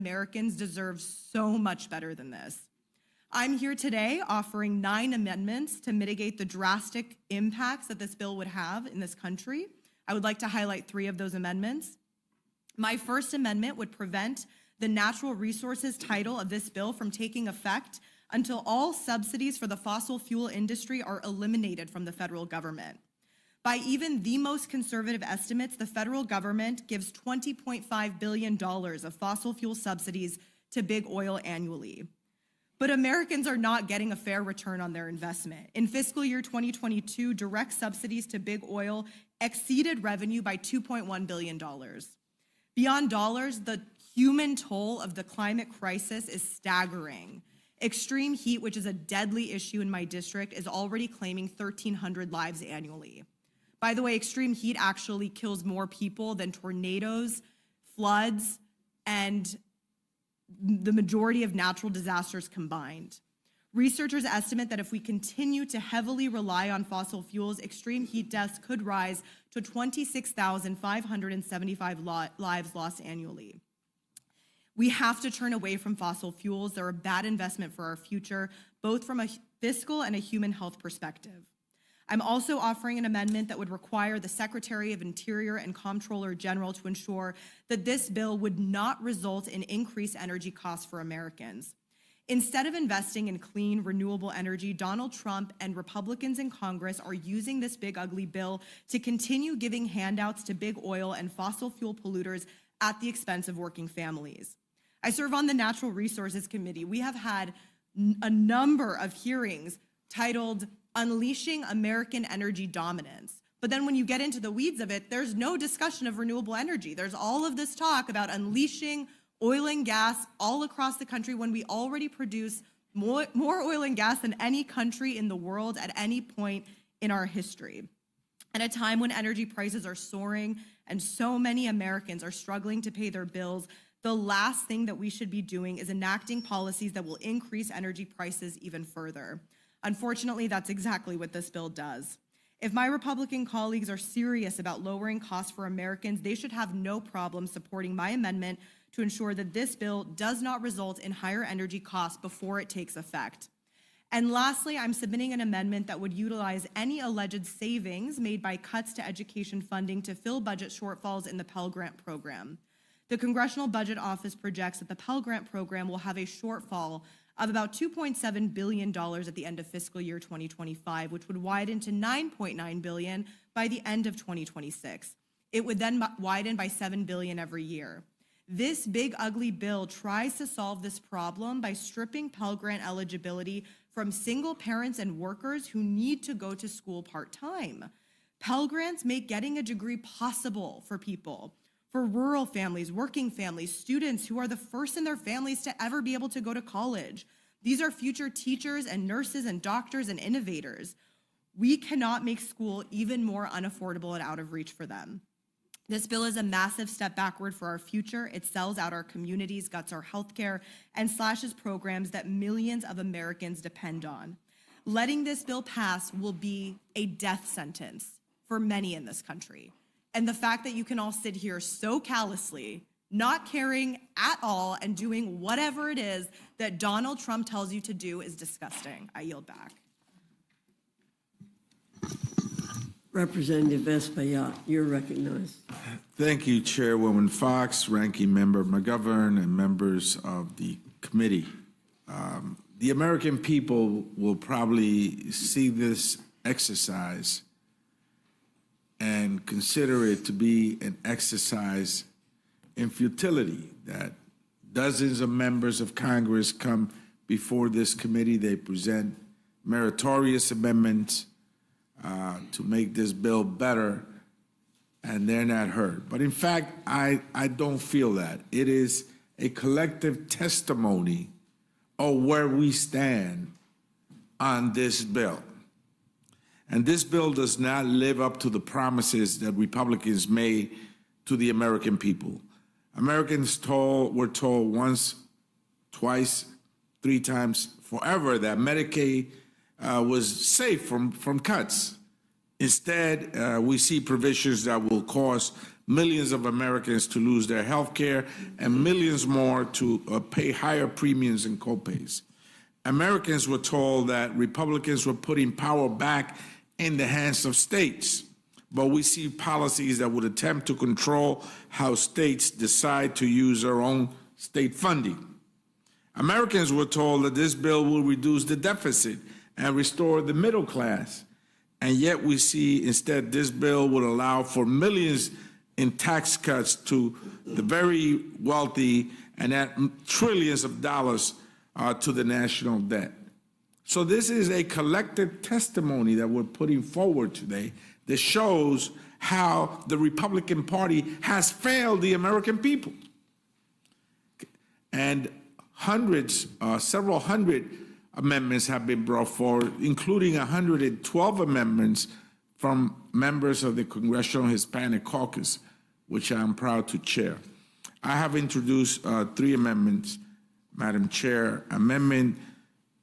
Americans deserve so much better than this. I'm here today offering 9 amendments to mitigate the drastic impacts that this bill would have in this country. I would like to highlight 3 of those amendments. My first amendment would prevent the natural resources title of this bill from taking effect until all subsidies for the fossil fuel industry are eliminated from the federal government. By even the most conservative estimates, the federal government gives $20.5 billion of fossil fuel subsidies to big oil annually. But Americans are not getting a fair return on their investment. In fiscal year 2022, direct subsidies to big oil exceeded revenue by $2.1 billion. Beyond dollars, the human toll of the climate crisis is staggering. Extreme heat, which is a deadly issue in my district, is already claiming 1,300 lives annually. By the way, extreme heat actually kills more people than tornadoes, floods, and the majority of natural disasters combined. Researchers estimate that if we continue to heavily rely on fossil fuels, extreme heat deaths could rise to 26,575 lives lost annually. We have to turn away from fossil fuels. They're a bad investment for our future, both from a fiscal and a human health perspective. I'm also offering an amendment that would require the Secretary of Interior and Comptroller General to ensure that this bill would not result in increased energy costs for Americans. Instead of investing in clean, renewable energy, Donald Trump and Republicans in Congress are using this big, ugly bill to continue giving handouts to big oil and fossil fuel polluters at the expense of working families. I serve on the Natural Resources Committee. We have had a number of hearings titled Unleashing American Energy Dominance. But then when you get into the weeds of it, there's no discussion of renewable energy. There's all of this talk about unleashing oil and gas all across the country when we already produce more oil and gas than any country in the world at any point in our history. At a time when energy prices are soaring and so many Americans are struggling to pay their bills, the last thing that we should be doing is enacting policies that will increase energy prices even further. Unfortunately, that's exactly what this bill does. If my Republican colleagues are serious about lowering costs for Americans, they should have no problem supporting my amendment to ensure that this bill does not result in higher energy costs before it takes effect. And lastly, I'm submitting an amendment that would utilize any alleged savings made by cuts to education funding to fill budget shortfalls in the Pell Grant program. The Congressional Budget Office projects that the Pell Grant program will have a shortfall of about $2.7 billion at the end of fiscal year 2025, which would widen to $9.9 billion by the end of 2026. It would then widen by $7 billion every year. This big, ugly bill tries to solve this problem by stripping Pell Grant eligibility from single parents and workers who need to go to school part-time. Pell Grants make getting a degree possible for people, for rural families, working families, students who are the first in their families to ever be able to go to college. These are future teachers and nurses and doctors and innovators. We cannot make school even more unaffordable and out of reach for them. This bill is a massive step backward for our future. It sells out our communities, guts our healthcare, and slashes programs that millions of Americans depend on. Letting this bill pass will be a death sentence for many in this country. And the fact that you can all sit here so callously, not caring at all, and doing whatever it is that Donald Trump tells you to do is disgusting. I yield back. Representative Espaillat, you're recognized. Thank you, Chairwoman Fox, Ranking Member McGovern, and members of the committee. The American people will probably see this exercise and consider it to be an exercise in futility, that dozens of members of Congress come before this committee, they present meritorious amendments to make this bill better, and they're not heard. But in fact, I don't feel that. It is a collective testimony of where we stand on this bill. And this bill does not live up to the promises that Republicans made to the American people. Americans were told once, twice, 3 times, forever that Medicaid was safe from cuts. Instead, we see provisions that will cost millions of Americans to lose their health care and millions more to pay higher premiums and copays. Americans were told that Republicans were putting power back in the hands of states, but we see policies that would attempt to control how states decide to use their own state funding. Americans were told that this bill will reduce the deficit and restore the middle class, and yet we see instead this bill would allow for millions in tax cuts to the very wealthy and add trillions of dollars to the national debt. So this is a collective testimony that we're putting forward today that shows how the Republican Party has failed the American people. And several hundred amendments have been brought forward, including 112 amendments from members of the Congressional Hispanic Caucus, which I'm proud to chair. I have introduced 3 amendments, Madam Chair. Amendment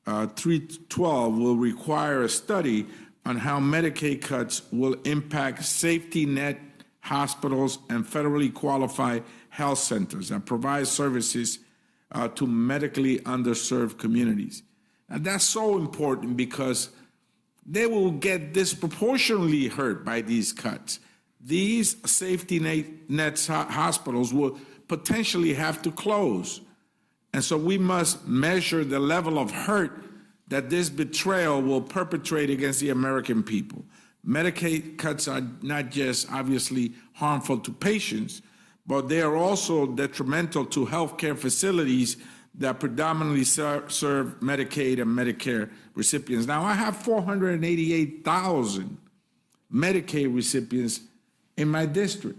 312 will require a study on how Medicaid cuts will impact safety net hospitals and federally qualified health centers that provide services to medically underserved communities. And that's so important because they will get disproportionately hurt by these cuts. These safety net hospitals will potentially have to close. And so we must measure the level of hurt that this betrayal will perpetrate against the American people. Medicaid cuts are not just obviously harmful to patients, but they are also detrimental to healthcare facilities that predominantly serve Medicaid and Medicare recipients. Now, I have 488,000 Medicaid recipients in my district.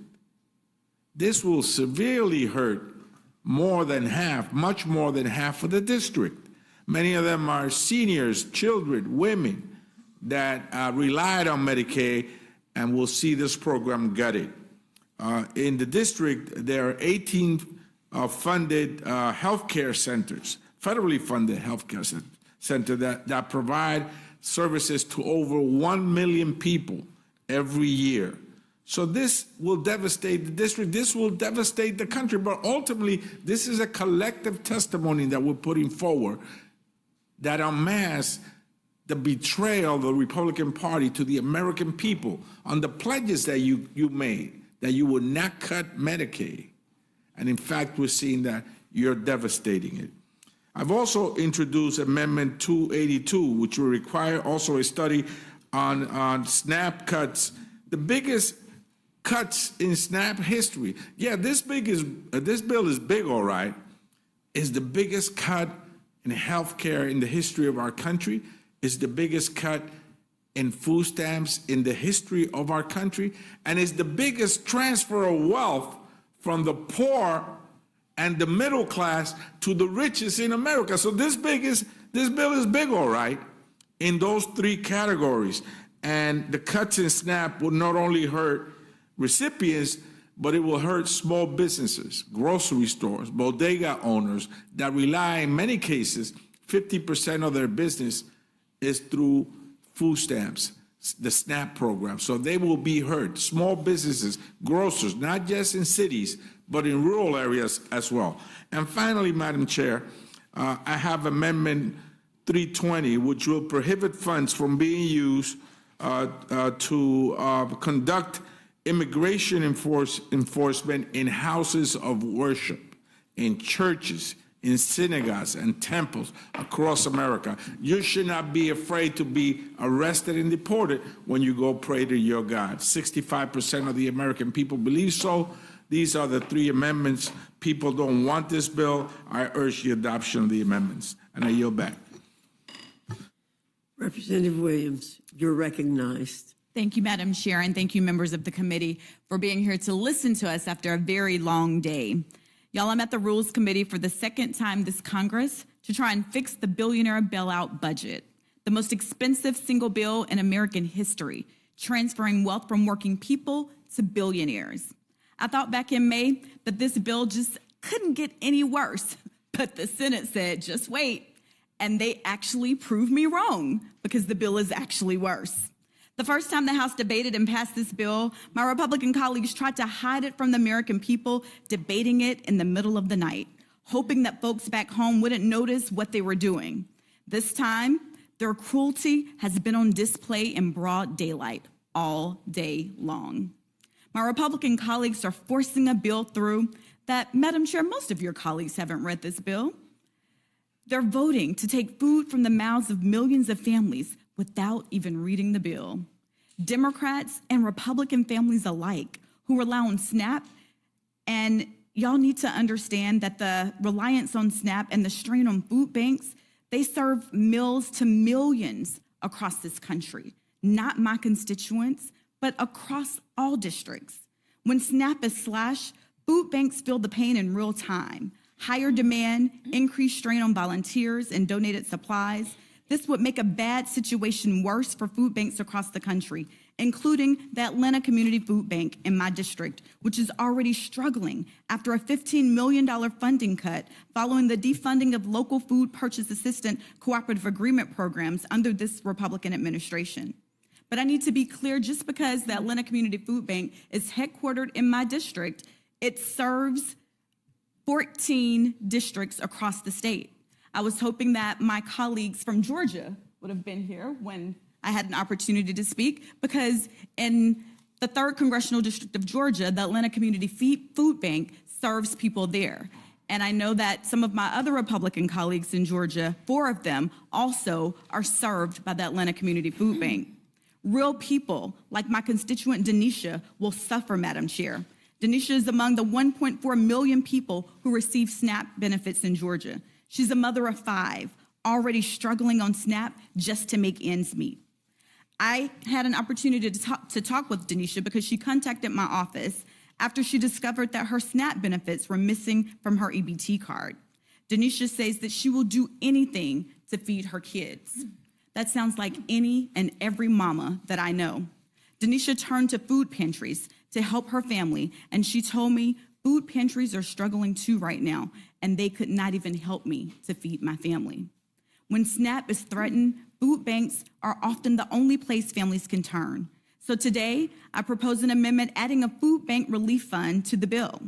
This will severely hurt more than half, much more than half of the district. Many of them are seniors, children, women that relied on Medicaid and will see this program gutted. In the district, there are 18 funded healthcare centers, federally funded healthcare centers that provide services to over 1 million people every year. So this will devastate the district, this will devastate the country, but ultimately this is a collective testimony that we're putting forward that unmasks the betrayal of the Republican Party to the American people on the pledges that you made, that you would not cut Medicaid. And in fact, we're seeing that you're devastating it. I've also introduced Amendment 282, which will require also a study on SNAP cuts, the biggest cuts in SNAP history. Yeah, this bill is big, all right. It's the biggest cut in healthcare in the history of our country. It's the biggest cut in food stamps in the history of our country, and it's the biggest transfer of wealth from the poor and the middle class to the richest in America. So this bill is big, all right, in those 3 categories. And the cuts in SNAP will not only hurt recipients, but it will hurt small businesses, grocery stores, bodega owners that rely, in many cases, 50% of their business is through food stamps, the SNAP program. So they will be hurt. Small businesses, grocers, not just in cities, but in rural areas as well. And finally, Madam Chair, I have Amendment 320, which will prohibit funds from being used to conduct immigration enforcement in houses of worship, in churches, in synagogues and temples across America. You should not be afraid to be arrested and deported when you go pray to your God. 65% of the American people believe so. These are the 3 amendments. People don't want this bill. I urge the adoption of the amendments. And I yield back. Representative Williams, you're recognized. Thank you, Madam Chair, and thank you, members of the committee, for being here to listen to us after a very long day. Y'all, I'm at the Rules Committee for the second time this Congress to try and fix the billionaire bailout budget, the most expensive single bill in American history, transferring wealth from working people to billionaires. I thought back in May that this bill just couldn't get any worse, but the Senate said, just wait, and they actually proved me wrong because the bill is actually worse. The first time the House debated and passed this bill, my Republican colleagues tried to hide it from the American people, debating it in the middle of the night, hoping that folks back home wouldn't notice what they were doing. This time, their cruelty has been on display in broad daylight all day long. My Republican colleagues are forcing a bill through that, Madam Chair, most of your colleagues haven't read this bill. They're voting to take food from the mouths of millions of families without even reading the bill. Democrats and Republican families alike who rely on SNAP, and y'all need to understand that the reliance on SNAP and the strain on food banks, they serve meals to millions across this country, not my constituents, but across all districts. When SNAP is slashed, food banks feel the pain in real time. Higher demand, increased strain on volunteers and donated supplies. This would make a bad situation worse for food banks across the country, including the Atlanta Community Food Bank in my district, which is already struggling after a $15 million funding cut following the defunding of local food purchase assistant cooperative agreement programs under this Republican administration. But I need to be clear, just because the Atlanta Community Food Bank is headquartered in my district, it serves 14 districts across the state. I was hoping that my colleagues from Georgia would have been here when I had an opportunity to speak, because in the 3rd Congressional District of Georgia, the Atlanta Community Food Bank serves people there. And I know that some of my other Republican colleagues in Georgia, 4 of them, also are served by the Atlanta Community Food Bank. Real people, like my constituent Denisha, will suffer, Madam Chair. Denisha is among the 1.4 million people who receive SNAP benefits in Georgia. She's a mother of 5, already struggling on SNAP just to make ends meet. I had an opportunity to talk with Denisha because she contacted my office after she discovered that her SNAP benefits were missing from her EBT card. Denisha says that she will do anything to feed her kids. That sounds like any and every mama that I know. Denisha turned to food pantries to help her family, and she told me food pantries are struggling too right now, and they could not even help me to feed my family. When SNAP is threatened, food banks are often the only place families can turn. So today, I propose an amendment adding a food bank relief fund to the bill.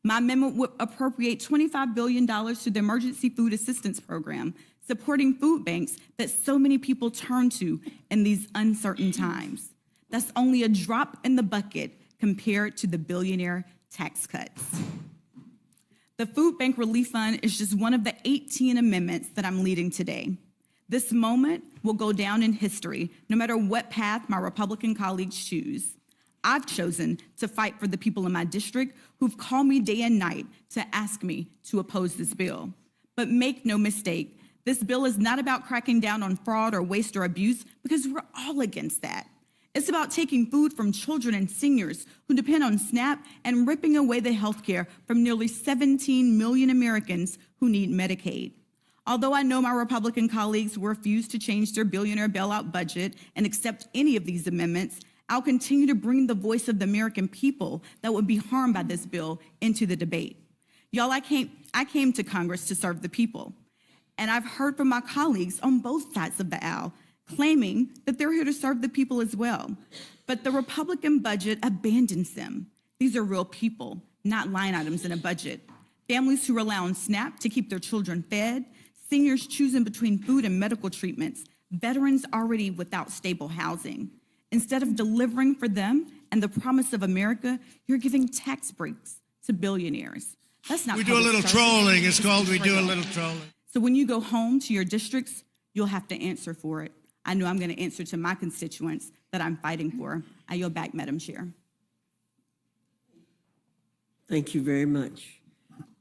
My amendment would appropriate $25 billion to the Emergency Food Assistance Program, supporting food banks that so many people turn to in these uncertain times. That's only a drop in the bucket compared to the billionaire tax cuts. The Food Bank Relief Fund is just one of the 18 amendments that I'm leading today. This moment will go down in history, no matter what path my Republican colleagues choose. I've chosen to fight for the people in my district who've called me day and night to ask me to oppose this bill. But make no mistake, this bill is not about cracking down on fraud or waste or abuse, because we're all against that. It's about taking food from children and seniors who depend on SNAP and ripping away the health care from nearly 17 million Americans who need Medicaid. Although I know my Republican colleagues will refuse to change their billionaire bailout budget and accept any of these amendments, I'll continue to bring the voice of the American people that would be harmed by this bill into the debate. Y'all, I came to Congress to serve the people, and I've heard from my colleagues on both sides of the aisle claiming that they're here to serve the people as well. But the Republican budget abandons them. These are real people, not line items in a budget. Families who rely on SNAP to keep their children fed, seniors choosing between food and medical treatments, veterans already without stable housing. Instead of delivering for them and the promise of America, you're giving tax breaks to billionaires. That's not We do a little trolling. It's called we do a little trolling. So when you go home to your districts, you'll have to answer for it. I know I'm going to answer to my constituents that I'm fighting for. I yield back, Madam Chair. Thank you very much.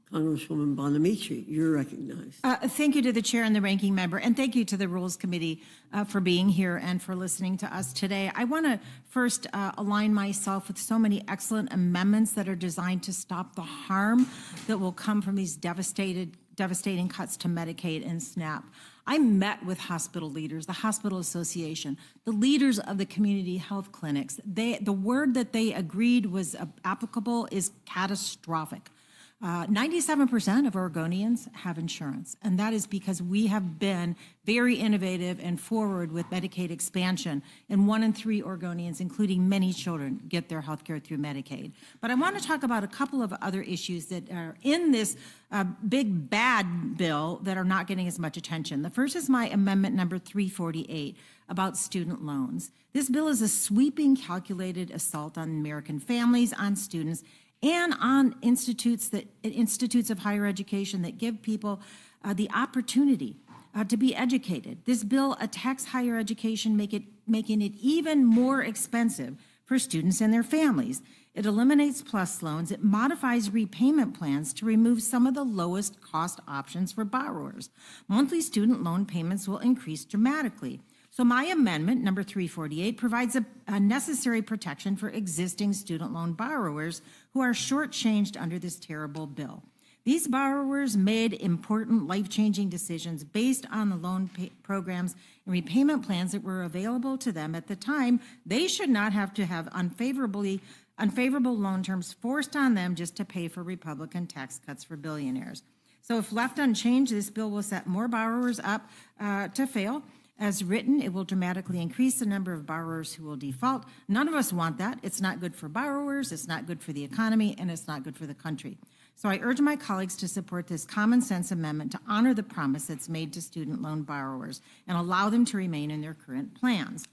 Congresswoman Bonamici, you're recognized. Thank you to the chair and the ranking member, and thank you to the Rules Committee for being here and for listening to us today. I want to first align myself with so many excellent amendments that are designed to stop the harm that will come from these devastating cuts to Medicaid and SNAP. I met with hospital leaders, the Hospital Association, the leaders of the community health clinics. The word that they agreed was applicable is catastrophic. 97% of Oregonians have insurance, and that is because we have been very innovative and forward with Medicaid expansion, and 1 in 3 Oregonians, including many children, get their health care through Medicaid. But I want to talk about a couple of other issues that are in this big bad bill that are not getting as much attention. The first is my amendment number 348 about student loans. This bill is a sweeping, calculated assault on American families, on students, and on institutes of higher education that give people the opportunity to be educated. This bill attacks higher education, making it even more expensive for students and their families. It eliminates PLUS loans. It modifies repayment plans to remove some of the lowest cost options for borrowers. Monthly student loan payments will increase dramatically. So my amendment, number 348, provides a necessary protection for existing student loan borrowers who are shortchanged under this terrible bill. These borrowers made important life-changing decisions based on the loan programs and repayment plans that were available to them at the time. They should not have to have unfavorable loan terms forced on them just to pay for Republican tax cuts for billionaires. So if left unchanged, this bill will set more borrowers up to fail. As written, it will dramatically increase the number of borrowers who will default. None of us want that. It's not good for borrowers, it's not good for the economy, and it's not good for the country. So I urge my colleagues to support this common sense amendment to honor the promise that's made to student loan borrowers and allow them to remain in their current plans.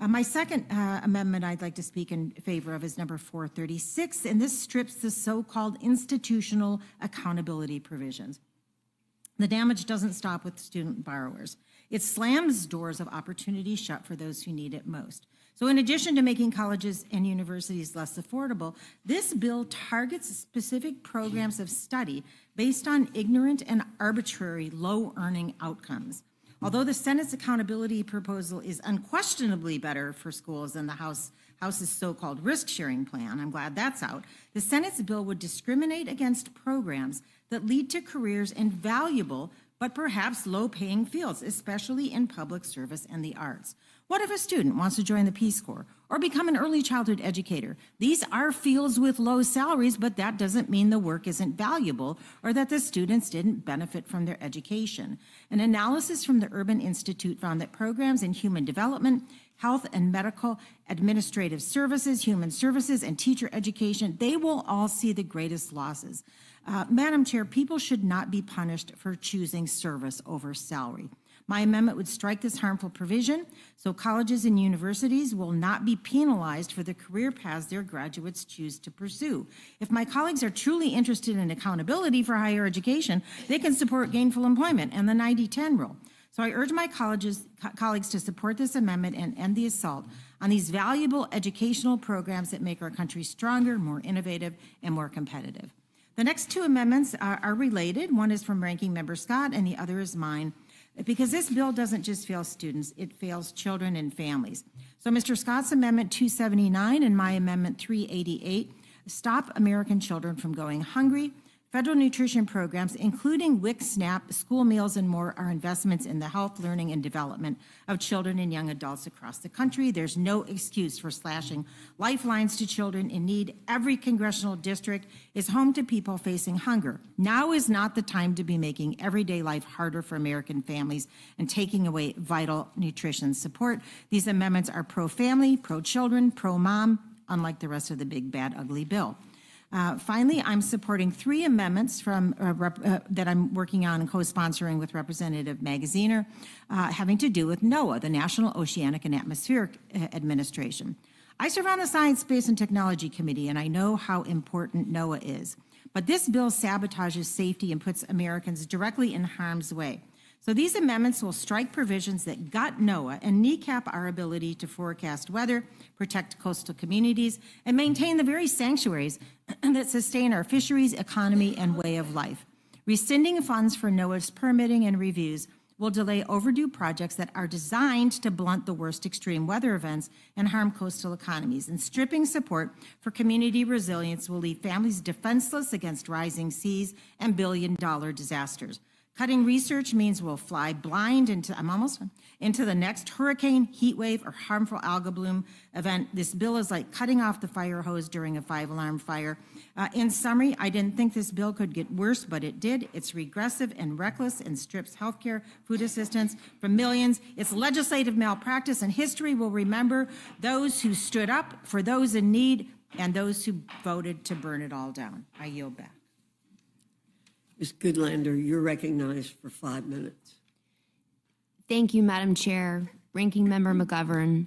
My second amendment I'd like to speak in favor of is number 436, and this strips the so-called institutional accountability provisions. The damage doesn't stop with student borrowers. It slams doors of opportunity shut for those who need it most. So in addition to making colleges and universities less affordable, this bill targets specific programs of study based on ignorant and arbitrary low-earning outcomes. Although the Senate's accountability proposal is unquestionably better for schools than the House's so-called risk-sharing plan, I'm glad that's out, the Senate's bill would discriminate against programs that lead to careers in valuable but perhaps low-paying fields, especially in public service and the arts. What if a student wants to join the Peace Corps or become an early childhood educator? These are fields with low salaries, but that doesn't mean the work isn't valuable or that the students didn't benefit from their education. An analysis from the Urban Institute found that programs in human development, health and medical, administrative services, human services, and teacher education, they will all see the greatest losses. Madam Chair, people should not be punished for choosing service over salary. My amendment would strike this harmful provision so colleges and universities will not be penalized for the career paths their graduates choose to pursue. If my colleagues are truly interested in accountability for higher education, they can support gainful employment and the 90-10 rule. So I urge my colleagues to support this amendment and end the assault on these valuable educational programs that make our country stronger, more innovative, and more competitive. The next two amendments are related. One is from Ranking Member Scott and the other is mine, because this bill doesn't just fail students, it fails children and families. So Mr. Scott's Amendment 279 and my Amendment 388 stop American children from going hungry. Federal nutrition programs, including WIC, SNAP, school meals, and more, are investments in the health, learning, and development of children and young adults across the country. There's no excuse for slashing lifelines to children in need. Every congressional district is home to people facing hunger. Now is not the time to be making everyday life harder for American families and taking away vital nutrition support. These amendments are pro-family, pro-children, pro-mom, unlike the rest of the big, bad, ugly bill. Finally, I'm supporting 3 amendments from that I'm working on and co-sponsoring with Representative Magaziner, having to do with NOAA, the National Oceanic and Atmospheric Administration. I serve on the Science, Space, and Technology Committee, and I know how important NOAA is. But this bill sabotages safety and puts Americans directly in harm's way. So these amendments will strike provisions that gut NOAA and kneecap our ability to forecast weather, protect coastal communities, and maintain the very sanctuaries that sustain our fisheries, economy, and way of life. Rescinding funds for NOAA's permitting and reviews will delay overdue projects that are designed to blunt the worst extreme weather events and harm coastal economies. And stripping support for community resilience will leave families defenseless against rising seas and billion-dollar disasters. Cutting research means we'll fly blind into the next hurricane, heat wave, or harmful algal bloom event. This bill is like cutting off the fire hose during a 5-alarm fire. In summary, I didn't think this bill could get worse, but it did. It's regressive and reckless and strips healthcare, food assistance from millions. It's legislative malpractice, and history will remember those who stood up for those in need and those who voted to burn it all down. I yield back. Ms. Goodlander, you're recognized for 5 minutes. Thank you, Madam Chair, Ranking Member McGovern.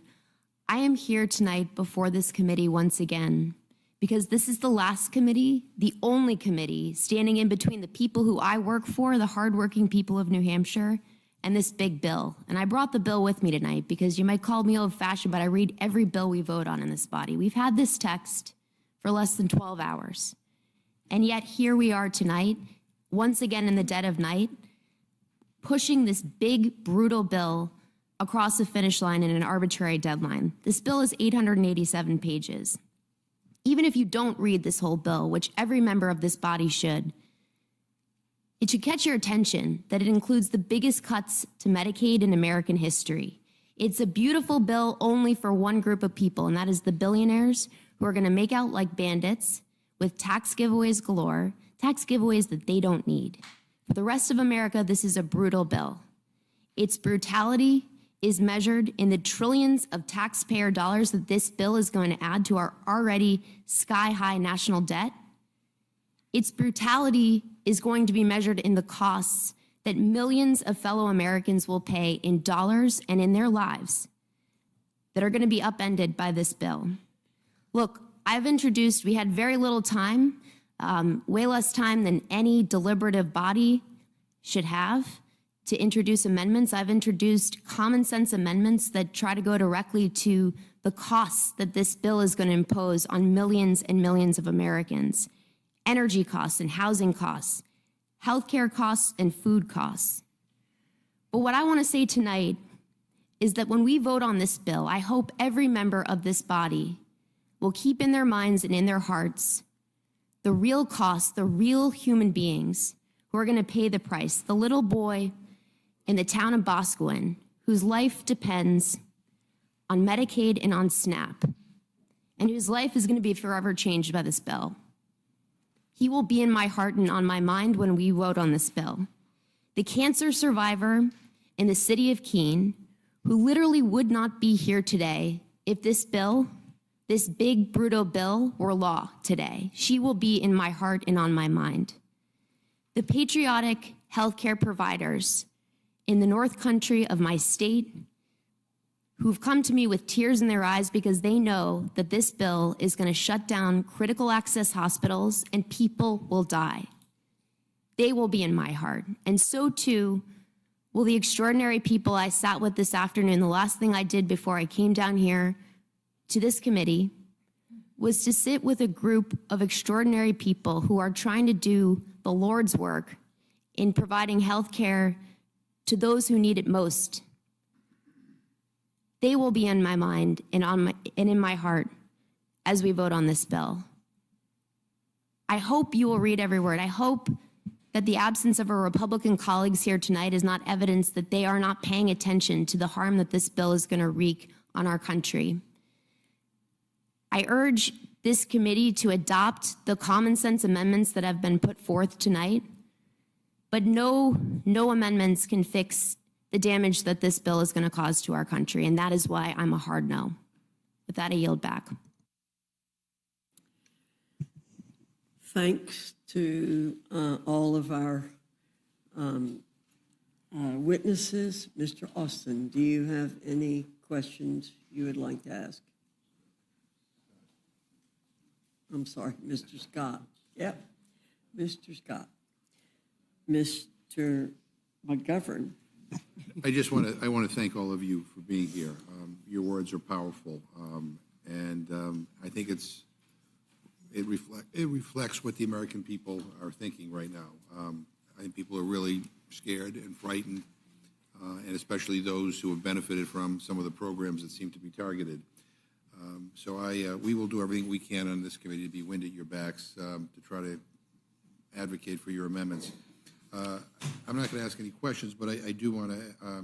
I am here tonight before this committee once again because this is the last committee, the only committee standing in between the people who I work for, the hardworking people of New Hampshire, and this big bill. And I brought the bill with me tonight because you might call me old-fashioned, but I read every bill we vote on in this body. We've had this text for less than 12 hours. And yet here we are tonight, once again in the dead of night, pushing this big, brutal bill across the finish line in an arbitrary deadline. This bill is 887 pages. Even if you don't read this whole bill, which every member of this body should, it should catch your attention that it includes the biggest cuts to Medicaid in American history. It's a beautiful bill only for one group of people, and that is the billionaires who are going to make out like bandits with tax giveaways galore, tax giveaways that they don't need. For the rest of America, this is a brutal bill. Its brutality is measured in the trillions of taxpayer dollars that this bill is going to add to our already sky-high national debt. Its brutality is going to be measured in the costs that millions of fellow Americans will pay in dollars and in their lives that are going to be upended by this bill. Look, we had very little time, way less time than any deliberative body should have to introduce amendments. I've introduced common sense amendments that try to go directly to the costs that this bill is going to impose on millions and millions of Americans. Energy costs and housing costs, healthcare costs and food costs. But what I want to say tonight is that when we vote on this bill, I hope every member of this body will keep in their minds and in their hearts the real cost, the real human beings who are going to pay the price. The little boy in the town of Boscawen whose life depends on Medicaid and on SNAP, and whose life is going to be forever changed by this bill. He will be in my heart and on my mind when we vote on this bill. The cancer survivor in the city of Keene, who literally would not be here today if this bill, this big, brutal bill, were law today. She will be in my heart and on my mind. The patriotic healthcare providers in the North Country of my state who've come to me with tears in their eyes because they know that this bill is going to shut down critical access hospitals and people will die. They will be in my heart. And so too will the extraordinary people I sat with this afternoon. The last thing I did before I came down here to this committee was to sit with a group of extraordinary people who are trying to do the Lord's work in providing health care to those who need it most. They will be in my mind and in my heart as we vote on this bill. I hope you will read every word. I hope that the absence of our Republican colleagues here tonight is not evidence that they are not paying attention to the harm that this bill is going to wreak on our country. I urge this committee to adopt the common sense amendments that have been put forth tonight, but no amendments can fix the damage that this bill is going to cause to our country, and that is why I'm a hard no. With that, I yield back. Thanks to all of our witnesses. Mr. Austin, do you have any questions you would like to ask? I'm sorry, Mr. Scott. Yep, Mr. Scott. Mr. McGovern. I want to thank all of you for being here. Your words are powerful, and I think it reflects what the American people are thinking right now. I think people are really scared and frightened, and especially those who have benefited from some of the programs that seem to be targeted. So we will do everything we can on this committee to be wind at your backs to try to advocate for your amendments. I'm not going to ask any questions, but I do want to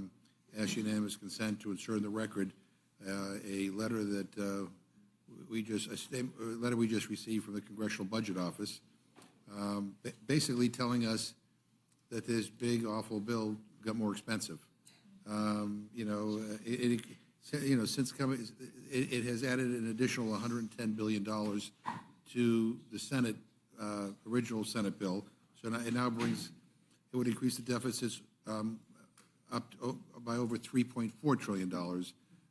ask unanimous consent to insert in the record a letter that we just received from the Congressional Budget Office, basically telling us that this big, awful bill got more expensive. Since coming, it has added an additional $110 billion to the Senate, original Senate bill. So now, it would increase the deficits by over $3.4 trillion,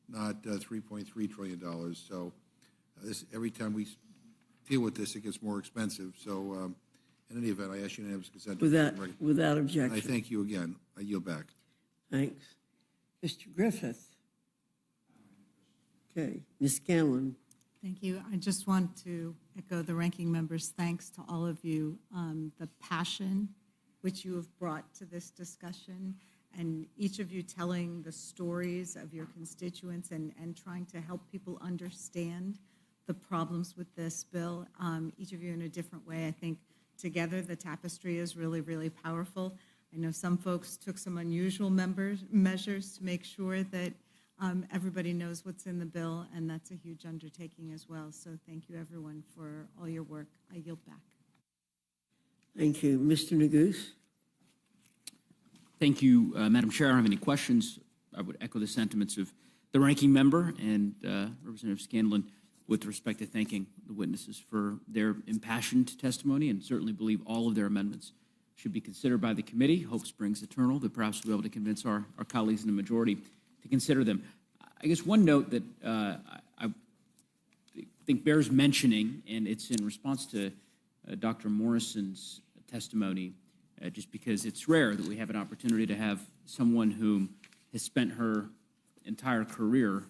not $3.3 trillion. So every time we deal with this, it gets more expensive. So in any event, I ask unanimous consent. Without objection. I thank you again. I yield back. Thanks. Mr. Griffith. Okay, Ms. Scanlon. Thank you. I just want to echo the ranking member's thanks to all of you. The passion which you have brought to this discussion, and each of you telling the stories of your constituents and trying to help people understand the problems with this bill, each of you in a different way. I think together the tapestry is really, really powerful. I know some folks took some unusual measures to make sure that everybody knows what's in the bill, and that's a huge undertaking as well. So thank you, everyone, for all your work. I yield back. Thank you. Mr. Neguse? Thank you, Madam Chair. I don't have any questions. I would echo the sentiments of the ranking member and Representative Scanlon with respect to thanking the witnesses for their impassioned testimony, and certainly believe all of their amendments should be considered by the committee. Hope springs eternal that perhaps we'll be able to convince our colleagues in the majority to consider them. I guess one note that I think bears mentioning, and it's in response to Dr. Morrison's testimony, just because it's rare that we have an opportunity to have someone who has spent her entire career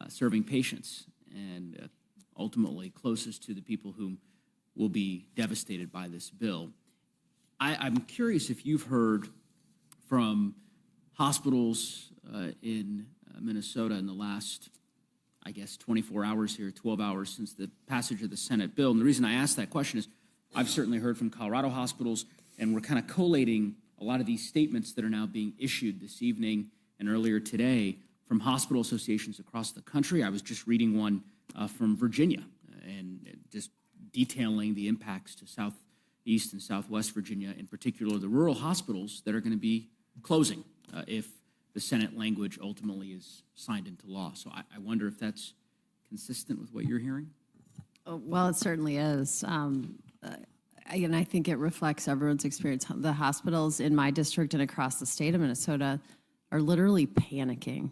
serving patients and ultimately closest to the people who will be devastated by this bill. I'm curious if you've heard from hospitals in Minnesota in the last, I guess, 24 hours here, 12 hours since the passage of the Senate bill. And the reason I ask that question is I've certainly heard from Colorado hospitals, and we're kind of collating a lot of these statements that are now being issued this evening and earlier today from hospital associations across the country. I was just reading one from Virginia and just detailing the impacts to Southeast and Southwest Virginia, in particular the rural hospitals that are going to be closing if the Senate language ultimately is signed into law. So I wonder if that's consistent with what you're hearing? Well, it certainly is. And I think it reflects everyone's experience. The hospitals in my district and across the state of Minnesota are literally panicking.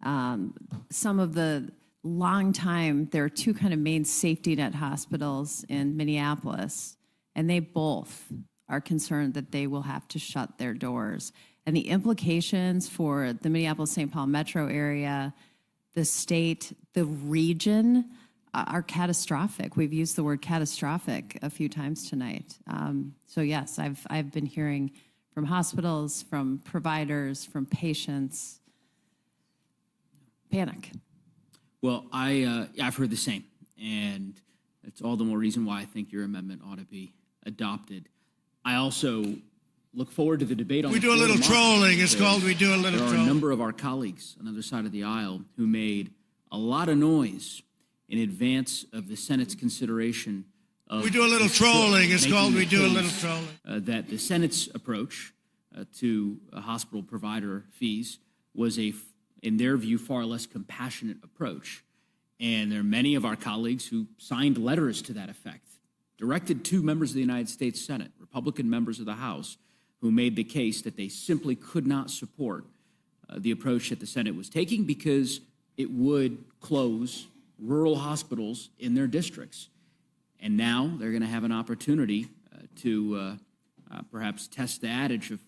Some of the long time, there are two kind of main safety net hospitals in Minneapolis, and they both are concerned that they will have to shut their doors. And the implications for the Minneapolis-St. Paul metro area, the state, the region, are catastrophic. We've used the word catastrophic a few times tonight. So yes, I've been hearing from hospitals, from providers, from patients, panic. Well, I've heard the same, and it's all the more reason why I think your amendment ought to be adopted. I also look forward to the debate on We the do a floor little tomorrow, trolling. It's because called We Do a Little There are a Trolling. number of our colleagues on the other side of the aisle who made a lot of noise in advance of the Senate's consideration of We do a little this bill, trolling. It's making called the We Do a case, Little Trolling. that the Senate's approach to hospital provider fees was in their view, far less compassionate approach. And there are many of our colleagues who signed letters to that effect, directed to members of the United States Senate, Republican members of the House, who made the case that they simply could not support the approach that the Senate was taking because it would close rural hospitals in their districts. And now they're going to have an opportunity to perhaps test the adage of,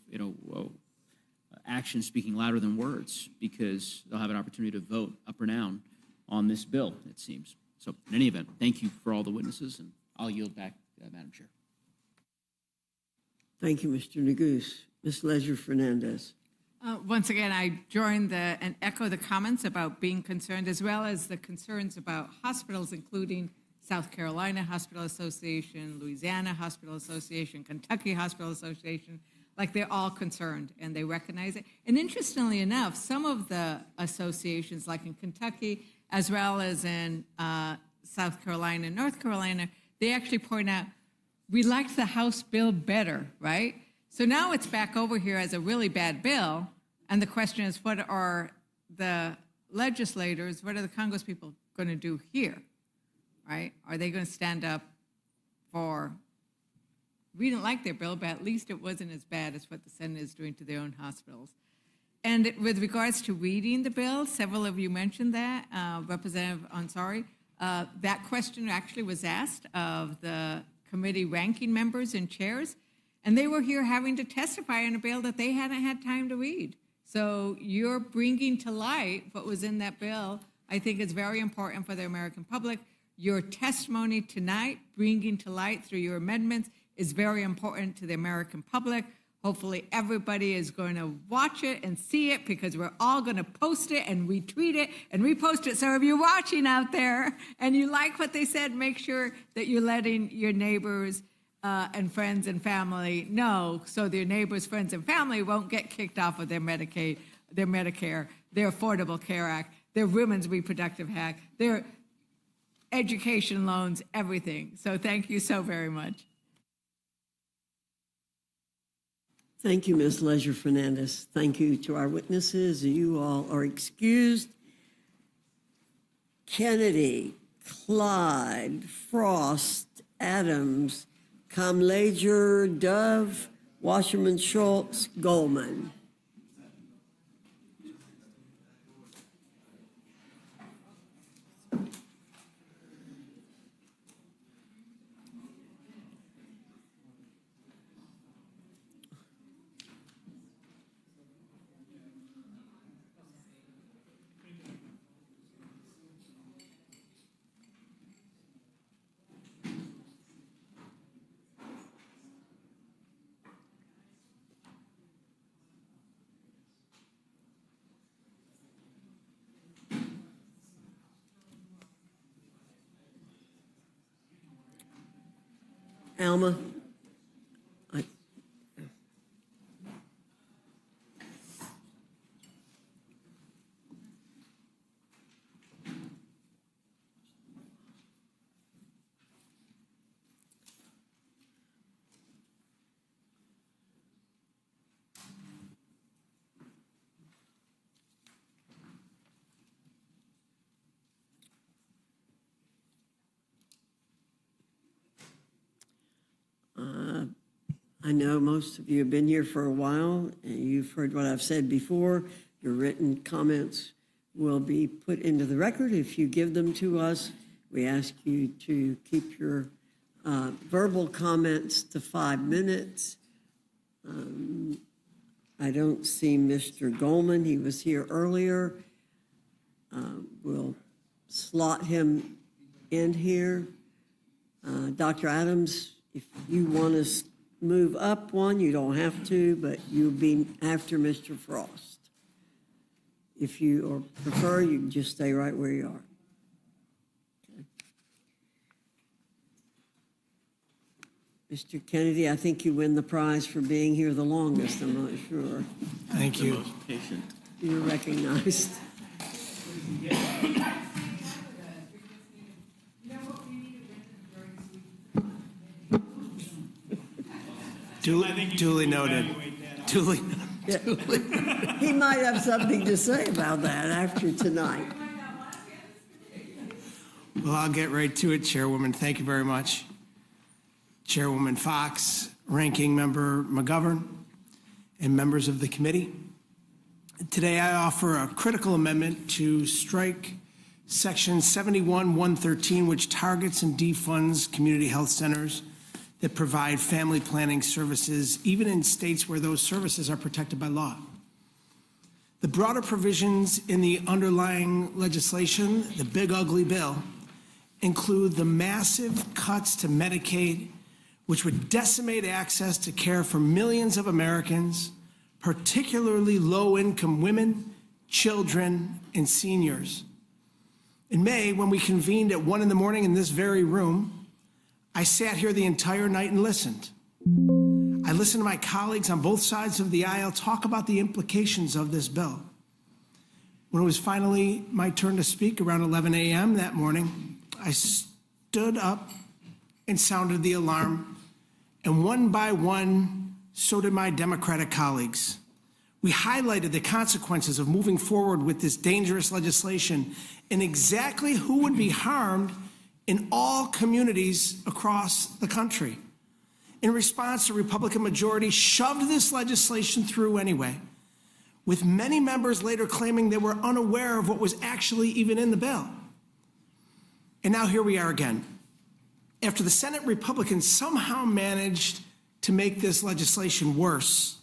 action speaking louder than words, because they'll have an opportunity to vote up or down on this bill, it seems. So in any event, thank you for all the witnesses, and I'll yield back, Madam Chair. Thank you, Mr. Neguse. Ms. Leisure-Fernandez. Once again, I join and echo the comments about being concerned, as well as the concerns about hospitals, including South Carolina Hospital Association, Louisiana Hospital Association, Kentucky Hospital Association, like they're all concerned and they recognize it. And interestingly enough, some of the associations, like in Kentucky, as well as in South Carolina and North Carolina, they actually point out, we liked the House bill better, right? So now it's back over here as a really bad bill. And the question is, what are the legislators, what are the Congress people going to do here, right? Are they going to stand up for, we didn't like their bill, but at least it wasn't as bad as what the Senate is doing to their own hospitals. And with regards to reading the bill, several of you mentioned that, Representative Ansari, that question actually was asked of the committee ranking members and chairs, and they were here having to testify on a bill that they hadn't had time to read. So you're bringing to light what was in that bill. I think it's very important for the American public. Your testimony tonight, bringing to light through your amendments, is very important to the American public. Hopefully everybody is going to watch it and see it, because we're all going to post it and retweet it and repost it. So if you're watching out there and you like what they said, make sure that you're letting your neighbors and friends and family know, so their neighbors, friends, and family won't get kicked off of their Medicaid, their Medicare, their Affordable Care Act, their Women's Reproductive Act, their education loans, everything. So thank you so very much. Thank you, Ms. Leisure Fernandez. Thank you to our witnesses. You all are excused. Kennedy, Clyde, Frost, Adams, Kamlager, Dove, Wasserman Schultz, Goldman. Alma, I know most of you have been here for a while, and you've heard what I've said before. Your written comments will be put into the record if you give them to us. We ask you to keep your verbal comments to 5 minutes. I don't see Mr. Goldman. He was here earlier. We'll slot him in here. Dr. Adams, if you want to move up one, you don't have to, but you'll be after Mr. Frost. If you or prefer, you can just stay right where you are. Okay. Mr. Kennedy, I think you win the prize for being here the longest. I'm not sure. Thank you. Most patient. You're recognized. Duly noted. Duly. Yeah. He might have something to say about that after tonight. Well, I'll get right to it, Chairwoman. Thank you very much. Chairwoman Fox, Ranking Member McGovern, and members of the committee. Today I offer a critical amendment to strike Section 71-113, which targets and defunds community health centers that provide family planning services, even in states where those services are protected by law. The broader provisions in the underlying legislation, the big ugly bill, include the massive cuts to Medicaid, which would decimate access to care for millions of Americans, particularly low-income women, children, and seniors. In May, when we convened at 1 in this very room, I sat here the entire night and listened. I listened to my colleagues on both sides of the aisle talk about the implications of this bill. When it was finally my turn to speak around 11 a.m. that morning, I stood up and sounded the alarm, and one by one, so did my Democratic colleagues. We highlighted the consequences of moving forward with this dangerous legislation and exactly who would be harmed in all communities across the country. In response, the Republican majority shoved this legislation through anyway, with many members later claiming they were unaware of what was actually even in the bill. And now here we are again. After the Senate Republicans somehow managed to make this legislation worse,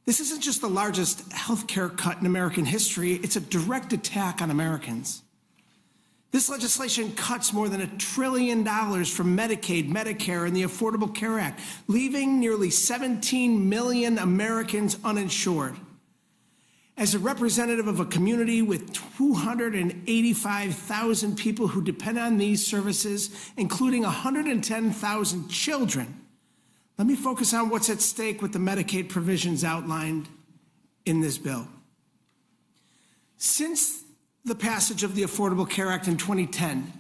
this isn't just the largest health care cut in American history, it's a direct attack on Americans. This legislation cuts more than $1 trillion from Medicaid, Medicare, and the Affordable Care Act, leaving nearly 17 million Americans uninsured. As a representative of a community with 285,000 people who depend on these services, including 110,000 children, let me focus on what's at stake with the Medicaid provisions outlined in this bill. Since the passage of the Affordable Care Act in 2010,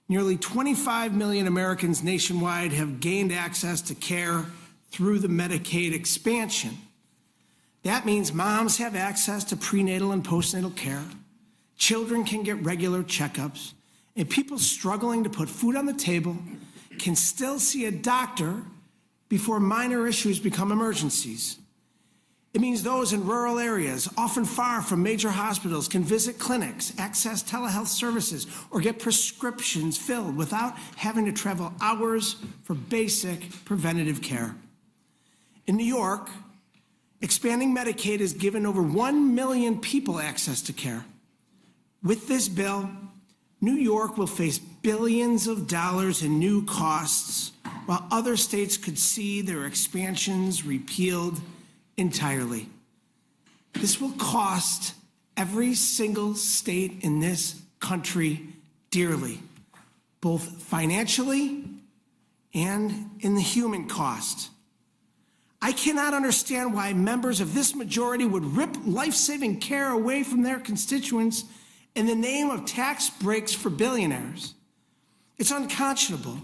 nearly 25 million Americans nationwide have gained access to care through the Medicaid expansion. That means moms have access to prenatal and postnatal care, children can get regular checkups, and people struggling to put food on the table can still see a doctor before minor issues become emergencies. It means those in rural areas, often far from major hospitals, can visit clinics, access telehealth services, or get prescriptions filled without having to travel hours for basic preventative care. In New York, expanding Medicaid has given over 1 million people access to care. With this bill, New York will face billions of dollars in new costs, while other states could see their expansions repealed entirely. This will cost every single state in this country dearly, both financially and in the human cost. I cannot understand why members of this majority would rip life-saving care away from their constituents in the name of tax breaks for billionaires. It's unconscionable.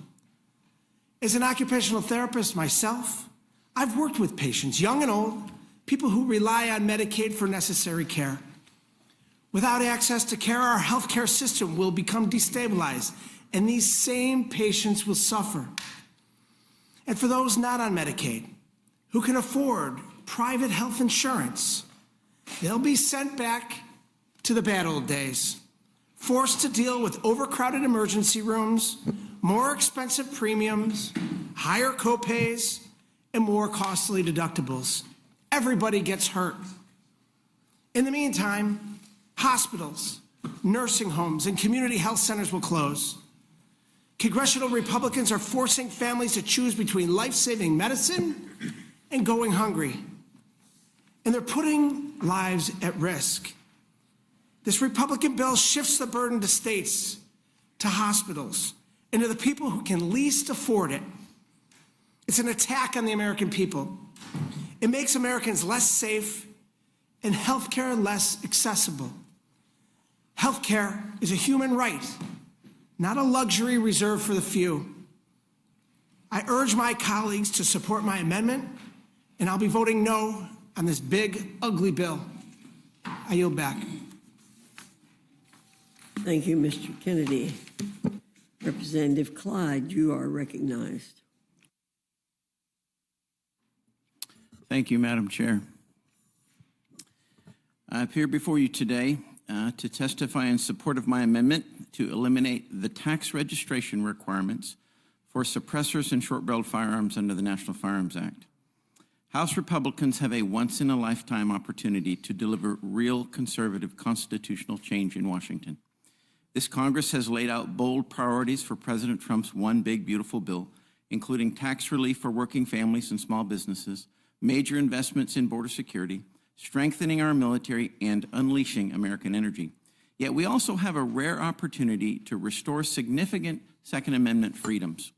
As an occupational therapist myself, I've worked with patients, young and old, people who rely on Medicaid for necessary care. Without access to care, our healthcare system will become destabilized, and these same patients will suffer. And for those not on Medicaid, who can afford private health insurance, they'll be sent back to the bad old days, forced to deal with overcrowded emergency rooms, more expensive premiums, higher copays, and more costly deductibles. Everybody gets hurt. In the meantime, hospitals, nursing homes, and community health centers will close. Congressional Republicans are forcing families to choose between life-saving medicine and going hungry. And they're putting lives at risk. This Republican bill shifts the burden to states, to hospitals, and to the people who can least afford it. It's an attack on the American people. It makes Americans less safe and healthcare less accessible. Healthcare is a human right, not a luxury reserved for the few. I urge my colleagues to support my amendment, and I'll be voting no on this big, ugly bill. I yield back. Thank you, Mr. Kennedy. Representative Clyde, you are recognized. Thank you, Madam Chair. I appear before you today to testify in support of my amendment to eliminate the tax registration requirements for suppressors and short-barreled firearms under the National Firearms Act. House Republicans have a once-in-a-lifetime opportunity to deliver real conservative constitutional change in Washington. This Congress has laid out bold priorities for President Trump's one big, beautiful bill, including tax relief for working families and small businesses, major investments in border security, strengthening our military, and unleashing American energy. Yet we also have a rare opportunity to restore significant Second Amendment freedoms.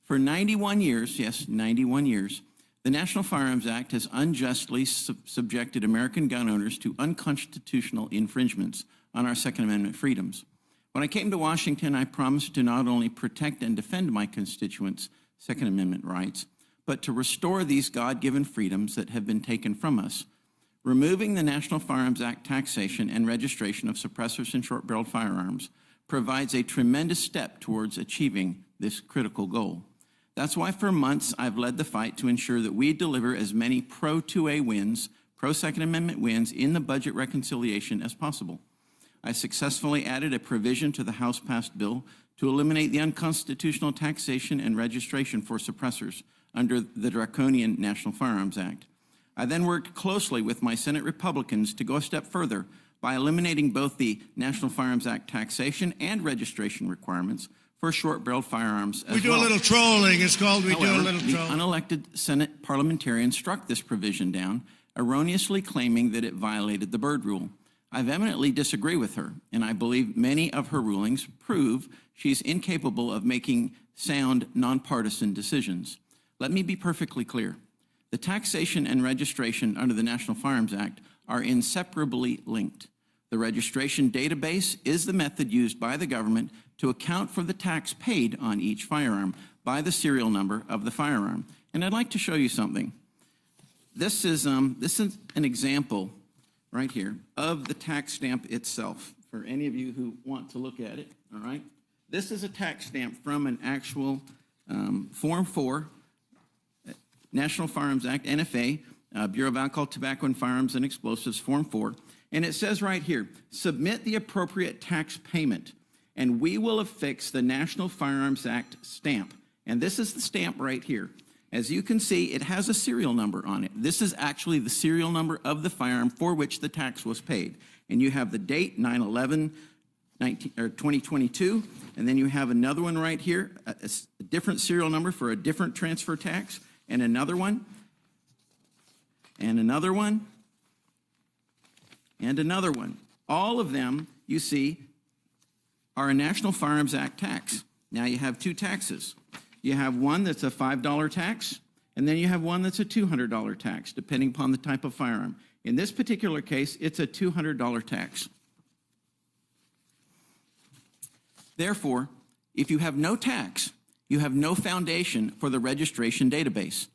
For 91 years, yes, 91 years, The National Firearms Act has unjustly subjected American gun owners to unconstitutional infringements on our Second Amendment freedoms. When I came to Washington, I promised to not only protect and defend my constituents' Second Amendment rights, but to restore these God-given freedoms that have been taken from us. Removing the National Firearms Act taxation and registration of suppressors and short-barreled firearms provides a tremendous step towards achieving this critical goal. That's why for months I've led the fight to ensure that we deliver as many pro-2A wins, pro-Second Amendment wins in the budget reconciliation as possible. I successfully added a provision to the House-passed bill to eliminate the unconstitutional taxation and registration for suppressors under the draconian National Firearms Act. I then worked closely with my Senate Republicans to go a step further by eliminating both the National Firearms Act taxation and registration requirements for short-barreled firearms as well. We do a little trolling. It's called we do a However, little the trolling. unelected Senate parliamentarian struck this provision down, erroneously claiming that it violated the Byrd Rule. I vehemently disagree with her, and I believe many of her rulings prove she's incapable of making sound, nonpartisan decisions. Let me be perfectly clear. The taxation and registration under the National Firearms Act are inseparably linked. The registration database is the method used by the government to account for the tax paid on each firearm by the serial number of the firearm. And I'd like to show you something. This is an example right here of the tax stamp itself, for any of you who want to look at it, all right? This is a tax stamp from an actual Form 4, National Firearms Act, NFA, Bureau of Alcohol, Tobacco, and Firearms and Explosives, Form 4. And it says right here, submit the appropriate tax payment, and we will affix the National Firearms Act stamp. And this is the stamp right here. As you can see, it has a serial number on it. This is actually the serial number of the firearm for which the tax was paid. And you have the date, 9/11/2022, and then you have another one right here, a different serial number for a different transfer tax, and another one, and another one, and another one. All of them, you see, are a National Firearms Act tax. Now you have two taxes. You have one that's a $5 tax, and then you have one that's a $200 tax, depending upon the type of firearm. In this particular case, it's a $200 tax. Therefore, if you have no tax, you have no foundation for the registration database.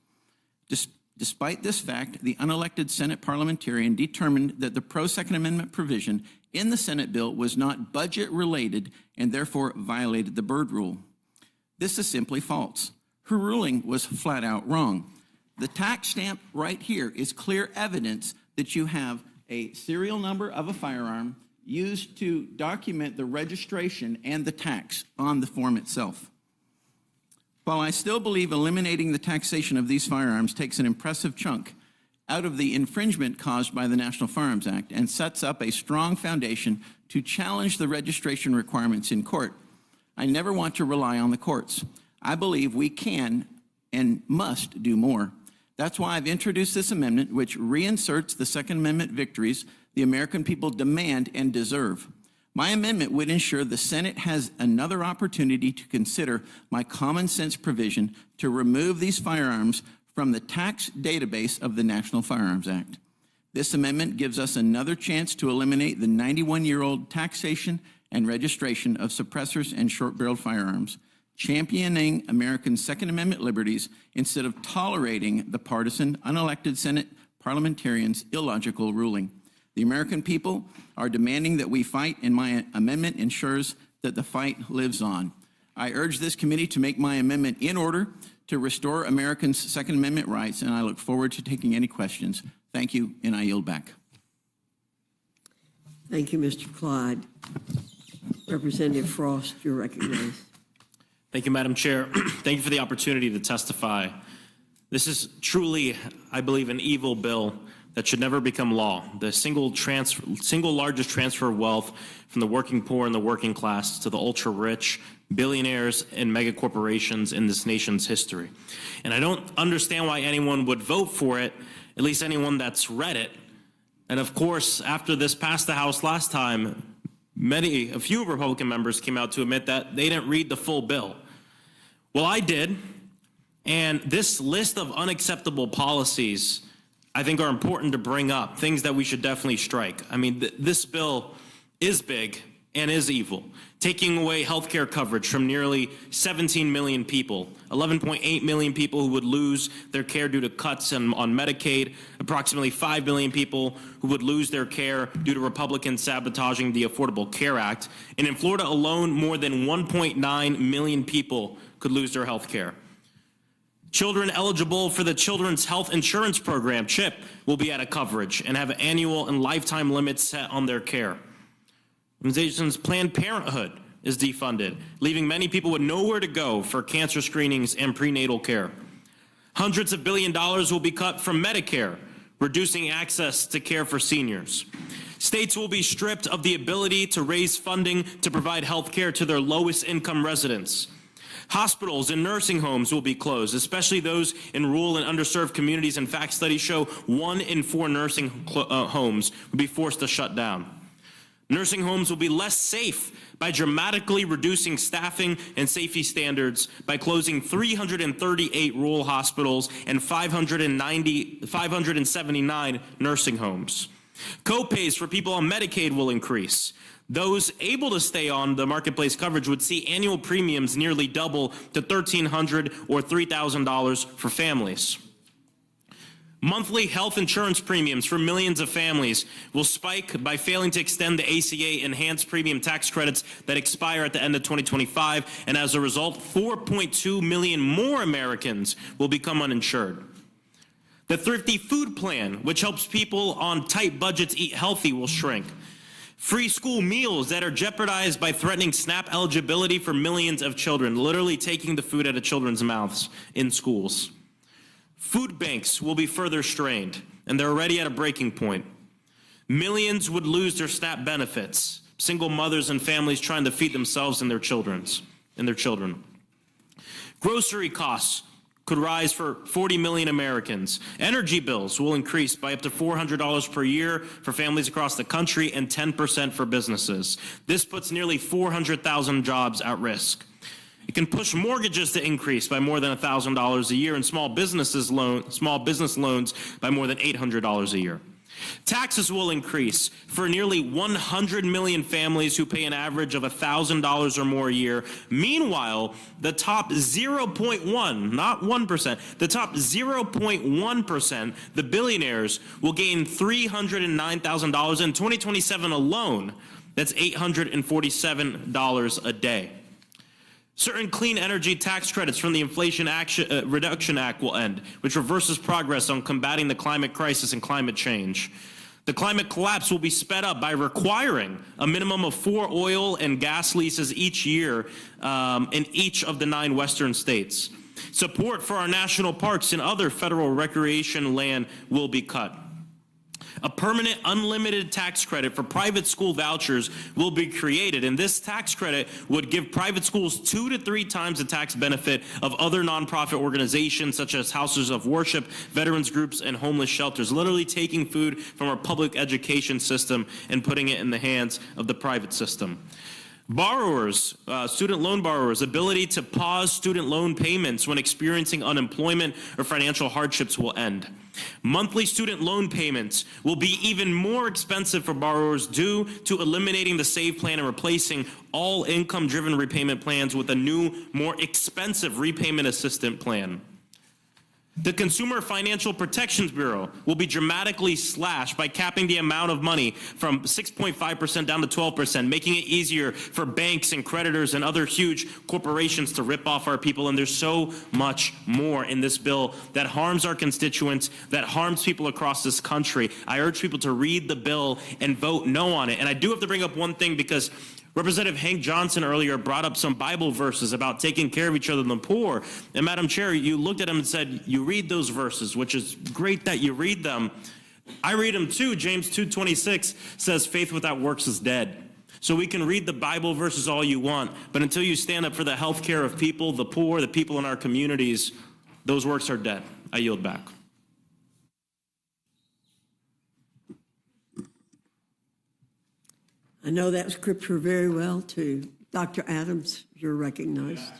Despite this fact, the unelected Senate parliamentarian determined that the pro-Second Amendment provision in the Senate bill was not budget-related and therefore violated the Byrd Rule. This is simply false. Her ruling was flat out wrong. The tax stamp right here is clear evidence that you have a serial number of a firearm used to document the registration and the tax on the form itself. While I still believe eliminating the taxation of these firearms takes an impressive chunk out of the infringement caused by the National Firearms Act and sets up a strong foundation to challenge the registration requirements in court, I never want to rely on the courts. I believe we can and must do more. That's why I've introduced this amendment, which reinserts the Second Amendment victories the American people demand and deserve. My amendment would ensure the Senate has another opportunity to consider my common sense provision to remove these firearms from the tax database of the National Firearms Act. This amendment gives us another chance to eliminate the 91-year-old taxation and registration of suppressors and short-barreled firearms, championing Americans' Second Amendment liberties instead of tolerating the partisan, unelected Senate parliamentarians' illogical ruling. The American people are demanding that we fight, and my amendment ensures that the fight lives on. I urge this committee to make my amendment in order to restore Americans' Second Amendment rights, and I look forward to taking any questions. Thank you, and I yield back. Thank you, Mr. Clyde. Representative Frost, you're recognized. Thank you, Madam Chair. Thank you for the opportunity to testify. This is truly, I believe, an evil bill that should never become law. The single largest transfer of wealth from the working poor and the working class to the ultra-rich, billionaires, and mega corporations in this nation's history. And I don't understand why anyone would vote for it, at least anyone that's read it. And of course, after this passed the House last time, a few Republican members came out to admit that they didn't read the full bill. Well, I did, And this list of unacceptable policies, I think, are important to bring up, things that we should definitely strike. I mean, this bill is big and is evil, taking away healthcare coverage from nearly 17 million people, 11.8 million people who would lose their care due to cuts on Medicaid, approximately 5 million people who would lose their care due to Republicans sabotaging the Affordable Care Act. And in Florida alone, more than 1.9 million people could lose their health care. Children eligible for the Children's Health Insurance Program, CHIP, will be out of coverage and have annual and lifetime limits set on their care. Organizations Planned Parenthood is defunded, leaving many people with nowhere to go for cancer screenings and prenatal care. Hundreds of billions of dollars will be cut from Medicare, reducing access to care for seniors. States will be stripped of the ability to raise funding to provide health care to their lowest income residents. Hospitals and nursing homes will be closed, especially those in rural and underserved communities. In fact, studies show 1 in 4 nursing homes will be forced to shut down. Nursing homes will be less safe by dramatically reducing staffing and safety standards by closing 338 rural hospitals and 579 nursing homes. Co-pays for people on Medicaid will increase. Those able to stay on the marketplace coverage would see annual premiums nearly double to $1,300 or $3,000 for families. Monthly health insurance premiums for millions of families will spike by failing to extend the ACA enhanced premium tax credits that expire at the end of 2025, and as a result, 4.2 million more Americans will become uninsured. The Thrifty Food Plan, which helps people on tight budgets eat healthy, will shrink. Free school meals that are jeopardized by threatening SNAP eligibility for millions of children, literally taking the food out of children's mouths in schools. Food banks will be further strained, and they're already at a breaking point. Millions would lose their SNAP benefits, single mothers and families trying to feed themselves and their children. Grocery costs could rise for 40 million Americans. Energy bills will increase by up to $400 per year for families across the country and 10% for businesses. This puts nearly 400,000 jobs at risk. It can push mortgages to increase by more than $1,000 a year and small business loans by more than $800 a year. Taxes will increase for nearly 100 million families who pay an average of $1,000 or more a year. Meanwhile, the top 0.1, not 1%, the top 0.1%, the billionaires, will gain $309,000 in 2027 alone. That's $847 a day. Certain clean energy tax credits from the Inflation Reduction Act will end, which reverses progress on combating the climate crisis and climate change. The climate collapse will be sped up by requiring a minimum of 4 oil and gas leases each year in each of the 9 western states. Support for our national parks and other federal recreation land will be cut. A permanent unlimited tax credit for private school vouchers will be created, and this tax credit would give private schools 2 to 3 times the tax benefit of other nonprofit organizations such as houses of worship, veterans groups, and homeless shelters, literally taking food from our public education system and putting it in the hands of the private system. Borrowers, student loan borrowers' ability to pause student loan payments when experiencing unemployment or financial hardships will end. Monthly student loan payments will be even more expensive for borrowers due to eliminating the SAVE plan and replacing all income-driven repayment plans with a new, more expensive repayment assistant plan. The Consumer Financial Protections Bureau will be dramatically slashed by capping the amount of money from 6.5% down to 12%, making it easier for banks and creditors and other huge corporations to rip off our people. And there's so much more in this bill that harms our constituents, that harms people across this country. I urge people to read the bill and vote no on it. And I do have to bring up one thing, because Representative Hank Johnson earlier brought up some Bible verses about taking care of each other and the poor. And Madam Chair, you looked at him and said, you read those verses, which is great that you read them. I read them too. James 2:26 says faith without works is dead. So we can read the Bible verses all you want, but until you stand up for the health care of people, the poor, the people in our communities, those works are dead. I yield back. I know that scripture very well, too. Dr. Adams, you're recognized.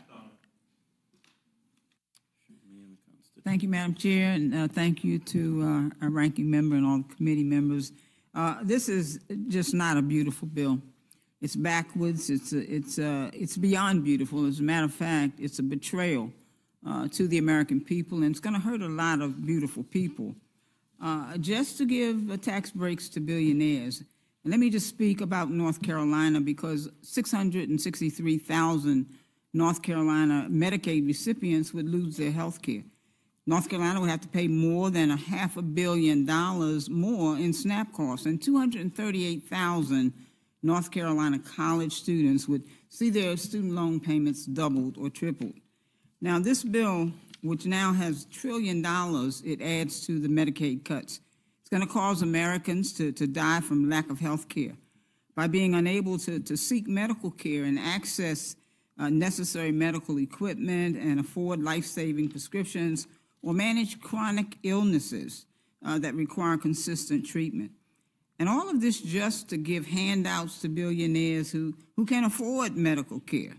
Thank you, Madam Chair, and thank you to our ranking member and all the committee members. This is just not a beautiful bill. It's backwards. It's beyond beautiful. As a matter of fact, it's a betrayal to the American people, and it's going to hurt a lot of beautiful people. Just to give tax breaks to billionaires. And let me just speak about North Carolina, because 663,000 North Carolina Medicaid recipients would lose their health care. North Carolina would have to pay more than $500 million more in SNAP costs, and 238,000 North Carolina college students would see their student loan payments doubled or tripled. Now, this bill, which now has $1 trillion, it adds to the Medicaid cuts. It's going to cause Americans to die from lack of health care by being unable to seek medical care and access necessary medical equipment and afford life-saving prescriptions or manage chronic illnesses that require consistent treatment. And all of this just to give handouts to billionaires who can't afford medical care.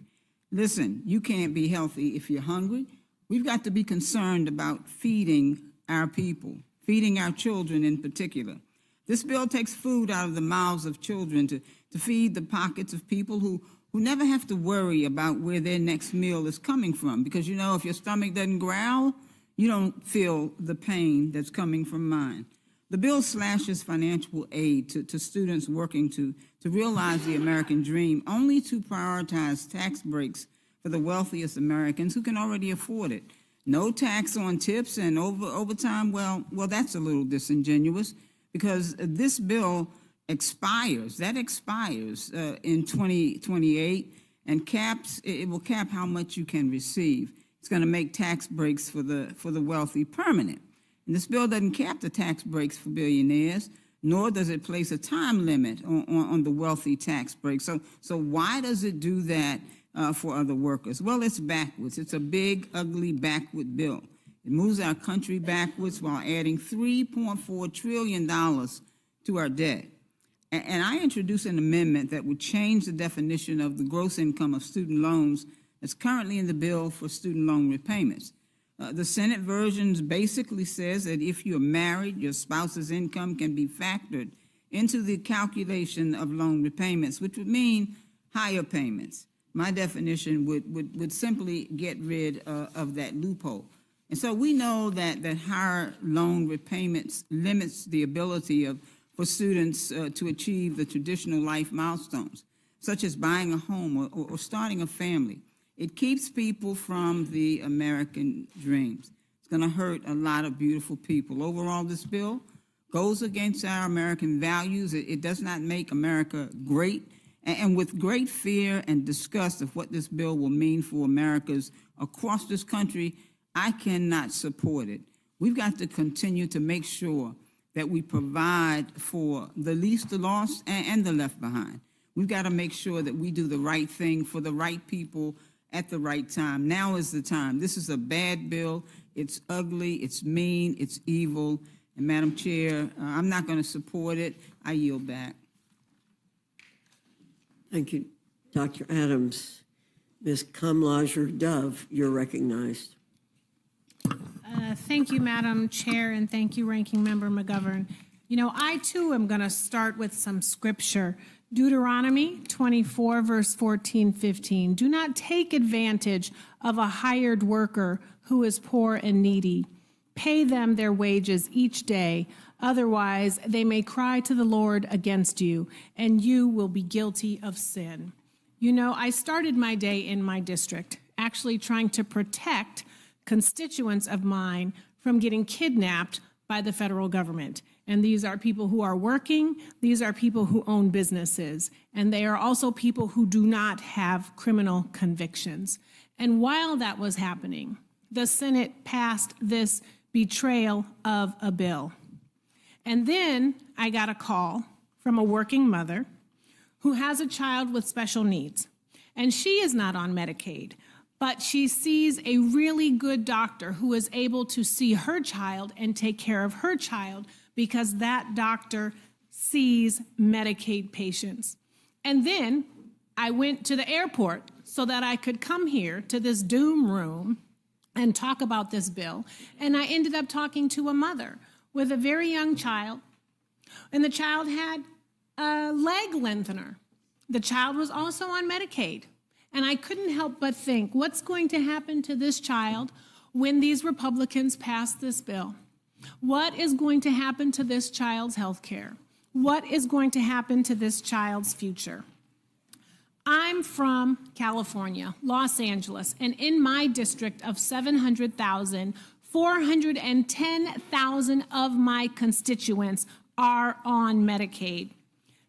Listen, you can't be healthy if you're hungry. We've got to be concerned about feeding our people, feeding our children in particular. This bill takes food out of the mouths of children to feed the pockets of people who never have to worry about where their next meal is coming from. Because, you know, if your stomach doesn't growl, you don't feel the pain that's coming from mine. The bill slashes financial aid to students working to realize the American dream, only to prioritize tax breaks for the wealthiest Americans who can already afford it. No tax on tips and overtime, well, that's a little disingenuous, because this bill expires in 2028, and it will cap how much you can receive. It's going to make tax breaks for the wealthy permanent. And this bill doesn't cap the tax breaks for billionaires, nor does it place a time limit on the wealthy tax breaks. So why does it do that for other workers? Well, it's backwards. It's a big, ugly, backward bill. It moves our country backwards while adding $3.4 trillion to our debt. And I introduced an amendment that would change the definition of the gross income of student loans that's currently in the bill for student loan repayments. The Senate version basically says that if you're married, your spouse's income can be factored into the calculation of loan repayments, which would mean higher payments. My definition would simply get rid of that loophole. And so we know that higher loan repayments limits the ability for students to achieve the traditional life milestones, such as buying a home or starting a family. It keeps people from the American dreams. It's going to hurt a lot of beautiful people. Overall, this bill goes against our American values. It does not make America great. And with great fear and disgust of what this bill will mean for Americans across this country, I cannot support it. We've got to continue to make sure that we provide for the least, the lost, and the left behind. We've got to make sure that we do the right thing for the right people at the right time. Now is the time. This is a bad bill. It's ugly, it's mean, it's evil. And Madam Chair, I'm not going to support it. I yield back. Thank you, Dr. Adams. Ms. Kamlager Dove, you're recognized. Thank you, Madam Chair, and thank you, Ranking Member McGovern. You know, I too am going to start with some scripture. Deuteronomy 24, verse 14-15. Do not take advantage of a hired worker who is poor and needy. Pay them their wages each day. Otherwise, they may cry to the Lord against you, and you will be guilty of sin. You know, I started my day in my district, actually trying to protect constituents of mine from getting kidnapped by the federal government. And these are people who are working, these are people who own businesses, and they are also people who do not have criminal convictions. And while that was happening, the Senate passed this betrayal of a bill. And then I got a call from a working mother who has a child with special needs. And she is not on Medicaid, but she sees a really good doctor who is able to see her child and take care of her child because that doctor sees Medicaid patients. And then I went to the airport so that I could come here to this Doom room and talk about this bill. And I ended up talking to a mother with a very young child, and the child had a leg lengthener. The child was also on Medicaid. And I couldn't help but think, what's going to happen to this child when these Republicans pass this bill? What is going to happen to this child's health care? What is going to happen to this child's future? I'm from California, Los Angeles, and in my district of 700,000, 410,000 of my constituents are on Medicaid.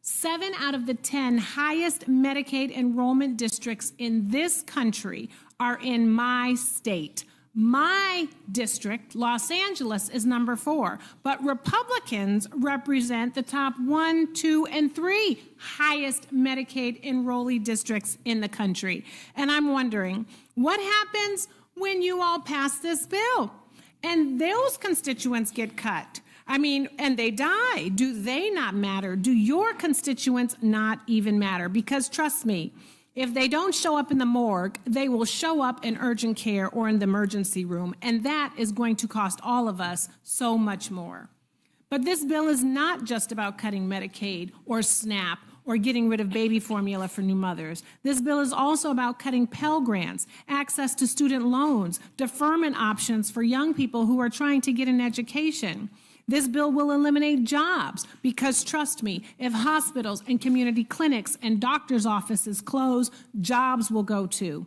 7 out of the 10 highest Medicaid enrollment districts in this country are in my state. My district, Los Angeles, is number 4, but Republicans represent the top 1, 2, and 3 highest Medicaid enrollee districts in the country. And I'm wondering, what happens when you all pass this bill and those constituents get cut? I mean, and they die. Do they not matter? Do your constituents not even matter? Because trust me, if they don't show up in the morgue, they will show up in urgent care or in the emergency room, and that is going to cost all of us so much more. But this bill is not just about cutting Medicaid or SNAP or getting rid of baby formula for new mothers. This bill is also about cutting Pell Grants, access to student loans, deferment options for young people who are trying to get an education. This bill will eliminate jobs because, trust me, if hospitals and community clinics and doctors' offices close, jobs will go too.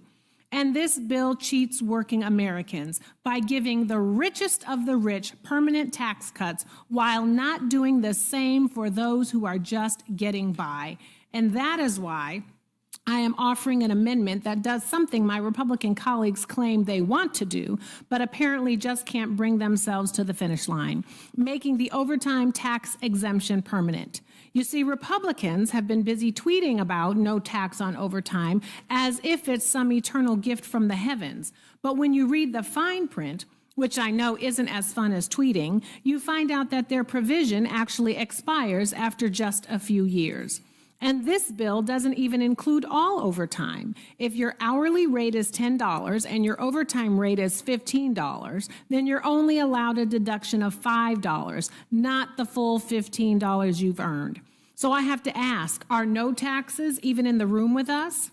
And this bill cheats working Americans by giving the richest of the rich permanent tax cuts while not doing the same for those who are just getting by. And that is why I am offering an amendment that does something my Republican colleagues claim they want to do, but apparently just can't bring themselves to the finish line, making the overtime tax exemption permanent. You see, Republicans have been busy tweeting about no tax on overtime as if it's some eternal gift from the heavens. But when you read the fine print, which I know isn't as fun as tweeting, you find out that their provision actually expires after just a few years. And this bill doesn't even include all overtime. If your hourly rate is $10 and your overtime rate is $15, then you're only allowed a deduction of $5, not the full $15 you've earned. So I have to ask, are no taxes even in the room with us?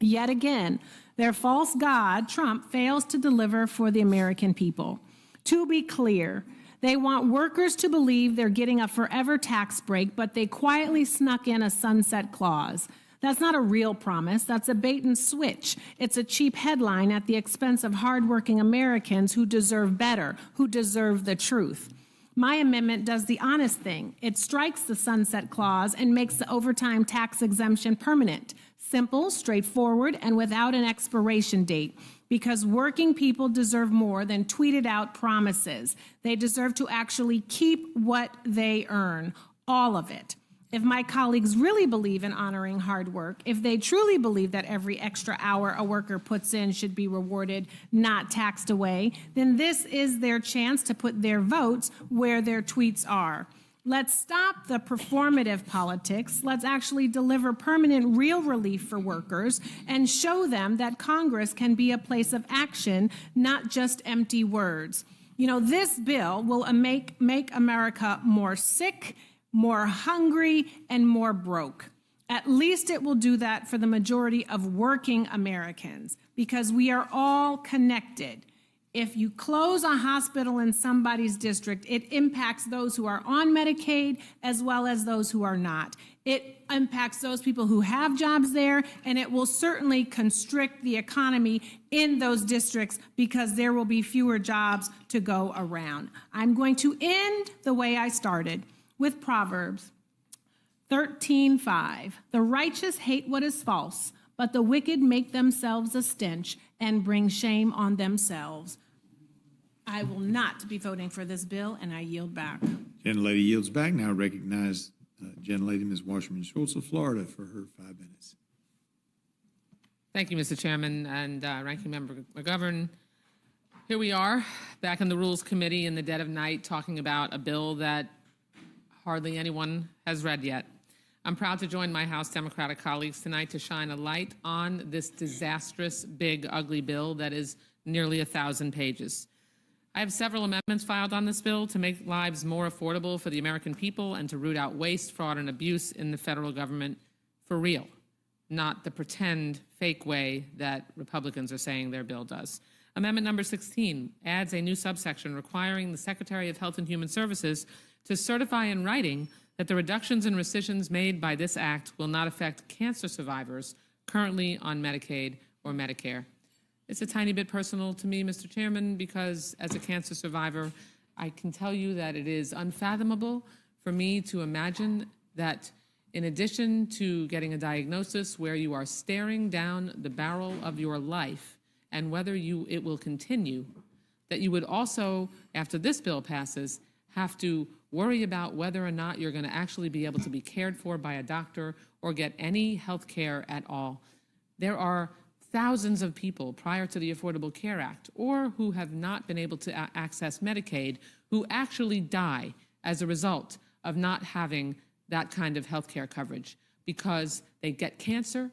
Yet again, their false god, Trump, fails to deliver for the American people. To be clear, they want workers to believe they're getting a forever tax break, but they quietly snuck in a sunset clause. That's not a real promise. That's a bait and switch. It's a cheap headline at the expense of hardworking Americans who deserve better, who deserve the truth. My amendment does the honest thing. It strikes the sunset clause and makes the overtime tax exemption permanent. Simple, straightforward, and without an expiration date. Because working people deserve more than tweeted out promises. They deserve to actually keep what they earn, all of it. If my colleagues really believe in honoring hard work, if they truly believe that every extra hour a worker puts in should be rewarded, not taxed away, then this is their chance to put their votes where their tweets are. Let's stop the performative politics. Let's actually deliver permanent, real relief for workers and show them that Congress can be a place of action, not just empty words. You know, this bill will make America more sick, more hungry, and more broke. At least it will do that for the majority of working Americans, because we are all connected. If you close a hospital in somebody's district, it impacts those who are on Medicaid as well as those who are not. It impacts those people who have jobs there, and it will certainly constrict the economy in those districts because there will be fewer jobs to go around. I'm going to end the way I started, with Proverbs 13:5. The righteous hate what is false, but the wicked make themselves a stench and bring shame on themselves. I will not be voting for this bill, and I yield back. Gentlelady yields back. Now recognize Gentlelady Ms. Wasserman Schultz of Florida for her 5 minutes. Thank you, Mr. Chairman and Ranking Member McGovern. Here we are, back in the Rules Committee in the dead of night, talking about a bill that hardly anyone has read yet. I'm proud to join my House Democratic colleagues tonight to shine a light on this disastrous, big, ugly bill that is nearly 1,000 pages. I have several amendments filed on this bill to make lives more affordable for the American people and to root out waste, fraud, and abuse in the federal government for real, not the pretend fake way that Republicans are saying their bill does. Amendment number 16 adds a new subsection requiring the Secretary of Health and Human Services to certify in writing that the reductions and rescissions made by this act will not affect cancer survivors currently on Medicaid or Medicare. It's a tiny bit personal to me, Mr. Chairman, because as a cancer survivor, I can tell you that it is unfathomable for me to imagine that in addition to getting a diagnosis where you are staring down the barrel of your life and whether it will continue, that you would also, after this bill passes, have to worry about whether or not you're going to actually be able to be cared for by a doctor or get any health care at all. There are thousands of people prior to the Affordable Care Act or who have not been able to access Medicaid who actually die as a result of not having that kind of health care coverage because they get cancer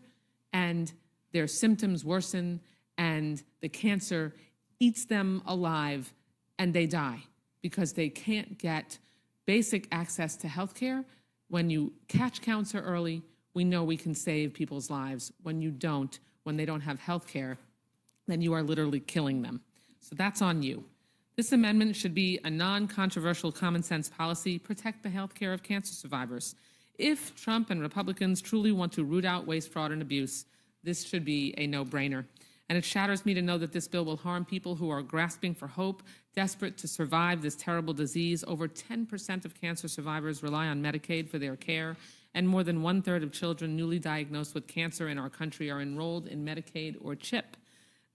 and their symptoms worsen and the cancer eats them alive and they die because they can't get basic access to health care. When you catch cancer early, we know we can save people's lives. When you don't, when they don't have health care, then you are literally killing them. So that's on you. This amendment should be a non-controversial common sense policy, protect the health care of cancer survivors. If Trump and Republicans truly want to root out waste, fraud, and abuse, this should be a no-brainer. And it shatters me to know that this bill will harm people who are grasping for hope, desperate to survive this terrible disease. Over 10% of cancer survivors rely on Medicaid for their care, and more than 1/3 of children newly diagnosed with cancer in our country are enrolled in Medicaid or CHIP.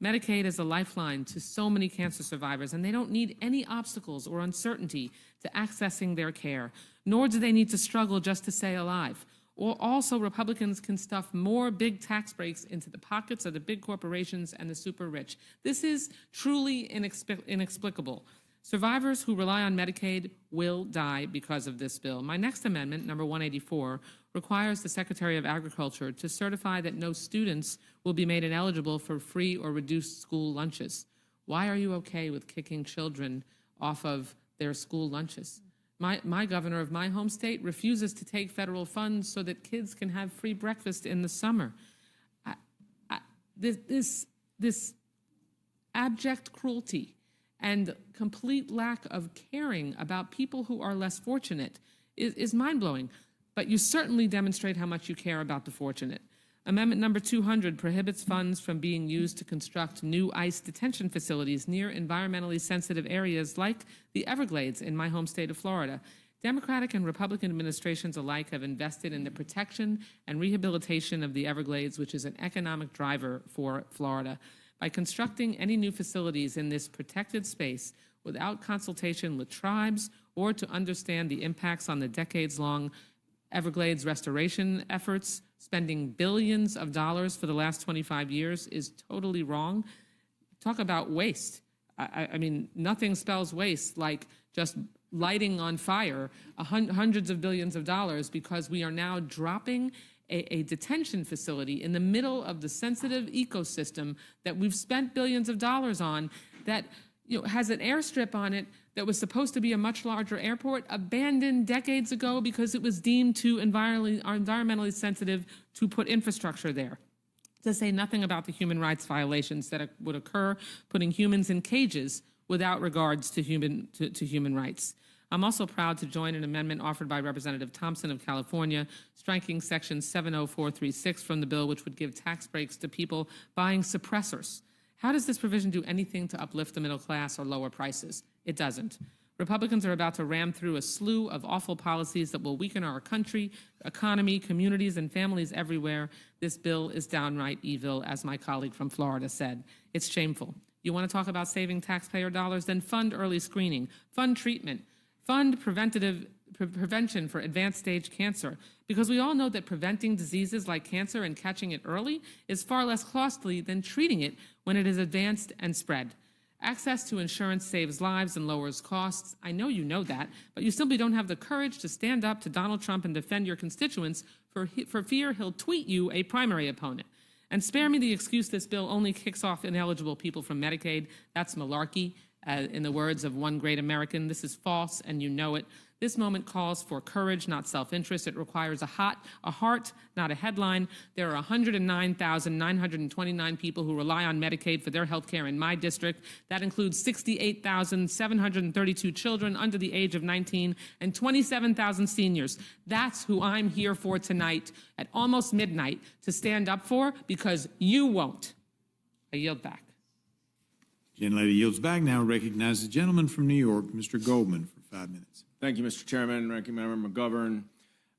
Medicaid is a lifeline to so many cancer survivors, and they don't need any obstacles or uncertainty to accessing their care, nor do they need to struggle just to stay alive. Or also, Republicans can stuff more big tax breaks into the pockets of the big corporations and the super rich. This is truly inexplicable. Survivors who rely on Medicaid will die because of this bill. My next amendment, number 184, requires the Secretary of Agriculture to certify that no students will be made ineligible for free or reduced school lunches. Why are you okay with kicking children off of their school lunches? My governor of my home state refuses to take federal funds so that kids can have free breakfast in the summer. This abject cruelty and complete lack of caring about people who are less fortunate is mind-blowing. But you certainly demonstrate how much you care about the fortunate. Amendment number 200 prohibits funds from being used to construct new ICE detention facilities near environmentally sensitive areas like the Everglades in my home state of Florida. Democratic and Republican administrations alike have invested in the protection and rehabilitation of the Everglades, which is an economic driver for Florida. By constructing any new facilities in this protected space without consultation with tribes or to understand the impacts on the decades-long Everglades restoration efforts, spending billions of dollars for the last 25 years is totally wrong. Talk about waste. I mean, nothing spells waste like just lighting on fire hundreds of billions of dollars because we are now dropping a detention facility in the middle of the sensitive ecosystem that we've spent billions of dollars on that has an airstrip on it that was supposed to be a much larger airport, abandoned decades ago because it was deemed too environmentally sensitive to put infrastructure there. To say nothing about the human rights violations that would occur, putting humans in cages without regards to human rights. I'm also proud to join an amendment offered by Representative Thompson of California, striking Section 70436 from the bill, which would give tax breaks to people buying suppressors. How does this provision do anything to uplift the middle class or lower prices? It doesn't. Republicans are about to ram through a slew of awful policies that will weaken our country, economy, communities, and families everywhere. This bill is downright evil, as my colleague from Florida said. It's shameful. You want to talk about saving taxpayer dollars? Then fund early screening, fund treatment, fund prevention for advanced stage cancer, because we all know that preventing diseases like cancer and catching it early is far less costly than treating it when it is advanced and spread. Access to insurance saves lives and lowers costs. I know you know that, but you simply don't have the courage to stand up to Donald Trump and defend your constituents for fear he'll tweet you a primary opponent. And spare me the excuse this bill only kicks off ineligible people from Medicaid. That's malarkey. In the words of one great American, this is false, and you know it. This moment calls for courage, not self-interest. It requires a heart, not a headline. There are 109,929 people who rely on Medicaid for their health care in my district. That includes 68,732 children under the age of 19 and 27,000 seniors. That's who I'm here for tonight at almost midnight to stand up for, because you won't. I yield back. Gentlelady yields back. Now recognize the gentleman from New York, Mr. Goldman, for 5 minutes. Thank you, Mr. Chairman, Ranking Member McGovern.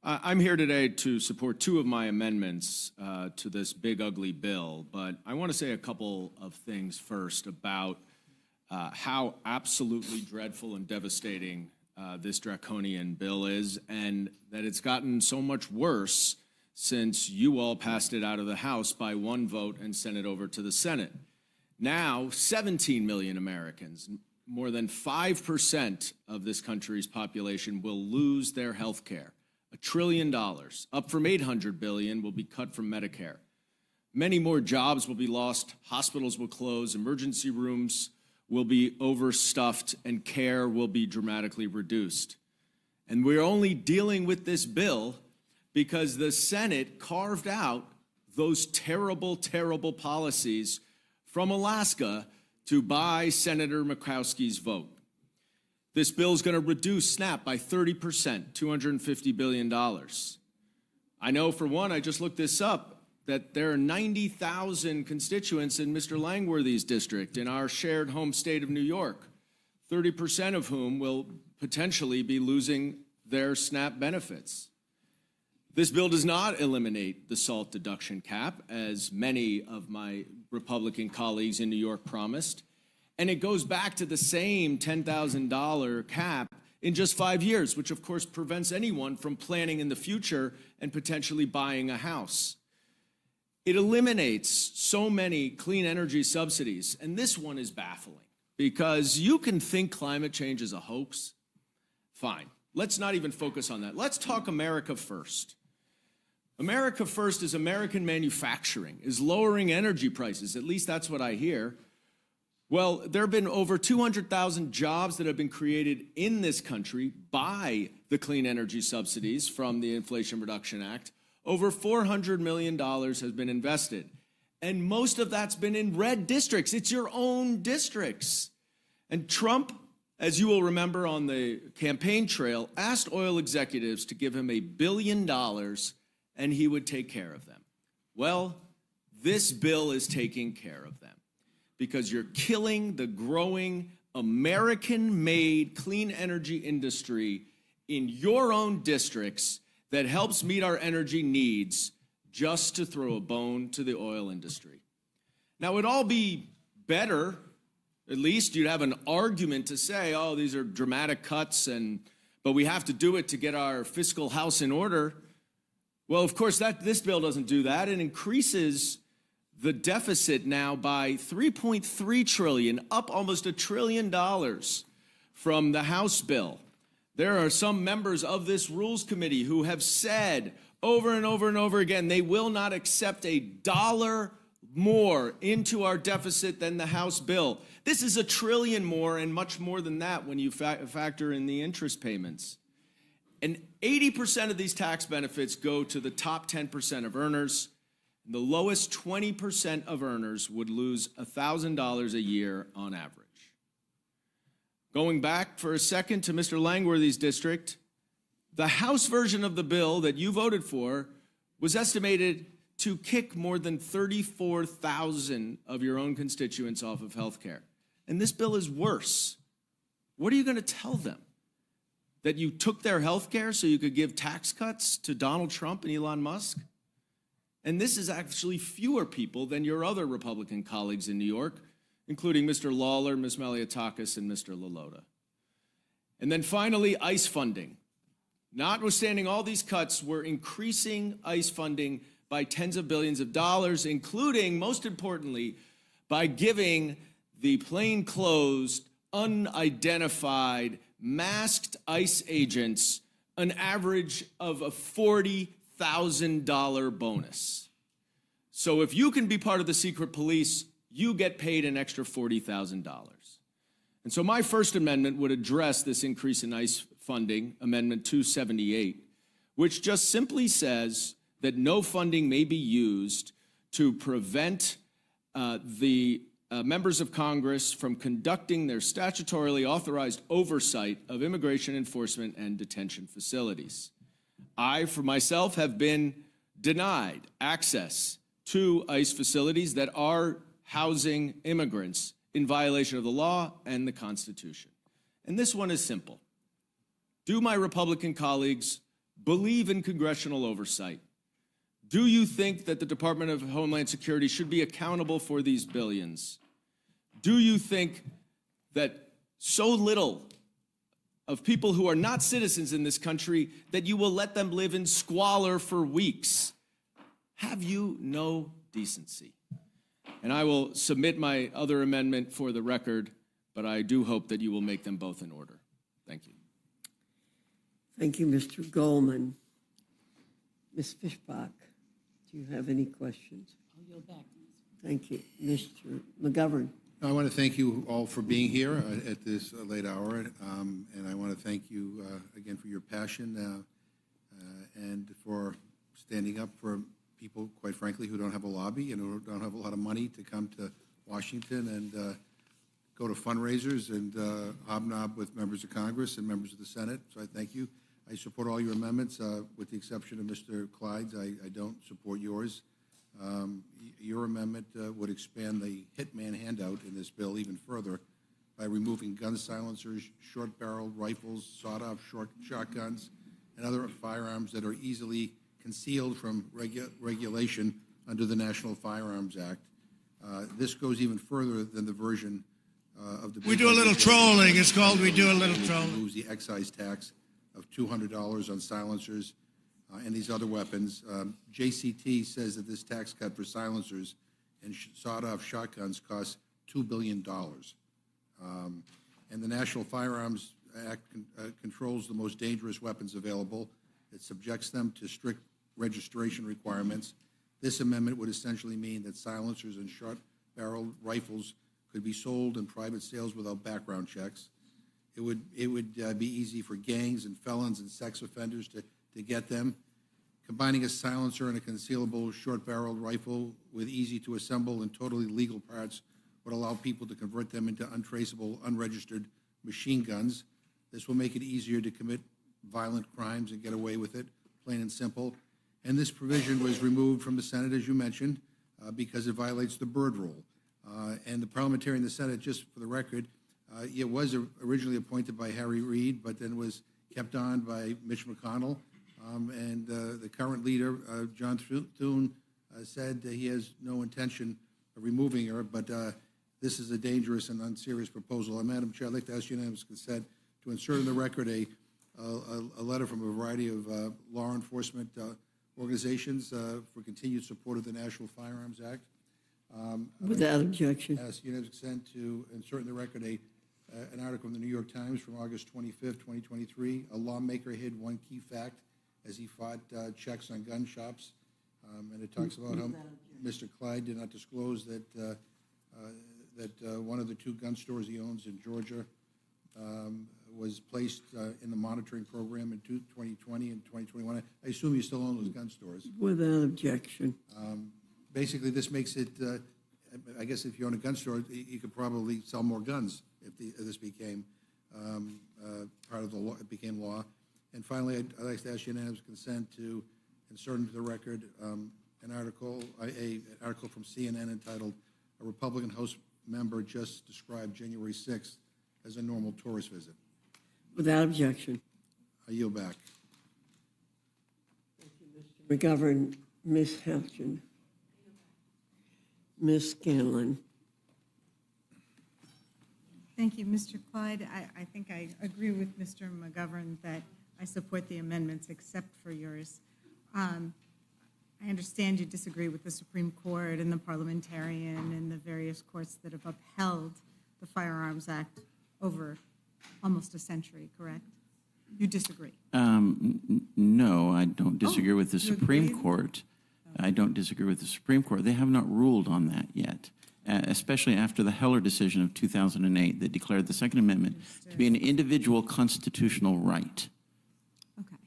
I'm here today to support two of my amendments to this big, ugly bill, but I want to say a couple of things first about how absolutely dreadful and devastating this draconian bill is, and that it's gotten so much worse since you all passed it out of the House by one vote and sent it over to the Senate. Now, 17 million Americans, more than 5% of this country's population, will lose their health care. $1 trillion, up from $800 billion, will be cut from Medicare. Many more jobs will be lost, hospitals will close, emergency rooms will be overstuffed, and care will be dramatically reduced. And we're only dealing with this bill because the Senate carved out those terrible, terrible policies from Alaska to buy Senator Murkowski's vote. This bill is going to reduce SNAP by 30%, $250 billion. I know, for one, I just looked this up, that there are 90,000 constituents in Mr. Langworthy's district in our shared home state of New York, 30% of whom will potentially be losing their SNAP benefits. This bill does not eliminate the SALT deduction cap, as many of my Republican colleagues in New York promised, and it goes back to the same $10,000 cap in just 5 years, which of course prevents anyone from planning in the future and potentially buying a house. It eliminates so many clean energy subsidies, and this one is baffling, because you can think climate change is a hoax. Fine, let's not even focus on that. Let's talk America first. America first is American manufacturing, is lowering energy prices. At least that's what I hear. Well, there have been over 200,000 jobs that have been created in this country by the clean energy subsidies from the Inflation Reduction Act. Over $400 million has been invested. And most of that's been in red districts. It's your own districts. And Trump, as you will remember on the campaign trail, asked oil executives to give him $1 billion and he would take care of them. Well, this bill is taking care of them, because you're killing the growing American-made clean energy industry in your own districts that helps meet our energy needs, just to throw a bone to the oil industry. Now, it'd all be better, at least you'd have an argument to say, oh, these are dramatic cuts, but we have to do it to get our fiscal house in order. Well, of course, this bill doesn't do that. It increases the deficit now by $3.3 trillion, up almost $1 trillion from the House bill. There are some members of this Rules Committee who have said over and over and over again they will not accept $1 more into our deficit than the House bill. This is $1 trillion more, and much more than that when you factor in the interest payments. And 80% of these tax benefits go to the top 10% of earners. The lowest 20% of earners would lose $1,000 a year on average. Going back for a second to Mr. Langworthy's district, the House version of the bill that you voted for was estimated to kick more than 34,000 of your own constituents off of health care. And this bill is worse. What are you going to tell them? That you took their health care so you could give tax cuts to Donald Trump and Elon Musk? And this is actually fewer people than your other Republican colleagues in New York, including Mr. Lawler, Ms. Maliotakis, and Mr. Lalota. And then finally, ICE funding. Notwithstanding all these cuts, we're increasing ICE funding by tens of billions of dollars, including, most importantly, by giving the plainclothes, unidentified, masked ICE agents an average of a $40,000 bonus. So if you can be part of the secret police, you get paid an extra $40,000. And so my first amendment would address this increase in ICE funding, Amendment 278, which just simply says that no funding may be used to prevent the members of Congress from conducting their statutorily authorized oversight of immigration enforcement and detention facilities. I, for myself, have been denied access to ICE facilities that are housing immigrants in violation of the law and the Constitution. And this one is simple. Do my Republican colleagues believe in congressional oversight? Do you think that the Department of Homeland Security should be accountable for these billions? Do you think that so little of people who are not citizens in this country that you will let them live in squalor for weeks? Have you no decency? And I will submit my other amendment for the record, but I do hope that you will make them both in order. Thank you. Thank you, Mr. Goldman. Ms. Fishbach, do you have any questions? I'll yield back. Thank you. Mr. McGovern. I want to thank you all for being here at this late hour, and I want to thank you again for your passion and for standing up for people, quite frankly, who don't have a lobby and who don't have a lot of money to come to Washington and go to fundraisers and hobnob with members of Congress and members of the Senate. So I thank you. I support all your amendments, with the exception of Mr. Clyde's. I don't support yours. Your amendment would expand the hitman handout in this bill even further by removing gun silencers, short-barreled rifles, sawed-off shotguns, and other firearms that are easily concealed from regulation under the National Firearms Act. This goes even further than the version of the bill. We do a little trolling. It's called We Do a Little Trolling. Removes the excise tax of $200 on silencers and these other weapons. JCT says that this tax cut for silencers and sawed-off shotguns costs $2 billion. And the National Firearms Act controls the most dangerous weapons available. It subjects them to strict registration requirements. This amendment would essentially mean that silencers and short-barreled rifles could be sold in private sales without background checks. It would be easy for gangs and felons and sex offenders to get them. Combining a silencer and a concealable short-barreled rifle with easy-to-assemble and totally legal parts would allow people to convert them into untraceable, unregistered machine guns. This will make it easier to commit violent crimes and get away with it, plain and simple. And this provision was removed from the Senate, as you mentioned, because it violates the Byrd Rule. And the parliamentarian in the Senate, just for the record, it was originally appointed by Harry Reid, but then was kept on by Mitch McConnell. And the current leader, John Thune, said that he has no intention of removing her, but this is a dangerous and unserious proposal. And Madam Chair, I'd like to ask unanimous consent to insert in the record a letter from a variety of law enforcement organizations for continued support of the National Firearms Act. Without objection. Ask unanimous consent to insert in the record an article in the New York Times from August 25th, 2023. A lawmaker hid one key fact as he fought checks on gun shops. And it talks about how Mr. Clyde did not disclose that one of the two gun stores he owns in Georgia was placed in the monitoring program in 2020 and 2021. I assume you still own those gun stores. Without objection. Basically, this makes it, I guess if you own a gun store, you could probably sell more guns if this became part of the law, it became law. And finally, I'd like to ask unanimous consent to insert into the record an article from CNN entitled, "A Republican House Member Just Described January 6th as a Normal Tourist Visit." Without objection. I yield back. McGovern, Ms. Hampton, Ms. Scanlon. Thank you, Mr. Clyde. I think I agree with Mr. McGovern that I support the amendments except for yours. I understand you disagree with the Supreme Court and the parliamentarian and the various courts that have upheld the Firearms Act over almost a century, correct? You disagree? No, I don't disagree with the you Supreme agree? Court. I don't disagree with the Supreme Court. They have not ruled on that yet, especially after the Heller decision of 2008 that declared the Second Amendment to be an individual constitutional right. Okay,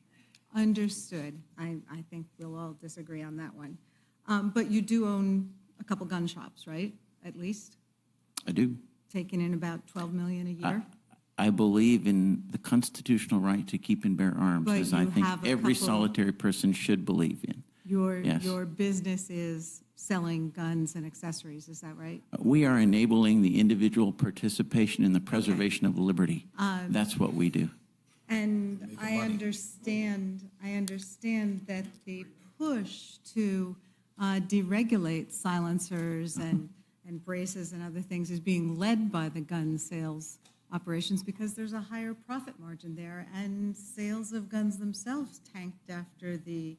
understood. I think we'll all disagree on that one. But you do own a couple gun shops, right? At least? I do. Taking in about 12 million a year? I believe in the constitutional right to keep and bear arms, But as I you think have a every couple- solitary person should believe in. Yes. Your business is selling guns and accessories, is that right? We are enabling the individual participation in the preservation of liberty. That's what we do. And I understand that the push to deregulate silencers and braces and other things is being led by the gun sales operations because there's a higher profit margin there, and sales of guns themselves tanked after the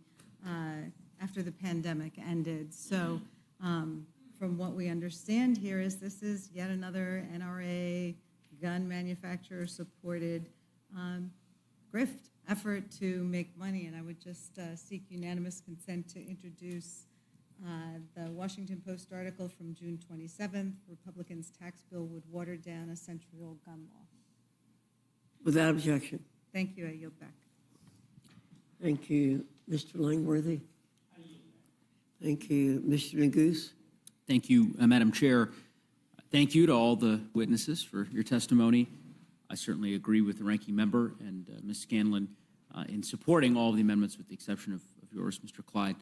pandemic ended. So from what we understand here is this is yet another NRA gun manufacturer supported grift effort to make money, and I would just seek unanimous consent to introduce the Washington Post article from June 27th, Republicans' tax bill would water down a century-old gun law. Without objection. Thank you, I yield back. Thank you, Mr. Langworthy. Thank you, Mr. Neguse. Thank you, Madam Chair. Thank you to all the witnesses for your testimony. I certainly agree with the ranking member and Ms. Scanlon in supporting all of the amendments with the exception of yours, Mr. Clyde.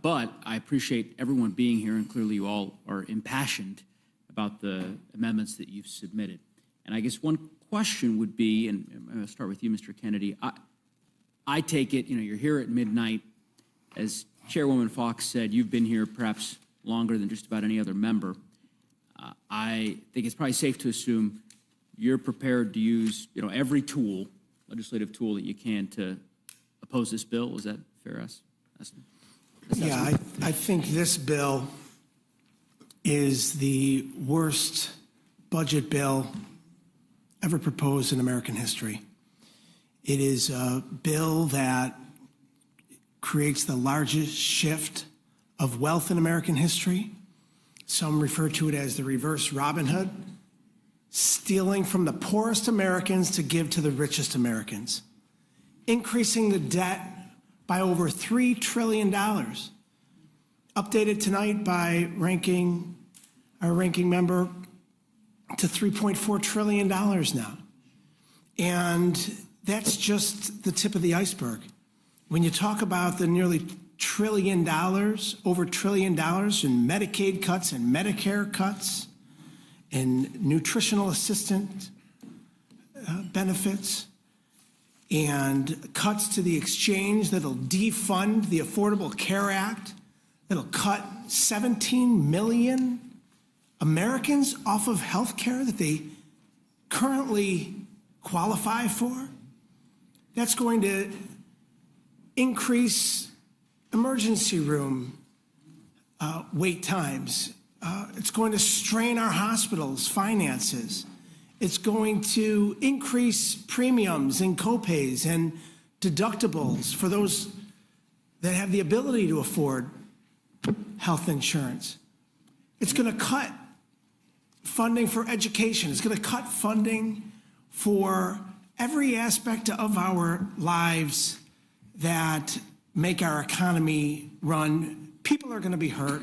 But I appreciate everyone being here, and clearly you all are impassioned about the amendments that you've submitted. And I guess one question would be, and I'm going to start with you, Mr. Kennedy. I take it, you're here at midnight. As Chairwoman Fox said, you've been here perhaps longer than just about any other member. I think it's probably safe to assume you're prepared to use, every tool, legislative tool that you can to oppose this bill. Is that fair estimate? Yeah, I think this bill is the worst budget bill ever proposed in American history. It is a bill that creates the largest shift of wealth in American history. Some refer to it as the reverse Robin Hood, stealing from the poorest Americans to give to the richest Americans, increasing the debt by over $3 trillion. Updated tonight by our ranking member to $3.4 trillion now. And that's just the tip of the iceberg. When you talk about the nearly $1 trillion, over $1 trillion in Medicaid cuts and Medicare cuts and nutritional assistant benefits, and cuts to the exchange that'll defund the Affordable Care Act, that'll cut 17 million Americans off of health care that they currently qualify for. That's going to increase emergency room wait times. It's going to strain our hospitals' finances. It's going to increase premiums and copays and deductibles for those that have the ability to afford health insurance. It's going to cut funding for education. It's going to cut funding for every aspect of our lives that make our economy run. People are going to be hurt.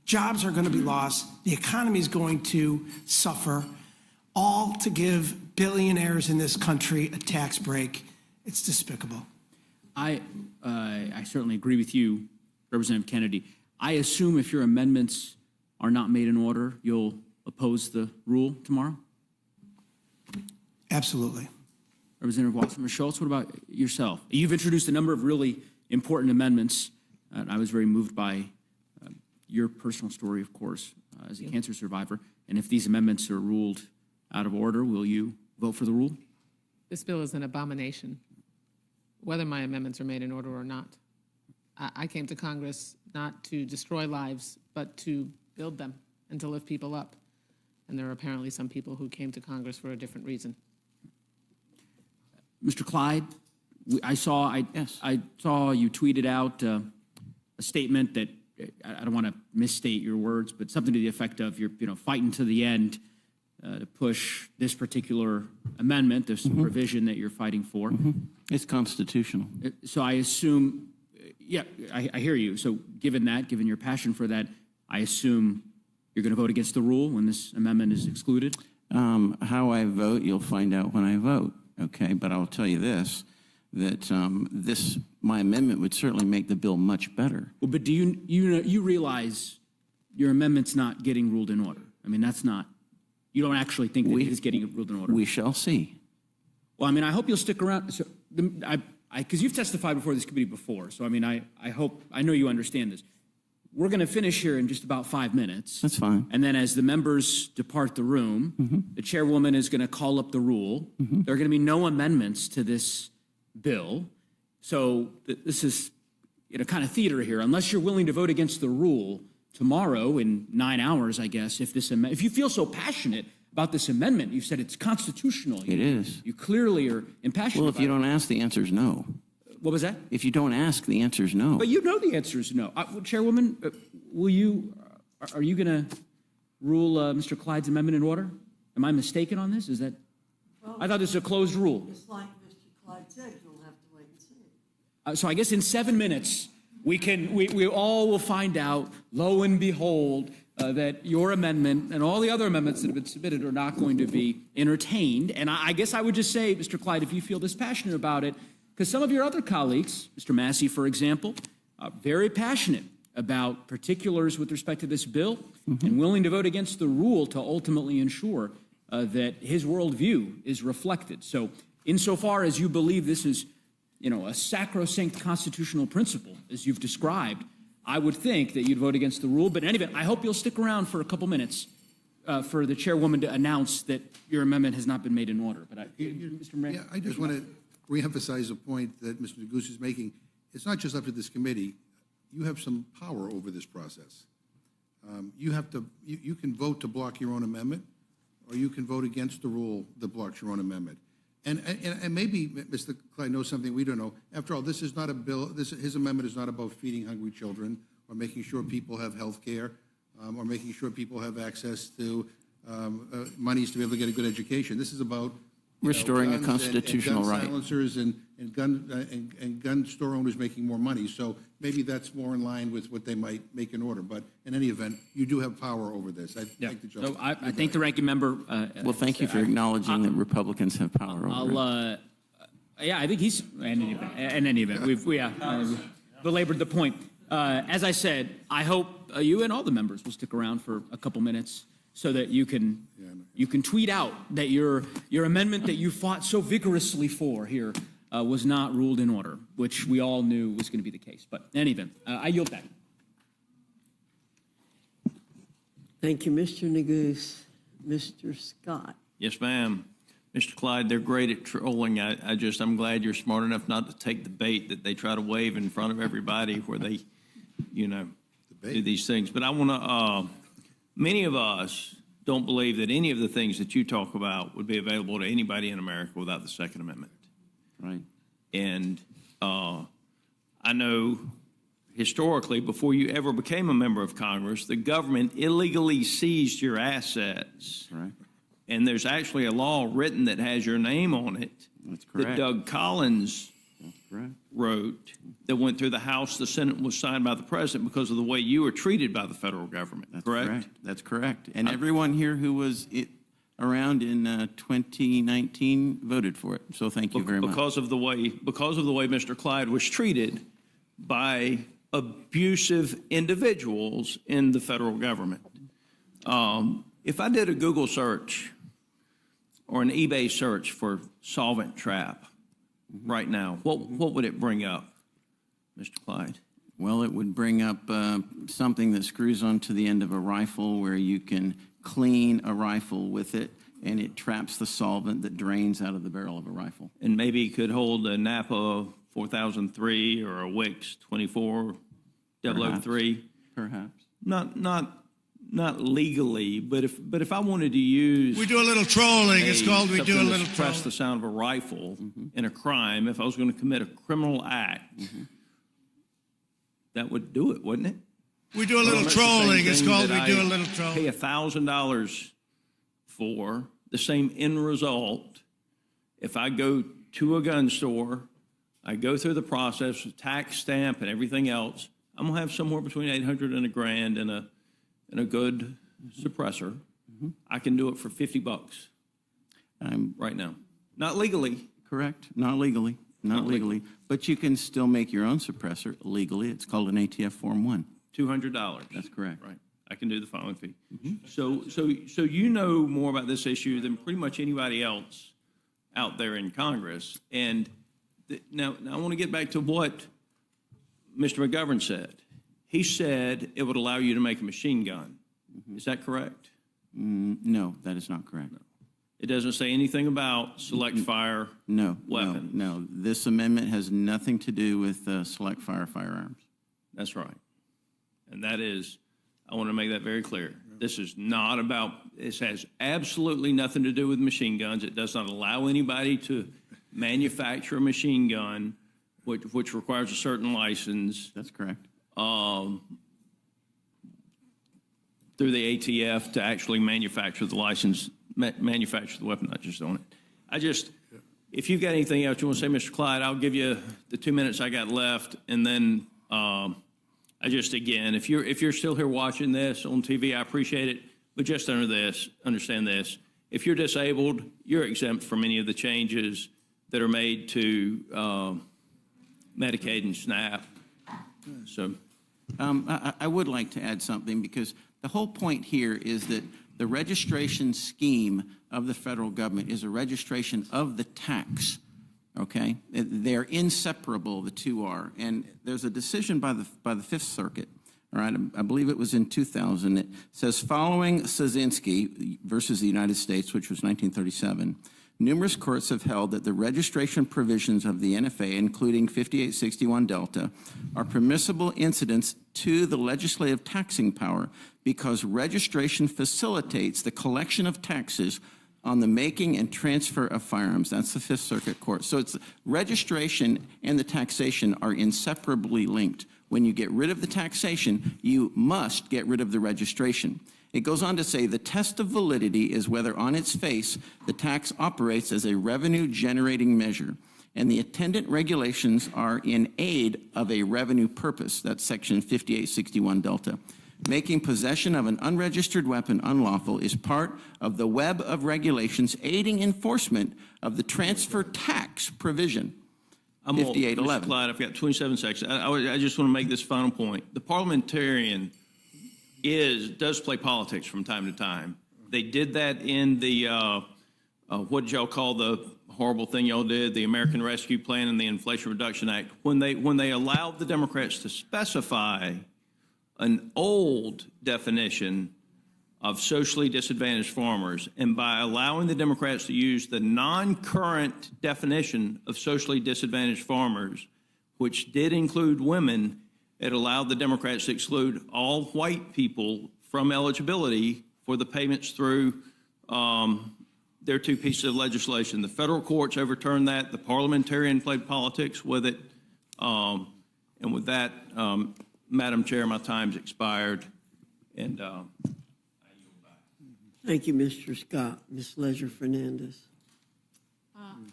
Jobs are going to be lost. The economy is going to suffer, all to give billionaires in this country a tax break. It's despicable. I certainly agree with you, Representative Kennedy. I assume if your amendments are not made in order, you'll oppose the rule tomorrow? Absolutely. Representative Wasserman-Schultz, what about yourself? You've introduced a number of really important amendments. I was very moved by your personal story, of course, as a cancer survivor. And if these amendments are ruled out of order, will you vote for the rule? This bill is an abomination, whether my amendments are made in order or not. I came to Congress not to destroy lives, but to build them and to lift people up. And there are apparently some people who came to Congress for a different reason. Mr. Clyde, I saw you tweeted out a statement that I don't want to misstate your words, but something to the effect of you're, fighting to the end to push this particular amendment, this provision that you're fighting for. It's constitutional. So I assume, I hear you. So given your passion for that, I assume you're going to vote against the rule when this amendment is excluded? How I vote, you'll find out when I vote, okay? But I'll tell you this, that my amendment would certainly make the bill much better. Well, but do you realize your amendment's not getting ruled in order? I mean, you don't actually think that it is getting ruled in order? We shall see. Well, I mean, I hope you'll stick around. So, because you've testified before this committee before, so I mean, I know you understand this. We're going to finish here in just about 5 minutes. That's fine. And then as the members depart the room, the chairwoman is going to call up the rule. There are going to be no amendments to this bill. So this is kind of theater here. Unless you're willing to vote against the rule tomorrow in 9 hours, I guess, if you feel so passionate about this amendment, you said it's constitutional. It is. You clearly are impassioned Well, about if you don't ask, the answer is no. What was that? If you don't ask, the answer is no. But you know the answer is no. Chairwoman, are you going to rule Mr. Clyde's amendment in order? Am I mistaken on this? I thought this was a closed rule. Just like Mr. Clyde said, you'll have to wait and see. So I guess in 7 minutes, we all will find out, lo and behold, that your amendment and all the other amendments that have been submitted are not going to be entertained. And I guess I would just say, Mr. Clyde, if you feel this passionate about it, because some of your other colleagues, Mr. Massey, for example, are very passionate about particulars with respect to this bill and willing to vote against the rule to ultimately ensure that his worldview is reflected. So insofar as you believe this is, a sacrosanct constitutional principle, as you've described, I would think that you'd vote against the rule. But in any event, I hope you'll stick around for a couple minutes for the chairwoman to announce that your amendment has not been made in order. But Mr. Moran, Yeah, I just want to reemphasize a point that Mr. Neguse is making. It's not just up to this committee. You have some power over this process. You can vote to block your own amendment, or you can vote against the rule that blocks your own amendment. And maybe Mr. Clyde knows something we don't know. After all, this is not a bill. His amendment is not about feeding hungry children or making sure people have health care or making sure people have access to monies to be able to get a good education. This is about restoring a guns constitutional and gun right. silencers and gun store owners making more money. So maybe that's more in line with what they might make in order. But in any event, you do have power over this. I thank the so I thank the ranking member. Well, thank you for acknowledging that Republicans have power over it. I think he's in any event. We've belabored the point. As I said, I hope you and all the members will stick around for a couple minutes so that you can tweet out that your amendment that you fought so vigorously for here was not ruled in order, which we all knew was going to be the case. But in any event, I yield back. Thank you, Mr. Neguse. Mr. Scott. Yes, ma'am. Mr. Clyde, they're great at trolling. I'm glad you're smart enough not to take the bait that they try to wave in front of everybody where they, do these things. But I want to, many of us don't believe that any of the things that you talk about would be available to anybody in America without the Second Amendment. Right. And I know historically, before you ever became a member of Congress, the government illegally seized your assets. Right. And there's actually a law written that has your name on it. That's correct. That Doug Collins Correct. wrote that went through the House, the Senate, was signed by the president because of the way you were treated by the federal government. That's correct. That's correct. And everyone here who was around in 2019 voted for it. So thank you very much. Because of the way Mr. Clyde was treated by abusive individuals in the federal government. If I did a Google search or an eBay search for solvent trap right now, what would it bring up, Mr. Clyde? Well, it would bring up something that screws onto the end of a rifle where you can clean a rifle with it, and it traps the solvent that drains out of the barrel of a rifle. And maybe it could hold a Napa 4003 or a Wix 24003. Perhaps. Not legally, but if I wanted to use, We do a little trolling. It's called we do a something to little suppress trolling. the sound of a rifle in a crime, if I was going to commit a criminal act, that would do it, wouldn't it? We do a little Well, that's the same trolling. It's thing called that we do a I little trolling. Pay $1,000 for the same end result. If I go to a gun store, I go through the process, tax stamp and everything else, I'm gonna have somewhere between $800 and $1,000 in a good suppressor. I can do it for $50 right now. Not legally. Correct, not legally, not legally. But you can still make your own suppressor legally. It's called an ATF Form 1. $200. That's correct. Right. I can do the filing fee. So you know more about this issue than pretty much anybody else out there in Congress. And now I want to get back to what Mr. McGovern said. He said it would allow you to make a machine gun. Is that correct? No, that is not correct. It doesn't say anything about select fire weapons. No. This amendment has nothing to do with select fire firearms. That's right. And that is, I want to make that very clear. This is not about, this has absolutely nothing to do with machine guns. It does not allow anybody to manufacture a machine gun, which requires a certain license. That's correct. Through the ATF to actually manufacture the license, manufacture the weapon, not just own it. If you've got anything else you want to say, Mr. Clyde, I'll give you the 2 minutes I got left, and then again, if you're still here watching this on TV, I appreciate it, but just understand this. If you're disabled, you're exempt from any of the changes that are made to Medicaid and SNAP. So, I would like to add something, because the whole point here is that the registration scheme of the federal government is a registration of the tax, okay? They're inseparable, the two are. And there's a decision by the Fifth Circuit, all right? I believe it was in 2000. It says, following Szynski versus the United States, which was 1937, numerous courts have held that the registration provisions of the NFA, including 5861 Delta, are permissible incidents to the legislative taxing power because registration facilitates the collection of taxes on the making and transfer of firearms. That's the Fifth Circuit Court. So it's registration and the taxation are inseparably linked. When you get rid of the taxation, you must get rid of the registration. It goes on to say the test of validity is whether on its face the tax operates as a revenue-generating measure, and the attendant regulations are in aid of a revenue purpose. That's section 5861 Delta. Making possession of an unregistered weapon unlawful is part of the web of regulations aiding enforcement of the transfer tax provision. I'm 5811. Mr. Clyde, I've got 27 seconds. I just want to make this final point. The parliamentarian does play politics from time to time. They did that in the, what did y'all call the horrible thing y'all did, the American Rescue Plan and the Inflation Reduction Act, when they allowed the Democrats to specify an old definition of socially disadvantaged farmers, and by allowing the Democrats to use the non-current definition of socially disadvantaged farmers, which did include women, it allowed the Democrats to exclude all white people from eligibility for the payments through their two pieces of legislation. The federal courts overturned that. The parliamentarian played politics with it. And with that, Madam Chair, my time's expired. And Thank you, Mr. Scott. Ms. Leisure Fernandez.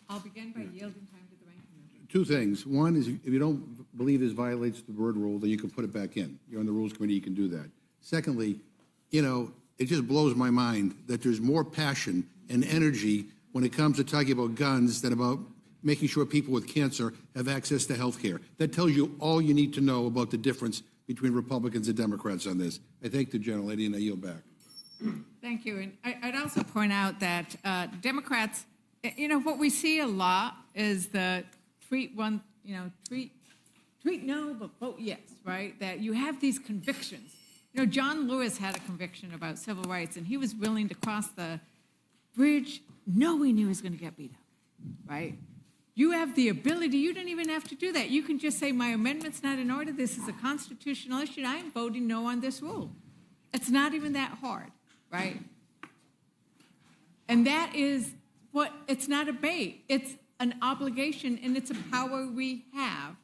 I'll begin by yielding time to the ranking member. Two things. One is if you don't believe this violates the word rule, then you can put it back in. You're on the Rules Committee, you can do that. Secondly, it just blows my mind that there's more passion and energy when it comes to talking about guns than about making sure people with cancer have access to health care. That tells you all you need to know about the difference between Republicans and Democrats on this. I thank the gentlelady, and I yield back. Thank you. And I'd also point out that Democrats, what we see a lot is the tweet no, but vote yes, right? That you have these convictions. John Lewis had a conviction about civil rights, and he was willing to cross the bridge knowing he was going to get beat up, right? You have the ability, you don't even have to do that. You can just say, my amendment's not in order, this is a constitutional issue, I am voting no on this rule. It's not even that hard, right? And that is it's not a bait, it's an obligation, and it's a power we have.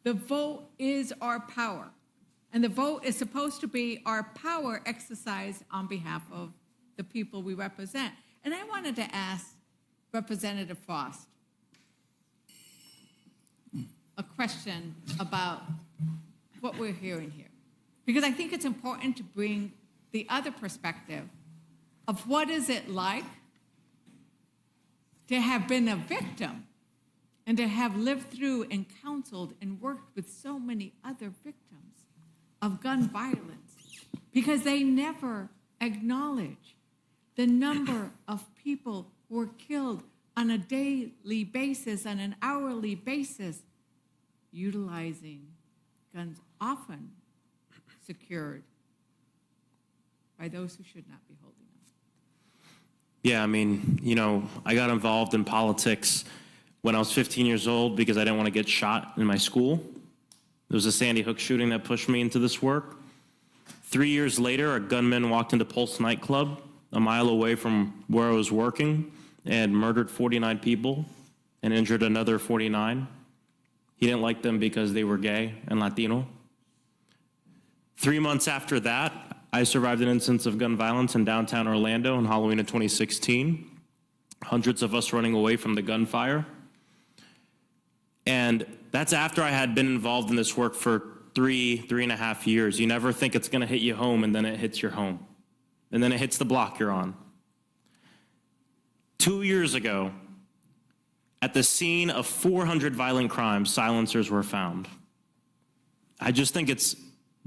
The vote is our power. And the vote is supposed to be our power exercised on behalf of the people we represent. And I wanted to ask Representative Frost a question about what we're hearing here. Because I think it's important to bring the other perspective of what is it like to have been a victim and to have lived through and counseled and worked with so many other victims of gun violence, because they never acknowledge the number of people who are killed on a daily basis, on an hourly basis, utilizing guns often secured by those who should not be holding them. Yeah, I mean, I got involved in politics when I was 15 years old because I didn't want to get shot in my school. There was a Sandy Hook shooting that pushed me into this work. 3 years later, a gunman walked into Pulse nightclub a mile away from where I was working and murdered 49 people and injured another 49. He didn't like them because they were gay and Latino. 3 months after that, I survived an instance of gun violence in downtown Orlando on Halloween of 2016. Hundreds of us running away from the gunfire. And that's after I had been involved in this work for three and a half years. You never think it's going to hit you home, and then it hits your home. And then it hits the block you're on. 2 years ago, at the scene of 400 violent crimes, silencers were found. I just think it's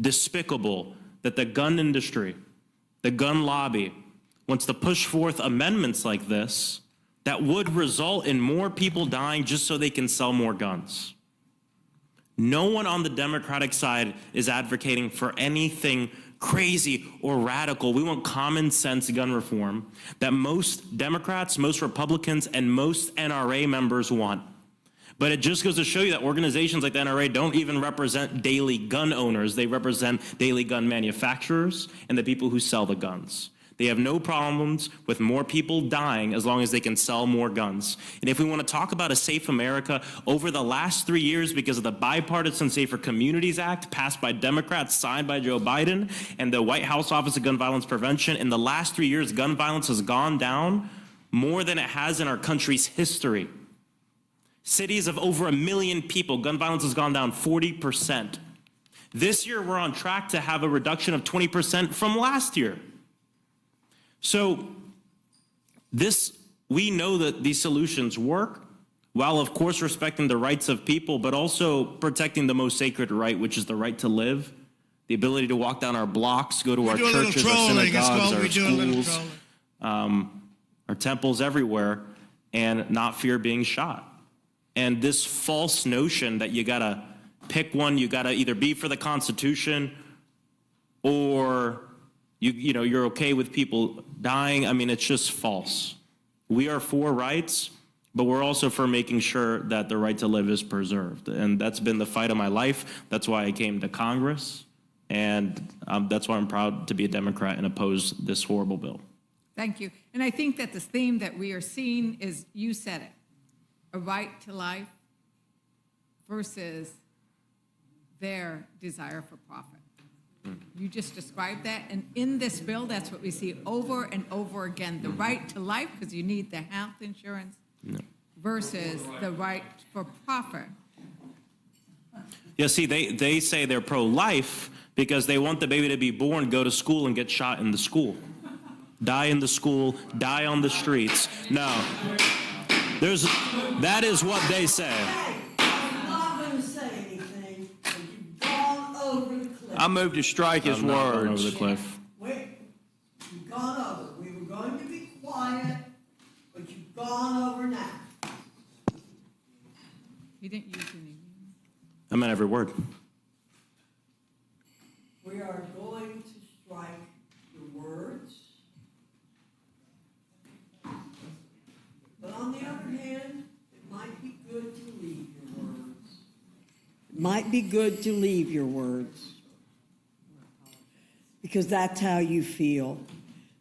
despicable that the gun industry, the gun lobby, wants to push forth amendments like this that would result in more people dying just so they can sell more guns. No one on the Democratic side is advocating for anything crazy or radical. We want common sense gun reform that most Democrats, most Republicans, and most NRA members want. But it just goes to show you that organizations like the NRA don't even represent daily gun owners. They represent daily gun manufacturers and the people who sell the guns. They have no problems with more people dying as long as they can sell more guns. And if we want to talk about a safe America, over the last 3 years, because of the Bipartisan Safer Communities Act passed by Democrats, signed by Joe Biden, and the White House Office of Gun Violence Prevention, in the last 3 years, gun violence has gone down more than it has in our country's history. Cities of over 1 million people, gun violence has gone down 40%. This year, we're on track to have a reduction of 20% from last year. So we know that these solutions work, while of course respecting the rights of people, but also protecting the most sacred right, which is the right to live, the ability to walk down our blocks, go to our churches, our synagogues, our schools, our temples everywhere, and not fear being shot. And this false notion that you gotta pick one, you gotta either be for the Constitution or you're okay with people dying. I mean, it's just false. We are for rights, but we're also for making sure that the right to live is preserved. And that's been the fight of my life. That's why I came to Congress. And that's why I'm proud to be a Democrat and oppose this horrible bill. Thank you. And I think that the theme that we are seeing is, you said it, a right to life versus their desire for profit. You just described that, and in this bill, that's what we see over and over again, the right to life, because you need the health insurance, versus the right for profit. Yeah, see, they say they're pro-life because they want the baby to be born, go to school, and get shot in the school. Die in the school, die on the streets. No, that is what they say. I move to strike his words. Over the cliff. Wait, you've gone over. We were going to be quiet, but you've gone over now. You didn't use any. I meant every word. We are going to strike your words. But on the other hand, it might be good to leave your words. It might be good to leave your words. Because that's how you feel.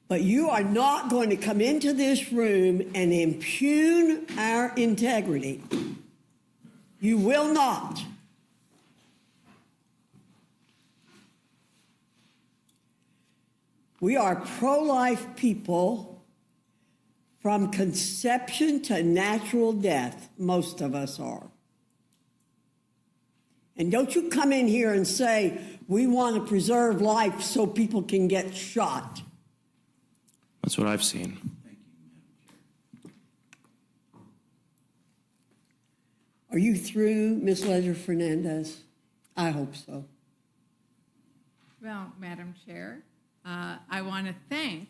But you are not going to come into this room and impugn our integrity. You will not. We are pro-life people from conception to natural death. Most of us are. And don't you come in here and say, we want to preserve life so people can get shot. That's what I've seen. Are you through, Ms. Ledger Fernandez? I hope so. Well, Madam Chair, I want to thank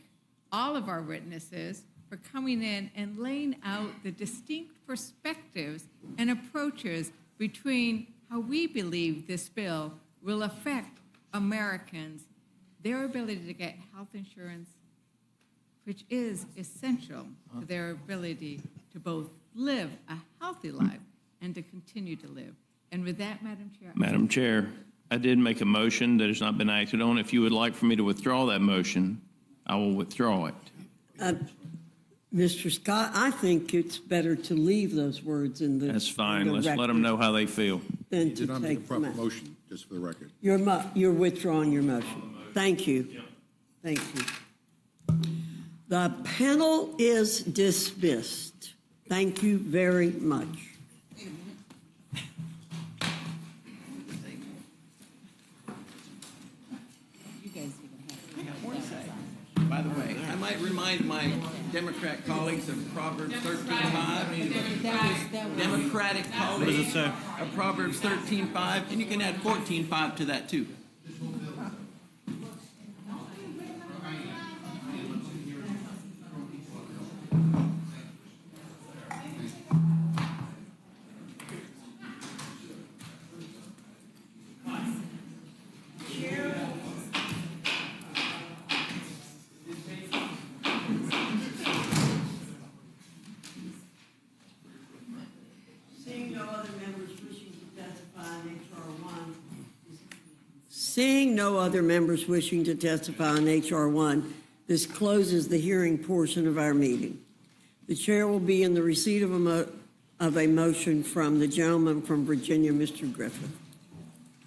all of our witnesses for coming in and laying out the distinct perspectives and approaches between how we believe this bill will affect Americans, their ability to get health insurance, which is essential to their ability to both live a healthy life and to continue to live. And with that, Madam Chair. Madam Chair, I did make a motion that has not been acted on. If you would like for me to withdraw that motion, I will withdraw it. Mr. Scott, I think it's better to leave those words in the That's fine. in the Let's let them record know how they feel. than You to did not make a take proper them out. motion, just for the record. You're withdrawing your motion. Thank you. Thank you. The panel is dismissed. Thank you very much. By the way, I might remind my Democrat colleagues of Proverbs 13:5. Democratic colleagues. What does it say? Of Proverbs 13:5, and you can add 14:5 to that too. Seeing no other members wishing to testify on H.R. 1, this closes the hearing portion of our meeting. The chair will be in the receipt of a motion from the gentleman from Virginia, Mr. Griffith.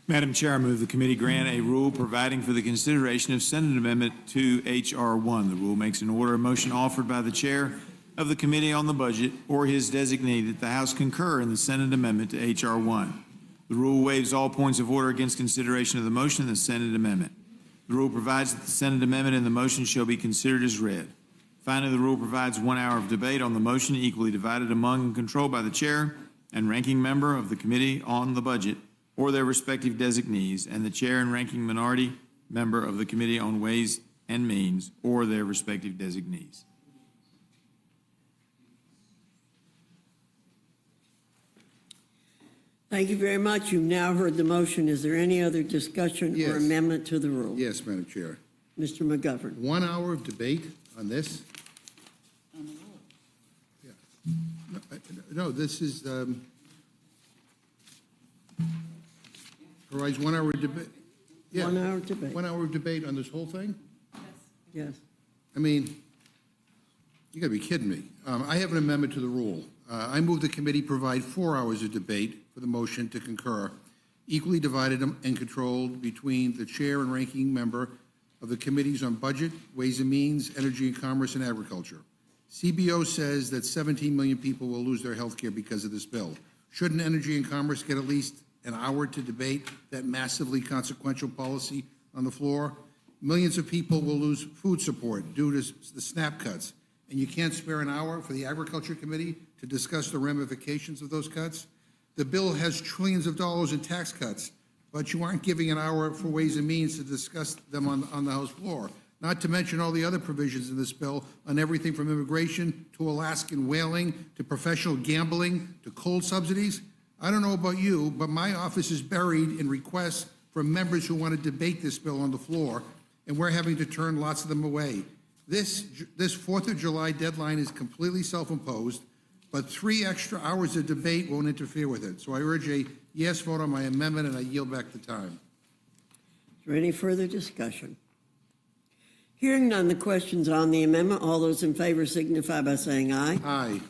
Madam Chair, I move the committee grant a rule providing for the consideration of Senate Amendment to H.R. 1. The rule makes an order of motion offered by the chair of the Committee on the Budget or his designee that the House concur in the Senate Amendment to H.R. 1. The rule waives all points of order against consideration of the motion in the Senate Amendment. The rule provides that the Senate Amendment in the motion shall be considered as read. Finally, the rule provides 1 hour of debate on the motion equally divided among and controlled by the chair and ranking member of the Committee on the Budget or their respective designees, and the chair and ranking minority member of the Committee on Ways and Means or their respective designees. Thank you very much. You've now heard the motion. Is there any other discussion or Yes. amendment to the rule? Yes, Madam Chair. Mr. McGovern. 1 hour of debate on this? Yeah. No, this is, provides 1 hour debate. Yeah. 1 hour debate. 1 hour of debate on this whole thing? Yes. I mean, you gotta be kidding me. I have an amendment to the rule. I move the committee provide 4 hours of debate for the motion to concur, equally divided and controlled between the chair and ranking member of the committees on Budget, Ways and Means, Energy and Commerce, and Agriculture. CBO says that 17 million people will lose their health care because of this bill. Shouldn't Energy and Commerce get at least an hour to debate that massively consequential policy on the floor? Millions of people will lose food support due to the SNAP cuts, and you can't spare an hour for the Agriculture Committee to discuss the ramifications of those cuts? The bill has trillions of dollars in tax cuts, but you aren't giving an hour for Ways and Means to discuss them on the House floor. Not to mention all the other provisions in this bill on everything from immigration to Alaskan whaling to professional gambling to coal subsidies. I don't know about you, but my office is buried in requests from members who want to debate this bill on the floor, and we're having to turn lots of them away. This 4th of July deadline is completely self-imposed, but 3 extra hours of debate won't interfere with it. So I urge a yes vote on my amendment, and I yield back the time. Is there any further discussion? Hearing none, the question's on the amendment. All those in favor signify by saying aye. Aye.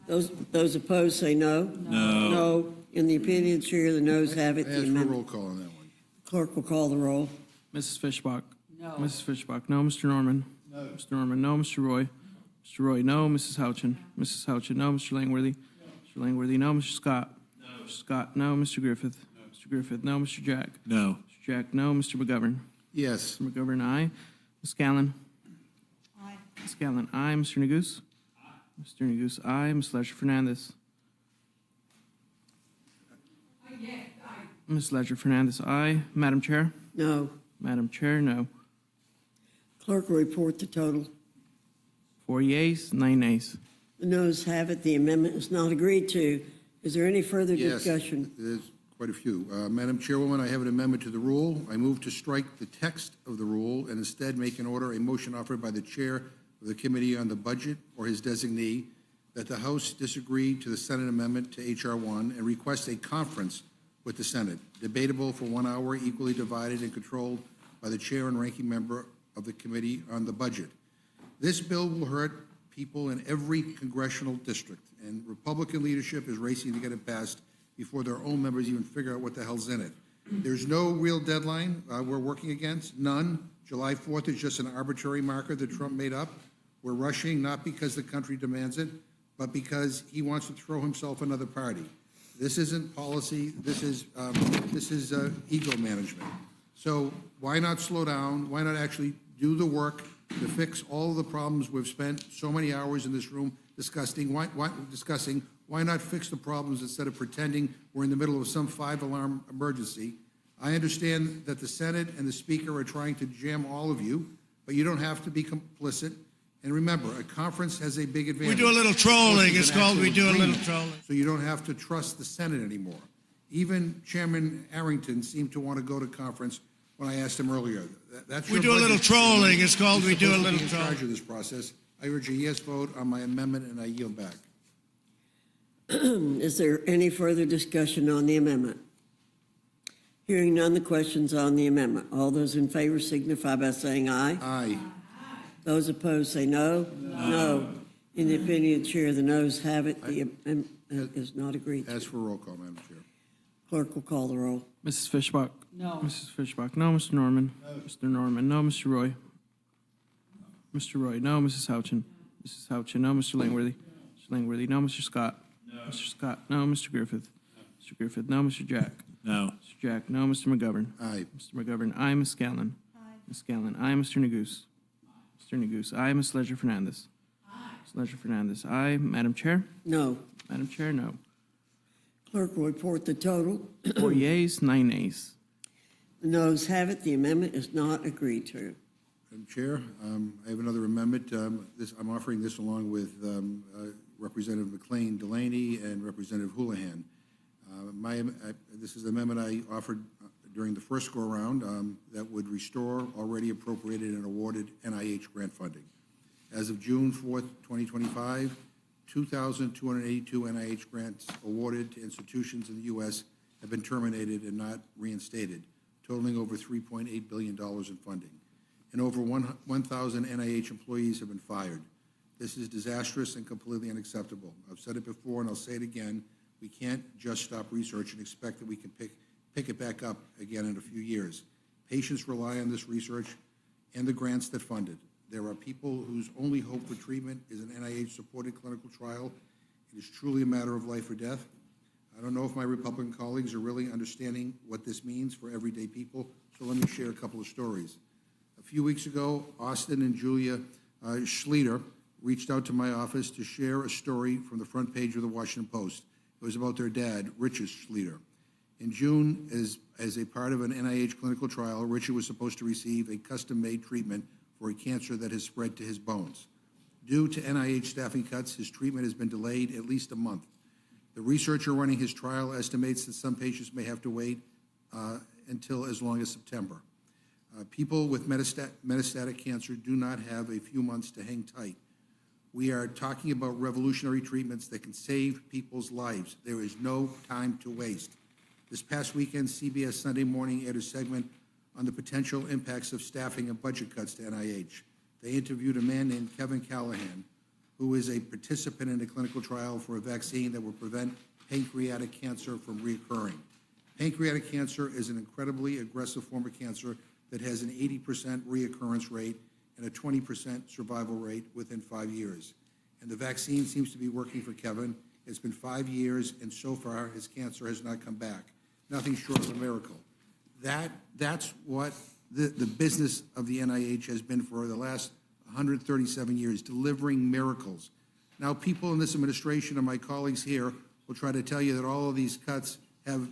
Those opposed say no. No. No. In the opinion of the chair, the noes have it. I The ask for a amendment. roll call on that one. Clerk will call the roll. Mrs. Fishbach, No. Mrs. Fishbach, no. Mr. Norman? No. Mr. Norman, no. Mr. Roy? Mr. Roy, no. Mrs. Houchin? Mrs. Houchin, no. Mr. Langworthy? Mr. Langworthy, no. Mr. Scott? No. Mr. Scott, no. Mr. Griffith? No. Mr. Griffith, no. Mr. Jack? No. Mr. Jack, no. Mr. McGovern? Yes. Mr. McGovern, aye. Ms. Scanlon? Aye. Ms. Scanlon, aye. Mr. Neguse? Mr. Neguse, aye. Ms. Ledger Fernandez? Ms. Ledger Fernandez, aye. Madam Chair? No. Madam Chair, no. Clerk will report the total. 4 yeas, 9 nays. The noes have it. The amendment is not agreed to. Is there any further Yes, discussion? there's quite a few. Madam Chairwoman, I have an amendment to the rule. I move to strike the text of the rule and instead make an order, a motion offered by the Chair of the Committee on the Budget or his designee, that the House disagree to the Senate amendment to H.R. 1 and request a conference with the Senate, debatable for 1 hour, equally divided and controlled by the Chair and Ranking Member of the Committee on the Budget. This bill will hurt people in every congressional district, and Republican leadership is racing to get it passed before their own members even figure out what the hell's in it. There's no real deadline we're working against, none. July 4th is just an arbitrary marker that Trump made up. We're rushing not because the country demands it, but because he wants to throw himself another party. This isn't policy. This is ego management. So why not slow down? Why not actually do the work to fix all of the problems we've spent so many hours in this room discussing? Why not fix the problems instead of pretending we're in the middle of some 5-alarm emergency? I understand that the Senate and the Speaker are trying to jam all of you, but you don't have to be complicit. And remember, a conference has a big advantage. We do a little trolling. It's called we do a little agreement. trolling. So you don't have to trust the Senate anymore. Even Chairman Arrington seemed to want to go to conference when I asked him earlier. That's We your do a budget. little trolling. It's called You're we do a supposed to be little in charge trolling. of this process. I urge a yes vote on my amendment, and I yield back. Is there any further discussion on the amendment? Hearing none, the question's on the amendment. All those in favor signify by saying aye. Aye. Those opposed say no. No. In the opinion of the chair, the noes have it. The amendment is not agreed to. As for roll call, Madam Chair. Clerk will call the roll. Mrs. Fishbach? No. Mrs. Fishbach, no. Mr. Norman? No. Mr. Norman, no. Mr. Roy? Mr. Roy, no. Mrs. Houchin? Mrs. Houchin, no. Mr. Langworthy? Mr. Langworthy, no. Mr. Scott? No. Mr. Scott, no. Mr. Griffith? Mr. Griffith, no. Mr. Jack? No. Mr. Jack, no. Mr. McGovern? Aye. Mr. McGovern, aye. Ms. Scanlon? Aye. Ms. Scanlon, aye. Mr. Neguse? Mr. Neguse, aye. Ms. Ledger Fernandez? Aye. Ms. Ledger Fernandez, aye. Madam Chair? No. Madam Chair, no. Clerk will report the total. 4 yeas, 9 nays. The noes have it. The amendment is not agreed to. Madam Chair, I have another amendment. I'm offering this along with Representative McLean Delaney and Representative Houlihan. This is the amendment I offered during the first go-around that would restore already appropriated and awarded NIH grant funding. As of June 4th, 2025, 2,282 NIH grants awarded to institutions in the U.S. have been terminated and not reinstated, totaling over $3.8 billion in funding. And over 1,000 NIH employees have been fired. This is disastrous and completely unacceptable. I've said it before and I'll say it again. We can't just stop research and expect that we can pick it back up again in a few years. Patients rely on this research and the grants that fund it. There are people whose only hope for treatment is an NIH-supported clinical trial. It is truly a matter of life or death. I don't know if my Republican colleagues are really understanding what this means for everyday people, so let me share a couple of stories. A few weeks ago, Austin and Julia Schlueter reached out to my office to share a story from the front page of the Washington Post. It was about their dad, Richard Schlueter. In June, as a part of an NIH clinical trial, Richard was supposed to receive a custom-made treatment for a cancer that has spread to his bones. Due to NIH staffing cuts, his treatment has been delayed at least a month. The researcher running his trial estimates that some patients may have to wait until as long as September. People with metastatic cancer do not have a few months to hang tight. We are talking about revolutionary treatments that can save people's lives. There is no time to waste. This past weekend, CBS Sunday Morning aired a segment on the potential impacts of staffing and budget cuts to NIH. They interviewed a man named Kevin Callahan, who is a participant in a clinical trial for a vaccine that will prevent pancreatic cancer from reoccurring. Pancreatic cancer is an incredibly aggressive form of cancer that has an 80% reoccurrence rate and a 20% survival rate within 5 years. And the vaccine seems to be working for Kevin. It's been 5 years, and so far his cancer has not come back. Nothing short of a miracle. That's what the business of the NIH has been for the last 137 years, delivering miracles. Now, people in this administration and my colleagues here will try to tell you that all of these cuts have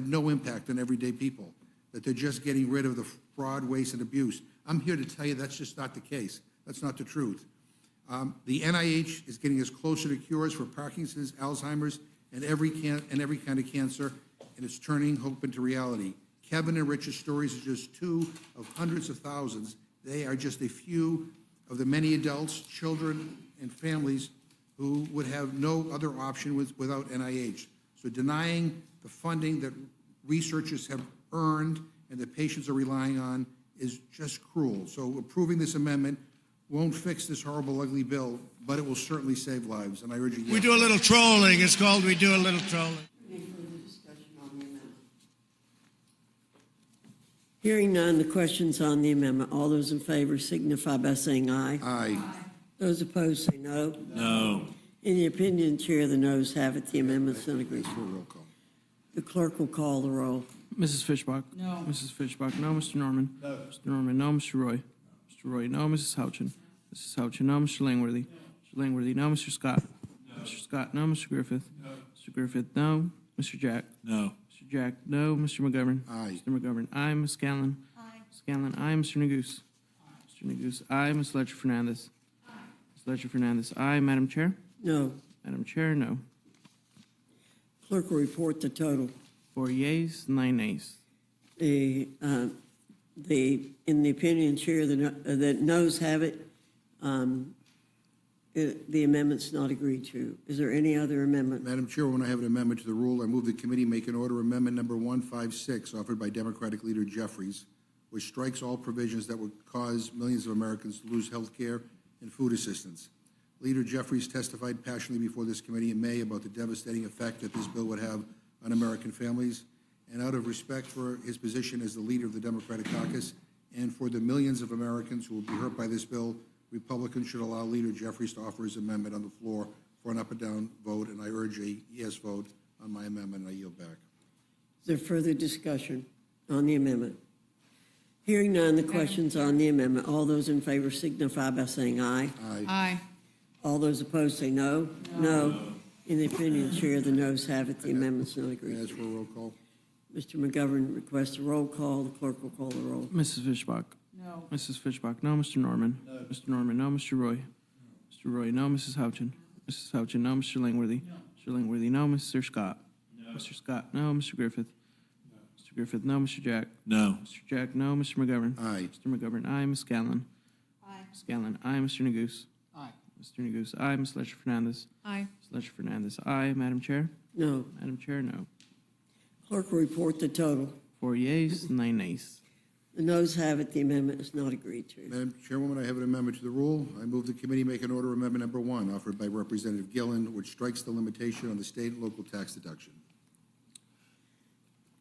no impact on everyday people, that they're just getting rid of the fraud, waste, and abuse. I'm here to tell you that's just not the case. That's not the truth. The NIH is getting us closer to cures for Parkinson's, Alzheimer's, and every kind of cancer, and it's turning hope into reality. Kevin and Rich's stories are just two of hundreds of thousands. They are just a few of the many adults, children, and families who would have no other option without NIH. So denying the funding that researchers have earned and that patients are relying on is just cruel. So approving this amendment won't fix this horrible, ugly bill, but it will certainly save lives, and I urge you. We do a little trolling. It's called We Do a Little Trolling. Any further discussion on the amendment? Hearing none, the question's on the amendment. All those in favor signify by saying aye. Aye. Those opposed say no. No. In the opinion, Chair, the noes have it. The amendment's not agreed For a to. roll call. The clerk will call the roll. Mrs. Fishbach? No. Mrs. Fishbach, no. Mr. Norman? No. Mr. Norman, no. Mr. Roy? Mr. Roy, no. Mrs. Houchin? Mrs. Houchin, no. Mr. Langworthy? Mr. Langworthy, no. Mr. Scott? No. Mr. Scott, no. Mr. Griffith? No. Mr. Griffith, no. Mr. Jack? No. Mr. Jack, no. Mr. McGovern? Aye. Mr. McGovern, aye. Ms. Scanlon? Aye. Scanlon, aye. Mr. Neguse? Mr. Neguse, aye. Ms. Ledger Fernandez? Aye. Ms. Ledger Fernandez, aye. Madam Chair? No. Madam Chair, no. Clerk will report the total. 4 yeas, 9 nays. In the opinion, Chair, the noes have it. The amendment's not agreed to. Is there any other amendment? Madam Chairwoman, I have an amendment to the rule. I move the committee make an order amendment number 156 offered by Democratic Leader Jeffries, which strikes all provisions that would cause millions of Americans to lose health care and food assistance. Leader Jeffries testified passionately before this committee in May about the devastating effect that this bill would have on American families. And out of respect for his position as the leader of the Democratic caucus and for the millions of Americans who will be hurt by this bill, Republicans should allow Leader Jeffries to offer his amendment on the floor for an up or down vote, and I urge a yes vote on my amendment, and I yield back. Is there further discussion on the amendment? Hearing none, the question's on the amendment. All those in favor signify by saying aye. Aye. Aye. All those opposed say no. No. In the opinion, Chair, the noes have it. The amendment's not agreed. Ask for a roll call. Mr. McGovern requests a roll call. The clerk will call the roll. Mrs. Fishbach? No. Mrs. Fishbach, no. Mr. Norman? No. Mr. Norman, no. Mr. Roy? Mr. Roy, no. Mrs. Houchin? Mrs. Houchin, no. Mr. Langworthy? Mr. Langworthy, no. Mr. Scott? No. Mr. Scott, no. Mr. Griffith? No. Mr. Griffith, no. Mr. Jack? No. Mr. Jack, no. Mr. McGovern? Aye. Mr. McGovern, aye. Ms. Scanlon? Aye. Scanlon, aye. Mr. Neguse? Aye. Mr. Neguse, aye. Ms. Ledger Fernandez? Aye. Ms. Ledger Fernandez, aye. Madam Chair? No. Madam Chair, no. Clerk will report the total. 4 yeas, 9 nays. The noes have it. The amendment is not agreed to. Madam Chairwoman, I have an amendment to the rule. I move the committee make an order amendment number 1 offered by Representative Gillen, which strikes the limitation on the state and local tax deduction.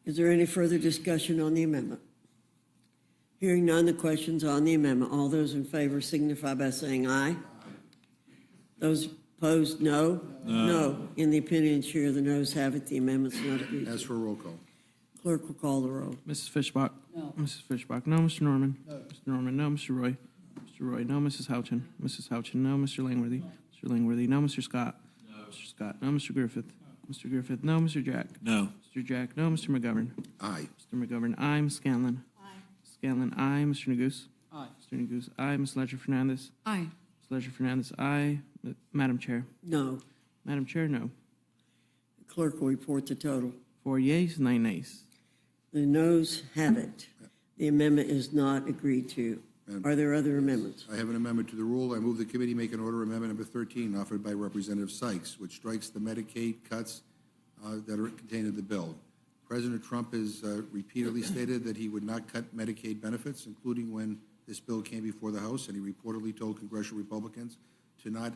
Is there any further discussion on the amendment? Hearing none, the question's on the amendment. All those in favor signify by saying aye. Those opposed, no. No. In the opinion, Chair, the noes have it. The amendment's not agreed to. Ask for a roll call. Clerk will call the roll. Mrs. Fishbach? No. Mrs. Fishbach, no. Mr. Norman? No. Mr. Norman, no. Mr. Roy? Mr. Roy, no. Mrs. Houchin? Mrs. Houchin, no. Mr. Langworthy? Mr. Langworthy, no. Mr. Scott? No. Mr. Scott, no. Mr. Griffith? Mr. Griffith, no. Mr. Jack? No. Mr. Jack, no. Mr. McGovern? Aye. Mr. McGovern, aye. Ms. Scanlon? Aye. Scanlon, aye. Mr. Neguse? Aye. Mr. Neguse, aye. Ms. Ledger Fernandez? Aye. Ms. Ledger Fernandez, aye. Madam Chair? No. Madam Chair, no. The clerk will report the total. 4 yeas, 9 nays. The noes have it. The amendment is not agreed to. Are there other amendments? I have an amendment to the rule. I move the committee make an order amendment number 13 offered by Representative Sykes, which strikes the Medicaid cuts that are contained in the bill. President Trump has repeatedly stated that he would not cut Medicaid benefits, including when this bill came before the House, and he reportedly told congressional Republicans to not,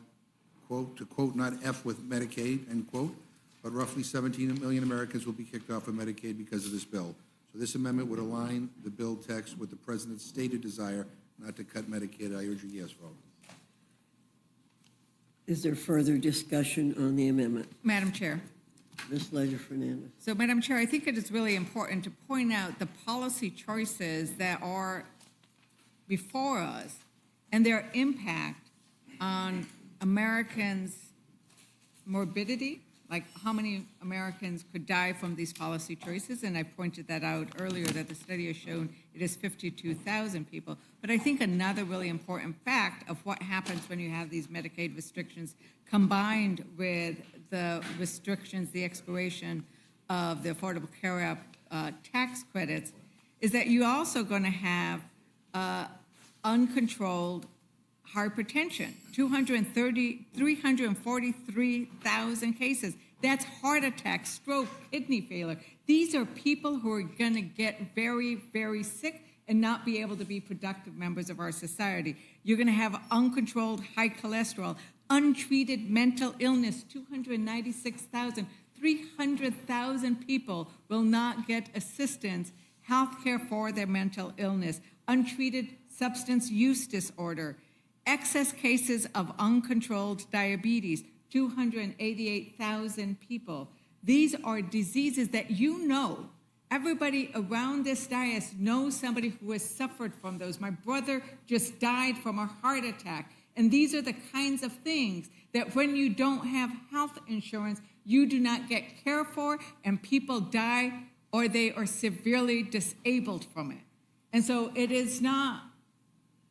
quote, not F with Medicaid, end quote, but roughly 17 million Americans will be kicked off of Medicaid because of this bill. So this amendment would align the bill text with the president's stated desire not to cut Medicaid. I urge a yes vote. Is there further discussion on the amendment? Madam Chair. Ms. Leger-Fernandez. So, Madam Chair, I think it is really important to point out the policy choices that are before us and their impact on Americans' morbidity, like how many Americans could die from these policy choices. And I pointed that out earlier, that the study has shown it is 52,000 people. But I think another really important fact of what happens when you have these Medicaid restrictions combined with the restrictions, the expiration of the Affordable Care Act tax credits, is that you're also going to have uncontrolled hypertension, 343,000 cases. That's heart attack, stroke, kidney failure. These are people who are going to get very, very sick and not be able to be productive members of our society. You're going to have uncontrolled high cholesterol, untreated mental illness, 296,000. 300,000 people will not get assistance, health care for their mental illness, untreated substance use disorder, excess cases of uncontrolled diabetes, 288,000 people. These are diseases that everybody around this dais knows somebody who has suffered from those. My brother just died from a heart attack. And these are the kinds of things that when you don't have health insurance, you do not get care for, and people die or they are severely disabled from it. And so it is not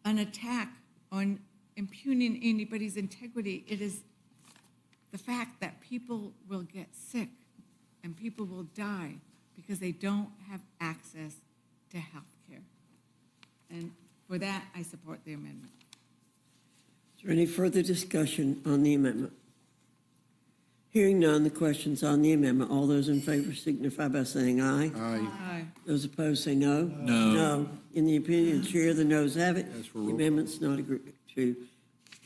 an attack on impugning anybody's integrity. It is the fact that people will get sick and people will die because they don't have access to health care. And for that, I support the amendment. Is there any further discussion on the amendment? Hearing none, the question's on the amendment. All those in favor signify by saying aye. Aye. Aye. Those opposed say no. No. No. In the opinion of the chair, the noes have it. As for The roll- amendment's not agreed to.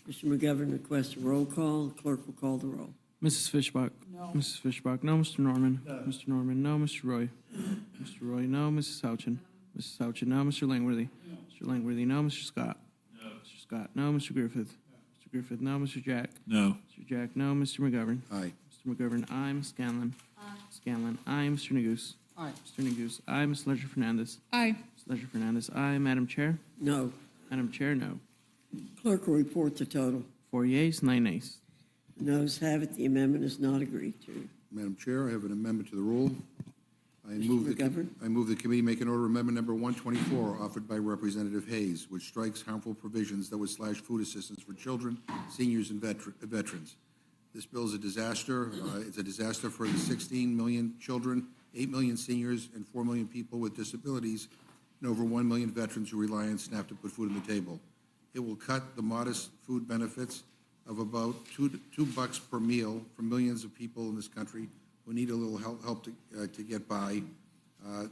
Mr. McGovern requests a roll call. The clerk will call the roll. Mrs. Fishbach? No. Mrs. Fishbach, no. Mr. Norman? No. Mr. Norman, no. Mr. Roy? Mr. Roy, no. Mrs. Houchin? Mrs. Houchin, no. Mr. Langworthy? Mr. Langworthy, no. Mr. Scott? No. Mr. Scott, no. Mr. Griffith? Mr. Griffith, no. Mr. Jack? No. Mr. Jack, no. Mr. McGovern? Aye. Mr. McGovern, aye. Ms. Scanlon? Aye. Scanlon, aye. Mr. Neguse? Aye. Mr. Neguse, aye. Ms. Leger-Fernandez? Aye. Ms. Leger-Fernandez, aye. Madam Chair? No. Madam Chair, no. Clerk will report the total. 4 yeas, 9 nays. The noes have it. The amendment is not agreed to. Madam Chair, I have an amendment to the rule. Mr. McGovern? I move the committee make an order amendment number 124 offered by Representative Hayes, which strikes harmful provisions that would slash food assistance for children, seniors, and veterans. This bill is a disaster. It's a disaster for the 16 million children, 8 million seniors, and 4 million people with disabilities, and over 1 million veterans who rely on SNAP to put food on the table. It will cut the modest food benefits of about $2 per meal for millions of people in this country who need a little help to get by.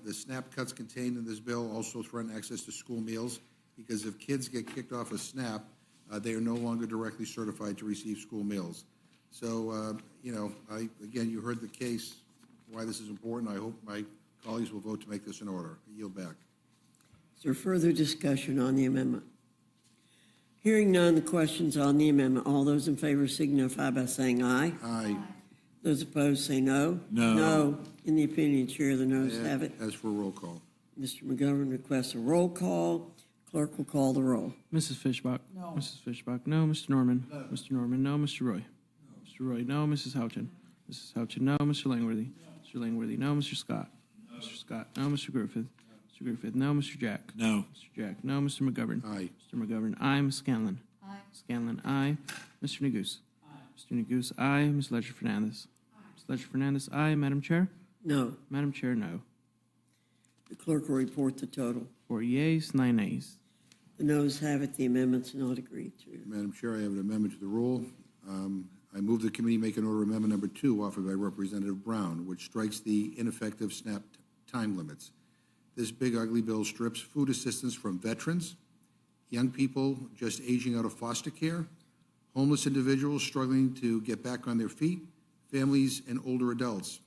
The SNAP cuts contained in this bill also threaten access to school meals, because if kids get kicked off of SNAP, they are no longer directly certified to receive school meals. So, again, you heard the case, why this is important. I hope my colleagues will vote to make this an order. I yield back. Is there further discussion on the amendment? Hearing none, the question's on the amendment. All those in favor signify by saying aye. Aye. Those opposed say no. No. No. In the opinion of the chair, the noes have it. As for a roll call. Mr. McGovern requests a roll call. Clerk will call the roll. Mrs. Fishbach? No. Mrs. Fishbach, no. Mr. Norman? No. Mr. Norman, no. Mr. Roy? No. Mr. Roy, no. Mrs. Houchin? Mrs. Houchin, no. Mr. Langworthy? No. Mr. Langworthy, no. Mr. Scott? No. Mr. Scott, no. Mr. Griffith? Mr. Griffith, no. Mr. Jack? No. Mr. Jack, no. Mr. McGovern? Aye. Mr. McGovern, aye. Ms. Scanlon? Aye. Scanlon, aye. Mr. Neguse? Aye. Mr. Neguse, aye. Ms. Leger-Fernandez? Ms. Leger-Fernandez, aye. Madam Chair? No. Madam Chair, no. The clerk will report the total. 4 yeas, 9 nays. The noes have it. The amendment's not agreed to. Madam Chair, I have an amendment to the rule. I move the committee make an order amendment number 2 offered by Representative Brown, which strikes the ineffective SNAP time limits. This big ugly bill strips food assistance from veterans, young people just aging out of foster care, homeless individuals struggling to get back on their feet, families, and older adults.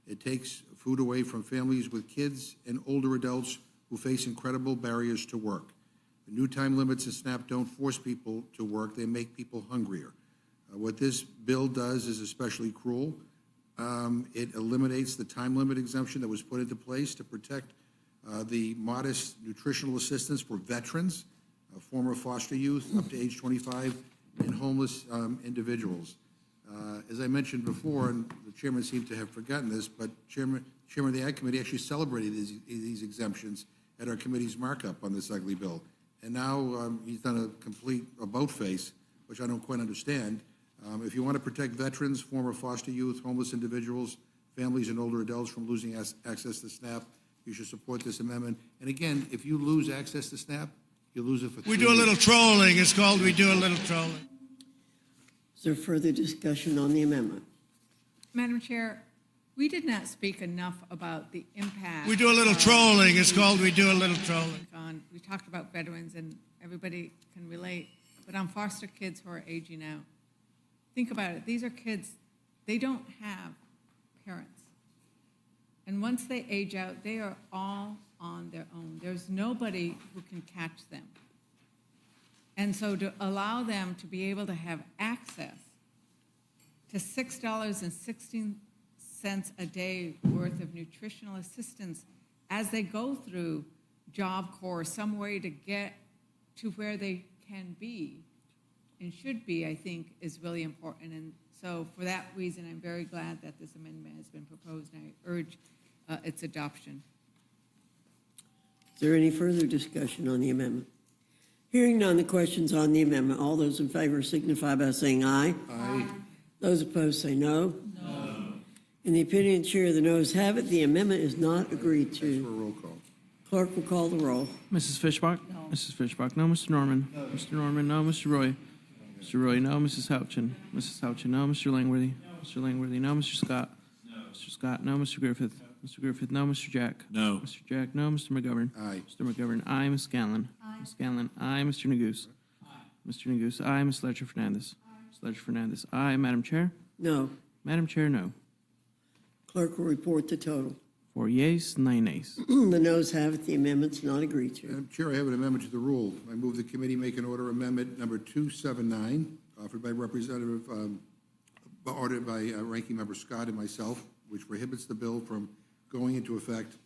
It takes food away from families with kids and older adults who face incredible barriers to work. The new time limits in SNAP don't force people to work, they make people hungrier. What this bill does is especially cruel. It eliminates the time limit exemption that was put into place to protect the modest nutritional assistance for veterans, former foster youth up to age 25, and homeless individuals. As I mentioned before, and the chairman seemed to have forgotten this, but Chairman of the Ag Committee actually celebrated these exemptions at our committee's markup on this ugly bill. And now he's done a complete about-face, which I don't quite understand. If you want to protect veterans, former foster youth, homeless individuals, families and older adults from losing access to SNAP, you should support this amendment. And again, if you lose access to SNAP, you lose it for 3 We do a years. little trolling. It's called We Do a Little Trolling. Is there further discussion on the amendment? Madam Chair, we did not speak enough about the impact. We do a little trolling. It's called We Do a Little Trolling. We talked about veterans, and everybody can relate, but on foster kids who are aging out. Think about it. These are kids, they don't have parents. And once they age out, they are all on their own. There's nobody who can catch them. And so to allow them to be able to have access to $6.16 a day worth of nutritional assistance as they go through Job Corps, some way to get to where they can be and should be, I think, is really important. And so for that reason, I'm very glad that this amendment has been proposed, and I urge its adoption. Is there any further discussion on the amendment? Hearing none, the questions on the amendment. All those in favor signify by saying aye. Aye. Those opposed say no. No. In the opinion of the chair, the noes have it. The amendment is not agreed For a to. roll call. Clerk will call the roll. Mrs. Fishbach? No. Mrs. Fishbach, no. Mr. Norman? No. Mr. Norman, no. Mr. Roy? Mr. Roy, no. Mrs. Houchin? Mrs. Houchin, no. Mr. Langworthy? Mr. Langworthy, no. Mr. Scott? No. Mr. Scott, no. Mr. Griffith? Mr. Griffith, no. Mr. Jack? No. Mr. Jack, no. Mr. McGovern? Aye. Mr. McGovern, aye. Ms. Scanlon? Aye. Ms. Scanlon, aye. Mr. Neguse? Mr. Neguse, aye. Ms. Ledger Fernandez? Ms. Ledger Fernandez, aye. Madam Chair? No. Madam Chair, no. Clerk will report the total. 4 yeas, 9 nays. The noes have it. The amendment's not agreed to. Madam Chair, I have an amendment to the rule. I move the committee make an order amendment number 279, offered by Representative, ordered by Ranking Member Scott and myself, which prohibits the bill from going into effect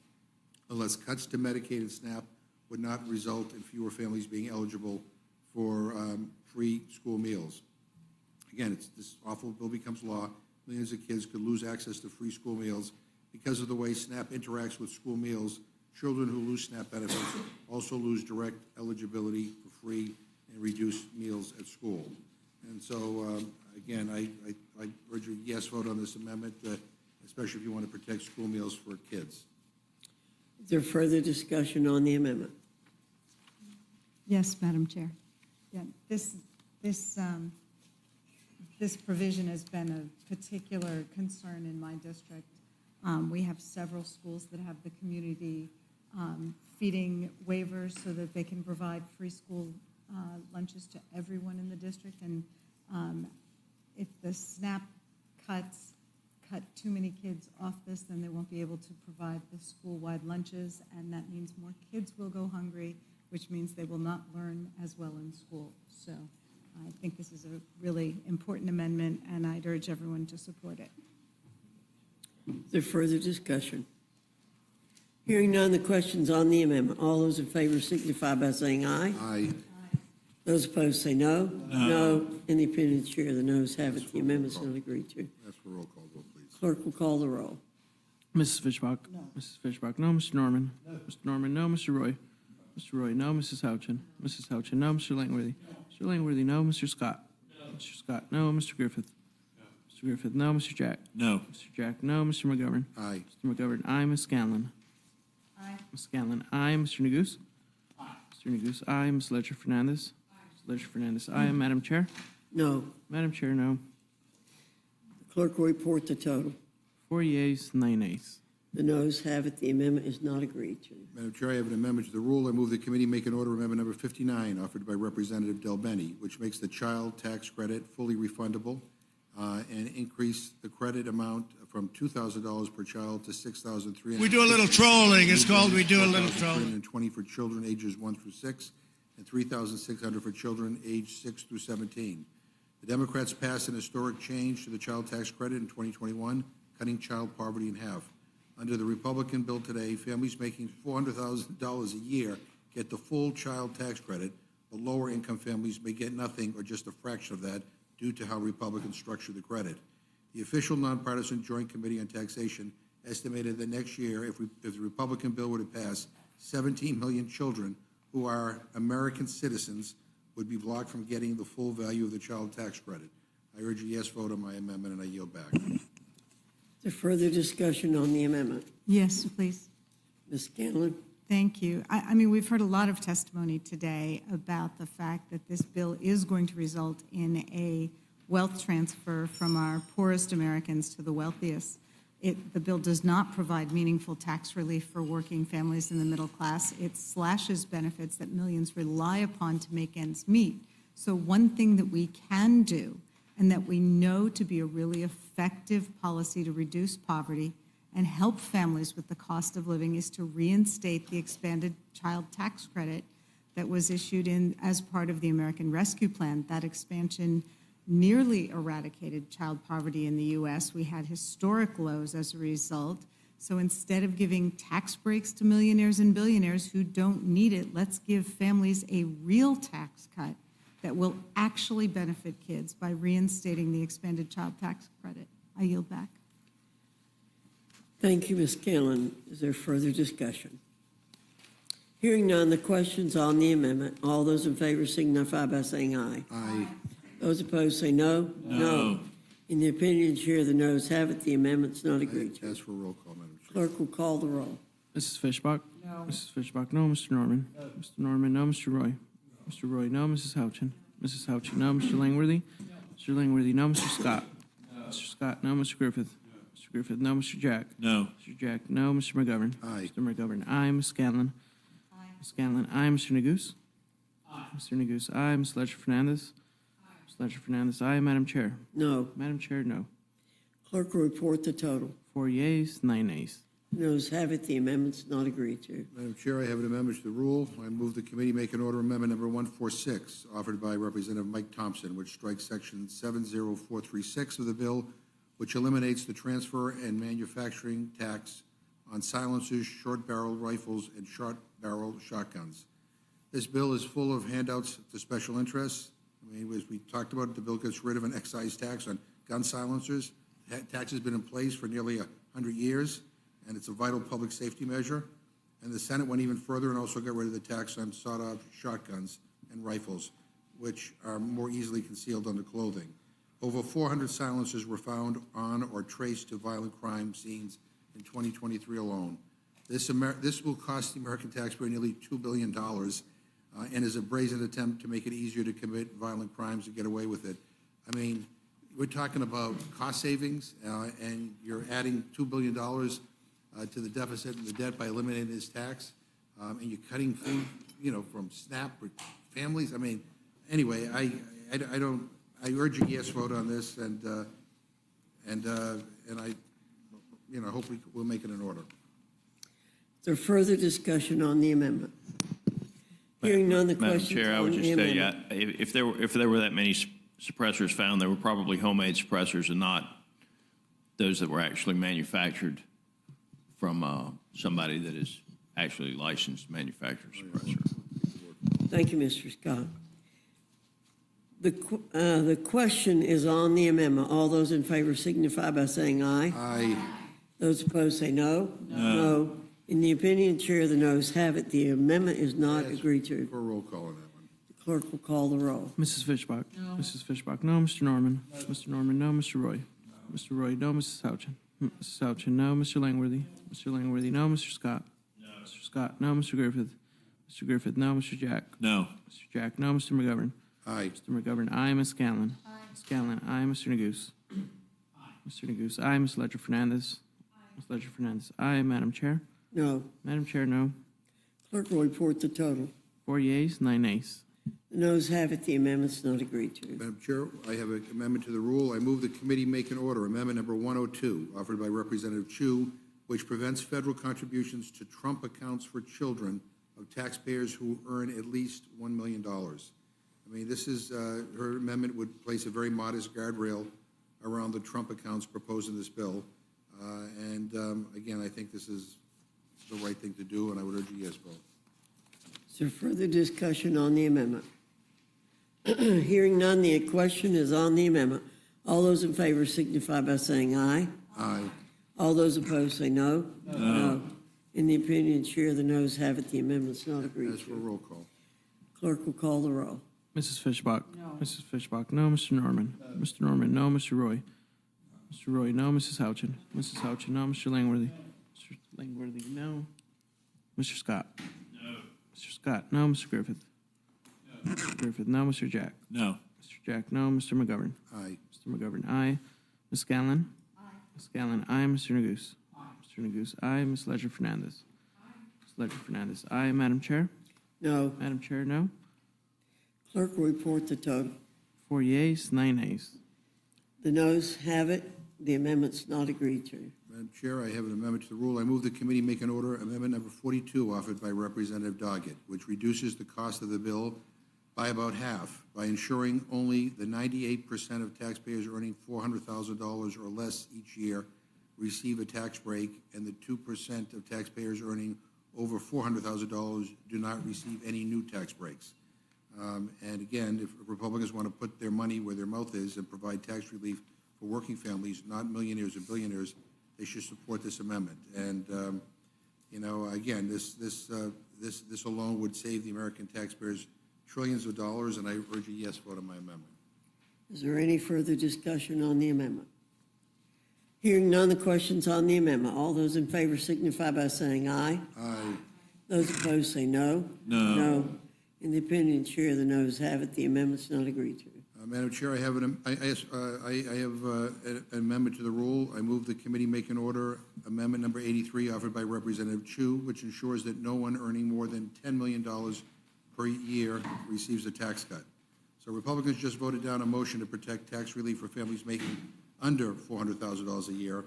unless cuts to Medicaid and SNAP would not result in fewer families being eligible for free school meals. Again, this awful bill becomes law. Millions of kids could lose access to free school meals because of the way SNAP interacts with school meals. Children who lose SNAP benefits also lose direct eligibility for free and reduced meals at school. And so, again, I urge a yes vote on this amendment, especially if you want to protect school meals for kids. Is there further discussion on the amendment? Yes, Madam Chair. Yeah, this provision has been a particular concern in my district. We have several schools that have the community feeding waivers so that they can provide free school lunches to everyone in the district. And if the SNAP cuts cut too many kids off this, then they won't be able to provide the school-wide lunches, and that means more kids will go hungry, which means they will not learn as well in school. So I think this is a really important amendment, and I'd urge everyone to support it. Is there further discussion? Hearing none, the questions on the amendment. All those in favor signify by saying aye. Aye. Those opposed say no. No. In the opinion of the chair, the noes have it. The amendment's not agreed to. That's for roll call vote, please. Clerk will call the roll. Mrs. Fishbach? No. Mrs. Fishbach, no. Mr. Norman? No. Mr. Norman, no. Mr. Roy? Mr. Roy, no. Mrs. Houchin? Mrs. Houchin, no. Mr. Langworthy? Mr. Langworthy, no. Mr. Scott? No. Mr. Scott, no. Mr. Griffith? Mr. Griffith, no. Mr. Jack? No. Mr. Jack, no. Mr. McGovern? Aye. Mr. McGovern, aye. Ms. Scanlon? Aye. Ms. Scanlon, aye. Mr. Neguse? Aye. Mr. Neguse, aye. Ms. Ledger Fernandez? Ms. Ledger Fernandez, aye. Madam Chair? No. Madam Chair, no. The clerk will report the total. 4 yeas, 9 nays. The noes have it. The amendment is not agreed to. Madam Chair, I have an amendment to the rule. I move the committee make an order amendment number 59, offered by Representative Del Bene, which makes the child tax credit fully refundable and increase the credit amount from $2,000 per child to $6,300. We do a little trolling. It's called We Do a Little Trolling. $320 for children ages 1 through 6, and $3,600 for children aged 6 through 17. The Democrats passed an historic change to the child tax credit in 2021, cutting child poverty in half. Under the Republican bill today, families making $400,000 a year get the full child tax credit, but lower income families may get nothing or just a fraction of that due to how Republicans structure the credit. The official nonpartisan Joint Committee on Taxation estimated that next year, if the Republican bill were to pass, 17 million children who are American citizens would be blocked from getting the full value of the child tax credit. I urge a yes vote on my amendment, and I yield back. Is there further discussion on the amendment? Yes, please. Ms. Scanlon? Thank you. I mean, we've heard a lot of testimony today about the fact that this bill is going to result in a wealth transfer from our poorest Americans to the wealthiest. The bill does not provide meaningful tax relief for working families in the middle class. It slashes benefits that millions rely upon to make ends meet. So one thing that we can do, and that we know to be a really effective policy to reduce poverty and help families with the cost of living, is to reinstate the expanded child tax credit that was issued as part of the American Rescue Plan. That expansion nearly eradicated child poverty in the U.S. We had historic lows as a result. So instead of giving tax breaks to millionaires and billionaires who don't need it, let's give families a real tax cut that will actually benefit kids by reinstating the expanded child tax credit. I yield back. Thank you, Ms. Scanlon. Is there further discussion? Hearing none, the question's on the amendment. All those in favor signify by saying aye. Aye. Those opposed say no. No. In the opinion of the chair, the noes have it. The amendment's not agreed to. Ask for a roll call, Madam Chair. Clerk will call the roll. Mrs. Fishbach? No. Mrs. Fishbach, no. Mr. Norman? No. Mr. Norman, no. Mr. Roy? Mr. Roy, no. Mrs. Houchin? Mrs. Houchin, no. Mr. Langworthy? Mr. Langworthy, no. Mr. Scott? Mr. Scott, no. Mr. Griffith? Mr. Griffith, no. Mr. Jack? No. Mr. Jack, no. Mr. McGovern? Aye. Mr. McGovern, aye. Ms. Scanlon? Aye. Ms. Scanlon, aye. Mr. Neguse? Aye. Mr. Neguse, aye. Ms. Ledger-Fernandez? Ms. Ledger-Fernandez, aye. Madam Chair? No. Madam Chair, no. Clerk will report the total. 4 yeas, 9 nays. Noes have it. The amendment's not agreed to. Madam Chair, I have an amendment to the rule. I move the committee make an order amendment number 146, offered by Representative Mike Thompson, which strikes section 70436 of the bill, which eliminates the transfer and manufacturing tax on silencers, short-barreled rifles, and short-barreled shotguns. This bill is full of handouts to special interests. I mean, as we talked about, the bill gets rid of an excise tax on gun silencers. That tax has been in place for nearly 100 years, and it's a vital public safety measure. And the Senate went even further and also got rid of the tax on sawed-off shotguns and rifles, which are more easily concealed under clothing. Over 400 silencers were found on or traced to violent crime scenes in 2023 alone. This will cost the American taxpayer nearly $2 billion and is a brazen attempt to make it easier to commit violent crimes and get away with it. I mean, we're talking about cost savings, and you're adding $2 billion to the deficit and the debt by eliminating this tax, and you're cutting food, from SNAP for families. I mean, anyway, I urge a yes vote on this, and I, hope we'll make it in order. Is there further discussion on the amendment? Hearing none, the Madam question. Chair, I would just say, if there were that many suppressors found, they were probably homemade suppressors and not those that were actually manufactured from somebody that is actually licensed to manufacture suppressor. Thank you, Mr. Scott. The question is on the amendment. All those in favor signify by saying aye. Aye. Those opposed say no. No. In the opinion of the chair, the noes have it. The amendment is not agreed to. For a roll call on that one. The clerk will call the roll. Mrs. Fishbach? No. Mrs. Fishbach, no. Mr. Norman? No. Mr. Norman, no. Mr. Roy? No. Mr. Roy, no. Mrs. Houchin? Mrs. Houchin, no. Mr. Langworthy? Mr. Langworthy, no. Mr. Scott? No. Mr. Scott, no. Mr. Griffith? Mr. Griffith, no. Mr. Jack? No. Mr. Jack, no. Mr. McGovern? Aye. Mr. McGovern, aye. Ms. Scanlon? Aye. Ms. Scanlon, aye. Mr. Neguse? Aye. Mr. Neguse, aye. Ms. Ledger-Fernandez? Aye. Ms. Ledger-Fernandez, aye. Madam Chair? No. Madam Chair, no. Clerk will report the total. 4 yeas, 9 nays. The noes have it, the amendment's not agreed to. Madam Chair, I have an amendment to the rule. I move the committee make an order, amendment number 102, offered by Representative Chu, which prevents federal contributions to Trump accounts for children of taxpayers who earn at least $1 million. I mean, this is, her amendment would place a very modest guardrail around the Trump accounts proposed in this bill. Again, I think this is the right thing to do, and I would urge a yes vote. Is there further discussion on the amendment? Hearing none, the question is on the amendment. All those in favor signify by saying aye. Aye. All those opposed say no. No. In the opinion of the chair, the noes have it, the amendment's not agreed As for a to. roll call. Clerk will call the roll. Mrs. Fishbach? No. Mrs. Fishbach, no. Mr. Norman? Mr. Norman, no. Mr. Roy? Mr. Roy, no. Mrs. Houchin? Mrs. Houchin, no. Mr. Langworthy? Mr. Langworthy, no. Mr. Scott? No. Mr. Scott, no. Mr. Griffith? No. Mr. Griffith, no. Mr. Jack? No. Mr. Jack, no. Mr. McGovern? Aye. Mr. McGovern, aye. Ms. Scanlon? Aye. Ms. Scanlon, aye. Mr. Neguse? Aye. Mr. Neguse, aye. Ms. Ledger Fernandez? Aye. Ms. Ledger Fernandez, aye. Madam Chair? No. Madam Chair, no. Clerk will report the total. 4 yeas, 9 nays. The noes have it, the amendment's not agreed to. Madam Chair, I have an amendment to the rule. I move the committee make an order, amendment number 42, offered by Representative Doggett, which reduces the cost of the bill by about half by ensuring only the 98% of taxpayers earning $400,000 or less each year receive a tax break, and the 2% of taxpayers earning over $400,000 do not receive any new tax breaks. And again, if Republicans want to put their money where their mouth is and provide tax relief for working families, not millionaires or billionaires, they should support this amendment. And you know, again, this alone would save the American taxpayers trillions of dollars, and I urge a yes vote on my amendment. Is there any further discussion on the amendment? Hearing none, the question's on the amendment. All those in favor signify by saying aye. Aye. Those opposed say no. No. No. In the opinion of the chair, the noes have it, the amendment's not agreed to. Madam Chair, I have an amendment to the rule. I move the committee make an order, amendment number 83, offered by Representative Chu, which ensures that no one earning more than $10 million per year receives a tax cut. So Republicans just voted down a motion to protect tax relief for families making under $400,000 a year.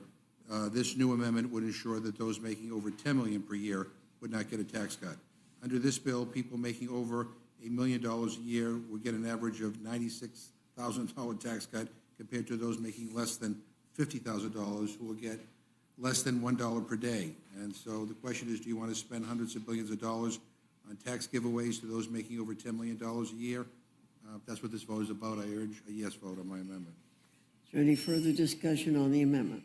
This new amendment would ensure that those making over $10 million per year would not get a tax cut. Under this bill, people making over $1 million a year would get an average of $96,000 tax cut compared to those making less than $50,000 who will get less than $1 per day. And so the question is, do you want to spend hundreds of billions of dollars on tax giveaways to those making over $10 million a year? That's what this vote is about. I urge a yes vote on my amendment. Is there any further discussion on the amendment?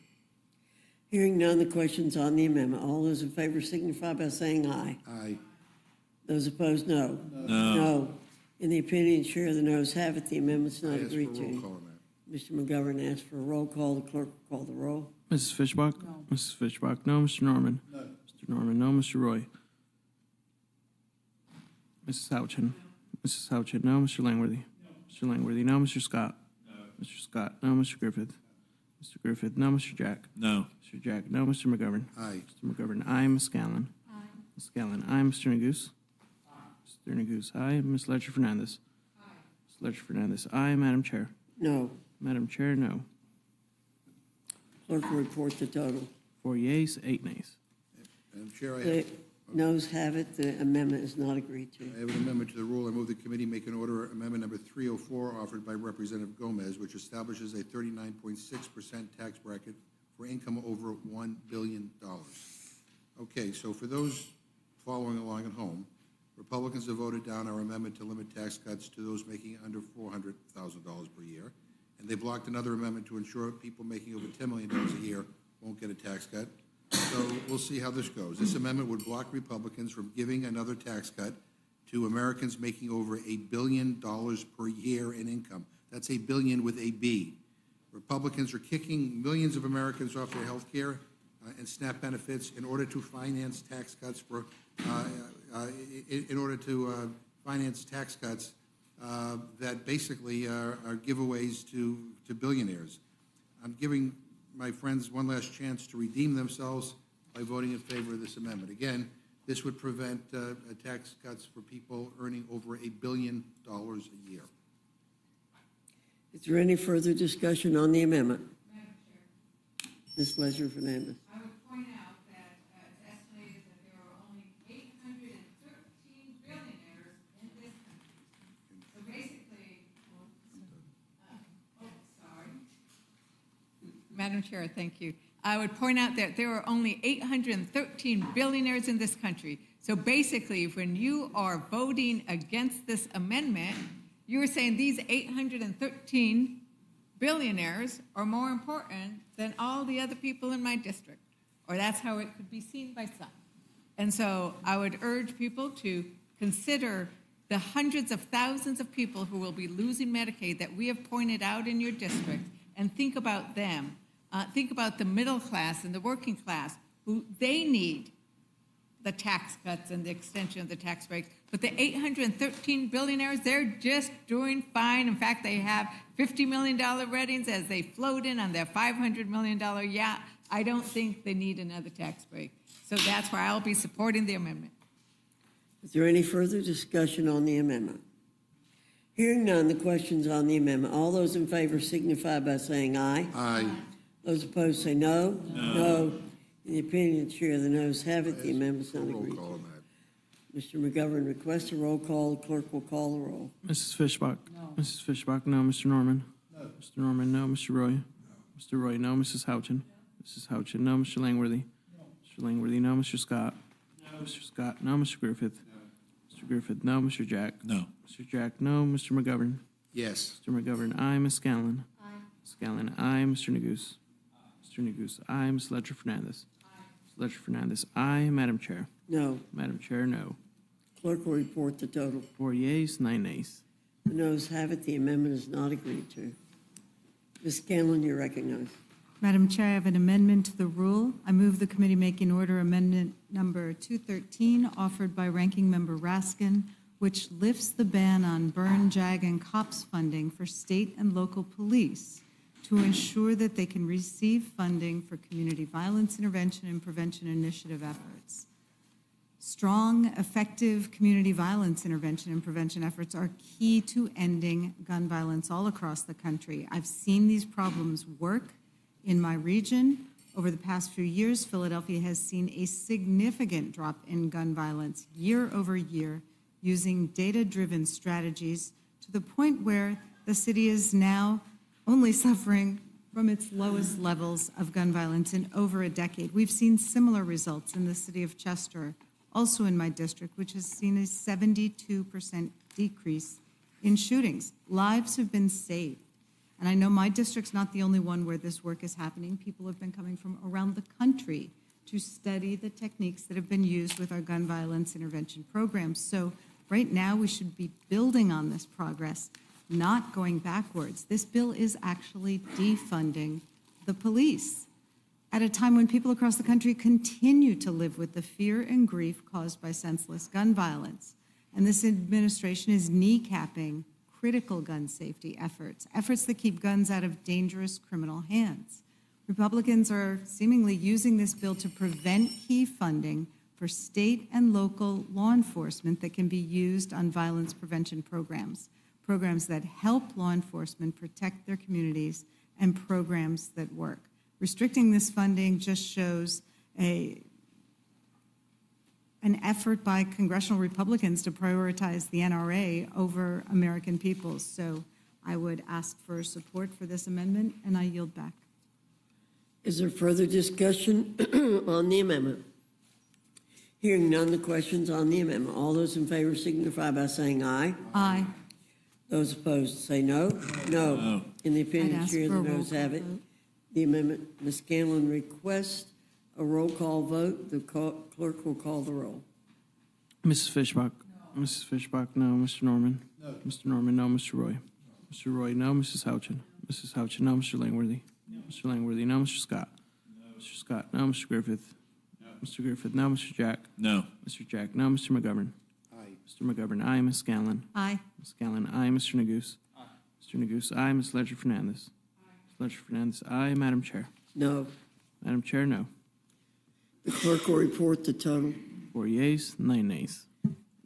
Hearing none, the question's on the amendment. All those in favor signify by saying aye. Aye. Those opposed, no. No. No. In the opinion of the chair, the noes have it, the amendment's not I ask for a agreed roll to. call on that. Mr. McGovern asked for a roll call. The clerk will call the roll. Mrs. Fishbach? No. Mrs. Fishbach, no. Mr. Norman? No. Mr. Norman, no. Mr. Roy? Mrs. Houchin? Mrs. Houchin, no. Mr. Langworthy? Mr. Langworthy, no. Mr. Scott? No. Mr. Scott, no. Mr. Griffith? Mr. Griffith, no. Mr. Jack? No. Mr. Jack, no. Mr. McGovern? Aye. Mr. McGovern, aye. Ms. Scanlon? Aye. Ms. Scanlon, aye. Mr. Neguse? Aye. Mr. Neguse, aye. Ms. Ledger Fernandez? Aye. Ms. Ledger Fernandez, aye. Madam Chair? No. Madam Chair, no. Clerk will report the total. 4 yeas, 8 nays. Madam Chair, The noes have it, the amendment is not agreed to. I have an amendment to the rule. I move the committee make an order, amendment number 304, offered by Representative Gomez, which establishes a 39.6% tax bracket for income over $1 billion. Okay, so for those following along at home, Republicans have voted down our amendment to limit tax cuts to those making under $400,000 per year, and they blocked another amendment to ensure people making over $10 million a year won't get a tax cut. So we'll see how this goes. This amendment would block Republicans from giving another tax cut to Americans making over $1 billion per year in income. That's $1 billion with a B. Republicans are kicking millions of Americans off their health care and SNAP benefits in order to finance tax cuts for, that basically are giveaways to billionaires. I'm giving my friends one last chance to redeem themselves by voting in favor of this amendment. Again, This would prevent tax cuts for people earning over $1 billion a year. Is there any further discussion on the amendment? Ms. Leisure Fernandez. I would point out that it's estimated that there are only 813 billionaires in this country. So basically, sorry. Madam Chair, thank you. I would point out that there are only 813 billionaires in this country. So basically, when you are voting against this amendment, you're saying these 813 billionaires are more important than all the other people in my district, or that's how it could be seen by some. And so I would urge people to consider the hundreds of thousands of people who will be losing Medicaid that we have pointed out in your district, and think about them. Think about the middle class and the working class, who they need the tax cuts and the extension of the tax breaks. But the 813 billionaires, they're just doing fine. In fact, they have $50 million weddings as they float in on their $500 million yacht. I don't think they need another tax break. So that's why I'll be supporting the amendment. Is there any further discussion on the amendment? Hearing none, the question's on the amendment. All those in favor signify by saying aye. Aye. Those opposed say no. No. In the opinion of the chair, the noes have it. The amendment's not agreed to. Mr. McGovern requests a roll call. The clerk will call the roll. Mrs. Fishbach? No. Mrs. Fishbach, no. Mr. Norman? No. Mr. Norman, no. Mr. Roy? No. Mr. Roy, no. Mrs. Houchin? No. Mrs. Houchin, no. Mr. Langworthy? No. Mr. Langworthy, no. Mr. Scott? No. Mr. Scott, no. Mr. Griffith? No. Mr. Griffith, no. Mr. Jack? No. Mr. Jack, no. Mr. McGovern? Yes. Mr. McGovern, aye. Ms. Scanlon? Aye. Ms. Scanlon, aye. Mr. Neguse? Mr. Neguse, aye. Ms. Ledger Fernandez? Aye. Ms. Ledger Fernandez, aye. Madam Chair? No. Madam Chair, no. Clerk will report the total. 4 yeas, 9 nays. The noes have it. The amendment is not agreed to. Ms. Scanlon, you're recognized. Madam Chair, I have an amendment to the rule. I move the committee make in order amendment number 213, offered by Ranking Member Raskin, which lifts the ban on burn, jag, and COPS funding for state and local police to ensure that they can receive funding for community violence intervention and prevention initiative efforts. Strong, effective community violence intervention and prevention efforts are key to ending gun violence all across the country. I've seen these problems work in my region. Over the past few years, Philadelphia has seen a significant drop in gun violence year over year, using data-driven strategies to the point where the city is now only suffering from its lowest levels of gun violence in over a decade. We've seen similar results in the city of Chester, also in my district, which has seen a 72% decrease in shootings. Lives have been saved. And I know my district's not the only one where this work is happening. People have been coming from around the country to study the techniques that have been used with our gun violence intervention programs. So right now, we should be building on this progress, not going backwards. This bill is actually defunding the police at a time when people across the country continue to live with the fear and grief caused by senseless gun violence. And this administration is kneecapping critical gun safety efforts, efforts that keep guns out of dangerous criminal hands. Republicans are seemingly using this bill to prevent key funding for state and local law enforcement that can be used on violence prevention programs, programs that help law enforcement protect their communities, and programs that work. Restricting this funding just shows an effort by congressional Republicans to prioritize the NRA over American people. So I would ask for support for this amendment, and I yield back. Is there further discussion on the amendment? Hearing none, the question's on the amendment. All those in favor signify by saying aye. Aye. Those opposed say no. No. In the opinion of the chair, the noes have it. The amendment, Ms. Scanlon requests a roll call vote. The clerk will call the roll. Mrs. Fishbach? No. Mrs. Fishbach, no. Mr. Norman? No. Mr. Norman, no. Mr. Roy? No. Mr. Roy, no. Mrs. Houchin? Mrs. Houchin, no. Mr. Langworthy? No. Mr. Langworthy, no. Mr. Scott? No. Mr. Scott, no. Mr. Griffith? No. Mr. Griffith, no. Mr. Jack? No. Mr. Jack, no. Mr. McGovern? Aye. Mr. McGovern, aye. Ms. Scanlon? Aye. Ms. Scanlon, aye. Mr. Neguse? Aye. Mr. Neguse, aye. Ms. Ledger Fernandez? Aye. Ms. Ledger Fernandez, aye. Madam Chair? No. Madam Chair, no. The clerk will report the total. 4 yeas, 9 nays.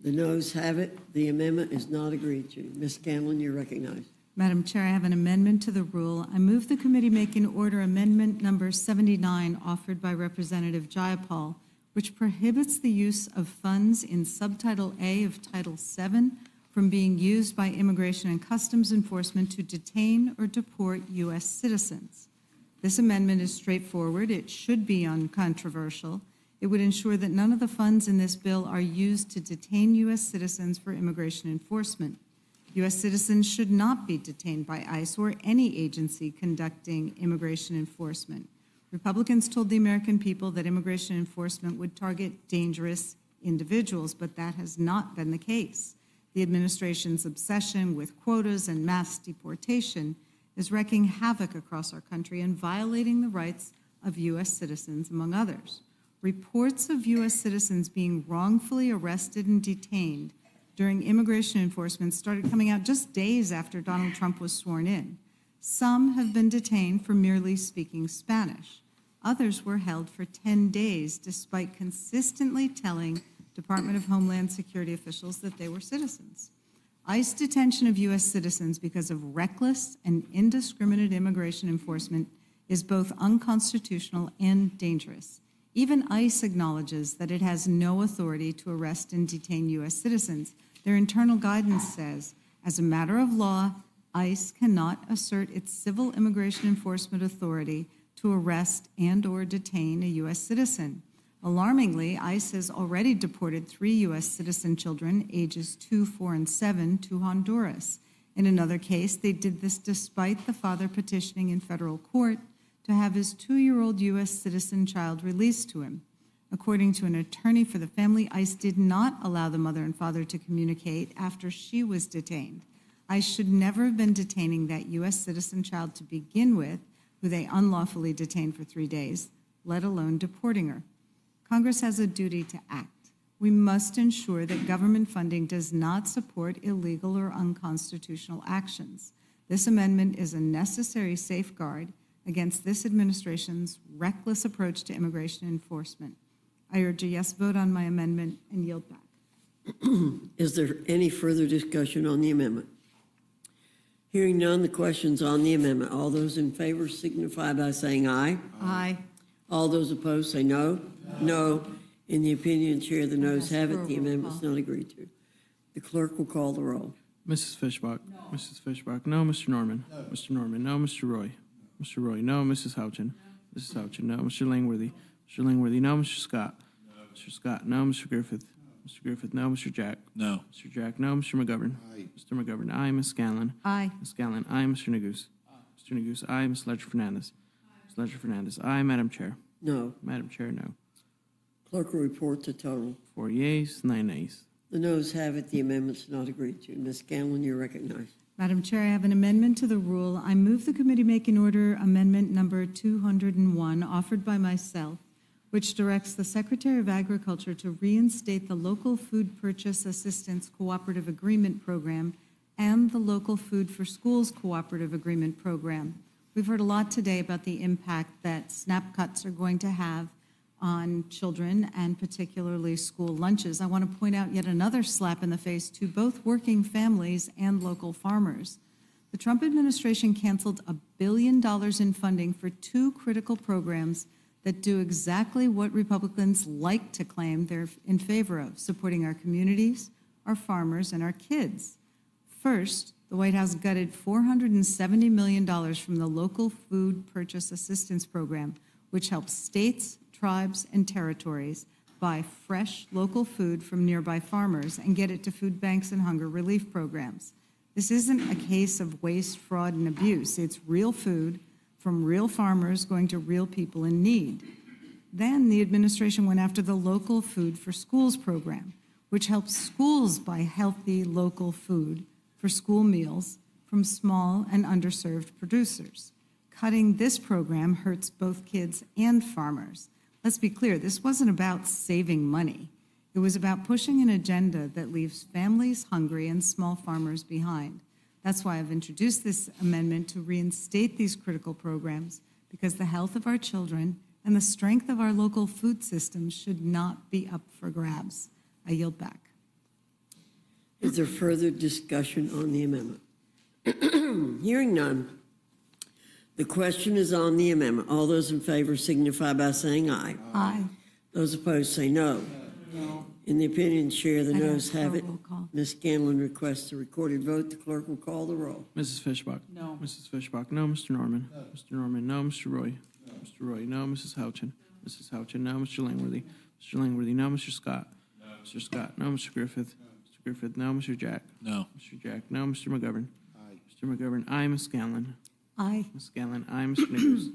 The noes have it. The amendment is not agreed to. Ms. Scanlon, you're recognized. Madam Chair, I have an amendment to the rule. I move the committee make in order amendment number 79 offered by Representative Jayapal, which prohibits the use of funds in Subtitle A of Title VII from being used by Immigration and Customs Enforcement to detain or deport U.S. citizens. This amendment is straightforward. It should be uncontroversial. It would ensure that none of the funds in this bill are used to detain U.S. citizens for immigration enforcement. U.S. citizens should not be detained by ICE or any agency conducting immigration enforcement. Republicans told the American people that immigration enforcement would target dangerous individuals, but that has not been the case. The administration's obsession with quotas and mass deportation is wreaking havoc across our country and violating the rights of U.S. citizens, among others. Reports of U.S. citizens being wrongfully arrested and detained during immigration enforcement started coming out just days after Donald Trump was sworn in. Some have been detained for merely speaking Spanish. Others were held for 10 days, despite consistently telling Department of Homeland Security officials that they were citizens. ICE detention of U.S. citizens because of reckless and indiscriminate immigration enforcement is both unconstitutional and dangerous. Even ICE acknowledges that it has no authority to arrest and detain U.S. citizens. Their internal guidance says, as a matter of law, ICE cannot assert its civil immigration enforcement authority to arrest and/or detain a U.S. citizen. Alarmingly, ICE has already deported 3 U.S. citizen children, ages 2, 4, and 7, to Honduras. In another case, they did this despite the father petitioning in federal court to have his 2-year-old U.S. citizen child released to him. According to an attorney for the family, ICE did not allow the mother and father to communicate after she was detained. ICE should never have been detaining that U.S. citizen child to begin with, who they unlawfully detained for 3 days, let alone deporting her. Congress has a duty to act. We must ensure that government funding does not support illegal or unconstitutional actions. This amendment is a necessary safeguard against this administration's reckless approach to immigration enforcement. I urge a yes vote on my amendment and yield back. Is there any further discussion on the amendment? Hearing none, the question's on the amendment. All those in favor signify by saying aye. Aye. All those opposed say no. No. In the opinion of the chair, the noes have it. The amendment's not agreed to. The clerk will call the roll. Mrs. Fishbach. No. Mrs. Fishbach. No. Mr. Norman. No. Mr. Norman. No. Mr. Roy. Mr. Roy. No. Mrs. Houchin. No. Mrs. Houchin. No. Mr. Langworthy. Mr. Langworthy. No. Mr. Scott. No. Mr. Scott. No. Mr. Griffith. Mr. Griffith. No. Mr. Jack. No. Mr. Jack. No. Mr. McGovern. Aye. Mr. McGovern. Aye. Ms. Scanlon. Aye. Ms. Scanlon. Aye. Mr. Neguse. Mr. Neguse. Aye. Ms. Ledger Fernandez. Ms. Ledger Fernandez. Aye. Madam Chair. No. Madam Chair, no. Clerk will report the total. 4 yeas, 9 nays. The noes have it. The amendment's not agreed to. Ms. Scanlon, you're recognized. Madam Chair, I have an amendment to the rule. I move the committee make in order amendment number 201 offered by myself, which directs the Secretary of Agriculture to reinstate the Local Food Purchase Assistance Cooperative Agreement Program and the Local Food for Schools Cooperative Agreement Program. We've heard a lot today about the impact that SNAP cuts are going to have on children and particularly school lunches. I want to point out yet another slap in the face to both working families and local farmers. The Trump administration canceled $1 billion in funding for 2 critical programs that do exactly what Republicans like to claim they're in favor of, supporting our communities, our farmers, and our kids. First, the White House gutted $470 million from the Local Food Purchase Assistance Program, which helps states, tribes, and territories buy fresh local food from nearby farmers and get it to food banks and hunger relief programs. This isn't a case of waste, fraud, and abuse. It's real food from real farmers going to real people in need. Then the administration went after the Local Food for Schools program, which helps schools buy healthy local food for school meals from small and underserved producers. Cutting this program hurts both kids and farmers. Let's be clear, this wasn't about saving money. It was about pushing an agenda that leaves families hungry and small farmers behind. That's why I've introduced this amendment to reinstate these critical programs, because the health of our children and the strength of our local food system should not be up for grabs. I yield back. Is there further discussion on the amendment? Hearing none. The question is on the amendment. All those in favor signify by saying aye. Aye. Those opposed say no. In the opinion of the chair, the I'd noes ask for a have it. roll call. Ms. Scanlon requests a recorded vote. The clerk will call the roll. Mrs. Fishbach? No. Mrs. Fishbach, no. Mr. Norman? Mr. Norman, no. Mr. Roy? Mr. Roy, no. Mrs. Houchin? Mrs. Houchin, no. Mr. Langworthy? Mr. Langworthy, no. Mr. Scott? Mr. Scott, no. Mr. Griffith? Mr. Griffith, no. Mr. Jack? No. Mr. Jack, no. Mr. McGovern? Mr. McGovern, aye. Ms. Scanlon? Aye. Ms. Scanlon, aye. Mr. Neguse?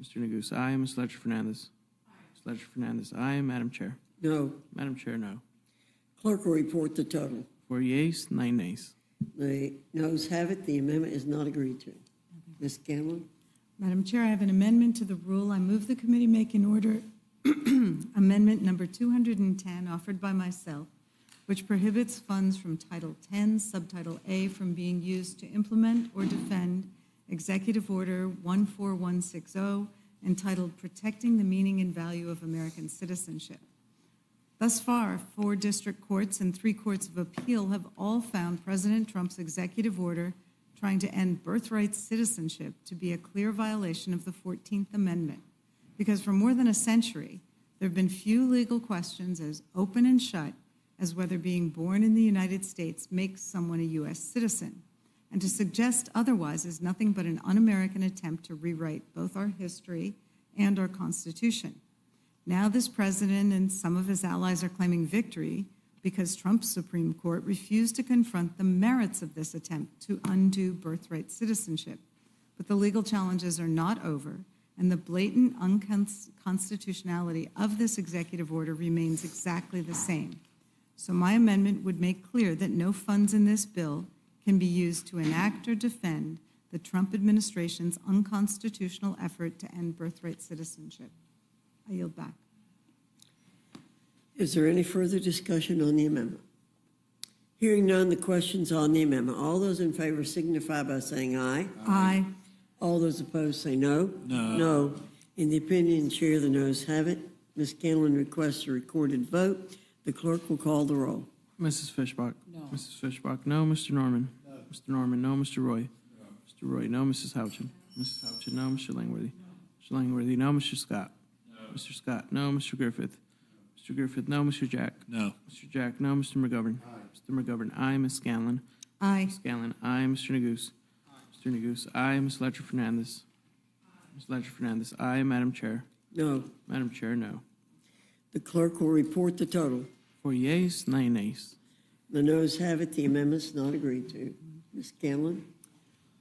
Mr. Neguse, aye. Ms. Ledger Fernandez? Ms. Ledger Fernandez, aye. Madam Chair? No. Madam Chair, no. Clerk will report the total. 4 yeas, 9 nays. The noes have it. The amendment is not agreed to. Ms. Scanlon? Madam Chair, I have an amendment to the rule. I move the committee make in order amendment number 210 offered by myself, which prohibits funds from Title 10, Subtitle A from being used to implement or defend Executive Order 14160 entitled Protecting the Meaning and Value of American Citizenship. Thus far, 4 district courts and 3 courts of appeal have all found President Trump's executive order trying to end birthright citizenship to be a clear violation of the 14th Amendment, because for more than a century, there have been few legal questions as open and shut as whether being born in the United States makes someone a U.S. citizen. And to suggest otherwise is nothing but an un-American attempt to rewrite both our history and our Constitution. Now this president and some of his allies are claiming victory because Trump's Supreme Court refused to confront the merits of this attempt to undo birthright citizenship. But the legal challenges are not over, and the blatant unconstitutionality of this executive order remains exactly the same. So my amendment would make clear that no funds in this bill can be used to enact or defend the Trump administration's unconstitutional effort to end birthright citizenship. I yield back. Is there any further discussion on the amendment? Hearing none, the question's on the amendment. All those in favor signify by saying aye. Aye. All those opposed say no. No. No. In the opinion of the chair, the noes have it. Ms. Scanlon requests a recorded vote. The clerk will call the roll. Mrs. Fishbach? No. Mrs. Fishbach, no. Mr. Norman? No. Mr. Norman, no. Mr. Roy? No. Mr. Roy, no. Mrs. Houchin? Mrs. Houchin, no. Mr. Langworthy? Mr. Langworthy, no. Mr. Scott? No. Mr. Scott, no. Mr. Griffith? Mr. Griffith, no. Mr. Jack? No. Mr. Jack, no. Mr. McGovern? Mr. McGovern, aye. Ms. Scanlon? Aye. Ms. Scanlon, aye. Mr. Neguse? Mr. Neguse, aye. Ms. Ledger Fernandez? Ms. Ledger Fernandez, aye. Madam Chair? No. Madam Chair, no. The clerk will report the total. 4 yeas, 9 nays. The noes have it. The amendment's not agreed to. Ms. Scanlon?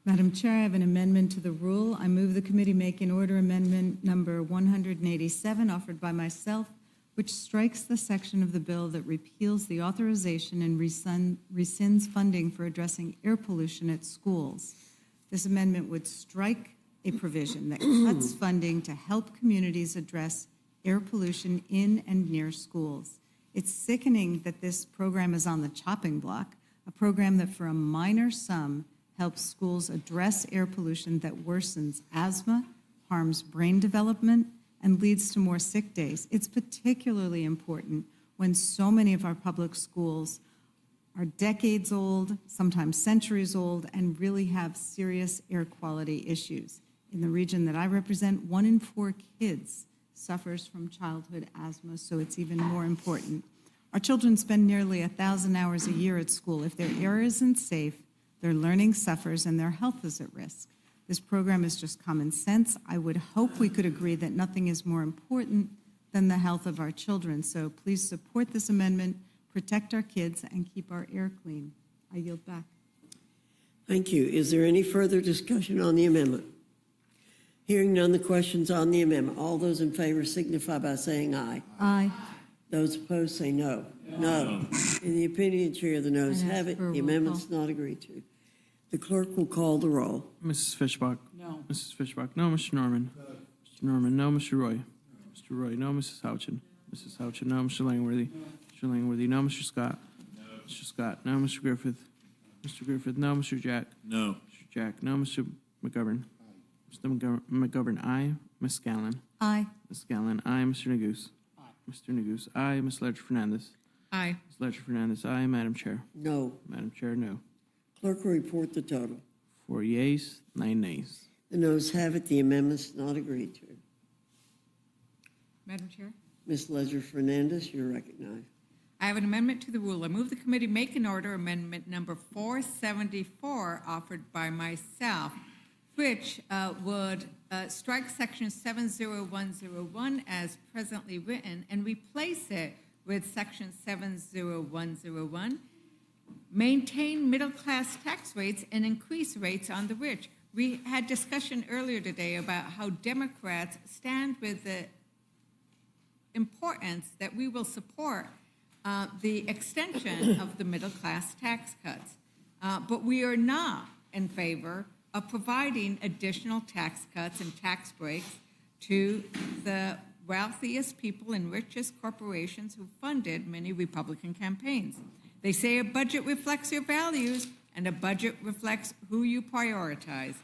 Madam Chair, I have an amendment to the rule. I move the committee make in order amendment number 187 offered by myself, which strikes the section of the bill that repeals the authorization and rescinds funding for addressing air pollution at schools. This amendment would strike a provision that cuts funding to help communities address air pollution in and near schools. It's sickening that this program is on the chopping block, a program that for a minor sum helps schools address air pollution that worsens asthma, harms brain development, and leads to more sick days. It's particularly important when so many of our public schools are decades old, sometimes centuries old, and really have serious air quality issues. In the region that I represent, 1 in 4 kids suffers from childhood asthma, so it's even more important. Our children spend nearly 1,000 hours a year at school. If their air isn't safe, their learning suffers and their health is at risk. This program is just common sense. I would hope we could agree that nothing is more important than the health of our children. So please support this amendment, protect our kids, and keep our air clean. I yield back. Thank you. Is there any further discussion on the amendment? Hearing none, the question's on the amendment. All those in favor signify by saying aye. Aye. Those opposed say no. No. In the opinion of the chair, the noes have it. The amendment's not agreed to. The clerk will call the roll. Mrs. Fishbach? No. Mrs. Fishbach, no. Mr. Norman? Mr. Norman, no. Mr. Roy? Mr. Roy, no. Mrs. Houchin? Mrs. Houchin, no. Mr. Langworthy? Mr. Langworthy, no. Mr. Scott? Mr. Scott, no. Mr. Griffith? Mr. Griffith, no. Mr. Jack? No. Mr. Jack, no. Mr. McGovern? Mr. McGovern, aye. Ms. Scanlon? Aye. Ms. Scanlon, aye. Mr. Neguse. Mr. Neguse, aye. Ms. Ledger Fernandez. Aye. Ms. Ledger Fernandez, aye. Madam Chair. No. Madam Chair, no. Clerk will report the total. 4 yeas, 9 nays. The noes have it, the amendment's not agreed to. Madam Chair? Ms. Ledger Fernandez, you're recognized. I have an amendment to the rule. I move the committee make and order amendment number 474 offered by myself, which would strike section 70101 as presently written and replace it with section 70101, maintain middle-class tax rates and increase rates on the rich. We had discussion earlier today about how Democrats stand with the importance that we will support the extension of the middle-class tax cuts. But we are not in favor of providing additional tax cuts and tax breaks to the wealthiest people and richest corporations who funded many Republican campaigns. They say a budget reflects your values, and a budget reflects who you prioritize.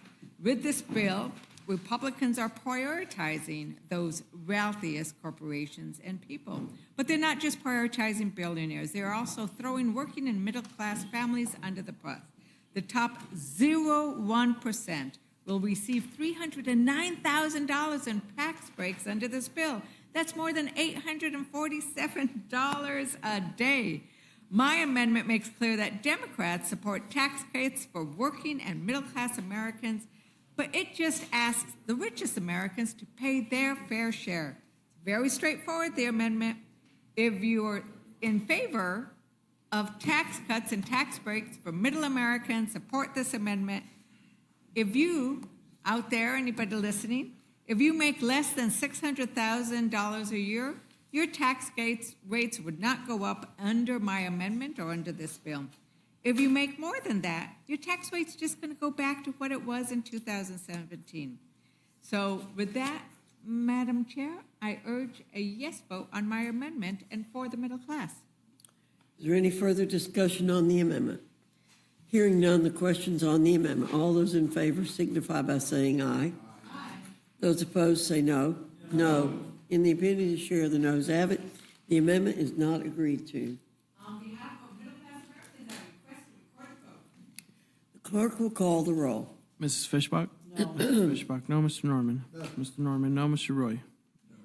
With this bill, Republicans are prioritizing those wealthiest corporations and people. But they're not just prioritizing billionaires. They're also throwing working and middle-class families under the bus. The top 0.01% will receive $309,000 in tax breaks under this bill. That's more than $847 a day. My amendment makes clear that Democrats support tax cuts for working and middle-class Americans, but it just asks the richest Americans to pay their fair share. It's very straightforward, the amendment. If you're in favor of tax cuts and tax breaks for middle Americans, support this amendment. If you, out there, anybody listening, if you make less than $600,000 a year, your tax rates would not go up under my amendment or under this bill. If you make more than that, your tax rate's just going to go back to what it was in 2017. So with that, Madam Chair, I urge a yes vote on my amendment and for the middle class. Is there any further discussion on the amendment? Hearing none, the question's on the amendment. All those in favor signify by saying aye. Aye. Those opposed say no. No. In the opinion of the chair, the noes have it. The amendment is not agreed to. On behalf of middle-class Americans, I request a recorded vote. The clerk will call the roll. Mrs. Fishbach? No. Mrs. Fishbach, no. Mr. Norman? No. Mr. Norman, no. Mr. Roy? No.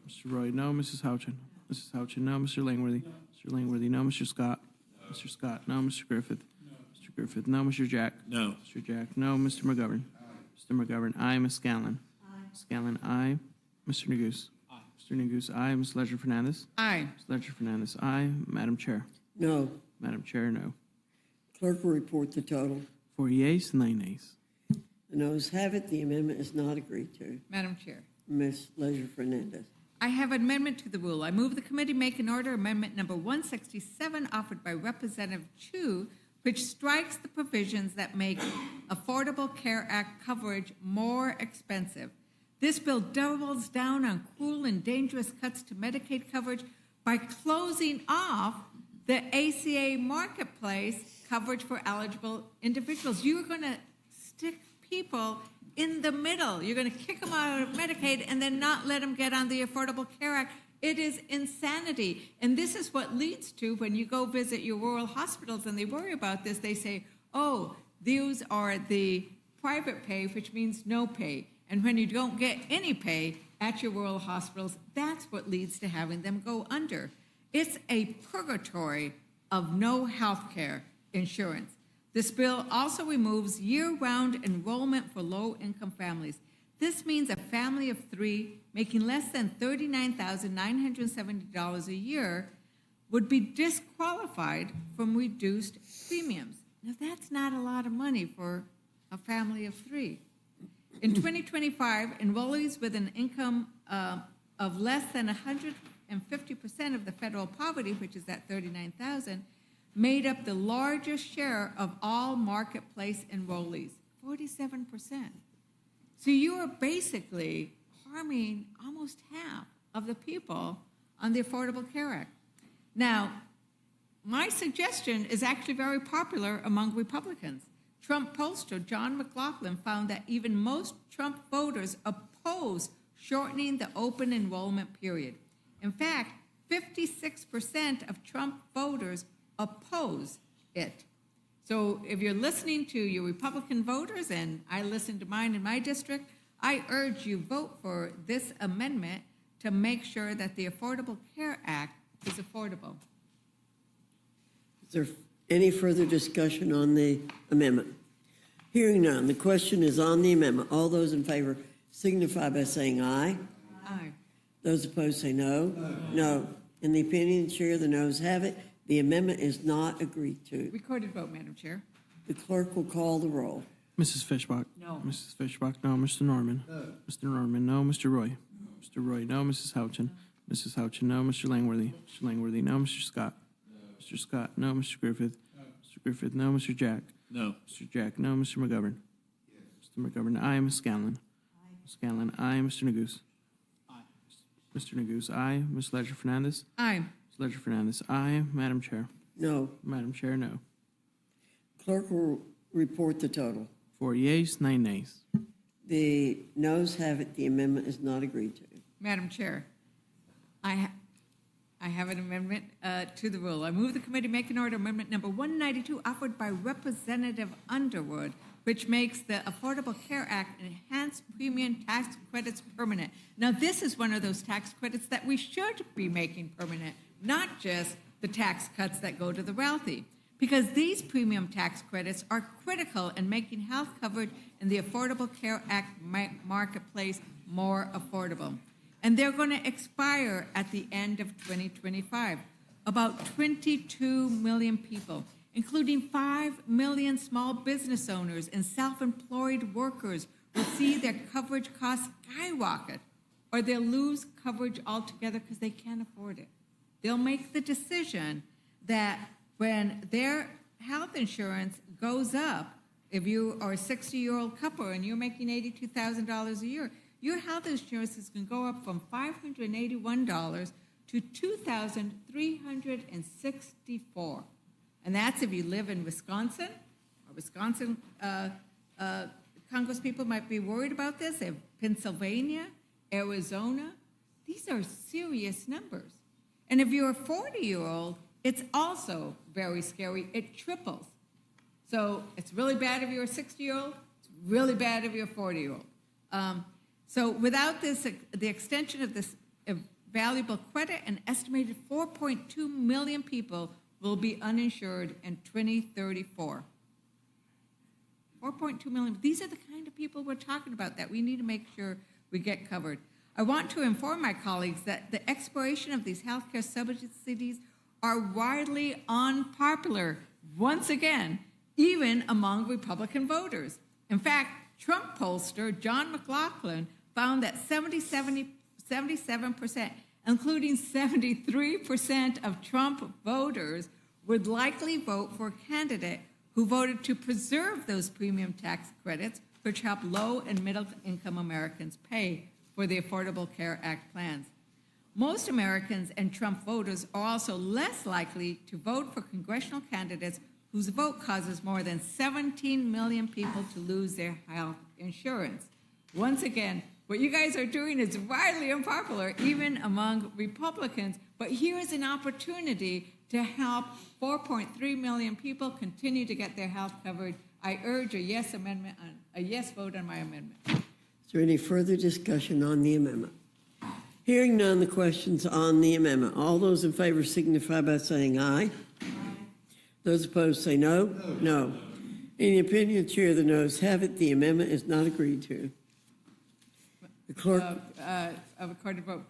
Mr. Roy, no. Mrs. Houchin? Mrs. Houchin, no. Mr. Langworthy? No. Mr. Langworthy, no. Mr. Scott? No. Mr. Scott, no. Mr. Griffith? No. Mr. Griffith, no. Mr. Jack? No. Mr. Jack, no. Mr. McGovern? Aye. Mr. McGovern, aye. Ms. Scanlon? Aye. Scanlon, aye. Mr. Neguse? Aye. Mr. Neguse, aye. Ms. Ledger Fernandez? Aye. Ms. Ledger Fernandez, aye. Madam Chair? No. Madam Chair, no. Clerk will report the total. 4 yeas, 9 nays. The noes have it. The amendment is not agreed to. Madam Chair. Ms. Ledger Fernandez. I have an amendment to the rule. I move the committee make an order amendment number 167 offered by Representative Chu, which strikes the provisions that make Affordable Care Act coverage more expensive. This bill doubles down on cruel and dangerous cuts to Medicaid coverage by closing off the ACA marketplace coverage for eligible individuals. You are going to stick people in the middle. You're going to kick them out of Medicaid and then not let them get on the Affordable Care Act. It is insanity. And this is what leads to, when you go visit your rural hospitals and they worry about this, they say, oh, these are the private pay, which means no pay. And when you don't get any pay at your rural hospitals, that's what leads to having them go under. It's a purgatory of no health care insurance. This bill also removes year-round enrollment for low-income families. This means a family of 3 making less than $39,970 a year would be disqualified from reduced premiums. Now, that's not a lot of money for a family of 3. In 2025, enrollees with an income of less than 150% of the federal poverty, which is at $39,000, made up the largest share of all marketplace enrollees, 47%. So you are basically harming almost half of the people on the Affordable Care Act. Now, my suggestion is actually very popular among Republicans. Trump pollster John McLaughlin found that even most Trump voters oppose shortening the open enrollment period. In fact, 56% of Trump voters oppose it. So if you're listening to your Republican voters, and I listen to mine in my district, I urge you vote for this amendment to make sure that the Affordable Care Act is affordable. Is there any further discussion on the amendment? Hearing none, the question is on the amendment. All those in favor signify by saying aye. Aye. Those opposed say no. No. In the opinion of the chair, the noes have it. The amendment is not agreed to. Recorded vote, Madam Chair. The clerk will call the roll. Mrs. Fishbach? No. Mrs. Fishbach, no. Mr. Norman? Mr. Norman, no. Mr. Roy? Mr. Roy, no. Mrs. Houchin? Mrs. Houchin, no. Mr. Langworthy? Mr. Langworthy, no. Mr. Scott? Mr. Scott, no. Mr. Griffith? Mr. Griffith, no. Mr. Jack? No. Mr. Jack, no. Mr. McGovern? Mr. McGovern, aye. Ms. Scanlon? Ms. Scanlon, aye. Mr. Neguse? Mr. Neguse, aye. Ms. Ledger Fernandez? Aye. Ms. Ledger Fernandez, aye. Madam Chair? No. Madam Chair, no. Clerk will report the total. 4 yeas, 9 nays. The noes have it. The amendment is not agreed to. Madam Chair, I have an amendment to the rule. I move the committee make an order amendment number 192 offered by Representative Underwood, which makes the Affordable Care Act enhanced premium tax credits permanent. Now, this is one of those tax credits that we should be making permanent, not just the tax cuts that go to the wealthy, because these premium tax credits are critical in making health coverage in the Affordable Care Act marketplace more affordable. And they're going to expire at the end of 2025. About 22 million people, including 5 million small business owners and self-employed workers, will see their coverage costs skyrocket, or they'll lose coverage altogether because they can't afford it. They'll make the decision that when their health insurance goes up, if you are a 60-year-old couple and you're making $82,000 a year, your health insurance is going to go up from $581 to $2,364. And that's if you live in Wisconsin. Wisconsin Congress people might be worried about this. They have Pennsylvania, Arizona. These are serious numbers. And if you're a 40-year-old, it's also very scary. It triples. So it's really bad if you're a 60-year-old. It's really bad if you're a 40-year-old. So without this, the extension of this valuable credit, an estimated 4.2 million people will be uninsured in 2034. 4.2 million. These are the kind of people we're talking about that we need to make sure we get covered. I want to inform my colleagues that the expiration of these healthcare subsidies are widely unpopular, once again, even among Republican voters. In fact, Trump pollster John McLaughlin found that 77%, including 73% of Trump voters, would likely vote for a candidate who voted to preserve those premium tax credits, which help low and middle income Americans pay for the Affordable Care Act plans. Most Americans and Trump voters are also less likely to vote for congressional candidates whose vote causes more than 17 million people to lose their health insurance. Once again, what you guys are doing is widely unpopular, even among Republicans, but here is an opportunity to help 4.3 million people continue to get their health covered. I urge a yes vote on my amendment. Is there any further discussion on the amendment? Hearing none, the question's on the amendment. All those in favor signify by saying aye. Those opposed say no. No. In the opinion of the chair, the noes have it. The amendment is not agreed to. The clerk Of a recorded vote.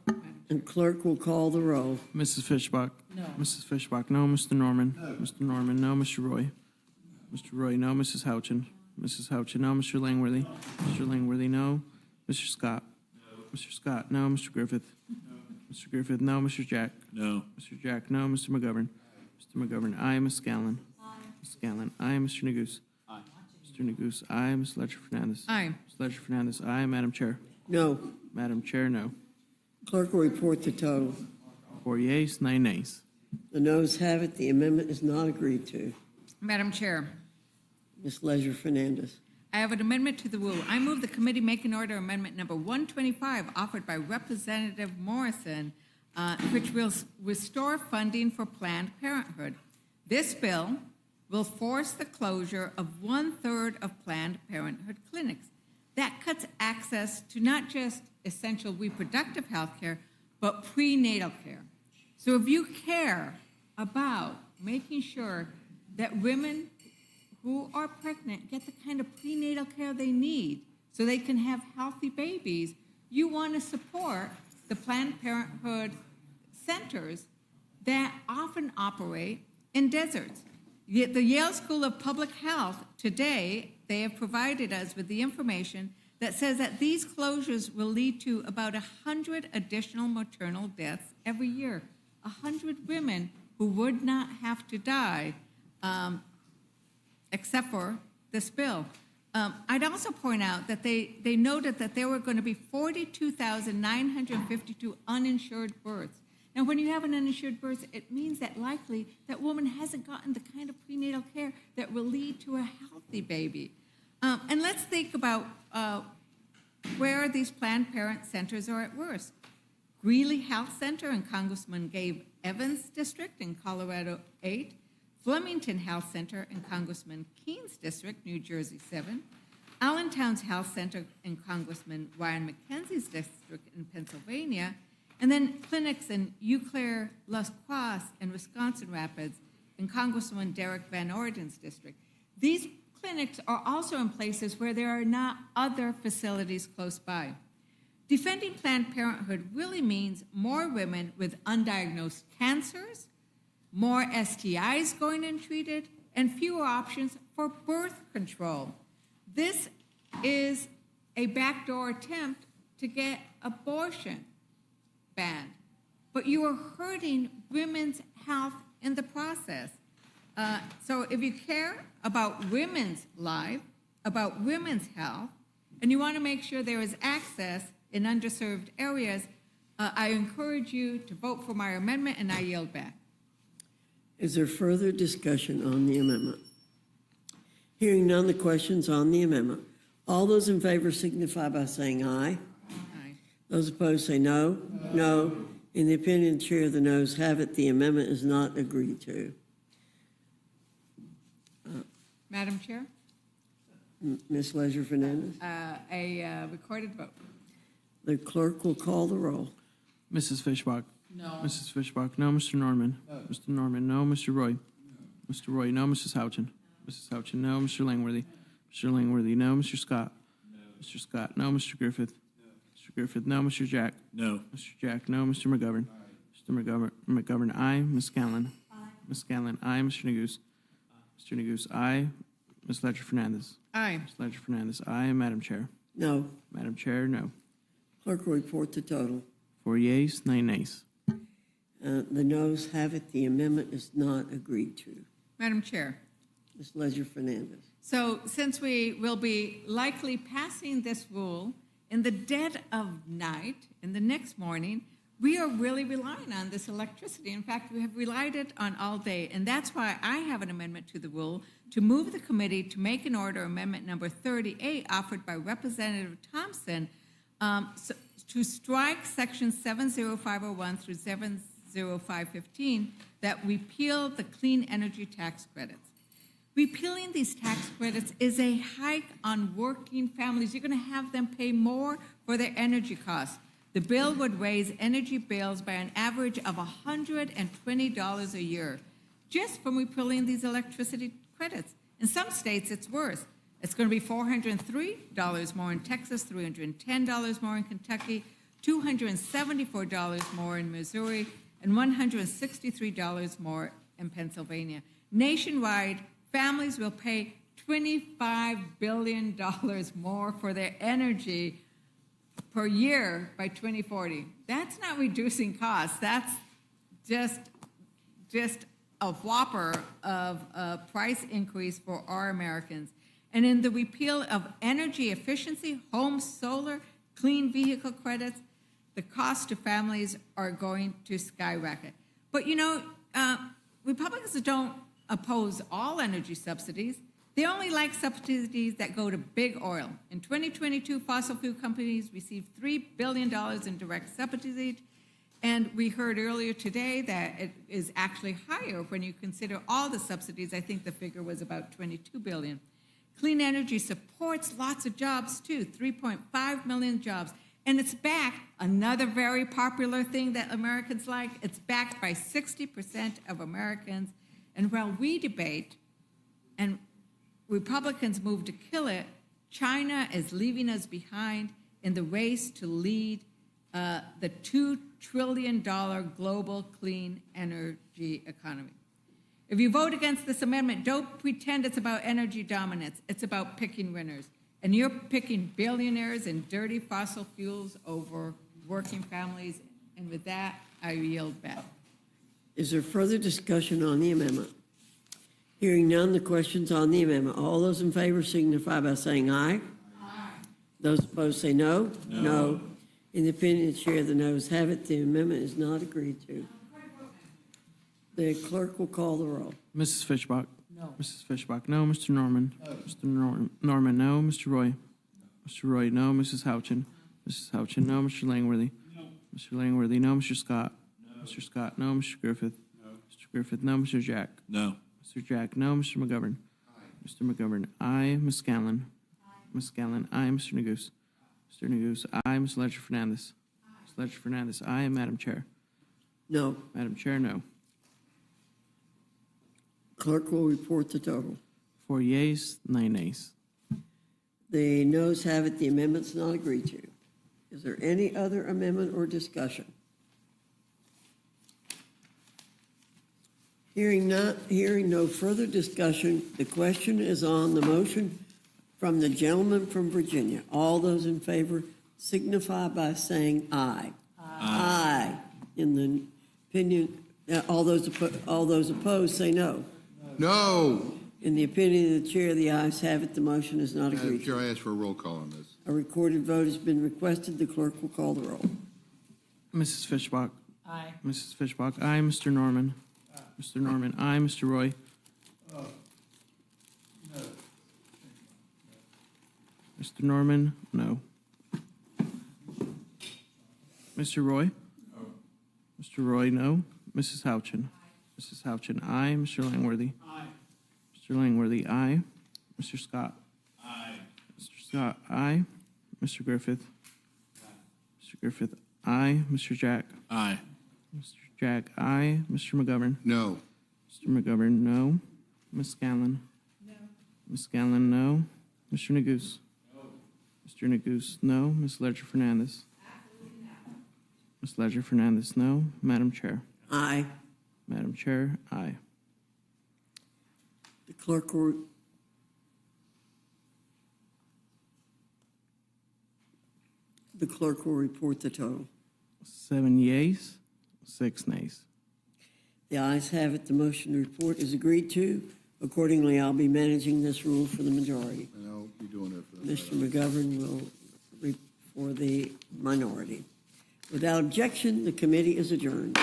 and clerk will call the roll. Mrs. Fishbach? No. Mrs. Fishbach, no. Mr. Norman? Mr. Norman, no. Mr. Roy? Mr. Roy, no. Mrs. Houchin? Mrs. Houchin, no. Mr. Langworthy? Mr. Langworthy, no. Mr. Scott? Mr. Scott, no. Mr. Griffith? Mr. Griffith, no. Mr. Jack? No. Mr. Jack, no. Mr. McGovern? Mr. McGovern, aye. Ms. Scanlon? Ms. Scanlon, aye. Mr. Neguse? Aye. Mr. Neguse, aye. Ms. Ledger Fernandez? Aye. Ms. Ledger Fernandez, aye. Madam Chair? No. Madam Chair, no. Clerk will report the total. 4 yeas, 9 nays. The noes have it. The amendment is not agreed to. Madam Chair, Ms. Ledger Fernandez. I have an amendment to the rule. I move the committee make an order amendment number 125 offered by Representative Morrison, which will restore funding for Planned Parenthood. This bill will force the closure of 1/3 of Planned Parenthood clinics. That cuts access to not just essential reproductive health care, but prenatal care. So if you care about making sure that women who are pregnant get the kind of prenatal care they need so they can have healthy babies, you want to support the Planned Parenthood centers that often operate in deserts. Yet the Yale School of Public Health today, they have provided us with the information that says that these closures will lead to about 100 additional maternal deaths every year. 100 women who would not have to die except for this bill. I'd also point out that they noted that there were going to be 42,952 uninsured births. Now, when you have an uninsured birth, it means that likely that woman hasn't gotten the kind of prenatal care that will lead to a healthy baby. And let's think about where these Planned Parent centers are at worst. Greeley Health Center in Congressman Gabe Evans' district in Colorado 8, Flemington Health Center in Congressman Keene's district, New Jersey 7, Allentown's Health Center in Congressman Ryan McKenzie's district in Pennsylvania, and then clinics in Eau Claire, Las Croix, and Wisconsin Rapids in Congressman Derek Van Orden's district. These clinics are also in places where there are not other facilities close by. Defending Planned Parenthood really means more women with undiagnosed cancers, more STIs going untreated, and fewer options for birth control. This is a backdoor attempt to get abortion banned, but you are hurting women's health in the process. So if you care about women's life, about women's health, and you want to make sure there is access in underserved areas, I encourage you to vote for my amendment, and I yield back. Is there further discussion on the amendment? Hearing none, the question's on the amendment. All those in favor signify by saying aye. Aye. Those opposed say no. No. In the opinion of the chair, the noes have it. The amendment is not agreed to. Madam Chair, Ms. Leisure Fernandez, a recorded vote. the clerk will call the roll. Mrs. Fishbach? No. Mrs. Fishbach, no. Mr. Norman? No. Mr. Norman, no. Mr. Roy? No. Mr. Roy, no. Mrs. Houchin? Mrs. Houchin, no. Mr. Langworthy? Mr. Langworthy, no. Mr. Scott? No. Mr. Scott, no. Mr. Griffith? No. Mr. Griffith, no. Mr. Jack? No. Mr. Jack, no. Mr. McGovern? Mr. McGovern, aye. Ms. Scanlon? Aye. Ms. Scanlon, aye. Mr. Neguse? Mr. Neguse, aye. Ms. Ledger Fernandez? Aye. Ms. Ledger Fernandez, aye. Madam Chair? No. Madam Chair, no. Clerk will report the total. 4 yeas, 9 nays. The noes have it. The amendment is not agreed to. Madam Chair. Ms. Leisure Fernandez. So since we will be likely passing this rule in the dead of night, in the next morning, we are really relying on this electricity. In fact, we have relied it on all day. And that's why I have an amendment to the rule to move the committee to make an order amendment number 38 offered by Representative Thompson to strike section 70501 through 70515 that repeal the clean energy tax credits. Repealing these tax credits is a hike on working families. You're going to have them pay more for their energy costs. The bill would raise energy bills by an average of $120 a year just from repealing these electricity credits. In some states, it's worse. It's going to be $403 more in Texas, $310 more in Kentucky, $274 more in Missouri, and $163 more in Pennsylvania. Nationwide, families will pay $25 billion more for their energy per year by 2040. That's not reducing costs. That's just a whopper of a price increase for our Americans. And in the repeal of energy efficiency, home solar, clean vehicle credits, the cost to families are going to skyrocket. But you know, Republicans don't oppose all energy subsidies. They only like subsidies that go to big oil. In 2022, fossil fuel companies received $3 billion in direct subsidies, and we heard earlier today that it is actually higher when you consider all the subsidies. I think the figure was about $22 billion. Clean energy supports lots of jobs too, 3.5 million jobs. And it's backed, another very popular thing that Americans like, it's backed by 60% of Americans. And while we debate and Republicans move to kill it, China is leaving us behind in the race to lead the $2 trillion global clean energy economy. If you vote against this amendment, don't pretend it's about energy dominance. It's about picking winners. And you're picking billionaires and dirty fossil fuels over working families. And with that, I yield back. Is there further discussion on the amendment? Hearing none, the question's on the amendment. All those in favor signify by saying aye. Aye. Those opposed say no. No. In the opinion of the chair, the noes have it. The amendment is not agreed to. The clerk will call the roll. Mrs. Fishbach? No. Mrs. Fishbach, no. Mr. Norman? No. Mr. Norman, no. Mr. Roy? Mr. Roy, no. Mrs. Houchin? Mrs. Houchin, no. Mr. Langworthy? No. Mr. Langworthy, no. Mr. Scott? No. Mr. Scott, no. Mr. Griffith? No. Mr. Griffith, no. Mr. Jack? No. Mr. Jack, no. Mr. McGovern? Aye. Mr. McGovern, aye. Ms. Scanlon? Aye. Ms. Scanlon, aye. Mr. Neguse? Mr. Neguse, aye. Ms. Ledger Fernandez? Aye. Ms. Ledger Fernandez, aye. Madam Chair? No. Madam Chair, no. Clerk will report the total. 4 yeas, 9 nays. The noes have it. The amendment's not agreed to. Is there any other amendment or discussion? Hearing no further discussion, the question is on the motion from the gentleman from Virginia. All those in favor signify by saying aye. Aye. Aye. In the opinion, all those opposed say no. No. In the opinion of the chair, the ayes have it. The motion is not agreed to. Chair, I ask for a roll call on this. A recorded vote has been requested. The clerk will call the roll. Mrs. Fishbach? Aye. Mrs. Fishbach, aye. Mr. Norman? Mr. Norman, aye. Mr. Roy? No. Mr. Norman, no. Mr. Roy? No. Mr. Roy, no. Mrs. Houchin? Mrs. Houchin, aye. Mr. Langworthy? Aye. Mr. Langworthy, aye. Mr. Scott? Aye. Mr. Scott, aye. Mr. Griffith? Mr. Griffith, aye. Mr. Jack? Aye. Mr. Jack, aye. Mr. McGovern? No. Mr. McGovern, no. Ms. Scanlon? No. Ms. Scanlon, no. Mr. Neguse? No. Mr. Neguse, no. Ms. Ledger Fernandez? Absolutely not. Ms. Ledger Fernandez, no. Madam Chair? Aye. Madam Chair, aye. The clerk will report the total. 7 yeas, 6 nays. The ayes have it. The motion to report is agreed to. Accordingly, I'll be managing this rule for the majority. And I'll be doing it for the Mr. McGovern will read for the minority. Without objection, the committee is adjourned.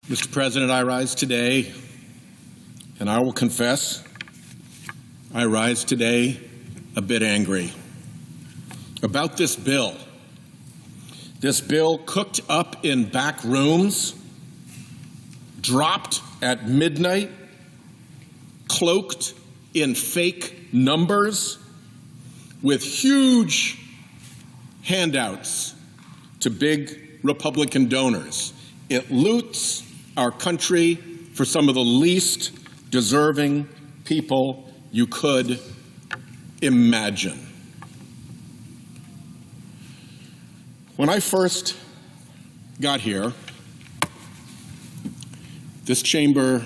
Mr. President, I rise today, and I will confess, I rise today a bit angry about this bill. This bill cooked up in back rooms dropped at midnight, cloaked in fake numbers, with huge handouts to big Republican donors. It loots our country for some of the least deserving people you could imagine. When I first got here, this chamber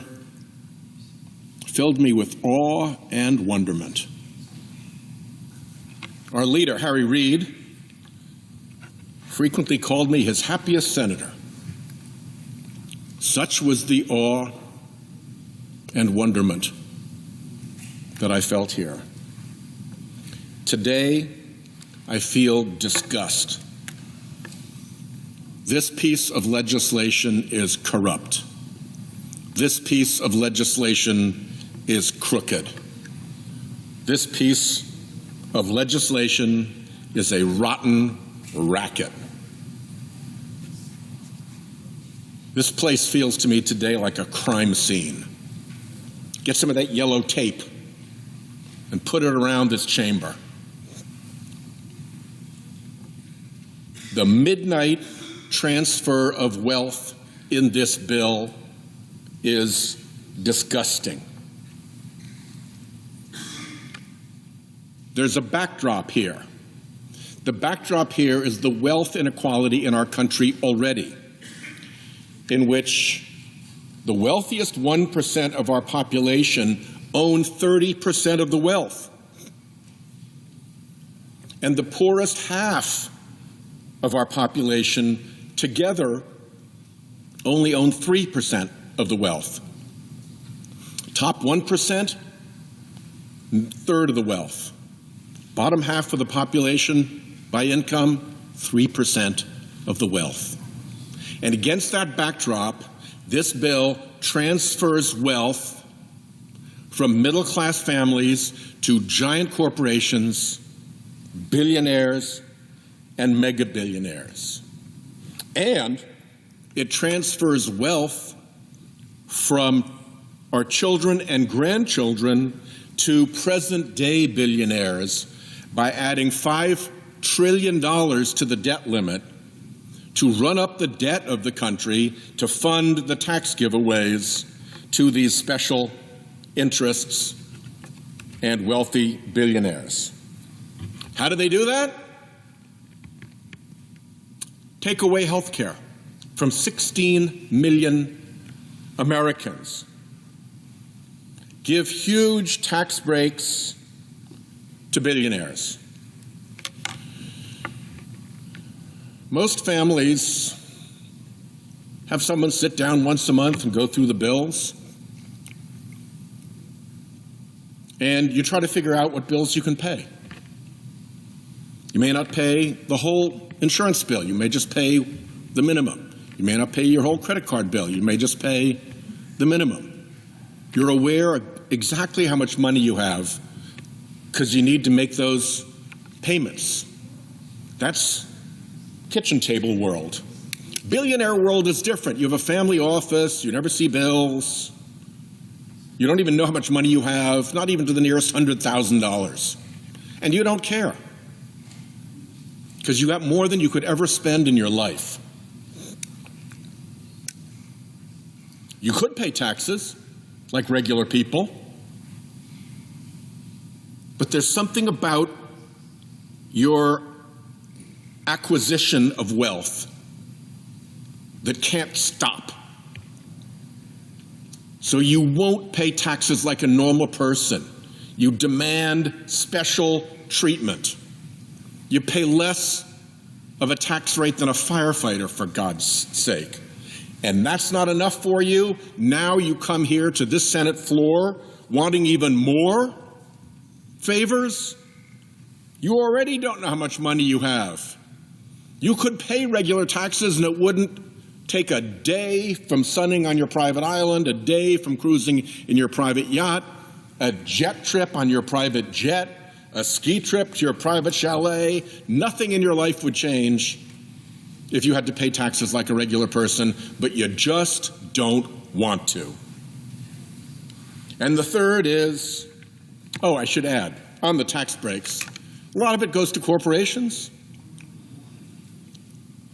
filled me with awe and wonderment. Our leader, Harry Reid, frequently called me his happiest senator. Such was the awe and wonderment that I felt here. Today, I feel disgust. This piece of legislation is corrupt. This piece of legislation is crooked. This piece of legislation is a rotten racket. This place feels to me today like a crime scene. Get some of that yellow tape and put it around this chamber. The midnight transfer of wealth in this bill is disgusting. There's a backdrop here. The backdrop here is the wealth inequality in our country already, in which the wealthiest 1% of our population own 30% of the wealth, and the poorest half of our population together only own 3% of the wealth. Top 1%, third of the wealth. Bottom half of the population by income, 3% of the wealth. And against that backdrop, this bill transfers wealth from middle-class families to giant corporations, billionaires, and mega-billionaires. And it transfers wealth from our children and grandchildren to present-day billionaires by adding $5 trillion to the debt limit to run up the debt of the country to fund the tax giveaways to these special interests and wealthy billionaires. How do they do that? Take away health care from 16 million Americans. Give huge tax breaks to billionaires. Most families have someone sit down once a month and go through the bills. And you try to figure out what bills you can pay. You may not pay the whole insurance bill. You may just pay the minimum. You may not pay your whole credit card bill. You may just pay the minimum. You're aware of exactly how much money you have because you need to make those payments. That's kitchen table world. Billionaire world is different. You have a family office. You never see bills. You don't even know how much money you have, not even to the nearest $100,000. And you don't care because you got more than you could ever spend in your life. You could pay taxes like regular people, but there's something about your acquisition of wealth that can't stop. So you won't pay taxes like a normal person. You demand special treatment. You pay less of a tax rate than a firefighter, for God's sake. And that's not enough for you. Now you come here to this Senate floor wanting even more favors. You already don't know how much money you have. You could pay regular taxes and it wouldn't take a day from sunning on your private island, a day from cruising in your private yacht, a jet trip on your private jet, a ski trip to your private chalet. Nothing in your life would change if you had to pay taxes like a regular person, but you just don't want to. And the third is, oh, I should add, on the tax breaks, a lot of it goes to corporations.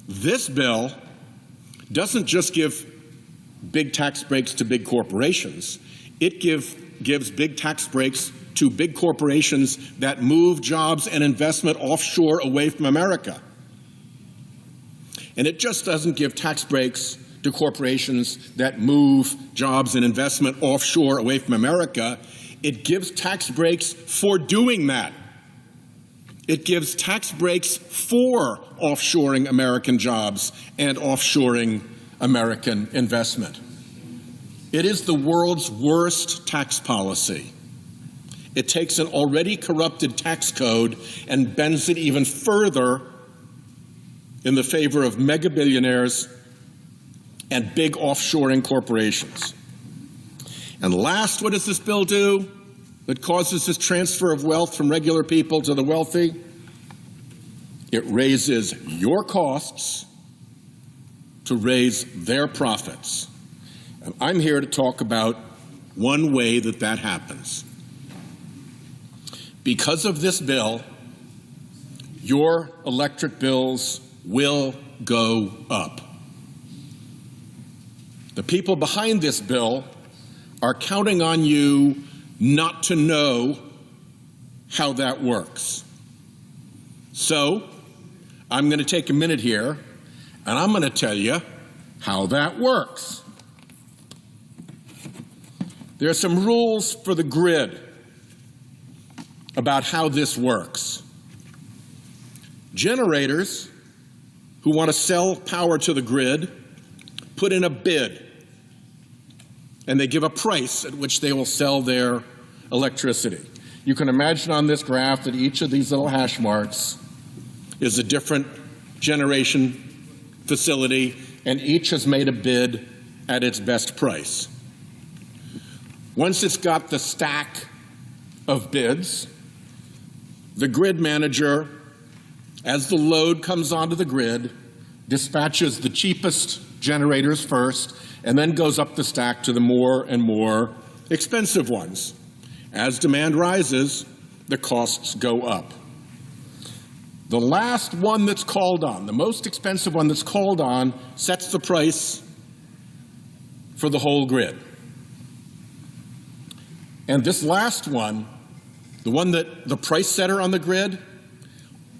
This bill doesn't just give big tax breaks to big corporations. It gives big tax breaks to big corporations that move jobs and investment offshore away from America. And it just doesn't give tax breaks to corporations that move jobs and investment offshore away from America. It gives tax breaks for doing that. It gives tax breaks for offshoring American jobs and offshoring American investment. It is the world's worst tax policy. It takes an already corrupted tax code and bends it even further in the favor of mega billionaires and big offshoring corporations. And last, what does this bill do that causes this transfer of wealth from regular people to the wealthy? It raises your costs to raise their profits. And I'm here to talk about one way that that happens. Because of this bill, your electric bills will go up. The people behind this bill are counting on you not to know how that works. So, I'm going to take a minute here, and I'm going to tell you how that works. There are some rules for the grid about how this works. Generators who want to sell power to the grid put in a bid, and they give a price at which they will sell their electricity. You can imagine on this graph that each of these little hash marks is a different generation facility, and each has made a bid at its best price. Once it's got the stack of bids, the grid manager, as the load comes onto the grid, dispatches the cheapest generators first, and then goes up the stack to the more and more expensive ones. As demand rises, the costs go up. The last one that's called on, the most expensive one that's called on, sets the price for the whole grid. And this last one, the one that the price setter on the grid,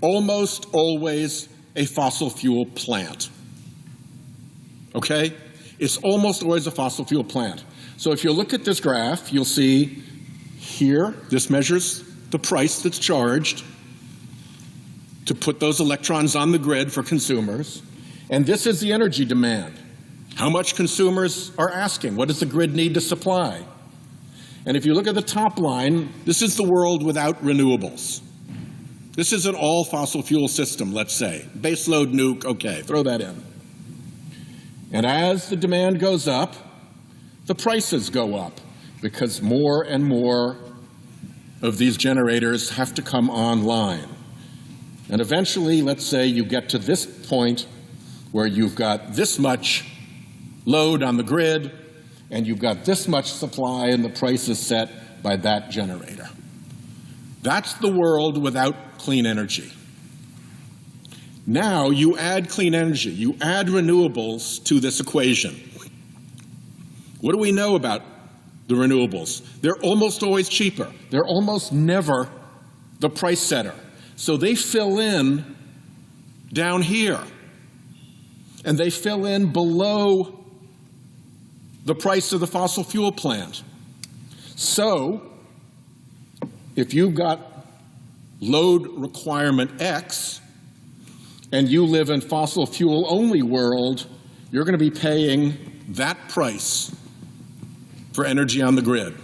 almost always a fossil fuel plant. Okay? It's almost always a fossil fuel plant. So if you look at this graph, you'll see here, this measures the price that's charged to put those electrons on the grid for consumers. And this is the energy demand. How much consumers are asking? What does the grid need to supply? And if you look at the top line, this is the world without renewables. This is an all fossil fuel system, let's say. Baseload nuke, okay, throw that in. And as the demand goes up, the prices go up because more and more of these generators have to come online. And eventually, let's say you get to this point where you've got this much load on the grid and you've got this much supply and the price is set by that generator. That's the world without clean energy. Now you add clean energy, you add renewables to this equation. What do we know about the renewables? They're almost always cheaper. They're almost never the price setter. So they fill in down here, and they fill in below the price of the fossil fuel plant. So if you've got load requirement X, and you live in fossil fuel only world, you're going to be paying that price for energy on the grid.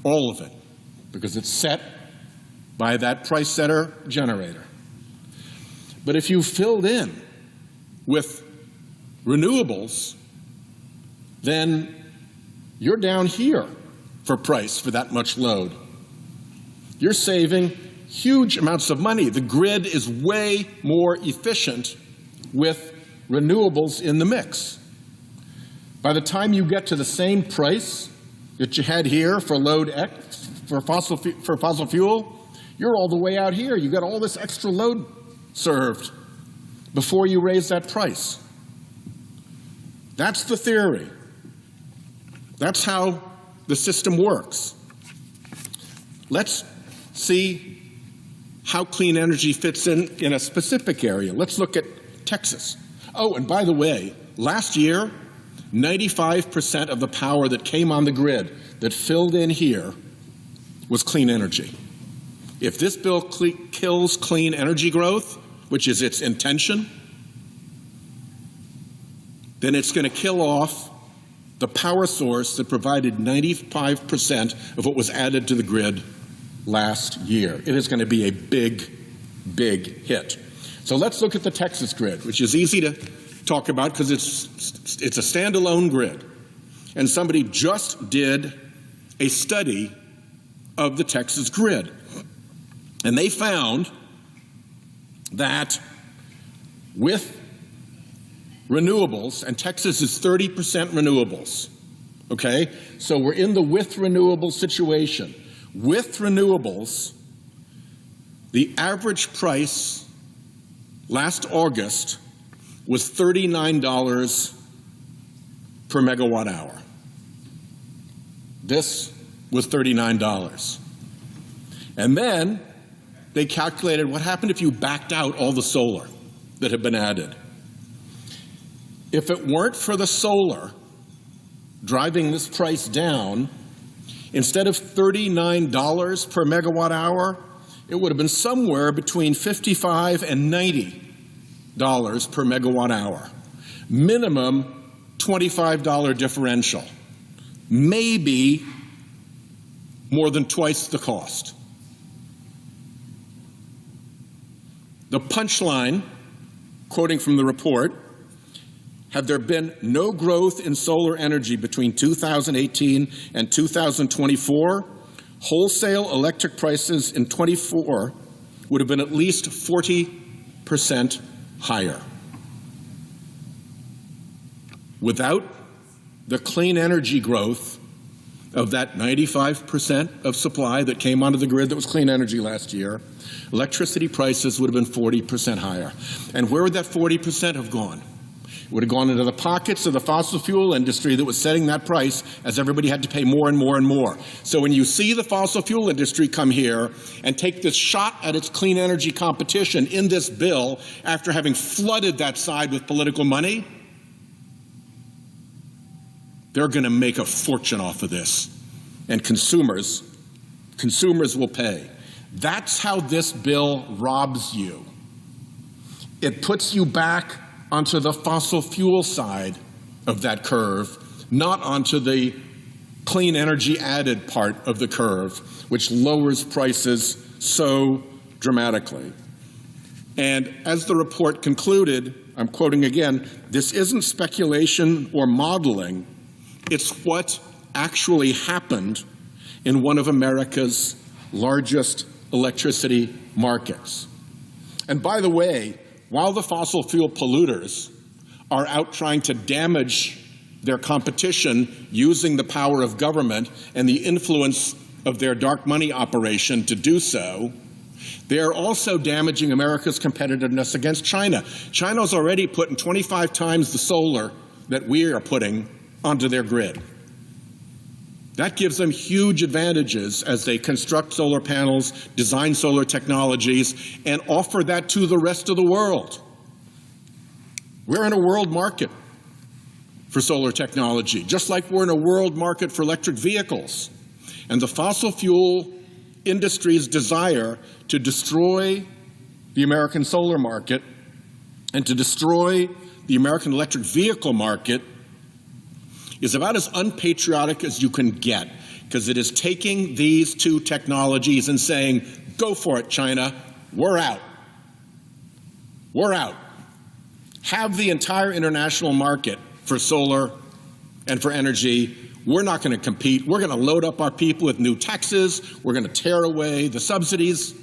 All of it, because it's set by that price setter generator. But if you filled in with renewables, then you're down here for price for that much load. You're saving huge amounts of money. The grid is way more efficient with renewables in the mix. By the time you get to the same price that you had here for load X, for fossil fuel, you're all the way out here. You got all this extra load served before you raise that price. That's the theory. That's how the system works. Let's see how clean energy fits in a specific area. Let's look at Texas. Oh, and by the way, last year, 95% of the power that came on the grid that filled in here was clean energy. If this bill kills clean energy growth, which is its intention, then it's going to kill off the power source that provided 95% of what was added to the grid last year. It is going to be a big, big hit. So let's look at the Texas grid, which is easy to talk about because it's a standalone grid. And somebody just did a study of the Texas grid. And they found that with renewables, and Texas is 30% renewables, okay? So we're in the with renewable situation. With renewables, the average price last August was $39 per megawatt hour. This was $39. And then they calculated what happened if you backed out all the solar that had been added. If it weren't for the solar driving this price down, instead of $39 per megawatt hour, it would have been somewhere between $55 and $90 per megawatt hour. Minimum $25 differential. Maybe more than twice the cost. The punchline, quoting from the report, had there been no growth in solar energy between 2018 and 2024, wholesale electric prices in 24 would have been at least 40% higher. Without the clean energy growth of that 95% of supply that came onto the grid that was clean energy last year, electricity prices would have been 40% higher. And where would that 40% have gone? It would have gone into the pockets of the fossil fuel industry that was setting that price as everybody had to pay more and more and more. So when you see the fossil fuel industry come here and take this shot at its clean energy competition in this bill after having flooded that side with political money, they're going to make a fortune off of this. And consumers will pay. That's how this bill robs you. It puts you back onto the fossil fuel side of that curve, not onto the clean energy added part of the curve, which lowers prices so dramatically. And as the report concluded, I'm quoting again, this isn't speculation or modeling, it's what actually happened in one of America's largest electricity markets. And by the way, while the fossil fuel polluters are out trying to damage their competition using the power of government and the influence of their dark money operation to do so, they are also damaging America's competitiveness against China. China's already putting 25 times the solar that we are putting onto their grid. That gives them huge advantages as they construct solar panels, design solar technologies, and offer that to the rest of the world. We're in a world market for solar technology, just like we're in a world market for electric vehicles. And the fossil fuel industry's desire to destroy the American solar market and to destroy the American electric vehicle market is about as unpatriotic as you can get, because it is taking these two technologies and saying, go for it, China, we're out. We're out. Have the entire international market for solar and for energy. We're not going to compete. We're going to load up our people with new taxes. We're going to tear away the subsidies.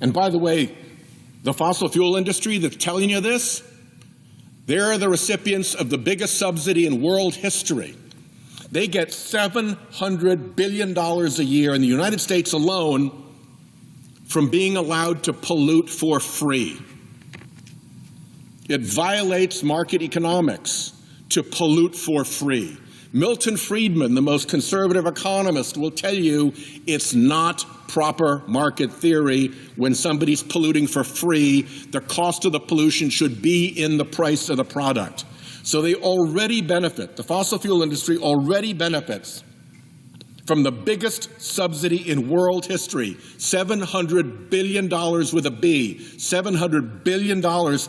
And by the way, the fossil fuel industry that's telling you this, They're the recipients of the biggest subsidy in world history. They get $700 billion a year in the United States alone from being allowed to pollute for free. It violates market economics to pollute for free. Milton Friedman, the most conservative economist, will tell you it's not proper market theory when somebody's polluting for free. The cost of the pollution should be in the price of the product. So they already benefit, the fossil fuel industry already benefits from the biggest subsidy in world history, $700 billion with a B, $700 billion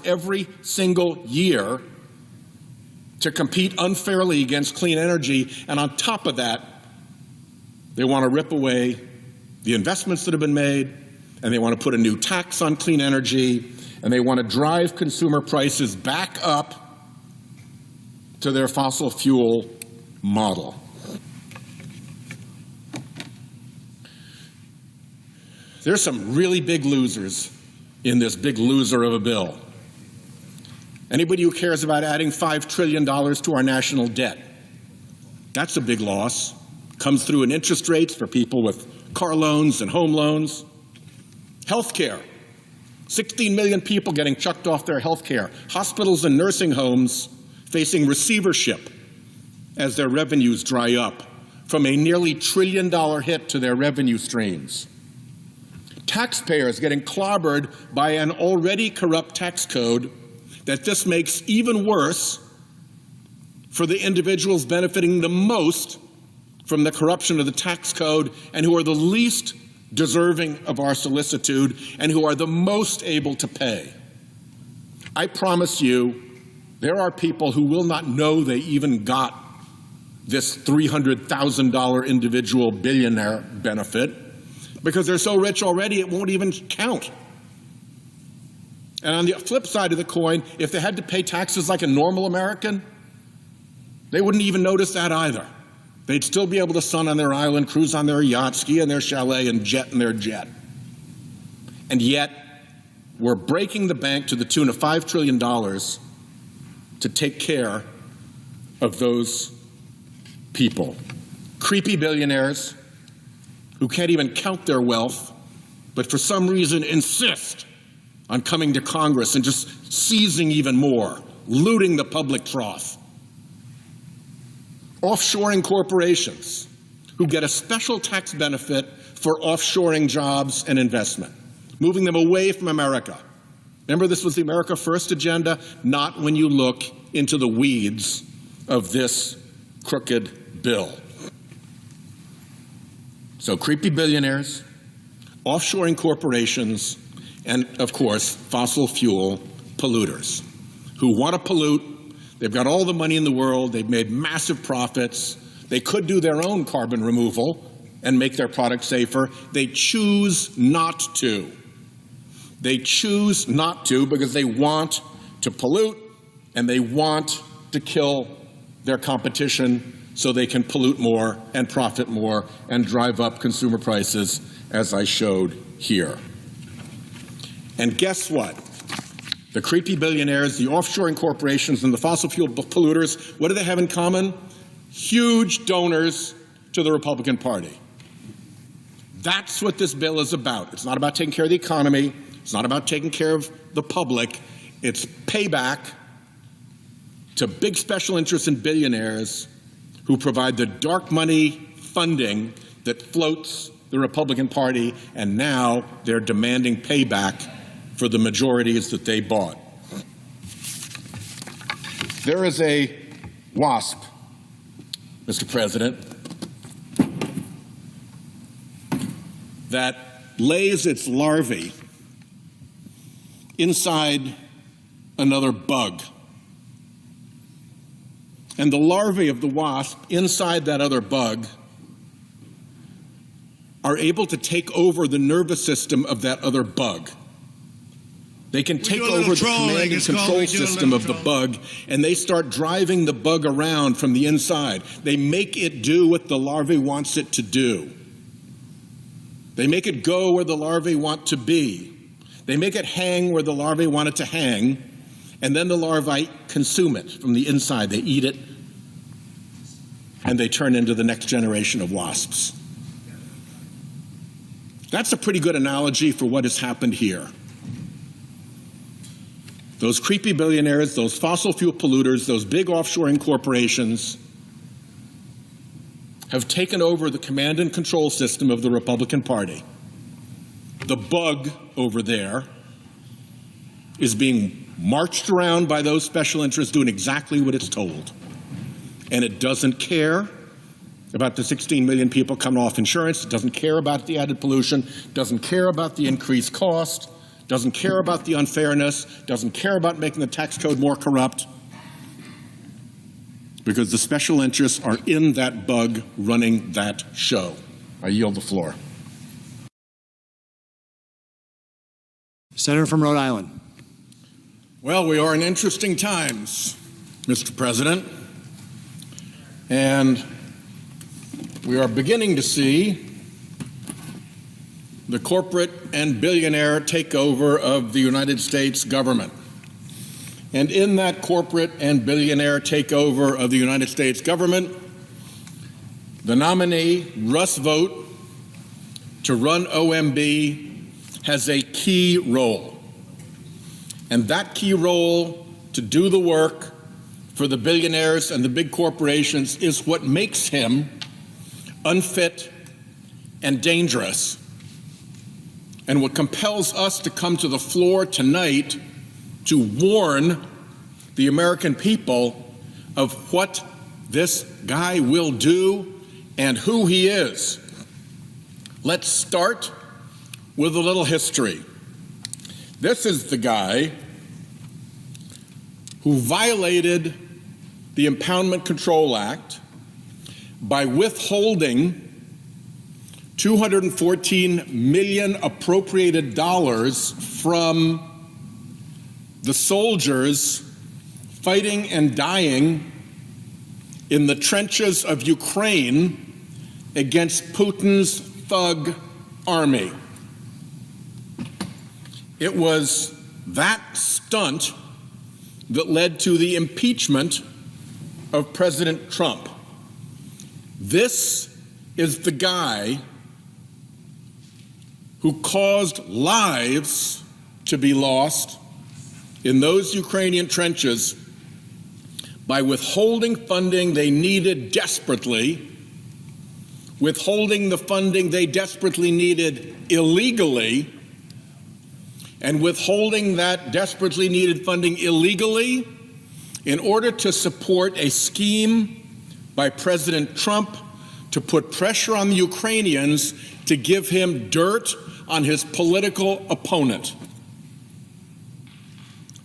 every single year to compete unfairly against clean energy. And on top of that, they want to rip away the investments that have been made, and they want to put a new tax on clean energy, and they want to drive consumer prices back up to their fossil fuel model. There's some really big losers in this big loser of a bill. Anybody who cares about adding $5 trillion to our national debt, that's a big loss. Comes through in interest rates for people with car loans and home loans. Health care. 16 million people getting chucked off their health care. Hospitals and nursing homes facing receivership as their revenues dry up from a nearly $1 trillion hit to their revenue streams. Taxpayers getting clobbered by an already corrupt tax code that this makes even worse for the individuals benefiting the most from the corruption of the tax code and who are the least deserving of our solicitude and who are the most able to pay. I promise you, there are people who will not know they even got this $300,000 individual billionaire benefit because they're so rich already it won't even count. And on the flip side of the coin, if they had to pay taxes like a normal American, they wouldn't even notice that either. They'd still be able to sun on their island, cruise on their yacht, ski in their chalet, and jet in their jet. And yet, we're breaking the bank to the tune of $5 trillion to take care of those people. Creepy billionaires who can't even count their wealth, but for some reason insist on coming to Congress and just seizing even more, looting the public trough. Offshoring corporations who get a special tax benefit for offshoring jobs and investment, moving them away from America. Remember, this was the America First agenda, not when you look into the weeds of this crooked bill. So creepy billionaires, offshoring corporations, and of course, fossil fuel polluters who want to pollute. They've got all the money in the world. They've made massive profits. They could do their own carbon removal and make their product safer. They choose not to. They choose not to because they want to pollute and they want to kill their competition so they can pollute more and profit more and drive up consumer prices, as I showed here. And guess what? The creepy billionaires, the offshoring corporations, and the fossil fuel polluters, what do they have in common? Huge donors to the Republican Party. That's what this bill is about. It's not about taking care of the economy. It's not about taking care of the public. It's payback to big special interests and billionaires who provide the dark money funding that floats the Republican Party, and now they're demanding payback for the majorities that they bought. There is a wasp, Mr. President, that lays its larvae inside another bug. And the larvae of the wasp inside that other bug are able to take over the nervous system of that other bug. They can take over the command and control system of the bug, and they start driving the bug around from the inside. They make it do what the larvae wants it to do. They make it go where the larvae want to be. They make it hang where the larvae want it to hang, And then the larvae consume it from the inside. They eat it, and they turn into the next generation of wasps. That's a pretty good analogy for what has happened here. Those creepy billionaires, those fossil fuel polluters, those big offshoring corporations have taken over the command and control system of the Republican Party. The bug over there is being marched around by those special interests doing exactly what it's told. And it doesn't care about the 16 million people coming off insurance, it doesn't care about the added pollution, doesn't care about the increased cost, doesn't care about the unfairness, doesn't care about making the tax code more corrupt, because the special interests are in that bug running that show. I yield the floor. Senator from Rhode Island. Well, we are in interesting times, Mr. President, and we are beginning to see the corporate and billionaire takeover of the United States government. And in that corporate and billionaire takeover of the United States government, the nominee, Russ Vought, to run OMB has a key role. And that key role to do the work for the billionaires and the big corporations is what makes him unfit and dangerous, and what compels us to come to the floor tonight to warn the American people of what this guy will do and who he is. Let's start with a little history. This is the guy who violated the Impoundment Control Act by withholding $214 million appropriated dollars from the soldiers fighting and dying in the trenches of Ukraine against Putin's thug army. It was that stunt that led to the impeachment of President Trump. This is the guy who caused lives to be lost in those Ukrainian trenches by withholding funding they needed desperately, withholding the funding they desperately needed illegally, and withholding that desperately needed funding illegally in order to support a scheme by President Trump to put pressure on the Ukrainians to give him dirt on his political opponent.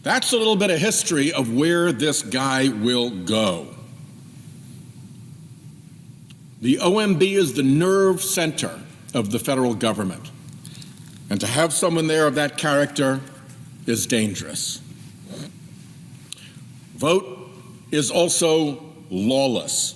That's a little bit of history of where this guy will go. The OMB is the nerve center of the federal government. And to have someone there of that character is dangerous. Vought is also lawless.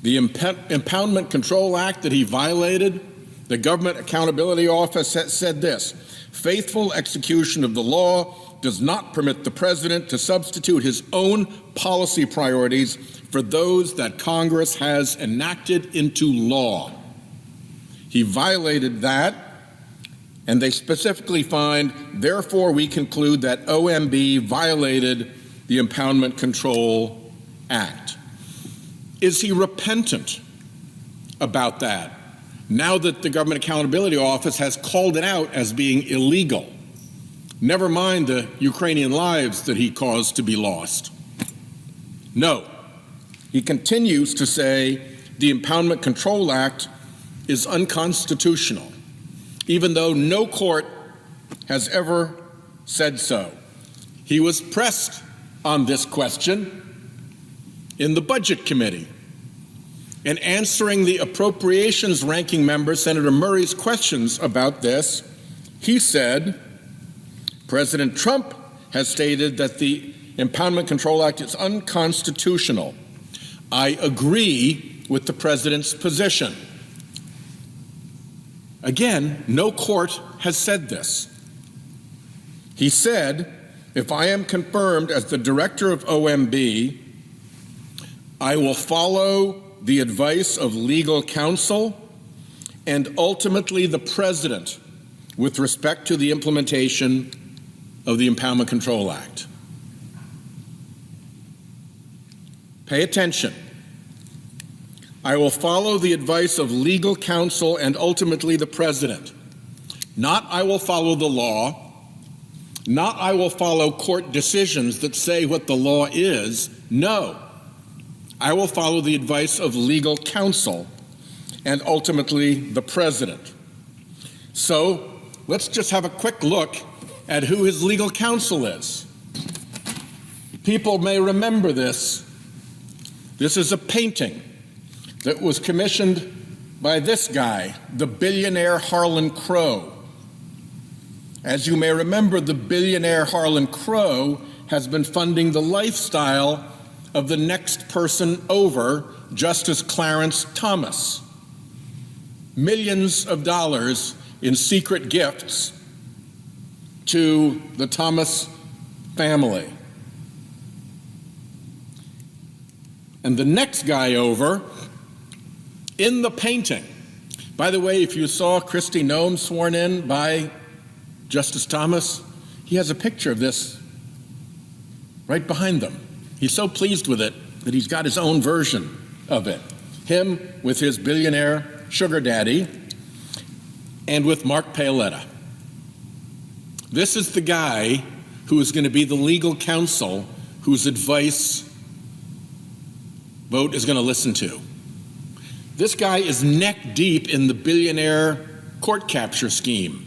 The Impoundment Control Act that he violated, the Government Accountability Office said this: faithful execution of the law does not permit the president to substitute his own policy priorities for those that Congress has enacted into law. He violated that, and they specifically find, therefore we conclude that OMB violated the Impoundment Control Act. Is he repentant about that, now that the Government Accountability Office has called it out as being illegal? Never mind the Ukrainian lives that he caused to be lost. No, he continues to say the Impoundment Control Act is unconstitutional, even though no court has ever said so. He was pressed on this question in the Budget Committee. In answering the Appropriations Ranking Member, Senator Murray's questions about this, he said, President Trump has stated that the Impoundment Control Act is unconstitutional. I agree with the president's position. Again, no court has said this. He said if I am confirmed as the director of OMB, I will follow the advice of legal counsel and ultimately the president with respect to the implementation of the Impoundment Control Act. Pay attention. I will follow the advice of legal counsel and ultimately the president. Not I will follow the law, not I will follow court decisions that say what the law is. No, I will follow the advice of legal counsel and ultimately the president. So let's just have a quick look at who his legal counsel is. People may remember this. This is a painting that was commissioned by this guy, the billionaire Harlan Crow. As you may remember, the billionaire Harlan Crow has been funding the lifestyle of the next person over, Justice Clarence Thomas. Millions of dollars in secret gifts to the Thomas family. And the next guy over, in the painting, by the way, if you saw Kristi Noem sworn in by Justice Thomas, he has a picture of this right behind them. He's so pleased with it that he's got his own version of it. Him with his billionaire sugar daddy and with Mark Paoletta. This is the guy who is going to be the legal counsel whose advice vote is going to listen to. This guy is neck deep in the billionaire court capture scheme.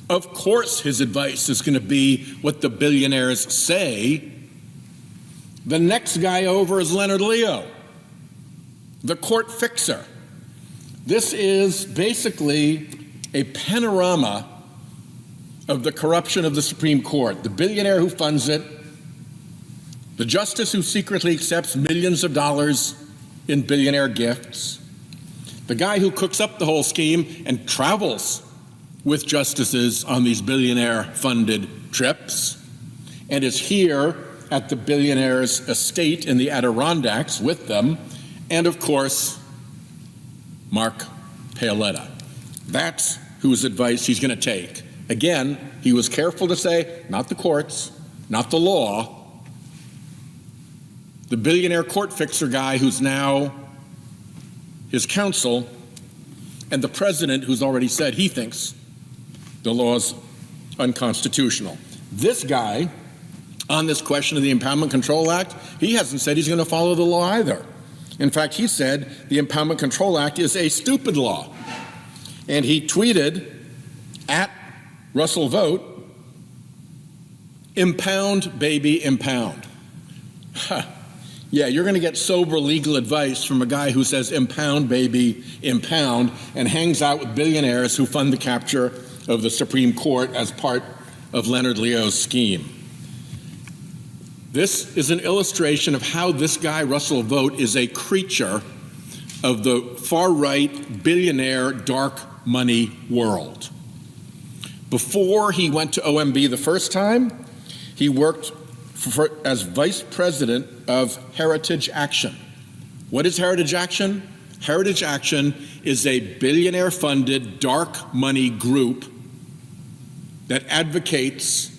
Of course his advice is going to be what the billionaires say. The next guy over is Leonard Leo, the court fixer. This is basically a panorama of the corruption of the Supreme Court. The billionaire who funds it, the justice who secretly accepts millions of dollars in billionaire gifts, the guy who cooks up the whole scheme and travels with justices on these billionaire-funded trips, and is here at the billionaire's estate in the Adirondacks with them, and of course, Mark Paoletta. That's whose advice he's going to take. Again, he was careful to say, not the courts, not the law, the billionaire court fixer guy who's now his counsel, and the president who's already said he thinks the law's unconstitutional. This guy, on this question of the Impoundment Control Act, he hasn't said he's going to follow the law either. In fact, he said the Impoundment Control Act is a stupid law. And he tweeted at Russell Vogt, "Impound, baby, impound." Yeah, you're going to get sober legal advice from a guy who says impound, baby, impound, and hangs out with billionaires who fund the capture of the Supreme Court as part of Leonard Leo's scheme. This is an illustration of how this guy, Russell Vogt, is a creature of the far-right, billionaire, dark money world. Before he went to OMB the first time, he worked as vice president of Heritage Action. What is Heritage Action? Heritage Action is a billionaire-funded dark money group that advocates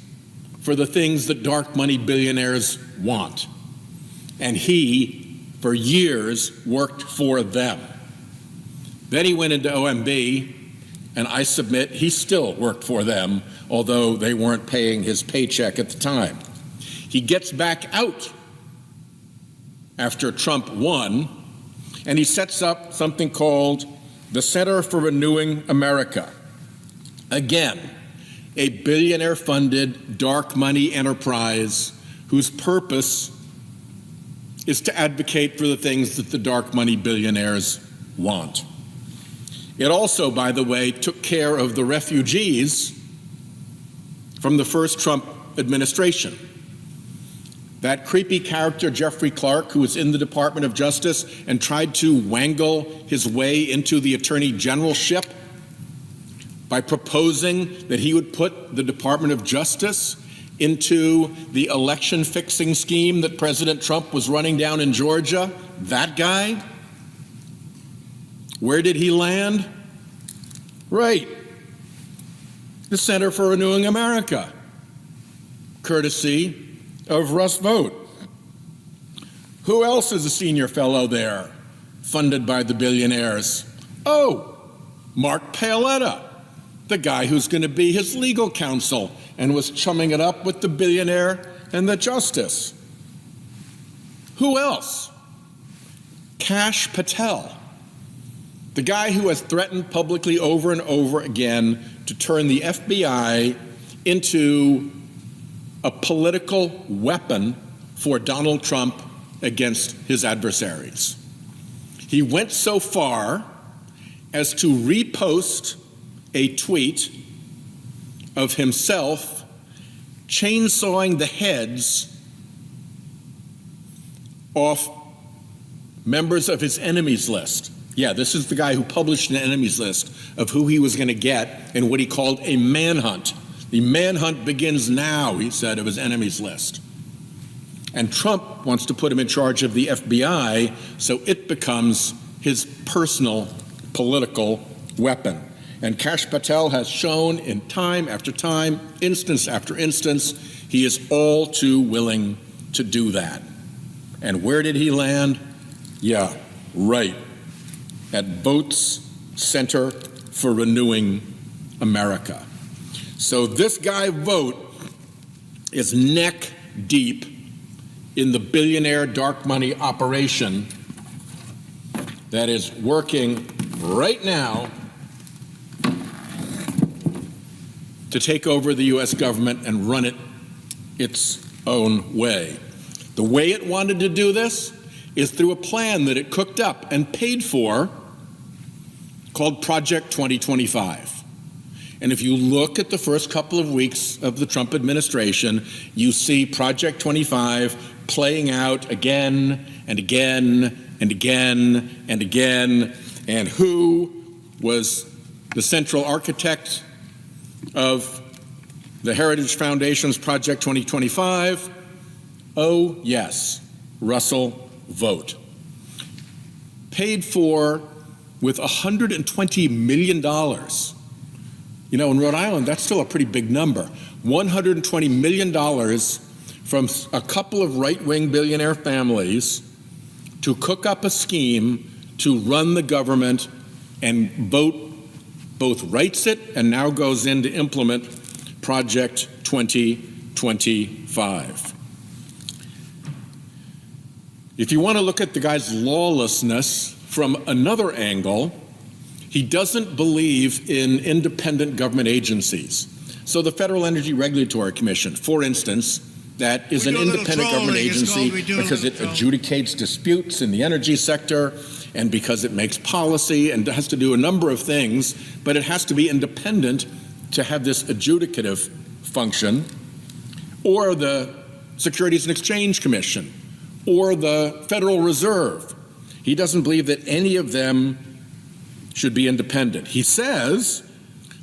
for the things that dark money billionaires want. And he, for years, worked for them. Then he went into OMB, and I submit he still worked for them, although they weren't paying his paycheck at the time. He gets back out after Trump won, and he sets up something called the Center for Renewing America. Again, a billionaire-funded dark money enterprise whose purpose is to advocate for the things that the dark money billionaires want. It also, by the way, took care of the refugees from the first Trump administration. That creepy character, Jeffrey Clark, who was in the Department of Justice and tried to wangle his way into the Attorney Generalship by proposing that he would put the Department of Justice into the election fixing scheme that President Trump was running down in Georgia? That guy? Where did he land? Right. The Center for Renewing America, courtesy of Russ Vogt. Who else is a senior fellow there, funded by the billionaires? Oh, Mark Paoletta, the guy who's going to be his legal counsel and was chumming it up with the billionaire and the justice. Who else? Kash Patel, the guy who has threatened publicly over and over again to turn the FBI into a political weapon for Donald Trump against his adversaries. He went so far as to repost a tweet of himself chainsawing the heads off members of his enemies list. Yeah, this is the guy who published an enemies list of who he was going to get in what he called a manhunt. The manhunt begins now, he said, of his enemies list. And Trump wants to put him in charge of the FBI so it becomes his personal political weapon. And Kash Patel has shown in time after time, instance after instance, he is all too willing to do that. And where did he land? Yeah, right. At Vogt's Center for Renewing America. So this guy Vogt is neck deep in the billionaire dark money operation that is working right now to take over the U.S. government and run it its own way. The way it wanted to do this is through a plan that it cooked up and paid for called Project 2025. And if you look at the first couple of weeks of the Trump administration, you see Project 25 playing out again and again and again and again. And who was the central architect of the Heritage Foundation's Project 2025? Oh, yes, Russell Vogt. Paid for with $120 million. You know, in Rhode Island, that's still a pretty big number. $120 million from a couple of right-wing billionaire families to cook up a scheme to run the government, and Vogt both writes it and now goes in to implement Project 2025. If you want to look at the guy's lawlessness from another angle, he doesn't believe in independent government agencies. So the Federal Energy Regulatory Commission, for instance, that is an independent government agency because it adjudicates disputes in the energy sector and because it makes policy and has to do a number of things, but it has to be independent to have this adjudicative function. Or the Securities and Exchange Commission, or the Federal Reserve. He doesn't believe that any of them should be independent. He says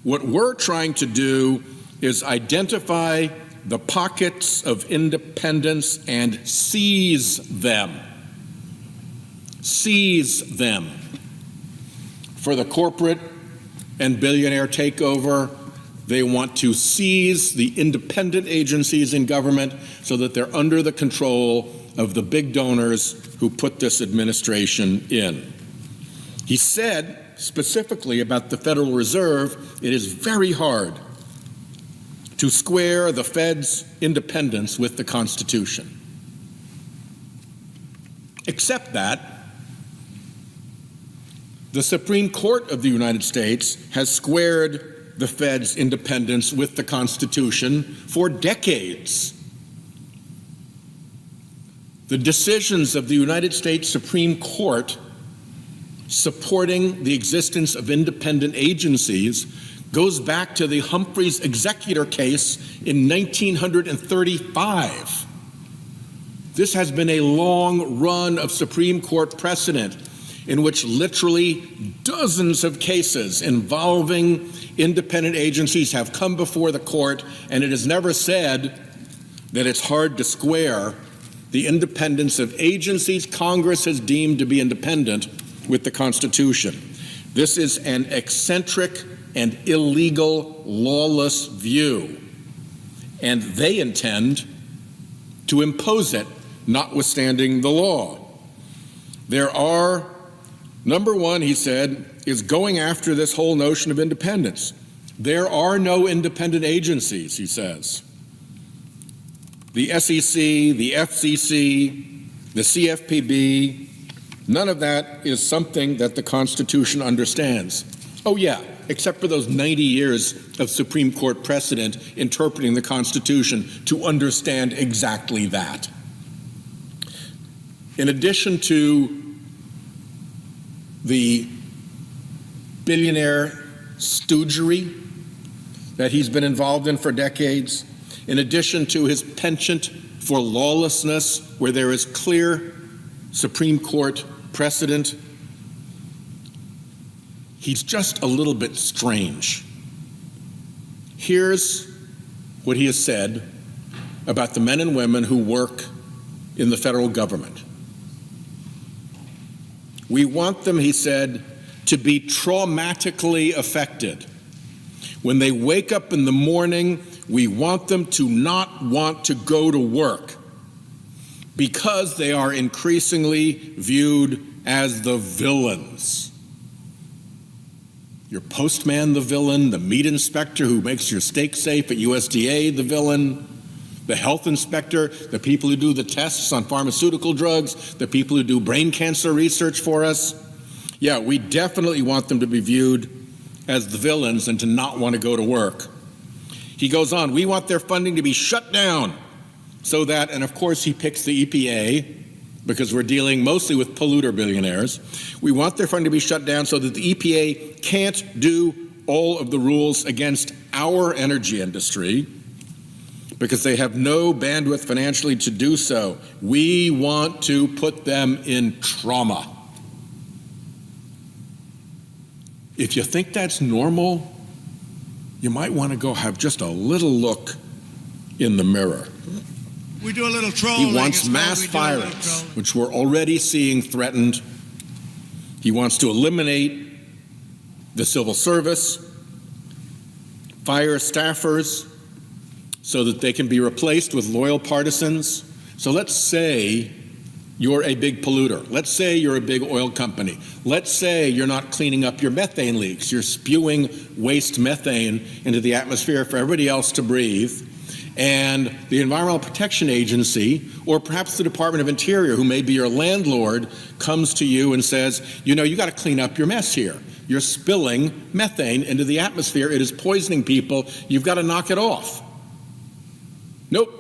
what we're trying to do is identify the pockets of independence and seize them. Seize them. For the corporate and billionaire takeover, they want to seize the independent agencies in government so that they're under the control of the big donors who put this administration in. He said specifically about the Federal Reserve, it is very hard to square the Fed's independence with the Constitution. Except that the Supreme Court of the United States has squared the Fed's independence with the Constitution for decades. The decisions of the United States Supreme Court supporting the existence of independent agencies goes back to the Humphreys Executor case in 1935. This has been a long run of Supreme Court precedent in which literally dozens of cases involving independent agencies have come before the court, and it has never said that it's hard to square the independence of agencies Congress has deemed to be independent with the Constitution. This is an eccentric and illegal, lawless view, and they intend to impose it, notwithstanding the law. There are, number one, he said, is going after this whole notion of independence. There are no independent agencies, he says. The SEC, the FCC, the CFPB, none of that is something that the Constitution understands. Oh yeah, except for those 90 years of Supreme Court precedent interpreting the Constitution to understand exactly that. In addition to the billionaire stoogery that he's been involved in for decades, in addition to his penchant for lawlessness, where there is clear Supreme Court precedent, he's just a little bit strange. Here's what he has said about the men and women who work in the federal government. We want them, he said, to be traumatically affected. When they wake up in the morning, we want them to not want to go to work because they are increasingly viewed as the villains. Your postman, the villain, the meat inspector who makes your steak safe at USDA, the villain, the health inspector, the people who do the tests on pharmaceutical drugs, the people who do brain cancer research for us. Yeah, we definitely want them to be viewed as the villains and to not want to go to work. He goes on, we want their funding to be shut down so that, and of course he picks the EPA because we're dealing mostly with polluter billionaires. We want their funding to be shut down so that the EPA can't do all of the rules against our energy industry because they have no bandwidth financially to do so. We want to put them in trauma. If you think that's normal, you might want to go have just a little look in the mirror. We do a little trolling. He wants mass firings, which we're already seeing threatened. He wants to eliminate the civil service, fire staffers, so that they can be replaced with loyal partisans. So let's say you're a big polluter. Let's say you're a big oil company. Let's say you're not cleaning up your methane leaks. You're spewing waste methane into the atmosphere for everybody else to breathe. And the Environmental Protection Agency, or perhaps the Department of Interior, who may be your landlord, comes to you and says, you know, you got to clean up your mess here. You're spilling methane into the atmosphere. It is poisoning people. You've got to knock it off. Nope.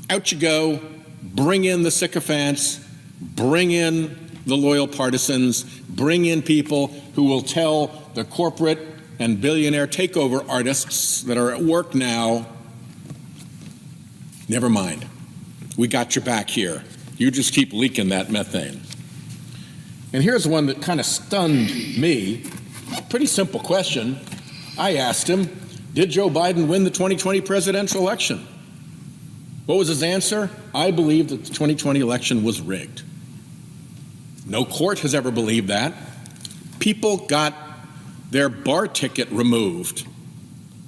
Out you go. Bring in the sycophants, bring in the loyal partisans, bring in people who will tell the corporate and billionaire takeover artists that are at work now, never mind, we got your back here. You just keep leaking that methane. And here's one that kind of stunned me. Pretty simple question. I asked him, did Joe Biden win the 2020 presidential election? What was his answer? I believe that the 2020 election was rigged. No court has ever believed that. People got their bar ticket removed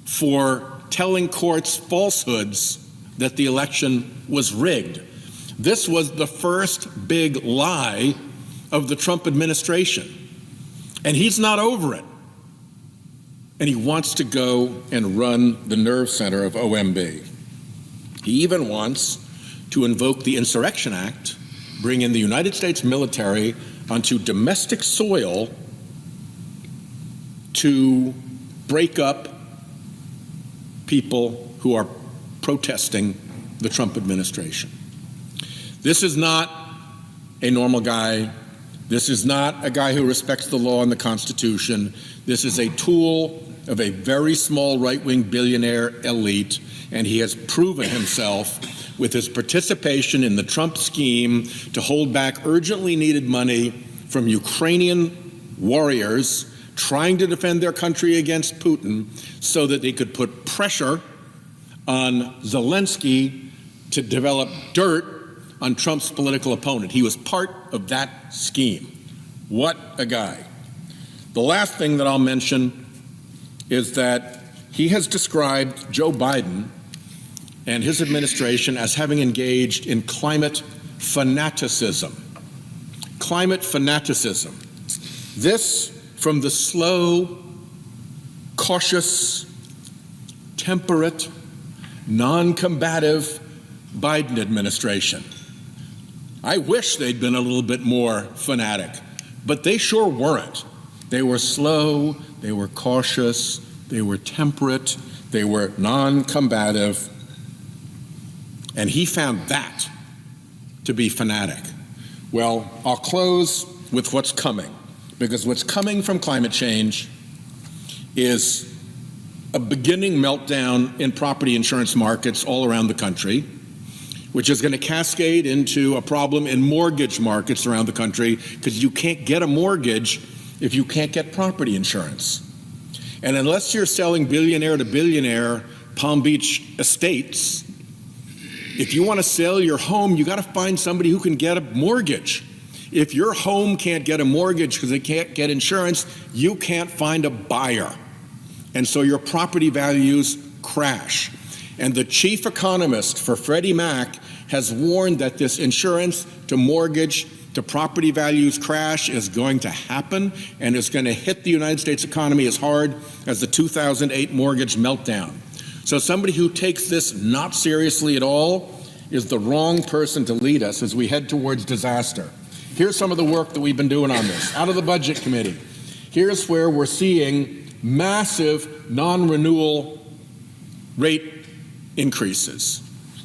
for telling courts falsehoods that the election was rigged. This was the first big lie of the Trump administration. And he's not over it. And he wants to go and run the nerve center of OMB. He even wants to invoke the Insurrection Act, bring in the United States military onto domestic soil to break up people who are protesting the Trump administration. This is not a normal guy. This is not a guy who respects the law and the Constitution. This is a tool of a very small right-wing billionaire elite, and he has proven himself with his participation in the Trump scheme to hold back urgently needed money from Ukrainian warriors trying to defend their country against Putin so that they could put pressure on Zelensky to develop dirt on Trump's political opponent. He was part of that scheme. What a guy. The last thing that I'll mention is that he has described Joe Biden and his administration as having engaged in climate fanaticism. Climate fanaticism. This from the slow, cautious, temperate, non-combative Biden administration. I wish they'd been a little bit more fanatic, but they sure weren't. They were slow, they were cautious, they were temperate, they were non-combative, and he found that to be fanatic. Well, I'll close with what's coming, because what's coming from climate change is a beginning meltdown in property insurance markets all around the country, which is going to cascade into a problem in mortgage markets around the country, because you can't get a mortgage if you can't get property insurance. And unless you're selling billionaire to billionaire Palm Beach estates, if you want to sell your home, you got to find somebody who can get a mortgage. If your home can't get a mortgage because they can't get insurance, you can't find a buyer. And so your property values crash. And the chief economist for Freddie Mac has warned that this insurance to mortgage to property values crash is going to happen, and it's going to hit the United States economy as hard as the 2008 mortgage meltdown. So somebody who takes this not seriously at all is the wrong person to lead us as we head towards disaster. Here's some of the work that we've been doing on this. Out of the Budget Committee, here's where we're seeing massive non-renewal rate increases.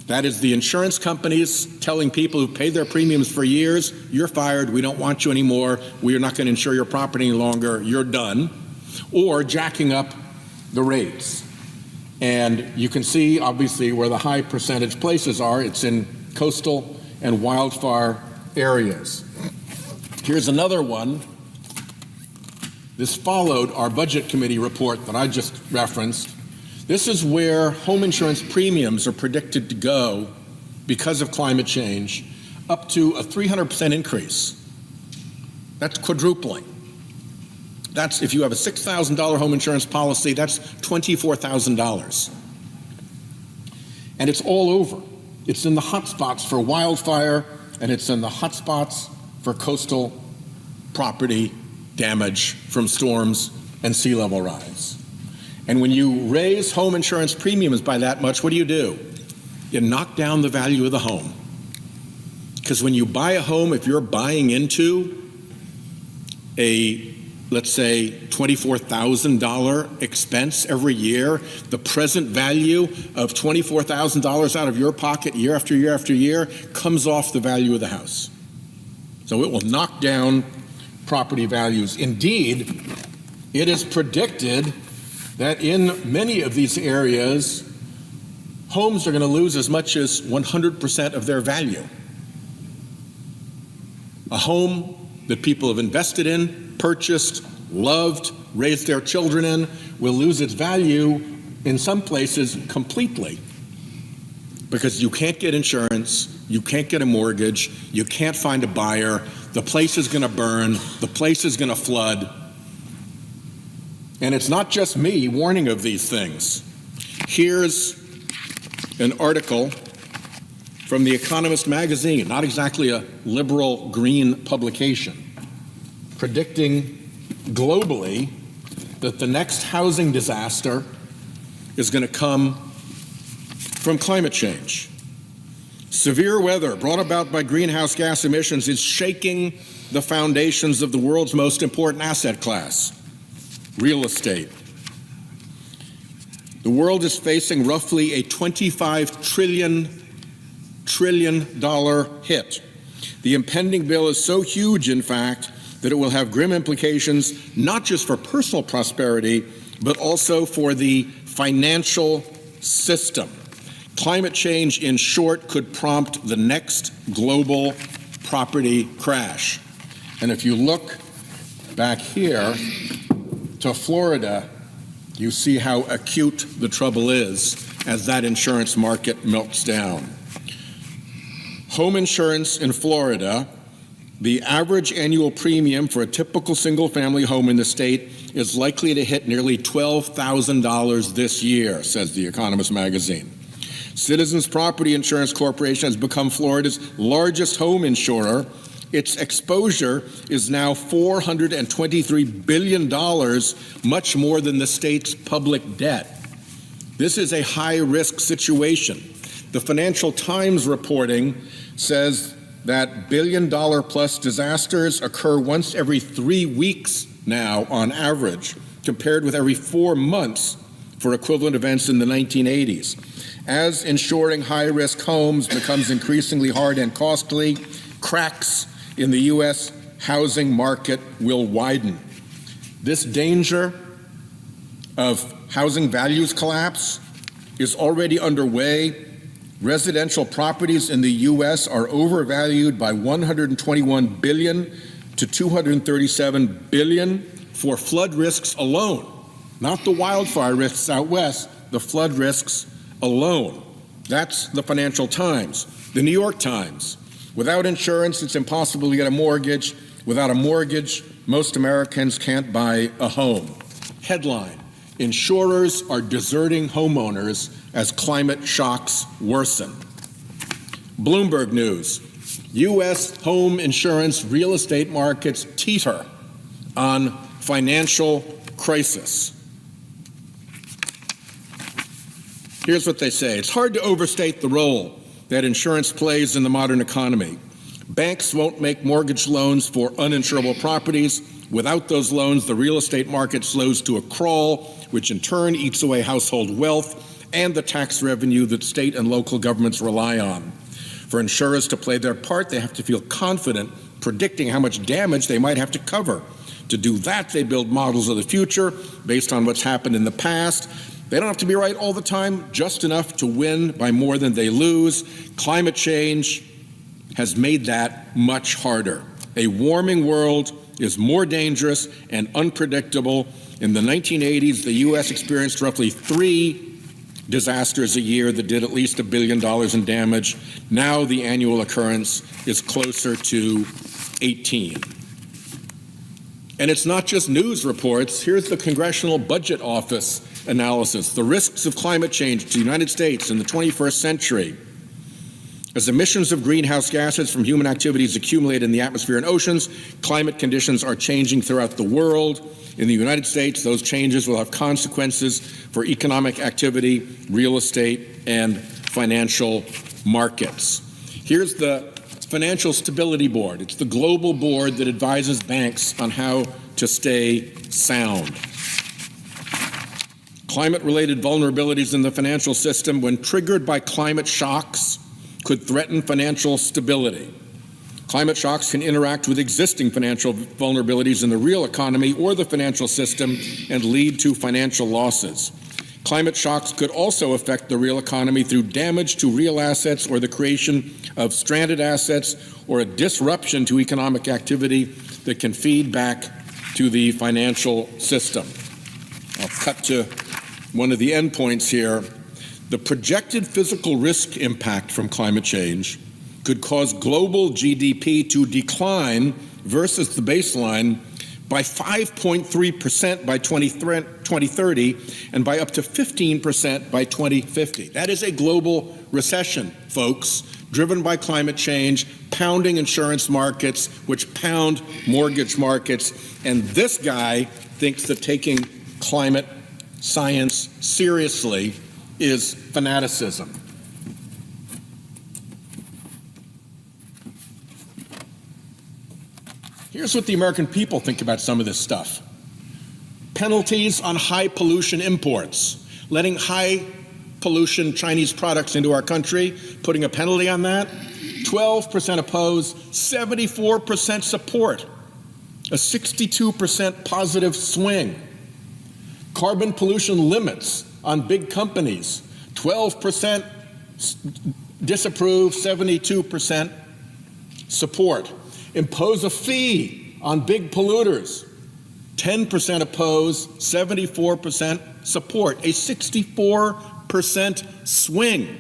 That is the insurance companies telling people who paid their premiums for years, you're fired, we don't want you anymore, we are not going to insure your property any longer, you're done, or jacking up the rates. And you can see, obviously, where the high percentage places are. It's in coastal and wildfire areas. Here's another one. This followed our Budget Committee report that I just referenced. This is where home insurance premiums are predicted to go because of climate change, up to a 300% increase. That's quadrupling. That's, if you have a $6,000 home insurance policy, that's $24,000. And it's all over. It's in the hot spots for wildfire, and it's in the hot spots for coastal property damage from storms and sea level rise. And when you raise home insurance premiums by that much, what do? You knock down the value of the home. Because when you buy a home, if you're buying into a, let's say, $24,000 expense every year, the present value of $24,000 out of your pocket year after year after year comes off the value of the house. So it will knock down property values. Indeed, it is predicted that in many of these areas, homes are going to lose as much as 100% of their value. A home that people have invested in, purchased, loved, raised their children in, will lose its value in some places completely, because you can't get insurance, you can't get a mortgage, you can't find a buyer, the place is going to burn, the place is going to flood. And it's not just me warning of these things. Here's an article from The Economist magazine, not exactly a liberal green publication, predicting globally that the next housing disaster is going to come from climate change. Severe weather brought about by greenhouse gas emissions is shaking the foundations of the world's most important asset class, real estate. The world is facing roughly a $25 trillion hit. The impending bill is so huge, in fact, that it will have grim implications not just for personal prosperity, but also for the financial system. Climate change, in short, could prompt the next global property crash. And if you look back here to Florida, you see how acute the trouble is as that insurance market melts down. home insurance in Florida, the average annual premium for a typical single-family home in the state is likely to hit nearly $12,000 this year, says The Economist magazine. Citizens Property Insurance Corporation has become Florida's largest home insurer. Its exposure is now $423 billion, much more than the state's public debt. This is a high-risk situation. The Financial Times reporting says that billion-dollar-plus disasters occur once every 3 weeks now on average, compared with every 4 months for equivalent events in the 1980s. As insuring high-risk homes becomes increasingly hard and costly, cracks in the U.S. housing market will widen. This danger of housing values collapse is already underway. Residential properties in the U.S. are overvalued by $121 billion to $237 billion for flood risks alone, not the wildfire risks out west, the flood risks alone. That's the Financial Times. The New York Times. Without insurance, it's impossible to get a mortgage. Without a mortgage, most Americans can't buy a home. Headline: Insurers are deserting homeowners as climate shocks worsen. Bloomberg News: U.S. home insurance real estate markets teeter on financial crisis. Here's what they say. It's hard to overstate the role that insurance plays in the modern economy. Banks won't make mortgage loans for uninsurable properties. Without those loans, the real estate market slows to a crawl, which in turn eats away household wealth and the tax revenue that state and local governments rely on. For insurers to play their part, they have to feel confident predicting how much damage they might have to cover. To do that, they build models of the future based on what's happened in the past. They don't have to be right all the time, just enough to win by more than they lose. Climate change has made that much harder. A warming world is more dangerous and unpredictable. In the 1980s, the U.S. experienced roughly 3 disasters a year that did at least $1 billion in damage. Now the annual occurrence is closer to 18. And it's not just news reports. Here's the Congressional Budget Office analysis. The risks of climate change to the United States in the 21st century. As emissions of greenhouse gases from human activities accumulate in the atmosphere and oceans, climate conditions are changing throughout the world. In the United States, those changes will have consequences for economic activity, real estate, and financial markets. Here's the Financial Stability Board. It's the global board that advises banks on how to stay sound. Climate-related vulnerabilities in the financial system, when triggered by climate shocks, could threaten financial stability. Climate shocks can interact with existing financial vulnerabilities in the real economy or the financial system and lead to financial losses. Climate shocks could also affect the real economy through damage to real assets or the creation of stranded assets or a disruption to economic activity that can feed back to the financial system. I'll cut to one of the endpoints here. The projected physical risk impact from climate change could cause global GDP to decline versus the baseline by 5.3% by 2030 and by up to 15% by 2050. That is a global recession, folks, driven by climate change, pounding insurance markets, which pound mortgage markets. And this guy thinks that taking climate science seriously is fanaticism. Here's what the American people think about some of this stuff. Penalties on high pollution imports, letting high pollution Chinese products into our country, putting a penalty on that. 12% oppose, 74% support, a 62% positive swing. Carbon pollution limits on big companies, 12% disapprove, 72% support. Impose a fee on big polluters, 10% oppose, 74% support, a 64% swing.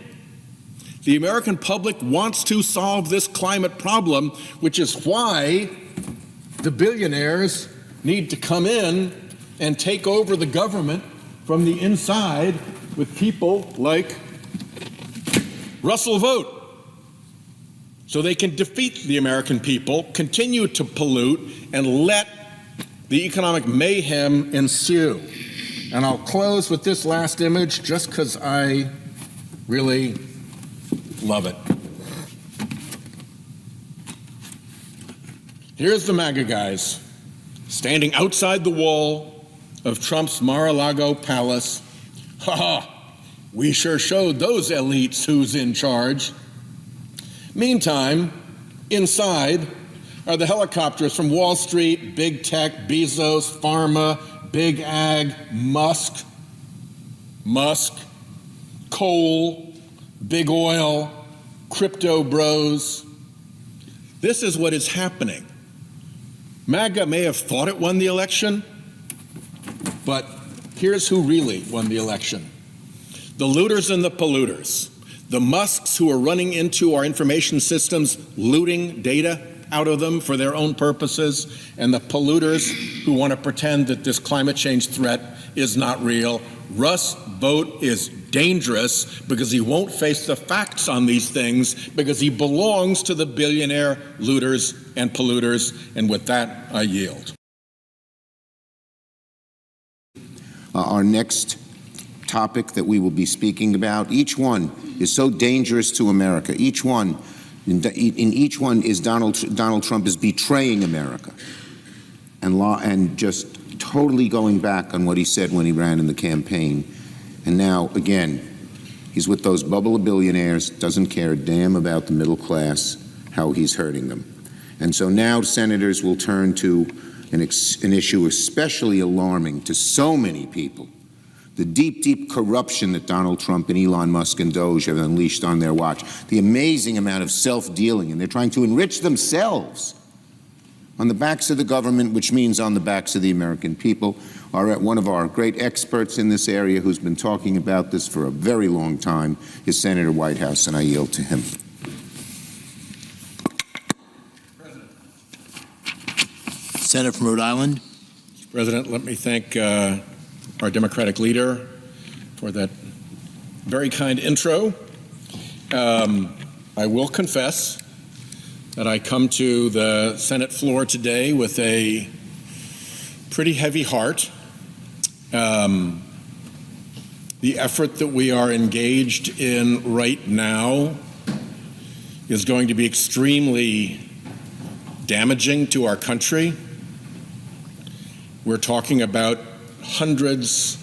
The American public wants to solve this climate problem, which is why the billionaires need to come in and take over the government from the inside with people like Russell Vogt, so they can defeat the American people, continue to pollute, and let the economic mayhem ensue. And I'll close with this last image just because I really love it. Here's the MAGA guys standing outside the wall of Trump's Mar-a-Lago palace. Ha ha! We sure showed those elites who's in charge. Meantime, inside are the helicopters from Wall Street, big tech, Bezos, pharma, big ag, Musk, coal, big oil, crypto bros. This is what is happening. MAGA may have thought it won the election, but here's who really won the election. The looters and the polluters. The Musks who are running into our information systems, looting data out of them for their own purposes, and the polluters who want to pretend that this climate change threat is not real. Russ Vogt is dangerous because he won't face the facts on these things because he belongs to the billionaire looters and polluters. And with that, I yield. Our next topic that we will be speaking about, each one is so dangerous to America. Each one, in each one is Donald Trump is betraying America and just totally going back on what he said when he ran in the campaign. And now, again, he's with those bubble of billionaires, doesn't care a damn about the middle class, how he's hurting them. And so now senators will turn to an issue especially alarming to so many people, the deep, deep corruption that Donald Trump and Elon Musk and Doge have unleashed on their watch, the amazing amount of self-dealing, and they're trying to enrich themselves on the backs of the government, which means on the backs of the American people. One of our great experts in this area who's been talking about this for a very long time is Senator Whitehouse, and I yield to him. Senator from Rhode Island. Mr. President, let me thank our Democratic leader for that very kind intro. I will confess that I come to the Senate floor today with a pretty heavy heart. The effort that we are engaged in right now is going to be extremely damaging to our country. We're talking about hundreds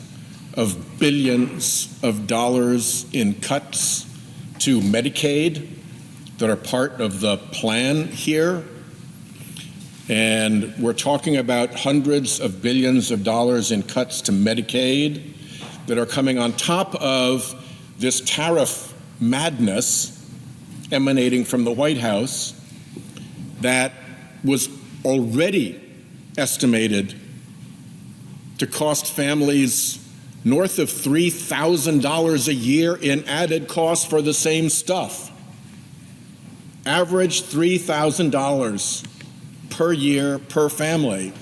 of billions of dollars in cuts to Medicaid that are part of the plan here. And we're talking about hundreds of billions of dollars in cuts to Medicaid that are coming on top of this tariff madness emanating from the White House that was already estimated to cost families north of $3,000 a year in added costs for the same stuff. Average $3,000 per year per family.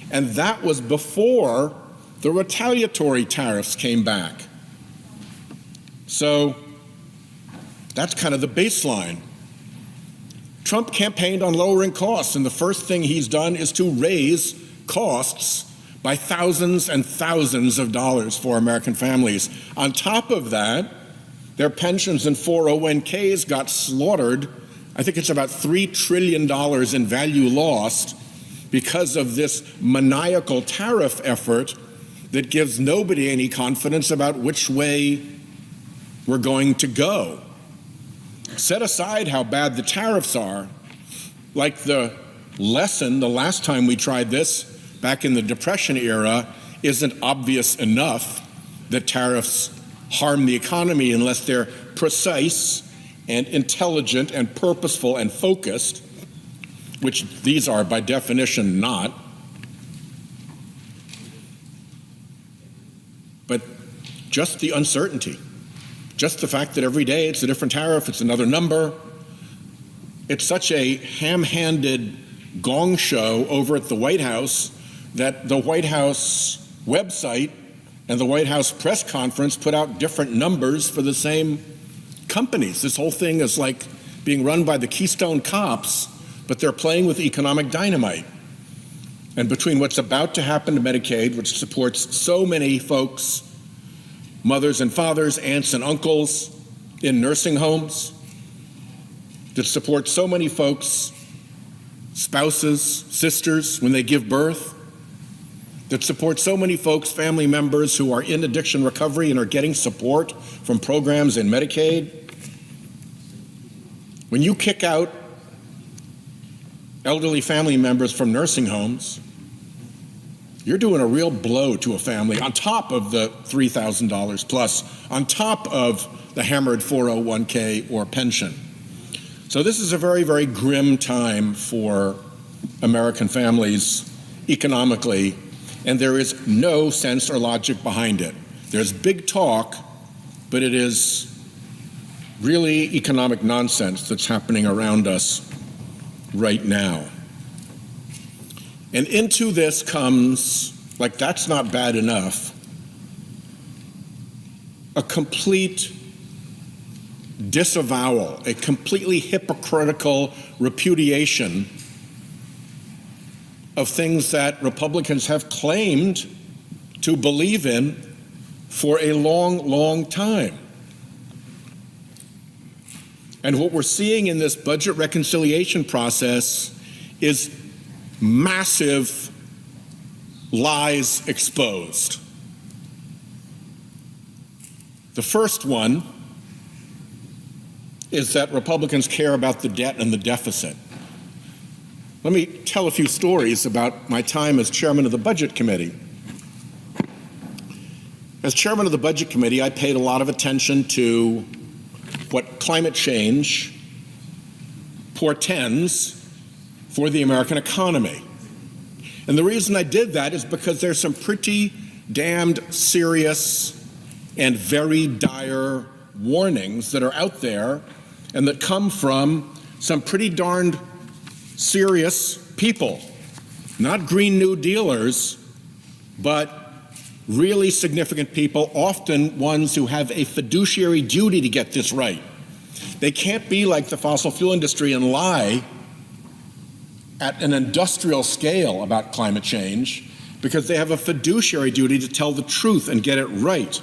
And that was before the retaliatory tariffs came back. So that's kind of the baseline. Trump campaigned on lowering costs, and the first thing he's done is to raise costs by thousands and thousands of dollars for American families. On top of that, their pensions and 401ks got slaughtered. I think it's about $3 trillion in value lost because of this maniacal tariff effort that gives nobody any confidence about which way we're going to go. Set aside how bad the tariffs are, like the lesson the last time we tried this back in the Depression era isn't obvious enough that tariffs harm the economy unless they're precise and intelligent and purposeful and focused, which these are by definition not. But just the uncertainty, Just the fact that every day it's a different tariff, it's another number. It's such a ham-handed gong show over at the White House that the White House website and the White House press conference put out different numbers for the same companies. This whole thing is like being run by the Keystone Cops, but they're playing with economic dynamite. And between what's about to happen to Medicaid, which supports so many folks, mothers and fathers, aunts and uncles in nursing homes, that supports so many folks, spouses, sisters, when they give birth, that supports so many folks, family members who are in addiction recovery and are getting support from programs in Medicaid. When you kick out elderly family members from nursing homes, you're doing a real blow to a family on top of the $3,000 plus, on top of the hammered 401k or pension. So this is a very, very grim time for American families economically, and there is no sense or logic behind it. There's big talk, but it is really economic nonsense that's happening around us right now. And into this comes, like that's not bad enough, a complete disavowal, a completely hypocritical repudiation of things that Republicans have claimed to believe in for a long, long time. And what we're seeing in this budget reconciliation process is massive lies exposed. The first one is that Republicans care about the debt and the deficit. Let me tell a few stories about my time as chairman of the Budget Committee. As chairman of the Budget Committee, I paid a lot of attention to what climate change portends for the American economy. And the reason I did that is because there's some pretty damned serious and very dire warnings that are out there and that come from some pretty darned serious people, not Green New Dealers, but really significant people, often ones who have a fiduciary duty to get this right. They can't be like the fossil fuel industry and lie at an industrial scale about climate change, because they have a fiduciary duty to tell the truth and get it right.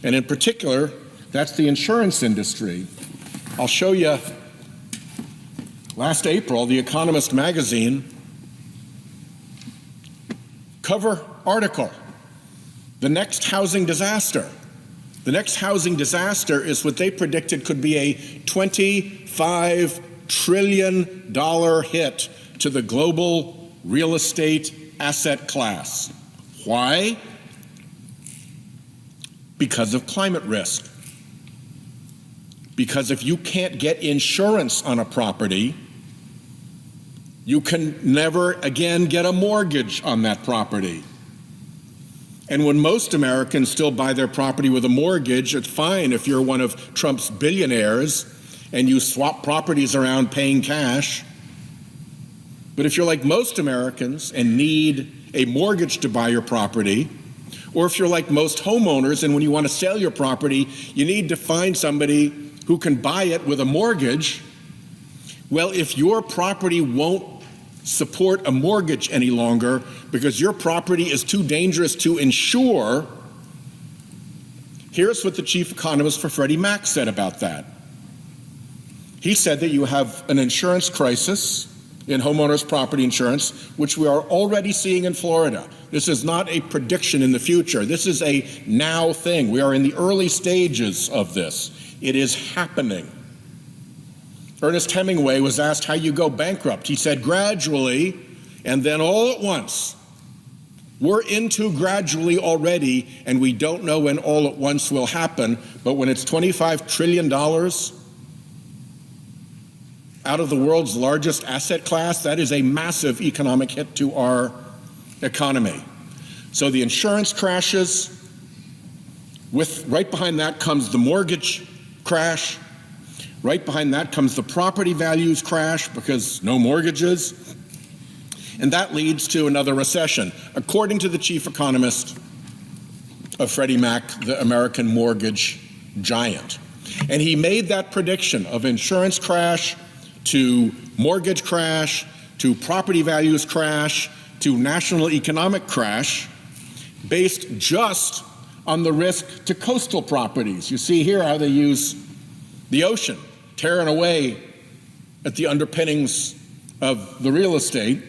And in particular, that's the insurance industry. I'll show you, last April, The Economist magazine cover article, the next housing disaster. The next housing disaster is what they predicted could be a $25 trillion hit to the global real estate asset class. Why? Because of climate risk. Because if you can't get insurance on a property, you can never again get a mortgage on that property. And when most Americans still buy their property with a mortgage, it's fine if you're one of Trump's billionaires and you swap properties around paying cash. But if you're like most Americans and need a mortgage to buy your property, or if you're like most homeowners and when you want to sell your property, you need to find somebody who can buy it with a mortgage, well, if your property won't support a mortgage any longer because your property is too dangerous to insure, here's what the chief economist for Freddie Mac said about that. He said that you have an insurance crisis in homeowners property insurance, which we are already seeing in Florida. This is not a prediction in the future. This is a now thing. We are in the early stages of this. It is happening. Ernest Hemingway was asked how you go bankrupt. He said, gradually, and then all at once. We're into gradually already, and we don't know when all at once will happen, but when it's $25 trillion out of the world's largest asset class, that is a massive economic hit to our economy. So the insurance crashes, right behind that comes the mortgage crash. Right behind that comes the property values crash because no mortgages. And that leads to another recession, according to the chief economist of Freddie Mac, the American mortgage giant. And he made that prediction of insurance crash to mortgage crash to property values crash to national economic crash based just on the risk to coastal properties. You see here how they use the ocean, tearing away at the underpinnings of the real estate.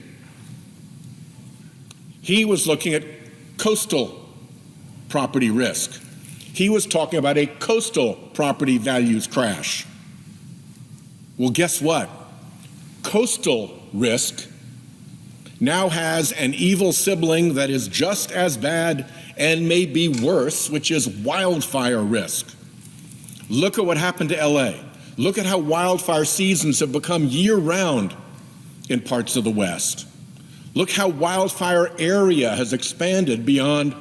He was looking at coastal property risk. He was talking about a coastal property values crash. Well, guess what? Coastal risk now has an evil sibling that is just as bad and maybe worse, which is wildfire risk. Look at what happened to LA. Look at how wildfire seasons have become year-round in parts of the West. Look how wildfire area has expanded beyond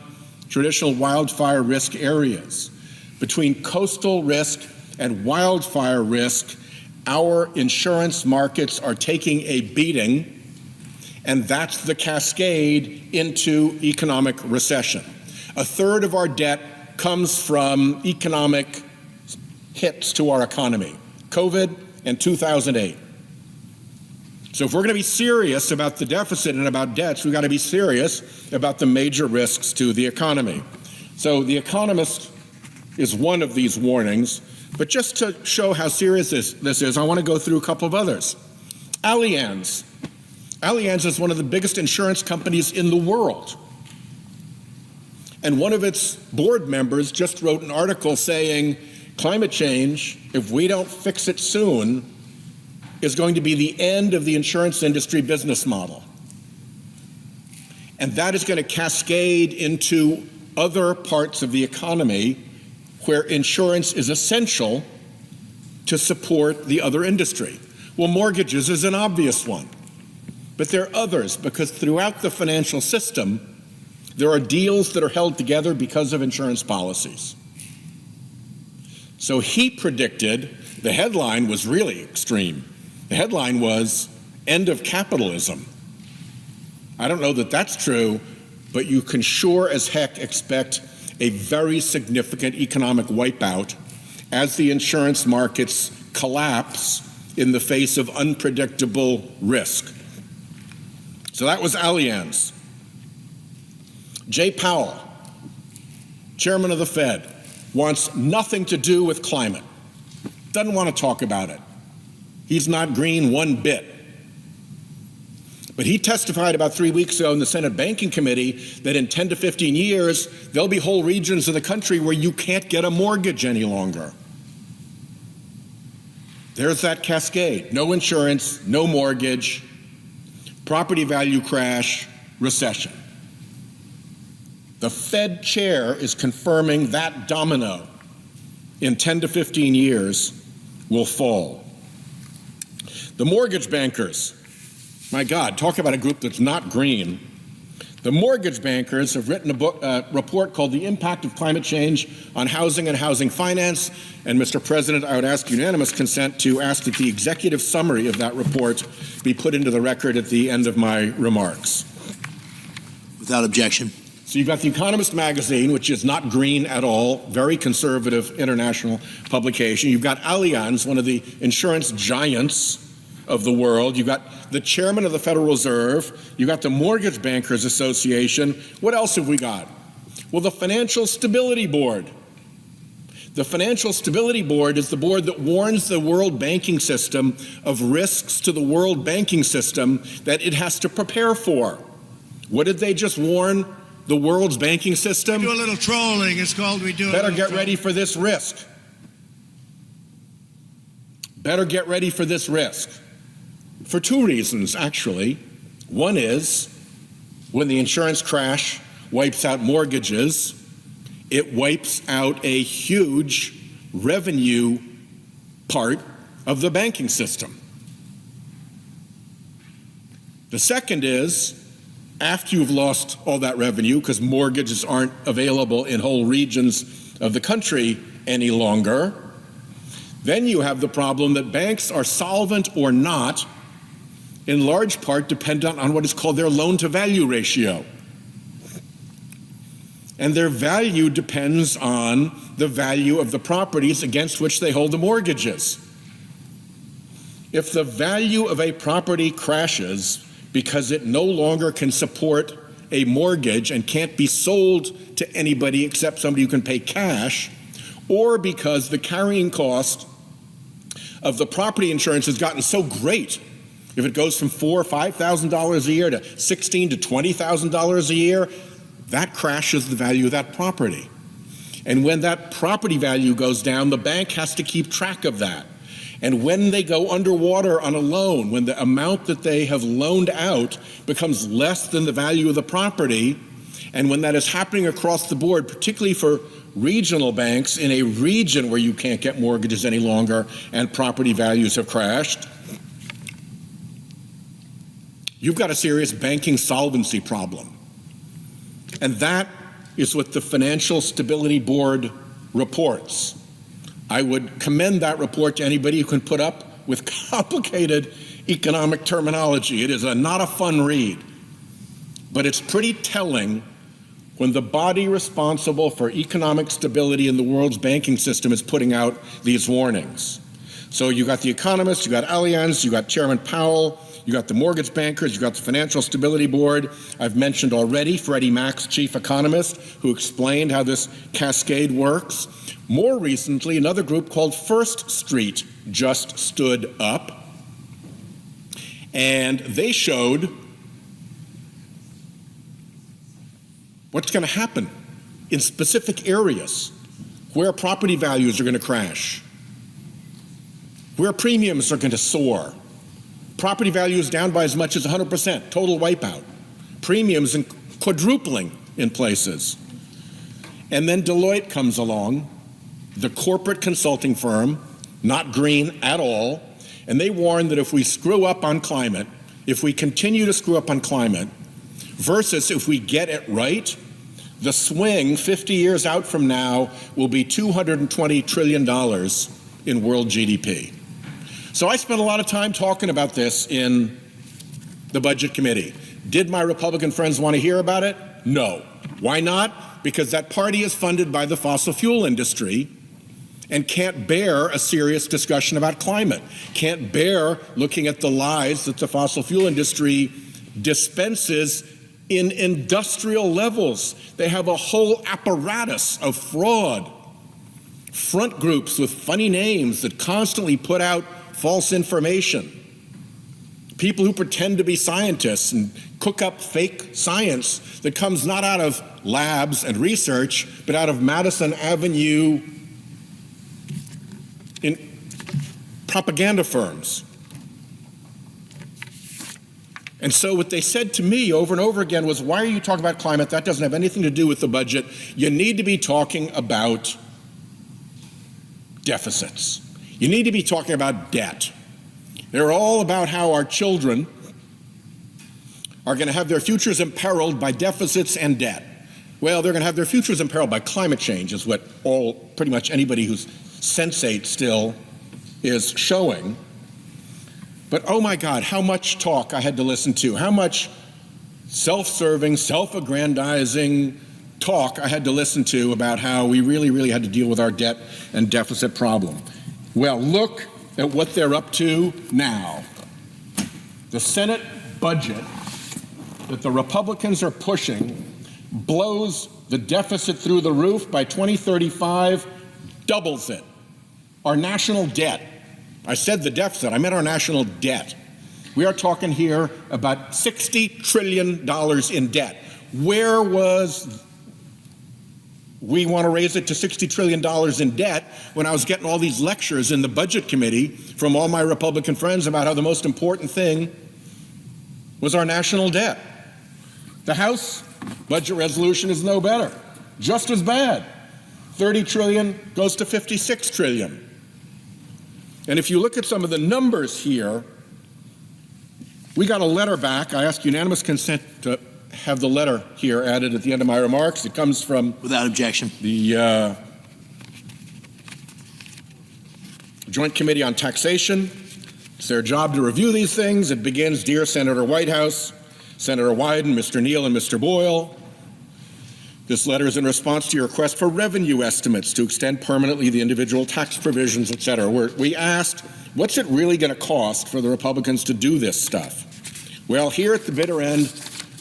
traditional wildfire risk areas. Between coastal risk and wildfire risk, our insurance markets are taking a beating, and that's the cascade into economic recession. A third of our debt comes from economic hits to our economy, COVID and 2008. So if we're going to be serious about the deficit and about debts, we've got to be serious about the major risks to the economy. So The Economist is one of these warnings, but just to show how serious this is, I want to go through a couple of others. Allianz. Allianz is one of the biggest insurance companies in the world. And one of its board members just wrote an article saying, climate change, if we don't fix it soon, is going to be the end of the insurance industry business model. And that is going to cascade into other parts of the economy where insurance is essential to support the other industry. Well, mortgages is an obvious one, but there are others because throughout the financial system, there are deals that are held together because of insurance policies. So he predicted, the headline was really extreme. The headline was, end of capitalism. I don't know that that's true, but you can sure as heck expect a very significant economic wipeout as the insurance markets collapse in the face of unpredictable risk. So that was Allianz. Jay Powell, chairman of the Fed, wants nothing to do with climate. Doesn't want to talk about it. He's not green one bit. But he testified about 3 weeks ago in the Senate Banking Committee that in 10 to 15 years, there'll be whole regions of the country where you can't get a mortgage any longer. There's that cascade. No insurance, no mortgage, property value crash, recession. The Fed chair is confirming that domino in 10 to 15 years will fall. The mortgage bankers, my God, talk about a group that's not green. The mortgage bankers have written a report called The Impact of Climate Change on Housing and Housing Finance. And Mr. President, I would ask unanimous consent to ask that the executive summary of that report be put into the record at the end of my remarks. Without objection. So you've got The Economist magazine, which is not green at all, very conservative international publication. You've got Allianz, one of the insurance giants of the world. You've got the chairman of the Federal Reserve. You've got the Mortgage Bankers Association. What else have we got? Well, the Financial Stability Board. The Financial Stability Board is the board that warns the world banking system of risks to the world banking system that it has to prepare for. What did they just warn the world's banking system? We do a little trolling. It's called we do. Better get ready for this risk. Better get ready for this risk. For two reasons, actually. One is, when the insurance crash wipes out mortgages, it wipes out a huge revenue part of the banking system. The second is, after you've lost all that revenue, because mortgages aren't available in whole regions of the country any longer, then you have the problem that banks are solvent or not, in large part dependent on what is called their loan-to-value ratio. And their value depends on the value of the properties against which they hold the mortgages. If the value of a property crashes because it no longer can support a mortgage and can't be sold to anybody except somebody who can pay cash, or because the carrying cost of the property insurance has gotten so great, if it goes from $4,000 or $5,000 a year to $16,000 to $20,000 a year, that crashes the value of that property. And when that property value goes down, the bank has to keep track of that. And when they go underwater on a loan, when the amount that they have loaned out becomes less than the value of the property, and when that is happening across the board, particularly for regional banks in a region where you can't get mortgages any longer and property values have crashed, you've got a serious banking solvency problem. And that is what the Financial Stability Board reports. I would commend that report to anybody who can put up with complicated economic terminology. It is not a fun read, but it's pretty telling when the body responsible for economic stability in the world's banking system is putting out these warnings. So you got the economists, you got Allianz, you got Chairman Powell, you got the mortgage bankers, you got the Financial Stability Board. I've mentioned already Freddie Mac's chief economist who explained how this cascade works. More recently, another group called First Street just stood up, and they showed what's going to happen in specific areas where property values are going to crash, where premiums are going to soar. Property values down by as much as 100%, total wipeout. Premiums quadrupling in places. And then Deloitte comes along, the corporate consulting firm, not green at all, and they warn that if we screw up on climate, if we continue to screw up on climate, versus if we get it right, the swing 50 years out from now will be $220 trillion in world GDP. So I spent a lot of time talking about this in the Budget Committee. Did my Republican friends want to hear about it? No. Why not? Because that party is funded by the fossil fuel industry and can't bear a serious discussion about climate, can't bear looking at the lies that the fossil fuel industry dispenses in industrial levels. They have a whole apparatus of fraud, front groups with funny names that constantly put out false information, people who pretend to be scientists and cook up fake science that comes not out of labs and research, but out of Madison Avenue in propaganda firms. And so what they said to me over and over again was, why are you talking about climate? That doesn't have anything to do with the budget. You need to be talking about deficits. You need to be talking about debt. They're all about how our children are going to have their futures imperiled by deficits and debt. Well, they're going to have their futures imperiled by climate change, is what pretty much anybody who's sensate still is showing. But oh my God, how much talk I had to listen to, how much self-serving, self-aggrandizing talk I had to listen to about how we really, really had to deal with our debt and deficit problem. Well, look at what they're up to now. The Senate budget that the Republicans are pushing blows the deficit through the roof. By 2035, doubles it. Our national debt, I said the deficit, I meant our national debt. We are talking here about $60 trillion in debt. Where was we want to raise it to $60 trillion in debt when I was getting all these lectures in the Budget Committee from all my Republican friends about how the most important thing was our national debt? The House budget resolution is no better, just as bad. 30 trillion goes to 56 trillion. And if you look at some of the numbers here, we got a letter back. I asked unanimous consent to have the letter here added at the end of my remarks. It comes from, without objection, the Joint Committee on Taxation. It's their job to review these things. It begins, Dear Senator Whitehouse, Senator Wyden, Mr. Neal, and Mr. Boyle. This letter is in response to your request for revenue estimates to extend permanently the individual tax provisions, et cetera. We asked, what's it really going to cost for the Republicans to do this stuff? Well, here at the bitter end,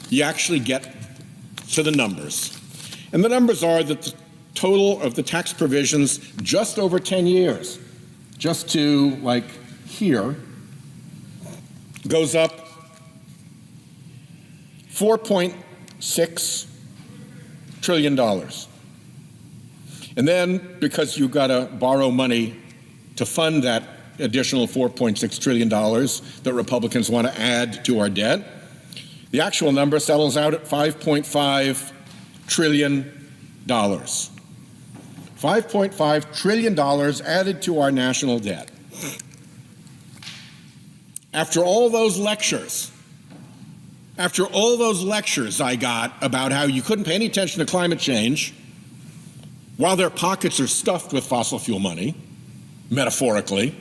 you actually get to the numbers. And the numbers are that the total of the tax provisions just over 10 years, just to like here, goes up $4.6 trillion. And then, because you've got to borrow money to fund that additional $4.6 trillion that Republicans want to add to our debt, the actual number settles out at $5.5 trillion. $5.5 trillion added to our national debt. After all those lectures I got about how you couldn't pay any attention to climate change while their pockets are stuffed with fossil fuel money, metaphorically,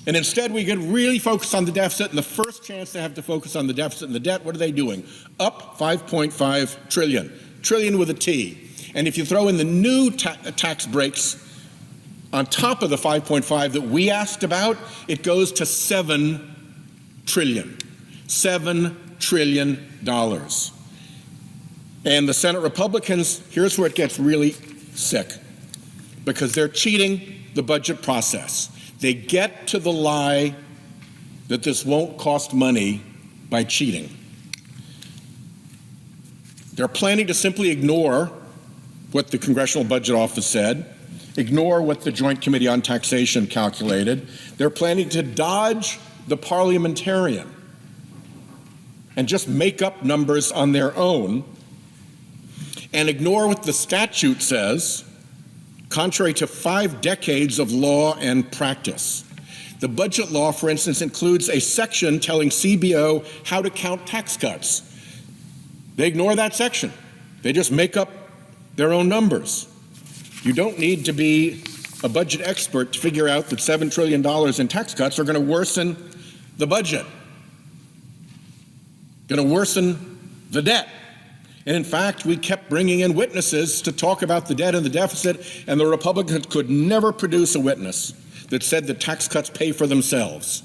and instead we could really focus on the deficit, and the first chance they have to focus on the deficit and the debt, what are they doing? Up 5.5 trillion. Trillion with a T. And if you throw in the new tax breaks on top of the 5.5 that we asked about, it goes to 7 trillion. $7 trillion. And the Senate Republicans, here's where it gets really sick, because they're cheating the budget process. They get to the lie that this won't cost money by cheating. They're planning to simply ignore what the Congressional Budget Office said, ignore what the Joint Committee on Taxation calculated. They're planning to dodge the parliamentarian and just make up numbers on their own and ignore what the statute says, contrary to 5 decades of law and practice. The budget law, for instance, includes a section telling CBO how to count tax cuts. They ignore that section. They just make up their own numbers. You don't need to be a budget expert to figure out that $7 trillion in tax cuts are going to worsen the budget, going to worsen the debt. And in fact, we kept bringing in witnesses to talk about the debt and the deficit, and the Republicans could never produce a witness that said that tax cuts pay for themselves.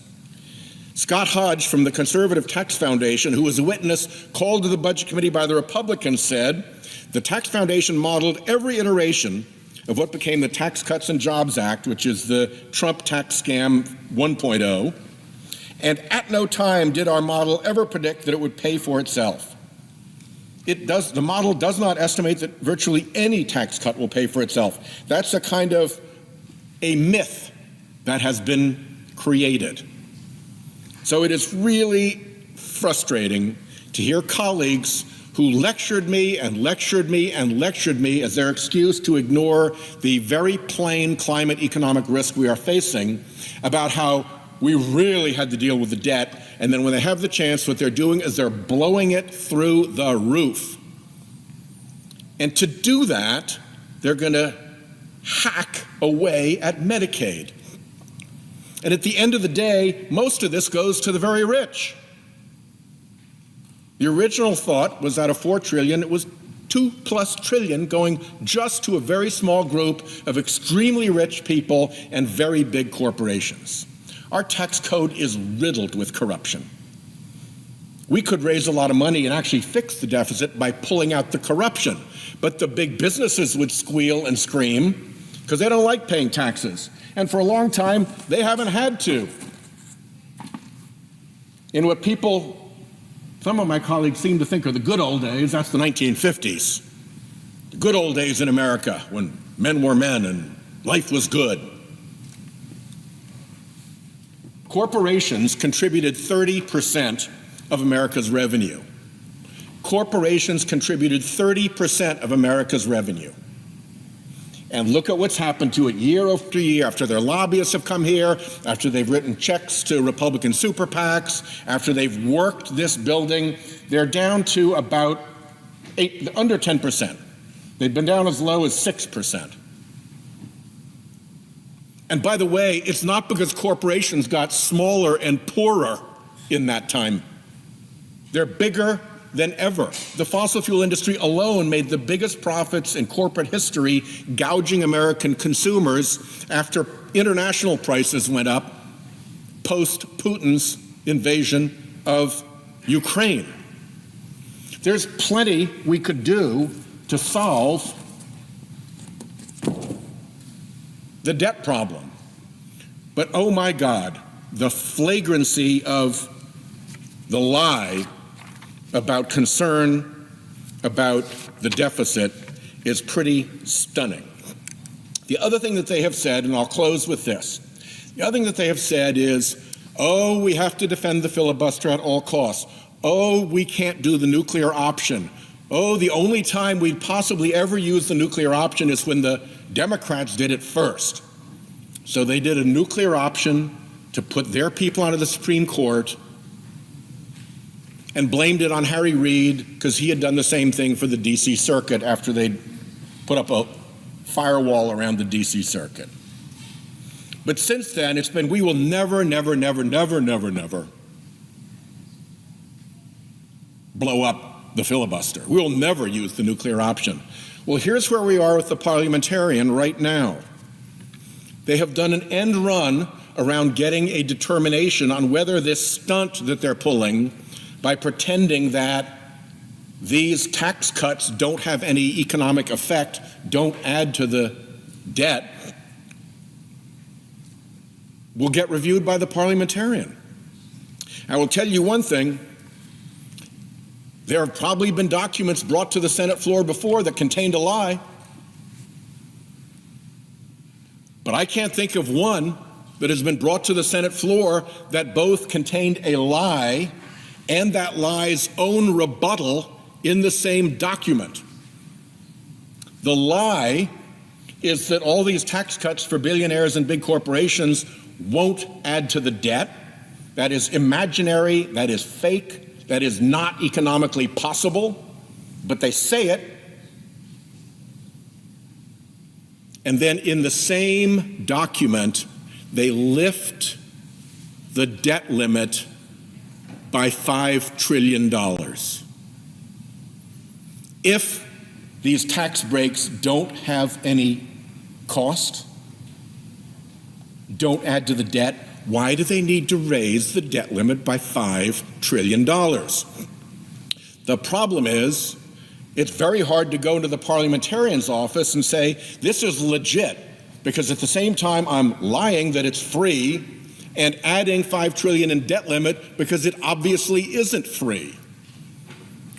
Scott Hodge from the Conservative Tax Foundation, who was a witness called to the Budget Committee by the Republicans, said, the Tax Foundation modeled every iteration of what became the Tax Cuts and Jobs Act, which is the Trump tax scam 1.0, and at no time did our model ever predict that it would pay for itself. The model does not estimate that virtually any tax cut will pay for itself. That's a kind of a myth that has been created. So it is really frustrating to hear colleagues who lectured me and lectured me and lectured me as their excuse to ignore the very plain climate economic risk we are facing about how we really had to deal with the debt, and then when they have the chance, what they're doing is they're blowing it through the roof. And to do that, they're going to hack away at Medicaid. And at the end of the day, most of this goes to the very rich. The original thought was out of $4 trillion, it was $2+ trillion going just to a very small group of extremely rich people and very big corporations. Our tax code is riddled with corruption. We could raise a lot of money and actually fix the deficit by pulling out the corruption. But the big businesses would squeal and scream because they don't like paying taxes. And for a long time, they haven't had to. In what some of my colleagues seem to think are the good old days, that's the 1950s. The good old days in America when men were men and life was good. Corporations contributed 30% of America's revenue. Corporations contributed 30% of America's revenue. And look at what's happened to it year after year, after their lobbyists have come here, after they've written checks to Republican super PACs, after they've worked this building, they're down to about under 10%. They've been down as low as 6%. And by the way, it's not because corporations got smaller and poorer in that time. They're bigger than ever. The fossil fuel industry alone made the biggest profits in corporate history, gouging American consumers after international prices went up post Putin's invasion of Ukraine. There's plenty we could do to solve the debt problem. But oh my God, the flagrancy of the lie about concern about the deficit is pretty stunning. The other thing that they have said, and I'll close with this, the other thing that they have said is, oh, we have to defend the filibuster at all costs. Oh, we can't do the nuclear option. Oh, the only time we'd possibly ever use the nuclear option is when the Democrats did it first. So they did a nuclear option to put their people onto the Supreme Court and blamed it on Harry Reid because he had done the same thing for the D.C. Circuit after they'd put up a firewall around the D.C. Circuit. But since then, it's been, we will never, never, never, never, never, never blow up the filibuster. We will never use the nuclear option. Well, here's where we are with the parliamentarian right now. They have done an end run around getting a determination on whether this stunt that they're pulling by pretending that these tax cuts don't have any economic effect, don't add to the debt, will get reviewed by the parliamentarian. I will tell you one thing. There have probably been documents brought to the Senate floor before that contained a lie. But I can't think of one that has been brought to the Senate floor that both contained a lie and that lie's own rebuttal in the same document. The lie is that all these tax cuts for billionaires and big corporations won't add to the debt. That is imaginary, that is fake, that is not economically possible, but they say it. And then in the same document, they lift the debt limit by $5 trillion. If these tax breaks don't have any cost, don't add to the debt, why do they need to raise the debt limit by $5 trillion? The problem is, it's very hard to go into the parliamentarian's office and say, this is legit, because at the same time I'm lying that it's free and adding $5 trillion in debt limit because it obviously isn't free.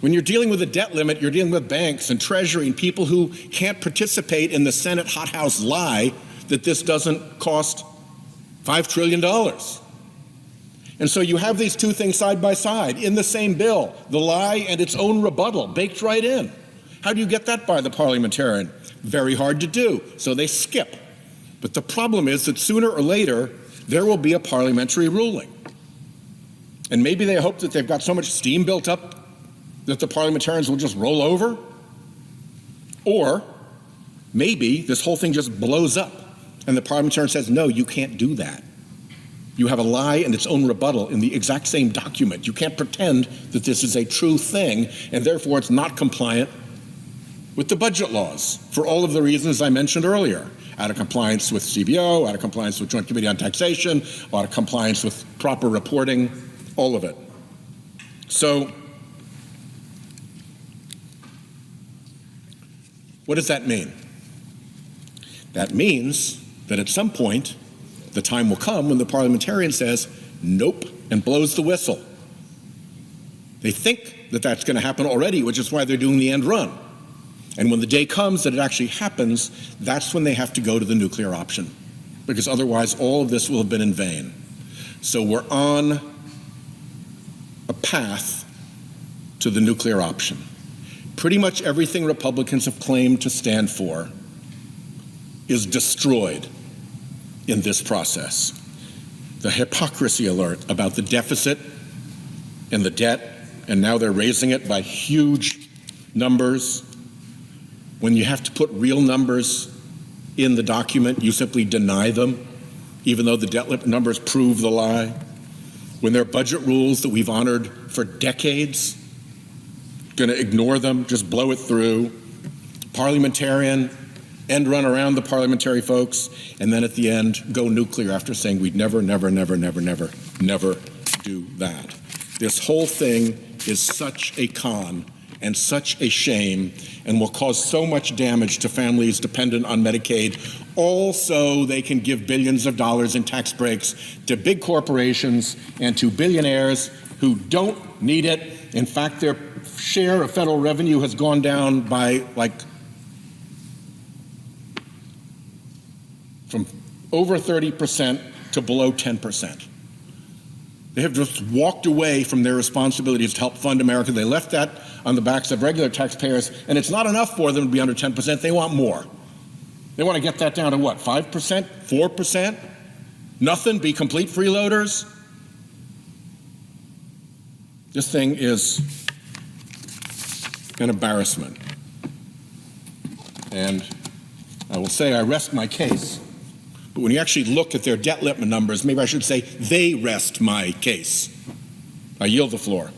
When you're dealing with a debt limit, you're dealing with banks and Treasury and people who can't participate in the Senate hothouse lie that this doesn't cost $5 trillion. And so you have these two things side by side in the same bill, the lie and its own rebuttal baked right in. How do you get that by the parliamentarian? Very hard to do, so they skip. But the problem is that sooner or later, there will be a parliamentary ruling. And maybe they hope that they've got so much steam built up that the parliamentarians will just roll over. Or maybe this whole thing just blows up and the parliamentarian says, no, you can't do that. You have a lie and its own rebuttal in the exact same document. You can't pretend that this is a true thing, and therefore it's not compliant with the budget laws for all of the reasons I mentioned earlier. Out of compliance with CBO, out of compliance with Joint Committee on Taxation, out of compliance with proper reporting, all of it. So, what does that mean? That means that at some point, the time will come when the parliamentarian says, nope, and blows the whistle. They think that that's going to happen already, which is why they're doing the end run. And when the day comes that it actually happens, that's when they have to go to the nuclear option, because otherwise all of this will have been in vain. So we're on a path to the nuclear option. Pretty much everything Republicans have claimed to stand for is destroyed in this process. The hypocrisy alert about the deficit and the debt, and now they're raising it by huge numbers. When you have to put real numbers in the document, you simply deny them even though the debt limit numbers prove the lie, when there are budget rules that we've honored for decades, going to ignore them, just blow it through, parliamentarian, end run around the parliamentary folks, and then at the end go nuclear after saying we'd never, never, never, never, never, never do that. This whole thing is such a con and such a shame and will cause so much damage to families dependent on Medicaid, all so they can give billions of dollars in tax breaks to big corporations and to billionaires who don't need it. In fact, their share of federal revenue has gone down by from over 30% to below 10%. They have just walked away from their responsibilities to help fund America. They left that on the backs of regular taxpayers, and it's not enough for them to be under 10%. They want more. They want to get that down to what, 5%, 4%? Nothing, be complete freeloaders? This thing is an embarrassment. And I will say I rest my case. But when you actually look at their debt limit numbers, maybe I should say they rest my case. I yield the floor.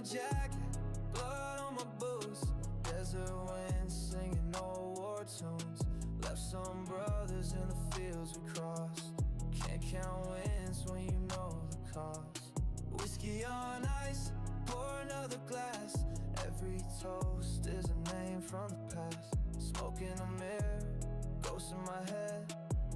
camel jacket, blood on my boots, desert wind singing old war tunes. Left some brothers in the fields we crossed. Can't count wins when you know the cost. Whiskey on ice, pour another glass. Every toast is a name from the past. Smoke in a mirror, ghosts in my head,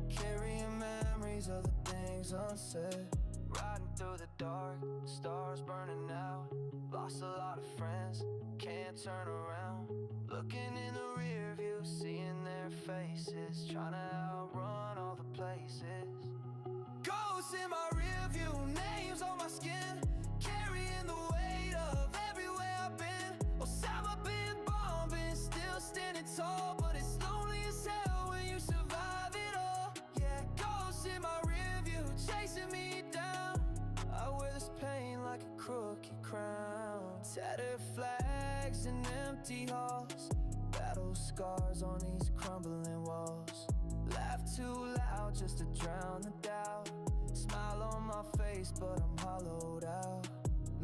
carrying memories of the things unsaid. Riding through the dark, stars burning out. Lost a lot of friends, can't turn around. Looking in the rear view, seeing their faces, trying to outrun all the places. Ghosts in my rear view, names on my skin, carrying the weight of everywhere I've been. Osama bin bombing, still standing tall, but it's lonely as hell when you survive it all. Yeah, ghosts in my rear view, chasing me down. I wear this pain like a crooked crown. Tattered flags in empty halls, battle scars on these crumbling walls. Laugh too loud just to drown the doubt. Smile on my face, but I'm hollowed out.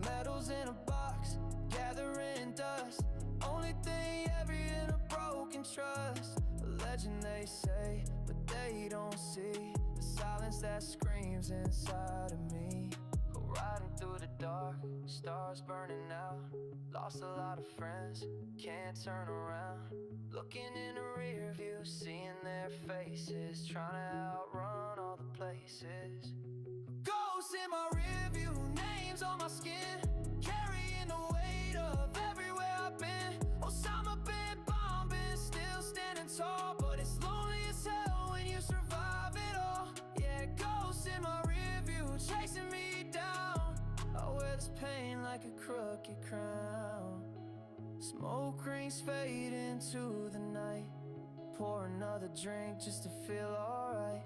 Medals in a box, gathering dust. Only thing heavy in a broken trust. A legend they say, but they don't see the silence that screams inside of me. Riding through the dark, stars burning out. Lost a lot of friends, can't turn around. Looking in the rear view, seeing their faces, trying to outrun all the places. Ghosts in my rear view, names on my skin, carrying the weight of everywhere I've been. Osama bin bombing, still standing tall, but it's lonely as hell when you survive it all. Yeah, ghosts in my rear view, chasing me down. I wear this pain like a crooked crown. Smoke rings fade into the night. Pour another drink just to feel alright.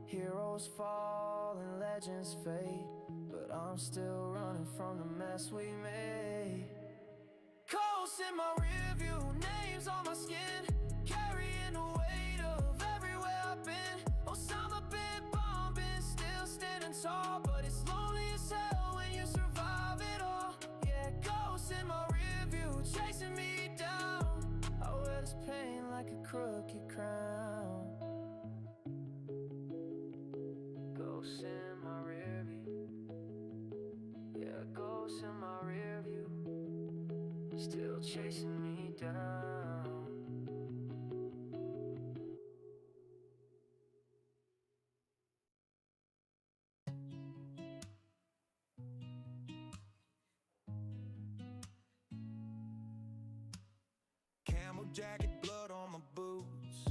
Heroes fall and legends fade, but I'm still running from the mess we made. Ghosts in my rear view, names on my skin, carrying the weight of everywhere I've been. Osama bin bombing, still standing tall, but it's lonely as hell when you survive it all. Yeah, ghosts in my rear view, chasing me down. I wear this pain like a crooked crown. Ghosts in my rear view, yeah, ghosts in my rear view, still chasing me down. Camel jacket, blood on my boots,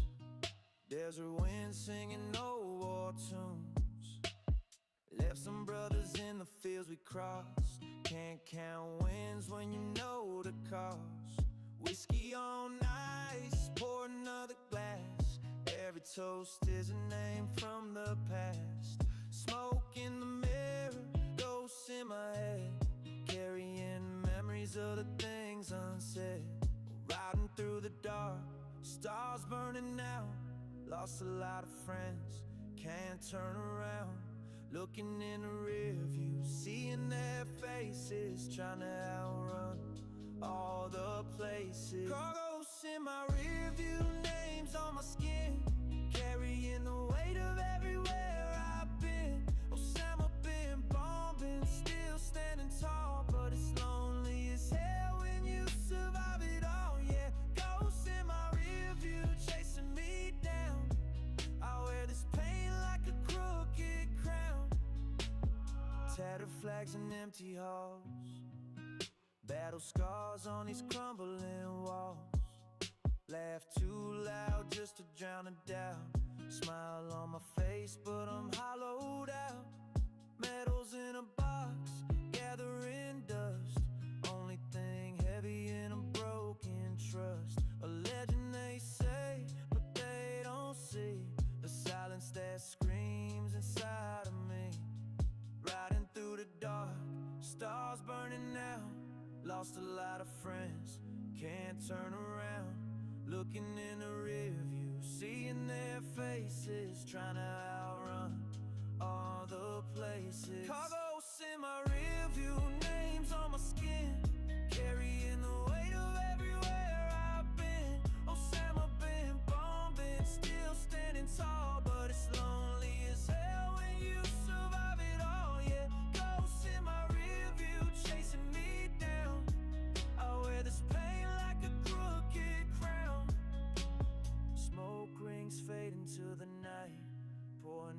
desert wind singing old war tunes. Left some brothers in the fields we crossed. Can't count wins when you know the cost. Whiskey on ice, pour another glass. Every toast is a name from the past. Smoke in the mirror, ghosts in my head, carrying memories of the things unsaid. Riding through the dark, stars burning out. Lost a lot of friends, can't turn around. Looking in the rear view, seeing their faces, trying to outrun all the places. Ghosts in my rear view, names on my skin, carrying the weight of everywhere I've been. Osama bin bombing, still standing tall, but it's lonely as hell when you survive it all. Yeah, ghosts in my rear view, chasing me down. I wear this pain like a crooked crown. Tattered flags and empty halls, battle scars on these crumbling walls. Laugh too loud just to drown a doubt. Smile on my face, but I'm hollowed out. Medals in a box, gathering dust. Only thing heavy in a broken trust. A legend they say, but they don't see the silence that screams inside of me. Riding through the dark, stars burning out. Lost a lot of friends, can't turn around. Looking in the rear view, seeing their faces, trying to outrun all the places. Ghosts in my rear view, names on my skin,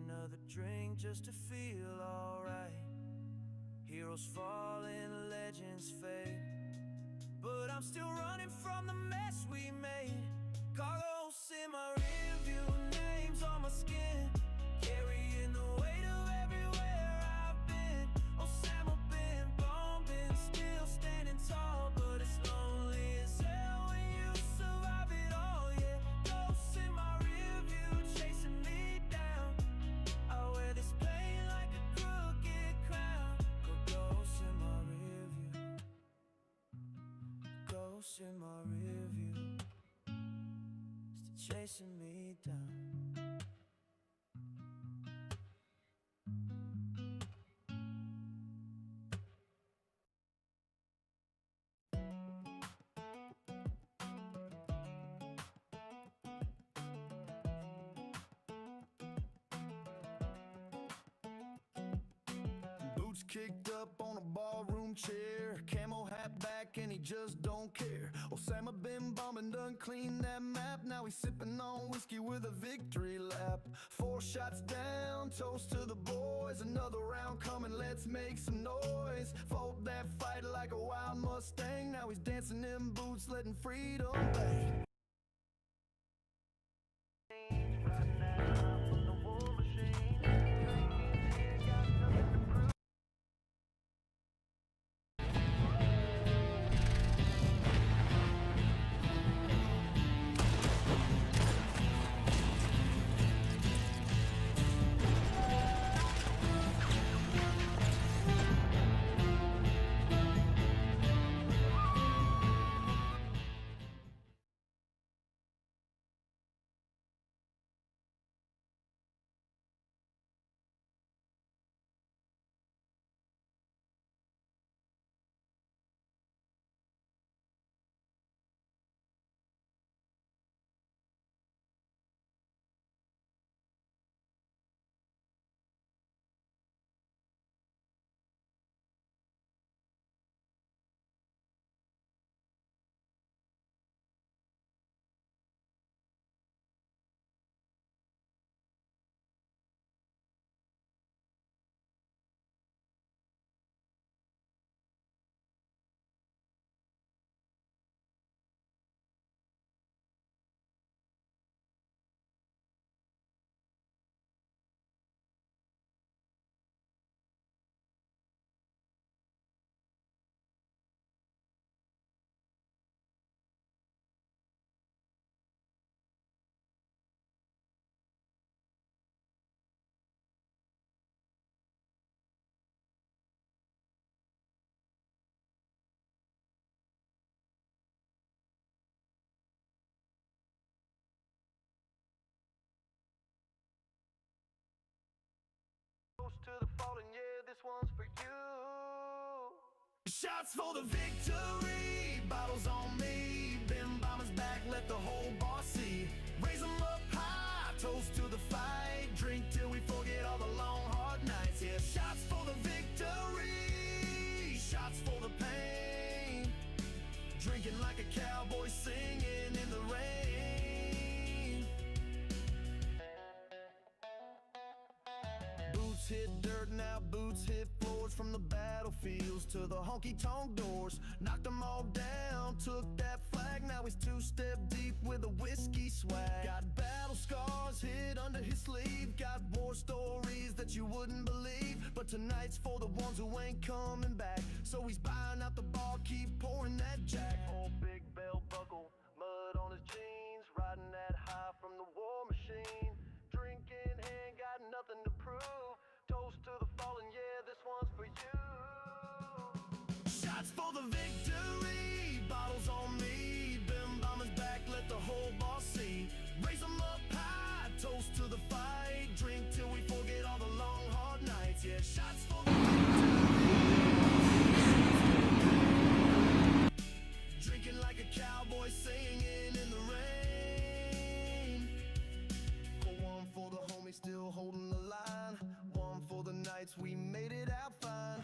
another drink just to feel alright. Heroes fall and legends fade, but I'm still running from the mess we made. Carlos in my rearview, names on my skin, carrying the weight of everywhere I've been. Osama bin bombing, still standing tall, but it's lonely as hell when you survive it all. Yeah, ghosts in my rearview chasing me down. I wear this pain like a crooked crown. Ghosts in my rearview, ghosts in my rearview, still chasing me down. Boots kicked up on a ballroom chair, camo hat back and he just don't care. Osama bin bombing done cleaned that map, now he's sipping on whiskey with a victory lap. 4 shots down, toast to the boys, another round coming, let's make some noise. Fought that fight like a wild Mustang, now he's dancing in boots, letting freedom bang. To the fallen, yeah, this one's for you. Shots for the victory, bottles on me. Bin bombers back, let the whole bar see. Raise them up high, toast to the fight. Drink till we forget all the long hard nights. Yeah, shots for the victory, shots for the pain. Drinking like a cowboy, singing in the rain. Boots hit dirt, now boots hit floors. From the battlefields to the honky-tonk doors. Knocked them all down, took that flag. Now he's 2-step deep with a whiskey swag. Got battle scars hid under his sleeve. Got war stories that you wouldn't believe. But tonight's for the ones who ain't coming back. So he's buying out the bar, keep pouring that jack. Old big belt buckle, mud on his jeans. Riding that high from the war machine. Drink in hand, got nothing to prove. Toast to the fallen, yeah, this one's for you. Shots for the victory, bottles on me. Bin bombers back, let the whole bar see. Raise them up high, toast to the fight. Drink till we forget all the long hard nights. Yeah, shots for the victory. Drinking like a cowboy, singing in the rain. One for the homies still holding the line. One for the nights we made it out fine.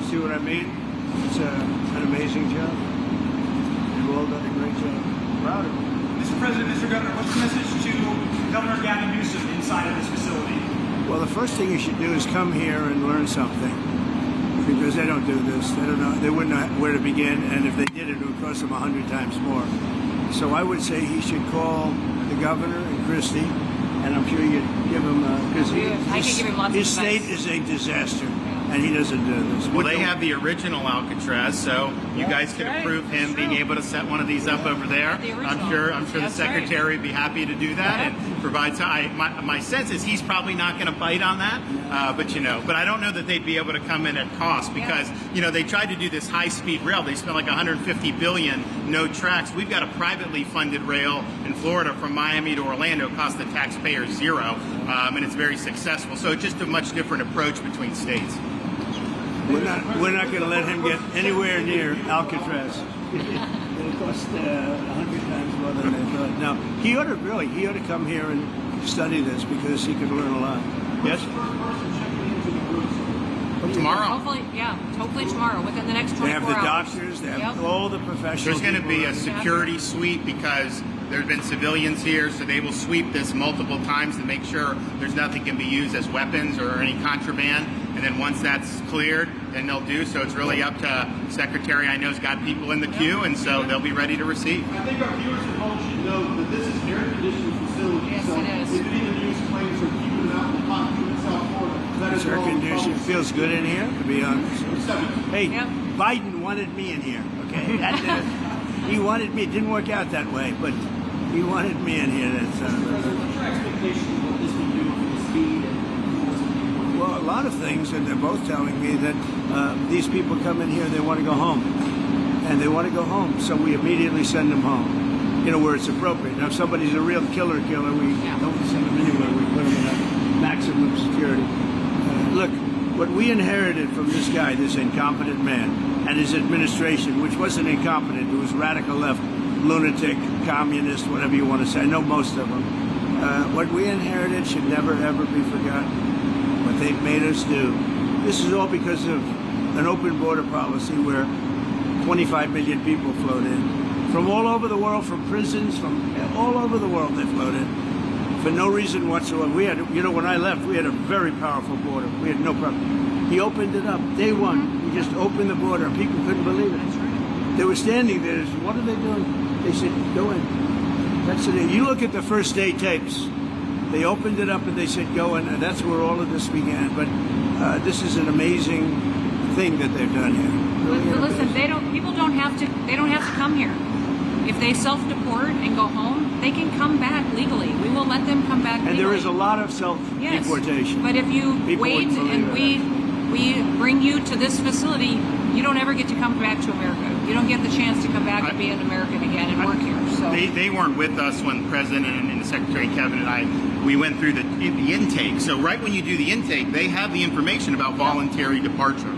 See what I mean? It's an amazing job. They've all done a great job. Proud of them. Mr. President, Mr. Governor, what's the message to Governor Gavin Newsom inside of this facility? Well, the first thing you should do is come here and learn something, because they don't do this. They don't know. They wouldn't know where to begin, and if they did, it would cost them 100 times more. So I would say he should call the governor and Christie, and I'm sure you'd give him because his state is a disaster, and he doesn't do this. Well, they have the original Alcatraz, so you guys could approve him being able to set one of these up over there. I'm sure the secretary would be happy to do that and provide some. My sense is he's probably not going to bite on that, but I don't know that they'd be able to come in at cost because they tried to do this high-speed rail. They spent like $150 billion, no tracks. We've got a privately funded rail in Florida from Miami to Orlando, cost the taxpayers zero, and it's very successful. So it's just a much different approach between states. We're not going to let him get anywhere near Alcatraz. It'll cost 100 times more than they thought. Now, he ought to come here and study this because he could learn a lot. Yes? Tomorrow. Hopefully tomorrow, within the next 24 hours. They have the doctors, they have all the professionals. There's going to be a security sweep because there have been civilians here, so they will sweep this multiple times to make sure there's nothing can be used as weapons or any contraband. And then once that's cleared, then they'll do. So it's really up to Secretary. I know's got people in the queue, and so they'll be ready to receive. I think our viewers at home should know that this is air-conditioned facility. Yes, so it is. if any of the news claims are keeping it out in the pocket in South Florida, that It's is air all conditioned. It feels good in here, to be honest. Hey, Yep. Biden wanted me in here, okay? He wanted me. It didn't work out that way, but he wanted me in here. What's your expectation of what this will do for the speed and Well, a lot of things, and they're both telling me that these people come in here and they want to go home. And they want to go home, so we immediately send them home, where it's appropriate. Now, if somebody's a real killer, we don't send them anywhere. We put them in a maximum security. Look, what we inherited from this guy, this incompetent man, and his administration, which wasn't incompetent, it was radical left, lunatic, communist, whatever you want to say. I know most of them. What we inherited should never, ever be forgotten. What they've made us do. This is all because of an open border policy where 25 million people flowed in. From all over the world, from prisons, from all over the world they flowed in. For no reason whatsoever. We had, when I left, we had a very powerful border. We had no problem. He opened it up. Day one, he just opened the border. People couldn't believe it. They were standing there. What are they doing? They said, go in. That's it. You look at the first day tapes. They opened it up and they said, go in. And that's where all of this began. But this is an amazing thing that they've done here. Really But listen, people don't have to come here. If they self-deport and go home, they can come back legally. We will let them come back legally. And there is a lot of self-deportation. Yes, but if you People wait wouldn't believe and we bring you to this facility, you don't ever get to come back to America. You don't get the chance to come back and be an American again and work here. So They weren't with us when the President and the Secretary Kevin and I, we went through the intake. So right when you do the intake, they have the information about voluntary departure.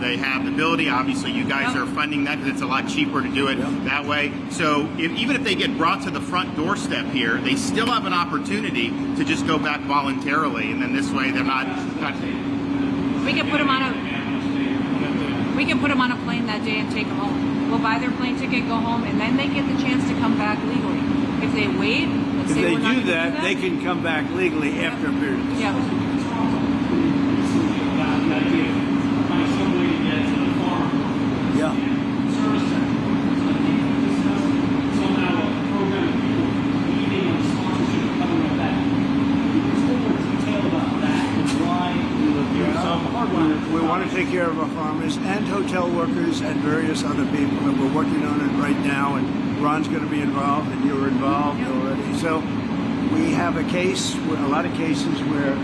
They have the ability. Obviously, you guys are funding that because it's a lot cheaper to do it that way. So even if they get brought to the front doorstep here, they still have an opportunity to just go back voluntarily. And then this way they're not we can put them on a plane that day and take them home. We'll buy their plane ticket, go home, and then they get the chance to come back legally. If they wait, let's If say they we're not do gonna that, they can come back legally after a period. Yeah. We want to take care of our farmers and hotel workers and various other people, and we're working on it right now, and Ron's going to be involved, and you're involved already. So we have a lot of cases where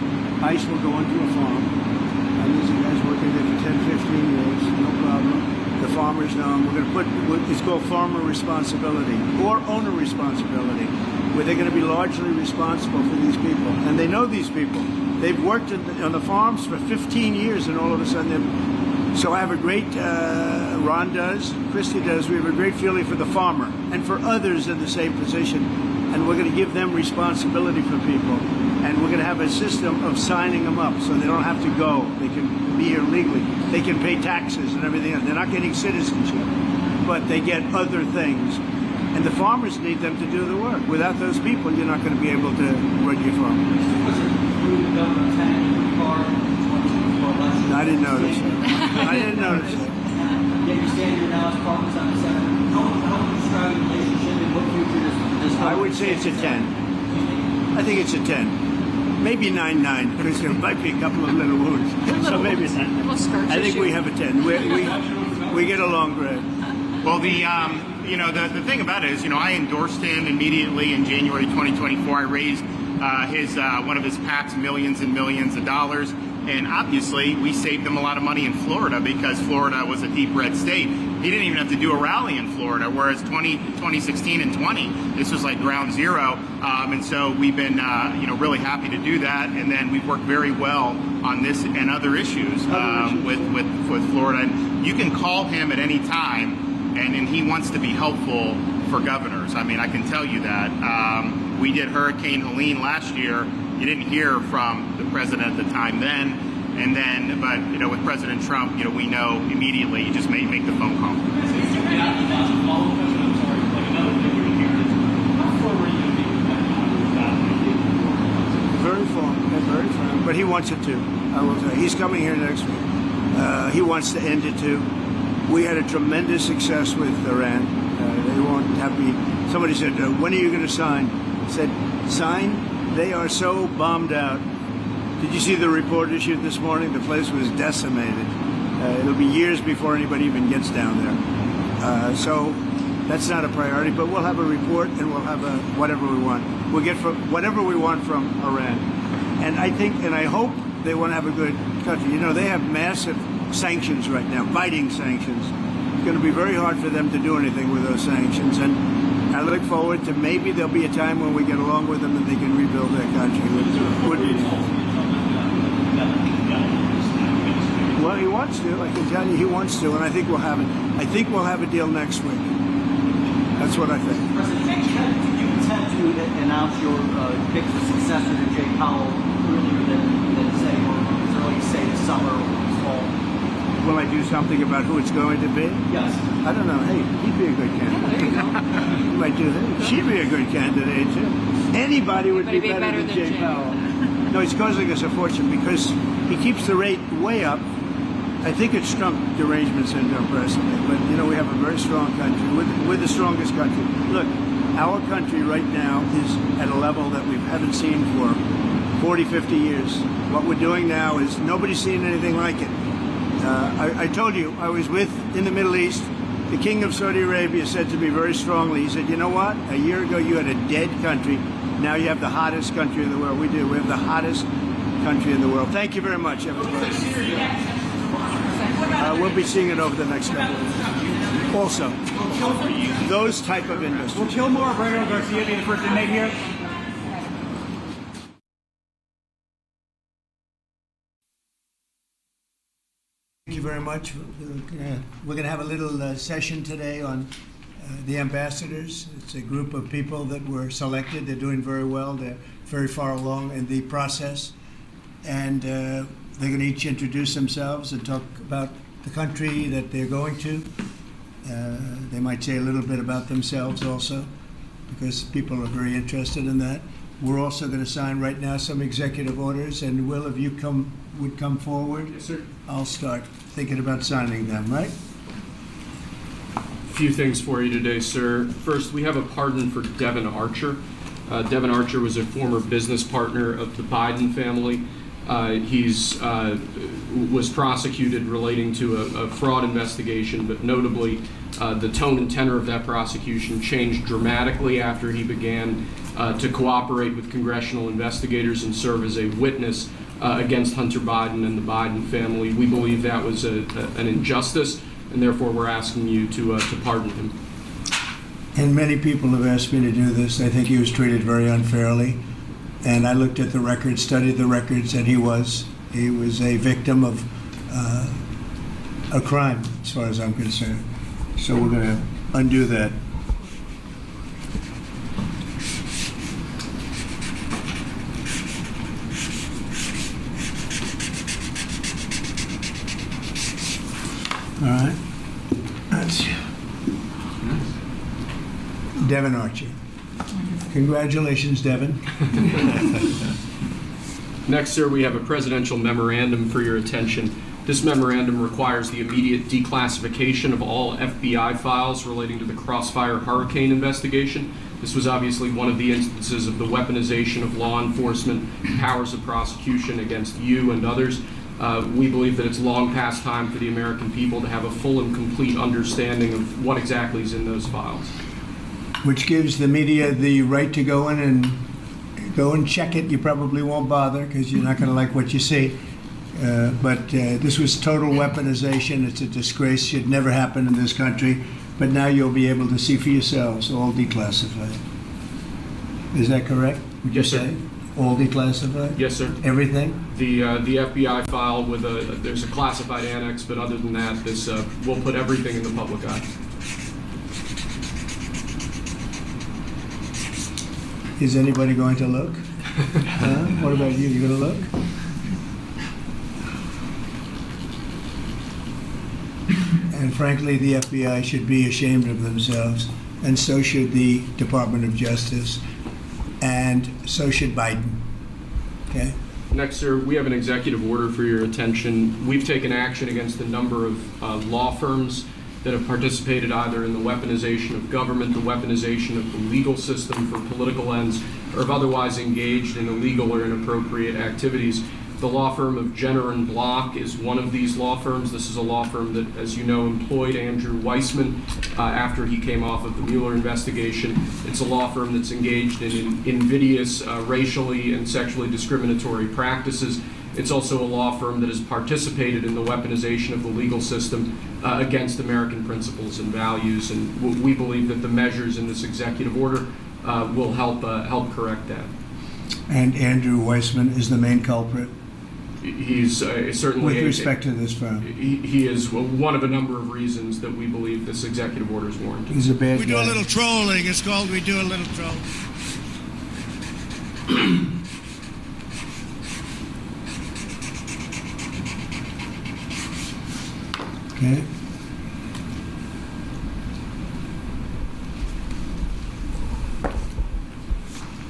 ICE will go into a farm, and these guys working there for 10, 15 years, no problem. The farmers know them. We're going to it's called farmer responsibility or owner responsibility, where they're going to be largely responsible for these people, and they know these people. They've worked on the farms for 15 years, and all of a sudden, so I have a great, Ron does, Christie does, we have a great feeling for the farmer and for others in the same position. and we're going to give them responsibility for people. And we're going to have a system of signing them up so they don't have to go. They can be here legally. They can pay taxes and everything else. They're not getting citizenship, but they get other things. And the farmers need them to do the work. Without those people, you're not going to be able to run your farm. I didn't notice it. I didn't notice it. Yet you stand here now as partners on the Senate. How would you describe the relationship and what future does I would say it's a 10. I think it's a 10. Maybe 9-9, because there might be a couple of little wounds. So maybe it's 10. I think we have a 10. We get along great. Well, the thing about it is, I endorsed him immediately in January 2024. I raised one of his PACs millions and millions of dollars. And obviously, we saved him a lot of money in Florida because Florida was a deep red state. He didn't even have to do a rally in Florida, whereas 2016 and 20, this was like ground zero. And so we've been, really happy to do that. And then we've worked very well on this and other issues with Florida. And you can call him at any time, and he wants to be helpful for governors. I mean, I can tell you that. We did Hurricane Helene last year. You didn't hear from the president at the time then, but with President Trump, we know immediately. You just make the phone call. Very firm, but he wants it too. I will tell you, he's coming here next week. He wants to end it too. We had a tremendous success with Iran. They won't have me. Somebody said, "When are you going to sign?" I said, "Sign? They are so bombed out." Did you see the report issued this morning? The place was decimated. It'll be years before anybody even gets down there. So that's not a priority, but we'll have a report and we'll have whatever we want. We'll get whatever we want from Iran. And I think, and I hope they want to have a good country. They have massive sanctions right now, biting sanctions. It's going to be very hard for them to do anything with those sanctions. And I look forward to maybe there'll be a time when we get along with them and they can rebuild their country. Well, he wants to. I can tell you, he wants to, and I think we'll have it. I think we'll have a deal next week. That's what I think. President, do you intend to announce your pick for successor to Jay Powell earlier than say, or as early as say this summer or fall? Will I do something about who it's going to be? Yes. I don't know. Hey, he'd be a good candidate. You might do that. She'd be a good candidate, too. Anybody would be better than Jay Powell. No, he's causing us a fortune because he keeps the rate way up. I think it's Trump derangement syndrome personally, but we have a very strong country. We're the strongest country. Look, our country right now is at a level that we haven't seen for 40, 50 years. What we're doing now is nobody's seen anything like it. I told you, I was in the Middle East. The King of Saudi Arabia said to me very strongly, he said, "You know what? A year ago you had a dead country. Now you have the hottest country in the world." We do. We have the hottest country in the world. Thank you very much, everybody. We'll be seeing it over the next couple of years. Also, those type of industries. Will Kilmore or Breno Garcia be the first inmate here? Thank you very much. We're going to have a little session today on the ambassadors. It's a group of people that were selected. They're doing very well. They're very far along in the process. And they're going to each introduce themselves and talk about the country that they're going to. They might say a little bit about themselves also, because people are very interested in that. We're also going to sign right now some executive orders. And Will, if you would come forward? Yes, sir. I'll start thinking about signing them, right? A few things for you today, sir. First, we have a pardon for Devin Archer. Devin Archer was a former business partner of the Biden family. He's was prosecuted relating to a fraud investigation, but notably the tone and tenor of that prosecution changed dramatically after he began to cooperate with congressional investigators and serve as a witness against Hunter Biden and the Biden family. We believe that was an injustice, and therefore we're asking you to pardon him. And many people have asked me to do this. I think he was treated very unfairly. And I looked at the records, studied the records, and he was a victim of a crime, as far as I'm concerned. So we're going to undo that. Devin Archie. Congratulations, Devin. Next, sir, we have a presidential memorandum for your attention. This memorandum requires the immediate declassification of all FBI files relating to the Crossfire Hurricane investigation. This was obviously one of the instances of the weaponization of law enforcement powers of prosecution against you and others. We believe that it's long past time for the American people to have a full and complete understanding of what exactly is in those files. Which gives the media the right to go in and check it. You probably won't bother because you're not going to like what you see. But this was total weaponization. It's a disgrace. Should never happen in this country. But now you'll be able to see for yourselves, all declassified. Is that correct? Would Yes, you sir. say? All declassified? Yes, sir. Everything? The FBI file with there's a classified annex, but other than that, this we'll put everything in the public eye. Is anybody going to look? What about you? You going to look? And frankly, the FBI should be ashamed of themselves, and so should the Department of Justice, and so should Biden. Okay? Next, sir, we have an executive order for your attention. We've taken action against a number of law firms that have participated either in the weaponization of government, the weaponization of the legal system for political ends, or have otherwise engaged in illegal or inappropriate activities. The law firm of Jenner and Block is one of these law firms. This is a law firm that, as you know, employed Andrew Weissman after he came off of the Mueller investigation. It's a law firm that's engaged in invidious racially and sexually discriminatory practices. It's also a law firm that has participated in the weaponization of the legal system against American principles and values. And we believe that the measures in this executive order will help correct that. And Andrew Weissman is the main culprit? He's certainly... With respect to this firm? He is one of a number of reasons that we believe this executive order is warranted. He's a bad We guy. do a little trolling. It's called We Do a Little Trolling. Okay.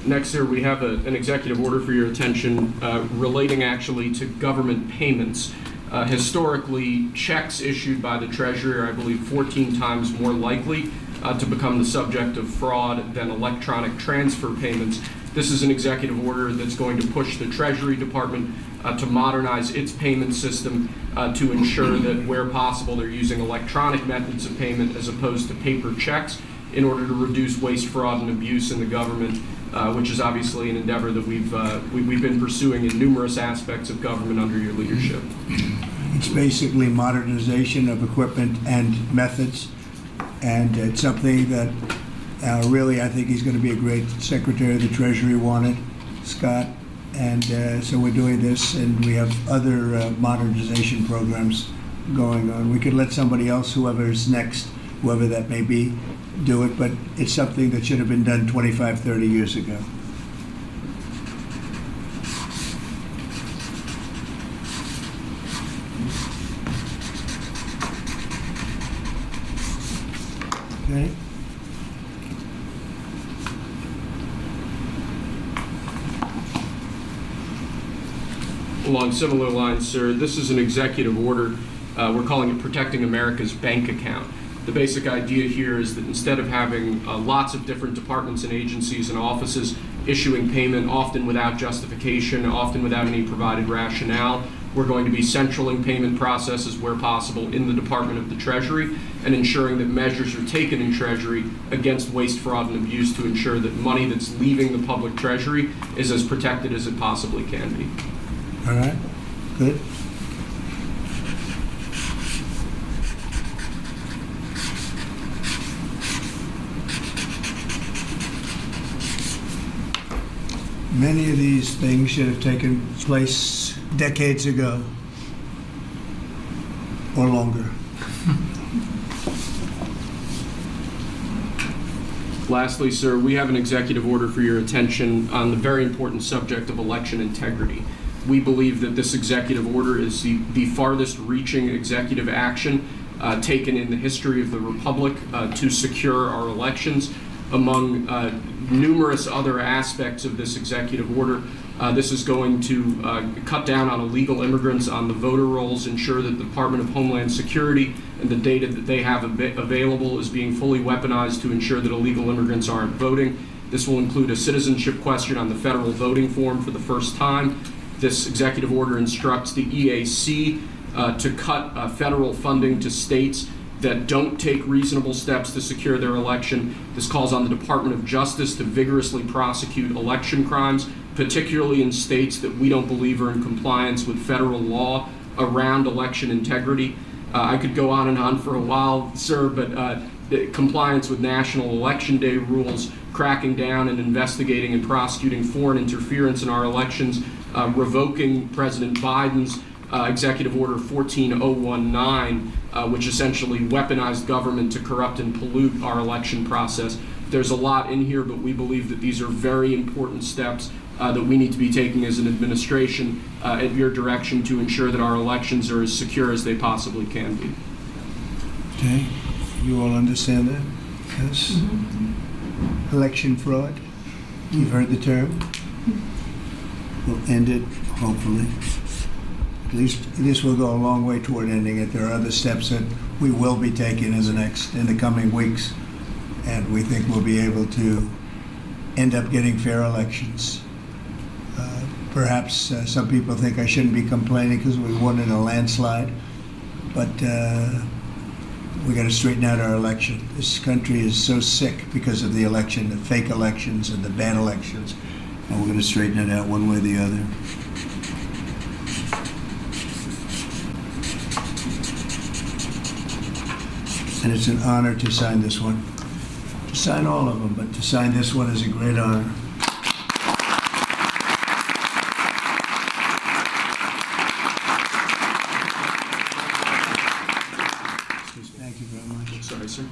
Next, sir, we have an executive order for your attention relating actually to government payments. Historically, checks issued by the Treasury are, I believe, 14 times more likely to become the subject of fraud than electronic transfer payments. This is an executive order that's going to push the Treasury Department to modernize its payment system to ensure that where possible they're using electronic methods of payment as opposed to paper checks in order to reduce waste, fraud, and abuse in the government, which is obviously an endeavor that we've been pursuing in numerous aspects of government under your leadership. It's basically modernization of equipment and methods, and it's something that really I think he's going to be a great Secretary of the Treasury wanted, Scott, and so we're doing this, and we have other modernization programs going on. We could let somebody else, whoever is next, whoever that may be, do it, but it's something that should have been done 25, 30 years ago. Okay. Along similar lines, sir, this is an executive order. We're calling it Protecting America's Bank Account. The basic idea here is that instead of having lots of different departments and agencies and offices issuing payment, often without justification, often without any provided rationale, we're going to be centraling payment processes where possible in the Department of the Treasury and ensuring that measures are taken in Treasury against waste, fraud, and abuse to ensure that money that's leaving the public Treasury is as protected as it possibly can be. All right, good. Many of these things should have taken place decades ago or longer. Lastly, sir, we have an executive order for your attention on the very important subject of election integrity. We believe that this executive order is the farthest reaching executive action taken in the history of the Republic to secure our elections. among numerous other aspects of this executive order. This is going to cut down on illegal immigrants on the voter rolls, ensure that the Department of Homeland Security and the data that they have available is being fully weaponized to ensure that illegal immigrants aren't voting. This will include a citizenship question on the federal voting form for the first time. This executive order instructs the EAC to cut federal funding to states that don't take reasonable steps to secure their election. This calls on the Department of Justice to vigorously prosecute election crimes, particularly in states that we don't believe are in compliance with federal law around election integrity. I could go on and on for a while, sir, but compliance with National Election Day rules, cracking down and investigating and prosecuting foreign interference in our elections, revoking President Biden's Executive Order 14019, which essentially weaponized government to corrupt and pollute our election process. There's a lot in here, but we believe that these are very important steps that we need to be taking as an administration at your direction to ensure that our elections are as secure as they possibly can be. Okay, you all understand that? Yes? Election fraud, you've heard the term. We'll end it, hopefully. At least this will go a long way toward ending it. There are other steps that we will be taking in the coming weeks, and we think we'll be able to end up getting fair elections. Perhaps some people think I shouldn't be complaining because we won in a landslide, but we got to straighten out our election. This country is so sick because of the election, the fake elections and the bad elections, and we're going to straighten it out one way or the other. And it's an honor to sign this one. To sign all of them, but to sign this one is a great honor. Thank you very much. Sorry, sir.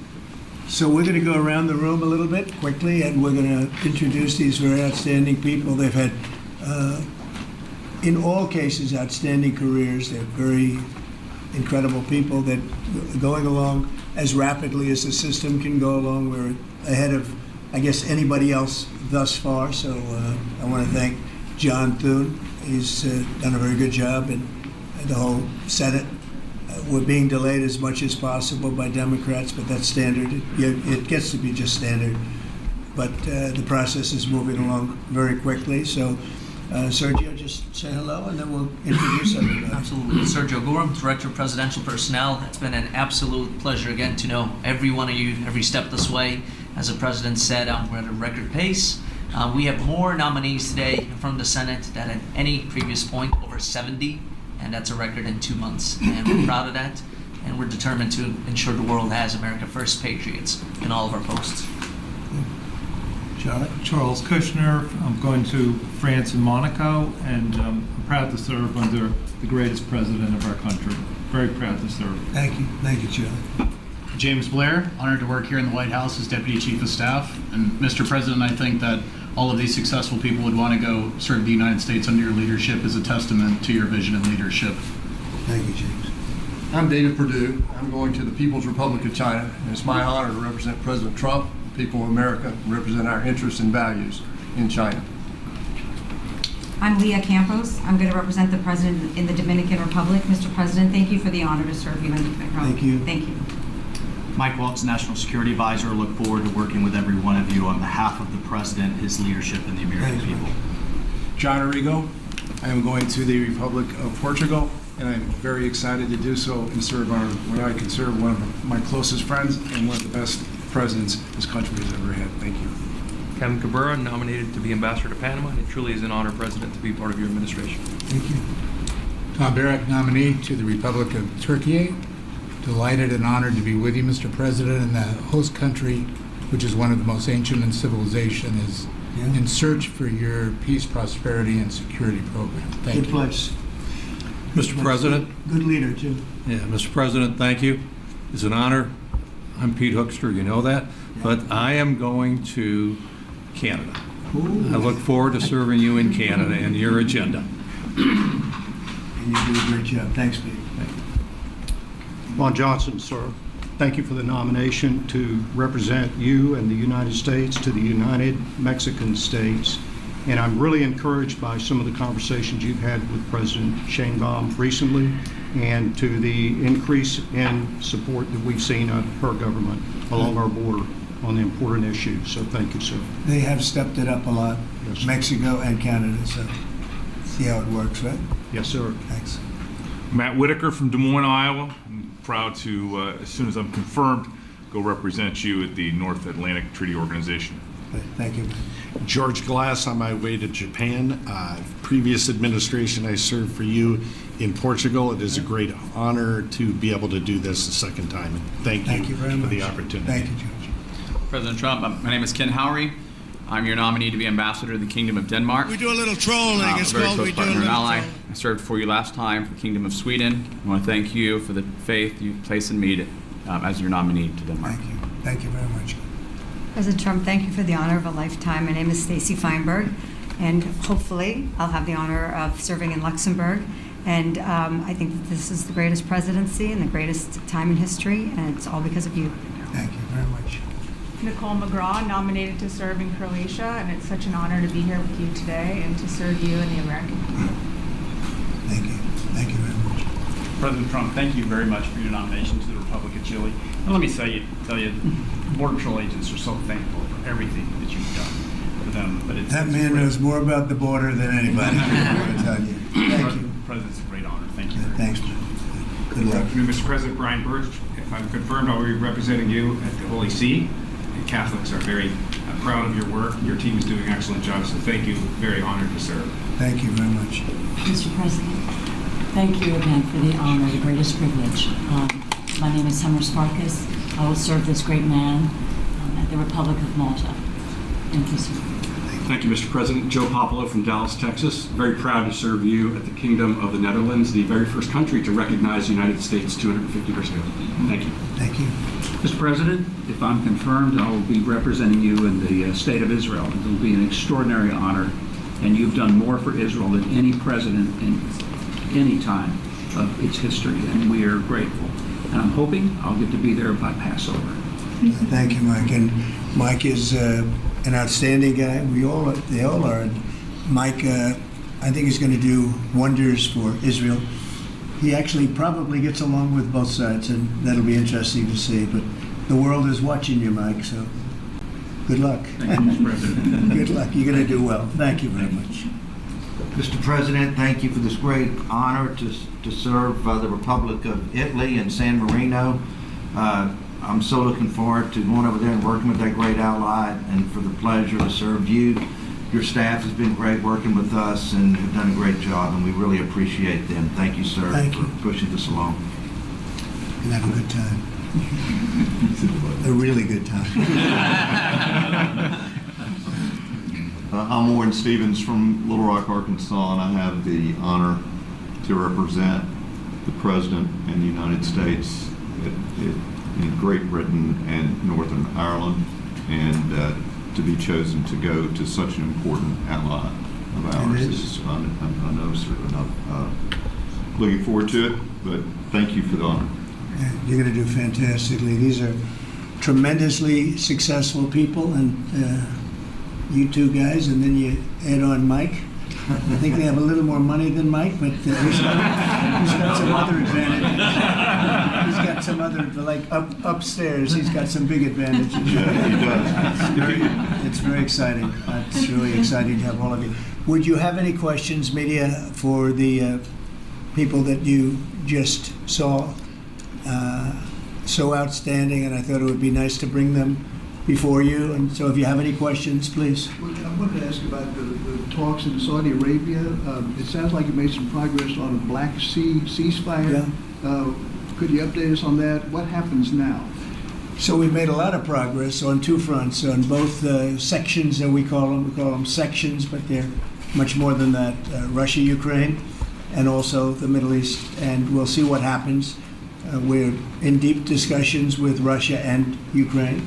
So we're going to go around the room a little bit quickly, and we're going to introduce these very outstanding people. They've had, in all cases, outstanding careers. They're very incredible people that are going along as rapidly as the system can go along. We're ahead of, I guess, anybody else thus far. So I want to thank John Thune. He's done a very good job, and the whole Senate. We're being delayed as much as possible by Democrats, but that's standard. It gets to be just standard. But the process is moving along very quickly. So, Sergio, just say hello, and then we'll introduce everybody. Absolutely. Sergio Gorham, Director of Presidential Personnel. It's been an absolute pleasure again to know every one of you every step this way. As the President said, we're at a record pace. We have more nominees today from the Senate than at any previous point, over 70. And that's a record in 2 months. And we're proud of that. And we're determined to ensure the world has America First patriots in all of our posts. Charlie? Charles Kushner. I'm going to France and Monaco, and I'm proud to serve under the greatest president of our country. Very proud to serve. Thank you. Thank you, Charlie. James Blair, honored to work here in the White House as Deputy Chief of Staff. And Mr. President, I think that all of these successful people would want to go serve the United States under your leadership as a testament to your vision and leadership. Thank you, James. I'm David Perdue. I'm going to the People's Republic of China, and it's my honor to represent President Trump, the people of America, and represent our interests and values in China. I'm Leah Campos. I'm going to represent the President in the Dominican Republic. Mr. President, thank you for the honor to serve you in Macron. Thank you. Thank you. Mike Waltz, National Security Advisor. Look forward to working with every one of you on behalf of the President, his leadership, and the American people. John Arrigo. I am going to the Republic of Portugal, and I'm very excited to do so and serve what I consider one of my closest friends and one of the best presidents this country has ever had. Thank you. Kevin Cabrera, nominated to be Ambassador to Panama. It truly is an honor, President, to be part of your administration. Thank you. Tom Barrack, nominee to the Republic of Turkey. Delighted and honored to be with you, Mr. President, in the host country, which is one of the most ancient in civilization, is in search for your peace, prosperity, and security program. Thank you. Good place. Mr. President. Good leader, too. Yeah, Mr. President, thank you. It's an honor. I'm Pete Hoekstra, you know that. But I am going to Canada. Ooh. I look forward to serving you in Canada and your agenda. And you do a great job. Thanks, Pete. Ron Johnson, sir. thank you for the nomination to represent you and the United States to the United Mexican States. And I'm really encouraged by some of the conversations you've had with President Sheinbaum recently and to the increase in support that we've seen of her government along our border on the important issues. So thank you, sir. They have stepped it up a lot, Yes. Mexico and Canada, so see how it works, right? Yes, sir. Thanks. Matt Whitaker from Des Moines, Iowa. I'm proud to, as soon as I'm confirmed, go represent you at the North Atlantic Treaty Organization. Thank you. George Glass on my way to Japan. Previous administration, I served for you in Portugal. It is a great honor to be able to do this a second time. Thank you very for much. the opportunity. Thank you, George. President Trump, my name is Ken Howery. I'm your nominee to be ambassador to the Kingdom of Denmark. We do a little trolling. It's a very called close We Do a partner and Little ally. Trolling. I served for you last time for the Kingdom of Sweden. I want to thank you for the faith you place in me as your nominee to Denmark. Thank you. Thank you very much. President Trump, thank you for the honor of a lifetime. My name is Stacy Feinberg, and hopefully I'll have the honor of serving in Luxembourg. And I think that this is the greatest presidency and the greatest time in history, and it's all because of you. Thank you very much. Nicole McGraw, nominated to serve in Croatia, and it's such an honor to be here with you today and to serve you and the American people. Thank you. Thank you very much. President Trump, thank you very much for your nomination to the Republic of Chile. And let me tell you, Border Patrol agents are so thankful for everything that you've done for them. But That man knows more about the border than anybody. I'm going to tell you. Thank you. President's a great honor. Thank you. Thanks, man. Good Good luck. afternoon, Mr. President. Brian Birch. If I'm confirmed, I'll be representing you at the Holy See. And Catholics are very proud of your work. Your team is doing an excellent job, so thank you. Very honored to serve. Thank you very much. Mr. President, thank you again for the honor, the greatest privilege. My name is Summer Sparkus. I will serve this great man at the Republic of Malta. Thank you, sir. Thank you, Mr. President. Joe Popolo from Dallas, Texas. Very proud to serve you at the Kingdom of the Netherlands, the very first country to recognize the United States 250 years ago. Thank you. Thank you. Mr. President, if I'm confirmed, I will be representing you in the state of Israel. It will be an extraordinary honor, and you've done more for Israel than any president in any time of its history, and we are grateful. And I'm hoping I'll get to be there by Passover. Thank you, Mike. And Mike is an outstanding guy. They all are. And Mike, I think, is going to do wonders for Israel. He actually probably gets along with both sides, and that'll be interesting to see. But the world is watching you, Mike, so good luck. Thank you, Mr. President. Good luck. You're going to do well. Thank you very much. Mr. President, thank you for this great honor to serve the Republic of Italy and San Marino. I'm so looking forward to going over there and working with that great ally, and for the pleasure to serve you. Your staff has been great working with us and have done a great job, and we really appreciate them. Thank you, sir, for pushing this along. And have a good time. A really good time. I'm Warren Stevens from Little Rock, Arkansas, and I have the honor to represent the President and the United States in Great Britain and Northern Ireland, and to be chosen to go to such an important ally of ours is, I know, sir, and I'm looking forward to it, but thank you for the honor. Yeah, you're going to do fantastically. These are tremendously successful people, and you two guys, and then you add on Mike. I think they have a little more money than Mike, but he's got some other advantages. He's got some other, like upstairs, he's got some big advantages. Yeah, he does. It's very exciting. It's really exciting to have all of you. Would you have any questions, media, for the people that you just saw? So outstanding, and I thought it would be nice to bring them before you. And so if you have any questions, please. I wanted to ask about the talks in Saudi Arabia. It sounds like you made some progress on a Black Sea ceasefire. Yeah. Could you update us on that? What happens now? So we've made a lot of progress on two fronts, on both sections that we call them. We call them sections, but they're much more than that. Russia, Ukraine, and also the Middle East. And we'll see what happens. We're in deep discussions with Russia and Ukraine.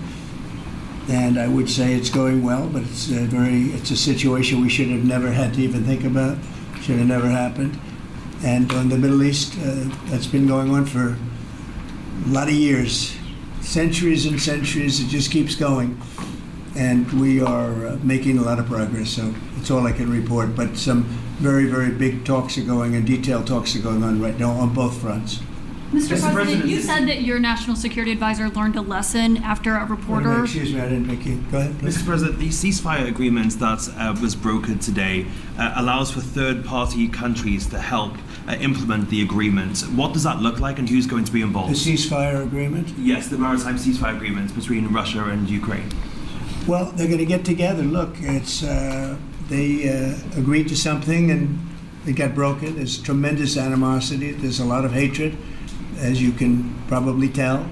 And I would say it's going well, but it's a situation we should have never had to even think about. Should have never happened. And on the Middle East, that's been going on for a lot of years. centuries and centuries. It just keeps going. And we are making a lot of progress, so that's all I can report. But some very, very big talks are going and detailed talks are going on right now on both fronts. Mr. President, you said that your national security advisor learned a lesson after a reporter. Excuse me, I didn't make you. Go ahead, please. Mr. President, the ceasefire agreement that was brokered today allows for third-party countries to help implement the agreement. What does that look like, and who's going to be involved? The ceasefire agreement? Yes, the maritime ceasefire agreement between Russia and Ukraine. Well, they're going to get together. Look, it's they agreed to something and it got broken. There's tremendous animosity. There's a lot of hatred, as you can probably tell.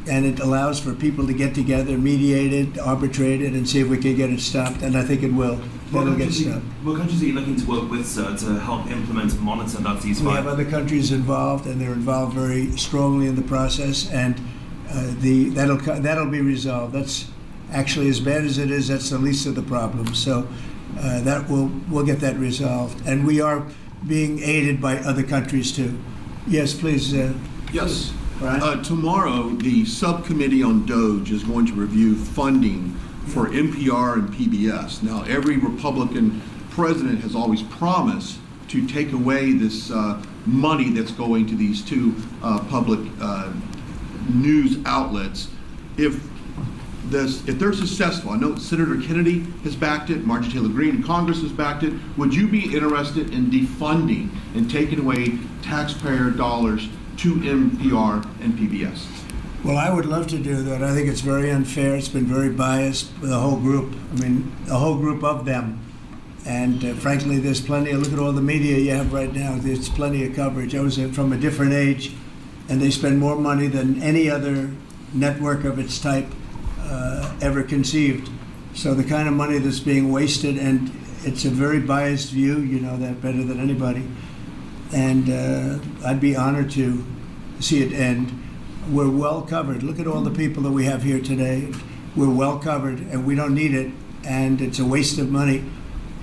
And it allows for people to get together, mediate it, arbitrate it, and see if we can get it stopped. And I think it will. It'll get stopped. What countries are you looking to work with, sir, to help implement and monitor that ceasefire? We have other countries involved, and they're involved very strongly in the process. And that'll be resolved. That's actually, as bad as it is, that's the least of the problems. So that we'll get that resolved. And we are being aided by other countries too. Yes, please. Yes. Right. Tomorrow, the subcommittee on DOGE is going to review funding for NPR and PBS. Now, every Republican president has always promised to take away this money that's going to these two public news outlets. If they're successful, I know Senator Kennedy has backed it, Marjorie Taylor Greene in Congress has backed it. Would you be interested in defunding and taking away taxpayer dollars to NPR and PBS? Well, I would love to do that. I think it's very unfair. It's been very biased with the whole group. I mean, a whole group of them. And frankly, there's plenty. Look at all the media you have right now. There's plenty of coverage. I was from a different age, and they spend more money than any other network of its type ever conceived. So the kind of money that's being wasted, and it's a very biased view, you know that better than anybody. And I'd be honored to see it end. We're well covered. Look at all the people that we have here today. We're well covered, and we don't need it, and it's a waste of money.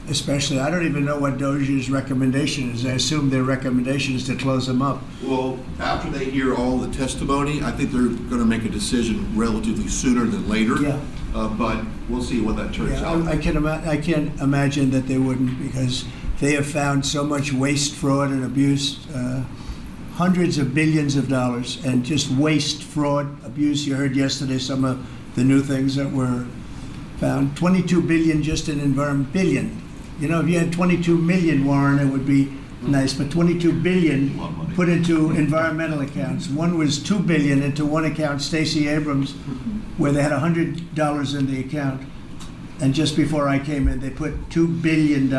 Especially, I don't even know what DOJ's recommendation is. I assume their recommendation is to close them up. Well, after they hear all the testimony, I think they're going to make a decision relatively sooner than later. Yeah. But we'll see what that turns out. I can't imagine that they wouldn't, because they have found so much waste, fraud, and abuse, hundreds of billions of dollars, and just waste, fraud, abuse. You heard yesterday some of the new things that were found. 22 billion just in environment, billion. You know, if you had 22 million, Warren, it would be nice, but 22 billion put into environmental accounts. One was 2 billion into one account, Stacey Abrams, where they had $100 in the account. And just before I came in, they put $2 billion.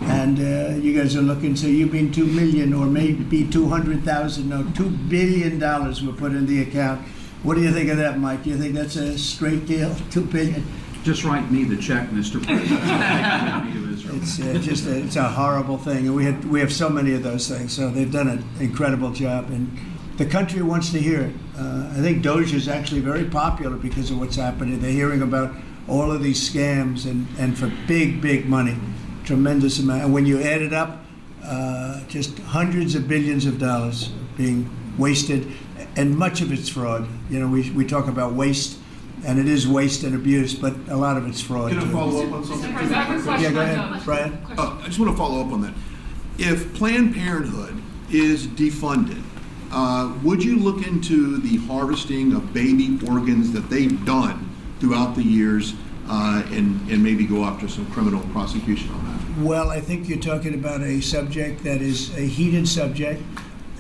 And you guys are looking, so you mean 2 million or maybe 200,000? No, $2 billion were put in the account. What do you think of that, Mike? Do you think that's a straight deal? 2 billion? Just write me the check, Mr. President. It's a horrible thing, and we have so many of those things. So they've done an incredible job, and the country wants to hear it. I think DOGE is actually very popular because of what's happening. They're hearing about all of these scams and for big money, tremendous amount. And when you add it up, just hundreds of billions of dollars being wasted, and much of it's fraud. You know, we talk about waste. And it is waste and abuse, but a lot of it's fraud. Can I follow up on something? Yeah, go ahead, Brian. I just want to follow up on that. If Planned Parenthood is defunded, would you look into the harvesting of baby organs that they've done throughout the years and maybe go after some criminal prosecution on that? Well, I think you're talking about a subject that is a heated subject.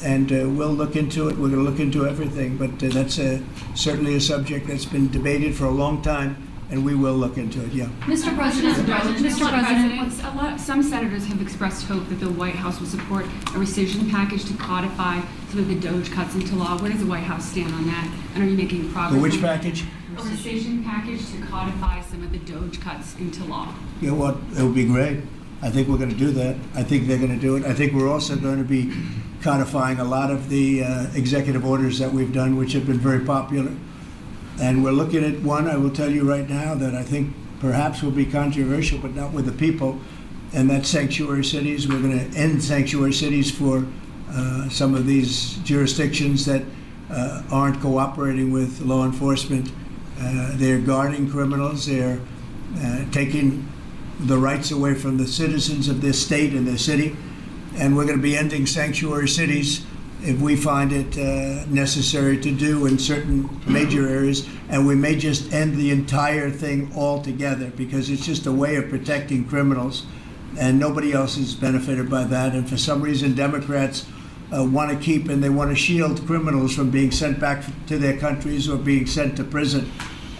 And we'll look into it. We're going to look into everything, but that's certainly a subject that's been debated for a long time, and we will look into it. Yeah. Mr. President, some senators have expressed hope that the White House will support a rescission package to codify some of the DOGE cuts into law. Where does the White House stand on that? And are you making progress? Which package? A rescission package to codify some of the DOGE cuts into law. You know what? It would be great. I think we're going to do that. I think they're going to do it. I think we're also going to be codifying a lot of the executive orders that we've done, which have been very popular. And we're looking at one, I will tell you right now, that I think perhaps will be controversial, but not with the people, and that's sanctuary cities. We're going to end sanctuary cities for some of these jurisdictions that aren't cooperating with law enforcement. They're guarding criminals. They're taking the rights away from the citizens of this state and this city. And we're going to be ending sanctuary cities if we find it necessary to do in certain major areas. And we may just end the entire thing altogether because it's just a way of protecting criminals. And nobody else is benefited by that. And for some reason, Democrats want to keep and they want to shield criminals from being sent back to their countries or being sent to prison.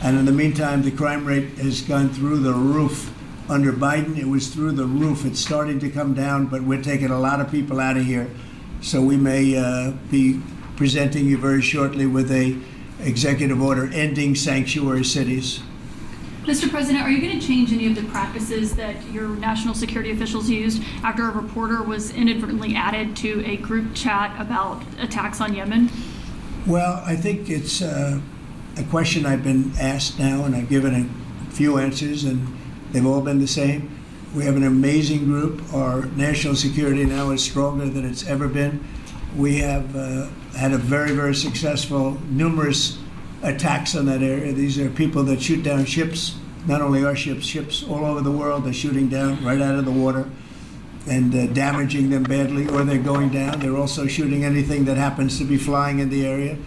And in the meantime, the crime rate has gone through the roof. Under Biden, it was through the roof. It's starting to come down, but we're taking a lot of people out of here. So we may be presenting you very shortly with a executive order ending sanctuary cities. Mr. President, are you going to change any of the practices that your national security officials used after a reporter was inadvertently added to a group chat about attacks on Yemen? Well, I think it's a question I've been asked now, and I've given a few answers, and they've all been the same. We have an amazing group. Our national security now is stronger than it's ever been. We have had a very, very successful, numerous attacks on that area. These are people that shoot down ships, not only our ships, ships all over the world. They're shooting down right out of the water and damaging them badly, or they're going down. They're also shooting anything that happens to be flying in the area.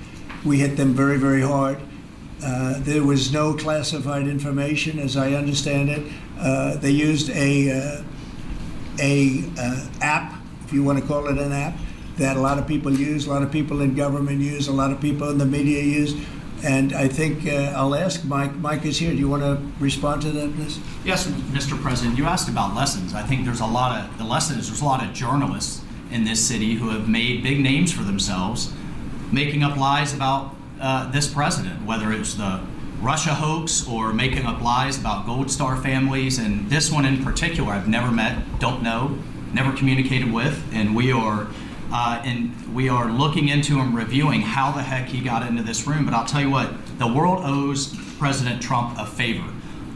We hit them very, very hard. There was no classified information, as I understand it. They used a app, if you want to call it an app, that a lot of people use, a lot of people in government use, a lot of people in the media use. And I think I'll ask Mike. Mike is here. Do you want to respond to that, please? Yes, Mr. President. You asked about lessons. I think there's a lot of journalists in this city who have made big names for themselves, making up lies about this president, whether it's the Russia hoax or making up lies about Gold Star families. And this one in particular, I've never met, don't know, never communicated with, and we are looking into and reviewing how the heck he got into this room. But I'll tell you what, the world owes President Trump a favor.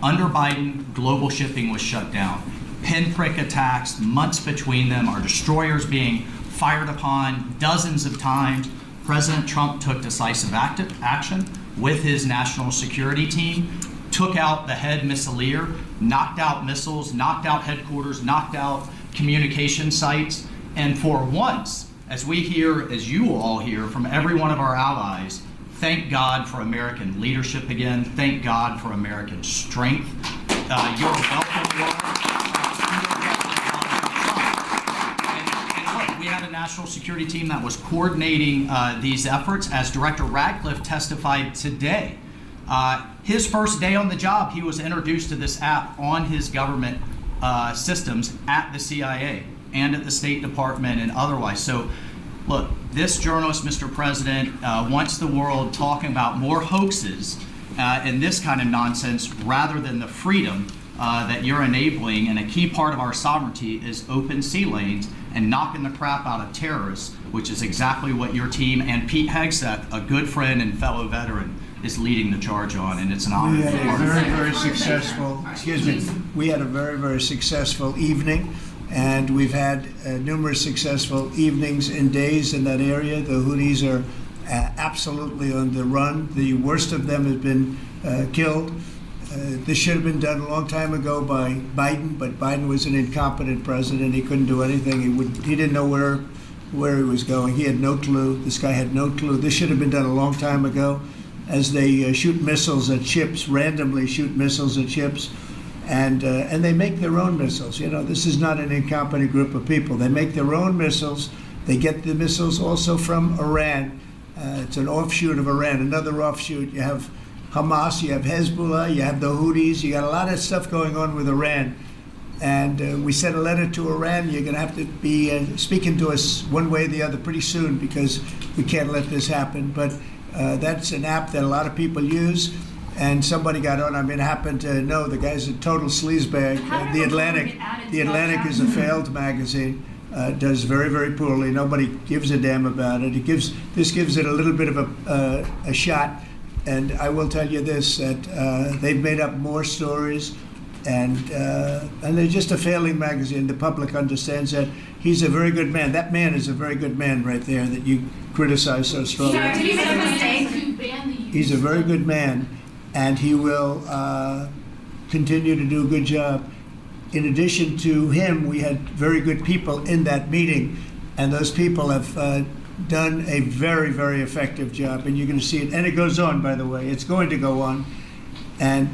Under Biden, global shipping was shut down. Pinprick attacks, months between them, our destroyers being fired upon dozens of times. President Trump took decisive action with his national security team, took out the head missileer, knocked out missiles, knocked out headquarters, knocked out communication sites. And for once, as we hear, as you all hear from every one of our allies, thank God for American leadership again. Thank God for American strength. You're welcome, and look, we had a national security team that was coordinating these efforts. As Director Radcliffe testified today, his first day on the job, he was introduced to this app on his government systems at the CIA and at the State Department and otherwise. So, look, this journalist, Mr. President, wants the world talking about more hoaxes and this kind of nonsense rather than the freedom that you're enabling. And a key part of our sovereignty is open sea lanes and knocking the crap out of terrorists, which is exactly what your team and Pete Hegseth, a good friend and fellow veteran, is leading the charge on, and it's an honor. We had a very, very successful, we had a very, very successful evening. And we've had numerous successful evenings and days in that area. The Houthis are absolutely on the run. The worst of them has been killed. This should have been done a long time ago by Biden, but Biden was an incompetent president. He couldn't do anything. He didn't know where he was going. He had no clue. This guy had no clue. This should have been done a long time ago. As they shoot missiles at ships, randomly shoot missiles at ships. And they make their own missiles. You know, this is not an incompetent group of people. They make their own missiles. They get the missiles also from Iran. It's an offshoot of Iran, another offshoot. You have Hamas, you have Hezbollah, you have the Houthis. You got a lot of stuff going on with Iran. And we sent a letter to Iran. You're going to have to be speaking to us one way or the other pretty soon because we can't let this happen. But that's an app that a lot of people use. And somebody got on. I mean, I happen to know the guy's a total sleazebag. The Atlantic is a failed magazine. Does very, very poorly. Nobody gives a damn about it. This gives it a little bit of a shot. And I will tell you this: that they've made up more stories and they're just a failing magazine. The public understands that. He's a very good man. That man is a very good man right there that you criticize so strongly. He's a very good man, and he will continue to do a good job. In addition to him, we had very good people in that meeting, and those people have done a very, very effective job, and you're going to see it. And it goes on, by the way. It's going to go on. And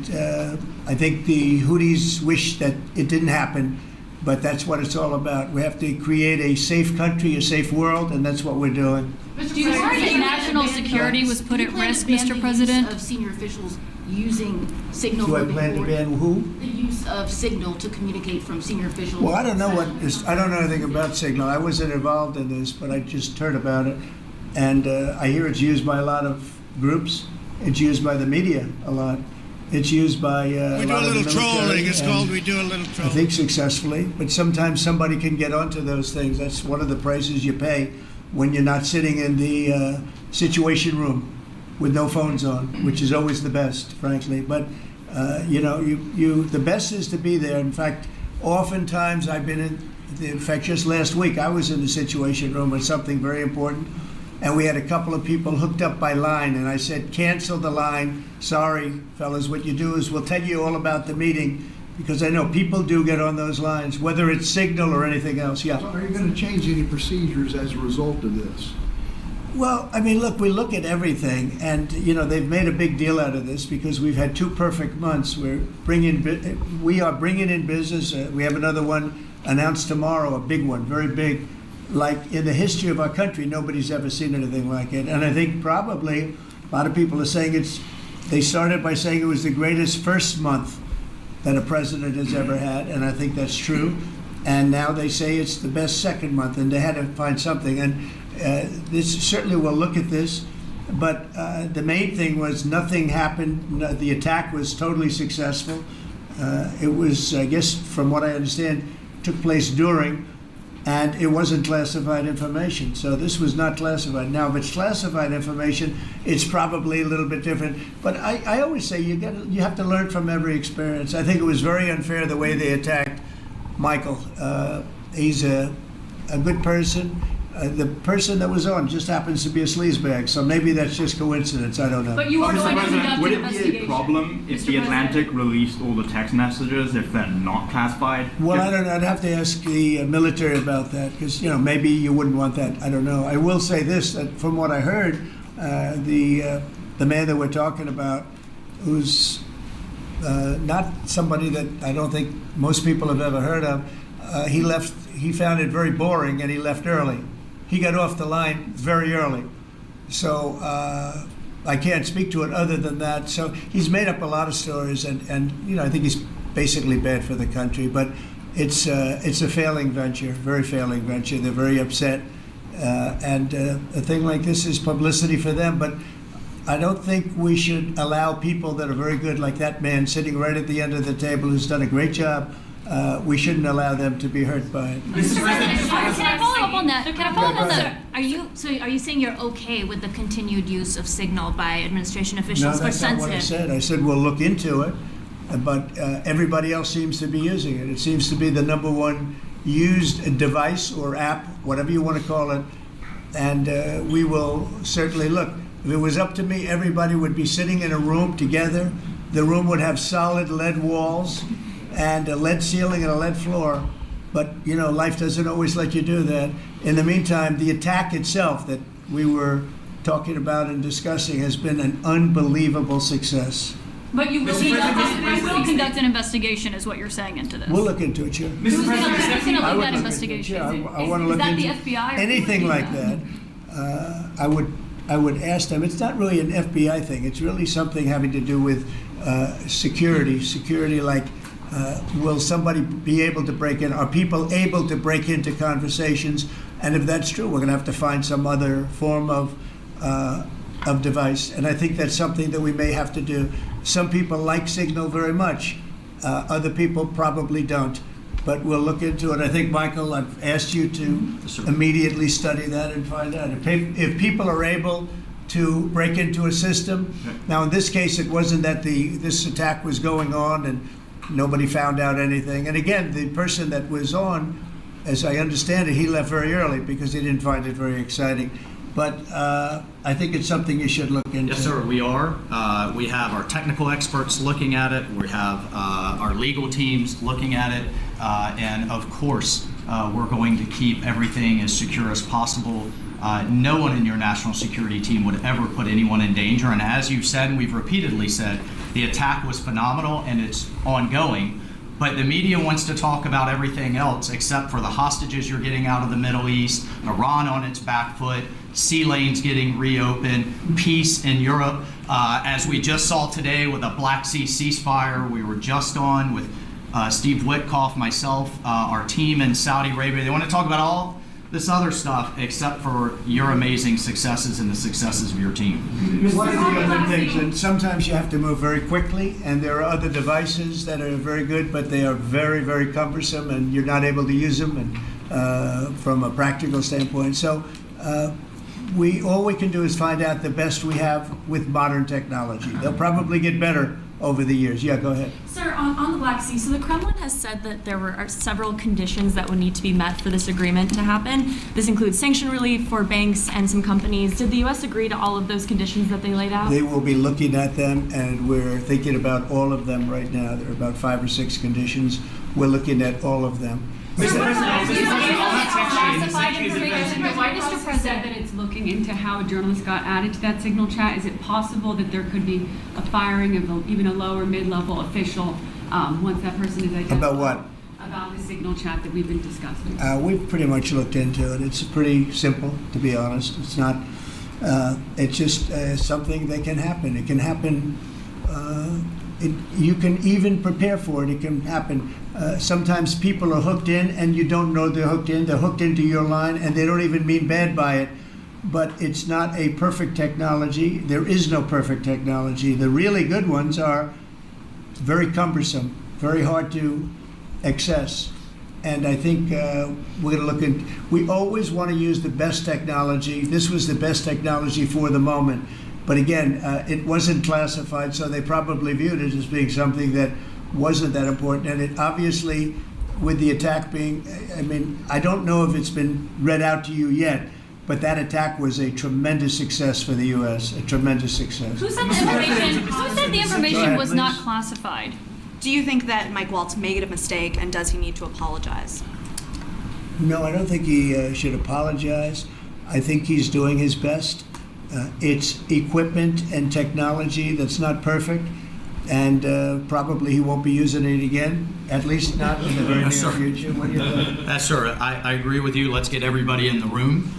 I think the Houthis wish that it didn't happen, but that's what it's all about. We have to create a safe country, a safe world, and that's what we're doing. Do you think national security was put at risk, Mr. President? Of senior officials using Signal Do I moving plan to forward? ban who? The use of Signal to communicate from senior officials. Well, I don't know I don't know anything about Signal. I wasn't involved in this, but I just heard about it. And I hear it's used by a lot of groups. It's used by the media a lot. It's used by We a do lot a of the little trolling. military, It's and called we do a little I trolling. think successfully, but sometimes somebody can get onto those things. That's one of the prices you pay when you're not sitting in the situation room with no phones on, which is always the best, frankly. But the best is to be there. In fact, oftentimes I've been in fact, just last week I was in the situation room with something very important, and we had a couple of people hooked up by line, and I said, cancel the line. Sorry, fellas, what you do is we'll tell you all about the meeting, because I know people do get on those lines, whether it's Signal or anything else. Yeah. So are you going to change any procedures as a result of this? Well, I mean, look, we look at everything, and they've made a big deal out of this because we've had 2 perfect months. We are bringing in business. We have another one announced tomorrow, a big one, very big. Like in the history of our country, nobody's ever seen anything like it. And I think probably a lot of people are saying they started by saying it was the greatest first month that a president has ever had, and I think that's true. And now they say it's the best second month, and they had to find something. And this certainly will look at this, but the main thing was nothing happened. The attack was totally successful. It was, I guess, from what I understand, took place during, and it wasn't classified information. So this was not classified. Now, if it's classified information, it's probably a little bit different. But I always say you have to learn from every experience. I think it was very unfair the way they attacked Michael. He's a good person. The person that was on just happens to be a sleazebag, so maybe that's just coincidence. I don't know. But you were going to conduct Would an it be a investigation. problem if the Atlantic released all the text messages if they're not classified? Well, I don't know. I'd have to ask the military about that because maybe you wouldn't want that. I don't know. I will say this: that from what I heard, the man that we're talking about, who's not somebody that I don't think most people have ever heard of, he left. He found it very boring, and he left early. He got off the line very early. So I can't speak to it other than that. So he's made up a lot of stories, and I think he's basically bad for the country. But it's a failing venture, very failing venture. They're very upset, and a thing like this is publicity for them. But I don't think we should allow people that are very good, like that man sitting right at the end of the table, who's done a great job. We shouldn't allow them to be hurt by it. Can I follow up on that? Can I follow up on that? Are you saying you're okay with the continued use of Signal by administration No, officials for that's not what I sensitive? said. I said we'll look into it, but everybody else seems to be using it. It seems to be the #1 used device or app, whatever you want to call it, and we will certainly look. If it was up to me, everybody would be sitting in a room together. The room would have solid lead walls and a lead ceiling and a lead floor. But, life doesn't always let you do that. In the meantime, the attack itself that we were talking about and discussing has been an unbelievable success. But you will conduct an investigation, is what you're saying into this. We'll look into it, sure. Who's going to lead that look into it, investigation? yeah. I want to look Is that into the FBI? Or anything like that. I would ask them. It's not really an FBI thing. It's really something having to do with security. Security, like will somebody be able to break in? Are people able to break into conversations? And if that's true, we're going to have to find some other form of device. And I think that's something that we may have to do. Some people like Signal very much. Other people probably don't. But we'll look into it. I think, Michael, I've asked you to immediately study that and find out. If people are able to break into a system, now in this case it wasn't that this attack was going on and Nobody found out anything. And again, the person that was on, as I understand it, he left very early because he didn't find it very exciting. But I think it's something you should look into. Yes, sir, we are. We have our technical experts looking at it. We have our legal teams looking at it. And of course, we're going to keep everything as secure as possible. No one in your national security team would ever put anyone in danger. And as you've said, and we've repeatedly said, the attack was phenomenal and it's ongoing. But the media wants to talk about everything else except for the hostages you're getting out of the Middle East, Iran on its back foot, sea lanes getting reopened, peace in Europe. As we just saw today with a Black Sea ceasefire, we were just on with Steve Witkoff, myself, our team in Saudi Arabia. They want to talk about all this other stuff except for your amazing successes and the successes of your team. One of the other things, and sometimes you have to move very quickly, and there are other devices that are very good, but they are very, very cumbersome, and you're not able to use them and, from a practical standpoint. So all we can do is find out the best we have with modern technology. They'll probably get better over the years. Yeah, go ahead. Sir, on the Black Sea, so the Kremlin has said that there are several conditions that would need to be met for this agreement to happen. This includes sanction relief for banks and some companies. Did the U.S. agree to all of those conditions that they laid out? They will be looking at them, and we're thinking about all of them right now. There are about 5 or 6 conditions. We're looking at all of them. Classified information. Why Mr. President said that it's looking into how a journalist got added to that signal chat? Is it possible that there could be a firing of even a lower mid-level official once that person is identified? About what? About the signal chat that we've been discussing. We've pretty much looked into it. It's pretty simple, to be honest. It's not. It's just something that can happen. It can happen. You can even prepare for it. It can happen. Sometimes people are hooked in, and you don't know they're hooked in. They're hooked into your line, and they don't even mean bad by it. But it's not a perfect technology. There is no perfect technology. The really good ones are very cumbersome, very hard to access. And I think we're going to look at. We always want to use the best technology. This was the best technology for the moment. But again, it wasn't classified, so they probably viewed it as being something that wasn't that important. And it obviously, with the attack being, I mean, I don't know if it's been read out to you yet, but that attack was a tremendous success for the U.S., a tremendous success. Who said the information was not classified? Do you think that Mike Waltz made a mistake, and does he need to apologize? No, I don't think he should apologize. I think he's doing his best. It's equipment and technology that's not perfect, and probably he won't be using it again, at least not in the very near future. What do you think? Yes, sir. I agree with you. Let's get everybody in the room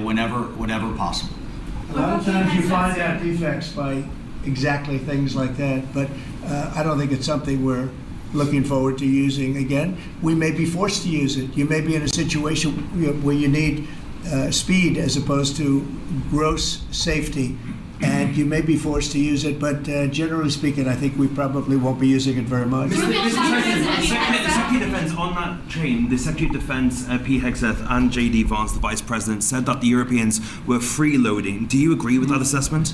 whenever possible. A lot of times you find out defects by exactly things like that, but I don't think it's something we're looking forward to using again. We may be forced to use it. You may be in a situation where you need speed as opposed to gross safety, and you may be forced to use it, but generally speaking, I think we probably won't be using it very much. The Secretary of Defense, on that chain, the Secretary of Defense, Pete Hegseth, and J.D. Vance, the Vice President, said that the Europeans were freeloading. Do you agree with that assessment?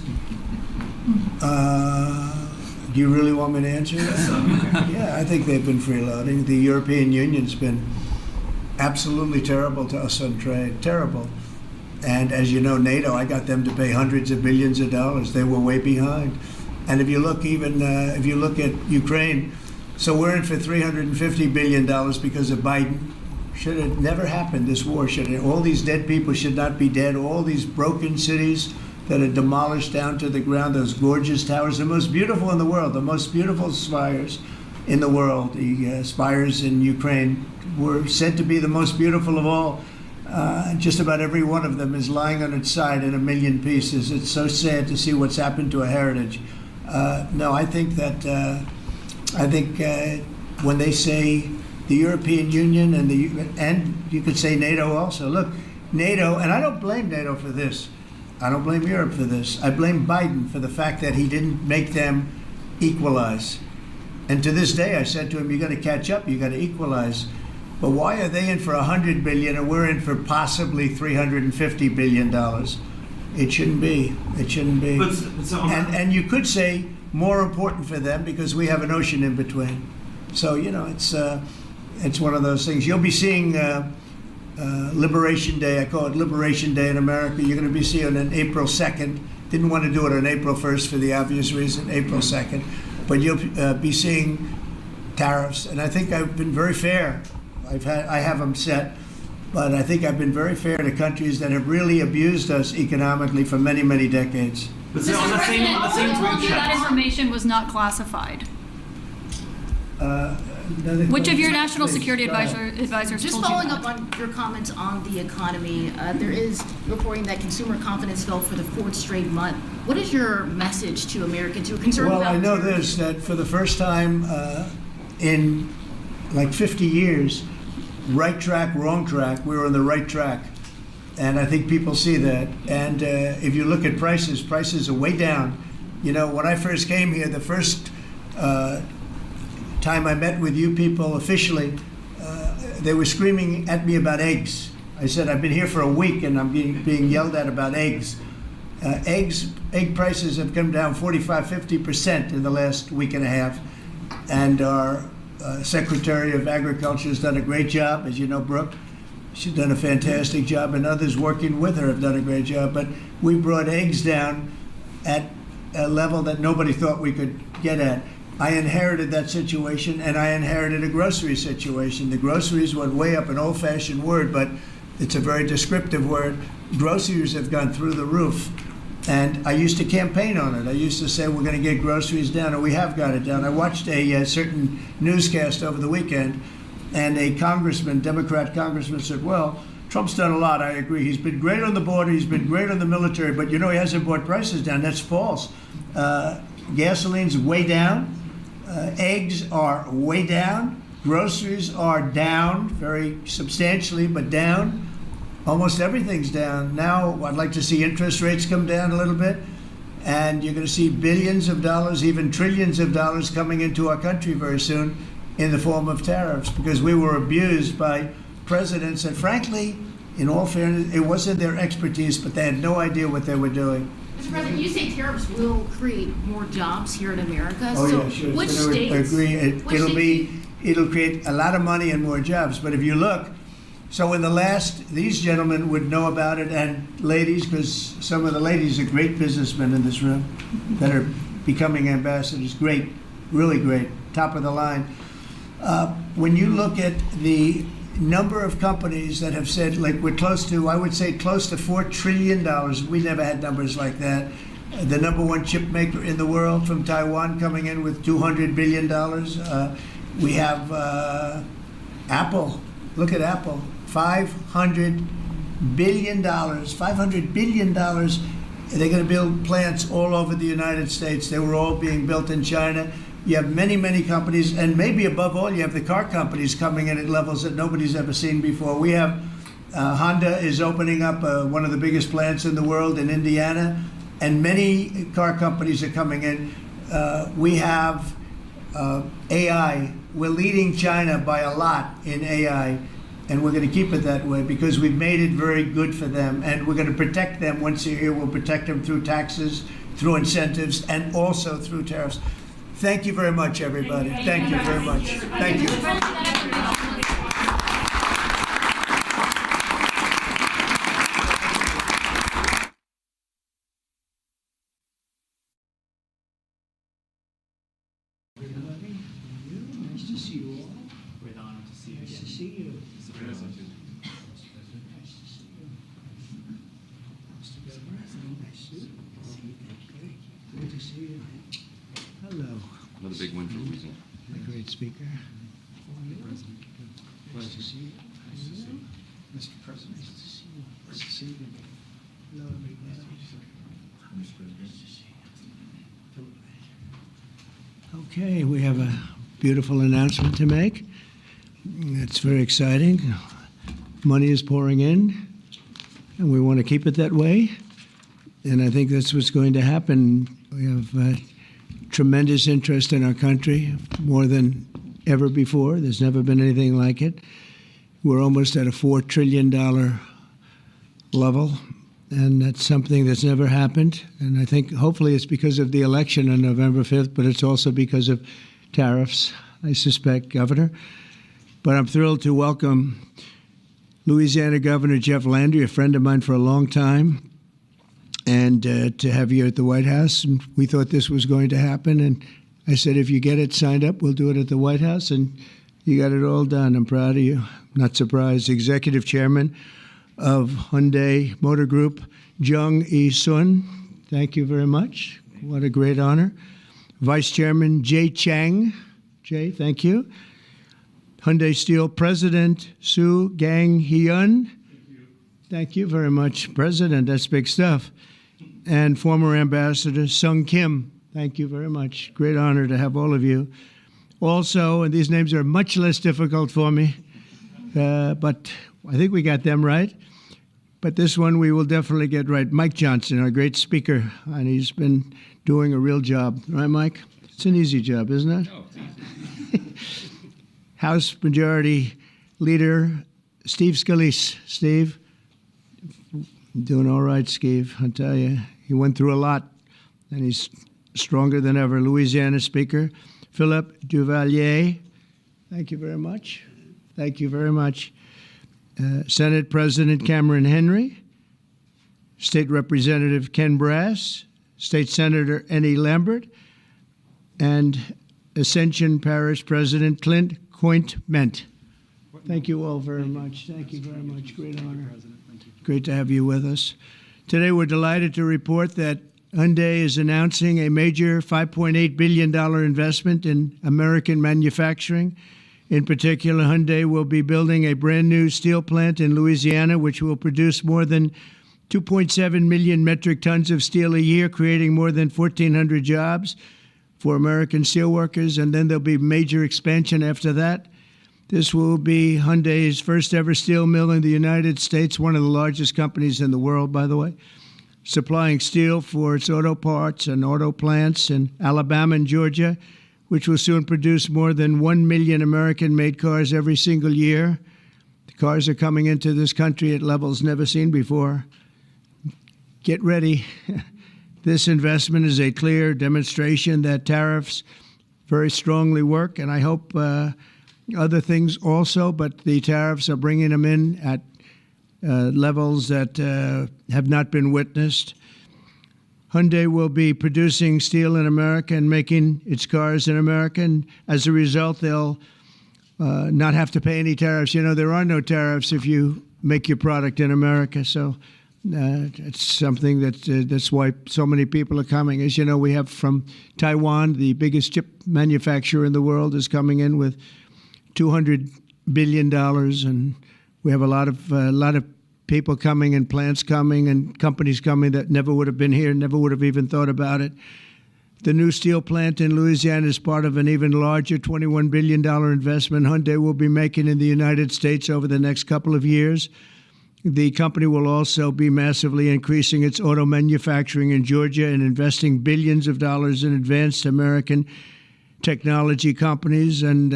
Do you really want me to answer that? Yeah, I think they've been freeloading. The European Union's been absolutely terrible to us on trade, terrible. And as you know, NATO, I got them to pay hundreds of billions of dollars. They were way behind. And if you look if you look at Ukraine, so we're in for $350 billion because of Biden. Should have never happened, this war. All these dead people should not be dead. All these broken cities that are demolished down to the ground, those gorgeous towers, the most beautiful in the world, the most beautiful spires in the world. The spires in Ukraine were said to be the most beautiful of all. Just about every one of them is lying on its side in a million pieces. It's so sad to see what's happened to a heritage. No, I think that when they say the European Union and you could say NATO also. Look, NATO, and I don't blame NATO for this. I don't blame Europe for this. I blame Biden for the fact that he didn't make them equalize. And to this day, I said to him, "You got to catch up. You got to equalize." But why are they in for $100 billion and we're in for possibly $350 billion? It shouldn't be. It shouldn't be. And you could say more important for them because we have an ocean in between. So, you know, it's one of those things. You'll be seeing Liberation Day. I call it Liberation Day in America. You're going to be seeing it on April 2nd. Didn't want to do it on April 1st for the obvious reason, April 2nd. But you'll be seeing tariffs. And I think I've been very fair. I have them set. But I think I've been very fair to countries that have really abused us economically for many, many decades. But so on the same Who told you group that chat. information was not classified? Which of your national security advisors Just told you following that? up on your comments on the economy, there is reporting that consumer confidence fell for the fourth straight month. What is your message to Americans who are concerned Well, about? I know this, that for the first time in like 50 years, right track, wrong track, we were on the right track. And I think people see that. And if you look at prices are way down. You know, when I first came here, the first time I met with you people officially, they were screaming at me about eggs. I said, I've been here for a week and I'm being yelled at about eggs. Egg prices have come down 45, 50% in the last week and a half. And our Secretary of Agriculture has done a great job, as you know, Brooke. She's done a fantastic job, and others working with her have done a great job. But we brought eggs down at a level that nobody thought we could get at. I inherited that situation, and I inherited a grocery situation. The groceries went way up, an old-fashioned word, but it's a very descriptive word. Groceries have gone through the roof. And I used to campaign on it. I used to say, we're going to get groceries down, and we have got it down. I watched a certain newscast over the weekend, and a congressman, Democrat congressman, said, well, Trump's done a lot. I agree. He's been great on the border. He's been great on the military. But, you know, he hasn't brought prices down. That's false. Gasoline's way down. Eggs are way down. Groceries are down very substantially, but down. Almost everything's down. Now, I'd like to see interest rates come down a little bit, and you're going to see billions of dollars, even trillions of dollars coming into our country very soon in the form of tariffs, because we were abused by presidents, and frankly, in all fairness, it wasn't their expertise, but they had no idea what they were doing. Mr. President, you say tariffs will create more jobs here in America. Oh, so yeah, sure. which So I states? agree. which states It'll create a lot of money and more jobs. But if you look, so in the last, these gentlemen would know about it, and ladies, because some of the ladies are great businessmen in this room that are becoming ambassadors. Great, really great, top of the line. When you look at the number of companies that have said, like we're close to, I would say close to $4 trillion. We never had numbers like that. The number one chip maker in the world from Taiwan coming in with $200 billion. We have Apple. Look at Apple. $500 billion. $500 billion. They're going to build plants all over the United States. They were all being built in China. You have many, many companies, and maybe above all, you have the car companies coming in at levels that nobody's ever seen before. We have Honda is opening up one of the biggest plants in the world in Indiana, and many car companies are coming in. We have AI. We're leading China by a lot in AI, and we're going to keep it that way because we've made it very good for them, and we're going to protect them. Once they're here, we'll protect them through taxes, through incentives, and also through tariffs. Thank you very much, everybody. Thank you very much. Thank you. Nice to see you all. Great honor to see you again. Nice to see you. Mr. President. Nice to see you. Mr. President, nice to see you. Good to see you. Hello. Another big win for Louisiana. A great speaker. Nice to see you. Mr. President. Nice to see you. Nice to see you. Hello, everybody. Nice to see you. Okay, we have a beautiful announcement to make. It's very exciting. Money is pouring in, and we want to keep it that way. And I think that's what's going to happen. We have tremendous interest in our country, more than ever before. There's never been anything like it. We're almost at a $4 trillion level, and that's something that's never happened. And I think hopefully it's because of the election on November 5th, but it's also because of tariffs, I suspect, Governor. But I'm thrilled to welcome Louisiana Governor Jeff Landry, a friend of mine for a long time, and to have you at the White House. And we thought this was going to happen, and I said, if you get it signed up, we'll do it at the White House, and you got it all done. I'm proud of you. Not surprised. Executive Chairman of Hyundai Motor Group, Jung E-sun. Thank you very much. What a great honor. Vice Chairman Jay Chang. Jay, thank you. Hyundai Steel President Soo Gang-hyun. Thank you very much. President, that's big stuff. And former Ambassador Sung Kim. Thank you very much. Great honor to have all of you. Also, and these names are much less difficult for me, but I think we got them right. But this one we will definitely get right. Mike Johnson, our great speaker, and he's been doing a real job. Right, Mike? It's an easy job, isn't it? Oh, it's easy. House Majority Leader Steve Scalise. Steve, doing all right, Steve. I'll tell you, he went through a lot, and he's stronger than ever. Louisiana Speaker Philip Duvalier. Thank you very much. Thank you very much. Senate President Cameron Henry, State Representative Ken Brass, State Senator Ennie Lambert, and Ascension Parish President Clint Coint-Ment. Thank you all very much. Thank you very much. Great honor. Great to have you with us. Today we're delighted to report that Hyundai is announcing a major $5.8 billion investment in American manufacturing. In particular, Hyundai will be building a brand new steel plant in Louisiana, which will produce more than 2.7 million metric tons of steel a year, creating more than 1,400 jobs for American steelworkers. And then there'll be major expansion after that. This will be Hyundai's first ever steel mill in the United States, one of the largest companies in the world, by the way, supplying steel for its auto parts and auto plants in Alabama and Georgia, which will soon produce more than 1 million American-made cars every single year. The cars are coming into this country at levels never seen before. Get ready. This investment is a clear demonstration that tariffs very strongly work, and I hope other things also, but the tariffs are bringing them in at levels that have not been witnessed. Hyundai will be producing steel in America and making its cars in America, and as a result, they'll not have to pay any tariffs. You know, there are no tariffs if you make your product in America, so it's something that's why so many people are coming. As you know, we have from Taiwan, the biggest chip manufacturer in the world, is coming in with $200 billion, and we have a lot of people coming and plants coming and companies coming that never would have been here, never would have even thought about it. The new steel plant in Louisiana is part of an even larger $21 billion investment Hyundai will be making in the United States over the next couple of years. The company will also be massively increasing its auto manufacturing in Georgia and investing billions of dollars in advanced American technology companies. And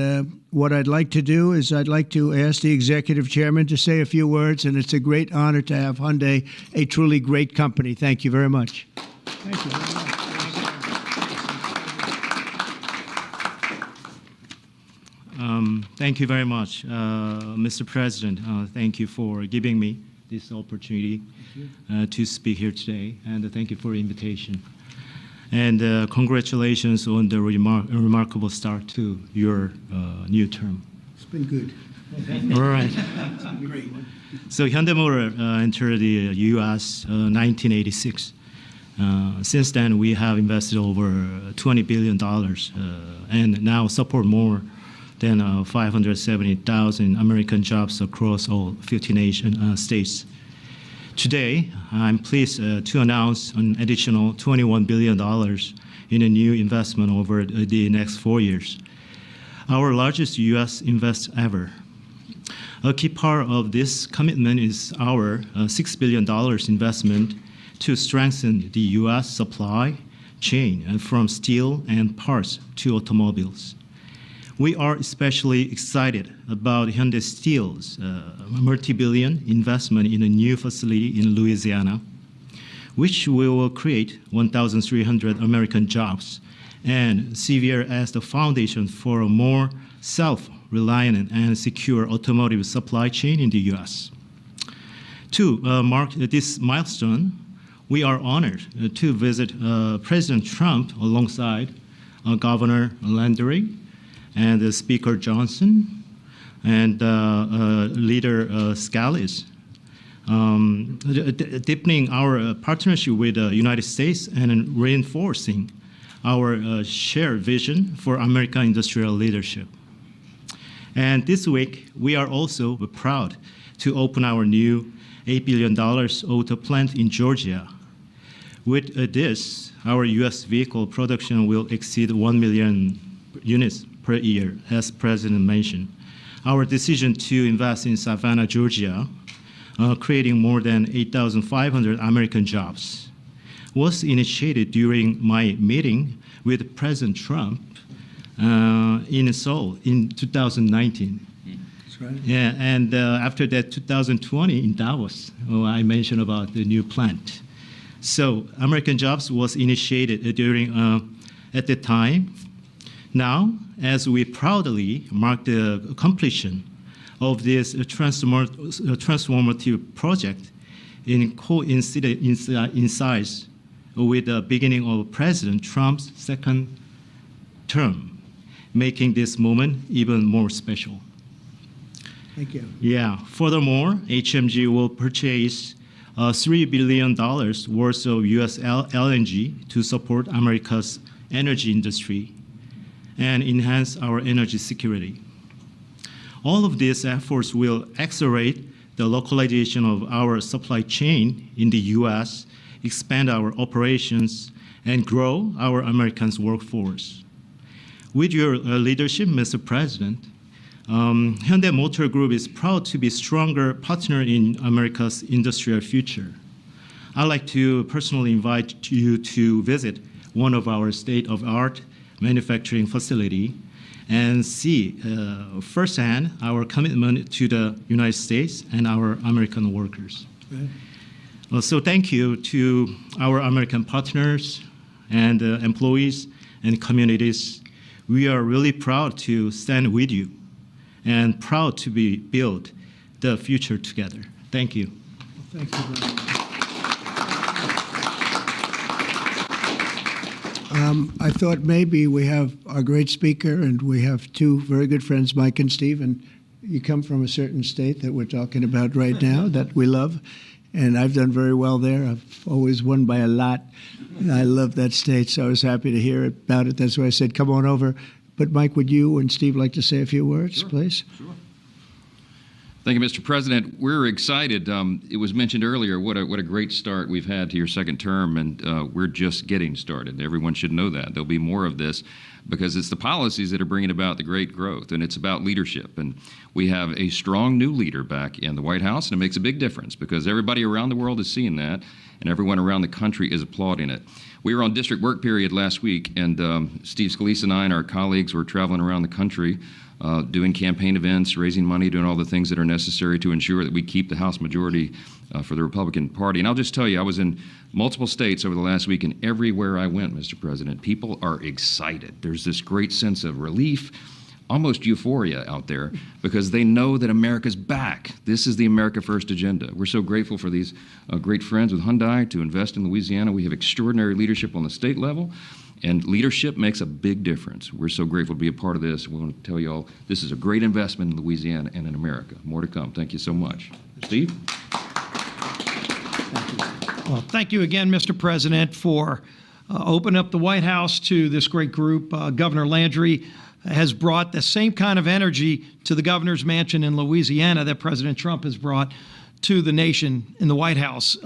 what I'd like to do is I'd like to ask the executive chairman to say a few words, and it's a great honor to have Hyundai, a truly great company. Thank you very much. Thank you very much. Thank you very much, Mr. President. Thank you for giving me this opportunity to speak here today, and thank you for the invitation. And congratulations on the remarkable start to your new term. It's been good. All right. It's been a great one. So Hyundai Motor entered the U.S. 1986. Since then, we have invested over $20 billion and now support more than 570,000 American jobs across all 50 states. Today, I'm pleased to announce an additional $21 billion in a new investment over the next 4 years, our largest U.S. invest ever. A key part of this commitment is our $6 billion investment to strengthen the U.S. supply chain from steel and parts to automobiles. We are especially excited about Hyundai Steel's multi-billion investment in a new facility in Louisiana. which will create 1,300 American jobs and severe as the foundation for a more self-reliant and secure automotive supply chain in the U.S. To mark this milestone, we are honored to visit President Trump alongside Governor Landry and Speaker Johnson and Leader Scalise, deepening our partnership with the United States and reinforcing our shared vision for American industrial leadership. And this week, we are also proud to open our new $8 billion auto plant in Georgia. With this, our U.S. vehicle production will exceed 1 million units per year, as President mentioned. Our decision to invest in Savannah, Georgia, creating more than 8,500 American jobs, was initiated during my meeting with President Trump in Seoul in 2019. That's right. Yeah, and after that, 2020 in Davos, I mentioned about the new plant. So American Jobs was initiated during at the time. Now, as we proudly mark the completion of this transformative project coincides with the beginning of President Trump's second term, making this moment even more special. Thank you. Yeah. Furthermore, HMG will purchase $3 billion worth of U.S. LNG to support America's energy industry and enhance our energy security. All of these efforts will accelerate the localization of our supply chain in the U.S., expand our operations, and grow our American workforce. With your leadership, Mr. President, Hyundai Motor Group is proud to be a stronger partner in America's industrial future. I'd like to personally invite you to visit one of our state-of-the-art manufacturing facility and see firsthand our commitment to the United States and our American workers. Right. So thank you to our American partners and employees and communities. We are really proud to stand with you and proud to build the future together. Thank you. Well, thank you very much. I thought maybe we have our great speaker, and we have two very good friends, Mike and Steve, and you come from a certain state that we're talking about right now that we love, and I've done very well there. I've always won by a lot. I love that state, so I was happy to hear about it. That's why I said, come on over. But Mike, would you and Steve like to say a few words, please? Sure. Thank you, Mr. President. We're excited. It was mentioned earlier what a great start we've had to your second term, and we're just getting started. Everyone should know that. There'll be more of this because it's the policies that are bringing about the great growth, and it's about leadership. And we have a strong new leader back in the White House, and it makes a big difference because everybody around the world is seeing that, and everyone around the country is applauding it. We were on district work period last week, and Steve Scalise and I and our colleagues were traveling around the country doing campaign events, raising money, doing all the things that are necessary to ensure that we keep the House majority for the Republican Party. And I'll just tell you, I was in multiple states over the last week, and everywhere I went, Mr. President, people are excited. There's this great sense of relief, almost euphoria out there, because they know that America's back. This is the America First agenda. We're so grateful for these great friends with Hyundai to invest in Louisiana. We have extraordinary leadership on the state level, and leadership makes a big difference. We're so grateful to be a part of this. We want to tell you all this is a great investment in Louisiana and in America. More to come. Thank you so much. Steve? Well, thank you again, Mr. President, for opening up the White House to this great group. Governor Landry has brought the same kind of energy to the governor's mansion in Louisiana that President Trump has brought to the nation in the White House.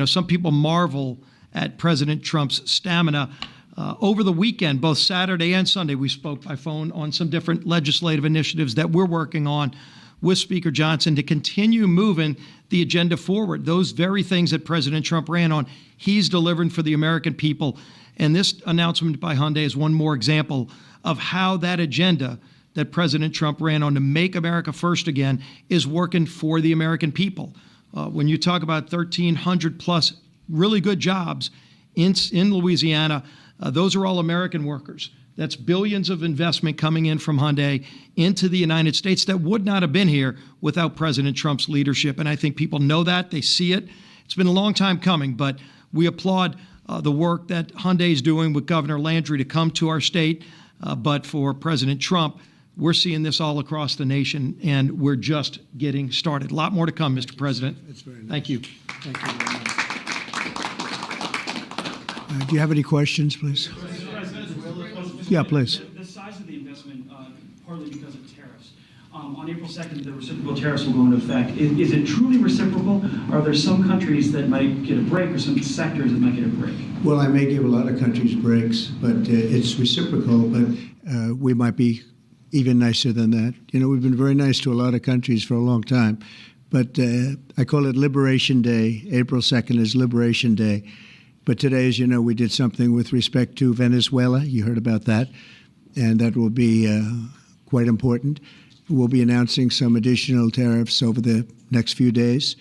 Some people marvel at President Trump's stamina. Over the weekend, both Saturday and Sunday, we spoke by phone on some different legislative initiatives that we're working on with Speaker Johnson to continue moving the agenda forward. Those very things that President Trump ran on, he's delivering for the American people. And this announcement by Hyundai is one more example of how that agenda that President Trump ran on to make America first again is working for the American people. When you talk about 1,300 plus really good jobs in Louisiana. Those are all American workers. That's billions of investment coming in from Hyundai into the United States that would not have been here without President Trump's leadership. And I think people know that. They see it. It's been a long time coming, but we applaud the work that Hyundai is doing with Governor Landry to come to our state. But for President Trump, we're seeing this all across the nation, and we're just getting started. A lot more to come, Mr. President. That's very nice. Thank you. Thank you very much. Do you have any questions, please? Yeah, please. The size of the investment, partly because of tariffs. On April 2nd, the reciprocal tariffs will go into effect. Is it truly reciprocal? Are there some countries that might get a break or some sectors that might get a break? Well, I may give a lot of countries breaks, but it's reciprocal, but we might be even nicer than that. You know, we've been very nice to a lot of countries for a long time, but I call it Liberation Day. April 2nd is Liberation Day. But today, as you know, we did something with respect to Venezuela. You heard about that, and that will be quite important. We'll be announcing some additional tariffs over the next few days,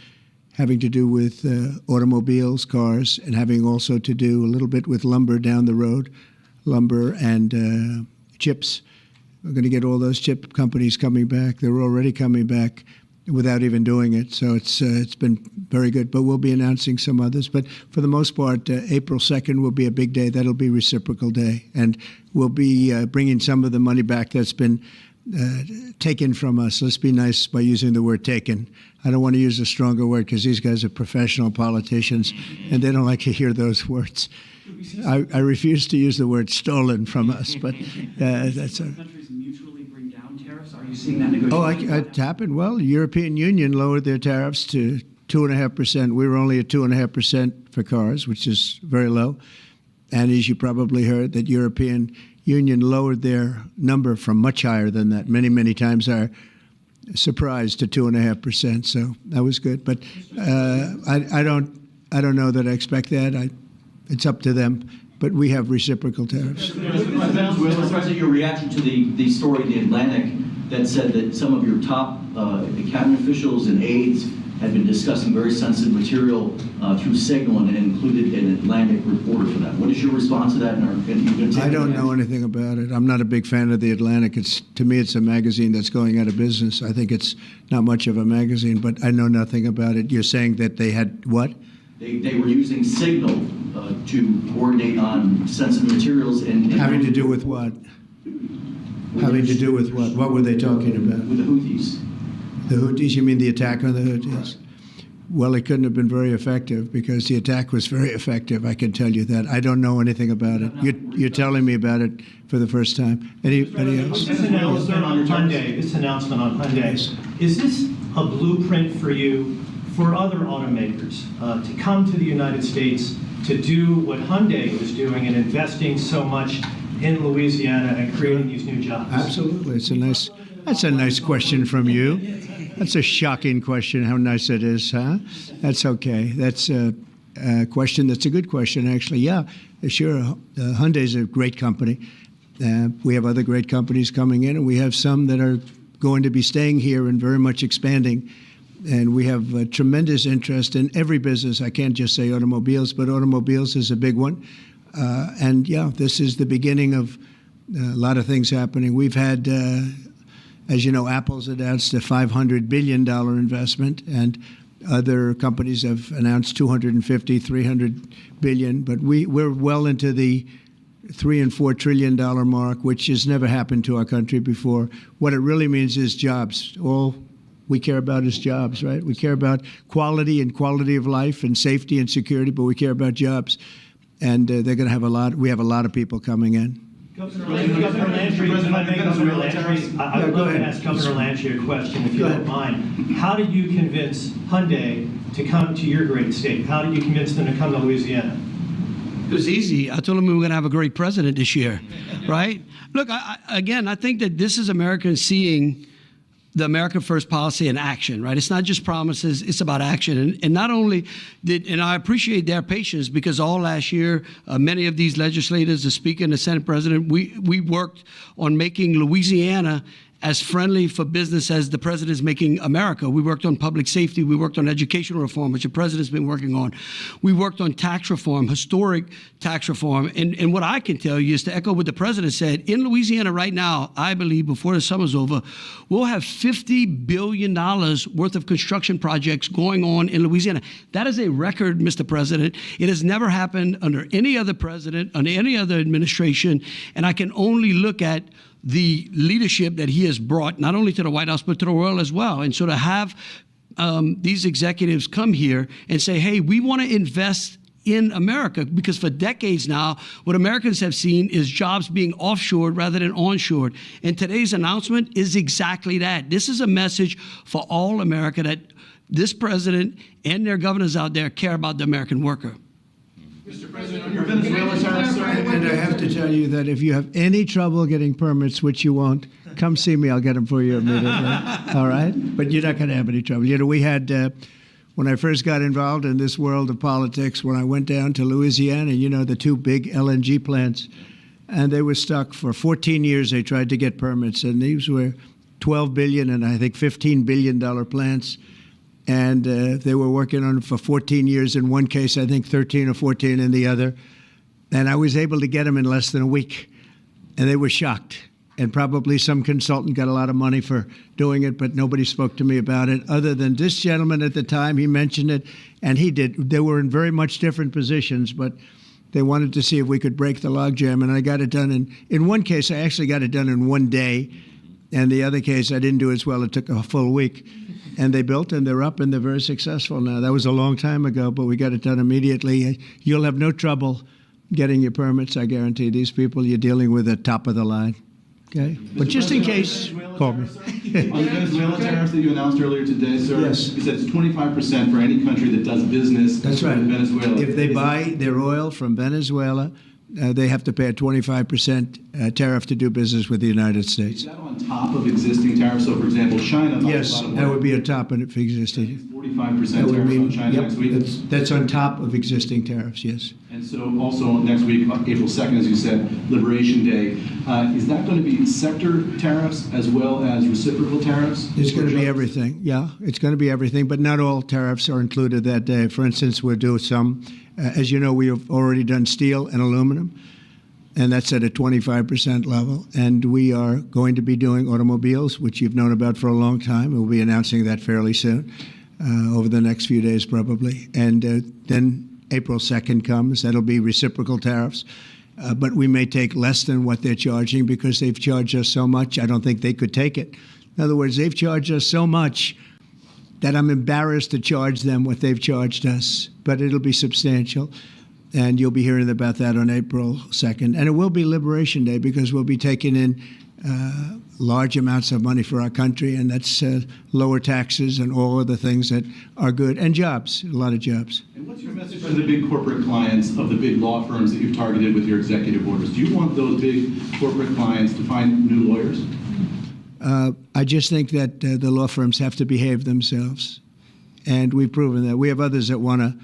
having to do with automobiles, cars, and having also to do a little bit with lumber down the road, lumber and chips. We're going to get all those chip companies coming back. They're already coming back without even doing it. So it's been very good. But we'll be announcing some others. But for the most part, April 2nd will be a big day. That'll be Reciprocal Day. And we'll be bringing some of the money back that's been taken from us. Let's be nice by using the word taken. I don't want to use a stronger word because these guys are professional politicians and they don't like to hear those words. I refuse to use the word stolen from us, but that's a... Countries mutually bring down tariffs. Are you seeing that negotiation? Oh, it happened. Well, the European Union lowered their tariffs to 2.5%. We were only at 2.5% for cars, which is very low. And as you probably heard, that European Union lowered their number from much higher than that, many, many times higher. Surprised to 2.5%. So that was good. But I don't know that I expect that. It's up to them. But we have reciprocal tariffs. Mr. President, your reaction to the story in The Atlantic that said that some of your top cabinet officials and aides had been discussing very sensitive material through Signal and included an Atlantic reporter for that. What is your response to that? I don't know anything about it. I'm not a big fan of The Atlantic. To me, it's a magazine that's going out of business. I think it's not much of a magazine, but I know nothing about it. You're saying that they had what? They were using Signal to coordinate on sensitive materials and having to do with what? Having to do with what? What were they talking about? With the Houthis. The Houthis? You mean the attack on the Houthis? Well, it couldn't have been very effective because the attack was very effective. I can tell you that. I don't know anything about it. You're telling me about it for the first time. Anybody else? This announcement on Hyundai, is this a blueprint for you for other automakers to come to the United States to do what Hyundai was doing and investing so much in Louisiana and creating these new jobs? Absolutely. That's a nice question from you. That's a shocking question, how nice it is, huh? That's okay. That's a question that's a good question, actually. Yeah, sure. Hyundai's a great company. We have other great companies coming in, and we have some that are going to be staying here and very much expanding. And we have tremendous interest in every business. I can't just say automobiles, but automobiles is a big one. And yeah, this is the beginning of a lot of things happening. We've had, as you know, Apple's announced a $500 billion investment, and other companies have announced $250, $300 billion. But we're well into the $3 and $4 trillion mark, which has never happened to our country before. What it really means is jobs. All we care about is jobs, right? We care about quality and quality of life and safety and security, but we care about jobs. And they're going to have we have a lot of people coming in. Governor Landry, if I may, Governor Landry, I would love to ask Governor Landry a question, if you don't mind. How did you convince Hyundai to come to your great state? How did you convince them to come to Louisiana? It was easy. I told them we were going to have a great president this year, right? Look, I think that this is Americans seeing the America First policy in action, right? It's not just promises, it's about action. And not only and I appreciate their patience because all last year, many of these legislators, the Speaker and the Senate President, we worked on making Louisiana as friendly for business as the president is making America. We worked on public safety. We worked on educational reform, which the president's been working on. We worked on tax reform, historic tax reform. And what I can tell you is to echo what the president said, in Louisiana right now, I believe before the summer's over, we'll have $50 billion worth of construction projects going on in Louisiana. That is a record, Mr. President. It has never happened under any other president, under any other administration. And I can only look at the leadership that he has brought, not only to the White House, but to the world as well. And so to have these executives come here and say, hey, we want to invest in America, because for decades now, what Americans have seen is jobs being offshored rather than onshored. And today's announcement is exactly that. This is a message for all America that this president and their governors out there care about the American worker. Mr. President, on your Venezuela tariffs, And I have to tell you that if you have any trouble getting permits, which you won't, come see me. I'll get them for you immediately. All right? But you're not going to have any trouble. You know, we had, when I first got involved in this world of politics, when I went down to Louisiana, you know, the two big LNG plants, and they were stuck for 14 years. They tried to get permits, and these were $12 billion and I think $15 billion plants. And they were working on it for 14 years in one case, I think 13 or 14 in the other. And I was able to get them in less than a week. And they were shocked. And probably some consultant got a lot of money for doing it, but nobody spoke to me about it other than this gentleman at the time. He mentioned it, and he did. They were in very much different positions, but they wanted to see if we could break the logjam. And I got it done. In one case, I actually got it done in one day. And the other case, I didn't do as well. It took a full week. And they built, and they're up, and they're very successful now. That was a long time ago, but we got it done immediately. You'll have no trouble getting your permits, I guarantee. These people you're dealing with are top of the line. Okay? But just in case, call me. On the Venezuela tariffs that you announced earlier today, sir, yes. You said it's 25% for any country that does business That's right. with Venezuela. If they buy their oil from Venezuela, they have to pay a 25% tariff to do business with the United States. Is that on top of existing tariffs? So, for example, China. Yes, that would be on top of existing. 45% tariffs on China next week? That's on top of existing tariffs, yes. And so also next week, April 2nd, as you said, Liberation Day. Is that going to be sector tariffs as well as reciprocal tariffs? It's going to be everything, yeah. It's going to be everything, but not all tariffs are included that day. For instance, we'll do some. As you know, we have already done steel and aluminum, and that's at a 25% level. And we are going to be doing automobiles, which you've known about for a long time. We'll be announcing that fairly soon, over the next few days probably. And then April 2nd comes. That'll be reciprocal tariffs. But we may take less than what they're charging because they've charged us so much. I don't think they could take it. In other words, they've charged us so much that I'm embarrassed to charge them what they've charged us, but it'll be substantial. And you'll be hearing about that on April 2nd. And it will be Liberation Day because we'll be taking in large amounts of money for our country, and that's lower taxes and all of the things that are good, and jobs, a lot of jobs. And what's your message for the big corporate clients of the big law firms that you've targeted with your executive orders? Do you want those big corporate clients to find new lawyers? I just think that the law firms have to behave themselves, and we've proven that. We have others that want to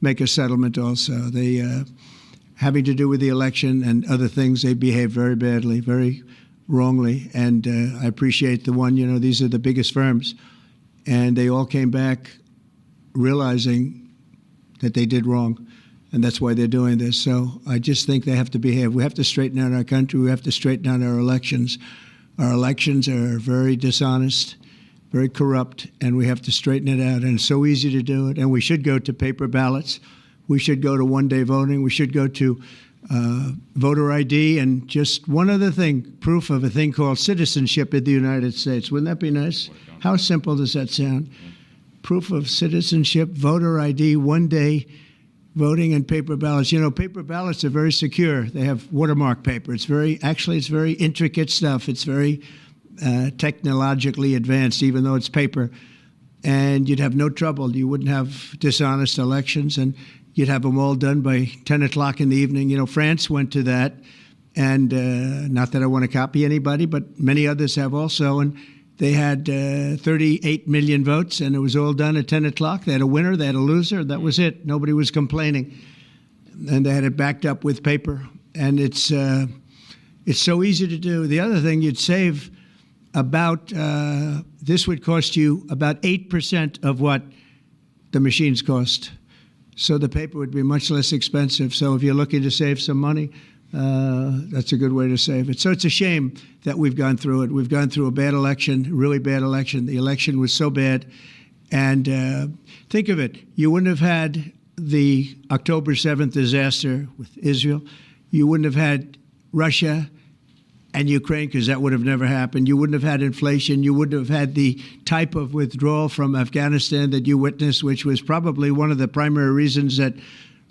make a settlement also. They, having to do with the election and other things, they behave very badly, very wrongly, and I appreciate the one, you know, these are the biggest firms, and they all came back realizing that they did wrong, and that's why they're doing this. So I just think they have to behave. We have to straighten out our country. We have to straighten out our elections. Our elections are very dishonest, very corrupt, and we have to straighten it out. And it's so easy to do it. And we should go to paper ballots. We should go to one-day voting. We should go to voter ID. And just one other thing, proof of a thing called citizenship in the United States. Wouldn't that be nice? How simple does that sound? Proof of citizenship, voter ID, one-day voting and paper ballots. You know, paper ballots are very secure. They have watermark paper. It's very intricate stuff. It's very technologically advanced, even though it's paper. And you'd have no trouble. You wouldn't have dishonest elections, and you'd have them all done by 10 o'clock in the evening. You know, France went to that, and not that I want to copy anybody, but many others have also. And they had 38 million votes, and it was all done at 10 o'clock. They had a winner, they had a loser. That was it. Nobody was complaining. And they had it backed up with paper. And it's so easy to do. The other thing, you'd save about, this would cost you about 8% of what the machines cost. So the paper would be much less expensive. So if you're looking to save some money, that's a good way to save it. So it's a shame that we've gone through it. We've gone through a bad election, really bad election. The election was so bad. And think of it, you wouldn't have had the October 7th disaster with Israel. You wouldn't have had Russia and Ukraine, because that would have never happened. You wouldn't have had inflation. You wouldn't have had the type of withdrawal from Afghanistan that you witnessed, which was probably one of the primary reasons that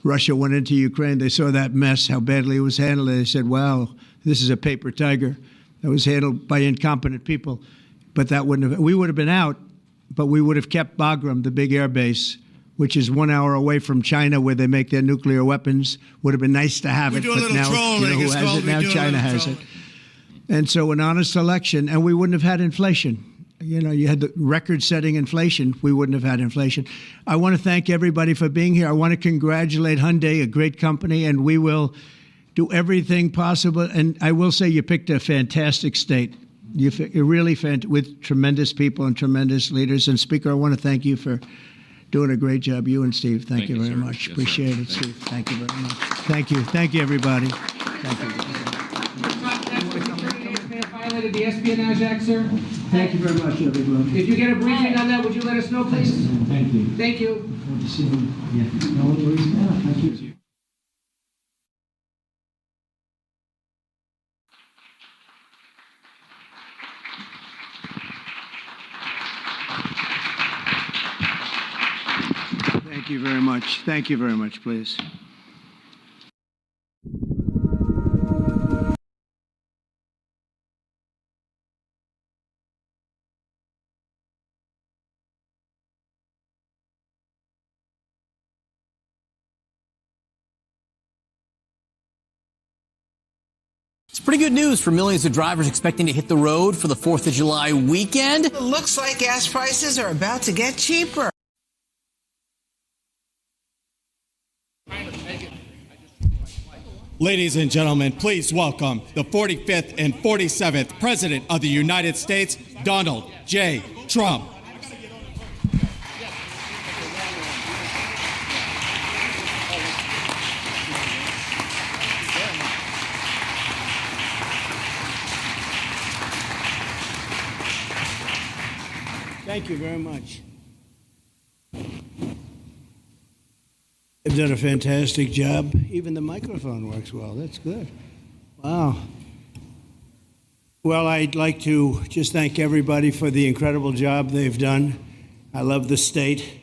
Russia went into Ukraine. They saw that mess, how badly it was handled. They said, wow, this is a paper tiger that was handled by incompetent people. But that wouldn't have, we would have been out, but we would have kept Bagram, the big air base, which is 1 hour away from China, where they make their nuclear weapons. Would have been nice to have it, but now, you know, who has it now? China has it. And so an honest election, and we wouldn't have had inflation. You know, you had the record-setting inflation. We wouldn't have had inflation. I want to thank everybody for being here. I want to congratulate Hyundai, a great company, and we will do everything possible. And I will say you picked a fantastic state. You're really with tremendous people and tremendous leaders. And Speaker, I want to thank you for doing a great job. You and Steve, thank you very much. Yes, appreciate it, Steve. Thank you very much. Thank you. Thank you, everybody. Thank you. Violated the Espionage Act, sir. Thank you very much, everybody. If you get a briefing on that, would you let us know, please? Thank you. Thank you. Good to see you. Yeah. No worries. Thank you. Thank you very much. Thank you very much, please. It's pretty good news for millions of drivers expecting to hit the road for the 4th of July weekend. Looks like gas prices are about to get cheaper. Ladies and gentlemen, please welcome the 45th and 47th President of the United States, Donald J. Trump. Thank you very much. They've done a fantastic job. Even the microphone works well. That's good. Wow. Well, I'd like to just thank everybody for the incredible job they've done. I love the state.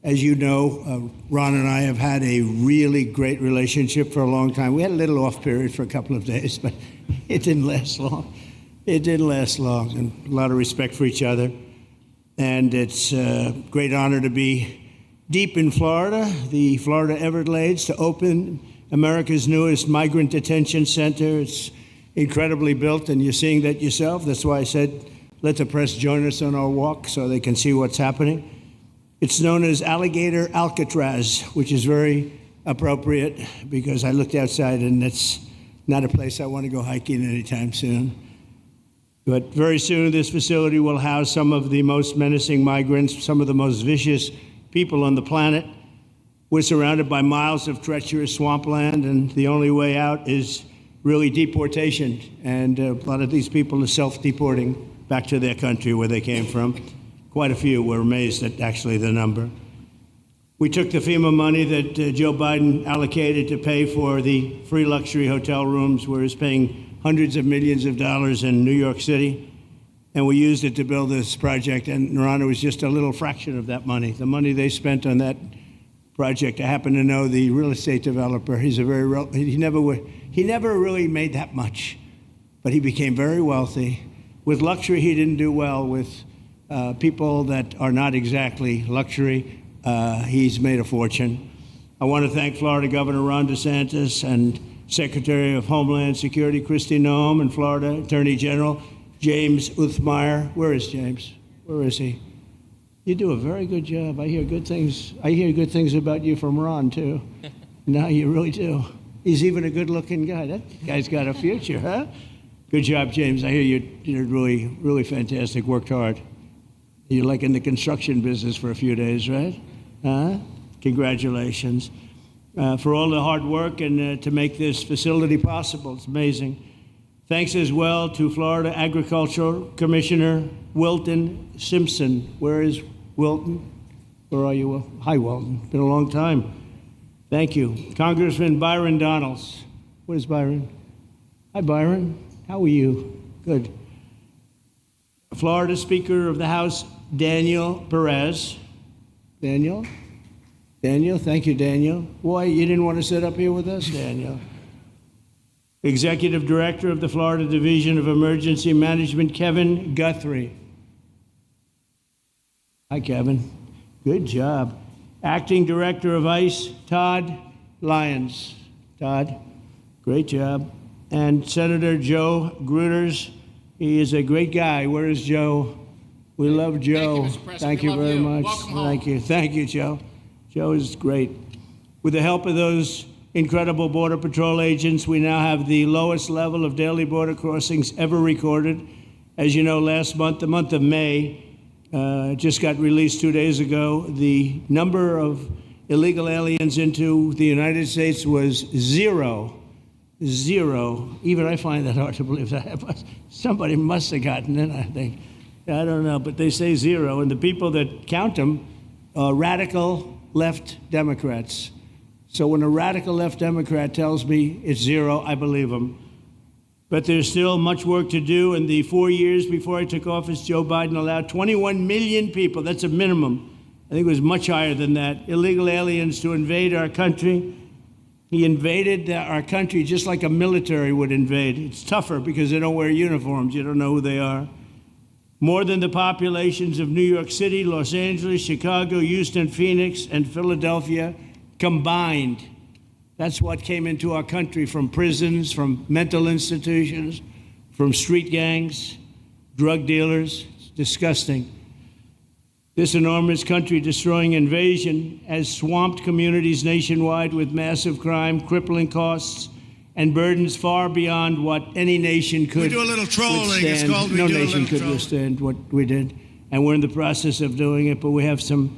As you know, Ron and I have had a really great relationship for a long time. We had a little off period for a couple of days, but it didn't last long. It didn't last long, and a lot of respect for each other. And it's a great honor to be deep in Florida, the Florida Everglades, to open America's newest migrant detention center. It's incredibly built, and you're seeing that yourself. That's why I said, let the press join us on our walk so they can see what's happening. It's known as Alligator Alcatraz, which is very appropriate because I looked outside and it's not a place I want to go hiking anytime soon. But very soon, this facility will house some of the most menacing migrants, some of the most vicious people on the planet. We're surrounded by miles of treacherous swampland, and the only way out is really deportation. And a lot of these people are self-deporting back to their country where they came from. Quite a few. We're amazed at actually the number. We took the FEMA money that Joe Biden allocated to pay for the free luxury hotel rooms, where he's paying hundreds of millions of dollars in New York City, and we used it to build this project. And Ron, it was just a little fraction of that money. The money they spent on that project, I happen to know the real estate developer. He's a he never really made that much, but he became very wealthy. With luxury, he didn't do well. With people that are not exactly luxury, he's made a fortune. I want to thank Florida Governor Ron DeSantis and Secretary of Homeland Security Kristi Noem, and Florida Attorney General James Uthmire. Where is James? Where is he? You do a very good job. I hear good things. I hear good things about you from Ron too. No, you really do. He's even a good-looking guy. That guy's got a future, huh? Good job, James. I hear you did really, really fantastic. Worked hard. You're like in the construction business for a few days, right? Congratulations for all the hard work and to make this facility possible. It's amazing. Thanks as well to Florida Agricultural Commissioner Wilton Simpson. Where is Wilton? Where are you, Will? Hi, Wilton. Been a long time. Thank you. Congressman Byron Donalds. Where's Byron? Hi, Byron. How are you? Good. Florida Speaker of the House, Daniel Perez. Daniel? Daniel? Thank you, Daniel. Why, you didn't want to sit up here with us, Daniel? Executive Director of the Florida Division of Emergency Management, Kevin Guthrie. Hi, Kevin. Good job. Acting Director of ICE, Todd Lyons. Todd, great job. And Senator Joe Gruters. He is a great guy. Where is Joe? We love Joe. Thank you very much. Thank you. Thank you, Joe. Joe is great. With the help of those incredible Border Patrol agents, we now have the lowest level of daily border crossings ever recorded. As you know, last month, the month of May, just got released 2 days ago, the number of illegal aliens into the United States was zero. Even I find that hard to believe. Somebody must have gotten in, I think. I don't know, but they say zero. And the people that count them are radical left Democrats. So when a radical left Democrat tells me it's zero, I believe him. But there's still much work to do. In the 4 years before I took office, Joe Biden allowed 21 million people, that's a minimum, I think it was much higher than that, illegal aliens to invade our country. He invaded our country just like a military would invade. It's tougher because they don't wear uniforms. You don't know who they are. More than the populations of New York City, Los Angeles, Chicago, Houston, Phoenix, and Philadelphia combined. That's what came into our country from prisons, from mental institutions, from street gangs, drug dealers. It's disgusting. This enormous country-destroying invasion has swamped communities nationwide with massive crime, crippling costs, and burdens far beyond what any nation could We do a little trolling. withstand. It's called we no do a nation little could trolling. withstand what we did, and we're in the process of doing it. But we have some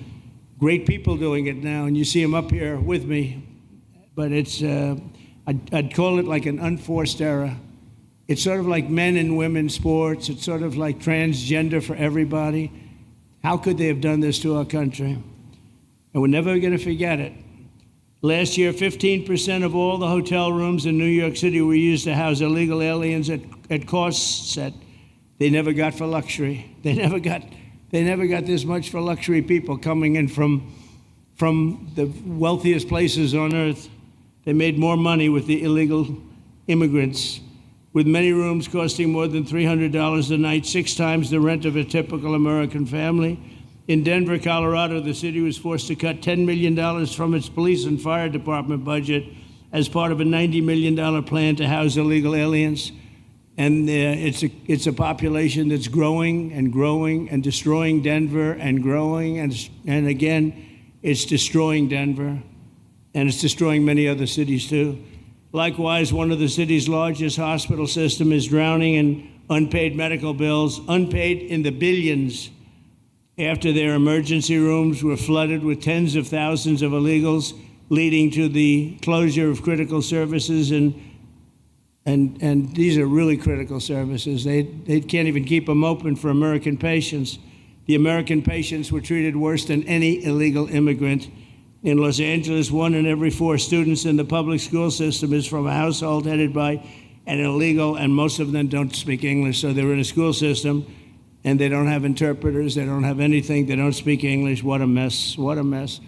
great people doing it now, and you see them up here with me. But it's I'd call it like an unforced era. It's sort of like men and women sports. It's sort of like transgender for everybody. How could they have done this to our country? And we're never going to forget it. Last year, 15% of all the hotel rooms in New York City were used to house illegal aliens at costs that they never got for luxury. They never got this much for luxury people coming in from the wealthiest places on earth. They made more money with the illegal immigrants, with many rooms costing more than $300 a night, 6 times the rent of a typical American family. In Denver, Colorado, the city was forced to cut $10 million from its police and fire department budget as part of a $90 million plan to house illegal aliens. And it's a population that's growing and growing and destroying Denver and growing. And again, it's destroying Denver. And it's destroying many other cities, too. Likewise, one of the city's largest hospital system is drowning in unpaid medical bills, unpaid in the billions, after their emergency rooms were flooded with tens of thousands of illegals, leading to the closure of critical services. And these are really critical services. They can't even keep them open for American patients. The American patients were treated worse than any illegal immigrant. In Los Angeles, 1 in every 4 students in the public school system is from a household headed by an illegal, and most of them don't speak English, so they're in a school system, and they don't have interpreters, they don't have anything, they don't speak English. What a mess, what a mess.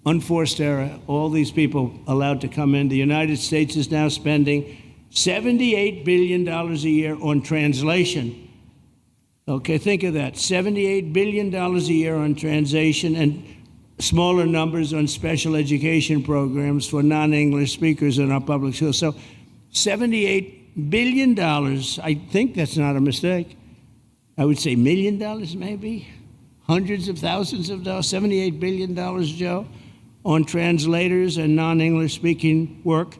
Unforced error, all these people allowed to come in. The United States is now spending $78 billion a year on translation. Okay, think of that, $78 billion a year on translation, and smaller numbers on special education programs for non-English speakers in our public schools. So $78 billion, I think that's not a mistake. I would say $1 million maybe, hundreds of thousands of dollars, $78 billion, Joe, on translators and non-English speaking work.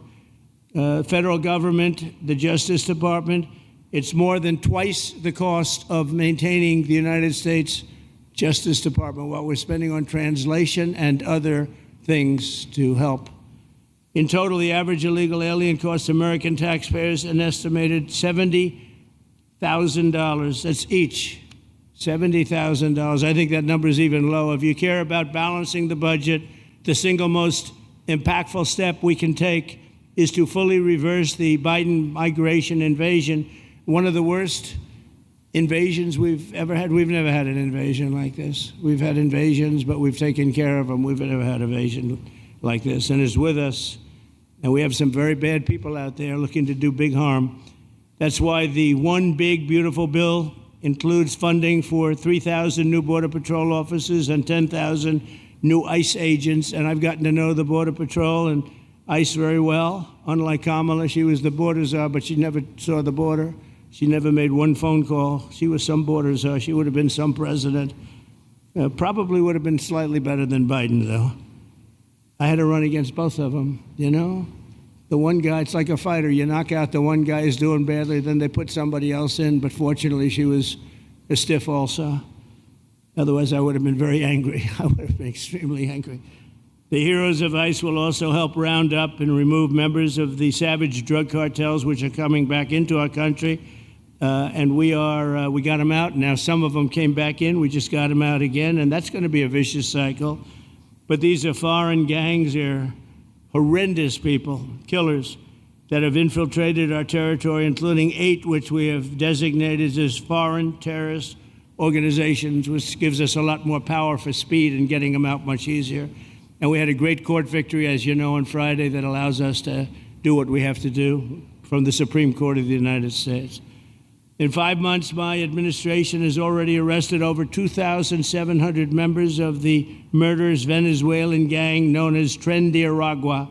Federal government, the Justice Department, It's more than twice the cost of maintaining the United States Justice Department, what we're spending on translation and other things to help. In total, the average illegal alien costs American taxpayers an estimated $70,000. That's each. $70,000. I think that number is even low. If you care about balancing the budget, the single most impactful step we can take is to fully reverse the Biden migration invasion, one of the worst invasions we've ever had. We've never had an invasion like this. We've had invasions, but we've taken care of them. We've never had an invasion like this, and it's with us. And we have some very bad people out there looking to do big harm. That's why the one big, beautiful bill includes funding for 3,000 new Border Patrol officers and 10,000 new ICE agents. And I've gotten to know the Border Patrol and ICE very well. Unlike Kamala, she was the border czar, but she never saw the border. She never made one phone call. She was some border czar. She would have been some president. Probably would have been slightly better than Biden, though. I had to run against both of them, you know? The one guy, it's like a fighter. You knock out the one guy who's doing badly, then they put somebody else in. But fortunately, she was a stiff also. Otherwise, I would have been very angry. I would have been extremely angry. The heroes of ICE will also help round up and remove members of the savage drug cartels which are coming back into our country. And we got them out. Now some of them came back in. We just got them out again. And that's going to be a vicious cycle. But these are foreign gangs. They're horrendous people, killers, that have infiltrated our territory, including 8 which we have designated as foreign terrorist organizations, which gives us a lot more power for speed and getting them out much easier. And we had a great court victory, as you know, on Friday that allows us to do what we have to do from the Supreme Court of the United States. In 5 months, my administration has already arrested over 2,700 members of the murderous Venezuelan gang known as Tren de Aragua,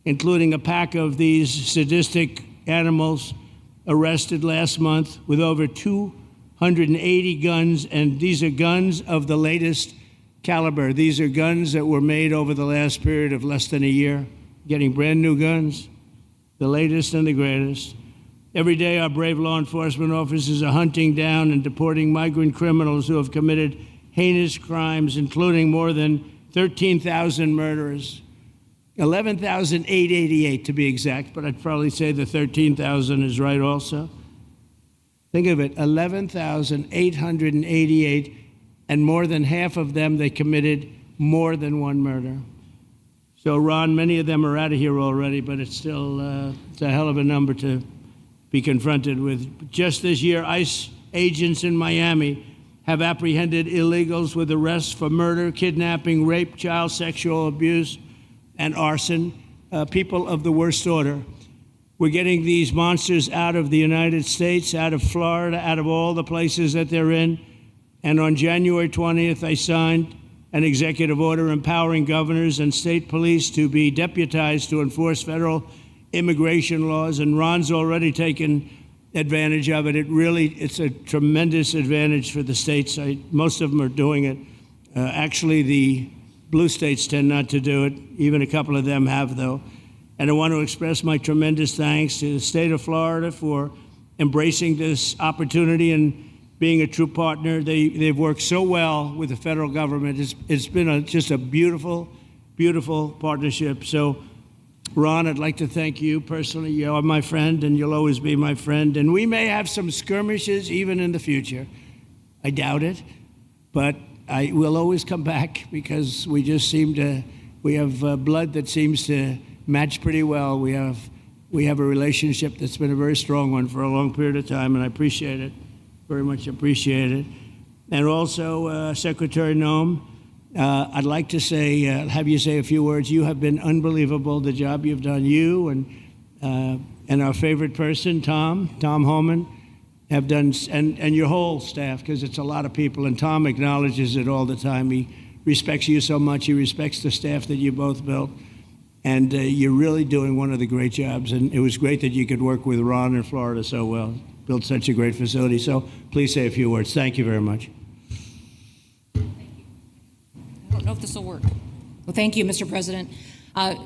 including a pack of these sadistic animals arrested last month with over 280 guns, and these are guns of the latest caliber. These are guns that were made over the last period of less than a year, getting brand new guns, the latest and the greatest. Every day, our brave law enforcement officers are hunting down and deporting migrant criminals who have committed heinous crimes, including more than 13,000 murderers. 11,888 to be exact, but I'd probably say the 13,000 is right also. Think of it, 11,888, and more than half of them, they committed more than one murder. So, Ron, many of them are out of here already, but it's still it's a hell of a number to be confronted with. Just this year, ICE agents in Miami have apprehended illegals with arrests for murder, kidnapping, rape, child sexual abuse, and arson, people of the worst order. We're getting these monsters out of the United States, out of Florida, out of all the places that they're in. And on January 20th, I signed an executive order empowering governors and state police to be deputized to enforce federal immigration laws, and Ron's already taken advantage of it. It's a tremendous advantage for the states. Most of them are doing it. Actually, the blue states tend not to do it. Even a couple of them have, though. And I want to express my tremendous thanks to the state of Florida for embracing this opportunity and being a true partner. They've worked so well with the federal government. It's been just a beautiful, beautiful partnership. So, Ron, I'd like to thank you personally. You are my friend, and you'll always be my friend. And we may have some skirmishes even in the future. I doubt it, but I will always come back because we just we have blood that seems to match pretty well. We have a relationship that's been a very strong one for a long period of time, and I appreciate it, very much appreciate it. And also, Secretary Noem, I'd like to have you say a few words. You have been unbelievable, the job you've done. You and our favorite person, Tom Homan, have done, and your whole staff, because it's a lot of people, and Tom acknowledges it all the time. He respects you so much. He respects the staff that you both built. And you're really doing one of the great jobs. And it was great that you could work with Ron in Florida so well, built such a great facility. So please say a few words. Thank you very much. I don't know if this will work. Well, thank you, Mr. President.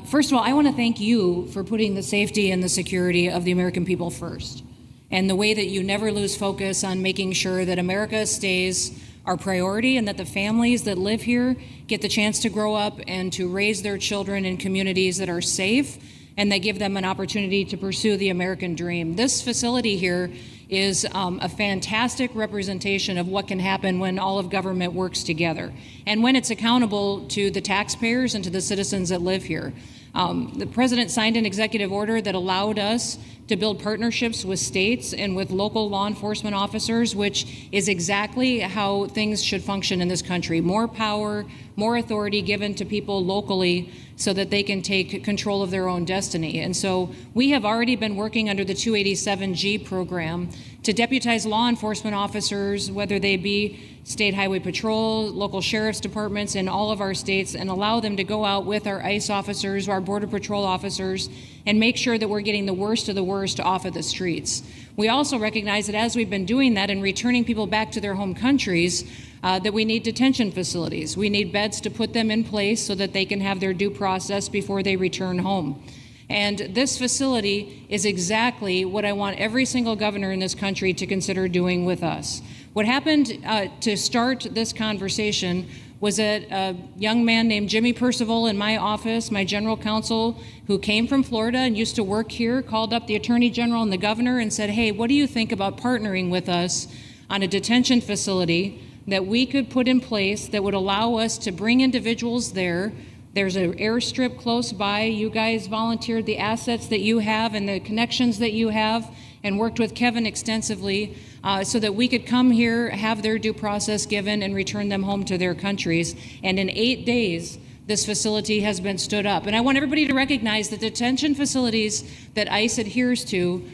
First of all, I want to thank you for putting the safety and the security of the American people first. and the way that you never lose focus on making sure that America stays our priority and that the families that live here get the chance to grow up and to raise their children in communities that are safe and that give them an opportunity to pursue the American dream. This facility here is a fantastic representation of what can happen when all of government works together and when it's accountable to the taxpayers and to the citizens that live here. The president signed an executive order that allowed us to build partnerships with states and with local law enforcement officers, which is exactly how things should function in this country. More power, more authority given to people locally so that they can take control of their own destiny. And so we have already been working under the 287G program to deputize law enforcement officers, whether they be state highway patrol, local sheriff's departments in all of our states, and allow them to go out with our ICE officers, our border patrol officers, and make sure that we're getting the worst of the worst off of the streets. We also recognize that as we've been doing that and returning people back to their home countries, that we need detention facilities. We need beds to put them in place so that they can have their due process before they return home. And this facility is exactly what I want every single governor in this country to consider doing with us. What happened to start this conversation was that a young man named Jimmy Percival in my office, my general counsel, who came from Florida and used to work here, called up the Attorney General and the governor and said, hey, what do you think about partnering with us on a detention facility that we could put in place that would allow us to bring individuals there? There's an airstrip close by. You guys volunteered the assets that you have and the connections that you have and worked with Kevin extensively so that we could come here, have their due process given, and return them home to their countries. And in 8 days, this facility has been stood up. And I want everybody to recognize that detention facilities that ICE adheres to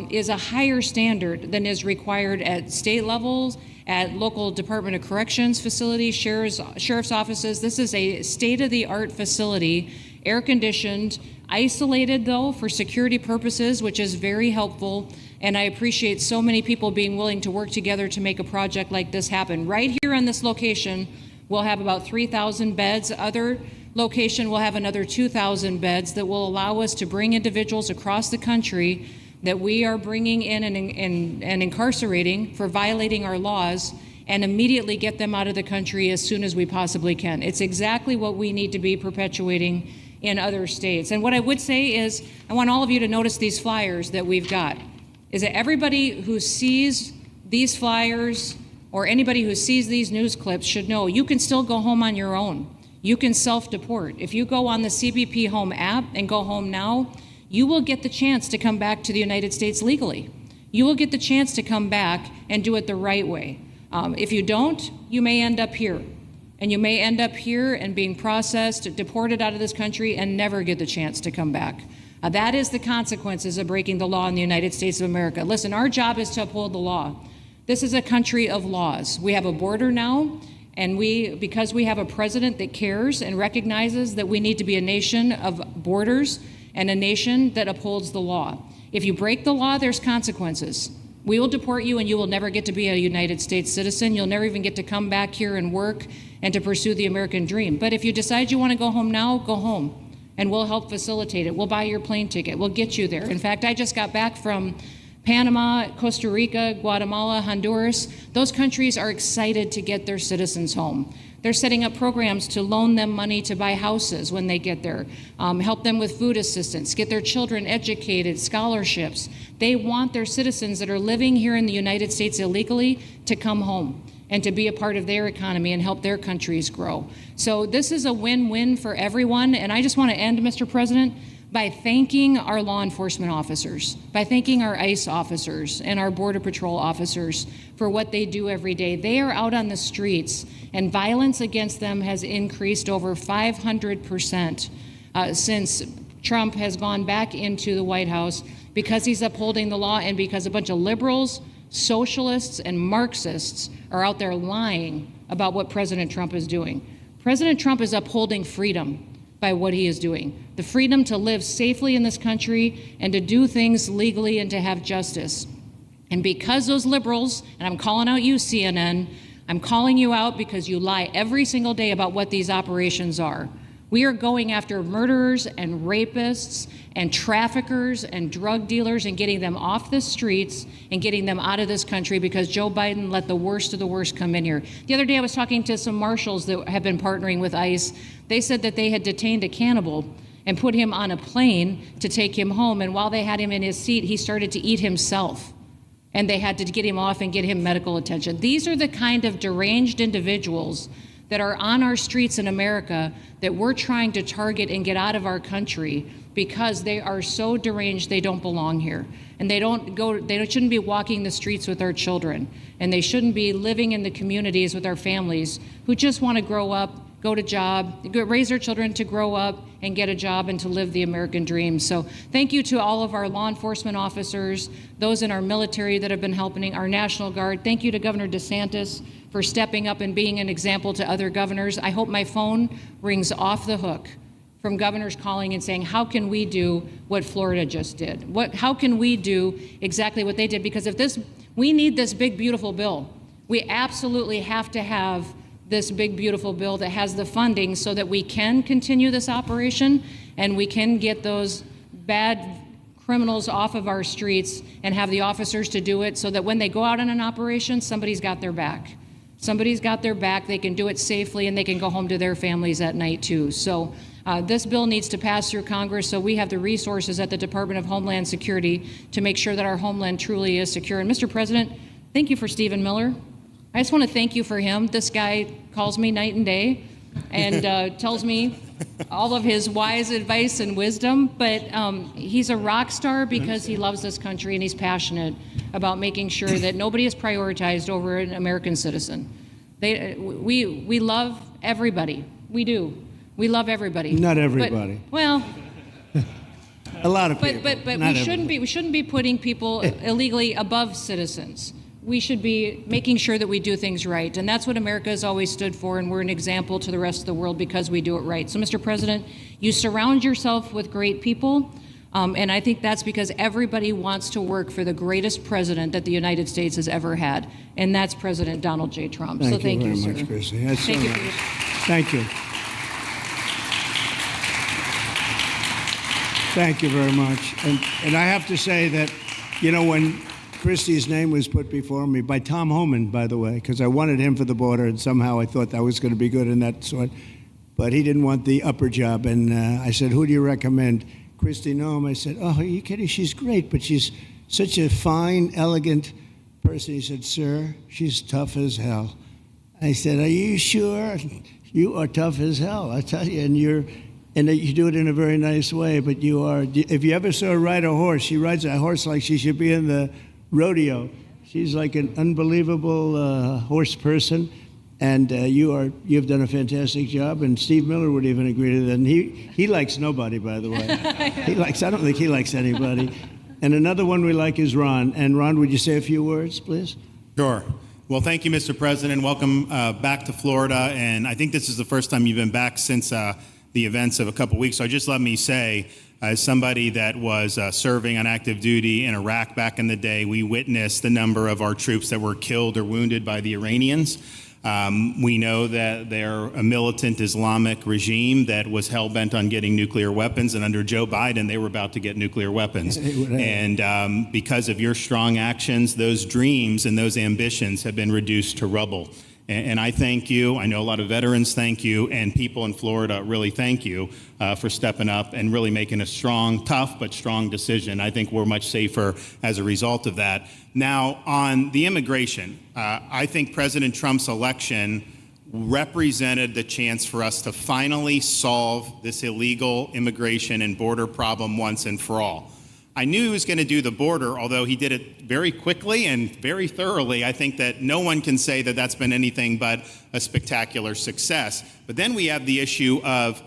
is a higher standard than is required at state levels, at local Department of Corrections facilities, sheriff's offices. This is a state-of-the-art facility, air-conditioned, isolated though for security purposes, which is very helpful. And I appreciate so many people being willing to work together to make a project like this happen. Right here on this location, we'll have about 3,000 beds. Other location will have another 2,000 beds that will allow us to bring individuals across the country that we are bringing in and incarcerating for violating our laws and immediately get them out of the country as soon as we possibly can. It's exactly what we need to be perpetuating in other states. And what I would say is, I want all of you to notice these flyers that we've got, is that everybody who sees these flyers or anybody who sees these news clips should know you can still go home on your own. You can self-deport. If you go on the CBP Home app and go home now, you will get the chance to come back to the United States legally. You will get the chance to come back and do it the right way. If you don't, you may end up here. And you may end up here and being processed, deported out of this country, and never get the chance to come back. That is the consequences of breaking the law in the United States of America. Listen, our job is to uphold the law. This is a country of laws. We have a border now, and because we have a president that cares and recognizes that we need to be a nation of borders and a nation that upholds the law. If you break the law, there's consequences. We will deport you and you will never get to be a United States citizen. You'll never even get to come back here and work and to pursue the American dream. But if you decide you want to go home now, go home. And we'll help facilitate it. We'll buy your plane ticket. We'll get you there. In fact, I just got back from Panama, Costa Rica, Guatemala, Honduras. Those countries are excited to get their citizens home. They're setting up programs to loan them money to buy houses when they get there, help them with food assistance, get their children educated, scholarships. They want their citizens that are living here in the United States illegally to come home and to be a part of their economy and help their countries grow. So this is a win-win for everyone. And I just want to end, Mr. President, by thanking our law enforcement officers, by thanking our ICE officers and our Border Patrol officers for what they do every day. They are out on the streets, and violence against them has increased over 500% since Trump has gone back into the White House because he's upholding the law and because a bunch of liberals, socialists, and Marxists are out there lying about what President Trump is doing. President Trump is upholding freedom by what he is doing. The freedom to live safely in this country and to do things legally and to have justice. And because those liberals, and I'm calling out you, CNN, I'm calling you out because you lie every single day about what these operations are. We are going after murderers and rapists and traffickers and drug dealers and getting them off the streets and getting them out of this country because Joe Biden let the worst of the worst come in here. The other day I was talking to some marshals that have been partnering with ICE. They said that they had detained a cannibal and put him on a plane to take him home, and while they had him in his seat, he started to eat himself. And they had to get him off and get him medical attention. These are the kind of deranged individuals that are on our streets in America that we're trying to target and get out of our country because they are so deranged they don't belong here. And they shouldn't be walking the streets with our children. And they shouldn't be living in the communities with our families who just want to grow up, go to job, raise their children to grow up and get a job and to live the American dream. So thank you to all of our law enforcement officers, those in our military that have been helping, our National Guard. Thank you to Governor DeSantis for stepping up and being an example to other governors. I hope my phone rings off the hook from governors calling and saying, how can we do what Florida just did? How can we do exactly what they did? Because we need this big, beautiful bill. We absolutely have to have this big, beautiful bill that has the funding so that we can continue this operation and we can get those bad criminals off of our streets and have the officers to do it so that when they go out on an operation, somebody's got their back. Somebody's got their back, they can do it safely, and they can go home to their families at night too. So this bill needs to pass through Congress so we have the resources at the Department of Homeland Security to make sure that our homeland truly is secure. And Mr. President, thank you for Stephen Miller. I just want to thank you for him. This guy calls me night and day and tells me all of his wise advice and wisdom, but he's a rock star because he loves this country and he's passionate about making sure that nobody is prioritized over an American citizen. We love everybody. We do. We love everybody. Not everybody. Well, a lot of people. But Not we shouldn't be putting people illegally above citizens. We should be making sure that we do things right. And that's what America has always stood for, and we're an example to the rest of the world because we do it right. So, Mr. President, you surround yourself with great people, and I think that's because everybody wants to work for the greatest president that the United States has ever had, and that's President Donald J. Trump. Thank so thank you you, very sir. much, Chrissy. That's Thank so you. nice. Thank you. Thank you very much. And I have to say that, you know, when Christie's name was put before me by Tom Homan, by the way, because I wanted him for the border, and somehow I thought that was going to be good in that sort. But he didn't want the upper job, and I said, "Who do you recommend?" Christie Noem. I said, "Oh, are you kidding? She's great, but she's such a fine, elegant person." He said, "Sir, she's tough as hell." I said, "Are you sure? You are tough as hell, I tell you, and you do it in a very nice way. But you are. If you ever saw her ride a horse, she rides a horse like she should be in the rodeo. She's like an unbelievable horse person, and you've done a fantastic job. And Steve Miller would even agree to that. And he likes nobody, by the way. I don't think he likes anybody. And another one we like is Ron. And Ron, would you say a few words, please? Sure. Well, thank you, Mr. President. Welcome back to Florida. And I think this is the first time you've been back since the events of a couple weeks. So just let me say, as somebody that was serving on active duty in Iraq back in the day, we witnessed the number of our troops that were killed or wounded by the Iranians. We know that they're a militant Islamic regime that was hell-bent on getting nuclear weapons, and under Joe Biden, they were about to get nuclear weapons. And because of your strong actions, those dreams and those ambitions have been reduced to rubble. And I thank you. I know a lot of veterans thank you, and people in Florida really thank you for stepping up and really making a strong, tough, but strong decision. I think we're much safer as a result of that. Now, on the immigration, I think President Trump's election represented the chance for us to finally solve this illegal immigration and border problem once and for all. I knew he was going to do the border, although he did it very quickly and very thoroughly. I think that no one can say that that's been anything but a spectacular success. But then we have the issue of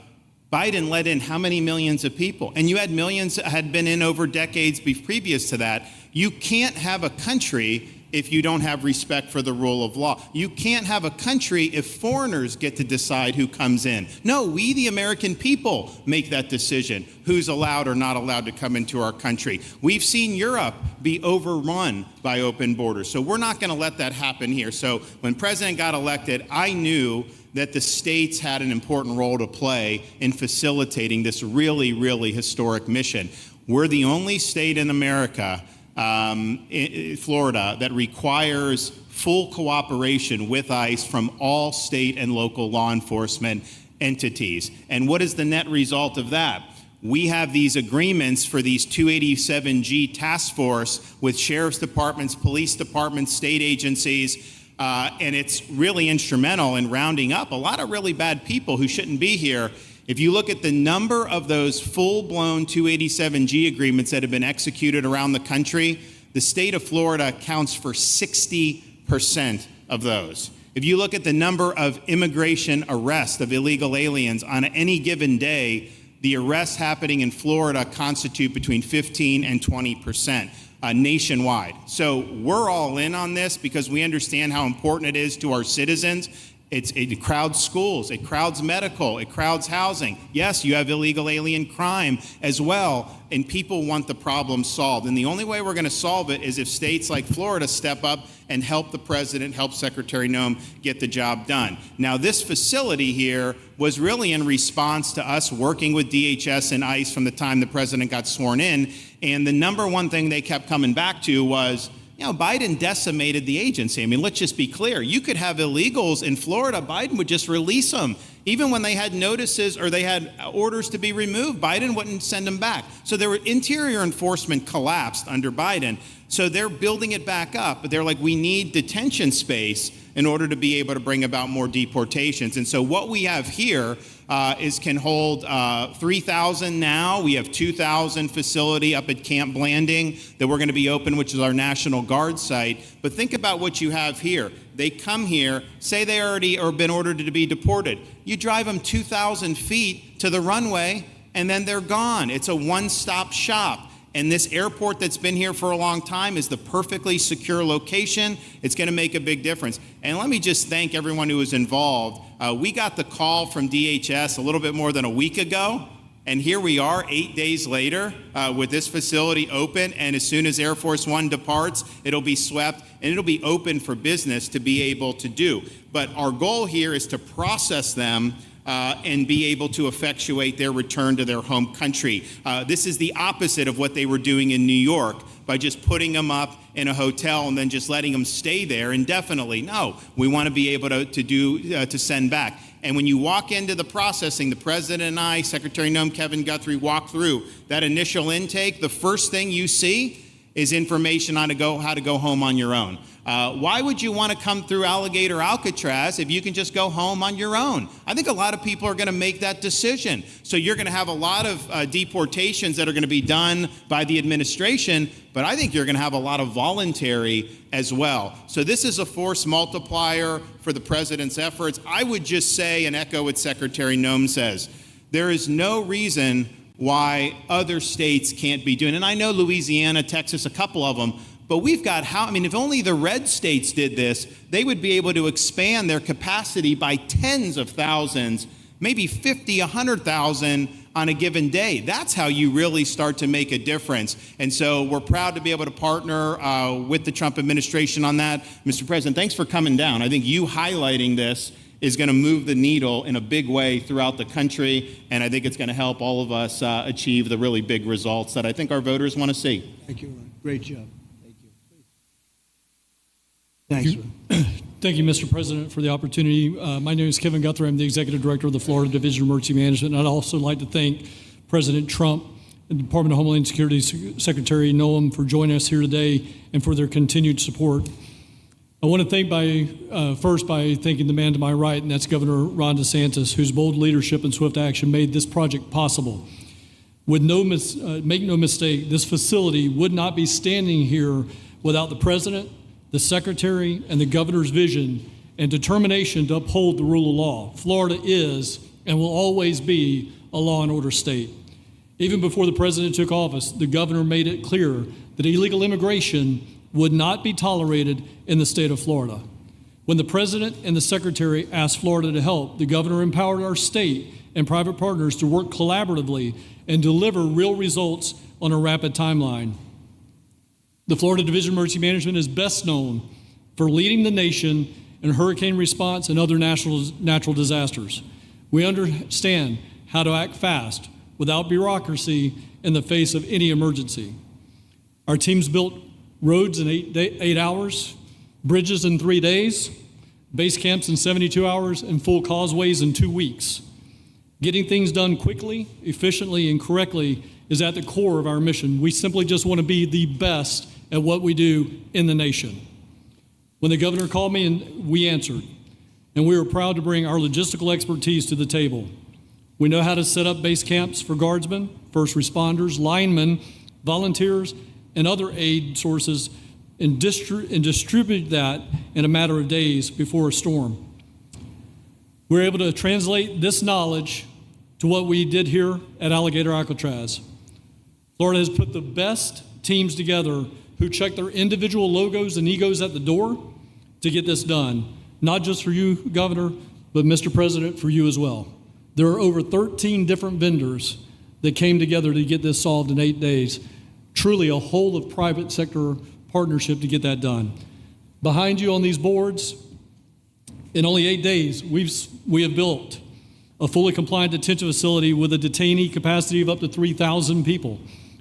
Biden let in how many millions of people? And you had millions that had been in over decades previous to that. You can't have a country if you don't have respect for the rule of law. You can't have a country if foreigners get to decide who comes in. No, we, the American people, make that decision, who's allowed or not allowed to come into our country. We've seen Europe be overrun by open borders, so we're not going to let that happen here. So when President got elected, I knew that the states had an important role to play in facilitating this really, really historic mission. We're the only state in America, Florida, that requires full cooperation with ICE from all state and local law enforcement entities. And what is the net result of that? We have these agreements for these 287G task force with sheriff's departments, police departments, state agencies, and it's really instrumental in rounding up a lot of really bad people who shouldn't be here. If you look at the number of those full-blown 287G agreements that have been executed around the country, the state of Florida counts for 60% of those. If you look at the number of immigration arrests of illegal aliens on any given day, the arrests happening in Florida constitute between 15 and 20%. Nationwide. So we're all in on this because we understand how important it is to our citizens. It crowds schools, it crowds medical, it crowds housing. Yes, you have illegal alien crime as well, and people want the problem solved. And the only way we're going to solve it is if states like Florida step up and help the president, help Secretary Noem get the job done. Now, this facility here was really in response to us working with DHS and ICE from the time the president got sworn in. And the number one thing they kept coming back to was, you know, Biden decimated the agency. I mean, let's just be clear. You could have illegals in Florida. Biden would just release them. Even when they had notices or they had orders to be removed, Biden wouldn't send them back. So their interior enforcement collapsed under Biden. So they're building it back up. But they're like, we need detention space in order to be able to bring about more deportations. And so what we have here can hold 3,000 now. We have 2,000 facility up at Camp Blanding that we're going to be open, which is our National Guard site. But think about what you have here. They come here, say they already or been ordered to be deported. You drive them 2,000 feet to the runway, and then they're gone. It's a one-stop shop. And this airport that's been here for a long time is the perfectly secure location. It's going to make a big difference. And let me just thank everyone who was involved. We got the call from DHS a little bit more than a week ago. And here we are 8 days later with this facility open. And as soon as Air Force One departs, it'll be swept and it'll be open for business to be able to do. But our goal here is to process them and be able to effectuate their return to their home country. This is the opposite of what they were doing in New York by just putting them up in a hotel and then just letting them stay there indefinitely. No, we want to be able to send back. And when you walk into the processing, the president and I, Secretary Noem, Kevin Guthrie, walk through that initial intake, the first thing you see is information on how to go home on your own. Why would you want to come through Alligator Alcatraz if you can just go home on your own? I think a lot of people are going to make that decision. So you're going to have a lot of deportations that are going to be done by the administration, but I think you're going to have a lot of voluntary as well. So this is a force multiplier for the president's efforts. I would just say and echo what Secretary Noem says. There is no reason why other states can't be doing it. And I know Louisiana, Texas, a couple of them, but we've got if only the red states did this, they would be able to expand their capacity by tens of thousands, maybe 50, 100,000 on a given day. That's how you really start to make a difference. And so we're proud to be able to partner with the Trump administration on that. Mr. President, thanks for coming down. I think you highlighting this is going to move the needle in a big way throughout the country, and I think it's going to help all of us achieve the really big results that I think our voters want to see. Thank you, Ron. Great job. Thanks. Thank you, Mr. President, for the opportunity. My name is Kevin Guthrie. I'm the Executive Director of the Florida Division of Emergency Management. And I'd also like to thank President Trump and the Department of Homeland Security Secretary Noem for joining us here today and for their continued support. I want to thank first by thanking the man to my right, and that's Governor Ron DeSantis, whose bold leadership and swift action made this project possible. Make no mistake, this facility would not be standing here without the President, the Secretary, and the Governor's vision and determination to uphold the rule of law. Florida is and will always be a law and order state. Even before the President took office, the Governor made it clear that illegal immigration would not be tolerated in the state of Florida. When the President and the Secretary asked Florida to help, the Governor empowered our state and private partners to work collaboratively and deliver real results on a rapid timeline. The Florida Division of Emergency Management is best known for leading the nation in hurricane response and other natural disasters. We understand how to act fast without bureaucracy in the face of any emergency. Our teams built roads in 8 hours, bridges in 3 days, base camps in 72 hours, and full causeways in 2 weeks. Getting things done quickly, efficiently, and correctly is at the core of our mission. We simply just want to be the best at what we do in the nation. When the governor called me, and we answered, and we were proud to bring our logistical expertise to the table. We know how to set up base camps for guardsmen, first responders, linemen, volunteers, and other aid sources, and distribute that in a matter of days before a storm. We're able to translate this knowledge to what we did here at Alligator Alcatraz. Florida has put the best teams together who check their individual logos and egos at the door to get this done. Not just for you, Governor, but Mr. President, for you as well. There are over 13 different vendors that came together to get this solved in 8 days. Truly a whole of private sector partnership to get that done. Behind you on these boards, in only 8 days, we have built a fully compliant detention facility with a detainee capacity of up to 3,000 people,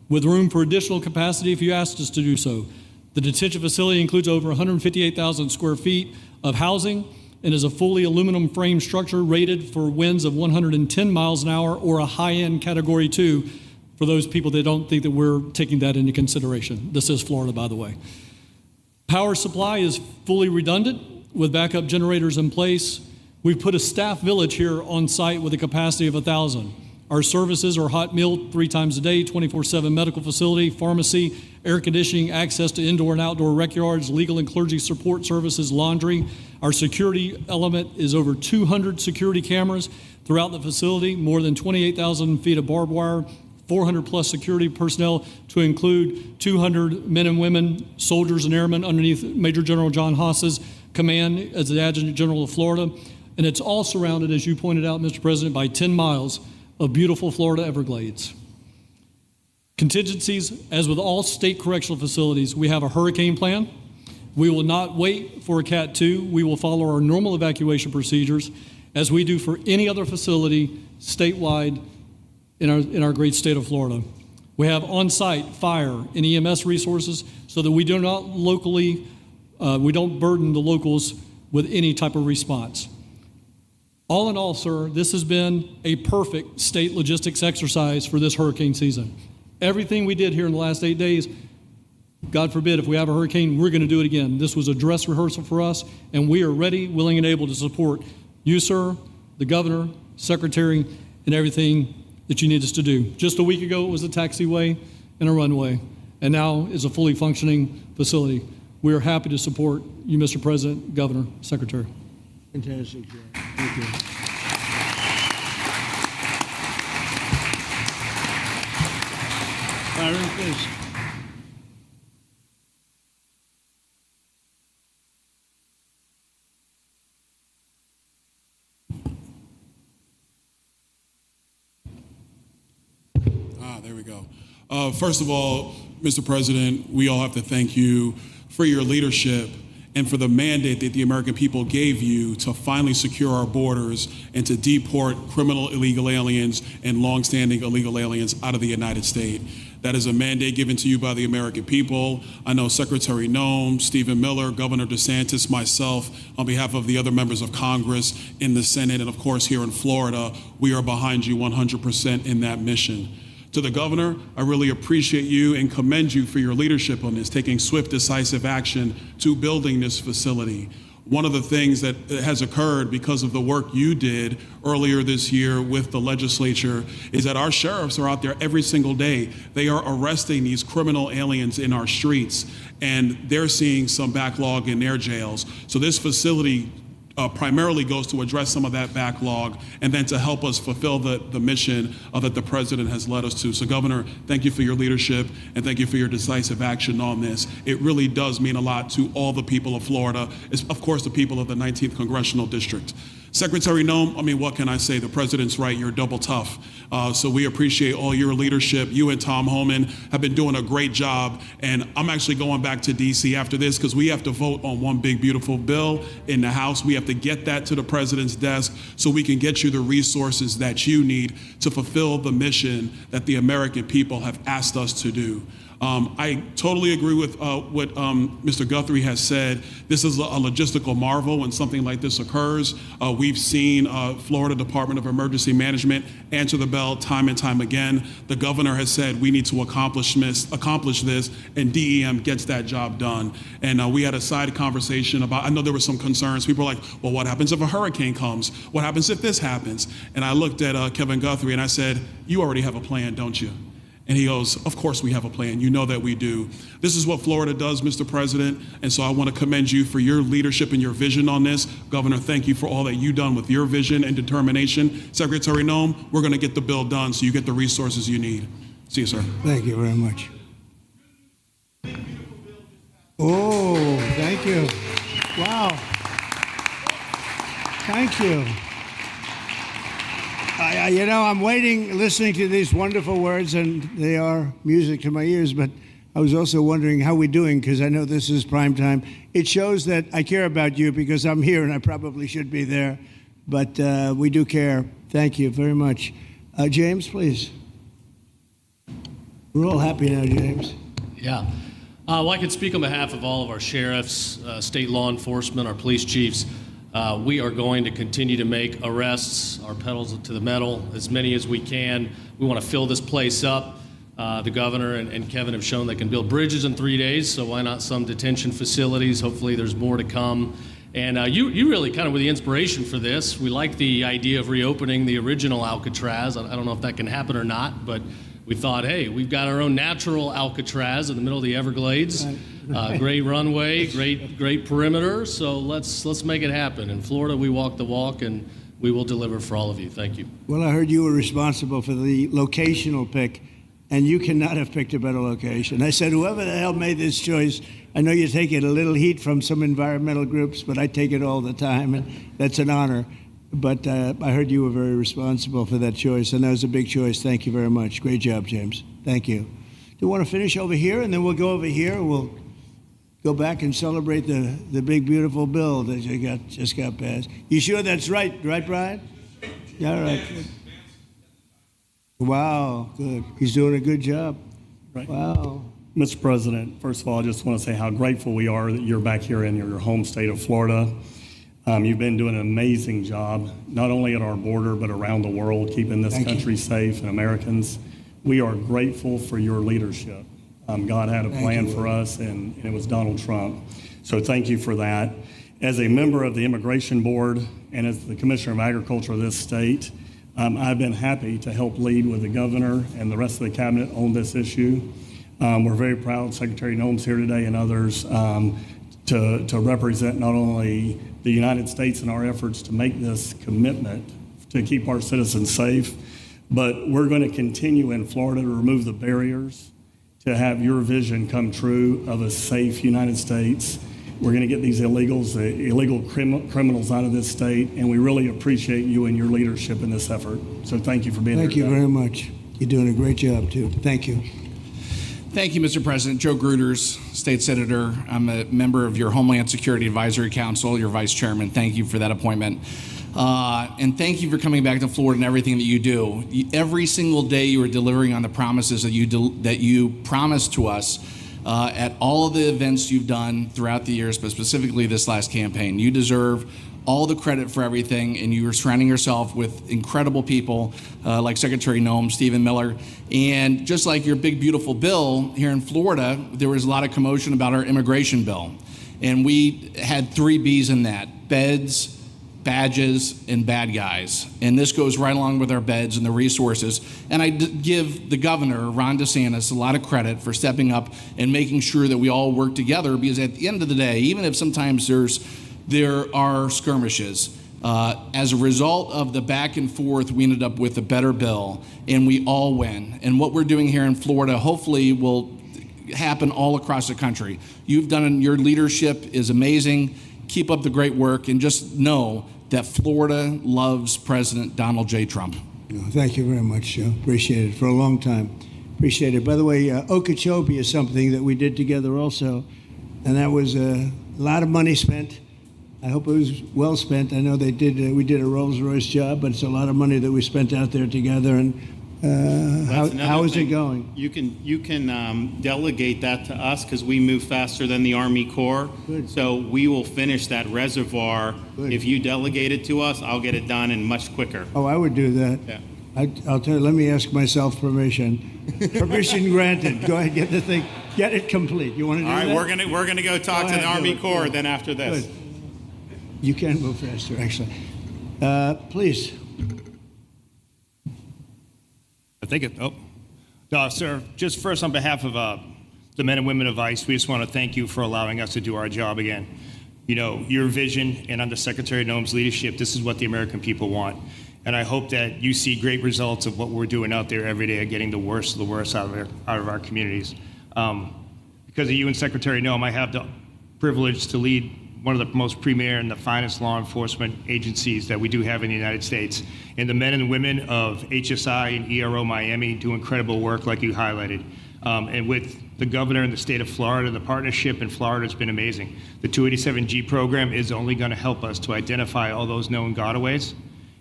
with room for additional capacity if you asked us to do so. The detention facility includes over 158,000 square feet of housing and is a fully aluminum frame structure rated for winds of 110 miles an hour or a high-end Category 2 for those people that don't think that we're taking that into consideration. This is Florida, by the way. Power supply is fully redundant with backup generators in place. We've put a staff village here on site with a capacity of 1,000. Our services are hot meal 3 times a day, 24/7 medical facility, pharmacy, air conditioning, access to indoor and outdoor rec yards, legal and clergy support services, laundry. Our security element is over 200 security cameras throughout the facility, more than 28,000 feet of barbed wire, 400 plus security personnel to include 200 men and women, soldiers and airmen underneath Major General John Haas's command as the Adjutant General of Florida. And it's all surrounded, as you pointed out, Mr. President, by 10 miles of beautiful Florida Everglades. Contingencies, as with all state correctional facilities, we have a hurricane plan. We will not wait for a Cat 2. We will follow our normal evacuation procedures as we do for any other facility statewide in our great state of Florida. We have on-site fire and EMS resources so that we do not we don't burden the locals with any type of response. All in all, sir, this has been a perfect state logistics exercise for this hurricane season. Everything we did here in the last 8 days, God forbid, if we have a hurricane, we're going to do it again. This was a dress rehearsal for us, and we are ready, willing, and able to support you, sir, the governor, secretary, and everything that you need us to do. Just a week ago, it was a taxiway and a runway, and now is a fully functioning facility. We are happy to support you, Mr. President, Governor, Secretary. Fantastic, Joe. Thank you. Byron, please. There we go. First of all, Mr. President, we all have to thank you for your leadership and for the mandate that the American people gave you to finally secure our borders and to deport criminal illegal aliens and longstanding illegal aliens out of the United States. That is a mandate given to you by the American people. I know Secretary Noem, Stephen Miller, Governor DeSantis, myself, on behalf of the other members of Congress in the Senate, and of course here in Florida, we are behind you 100% in that mission. To the governor, I really appreciate you and commend you for your leadership on this, taking swift, decisive action to building this facility. One of the things that has occurred because of the work you did earlier this year with the legislature is that our sheriffs are out there every single day. They are arresting these criminal aliens in our streets, and they're seeing some backlog in their jails. So this facility primarily goes to address some of that backlog and then to help us fulfill the mission that the president has led us to. So Governor, thank you for your leadership and thank you for your decisive action on this. It really does mean a lot to all the people of Florida, of course the people of the 19th Congressional District. Secretary Noem, I mean, what can I say? The president's right. You're double tough. So we appreciate all your leadership. You and Tom Homan have been doing a great job. And I'm actually going back to D.C. after this because we have to vote on one big, beautiful bill in the House. We have to get that to the president's desk so we can get you the resources that you need to fulfill the mission that the American people have asked us to do. I totally agree with what Mr. Guthrie has said. This is a logistical marvel when something like this occurs. We've seen Florida Department of Emergency Management answer the bell time and time again. The governor has said we need to accomplish this, and DEM gets that job done. And we had a side conversation about, I know there were some concerns. People were like, well, what happens if a hurricane comes? What happens if this happens? And I looked at Kevin Guthrie and I said, you already have a plan, don't you? And he goes, of course we have a plan. You know that we do. This is what Florida does, Mr. President. And so I want to commend you for your leadership and your vision on this. Governor, thank you for all that you've done with your vision and determination. Secretary Noem, we're going to get the bill done so you get the resources you need. See you, sir. Thank you very much. Oh, thank you. Wow. Thank you. I'm waiting, listening to these wonderful words, and they are music to my ears, but I was also wondering how we're doing, because I know this is prime time. It shows that I care about you, because I'm here, and I probably should be there, but we do care. Thank you very much. James, please. We're all happy now, James. Yeah. Well, I can speak on behalf of all of our sheriffs, state law enforcement, our police chiefs. We are going to continue to make arrests, our pedals to the metal, as many as we can. We want to fill this place up. The governor and Kevin have shown they can build bridges in 3 days, so why not some detention facilities? Hopefully there's more to come. And you really kind of were the inspiration for this. We like the idea of reopening the original Alcatraz. I don't know if that can happen or not, but we thought, hey, we've got our own natural Alcatraz in the middle of the Everglades. Great runway, great perimeter. So let's make it happen. In Florida, we walk the walk, and we will deliver for all of you. Thank you. Well, I heard you were responsible for the locational pick, and you cannot have picked a better location. I said, whoever the hell made this choice, I know you're taking a little heat from some environmental groups, but I take it all the time, and that's an honor. But I heard you were very responsible for that choice, and that was a big choice. Thank you very much. Great job, James. Thank you. Do you want to finish over here, and then we'll go over here? We'll go back and celebrate the big, beautiful bill that you just got passed. You sure that's right, Brian? Yeah, all right. Wow, good. He's doing a good job. Right. Wow. Mr. President, first of all, I just want to say how grateful we are that you're back here in your home state of Florida. You've been doing an amazing job, not only at our border, but around the world, keeping this country safe and Americans. We are grateful for your leadership. God had a plan for us, and it was Donald Trump. So thank you for that. As a member of the Immigration Board and as the Commissioner of Agriculture of this state, I've been happy to help lead with the governor and the rest of the cabinet on this issue. We're very proud Secretary Noem's here today and others to represent not only the United States in our efforts to make this commitment to keep our citizens safe, but we're going to continue in Florida to remove the barriers to have your vision come true of a safe United States. We're going to get these illegal criminals out of this state, and we really appreciate you and your leadership in this effort. So thank you for being here. Thank you very much. You're doing a great job, too. Thank you. Thank you, Mr. President. Joe Gruters, State Senator. I'm a member of your Homeland Security Advisory Council, your Vice Chairman. Thank you for that appointment. And thank you for coming back to Florida and everything that you do. Every single day you are delivering on the promises that you promised to us at all of the events you've done throughout the years, but specifically this last campaign. You deserve all the credit for everything, and you are surrounding yourself with incredible people like Secretary Noem, Stephen Miller, and just like your big, beautiful bill here in Florida, there was a lot of commotion about our immigration bill. And we had 3 B's in that: beds, badges, and bad guys. And this goes right along with our beds and the resources. And I give the governor, Ron DeSantis, a lot of credit for stepping up and making sure that we all work together, because at the end of the day, even if sometimes there are skirmishes, as a result of the back and forth, we ended up with a better bill, and we all win. And what we're doing here in Florida hopefully will happen all across the country. Your leadership is amazing. Keep up the great work, and just know that Florida loves President Donald J. Trump. Thank you very much, Joe. Appreciate it for a long time. Appreciate it. By the way, Okeechobee is something that we did together also, and that was a lot of money spent. I hope it was well spent. I know they did. We did a Rolls-Royce job, but it's a lot of money that we spent out there together. And how is it going? You can delegate that to us because we move faster than the Army Corps. Good. So we will finish that reservoir. Good. If you delegate it to us, I'll get it done and much quicker. Oh, I would do that. Yeah. I'll tell you. Let me ask myself permission. Permission granted. Go ahead, get the thing, get it complete. You want to do that? All right, we're gonna go talk to the Army Corps. Good. Then after this. Good. You can move faster, actually. Please. No, sir, just first on behalf of the men and women of ICE, we just want to thank you for allowing us to do our job again. You know, your vision and under Secretary Noem's leadership, this is what the American people want. And I hope that you see great results of what we're doing out there every day of getting the worst of the worst out of our communities. Because of you and Secretary Noem, I have the privilege to lead one of the most premier and the finest law enforcement agencies that we do have in the United States. And the men and women of HSI and ERO Miami do incredible work like you highlighted. And with the governor and the state of Florida, the partnership in Florida has been amazing. The 287G program is only going to help us to identify all those known gotaways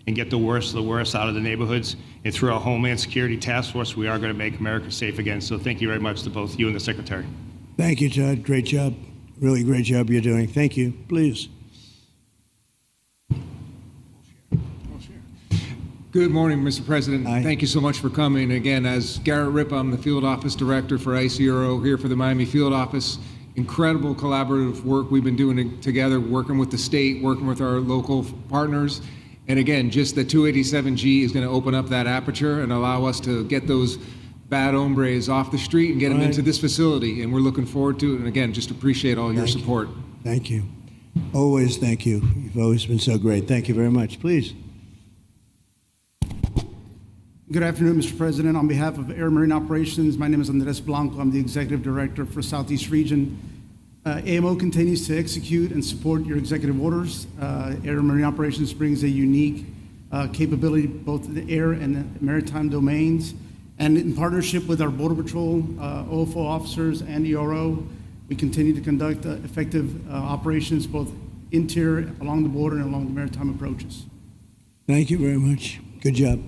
and get the worst of the worst out of the neighborhoods. And through our Homeland Security Task Force, we are going to make America safe again. So thank you very much to both you and the Secretary. Thank you, Todd. Great job. Really great job you're doing. Thank you. Please. Good morning, Mr. President. Hi. Thank you so much for coming. Again, as Garrett Ripp, I'm the Field Office Director for ICERO here for the Miami Field Office. Incredible collaborative work we've been doing together, working with the state, working with our local partners. And again, just the 287G is going to open up that aperture and allow us to get those bad hombres off the street and get them into this facility. And we're looking forward to it. And again, just appreciate all your support. Thank you. Always thank you. You've always been so great. Thank you very much. Please. Good afternoon, Mr. President. On behalf of Air Marine Operations, my name is Andres Blanco. I'm the Executive Director for Southeast Region. AMO continues to execute and support your executive orders. Air Marine Operations brings a unique capability both in the air and the maritime domains. And in partnership with our Border Patrol, OFO officers, and ERO, we continue to conduct effective operations both interior, along the border, and along the maritime approaches. Thank you very much. Good job.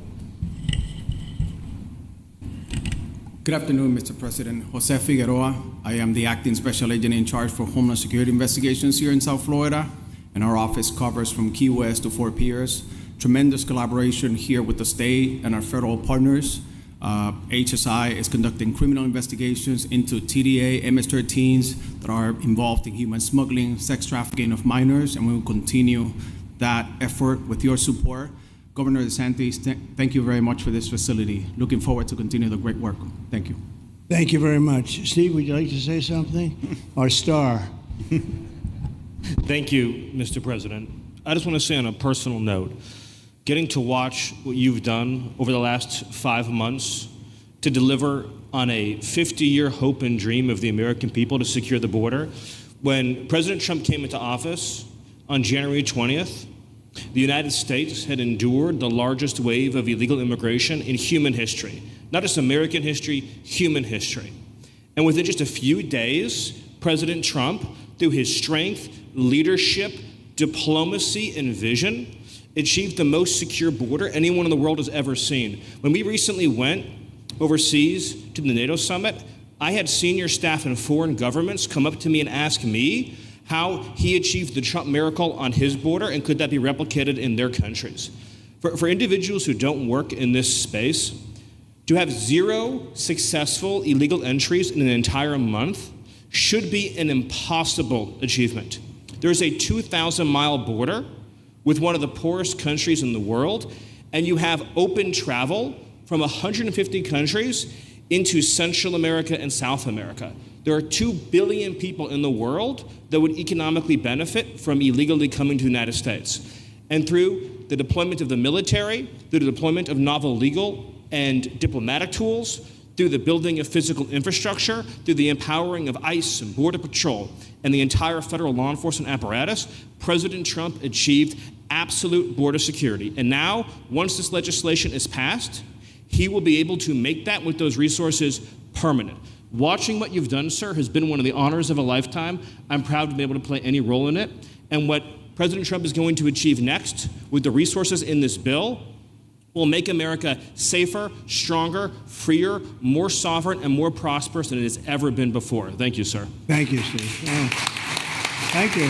Good afternoon, Mr. President. Jose Figueroa. I am the Acting Special Agent in charge for Homeland Security Investigations here in South Florida, and our office covers from Key West to Fort Pierce. Tremendous collaboration here with the state and our federal partners. HSI is conducting criminal investigations into TDA, MS-13s that are involved in human smuggling, sex trafficking of minors, and we will continue that effort with your support. Governor DeSantis, thank you very much for this facility. Looking forward to continue the great work. Thank you. Thank you very much. Steve, would you like to say something? Our star. Thank you, Mr. President. I just want to say on a personal note, getting to watch what you've done over the last 5 months to deliver on a 50-year hope and dream of the American people to secure the border. When President Trump came into office on January 20th, the United States had endured the largest wave of illegal immigration in human history. Not just American history, human history. And within just a few days, President Trump, through his strength, leadership, diplomacy, and vision, achieved the most secure border anyone in the world has ever seen. When we recently went overseas to the NATO summit, I had senior staff in foreign governments come up to me and ask me how he achieved the Trump miracle on his border and could that be replicated in their countries. For individuals who don't work in this space, to have 0 successful illegal entries in an entire month should be an impossible achievement. There's a 2,000-mile border with one of the poorest countries in the world, and you have open travel from 150 countries into Central America and South America. There are 2 billion people in the world that would economically benefit from illegally coming to the United States. And through the deployment of the military, through the deployment of novel legal and diplomatic tools, through the building of physical infrastructure, through the empowering of ICE and Border Patrol, and the entire federal law enforcement apparatus, President Trump achieved absolute border security. And now, once this legislation is passed, he will be able to make that with those resources permanent. Watching what you've done, sir, has been one of the honors of a lifetime. I'm proud to be able to play any role in it. And what President Trump is going to achieve next with the resources in this bill will make America safer, stronger, freer, more sovereign, and more prosperous than it has ever been before. Thank you, sir. Thank you, Steve. Thank you.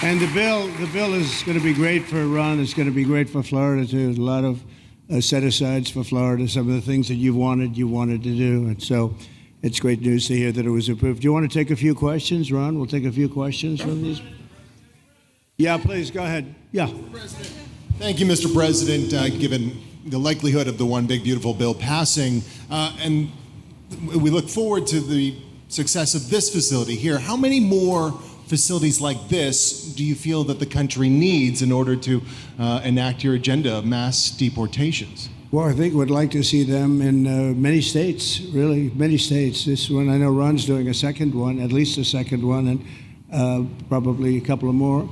And the bill is going to be great for Ron. It's going to be great for Florida too. A lot of set-asides for Florida. Some of the things that you wanted to do, and so it's great news to hear that it was approved. Do you want to take a few questions, Ron? We'll take a few questions from these. Yeah, please go ahead. Yeah. Thank you, Mr. President. Given the likelihood of the One Big Beautiful Bill passing, and we look forward to the success of this facility here, how many more facilities like this do you feel that the country needs in order to enact your agenda of mass deportations? Well, I think we'd like to see them in many states, really, many states. This one, I know Ron's doing a second one, at least a second one, and probably a couple of more.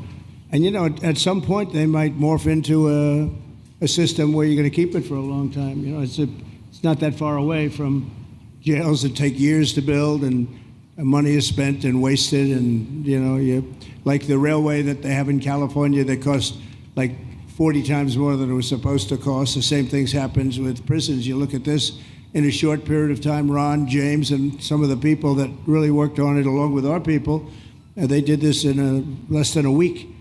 And, you know, at some point they might morph into a system where you're going to keep it for a long time. You know, it's not that far away from jails that take years to build and money is spent and wasted. And, you know, like the railway that they have in California that costs like 40 times more than it was supposed to cost. The same things happens with prisons. You look at this in a short period of time, Ron, James, and some of the people that really worked on it along with our people, they did this in less than a week.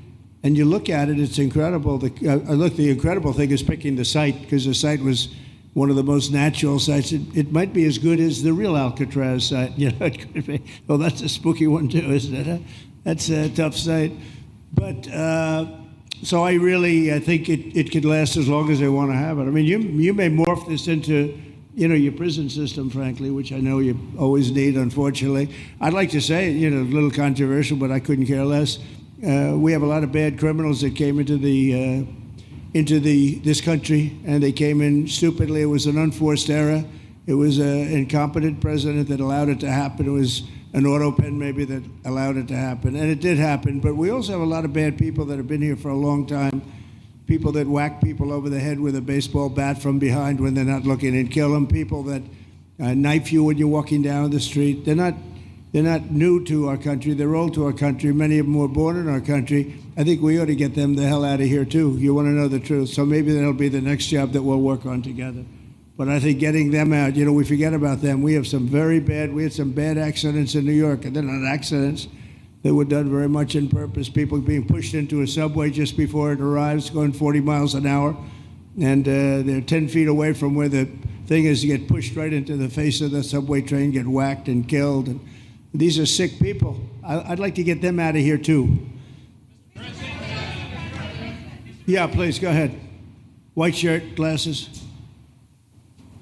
And you look at it, it's incredible. The incredible thing is picking the site, because the site was one of the most natural sites. It might be as good as the real Alcatraz site. You know, it could be. Well, that's a spooky one too, isn't it? Huh? That's a tough site. But so I think it could last as long as they want to have it. I mean, you may morph this into, you know, your prison system, frankly, which I know you always need, unfortunately. I'd like to say, you know, a little controversial, but I couldn't care less. We have a lot of bad criminals that came into this country, and they came in stupidly. It was an unforced error. It was an incompetent president that allowed it to happen. It was an auto pen maybe that allowed it to happen, and it did happen. But we also have a lot of bad people that have been here for a long time, people that whack people over the head with a baseball bat from behind when they're not looking and kill them, people that knife you when you're walking down the street. They're not new to our country. They're old to our country. Many of them were born in our country. I think we ought to get them the hell out of here, too. You want to know the truth. So maybe that'll be the next job that we'll work on together. But I think getting them out, you know, we forget about them. We had some bad accidents in New York, and they're not accidents. They were done very much on purpose. People being pushed into a subway just before it arrives, going 40 miles an hour. And they're 10 feet away from where the thing is. You get pushed right into the face of the subway train, get whacked and killed. And these are sick people. I'd like to get them out of here, too. Yeah, please, go ahead. White shirt, glasses.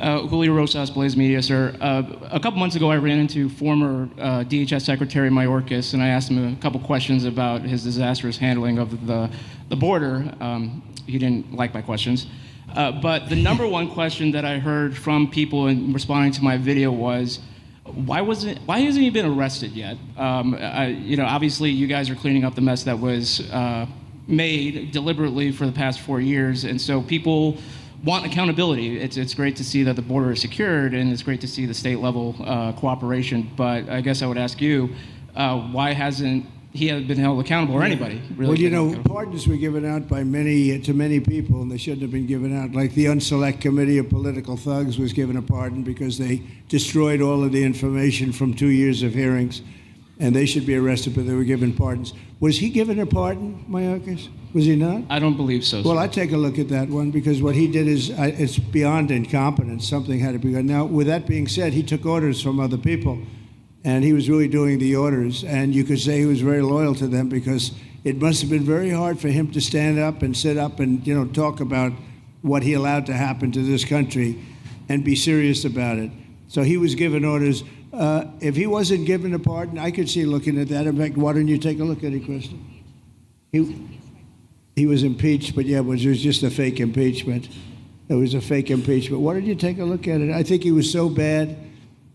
Julio Rosas, Blaze Media, sir. A couple months ago, I ran into former DHS Secretary Mayorkas, and I asked him a couple questions about his disastrous handling of the border. He didn't like my questions. But the number one question that I heard from people in responding to my video was, why hasn't he been arrested yet? You know, obviously you guys are cleaning up the mess that was made deliberately for the past 4 years, and so people want accountability. It's great to see that the border is secured, and it's great to see the state level cooperation. But I guess I would ask you, why hasn't he been held accountable, or anybody really? Well, you know, pardons were given out by to many people, and they shouldn't have been given out. Like the Unselect Committee of Political Thugs was given a pardon because they destroyed all of the information from 2 years of hearings, and they should be arrested, but they were given pardons. Was he given a pardon, Mayorkas? Was he not? I don't believe so. Well, I'd take a look at that one, because what he did is it's beyond incompetence. Something had to be done. Now, with that being said, he took orders from other people. And he was really doing the orders. And you could say he was very loyal to them, because it must have been very hard for him to stand up and sit up and, you know, talk about what he allowed to happen to this country and be serious about it. So he was given orders. If he wasn't given a pardon, I could see looking at that. In fact, why don't you take a look at it, Kristen? He was impeached, but yeah, it was just a fake impeachment. It was a fake impeachment. Why don't you take a look at it? I think he was so bad.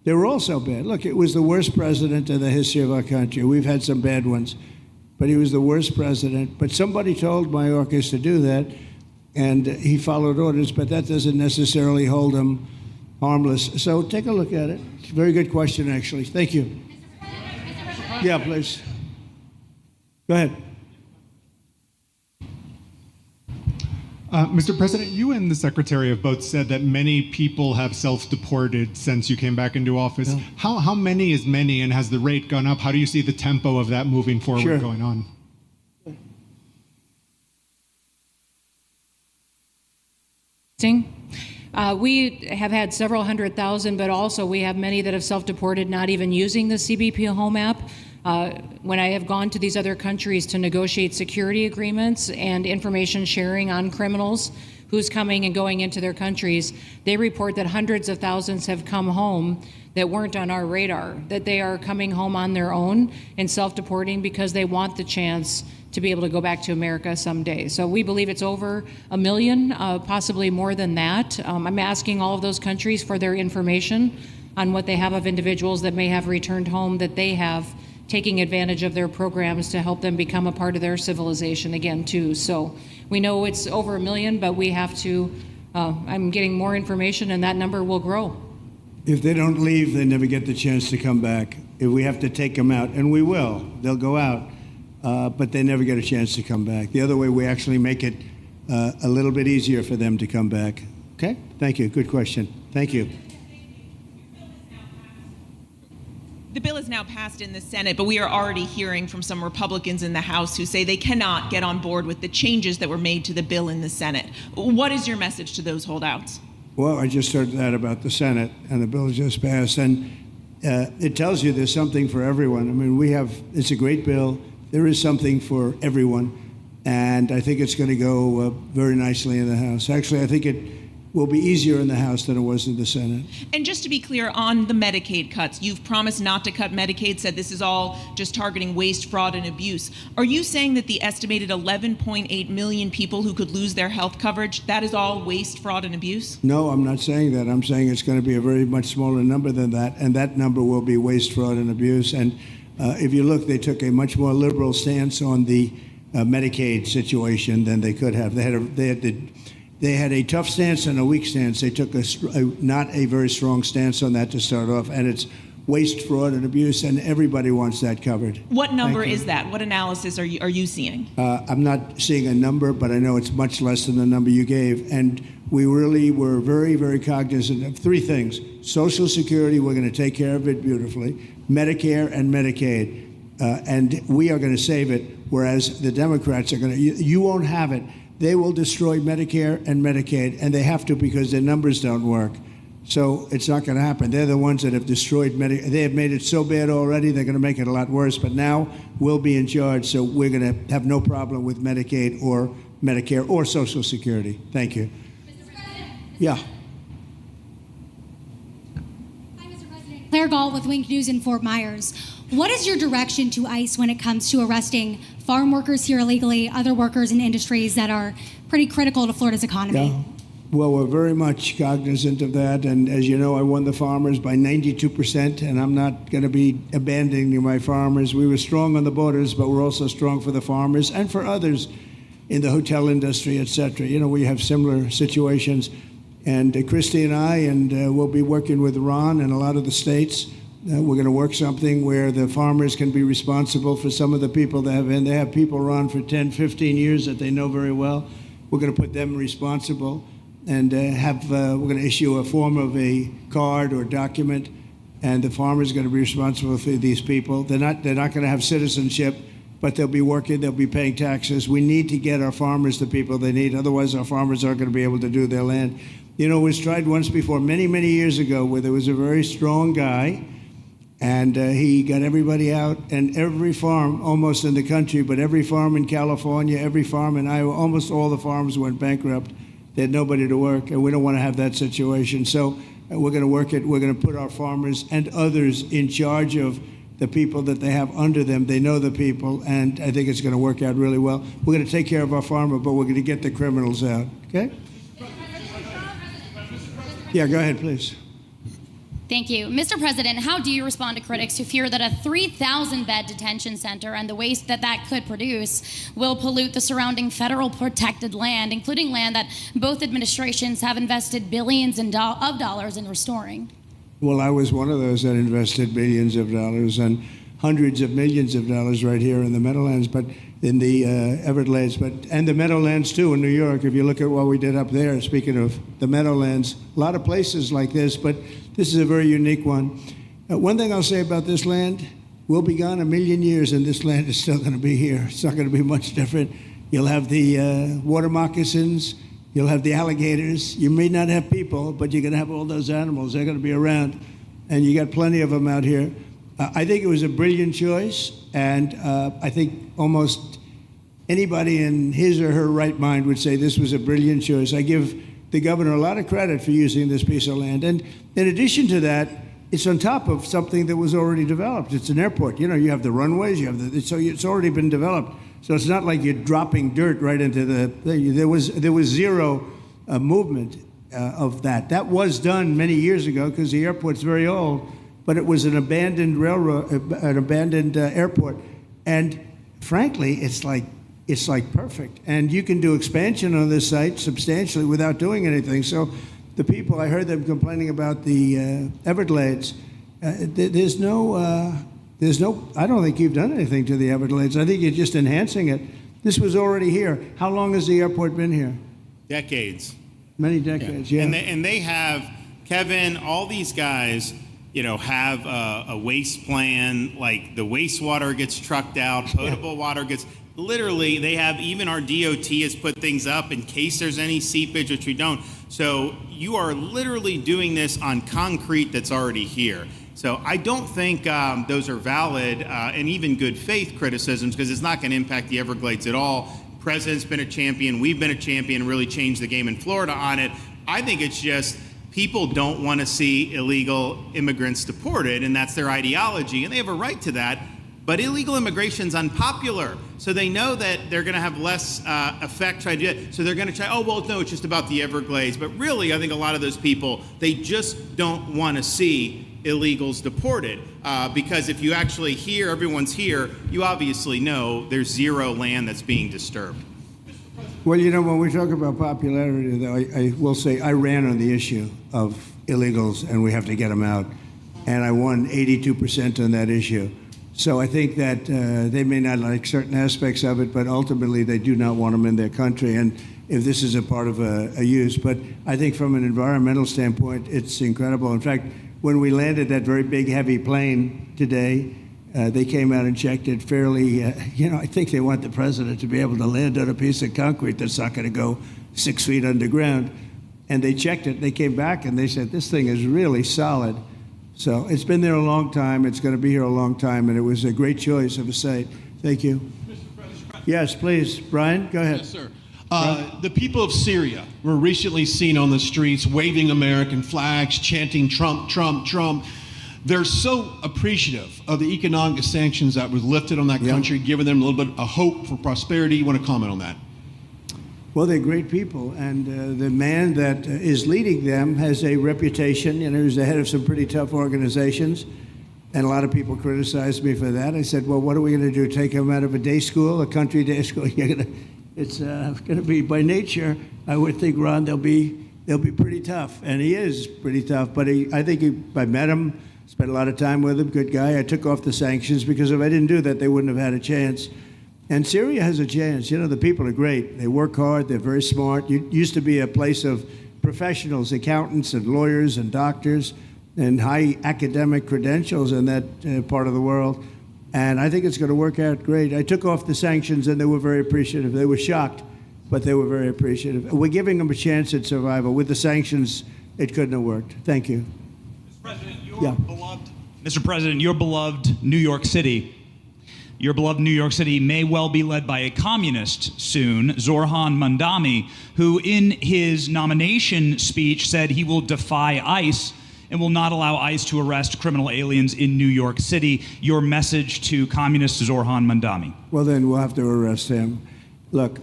They were all so bad. Look, it was the worst president in the history of our country. We've had some bad ones. but he was the worst president. But somebody told Mayorkas to do that, and he followed orders, but that doesn't necessarily hold him harmless. So take a look at it. It's a very good question, actually. Thank you. Yeah, please. Go ahead. Mr. President, you and the Secretary have both said that many people have self-deported since you came back into office. Yeah. How many is many, and has the rate gone up? How do you see the tempo of that moving forward going on? We have had several 100,000, but also we have many that have self-deported, not even using the CBP Home app. When I have gone to these other countries to negotiate security agreements and information sharing on criminals who's coming and going into their countries, they report that hundreds of thousands have come home that weren't on our radar, that they are coming home on their own and self-deporting because they want the chance to be able to go back to America someday. So we believe it's over 1 million, possibly more than that. I'm asking all of those countries for their information on what they have of individuals that may have returned home, that they have taking advantage of their programs to help them become a part of their civilization again, too. So we know it's over 1 million, but we have to, I'm getting more information, and that number will grow. If they don't leave, they never get the chance to come back. If we have to take them out, and we will, they'll go out, but they never get a chance to come back. The other way, we actually make it a little bit easier for them to come back. Okay? Thank you. Good question. Thank you. The bill is now passed in the Senate, but we are already hearing from some Republicans in the House who say they cannot get on board with the changes that were made to the bill in the Senate. What is your message to those holdouts? Well, I just heard that about the Senate, and the bill just passed, and it tells you there's something for everyone. I mean, it's a great bill. There is something for everyone, and I think it's going to go very nicely in the House. Actually, I think it will be easier in the House than it was in the Senate. And just to be clear, on the Medicaid cuts, you've promised not to cut Medicaid, said this is all just targeting waste, fraud, and abuse. Are you saying that the estimated 11.8 million people who could lose their health coverage, that is all waste, fraud, and abuse? No, I'm not saying that. I'm saying it's going to be a very much smaller number than that, and that number will be waste, fraud, and abuse. And if you look, they took a much more liberal stance on the Medicaid situation than they could have. They had a tough stance and a weak stance. They took not a very strong stance on that to start off, and it's waste, fraud, and abuse, and everybody wants that covered. What number is that? What analysis are you seeing? I'm not seeing a number, but I know it's much less than the number you gave. And we really were very, very cognizant of three things. Social Security, we're going to take care of it beautifully. Medicare and Medicaid. And we are going to save it, whereas the Democrats are going to, you won't have it. They will destroy Medicare and Medicaid, and they have to because their numbers don't work. So it's not going to happen. They're the ones that have destroyed Medicare. They have made it so bad already, they're going to make it a lot worse. But now we'll be in charge, so we're going to have no problem with Medicaid or Medicare or Social Security. Thank you. Yeah. Claire Gall with Wink News in Fort Myers. What is your direction to ICE when it comes to arresting farm workers here illegally, other workers in industries that are pretty critical to Florida's economy? Yeah. Well, we're very much cognizant of that. And as you know, I won the farmers by 92%, and I'm not going to be abandoning my farmers. We were strong on the borders, but we're also strong for the farmers and for others in the hotel industry, et cetera. You know, we have similar situations. And Christy and I, and we'll be working with Ron and a lot of the states. We're going to work something where the farmers can be responsible for some of the people they have people run for 10, 15 years that they know very well. We're going to put them responsible and we're going to issue a form of a card or document, and the farmer's going to be responsible for these people. They're not going to have citizenship, but they'll be working, they'll be paying taxes. We need to get our farmers the people they need, otherwise our farmers aren't going to be able to do their land. You know, it was tried once before, many, many years ago, where there was a very strong guy, and he got everybody out, and every farm almost in the country, but every farm in California, every farm in Iowa, almost all the farms went bankrupt. They had nobody to work, and we don't want to have that situation. So we're going to work it. We're going to put our farmers and others in charge of the people that they have under them. They know the people, and I think it's going to work out really well. We're going to take care of our farmer, but we're going to get the criminals out. Okay? Yeah, go ahead, please. Thank you. Mr. President, how do you respond to critics who fear that a 3,000-bed detention center and the waste that could produce will pollute the surrounding federal protected land, including land that both administrations have invested billions of dollars in restoring? Well, I was one of those that invested billions of dollars and hundreds of millions of dollars right here in the Meadowlands, but in the Everglades, and the Meadowlands too in New York. If you look at what we did up there, speaking of the Meadowlands, a lot of places like this, but this is a very unique one. One thing I'll say about this land, we'll be gone 1,000,000 years and this land is still going to be here. It's not going to be much different. You'll have the water moccasins, you'll have the alligators. You may not have people, but you're going to have all those animals. They're going to be around, and you got plenty of them out here. I think it was a brilliant choice, and I think almost anybody in his or her right mind would say this was a brilliant choice. I give the governor a lot of credit for using this piece of land. And in addition to that, it's on top of something that was already developed. It's an airport. You know, you have the runways, so it's already been developed. So it's not like you're dropping dirt right into the thing. There was zero movement of that. That was done many years ago because the airport's very old, but it was an abandoned railroad, an abandoned airport. And frankly, it's like perfect. And you can do expansion on this site substantially without doing anything. So the people, I heard them complaining about the Everglades. There's no, I don't think you've done anything to the Everglades. I think you're just enhancing it. This was already here. How long has the airport been here? Decades. Many decades, yeah. And they have, Kevin, all these guys, you know, have a waste plan, like the wastewater gets trucked out, potable water gets, literally, they have, even our DOT has put things up in case there's any seepage, which we don't. So you are literally doing this on concrete that's already here. So I don't think those are valid and even good faith criticisms, because it's not going to impact the Everglades at all. President's been a champion, we've been a champion, really changed the game in Florida on it. I think it's just people don't want to see illegal immigrants deported, and that's their ideology, and they have a right to that. But illegal immigration's unpopular, so they know that they're going to have less effect trying to do it. So they're going to try, oh, well, no, it's just about the Everglades. But really, I think a lot of those people, they just don't want to see illegals deported. Because if you actually hear everyone's here, you obviously know there's zero land that's being disturbed. Well, you know, when we talk about popularity, though, I will say I ran on the issue of illegals, and we have to get them out. And I won 82% on that issue. So I think that they may not like certain aspects of it, but ultimately they do not want them in their country. And if this is a part of a use, but I think from an environmental standpoint, it's incredible. In fact, when we landed that very big, heavy plane today, they came out and checked it fairly. I think they want the president to be able to land on a piece of concrete that's not going to go 6 feet underground. And they checked it. They came back and they said, this thing is really solid. So it's been there a long time. It's going to be here a long time, and it was a great choice of a site. Thank you. Yes, please. Brian, go ahead. Yes, sir. The people of Syria were recently seen on the streets waving American flags, chanting Trump, Trump, Trump. They're so appreciative of the economic sanctions that were lifted on that country, giving them a little bit of hope for prosperity. You want to comment on that? Well, they're great people, and the man that is leading them has a reputation. You know, he's the head of some pretty tough organizations, and a lot of people criticized me for that. I said, well, what are we going to do, take him out of a day school, a country day school? It's going to be, by nature, I would think, Ron, they'll be pretty tough, and he is pretty tough, but I met him, spent a lot of time with him, good guy. I took off the sanctions because if I didn't do that, they wouldn't have had a chance. And Syria has a chance. You know, the people are great. They work hard. They're very smart. It used to be a place of professionals, accountants and lawyers and doctors and high academic credentials in that part of the world. And I think it's going to work out great. I took off the sanctions, and they were very appreciative. They were shocked, but they were very appreciative. We're giving them a chance at survival. With the sanctions, it couldn't have worked. Thank you. Mr. President, your beloved New York City may well be led by a communist soon, Zorhan Mandami, who in his nomination speech said he will defy ICE and will not allow ICE to arrest criminal aliens in New York City. Your message to communist Zorhan Mandami. Well, then we'll have to arrest him. Look,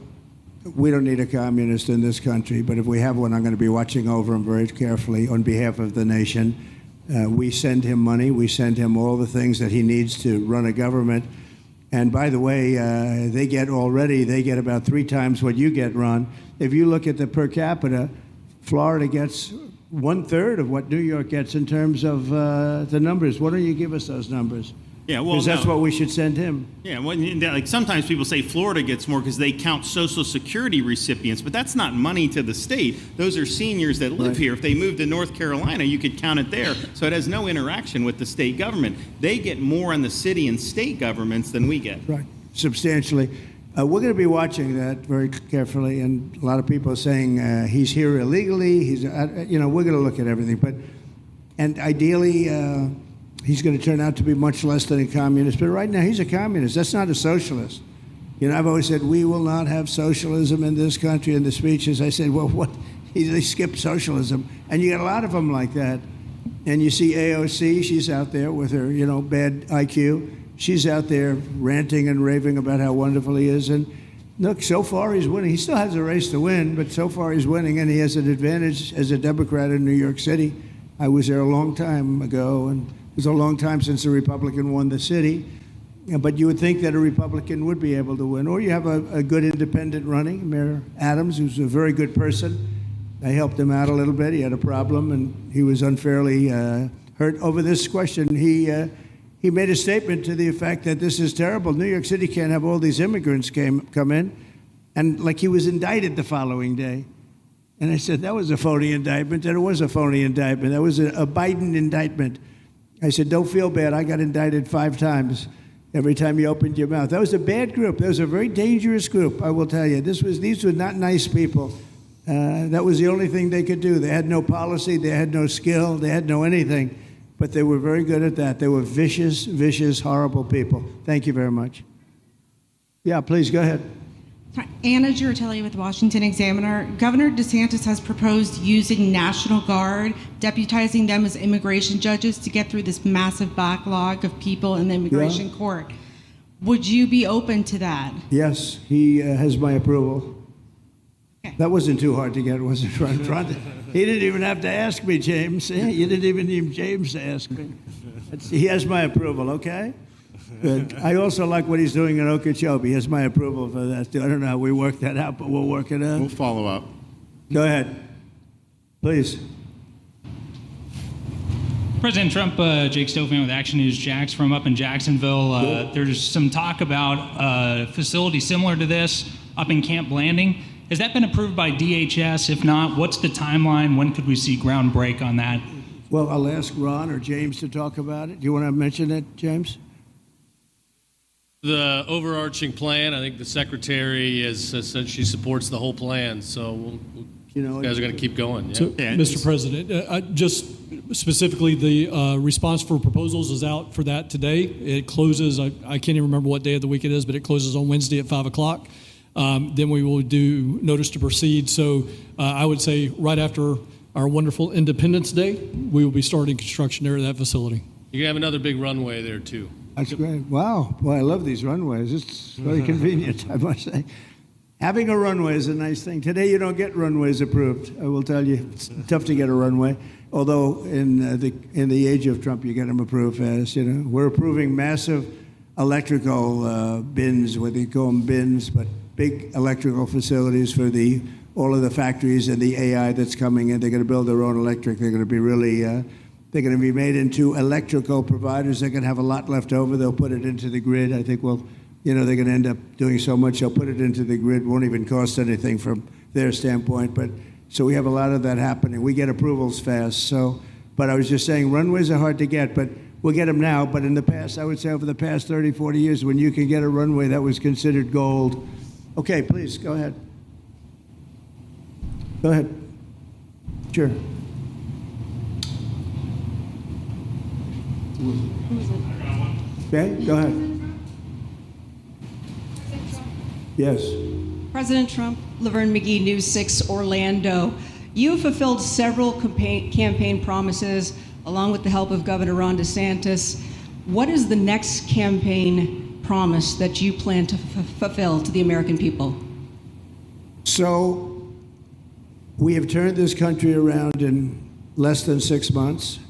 we don't need a communist in this country, but if we have one, I'm going to be watching over him very carefully on behalf of the nation. We send him money. We send him all the things that he needs to run a government. And by the way, they get about 3 times what you get, Ron. If you look at the per capita, Florida gets 1/3 of what New York gets in terms of the numbers. Why don't you give us those numbers? Yeah, well, Because that's no. what we should send him. Yeah, well, like sometimes people say Florida gets more because they count Social Security recipients, but that's not money to the state. Those are seniors that live Right. here. If they moved to North Carolina, you could count it there. So it has no interaction with the state government. They get more on the city and state governments than we get. Right, substantially. We're going to be watching that very carefully, and a lot of people are saying he's here illegally. We're going to look at everything, and ideally, he's going to turn out to be much less than a communist. But right now, he's a communist. That's not a socialist. I've always said we will not have socialism in this country. In the speeches, I said, well, what? They skipped socialism, and you got a lot of them like that. And you see AOC, she's out there with her, bad IQ. She's out there ranting and raving about how wonderful he is. And look, so far he's winning. He still has a race to win, but so far he's winning, and he has an advantage as a Democrat in New York City. I was there a long time ago, and it was a long time since a Republican won the city. But you would think that a Republican would be able to win. Or you have a good independent running, Mayor Adams, who's a very good person. I helped him out a little bit. He had a problem, and he was unfairly hurt over this question. He made a statement to the effect that this is terrible. New York City can't have all these immigrants come in. And like he was indicted the following day. And I said, that was a phony indictment. And it was a phony indictment. That was a Biden indictment. I said, don't feel bad. I got indicted 5 times every time you opened your mouth. That was a bad group. That was a very dangerous group, I will tell you. These were not nice people. That was the only thing they could do. They had no policy. They had no skill. They had no anything. But they were very good at that. They were vicious, vicious, horrible people. Thank you very much. Yeah, please, go ahead. Anna Giratelli with the Washington Examiner. Governor DeSantis has proposed using National Guard, deputizing them as immigration judges to get through this massive backlog of people in the immigration court. Would you be open to that? Yes, he has my approval. Okay. That wasn't too hard to get, was it, Ron? He didn't even have to ask me, James. You didn't even need James to ask me. He has my approval, okay? Good. I also like what he's doing in Okeechobee. He has my approval for that, too. I don't know how we work that out, but we'll work it out. We'll follow up. Go ahead. Please. President Trump, Jake Stofan with Action News Jax from up in Jacksonville. There's some talk about a facility similar to this up in Camp Blanding. Has that been approved by DHS? If not, what's the timeline? When could we see ground break on that? Well, I'll ask Ron or James to talk about it. Do you want to mention it, James? The overarching plan, I think the secretary has said she supports the whole plan, so you guys are going to keep going. Yeah. So, Mr. President, just specifically, the response for proposals is out for that today. It closes, I can't even remember what day of the week it is, but it closes on Wednesday at 5 o'clock. Then we will do notice to proceed. So I would say right after our wonderful Independence Day, we will be starting construction there at that facility. You're going to have another big runway there, too. That's great. Wow. Well, I love these runways. It's very convenient, I must say. Having a runway is a nice thing. Today, you don't get runways approved. I will tell you, it's tough to get a runway. Although in the age of Trump, you get them approved fast. We're approving massive electrical bins, what they call them bins, but big electrical facilities for all of the factories and the AI that's coming in. They're going to build their own electric. They're going to be really, they're going to be made into electrical providers. They're going to have a lot left over. They'll put it into the grid. I think, they're going to end up doing so much. They'll put it into the grid. Won't even cost anything from their standpoint. But so we have a lot of that happening. We get approvals fast. But I was just saying, runways are hard to get, but we'll get them now. But in the past, I would say over the past 30, 40 years, when you can get a runway, that was considered gold. Okay, please, go ahead. Go ahead. Sure. Okay, go ahead. Yes. President Trump, Laverne McGee, News 6 Orlando. You have fulfilled several campaign promises, along with the help of Governor Ron DeSantis. What is the next campaign promise that you plan to fulfill to the American people? So we have turned this country around in less than 6 months.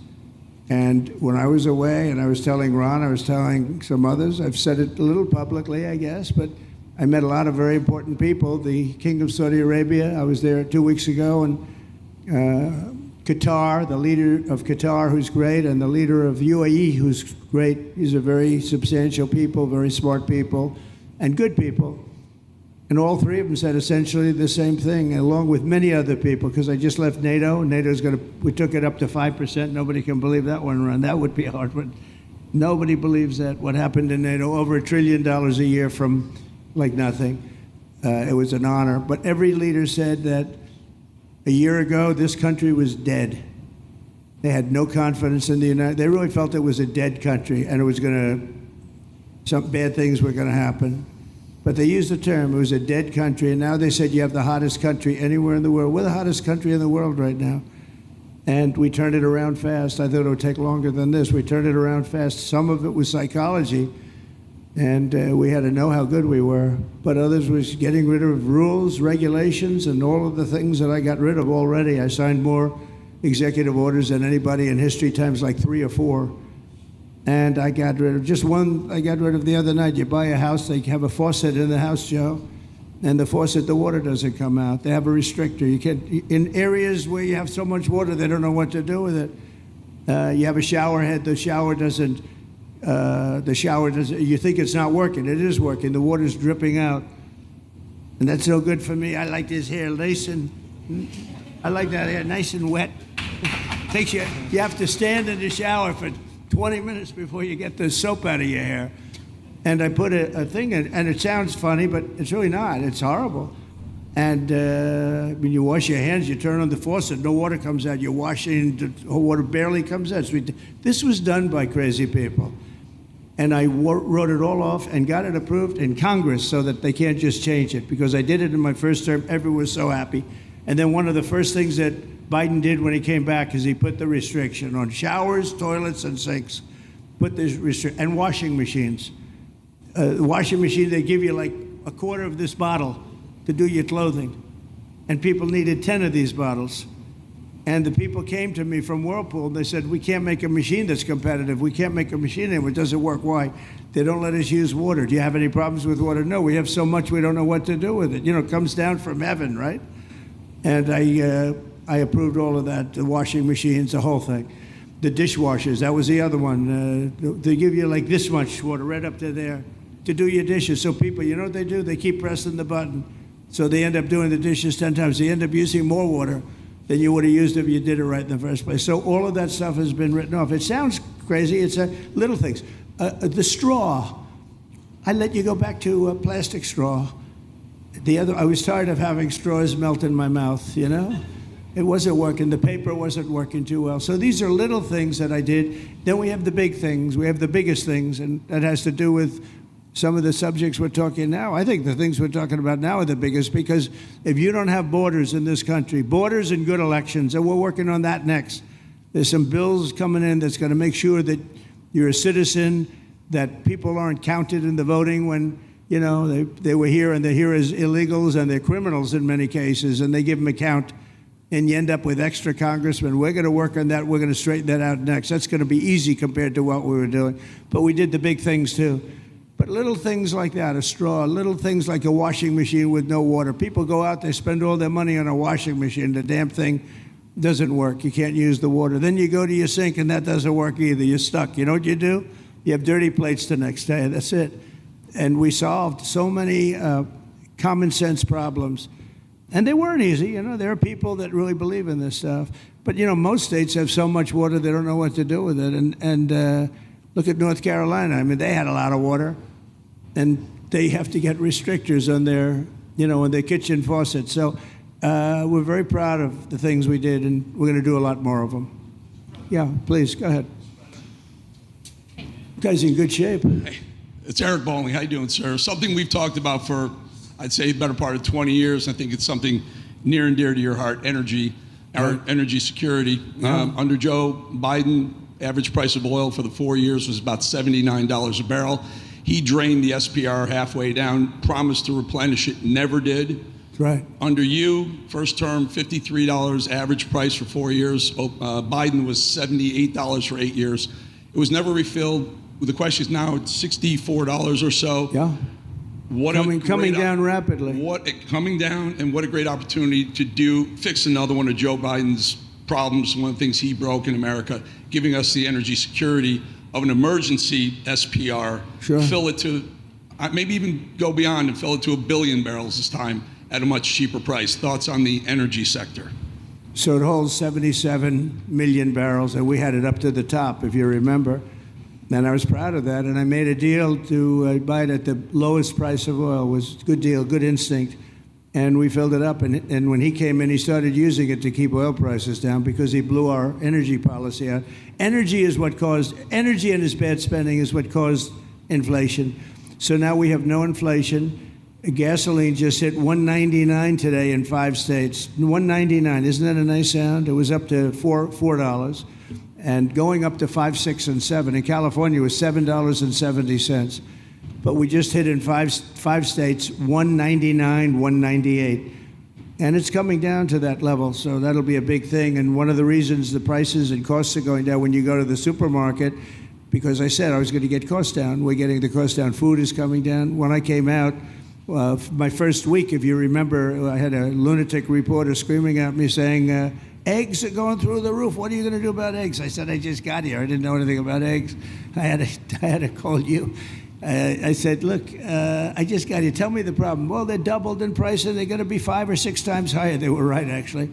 And when I was away, and I was telling Ron, I was telling some others, I've said it a little publicly, I guess, but I met a lot of very important people. The King of Saudi Arabia, I was there 2 weeks ago, and Qatar, the leader of Qatar, who's great, and the leader of UAE, who's great. These are very substantial people, very smart people, and good people. And all three of them said essentially the same thing, along with many other people, because I just left NATO. NATO's we took it up to 5%. Nobody can believe that one run. That would be hard, but nobody believes that. What happened in NATO, over $1 trillion a year from like nothing. It was an honor. But every leader said that a year ago, this country was dead. They had no confidence in the United. They really felt it was a dead country, and it was some bad things were going to happen. But they used the term, it was a dead country, and now they said you have the hottest country anywhere in the world. We're the hottest country in the world right now. And we turned it around fast. I thought it would take longer than this. We turned it around fast. Some of it was psychology, and we had to know how good we were. But others was getting rid of rules, regulations, and all of the things that I got rid of already. I signed more executive orders than anybody in history, times like 3 or 4. And I got rid of just one. I got rid of the other night. You buy a house, they have a faucet in the house, Joe, and the faucet, the water doesn't come out. They have a restrictor. You can't, in areas where you have so much water, they don't know what to do with it. You have a shower head, the shower doesn't, you think it's not working. It is working. The water's dripping out. And that's no good for me. I like this hair nice and, I like that hair nice and wet. You have to stand in the shower for 20 minutes before you get the soap out of your hair. And I put a thing in, and it sounds funny, but it's really not. It's horrible. And when you wash your hands, you turn on the faucet, no water comes out. You're washing, the water barely comes out. This was done by crazy people. And I wrote it all off and got it approved in Congress so that they can't just change it, because I did it in my first term. Everyone was so happy. And then one of the first things that Biden did when he came back is he put the restriction on showers, toilets, and sinks. Put this restriction, and washing machines. The washing machine, they give you like a quarter of this bottle to do your clothing. And people needed 10 of these bottles. And the people came to me from Whirlpool, and they said, we can't make a machine that's competitive. We can't make a machine anymore. It doesn't work. Why? They don't let us use water. Do you have any problems with water? No, we have so much we don't know what to do with it. You know, it comes down from heaven, right? And I approved all of that, the washing machines, the whole thing. The dishwashers, that was the other one. They give you like this much water right up to there to do your dishes. So people, you know what they do? They keep pressing the button. So they end up doing the dishes 10 times. They end up using more water than you would have used if you did it right in the first place. So all of that stuff has been written off. It sounds crazy. It's little things. The straw, I let you go back to a plastic straw. I was tired of having straws melt in my mouth, you know? It wasn't working. The paper wasn't working too well. So these are little things that I did. Then we have the big things. We have the biggest things, and that has to do with some of the subjects we're talking now. I think the things we're talking about now are the biggest, because if you don't have borders in this country, borders and good elections, and we're working on that next. There's some bills coming in that's going to make sure that you're a citizen, that people aren't counted in the voting when, you know, they were here and they're here as illegals and they're criminals in many cases, and they give them a count. And you end up with extra congressmen. We're going to work on that. We're going to straighten that out next. That's going to be easy compared to what we were doing. But we did the big things, too. But little things like that, a straw, little things like a washing machine with no water. People go out, they spend all their money on a washing machine. The damn thing doesn't work. You can't use the water. Then you go to your sink, and that doesn't work either. You're stuck. You know what you do? You have dirty plates the next day. That's it. And we solved so many common sense problems. And they weren't easy, you know. There are people that really believe in this stuff. But, you know, most states have so much water, they don't know what to do with it. And look at North Carolina. I mean, they had a lot of water. And they have to get restrictors on their, you know, on their kitchen faucet. So we're very proud of the things we did, and we're going to do a lot more of them. Yeah, please, go ahead. You guys in good shape. Hey, it's Eric Bowling. How you doing, sir? Something we've talked about for, I'd say, the better part of 20 years. I think it's something near and dear to your heart, energy, our energy security. Under Joe Biden, average price of oil for the 4 years was about $79 a barrel. He drained the SPR halfway down, promised to replenish it, never did. Right. Under you, first term, $53 average price for 4 years. Biden was $78 for 8 years. It was never refilled. The question is now it's $64 or so. Yeah. Coming down rapidly. Coming down, and what a great opportunity to fix another one of Joe Biden's problems, one of the things he broke in America, giving us the energy security of an emergency SPR. Sure. Fill it to, maybe even go beyond and fill it to 1 billion barrels this time at a much cheaper price. Thoughts on the energy sector? So it holds 77 million barrels, and we had it up to the top, if you remember. And I was proud of that, and I made a deal to buy it at the lowest price of oil. It was a good deal, good instinct. And we filled it up, and when he came in, he started using it to keep oil prices down because he blew our energy policy out. Energy and his bad spending is what caused inflation. So now we have no inflation. Gasoline just hit $1.99 today in 5 states. $1.99, isn't that a nice sound? It was up to $4. And going up to 5, 6, and 7. In California, it was $7.70. But we just hit in five states, $1.99, $1.98. And it's coming down to that level, so that'll be a big thing. And one of the reasons the prices and costs are going down when you go to the supermarket, because I said I was going to get costs down. We're getting the cost down. Food is coming down. When I came out, my first week, if you remember, I had a lunatic reporter screaming at me saying, eggs are going through the roof. What are you going to do about eggs? I said, I just got here. I didn't know anything about eggs. I had to call you. I said, look, I just got here. Tell me the problem. Well, they're doubled in price, and they're going to be 5 or 6 times higher. They were right, actually.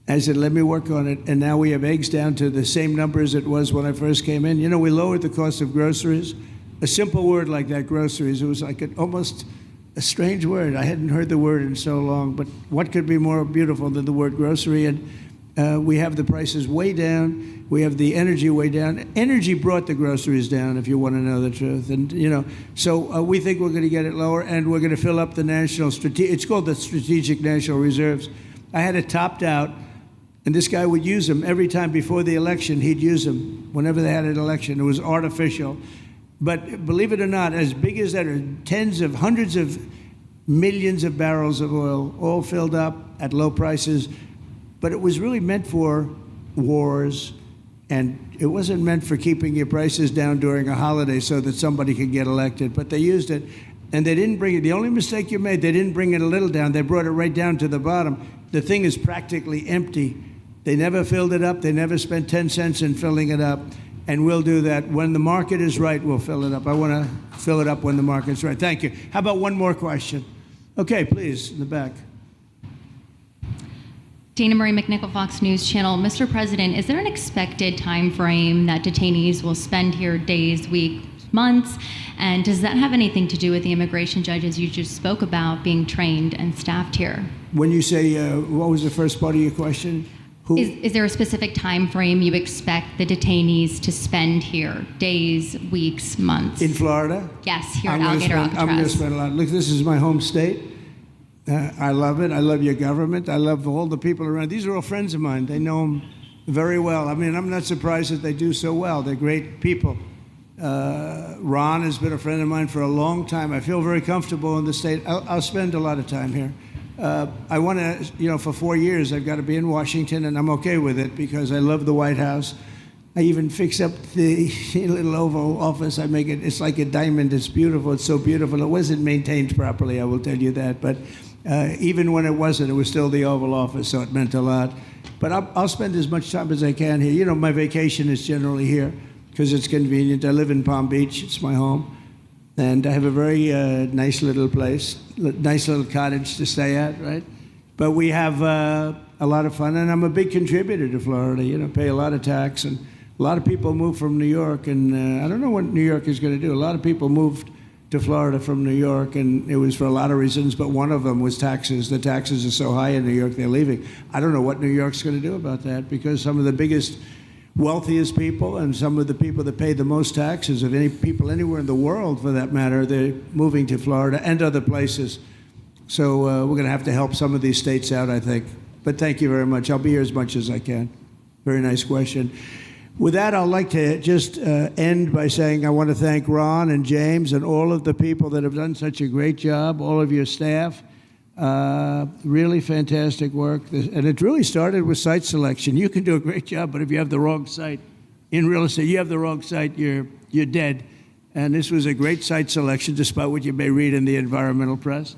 I said, let me work on it. And now we have eggs down to the same number as it was when I first came in. You know, we lowered the cost of groceries. A simple word like that, groceries, it was like almost a strange word. I hadn't heard the word in so long. But what could be more beautiful than the word grocery? And we have the prices way down. We have the energy way down. Energy brought the groceries down, if you want to know the truth. And, you know, so we think we're going to get it lower, and we're going to fill up the it's called the Strategic National Reserves. I had it topped out, and this guy would use them every time before the election. He'd use them whenever they had an election. It was artificial. But believe it or not, as big as that are hundreds of millions of barrels of oil, all filled up at low prices. But it was really meant for wars, and it wasn't meant for keeping your prices down during a holiday so that somebody could get elected. But they used it, and they didn't bring it. The only mistake you made, they didn't bring it a little down. They brought it right down to the bottom. The thing is practically empty. They never filled it up. They never spent 10 cents in filling it up. And we'll do that. When the market is right, we'll fill it up. I want to fill it up when the market's right. Thank you. How about one more question? Okay, please, in the back. Dana Marie McNichol, Fox News Channel. Mr. President, is there an expected time frame that detainees will spend here, days, weeks, months? And does that have anything to do with the immigration judges you just spoke about being trained and staffed here? When you say, what was the first part of your question? Is there a specific time frame you expect the detainees to spend here? Days, weeks, months? In Florida? Yes, here at Alligator Alcatraz. I'm going to spend a lot. Look, this is my home state. I love it. I love your government. I love all the people around. These are all friends of mine. They know them very well. I mean, I'm not surprised that they do so well. They're great people. Ron has been a friend of mine for a long time. I feel very comfortable in the state. I'll spend a lot of time here. I want to, for 4 years, I've got to be in Washington, and I'm okay with it because I love the White House. I even fix up the little Oval Office. I make it, it's like a diamond. It's beautiful. It's so beautiful. It wasn't maintained properly, I will tell you that. But even when it wasn't, it was still the Oval Office, so it meant a lot. But I'll spend as much time as I can here. You know, my vacation is generally here because it's convenient. I live in Palm Beach. It's my home. And I have a very nice little place, nice little cottage to stay at, right? But we have a lot of fun, and I'm a big contributor to Florida, pay a lot of tax. And a lot of people move from New York, and I don't know what New York is going to do. A lot of people moved to Florida from New York, and it was for a lot of reasons, but one of them was taxes. The taxes are so high in New York, they're leaving. I don't know what New York's going to do about that, because some of the biggest, wealthiest people and some of the people that pay the most taxes of any people anywhere in the world, for that matter, they're moving to Florida and other places. So we're going to have to help some of these states out, I think. But thank you very much. I'll be here as much as I can. Very nice question. With that, I'd like to just end by saying I want to thank Ron and James and all of the people that have done such a great job, all of your staff. Really fantastic work. And it really started with site selection. You can do a great job, but if you have the wrong site, in real estate, you have the wrong site, you're dead. And this was a great site selection, despite what you may read in the environmental press.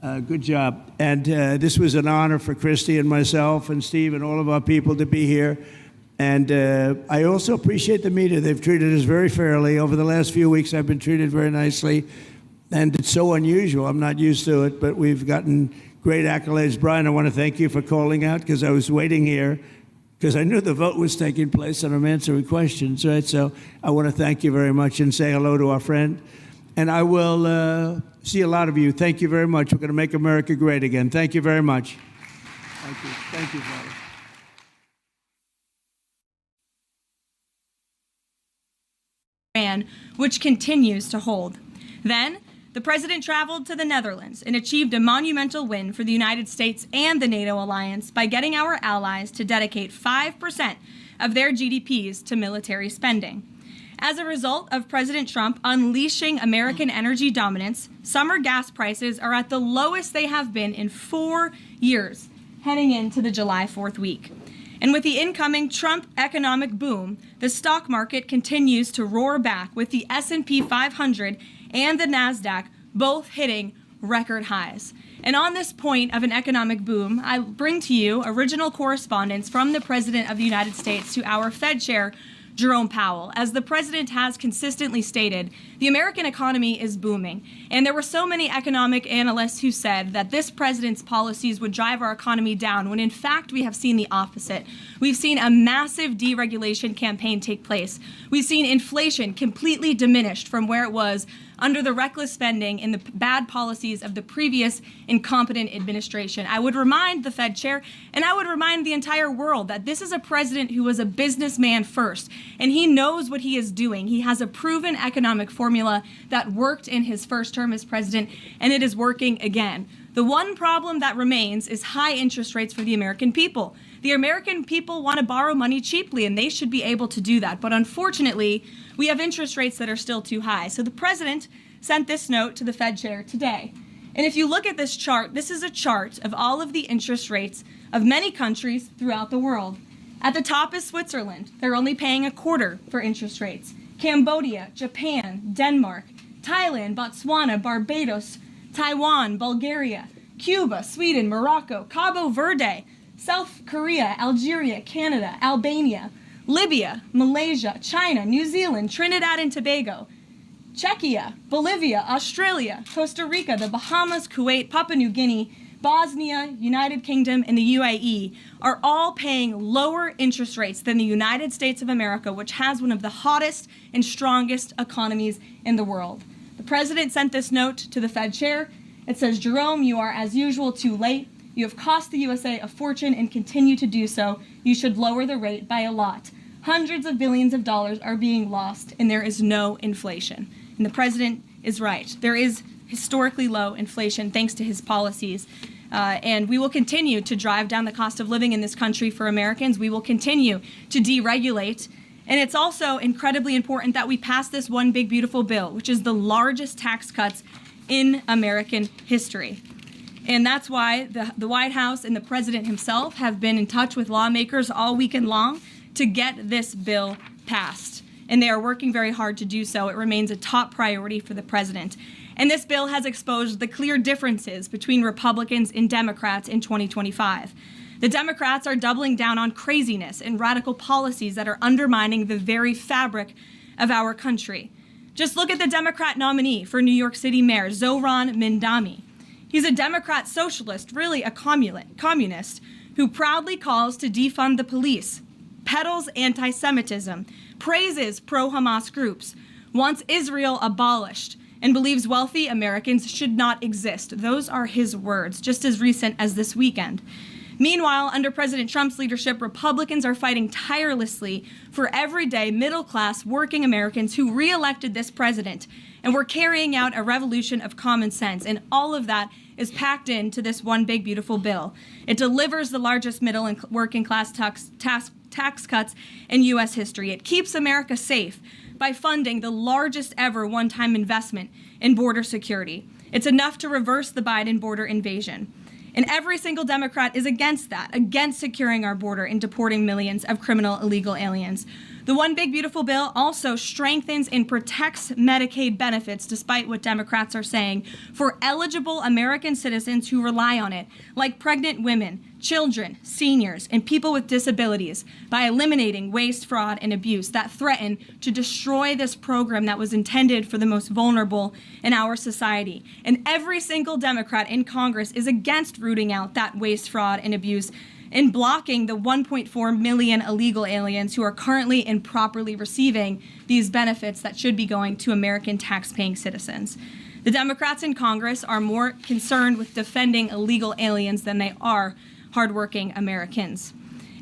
Good job. And this was an honor for Christy and myself and Steve and all of our people to be here. And I also appreciate the media. They've treated us very fairly. Over the last few weeks, I've been treated very nicely. And it's so unusual. I'm not used to it, but we've gotten great accolades. Brian, I want to thank you for calling out, because I was waiting here because I knew the vote was taking place and I'm answering questions, right? So I want to thank you very much and say hello to our friend. And I will see a lot of you. Thank you very much. We're going to make America great again. Thank you very much. Thank you. Thank you, Father. Which continues to hold. Then, the president traveled to the Netherlands and achieved a monumental win for the United States and the NATO alliance by getting our allies to dedicate 5% of their GDPs to military spending. As a result of President Trump unleashing American energy dominance, summer gas prices are at the lowest they have been in 4 years, heading into the July 4th week. And with the incoming Trump economic boom, the stock market continues to roar back, with the S&P 500 and the NASDAQ both hitting record highs. And on this point of an economic boom, I bring to you original correspondence from the President of the United States to our Fed Chair, Jerome Powell. As the president has consistently stated, the American economy is booming. And there were so many economic analysts who said that this president's policies would drive our economy down, when in fact we have seen the opposite. We've seen a massive deregulation campaign take place. We've seen inflation completely diminished from where it was under the reckless spending and the bad policies of the previous incompetent administration. I would remind the Fed chair, and I would remind the entire world, that this is a president who was a businessman first, and he knows what he is doing. He has a proven economic formula that worked in his first term as president, and it is working again. The one problem that remains is high interest rates for the American people. The American people want to borrow money cheaply, and they should be able to do that. But unfortunately, we have interest rates that are still too high. So the president sent this note to the Fed chair today. And if you look at this chart, this is a chart of all of the interest rates of many countries throughout the world. At the top is Switzerland. They're only paying a quarter for interest rates. Cambodia, Japan, Denmark, Thailand, Botswana, Barbados, Taiwan, Bulgaria, Cuba, Sweden, Morocco, Cabo Verde, South Korea, Algeria, Canada, Albania, Libya, Malaysia, China, New Zealand, Trinidad and Tobago, Czechia, Bolivia, Australia, Costa Rica, the Bahamas, Kuwait, Papua New Guinea, Bosnia, United Kingdom, and the UAE are all paying lower interest rates than the United States of America, which has one of the hottest and strongest economies in the world. The president sent this note to the Fed chair. It says, Jerome, you are as usual too late. You have cost the USA a fortune and continue to do so. You should lower the rate by a lot. Hundreds of billions of dollars are being lost, and there is no inflation. And the president is right. There is historically low inflation thanks to his policies. And we will continue to drive down the cost of living in this country for Americans. We will continue to deregulate. And it's also incredibly important that we pass this one big, beautiful bill, which is the largest tax cuts in American history. And that's why the White House and the president himself have been in touch with lawmakers all weekend long to get this bill passed. And they are working very hard to do so. It remains a top priority for the president. And this bill has exposed the clear differences between Republicans and Democrats in 2025. The Democrats are doubling down on craziness and radical policies that are undermining the very fabric of our country. Just look at the Democrat nominee for New York City Mayor, Zohran Mamdani. He's a Democrat socialist, really a communist, who proudly calls to defund the police, peddles anti-Semitism, praises pro-Hamas groups, wants Israel abolished, and believes wealthy Americans should not exist. Those are his words, just as recent as this weekend. Meanwhile, under President Trump's leadership, Republicans are fighting tirelessly for everyday middle-class working Americans who re-elected this president, and we're carrying out a revolution of common sense, and all of that is packed into this one big, beautiful bill. It delivers the largest middle and working class tax cuts in U.S. history. It keeps America safe by funding the largest ever one-time investment in border security. It's enough to reverse the Biden border invasion. And every single Democrat is against that, against securing our border and deporting millions of criminal illegal aliens. The One Big Beautiful Bill also strengthens and protects Medicaid benefits, despite what Democrats are saying, for eligible American citizens who rely on it, like pregnant women, children, seniors, and people with disabilities, by eliminating waste, fraud, and abuse that threaten to destroy this program that was intended for the most vulnerable in our society. And every single Democrat in Congress is against rooting out that waste, fraud, and abuse and blocking the 1.4 million illegal aliens who are currently improperly receiving these benefits that should be going to American tax-paying citizens. The Democrats in Congress are more concerned with defending illegal aliens than they are hardworking Americans.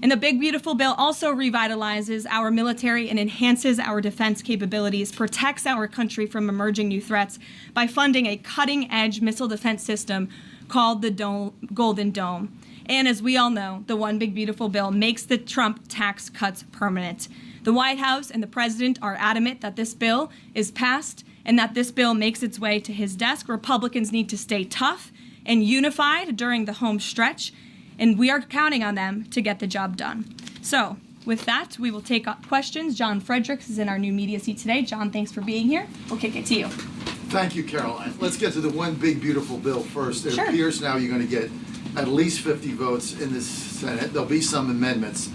And the Big Beautiful Bill also revitalizes our military and enhances our defense capabilities, protects our country from emerging new threats by funding a cutting-edge missile defense system called the Golden Dome. And as we all know, the One Big Beautiful Bill makes the Trump tax cuts permanent. The White House and the president are adamant that this bill is passed and that this bill makes its way to his desk. Republicans need to stay tough and unified during the home stretch, and we are counting on them to get the job done. So with that, we will take questions. John Fredericks is in our new media seat today. John, thanks for being here. We'll kick it to you. Thank you, Caroline. Let's get to the One Big Beautiful Bill first. It Sure. appears now you're going to get at least 50 votes in the Senate. There'll be some amendments.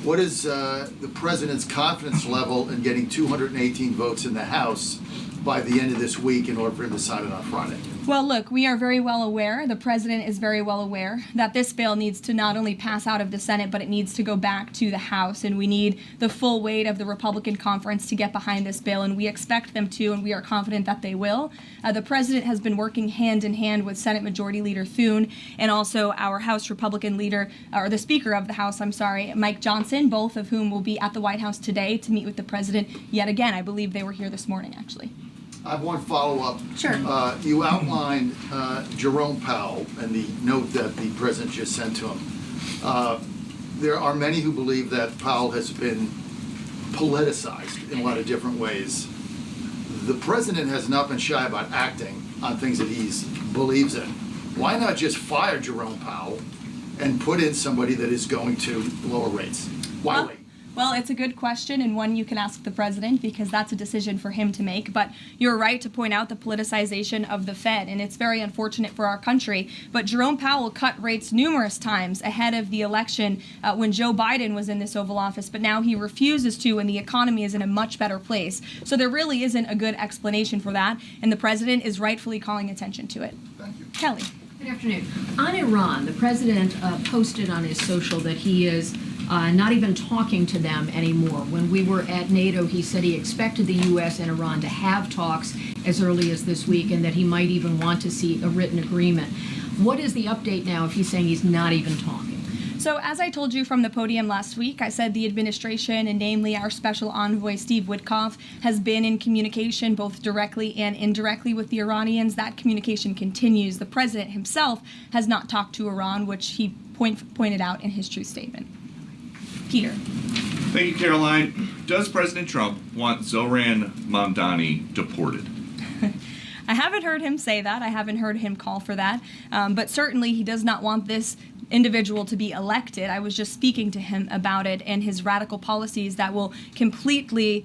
What is the president's confidence level in getting 218 votes in the House by the end of this week in order for him to sign it on Friday? Well, look, we are very well aware, the president is very well aware, that this bill needs to not only pass out of the Senate, but it needs to go back to the House, and we need the full weight of the Republican conference to get behind this bill, and we expect them to, and we are confident that they will. The president has been working hand in hand with Senate Majority Leader Thune and also our House Republican leader, or the Speaker of the House, Mike Johnson, both of whom will be at the White House today to meet with the president yet again. I believe they were here this morning, actually. I have one follow-up. Sure. You outlined Jerome Powell and the note that the president just sent to him. There are many who believe that Powell has been politicized in a lot of different ways. The president has not been shy about acting on things that he believes in. Why not just fire Jerome Powell and put in somebody that is going to lower rates? Why wait? Well, it's a good question, and one you can ask the president, because that's a decision for him to make. But you're right to point out the politicization of the Fed, and it's very unfortunate for our country. But Jerome Powell cut rates numerous times ahead of the election when Joe Biden was in this Oval Office, but now he refuses to, and the economy is in a much better place. So there really isn't a good explanation for that, and the president is rightfully calling attention to it. Thank you. Kelly. Good afternoon. On Iran, the president posted on his social that he is not even talking to them anymore. When we were at NATO, he said he expected the U.S. and Iran to have talks as early as this week and that he might even want to see a written agreement. What is the update now if he's saying he's not even talking? So as I told you from the podium last week, I said the administration, and namely our special envoy Steve Witkoff, has been in communication both directly and indirectly with the Iranians. That communication continues. The president himself has not talked to Iran, which he pointed out in his truth statement. Peter. Thank you, Caroline. Does President Trump want Zoran Mamdani deported? I haven't heard him say that. I haven't heard him call for that. But certainly he does not want this individual to be elected. I was just speaking to him about it and his radical policies that will completely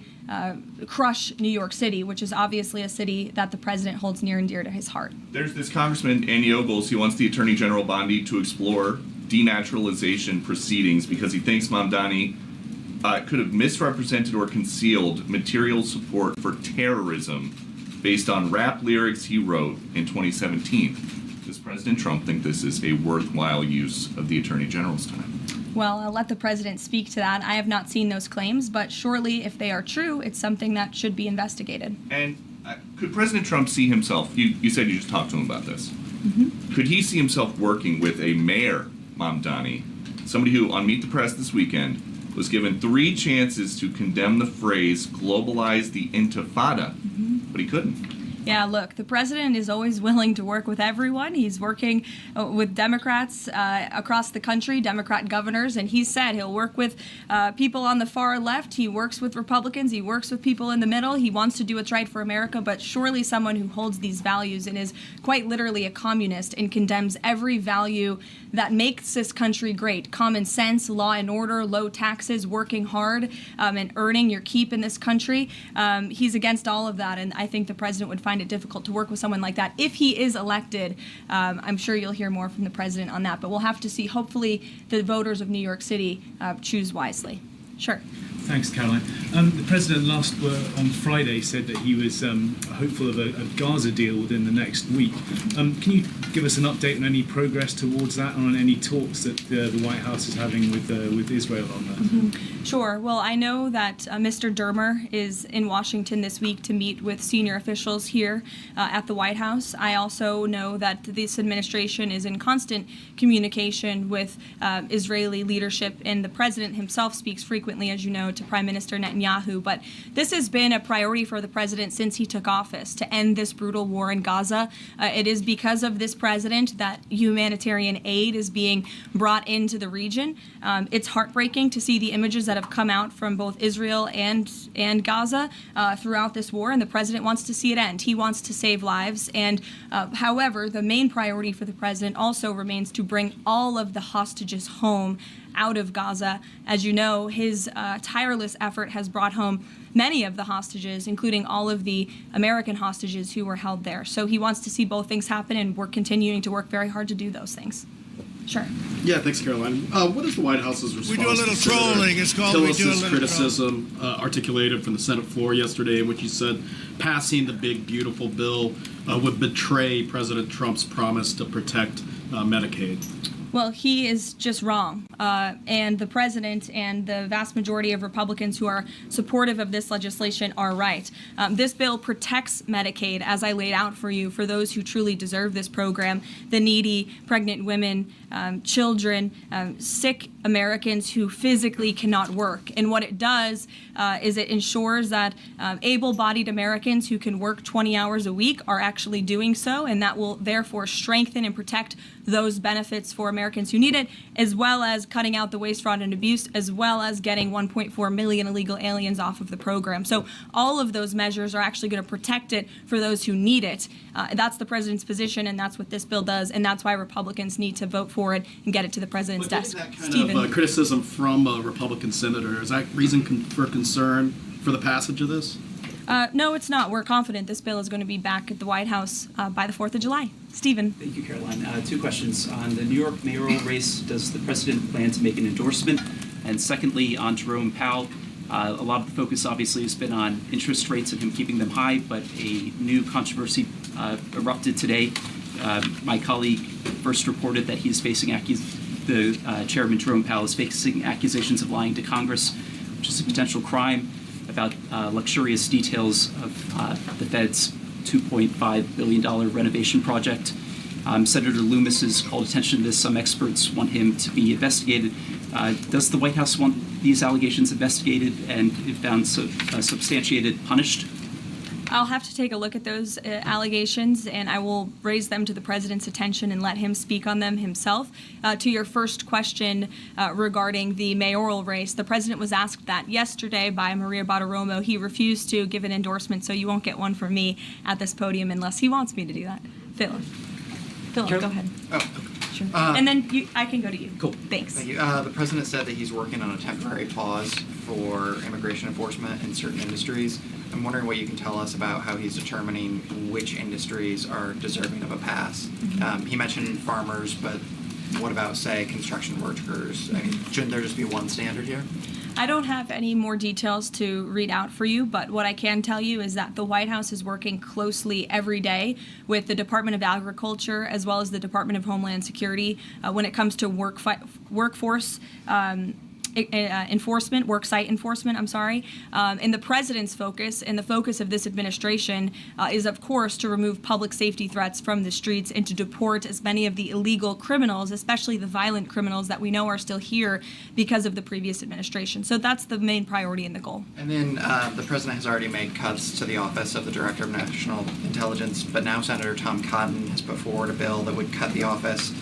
crush New York City, which is obviously a city that the president holds near and dear to his heart. There's this Congressman, Andy Ogles. He wants the Attorney General Bondi to explore denaturalization proceedings because he thinks Mamdani could have misrepresented or concealed material support for terrorism based on rap lyrics he wrote in 2017. Does President Trump think this is a worthwhile use of the Attorney General's time? Well, I'll let the president speak to that. I have not seen those claims, but surely if they are true, it's something that should be investigated. And could President Trump see himself, you said you just talked to him about this, could he see himself working with a mayor, Mamdani, somebody who, on Meet the Press this weekend, was given 3 chances to condemn the phrase globalize the intifada, but he couldn't? Yeah, look, the president is always willing to work with everyone. He's working with Democrats across the country, Democrat governors, and he said he'll work with people on the far left. He works with Republicans. He works with people in the middle. He wants to do what's right for America, but surely someone who holds these values and is quite literally a communist and condemns every value that makes this country great. Common sense, law and order, low taxes, working hard, and earning your keep in this country. He's against all of that, and I think the president would find it difficult to work with someone like that. If he is elected, I'm sure you'll hear more from the president on that, but we'll have to see. Hopefully the voters of New York City choose wisely. Sure. Thanks, Caroline. The president on Friday said that he was hopeful of a Gaza deal within the next week. Can you give us an update on any progress towards that, and on any talks that the White House is having with Israel on that? Mm-hmm. Sure. Well, I know that Mr. Dermer is in Washington this week to meet with senior officials here at the White House. I also know that this administration is in constant communication with Israeli leadership, and the president himself speaks frequently, as you know, to Prime Minister Netanyahu. But this has been a priority for the president since he took office, to end this brutal war in Gaza. It is because of this president that humanitarian aid is being brought into the region. It's heartbreaking to see the images that have come out from both Israel and Gaza throughout this war, and the president wants to see it end. He wants to save lives. And however, the main priority for the president also remains to bring all of the hostages home out of Gaza. As you know, his tireless effort has brought home many of the hostages, including all of the American hostages who were held there. So he wants to see both things happen, and we're continuing to work very hard to do those things. Sure. Yeah, thanks, Caroline. What is the White House's response? We do a little to Senator trolling. It's called we do a Tillis's little criticism articulated from the Senate floor yesterday, in which he said passing the big, beautiful bill would betray President Trump's promise to protect Medicaid. Well, he is just wrong. And the president and the vast majority of Republicans who are supportive of this legislation are right. This bill protects Medicaid, as I laid out for you, for those who truly deserve this program: the needy, pregnant women, children, sick Americans who physically cannot work. And what it does is it ensures that able-bodied Americans who can work 20 hours a week are actually doing so, and that will therefore strengthen and protect those benefits for Americans who need it, as well as cutting out the waste, fraud, and abuse, as well as getting 1.4 million illegal aliens off of the program. So all of those measures are actually going to protect it for those who need it. That's the president's position, and that's what this bill does, and that's why Republicans need to vote for it and get it to the president's desk. That kind of criticism from a Republican senator, is that reason for concern for the passage of this? No, it's not. We're confident this bill is going to be back at the White House by the 4th of July. Stephen. Thank you, Caroline. Two questions. On the New York mayoral race, does the president plan to make an endorsement? And secondly, on Jerome Powell, a lot of the focus obviously has been on interest rates and him keeping them high, but a new controversy erupted today. My colleague first reported that he's facing Chairman Jerome Powell is facing accusations of lying to Congress, which is a potential crime, about luxurious details of the Fed's $2.5 billion renovation project. Senator Loomis has called attention to this. Some experts want him to be investigated. Does the White House want these allegations investigated and, if found substantiated, punished? I'll have to take a look at those allegations, and I will raise them to the president's attention and let him speak on them himself. To your first question regarding the mayoral race, the president was asked that yesterday by Maria Bartiromo. He refused to give an endorsement, so you won't get one from me at this podium unless he wants me to do that. Philip, go ahead. Oh, okay. Sure. And then I can go to you. Cool. Thanks. Thank you. The president said that he's working on a temporary pause for immigration enforcement in certain industries. I'm wondering what you can tell us about how he's determining which industries are deserving of a pass. Mm-hmm. He mentioned farmers, but what about, say, construction workers? I mean, shouldn't there just be one standard here? I don't have any more details to read out for you, but what I can tell you is that the White House is working closely every day with the Department of Agriculture as well as the Department of Homeland Security when it comes to workforce enforcement, worksite enforcement, and the president's focus and the focus of this administration is, of course, to remove public safety threats from the streets and to deport as many of the illegal criminals, especially the violent criminals that we know are still here because of the previous administration. So that's the main priority and the goal. And then the president has already made cuts to the office of the Director of National Intelligence, but now Senator Tom Cotton has put forward a bill that would cut the office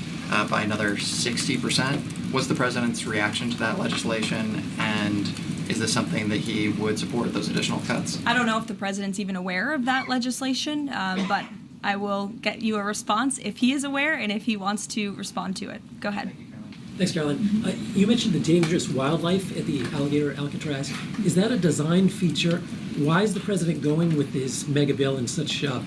by another 60%. What's the president's reaction to that legislation, and is this something that he would support, those additional cuts? I don't know if the president's even aware of that legislation, but I will get you a response if he is aware and if he wants to respond to it. Go ahead. Thanks, Caroline. You mentioned the dangerous wildlife at the alligator Alcatraz. Is that a design feature? Why is the president going with this mega bill in such a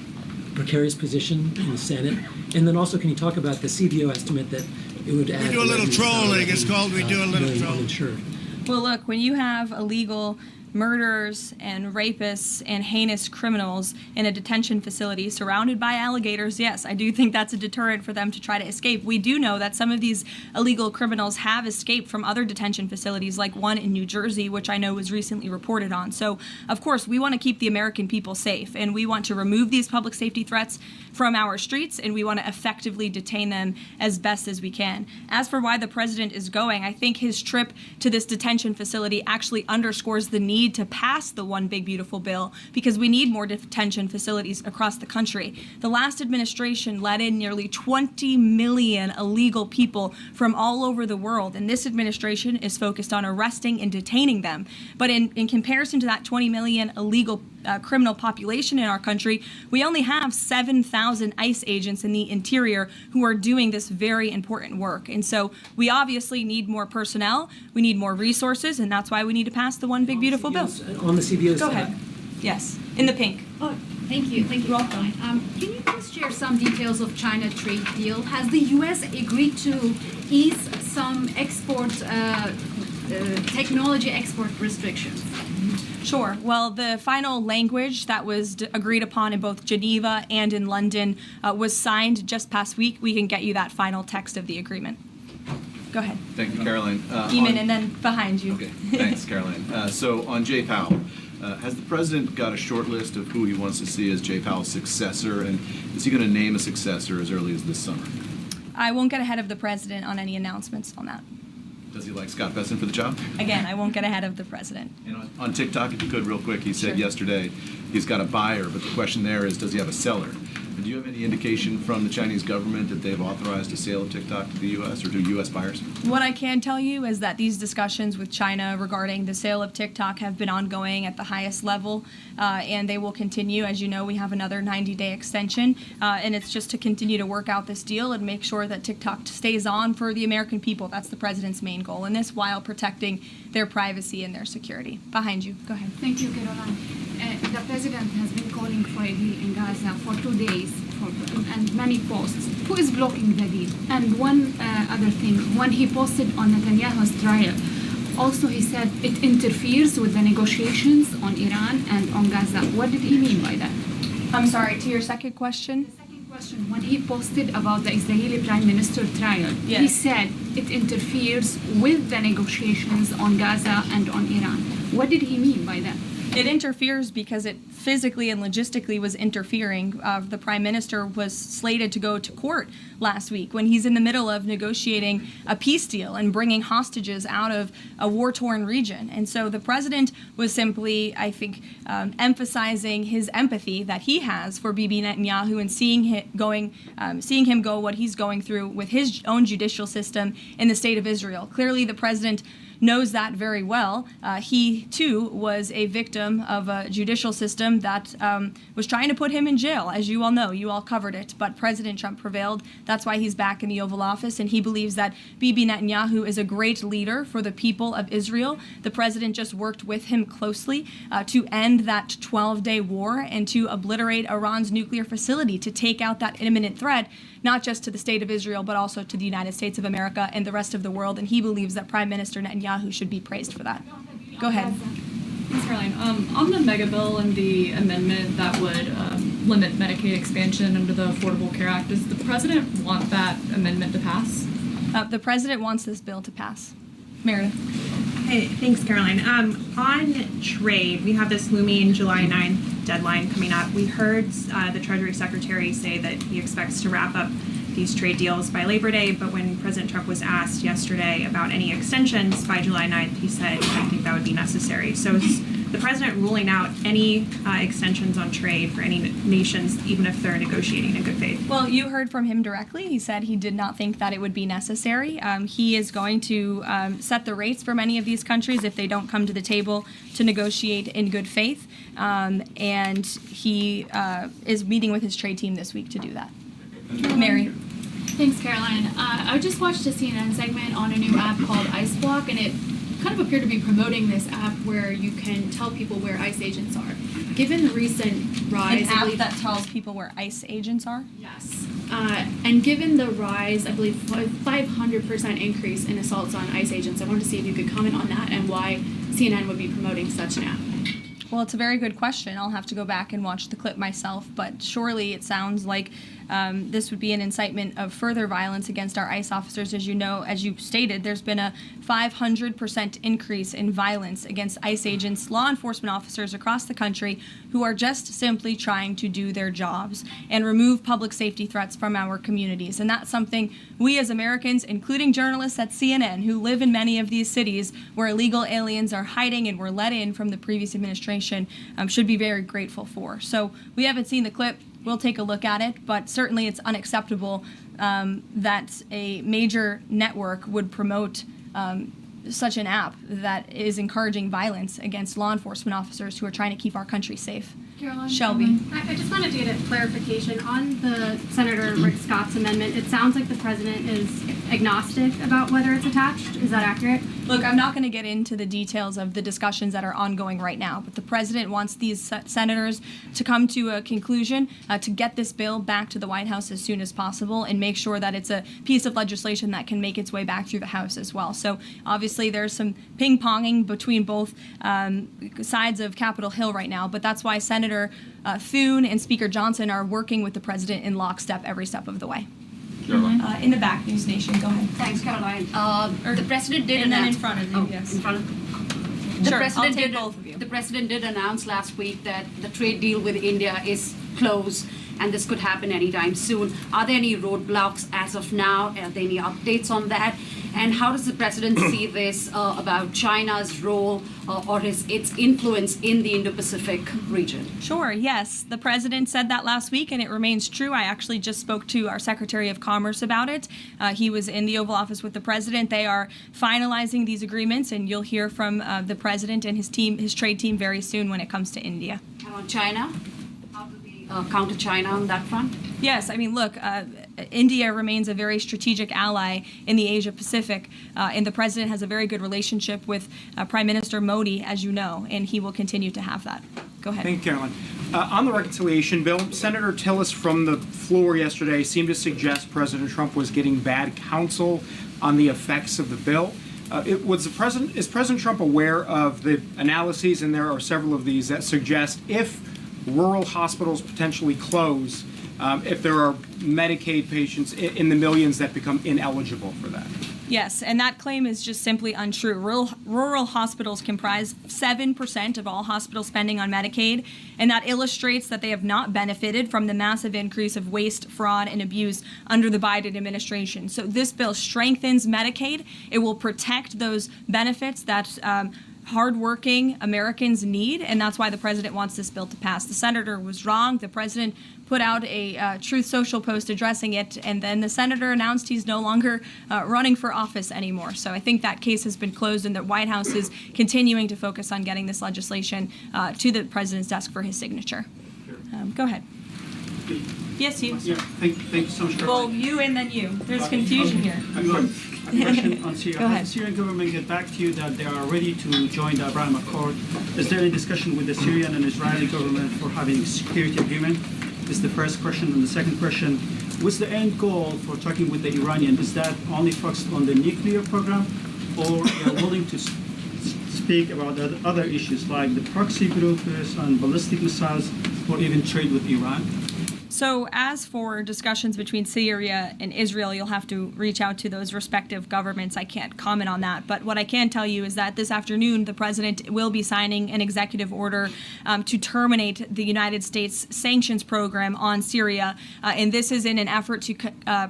precarious position in the Senate? And then also, can you talk about the CBO estimate that it would add? We do a little trolling. It's called we do a little trolling. Uninsured. Well, look, when you have illegal murderers and rapists and heinous criminals in a detention facility surrounded by alligators, yes, I do think that's a deterrent for them to try to escape. We do know that some of these illegal criminals have escaped from other detention facilities, like one in New Jersey, which I know was recently reported on. So, of course, we want to keep the American people safe, and we want to remove these public safety threats from our streets, and we want to effectively detain them as best as we can. As for why the president is going, I think his trip to this detention facility actually underscores the need to pass the One Big Beautiful Bill, because we need more detention facilities across the country. The last administration let in nearly 20 million illegal people from all over the world, and this administration is focused on arresting and detaining them. But in comparison to that 20 million illegal criminal population in our country, we only have 7,000 ICE agents in the interior who are doing this very important work. And so we obviously need more personnel, we need more resources, and that's why we need to pass the One Big Beautiful Bill. On the CBO's. Go ahead. Yes, in the pink. Oh, thank you. Thank you. Welcome. Can you please share some details of China trade deal? Has the U.S. agreed to ease some export, technology export restrictions? Sure. Well, the final language that was agreed upon in both Geneva and in London was signed just past week. We can get you that final text of the agreement. Go ahead. Thank you, Caroline. Eamon, and then behind you. Okay, thanks, Caroline. So on Jay Powell, has the president got a short list of who he wants to see as Jay Powell's successor, and is he going to name a successor as early as this summer? I won't get ahead of the president on any announcements on that. Does he like Scott Besson for the job? Again, I won't get ahead of the president. And on TikTok, if you could, real quick, he said yesterday he's got a buyer, but the question there is, does he have a seller? And do you have any indication from the Chinese government that they've authorized a sale of TikTok to the U.S. or to U.S. buyers? What I can tell you is that these discussions with China regarding the sale of TikTok have been ongoing at the highest level, and they will continue. As you know, we have another 90-day extension, and it's just to continue to work out this deal and make sure that TikTok stays on for the American people. That's the president's main goal in this, while protecting their privacy and their security. Behind you. Go ahead. Thank you, Caroline. The president has been calling for a deal in Gaza for 2 days and many posts. Who is blocking the deal? And one other thing, when he posted on Netanyahu's trial, also he said it interferes with the negotiations on Iran and on Gaza. What did he mean by that? I'm sorry, to your second question? The second question, when he posted about the Israeli Prime Minister trial, he said it interferes with the negotiations on Gaza and on Iran. What did he mean by that? It interferes because it physically and logistically was interfering. The prime minister was slated to go to court last week when he's in the middle of negotiating a peace deal and bringing hostages out of a war-torn region. And so the president was simply, I think, emphasizing his empathy that he has for Bibi Netanyahu and seeing him go what he's going through with his own judicial system in the state of Israel. Clearly, the president knows that very well. He, too, was a victim of a judicial system that was trying to put him in jail, as you all know. You all covered it. But President Trump prevailed. That's why he's back in the Oval Office, and he believes that Bibi Netanyahu is a great leader for the people of Israel. The president just worked with him closely to end that 12-day war and to obliterate Iran's nuclear facility, to take out that imminent threat, not just to the state of Israel, but also to the United States of America and the rest of the world. And he believes that Prime Minister Netanyahu should be praised for that. Go ahead. Thanks, Caroline. On the mega bill and the amendment that would limit Medicaid expansion under the Affordable Care Act, does the president want that amendment to pass? The president wants this bill to pass. Meredith. Hey, thanks, Caroline. On trade, we have this looming July 9th deadline coming up. We heard the Treasury Secretary say that he expects to wrap up these trade deals by Labor Day, but when President Trump was asked yesterday about any extensions by July 9th, he said, I think that would be necessary. So is the president ruling out any extensions on trade for any nations, even if they're negotiating in good faith? Well, you heard from him directly. He said he did not think that it would be necessary. He is going to set the rates for many of these countries if they don't come to the table to negotiate in good faith. And he is meeting with his trade team this week to do that. Mary. Thanks, Caroline. I just watched a CNN segment on a new app called Ice Block, and it kind of appeared to be promoting this app where you can tell people where ICE agents are. Given the recent rise... An app that tells people where ICE agents are? Yes. And given the rise, I believe, 500% increase in assaults on ICE agents, I wanted to see if you could comment on that and why CNN would be promoting such an app. Well, it's a very good question. I'll have to go back and watch the clip myself, but surely it sounds like this would be an incitement of further violence against our ICE officers. As you know, as you stated, there's been a 500% increase in violence against ICE agents, law enforcement officers across the country who are just simply trying to do their jobs and remove public safety threats from our communities. And that's something we as Americans, including journalists at CNN who live in many of these cities where illegal aliens are hiding and were let in from the previous administration, should be very grateful for. So we haven't seen the clip. We'll take a look at it, but certainly it's unacceptable that a major network would promote such an app that is encouraging violence against law enforcement officers who are trying to keep our country safe. Caroline, Shelby. I just wanted to get a clarification on the Senator Rick Scott's amendment. It sounds like the president is agnostic about whether it's attached. Is that accurate? Look, I'm not going to get into the details of the discussions that are ongoing right now, but the president wants these senators to come to a conclusion, to get this bill back to the White House as soon as possible and make sure that it's a piece of legislation that can make its way back through the House as well. So obviously there's some ping-ponging between both sides of Capitol Hill right now, but that's why Senator Thune and Speaker Johnson are working with the president in lockstep every step of the way. In the back, News Nation, go ahead. Thanks, Caroline. The president did and then announce... in front of you, yes. In front of... The Sure, president I'll take did, both of you. The president did announce last week that the trade deal with India is closed and this could happen anytime soon. Are there any roadblocks as of now? Are there any updates on that? And how does the president see this about China's role or its influence in the Indo-Pacific region? Sure, yes. The president said that last week, and it remains true. I actually just spoke to our Secretary of Commerce about it. He was in the Oval Office with the president. They are finalizing these agreements, and you'll hear from the president and his team, his trade team, very soon when it comes to India. And on China? How do we counter China on that front? Yes, I mean, look, India remains a very strategic ally in the Asia Pacific, and the president has a very good relationship with Prime Minister Modi, as you know, and he will continue to have that. Go ahead. Thank you, Caroline. On the reconciliation bill, Senator Tillis from the floor yesterday seemed to suggest President Trump was getting bad counsel on the effects of the bill. Is President Trump aware of the analyses, and there are several of these, that suggest if rural hospitals potentially close, if there are Medicaid patients in the millions that become ineligible for that? Yes, and that claim is just simply untrue. Rural hospitals comprise 7% of all hospital spending on Medicaid, and that illustrates that they have not benefited from the massive increase of waste, fraud, and abuse under the Biden administration. So this bill strengthens Medicaid. It will protect those benefits that hardworking Americans need, and that's why the president wants this bill to pass. The senator was wrong. The president put out a Truth Social post addressing it, and then the senator announced he's no longer running for office anymore. So I think that case has been closed, and the White House is continuing to focus on getting this legislation to the president's desk for his signature. Go ahead. Yes, you. Yeah, thank you so much. Well, you and then you. There's confusion here. A question on Syria. Go ahead. Has the Syrian government get back to you that they are ready to join the Abraham Accord? Is there any discussion with the Syrian and Israeli government for having a security agreement? This is the first question. And the second question, what's the end goal for talking with the Iranian? Is that only focused on the nuclear program, or they are willing to speak about other issues like the proxy groups and ballistic missiles, or even trade with Iran? So as for discussions between Syria and Israel, you'll have to reach out to those respective governments. I can't comment on that. But what I can tell you is that this afternoon, the president will be signing an executive order to terminate the United States sanctions program on Syria. And this is in an effort to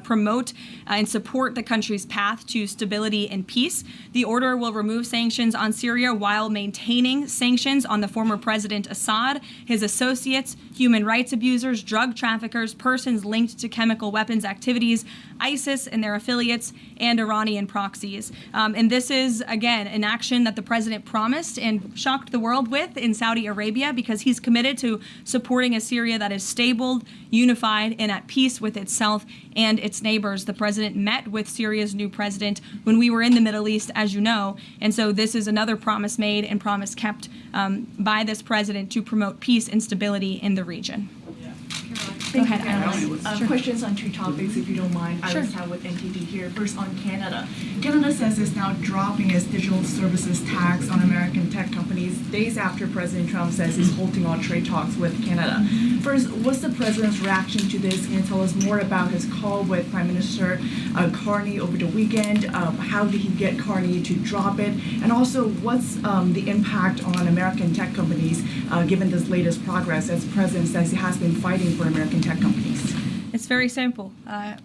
promote and support the country's path to stability and peace. The order will remove sanctions on Syria while maintaining sanctions on the former President Assad, his associates, human rights abusers, drug traffickers, persons linked to chemical weapons activities, ISIS and their affiliates, and Iranian proxies. And this is, again, an action that the president promised and shocked the world with in Saudi Arabia, because he's committed to supporting a Syria that is stable, unified, and at peace with itself and its neighbors. The president met with Syria's new president when we were in the Middle East, as you know. And so this is another promise made and promise kept by this president to promote peace and stability in the region. Thank Go you, ahead, Caroline. Sure. Questions on two topics, if you don't mind. Sure. Iris Howe with NTD here. First on Canada. Canada says it's now dropping its digital services tax on American tech companies days after President Trump says he's halting all trade talks with Canada. First, what's the president's reaction to this? Can you tell us more about his call with Prime Minister Carney over the weekend? How did he get Carney to drop it? And also, what's the impact on American tech companies given this latest progress, as the president says he has been fighting for American tech companies? It's very simple.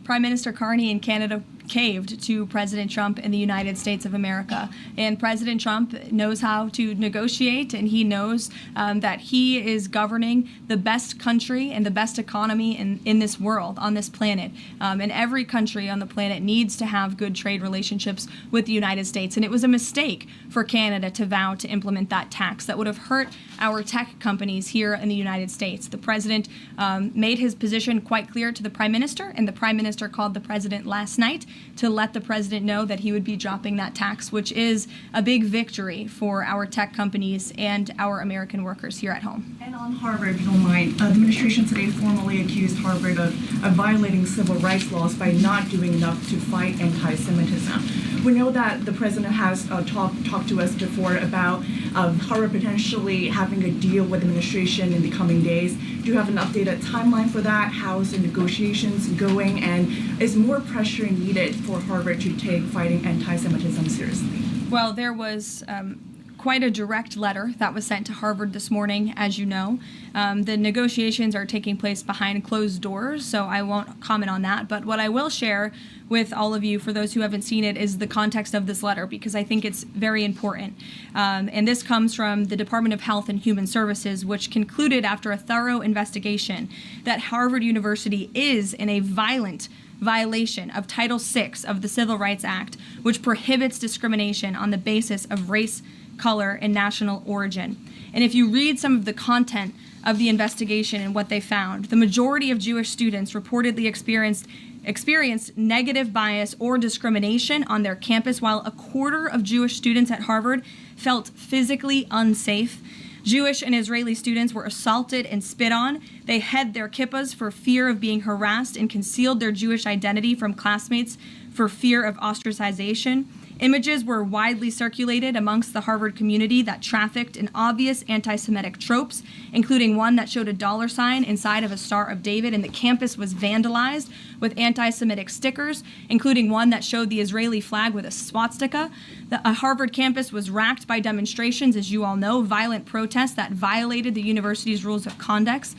Prime Minister Carney in Canada caved to President Trump in the United States of America. And President Trump knows how to negotiate, and he knows that he is governing the best country and the best economy in this world, on this planet. And every country on the planet needs to have good trade relationships with the United States. And it was a mistake for Canada to vow to implement that tax that would have hurt our tech companies here in the United States. The president made his position quite clear to the Prime Minister, and the Prime Minister called the president last night to let the president know that he would be dropping that tax, which is a big victory for our tech companies and our American workers here at home. And on Harvard, if you don't mind, the administration today formally accused Harvard of violating civil rights laws by not doing enough to fight anti-Semitism. We know that the president has talked to us before about Harvard potentially having a deal with the administration in the coming days. Do you have an updated timeline for that? How is the negotiations going? And is more pressure needed for Harvard to take fighting anti-Semitism seriously? Well, there was quite a direct letter that was sent to Harvard this morning, as you know. The negotiations are taking place behind closed doors, so I won't comment on that. But what I will share with all of you, for those who haven't seen it, is the context of this letter, because I think it's very important. And this comes from the Department of Health and Human Services, which concluded after a thorough investigation that Harvard University is in a violent violation of Title VI of the Civil Rights Act, which prohibits discrimination on the basis of race, color, and national origin. And if you read some of the content of the investigation and what they found, the majority of Jewish students reportedly experienced negative bias or discrimination on their campus, while a quarter of Jewish students at Harvard felt physically unsafe. Jewish and Israeli students were assaulted and spit on. They hid their kippahs for fear of being harassed and concealed their Jewish identity from classmates for fear of ostracization. Images were widely circulated amongst the Harvard community that trafficked in obvious anti-Semitic tropes, including one that showed a dollar sign inside of a Star of David, and the campus was vandalized with anti-Semitic stickers, including one that showed the Israeli flag with a swastika. The Harvard campus was racked by demonstrations, as you all know, violent protests that violated the university's rules of conduct.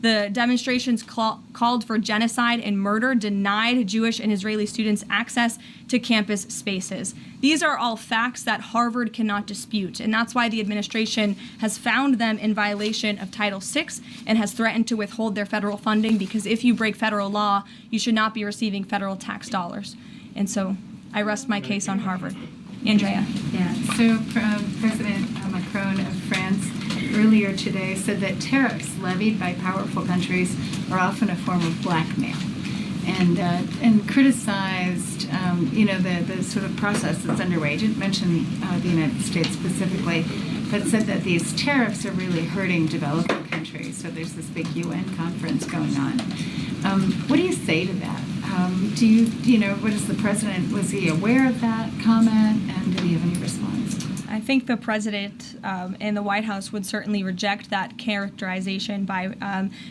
The demonstrations called for genocide and murder, denied Jewish and Israeli students access to campus spaces. These are all facts that Harvard cannot dispute, and that's why the administration has found them in violation of Title VI and has threatened to withhold their federal funding, because if you break federal law, you should not be receiving federal tax dollars. And so I rest my case on Harvard. Andrea. Yeah, so President Macron of France earlier today said that tariffs levied by powerful countries are often a form of blackmail, and criticized the sort of process that's underway. He didn't mention the United States specifically, but said that these tariffs are really hurting developing countries. So there's this big UN conference going on. What do you say to that? What is the president, was he aware of that comment, and did he have any response? I think the president and the White House would certainly reject that characterization by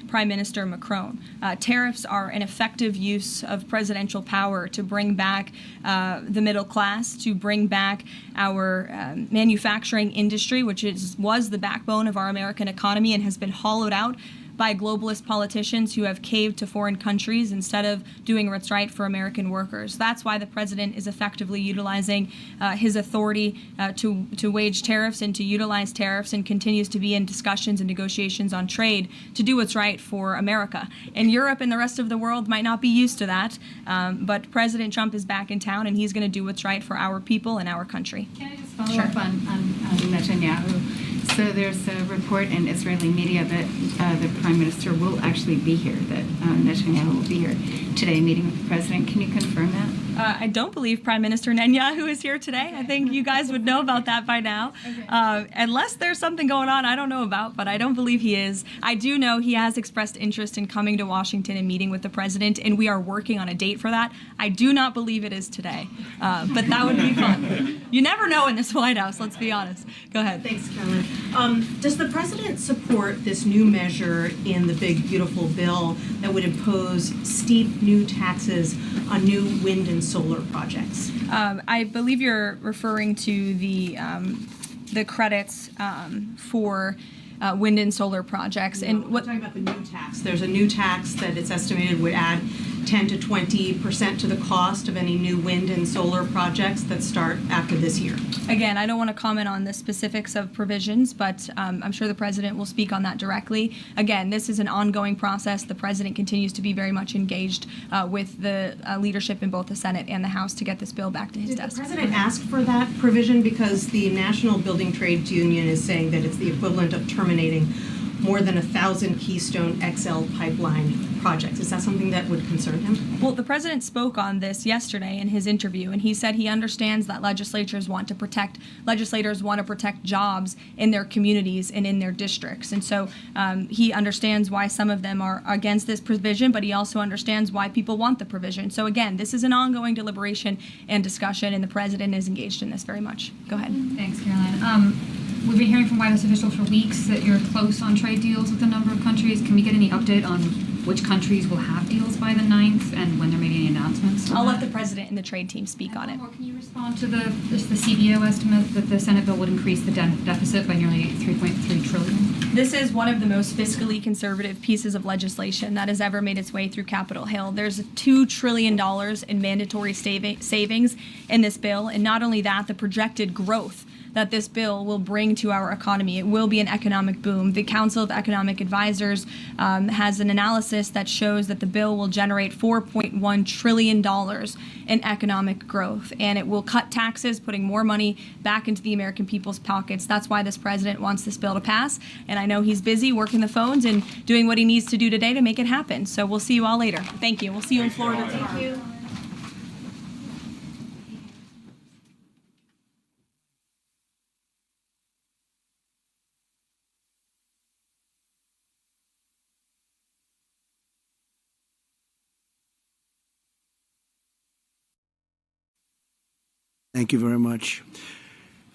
Prime Minister Macron. Tariffs are an effective use of presidential power to bring back the middle class, to bring back our manufacturing industry, which was the backbone of our American economy and has been hollowed out by globalist politicians who have caved to foreign countries instead of doing what's right for American workers. That's why the president is effectively utilizing his authority to wage tariffs and to utilize tariffs, and continues to be in discussions and negotiations on trade to do what's right for America. And Europe and the rest of the world might not be used to that, but President Trump is back in town, and he's going to do what's right for our people and our country. Can I just follow up on Netanyahu? So there's a report in Israeli media that the Prime Minister will actually be here, that Netanyahu will be here today meeting with the President. Can you confirm that? I don't believe Prime Minister Netanyahu is here today. I think you guys would know about that by now. Unless there's something going on I don't know about, but I don't believe he is. I do know he has expressed interest in coming to Washington and meeting with the President, and we are working on a date for that. I do not believe it is today, but that would be fun. You never know in this White House, let's be honest. Go ahead. Thanks, Carolyn. Does the President support this new measure in the big, beautiful bill that would impose steep new taxes on new wind and solar projects? I believe you're referring to the credits for wind and solar projects. No, and what I'm talking about the new tax. There's a new tax that it's estimated would add 10 to 20% to the cost of any new wind and solar projects that start after this year. Again, I don't want to comment on the specifics of provisions, but I'm sure the president will speak on that directly. Again, this is an ongoing process. The president continues to be very much engaged with the leadership in both the Senate and the House to get this bill back to his desk. Did the president ask for that provision? Because the National Building Trades Union is saying that it's the equivalent of terminating more than 1,000 Keystone XL pipeline projects. Is that something that would concern him? Well, the president spoke on this yesterday in his interview, and he said he understands that legislators want to protect jobs in their communities and in their districts. And so he understands why some of them are against this provision, but he also understands why people want the provision. So again, this is an ongoing deliberation and discussion, and the president is engaged in this very much. Go ahead. Thanks, Caroline. We've been hearing from White House officials for weeks that you're close on trade deals with a number of countries. Can we get any update on which countries will have deals by the 9th and when they're making any announcements? I'll let the president and the trade team speak on it. Or can you respond to the CBO estimate that the Senate bill would increase the deficit by nearly $3.3 trillion? This is one of the most fiscally conservative pieces of legislation that has ever made its way through Capitol Hill. There's $2 trillion in mandatory savings in this bill, and not only that, the projected growth that this bill will bring to our economy. It will be an economic boom. The Council of Economic Advisors has an analysis that shows that the bill will generate $4.1 trillion in economic growth, and it will cut taxes, putting more money back into the American people's pockets. That's why this president wants this bill to pass, and I know he's busy working the phones and doing what he needs to do today to make it happen. So we'll see you all later. Thank you. We'll see you in Florida tomorrow. Thank you. Thank you very much.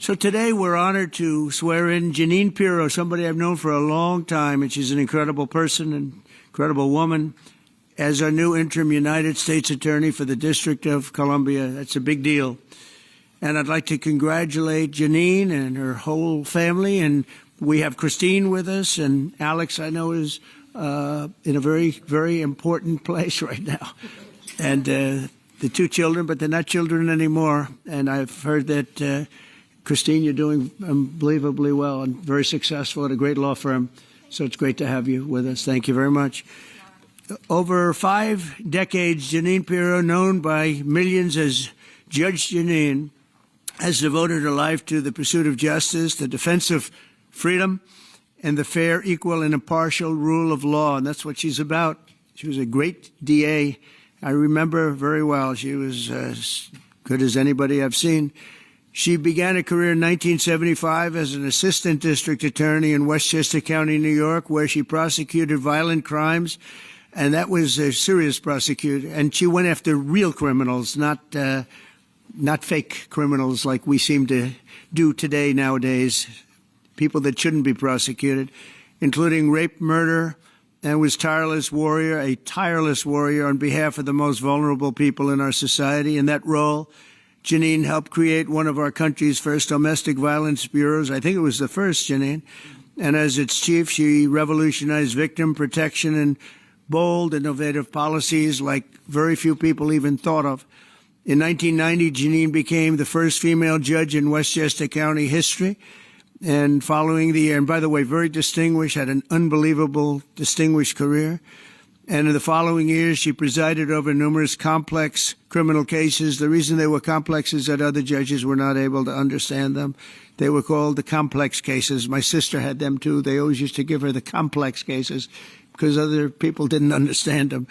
So today we're honored to swear in Jeanine Pirro, somebody I've known for a long time, and she's an incredible person, an incredible woman, as our new interim United States Attorney for the District of Columbia. That's a big deal. And I'd like to congratulate Jeanine and her whole family. And we have Christine with us, and Alex, I know, is in a very, very important place right now. And the two children, but they're not children anymore. And I've heard that, Christine, you're doing unbelievably well and very successful at a great law firm. So it's great to have you with us. Thank you very much. Over 5 decades, Jeanine Pirro, known by millions as Judge Jeanine, has devoted her life to the pursuit of justice, the defense of freedom, and the fair, equal, and impartial rule of law. And that's what she's about. She was a great DA. I remember very well. She was as good as anybody I've seen. She began a career in 1975 as an assistant district attorney in Westchester County, New York, where she prosecuted violent crimes. And that was a serious prosecution. And she went after real criminals, not not fake criminals like we seem to do today nowadays, people that shouldn't be prosecuted, including rape, murder, and was a tireless warrior on behalf of the most vulnerable people in our society. In that role, Janine helped create one of our country's first domestic violence bureaus. I think it was the first, Janine. And as its chief, she revolutionized victim protection and bold, innovative policies like very few people even thought of. In 1990, Janine became the first female judge in Westchester County history. And following the year, and by the way, very distinguished, had an unbelievable, distinguished career. And in the following years, she presided over numerous complex criminal cases. The reason they were complex is that other judges were not able to understand them. They were called the complex cases. My sister had them too. They always used to give her the complex cases because other people didn't understand them,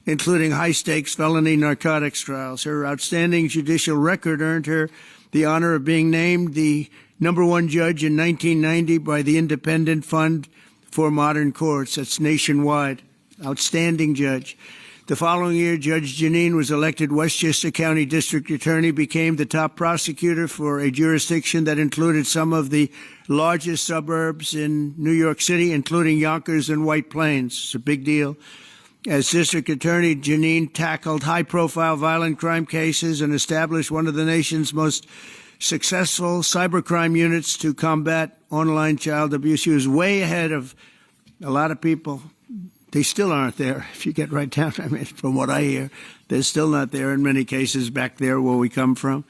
including high-stakes felony narcotics trials. Her outstanding judicial record earned her the honor of being named the #1 judge in 1990 by the Independent Fund for Modern Courts. That's nationwide. Outstanding judge. The following year, Judge Janine was elected Westchester County District Attorney, became the top prosecutor for a jurisdiction that included some of the largest suburbs in New York City, including Yonkers and White Plains. It's a big deal. As District Attorney, Janine tackled high-profile violent crime cases and established one of the nation's most successful cybercrime units to combat online child abuse. She was way ahead of a lot of people. They still aren't there, if you get right down. I mean, from what I hear, they're still not there in many cases back there where we come from.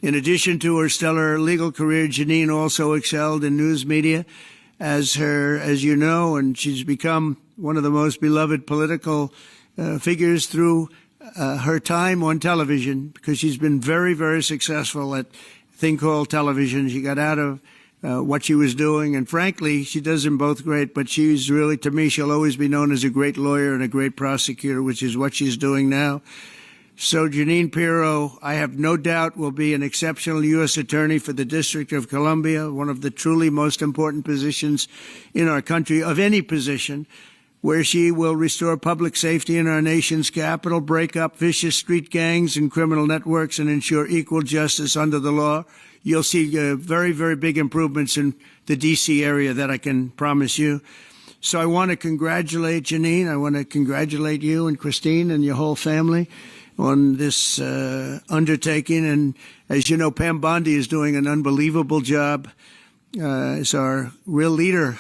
In addition to her stellar legal career, Janine also excelled in news media as you know, and she's become one of the most beloved political figures through her time on television, because she's been very, very successful at a thing called television. She got out of what she was doing, and frankly, she does them both great, but she's really, to me, she'll always be known as a great lawyer and a great prosecutor, which is what she's doing now. So Janine Pirro, I have no doubt, will be an exceptional U.S. Attorney for the District of Columbia, one of the truly most important positions in our country, of any position, where she will restore public safety in our nation's capital, break up vicious street gangs and criminal networks, and ensure equal justice under the law. You'll see very, very big improvements in the D.C. area, that I can promise you. So I want to congratulate Janine. I want to congratulate you and Christine and your whole family on this undertaking. And as you know, Pam Bondi is doing an unbelievable job as our real leader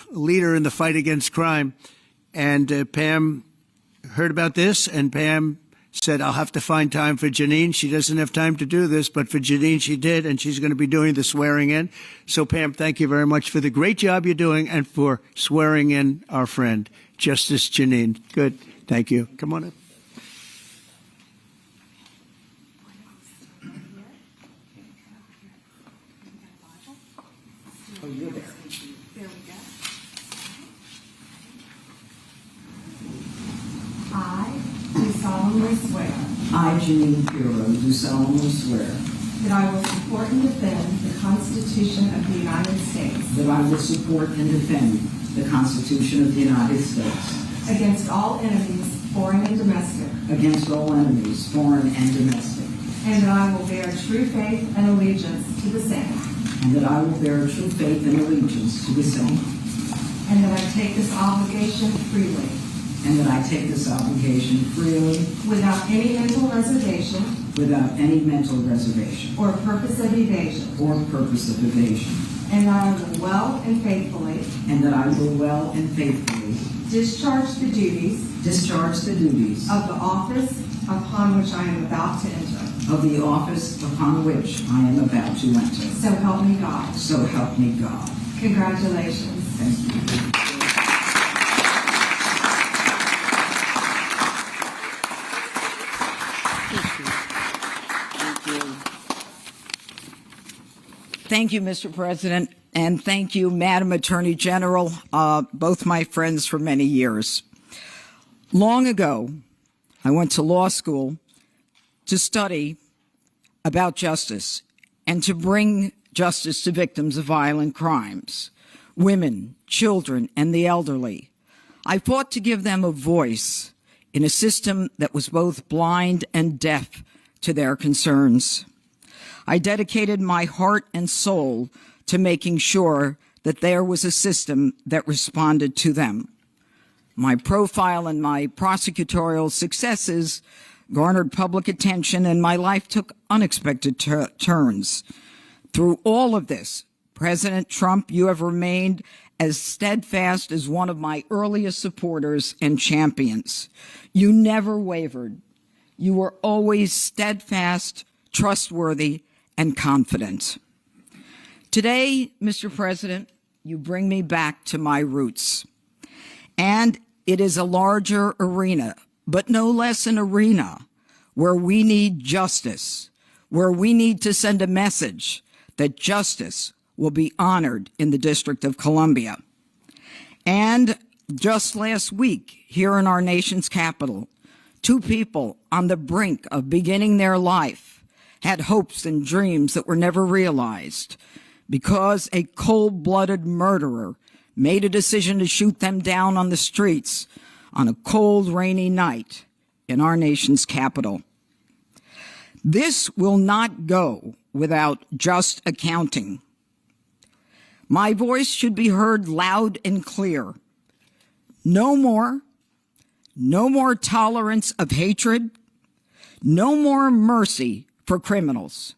in the fight against crime. And Pam heard about this, and Pam said, I'll have to find time for Janine. She doesn't have time to do this, but for Janine she did, and she's going to be doing the swearing in. So Pam, thank you very much for the great job you're doing and for swearing in our friend, Justice Janine. Good. Thank you. Come on up. Oh, you're there. There we go. I do solemnly swear I, Janine Pirro, do solemnly swear that I will support and defend the Constitution of the United States that I will support and defend the Constitution of the United States against all enemies, foreign and domestic, against all enemies, foreign and domestic, and that I will bear true faith and allegiance to the same, and that I will bear true faith and allegiance to the same, and that I take this obligation freely, and that I take this obligation freely, without any mental reservation or purpose of evasion, and that I will well and faithfully discharge the duties of the office upon which I am about to enter. So help me God. So help me God. Congratulations. Thank you. Thank you, Mr. President, and thank you, Madam Attorney General, both my friends for many years. Long ago, I went to law school to study about justice and to bring justice to victims of violent crimes, women, children, and the elderly. I fought to give them a voice in a system that was both blind and deaf to their concerns. I dedicated my heart and soul to making sure that there was a system that responded to them. My profile and my prosecutorial successes garnered public attention, and my life took unexpected turns. Through all of this, President Trump, you have remained as steadfast as one of my earliest supporters and champions. You never wavered. You were always steadfast, trustworthy, and confident. Today, Mr. President, you bring me back to my roots. And it is a larger arena, but no less an arena where we need justice, where we need to send a message that justice will be honored in the District of Columbia. And just last week, here in our nation's capital, two people on the brink of beginning their life had hopes and dreams that were never realized because a cold-blooded murderer made a decision to shoot them down on the streets on a cold, rainy night in our nation's capital. This will not go without just accounting. My voice should be heard loud and clear. No more tolerance of hatred, no more mercy for criminals.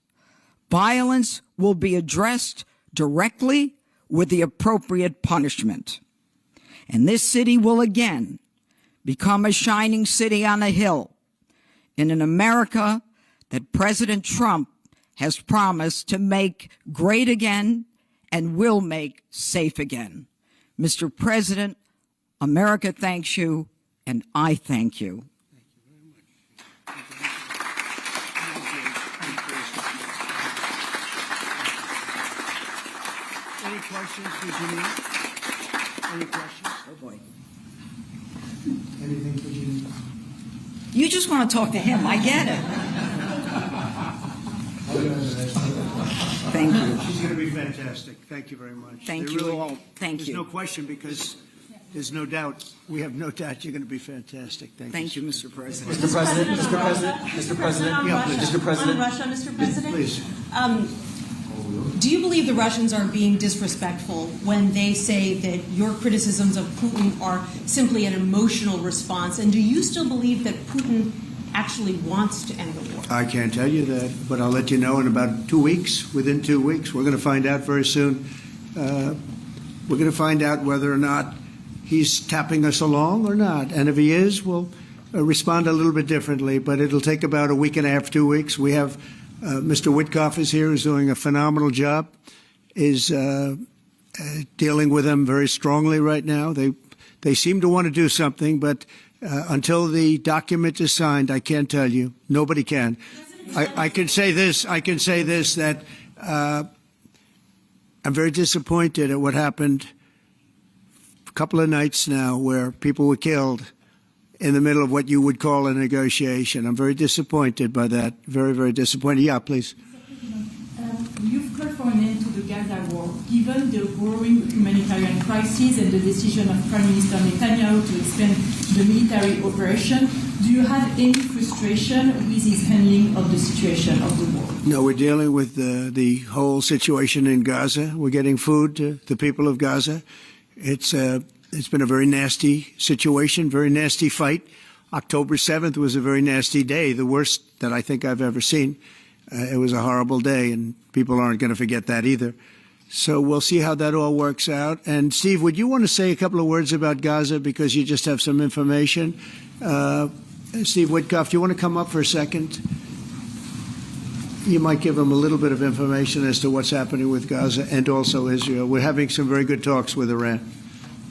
Violence will be addressed directly with the appropriate punishment. And this city will again become a shining city on a hill in an America that President Trump has promised to make great again and will make safe again. Mr. President, America thanks you, and I thank you. Any questions for Janine? Any questions? Oh boy. Anything for Janine? You just want to talk to him. I get it. Thank you. She's going to be fantastic. Thank you very much. Thank you all. Thank you. There's no question because there's no doubt. We have no doubt you're going to be fantastic. Thank you. Mr. President. Mr. President, Mr. President, Mr. President, Yeah, please. Mr. President. On Russia, Mr. President? Please. Do you believe the Russians are being disrespectful when they say that your criticisms of Putin are simply an emotional response? And do you still believe that Putin actually wants to end the war? I can't tell you that, but I'll let you know in about 2 weeks. Within 2 weeks, we're going to find out very soon. We're going to find out whether or not he's tapping us along or not. And if he is, we'll respond a little bit differently. But it'll take about a week and a half, 2 weeks. We have Mr. Witkoff is here, who's doing a phenomenal job, is dealing with them very strongly right now. They seem to want to do something, but until the document is signed, I can't tell you. Nobody can. I can say this. I can say this, that I'm very disappointed at what happened a couple of nights now where people were killed in the middle of what you would call a negotiation. I'm very disappointed by that. Very, very disappointed. Yeah, please. You've called for an end to the Gaza war. Given the growing humanitarian crisis and the decision of Prime Minister Netanyahu to expand the military operation, do you have any frustration with his handling of the situation of the war? No, we're dealing with the whole situation in Gaza. We're getting food to the people of Gaza. It's been a very nasty situation, very nasty fight. October 7th was a very nasty day, the worst that I think I've ever seen. It was a horrible day, and people aren't going to forget that either. So we'll see how that all works out. And Steve, would you want to say a couple of words about Gaza because you just have some information? Steve Witkoff, do you want to come up for a second? You might give them a little bit of information as to what's happening with Gaza and also Israel. We're having some very good talks with Iran.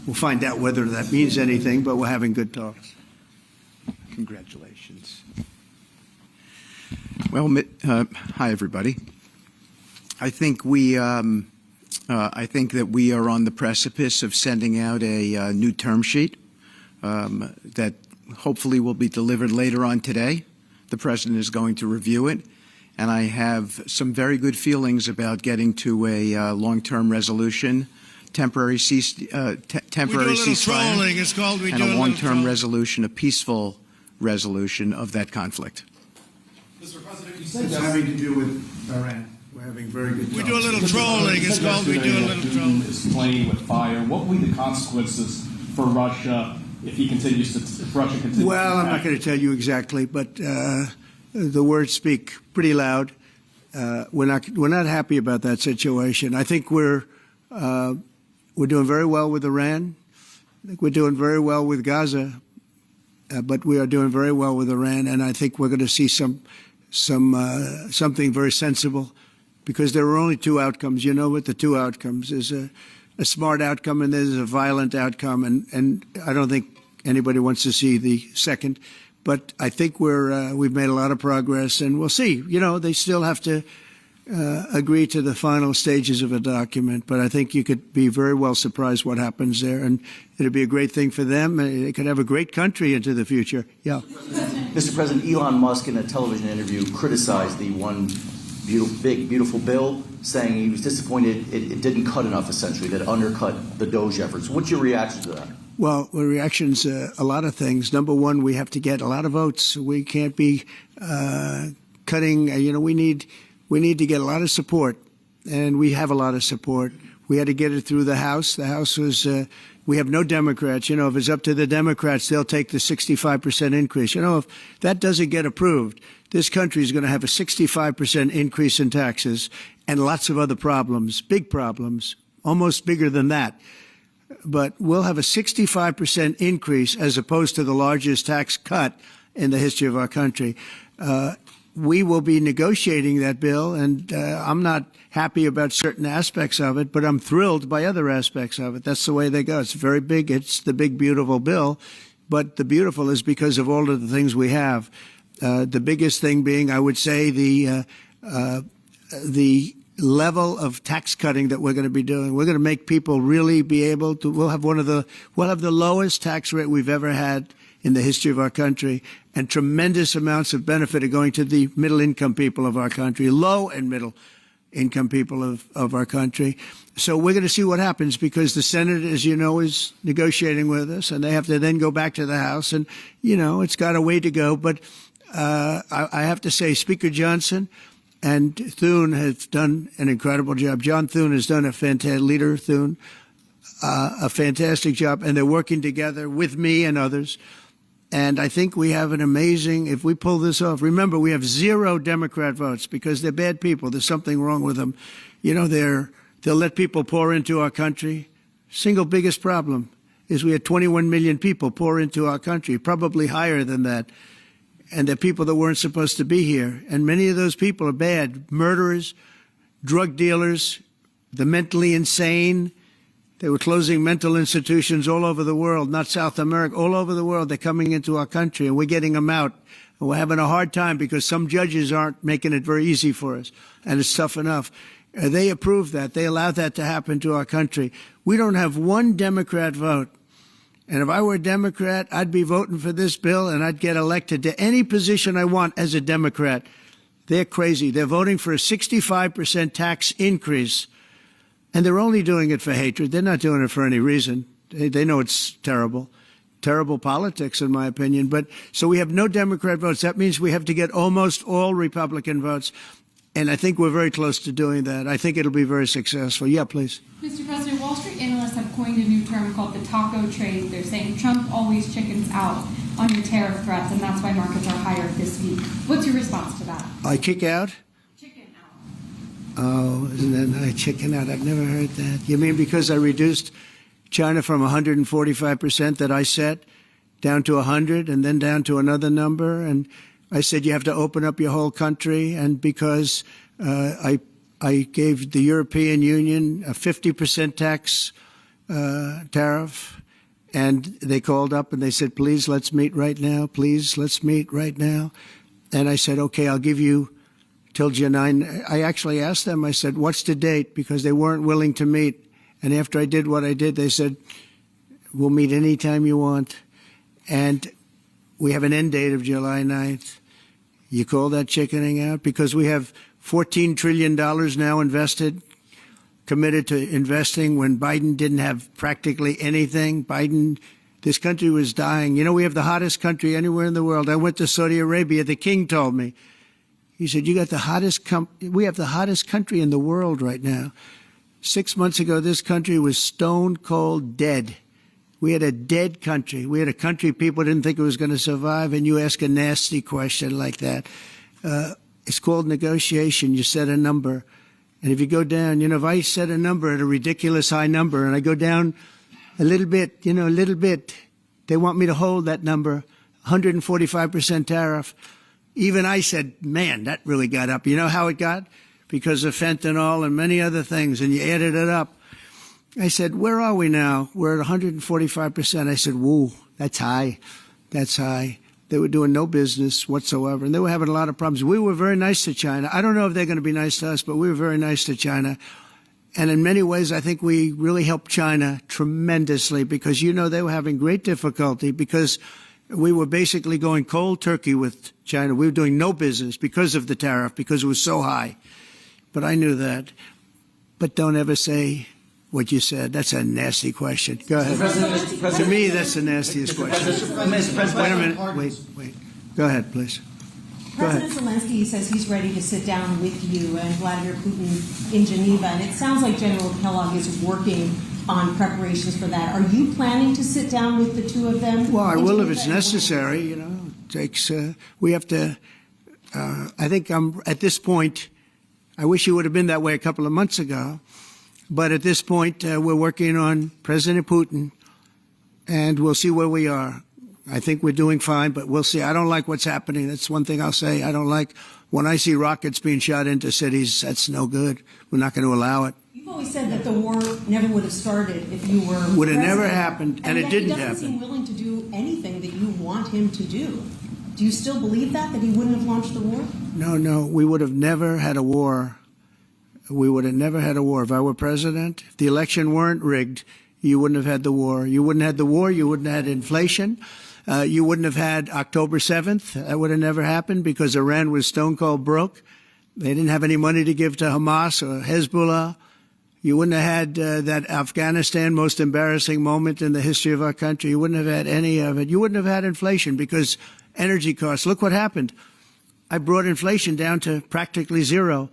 We'll find out whether that means anything, but we're having good talks. Congratulations. Well, hi everybody. I think that we are on the precipice of sending out a new term sheet that hopefully will be delivered later on today. The President is going to review it, and I have some very good feelings about getting to a long-term resolution. Temporary ceasefire, and a long-term resolution, a peaceful resolution of that conflict. Mr. President, you said having to do with Iran. We're having very good We talks. do a little trolling. It's called we do a little trolling. Is playing with fire. What will be the consequences for Russia if Russia continues? Well, I'm not going to tell you exactly, but the words speak pretty loud. We're not happy about that situation. I think we're doing very well with Iran. I think we're doing very well with Gaza, but we are doing very well with Iran, and I think we're going to see something very sensible, because there are only two outcomes. You know what the two outcomes is: a smart outcome and there's a violent outcome, and I don't think anybody wants to see the second. But I think we've made a lot of progress, and we'll see. You know, they still have to agree to the final stages of a document, but I think you could be very well surprised what happens there, and it'll be a great thing for them. They could have a great country into the future. Yeah. Mr. President, Elon Musk in a television interview criticized the one big, beautiful bill, saying he was disappointed it didn't cut enough, essentially, that it undercut the Doge efforts. What's your reaction to that? Well, the reaction's a lot of things. Number one, we have to get a lot of votes. We can't be cutting. We need to get a lot of support, and we have a lot of support. We had to get it through the House. The House was. We have no Democrats. If it's up to the Democrats, they'll take the 65% increase. If that doesn't get approved, this country is going to have a 65% increase in taxes and lots of other problems, big problems, almost bigger than that. But we'll have a 65% increase as opposed to the largest tax cut in the history of our country. We will be negotiating that bill, and I'm not happy about certain aspects of it, but I'm thrilled by other aspects of it. That's the way they go. It's very big. It's the big, beautiful bill, but the beautiful is because of all of the things we have. The biggest thing being, I would say, the level of tax cutting that we're going to be doing. We're going to make people really be able to. We'll have the lowest tax rate we've ever had in the history of our country, and tremendous amounts of benefit are going to the middle-income people of our country, low and middle-income people of our country. So we're going to see what happens, because the Senate, as you know, is negotiating with us, and they have to then go back to the House, and, it's got a way to go. But I have to say, Speaker Johnson and Thune have done an incredible job. John Thune has done a fantastic job, and they're working together with me and others. And I think we have an amazing, if we pull this off, remember, we have 0 Democrat votes because they're bad people. There's something wrong with them. They'll let people pour into our country. Single biggest problem is we had 21 million people pour into our country, probably higher than that. And they're people that weren't supposed to be here. And many of those people are bad. Murderers, drug dealers, the mentally insane. They were closing mental institutions all over the world, not South America, all over the world. They're coming into our country, and we're getting them out. And we're having a hard time because some judges aren't making it very easy for us, and it's tough enough. They approved that. They allowed that to happen to our country. We don't have one Democrat vote. And if I were a Democrat, I'd be voting for this bill, and I'd get elected to any position I want as a Democrat. They're crazy. They're voting for a 65% tax increase. And they're only doing it for hatred. They're not doing it for any reason. They know it's terrible. Terrible politics, in my opinion. But so we have no Democrat votes. That means we have to get almost all Republican votes. And I think we're very close to doing that. I think it'll be very successful. Yeah, please. Mr. President, Wall Street analysts have coined a new term called the taco trade. They're saying Trump always chickens out on your tariff threats, and that's why markets are higher this week. What's your response to that? I kick out? Oh, isn't that nice? Chicken out. I've never heard that. You mean because I reduced China from 145% that I set down to 100 and then down to another number? And I said you have to open up your whole country. And because I gave the European Union a 50% tax tariff, and they called up and they said, please, let's meet right now. Please, let's meet right now. And I said, okay, I'll give you till July 9. I actually asked them, I said, what's the date? Because they weren't willing to meet. And after I did what I did, they said, we'll meet anytime you want. And we have an end date of July 9th. You call that chickening out? Because we have $14 trillion now invested, committed to investing when Biden didn't have practically anything. This country was dying. We have the hottest country anywhere in the world. I went to Saudi Arabia. The king told me, He said, "You got the hottest. We have the hottest country in the world right now. 6 months ago, this country was stone cold dead. We had a dead country. We had a country people didn't think it was going to survive. And you ask a nasty question like that. It's called negotiation. You set a number, and if you go down, if I set a number at a ridiculous high number, and I go down a little bit, a little bit, they want me to hold that number, 145% tariff." Even I said, "Man, that really got up." You know how it got? Because of fentanyl and many other things, and you added it up. I said, "Where are we now?" "We're at 145%. I said, "Whoa, that's high. That's high." They were doing no business whatsoever, and they were having a lot of problems. We were very nice to China. I don't know if they're going to be nice to us, but we were very nice to China. And in many ways, I think we really helped China tremendously because, they were having great difficulty because we were basically going cold turkey with China. We were doing no business because of the tariff, because it was so high. But I knew that. But don't ever say what you said. That's a nasty question. Go ahead. Mr. President, To me, that's the nastiest question. Mr. President, Wait a minute. Wait. Go ahead, please. Go ahead. President Zelensky says he's ready to sit down with you and Vladimir Putin in Geneva, and it sounds like General Kellogg is working on preparations for that. Are you planning to sit down with the two of them? Well, I will if it's necessary. It takes. We have to. I think I'm at this point. I wish it would have been that way a couple of months ago, but at this point, we're working on President Putin, and we'll see where we are. I think we're doing fine, but we'll see. I don't like what's happening. That's one thing I'll say. I don't like when I see rockets being shot into cities. That's no good. We're not going to allow it. You've always said that the war never would have started if you were Would have never president. happened, and it didn't He doesn't seem willing to do anything that you want him to do. Do you still believe that he wouldn't have launched the war? No. We would have never had a war. We would have never had a war. If I were president, if the election weren't rigged, you wouldn't have had the war. You wouldn't have had the war. You wouldn't have had inflation. You wouldn't have had October 7th. That would have never happened because Iran was stone cold broke. They didn't have any money to give to Hamas or Hezbollah. You wouldn't have had that Afghanistan most embarrassing moment in the history of our country. You wouldn't have had any of it. You wouldn't have had inflation because energy costs. Look what happened. I brought inflation down to practically zero.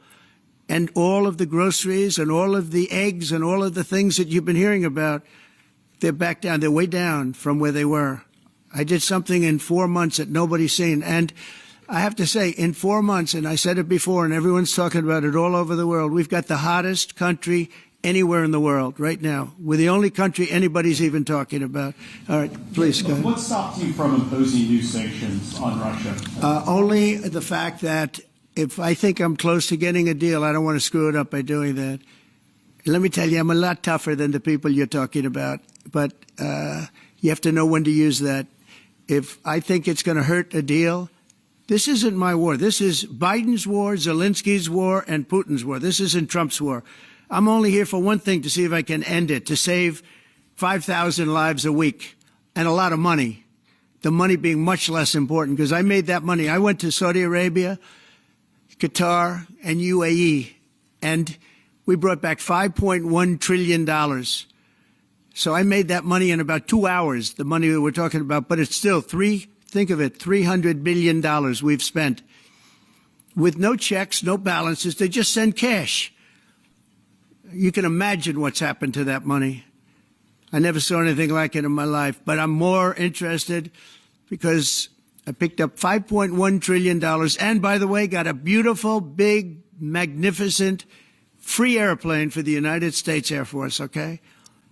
And all of the groceries and all of the eggs and all of the things that you've been hearing about, they're back down. They're way down from where they were. I did something in 4 months that nobody's seen. And I have to say, in 4 months, and I said it before, and everyone's talking about it all over the world, we've got the hottest country anywhere in the world right now. We're the only country anybody's even talking about. All right, please go ahead. What stopped you from imposing new sanctions on Russia? Only the fact that if I think I'm close to getting a deal, I don't want to screw it up by doing that. Let me tell you, I'm a lot tougher than the people you're talking about, but you have to know when to use that. If I think it's going to hurt a deal, this isn't my war. This is Biden's war, Zelensky's war, and Putin's war. This isn't Trump's war. I'm only here for one thing, to see if I can end it, to save 5,000 lives a week and a lot of money, the money being much less important because I made that money. I went to Saudi Arabia, Qatar, and UAE, and we brought back $5.1 trillion. So I made that money in about 2 hours, the money that we're talking about, but it's still think of it, $300 billion we've spent with no checks, no balances. They just send cash. You can imagine what's happened to that money. I never saw anything like it in my life, but I'm more interested because I picked up $5.1 trillion and, by the way, got a beautiful, big, magnificent, free airplane for the United States Air Force, okay?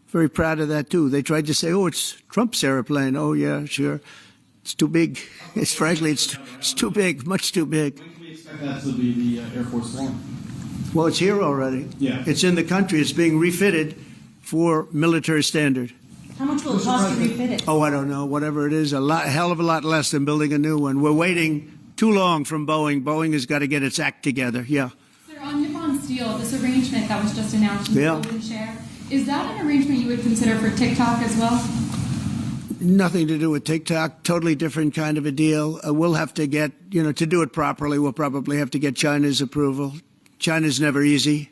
Very proud of that, too. They tried to say, oh, it's Trump's airplane. Oh, yeah, sure. It's too big. It's too big, much too big. When can we expect that to be the Air Force One? Well, it's here already. Yeah. It's in the country. It's being refitted for military standard. How much will it cost to refit it? Oh, I don't know. Whatever it is, a hell of a lot less than building a new one. We're waiting too long from Boeing. Boeing has got to get its act together. Yeah. Sir, on Nippon Steel, this arrangement that was just announced in the Golden Share, is that an arrangement you would consider for TikTok as well? Nothing to do with TikTok. Totally different kind of a deal. We'll have to get, to do it properly, we'll probably have to get China's approval. China's never easy.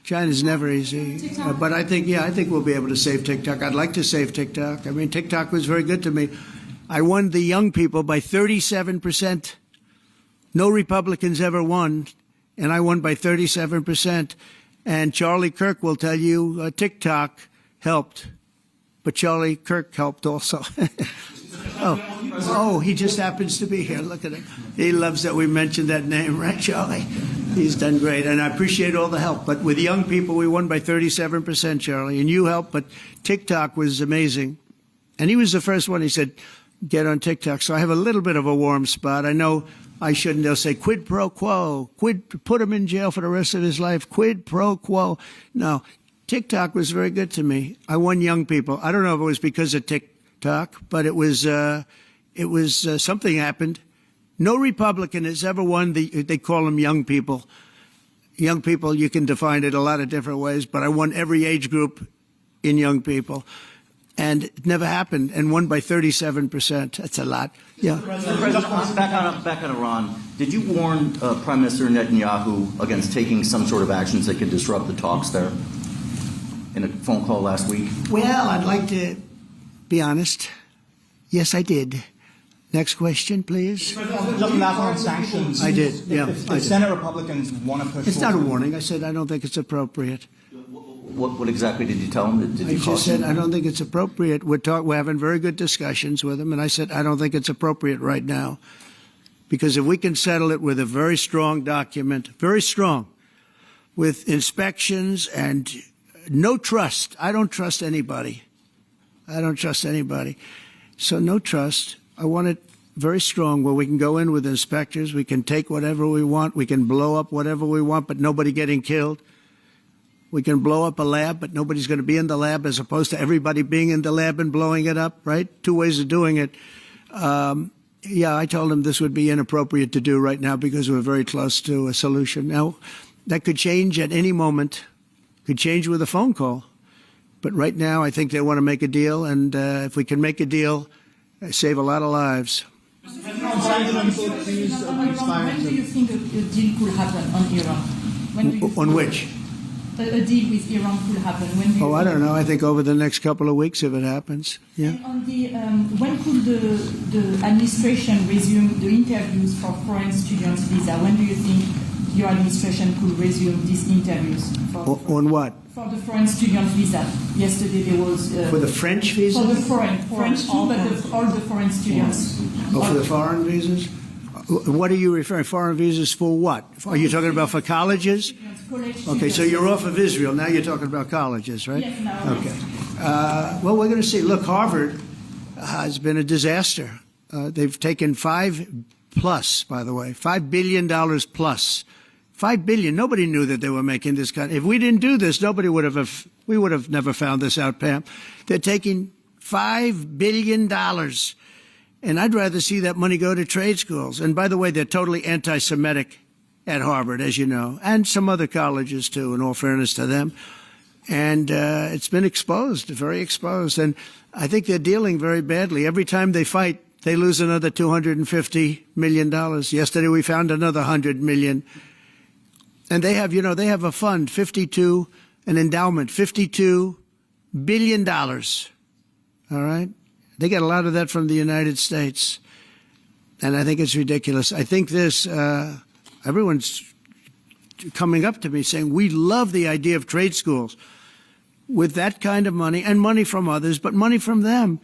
China's never easy. But I think we'll be able to save TikTok. I'd like to save TikTok. I mean, TikTok was very good to me. I won the young people by 37%. No Republicans ever won, and I won by 37%. And Charlie Kirk will tell you TikTok helped, but Charlie Kirk helped also. Oh, he just happens to be here. Look at him. He loves that we mentioned that name, right, Charlie? He's done great, and I appreciate all the help. But with young people, we won by 37%, Charlie, and you helped, but TikTok was amazing. And he was the first one. He said, get on TikTok. So I have a little bit of a warm spot. I know I shouldn't. They'll say quid pro quo, put him in jail for the rest of his life, quid pro quo. No, TikTok was very good to me. I won young people. I don't know if it was because of TikTok, but it was something happened. No Republican has ever won they call them young people. Young people, you can define it a lot of different ways, but I won every age group in young people. And it never happened, and won by 37%. That's a lot. Yeah. Back on Iran, did you warn Prime Minister Netanyahu against taking some sort of actions that could disrupt the talks there in a phone call last week? Well, I'd like to be honest. Yes, I did. Next question, please. On sanctions. I did, yeah. If Senate Republicans want to push It's not a warning. I said I don't think it's appropriate. What exactly did you tell him? Did you I just said I don't think it's appropriate. We're having very good discussions with him, and I said I don't think it's appropriate right now. Because if we can settle it with a very strong document, very strong, with inspections and no trust. I don't trust anybody. I don't trust anybody. So no trust. I want it very strong where we can go in with inspectors. We can take whatever we want. We can blow up whatever we want, but nobody getting killed. We can blow up a lab, but nobody's going to be in the lab, as opposed to everybody being in the lab and blowing it up, right? Two ways of doing it. Yeah, I told him this would be inappropriate to do right now because we're very close to a solution. Now, that could change at any moment. Could change with a phone call. But right now, I think they want to make a deal, and if we can make a deal, save a lot of lives. When do you think a deal could happen on Iran? On which? A deal with Iran could happen. When do you I don't know. I think over the next couple of weeks, if it happens. Yeah. And on the, when could the administration resume the interviews for foreign students' visa? When do you think your administration could resume these interviews? On what? For the foreign student visa. Yesterday there was... for the French visa? For the French too, but all the foreign students. Oh, for the foreign visas? What are you referring? Foreign visas for what? Are you talking about for colleges? Okay, so you're off of Israel. Now you're talking about colleges, right? Yes, no. Okay. Well, we're going to see. Look, Harvard has been a disaster. They've taken $5 billion plus. $5 billion. Nobody knew that they were making this kind. If we didn't do this, we would have never found this out, Pam. They're taking $5 billion. And I'd rather see that money go to trade schools. And by the way, they're totally anti-Semitic at Harvard, as you know, and some other colleges too, in all fairness to them. And it's been exposed, very exposed. And I think they're dealing very badly. Every time they fight, they lose another $250 million. Yesterday we found another $100 million. And they have, they have a fund, an endowment, $52 billion. All right? They get a lot of that from the United States. And I think it's ridiculous. I think everyone's coming up to me saying, we love the idea of trade schools with that kind of money and money from others, but money from them.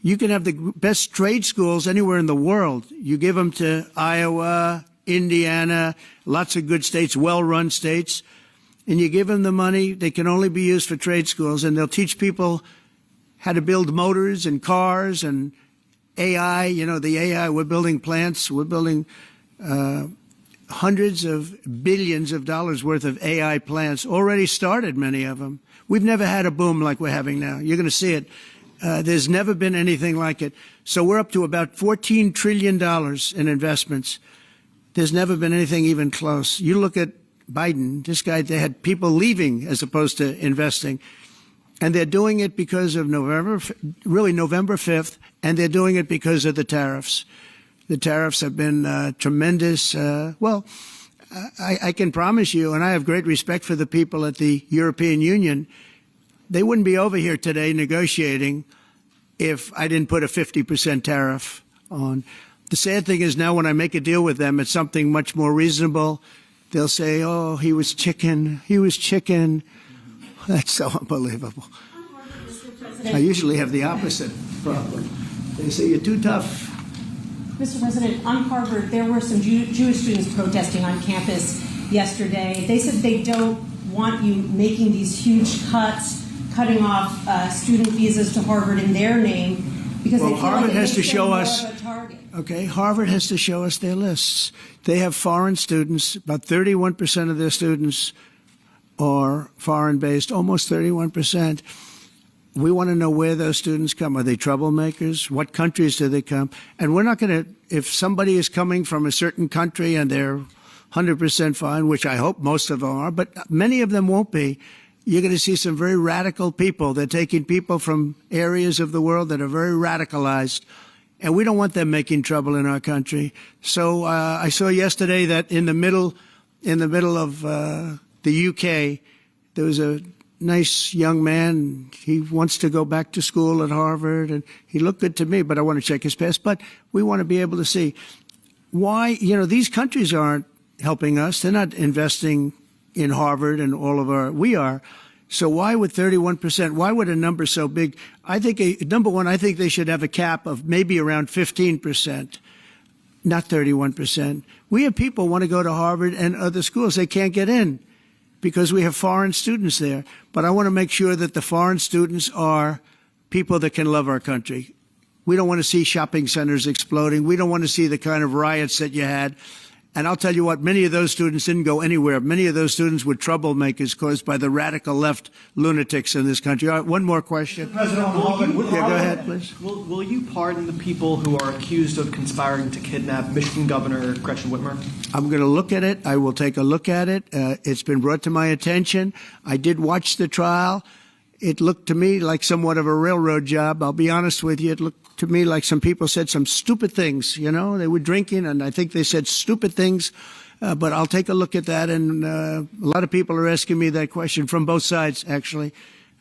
You can have the best trade schools anywhere in the world. You give them to Iowa, Indiana, lots of good states, well-run states, and you give them the money. They can only be used for trade schools, and they'll teach people how to build motors and cars and AI. The AI, we're building plants. We're building hundreds of billions of dollars worth of AI plants. Already started, many of them. We've never had a boom like we're having now. You're going to see it. There's never been anything like it. So we're up to about $14 trillion in investments. There's never been anything even close. You look at Biden, this guy, they had people leaving as opposed to investing. And they're doing it because of November 5th, and they're doing it because of the tariffs. The tariffs have been tremendous. I can promise you, and I have great respect for the people at the European Union, they wouldn't be over here today negotiating if I didn't put a 50% tariff on. The sad thing is now when I make a deal with them, it's something much more reasonable. They'll say, oh, he was chicken. He was chicken. That's so unbelievable. I usually have the opposite problem. They say, you're too tough. Mr. President, on Harvard, there were some Jewish students protesting on campus yesterday. They said they don't want you making these huge cuts, cutting off student visas to Harvard in their name, because they feel Harvard like it has makes to show them us. more of a target. Okay, Harvard has to show us their lists. They have foreign students. About 31% of their students are foreign-based, almost 31%. We want to know where those students come. Are they troublemakers? What countries do they come? And we're not going to, if somebody is coming from a certain country and they're 100% fine, which I hope most of them are, but many of them won't be, you're going to see some very radical people. They're taking people from areas of the world that are very radicalized, and we don't want them making trouble in our country. So I saw yesterday that in the middle of the UK, there was a nice young man. He wants to go back to school at Harvard, and he looked good to me, but I want to check his past. But we want to be able to see why, these countries aren't helping us. They're not investing in Harvard and all of we are. So why would 31%, why would a number so big? I think, number one, I think they should have a cap of maybe around 15%, not 31%. We have people who want to go to Harvard and other schools. They can't get in because we have foreign students there. But I want to make sure that the foreign students are people that can love our country. We don't want to see shopping centers exploding. We don't want to see the kind of riots that you had. And I'll tell you what, many of those students didn't go anywhere. Many of those students were troublemakers caused by the radical left lunatics in this country. All right, one more question. President, yeah, go ahead, please. Will you pardon the people who are accused of conspiring to kidnap Michigan Governor Gretchen Whitmer? I'm going to look at it. I will take a look at it. It's been brought to my attention. I did watch the trial. It looked to me like somewhat of a railroad job. I'll be honest with you. It looked to me like some people said some stupid things. They were drinking, and I think they said stupid things. But I'll take a look at that. And a lot of people are asking me that question from both sides, actually.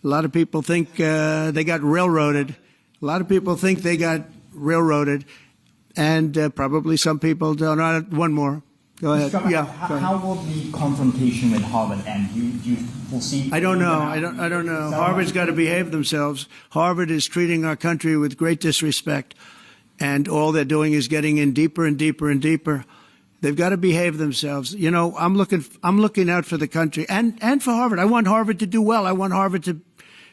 A lot of people think they got railroaded. A lot of people think they got railroaded. And probably some people don't. One more. Go ahead. How will the confrontation with Harvard end? You will see. I don't know. I don't know. Harvard's got to behave themselves. Harvard is treating our country with great disrespect, and all they're doing is getting in deeper and deeper and deeper. They've got to behave themselves. I'm looking out for the country and for Harvard. I want Harvard to do well. I want Harvard to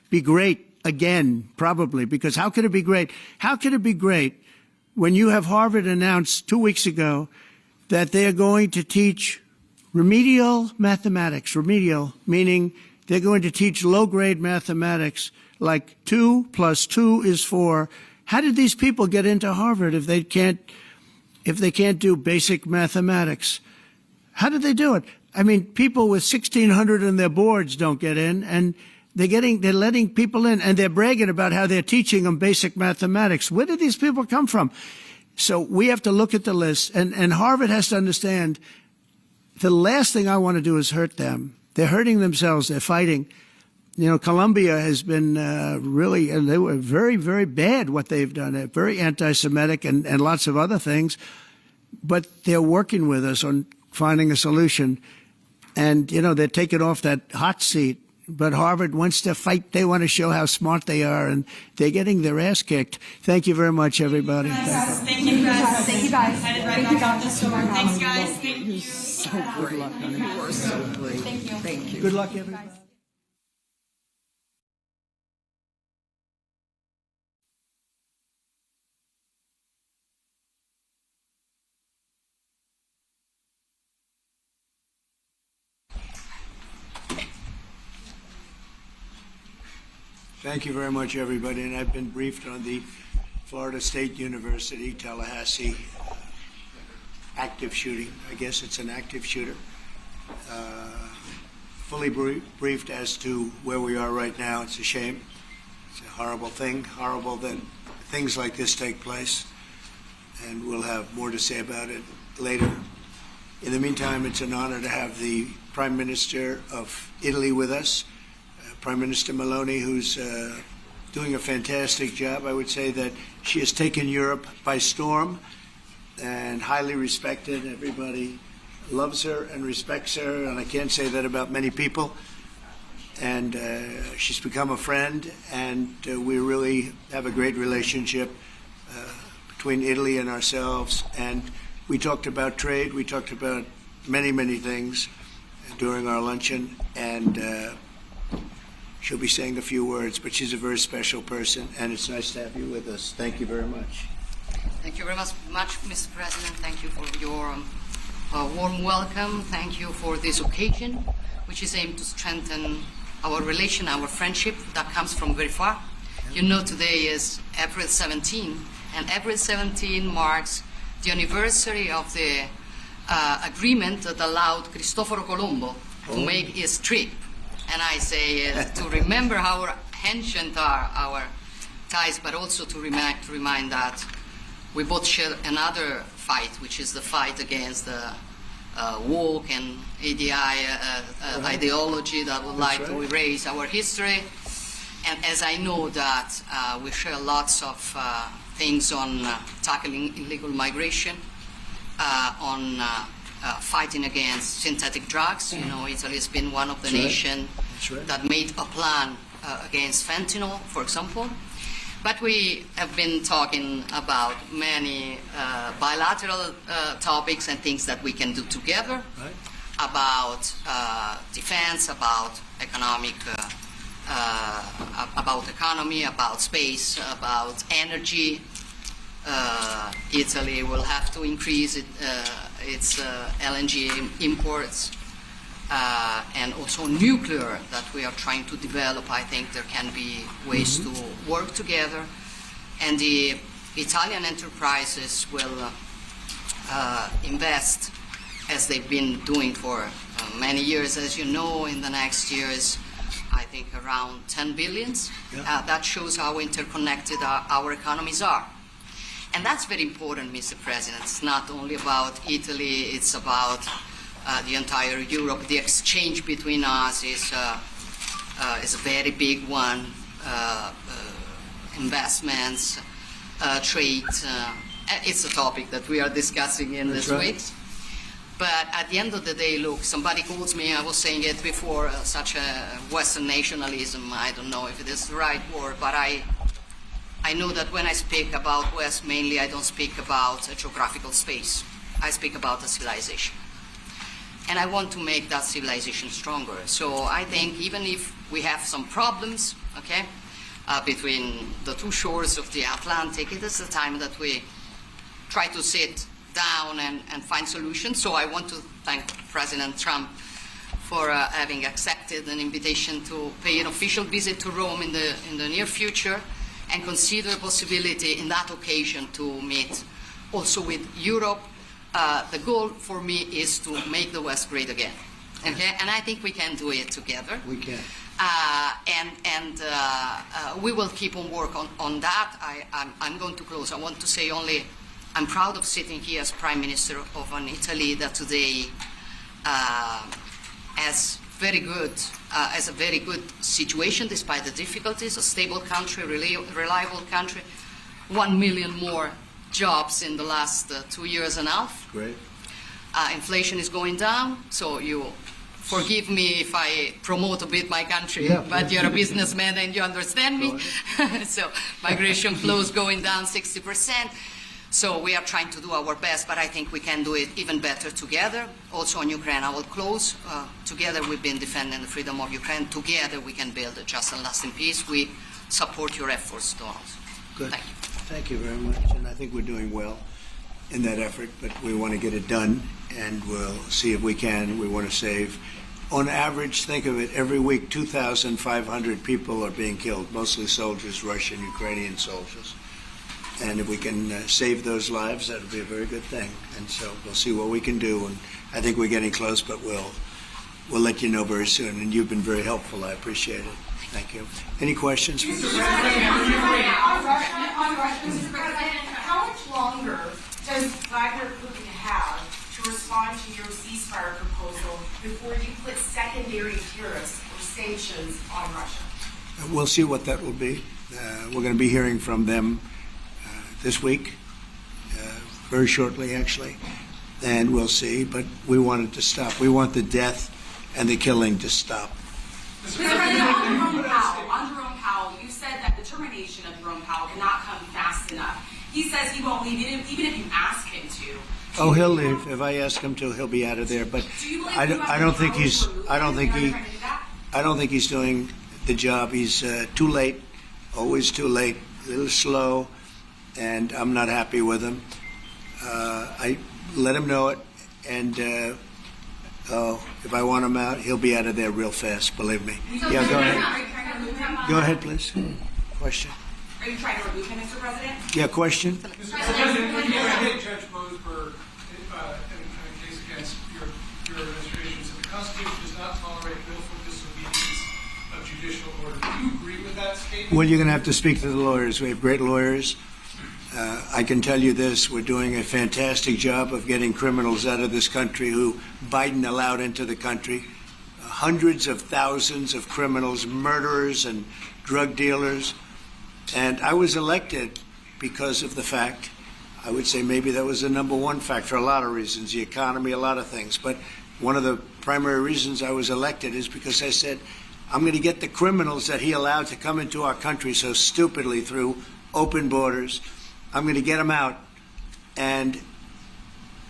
be great again, probably, because how could it be great? How could it be great when you have Harvard announced 2 weeks ago that they are going to teach remedial mathematics, remedial, meaning they're going to teach low-grade mathematics, like 2 + 2 is 4. How did these people get into Harvard if they can't do basic mathematics? How did they do it? I mean, people with 1,600 in their boards don't get in, and they're letting people in, and they're bragging about how they're teaching them basic mathematics. Where did these people come from? So we have to look at the list, and Harvard has to understand the last thing I want to do is hurt them. They're hurting themselves. They're fighting. Columbia has been really, and they were very, very bad what they've done. They're very anti-Semitic and lots of other things. But they're working with us on finding a solution. And, they're taking off that hot seat. But Harvard wants to fight. They want to show how smart they are, and they're getting their ass kicked. Thank you very much, everybody. Thank you, guys. Thank you, guys. Headed right back out this door. Thanks, guys. Thank you. So great. You are so great. Thank you. Thank you. Good luck, everybody. Thank you very much, everybody. And I've been briefed on the Florida State University, Tallahassee active shooting. I guess it's an active shooter. Fully briefed as to where we are right now. It's a shame. It's a horrible thing. Horrible that things like this take place. And we'll have more to say about it later. In the meantime, it's an honor to have the Prime Minister of Italy with us. Prime Minister Meloni, who's doing a fantastic job. I would say that she has taken Europe by storm, and highly respected. Everybody loves her and respects her, and I can't say that about many people. And she's become a friend, and we really have a great relationship between Italy and ourselves. And we talked about trade. We talked about many, many things during our luncheon, and she'll be saying a few words, but she's a very special person, and it's nice to have you with us. Thank you very much. Thank you very much, Mr. President. Thank you for your warm welcome. Thank you for this occasion, which is aimed to strengthen our relation, our friendship that comes from very far. You know, today is April 17, and April 17 marks the anniversary of the agreement that allowed Cristoforo Colombo to make his trip. And I say to remember how ancient are our ties, but also to remind that we both share another fight, which is the fight against the woke and ADI ideology that would like to erase our history. And as I know that we share lots of things on tackling illegal migration, on fighting against synthetic drugs. You know, Italy has been one of the nations that made a plan against fentanyl, for example. But we have been talking about many bilateral topics and things that we can do together, about defense, about economic, about economy, about space, about energy. Italy will have to increase its LNG imports, and also nuclear that we are trying to develop. I think there can be ways to work together, and the Italian enterprises will invest, as they've been doing for many years, as you know, in the next years, I think around 10 billions. That shows how interconnected our economies are. And that's very important, Mr. President. It's not only about Italy, it's about the entire Europe. The exchange between us is a very big one. Investments, trade. It's a topic that we are discussing in this week. But at the end of the day, look, somebody calls me, I was saying it before, such a Western nationalism. I don't know if it is the right word, but I know that when I speak about West, mainly I don't speak about a geographical space. I speak about a civilization. And I want to make that civilization stronger. So I think even if we have some problems, okay, between the two shores of the Atlantic, it is the time that we try to sit down and find solutions. So I want to thank President Trump for having accepted an invitation to pay an official visit to Rome in the near future, and consider a possibility in that occasion to meet also with Europe. The goal for me is to make the West great again. Okay? And I think we can do it together. We can. We will keep on work on that. I'm going to close. I want to say only, I'm proud of sitting here as Prime Minister of an Italy that today has a very good situation despite the difficulties, a stable country, reliable country, 1 million more jobs in the last 2 years and a half. Great. Inflation is going down, so you forgive me if I promote a bit my country, but you're a businessman and you understand me. So migration flows going down 60%. So we are trying to do our best, but I think we can do it even better together. Also on Ukraine, I will close. Together we've been defending the freedom of Ukraine. Together we can build a just and lasting peace. We support your efforts, Donald. Good. Thank you. Thank you very much. And I think we're doing well in that effort, but we want to get it done, and we'll see if we can. We want to save. On average, think of it, every week 2,500 people are being killed, mostly soldiers, Russian, Ukrainian soldiers. And if we can save those lives, that would be a very good thing. And so we'll see what we can do. And I think we're getting close, but we'll let you know very soon. And you've been very helpful. I appreciate it. Thank you. Any questions? Mr. President, how much longer does Vladimir Putin have to respond to your ceasefire proposal before you put secondary tariffs or sanctions on Russia? We'll see what that will be. We're going to be hearing from them this week. very shortly, actually, and we'll see. But we want it to stop. We want the death and the killing to stop. Mr. President, on Jerome Powell, you said that the termination of Jerome Powell cannot come fast enough. He says he won't leave, even if you ask him to. Oh, he'll leave. If I ask him to, he'll be out of there. But I don't think he's doing the job. He's too late, always too late, a little slow, and I'm not happy with him. I let him know it, and if I want him out, he'll be out of there real fast, believe me. Yeah, go ahead. Go ahead, please. Question. Are you trying to remove him, Mr. President? Yeah, question. Mr. President, when you had Judge Mosberg in a case against your administration, said the Constitution does not tolerate willful disobedience of judicial order. Do you agree with that statement? Well, you're going to have to speak to the lawyers. We have great lawyers. I can tell you this, we're doing a fantastic job of getting criminals out of this country who Biden allowed into the country. Hundreds of thousands of criminals, murderers and drug dealers. And I was elected because of the fact, I would say maybe that was the number one factor, a lot of reasons, the economy, a lot of things. But one of the primary reasons I was elected is because I said, I'm going to get the criminals that he allowed to come into our country so stupidly through open borders. I'm going to get them out. And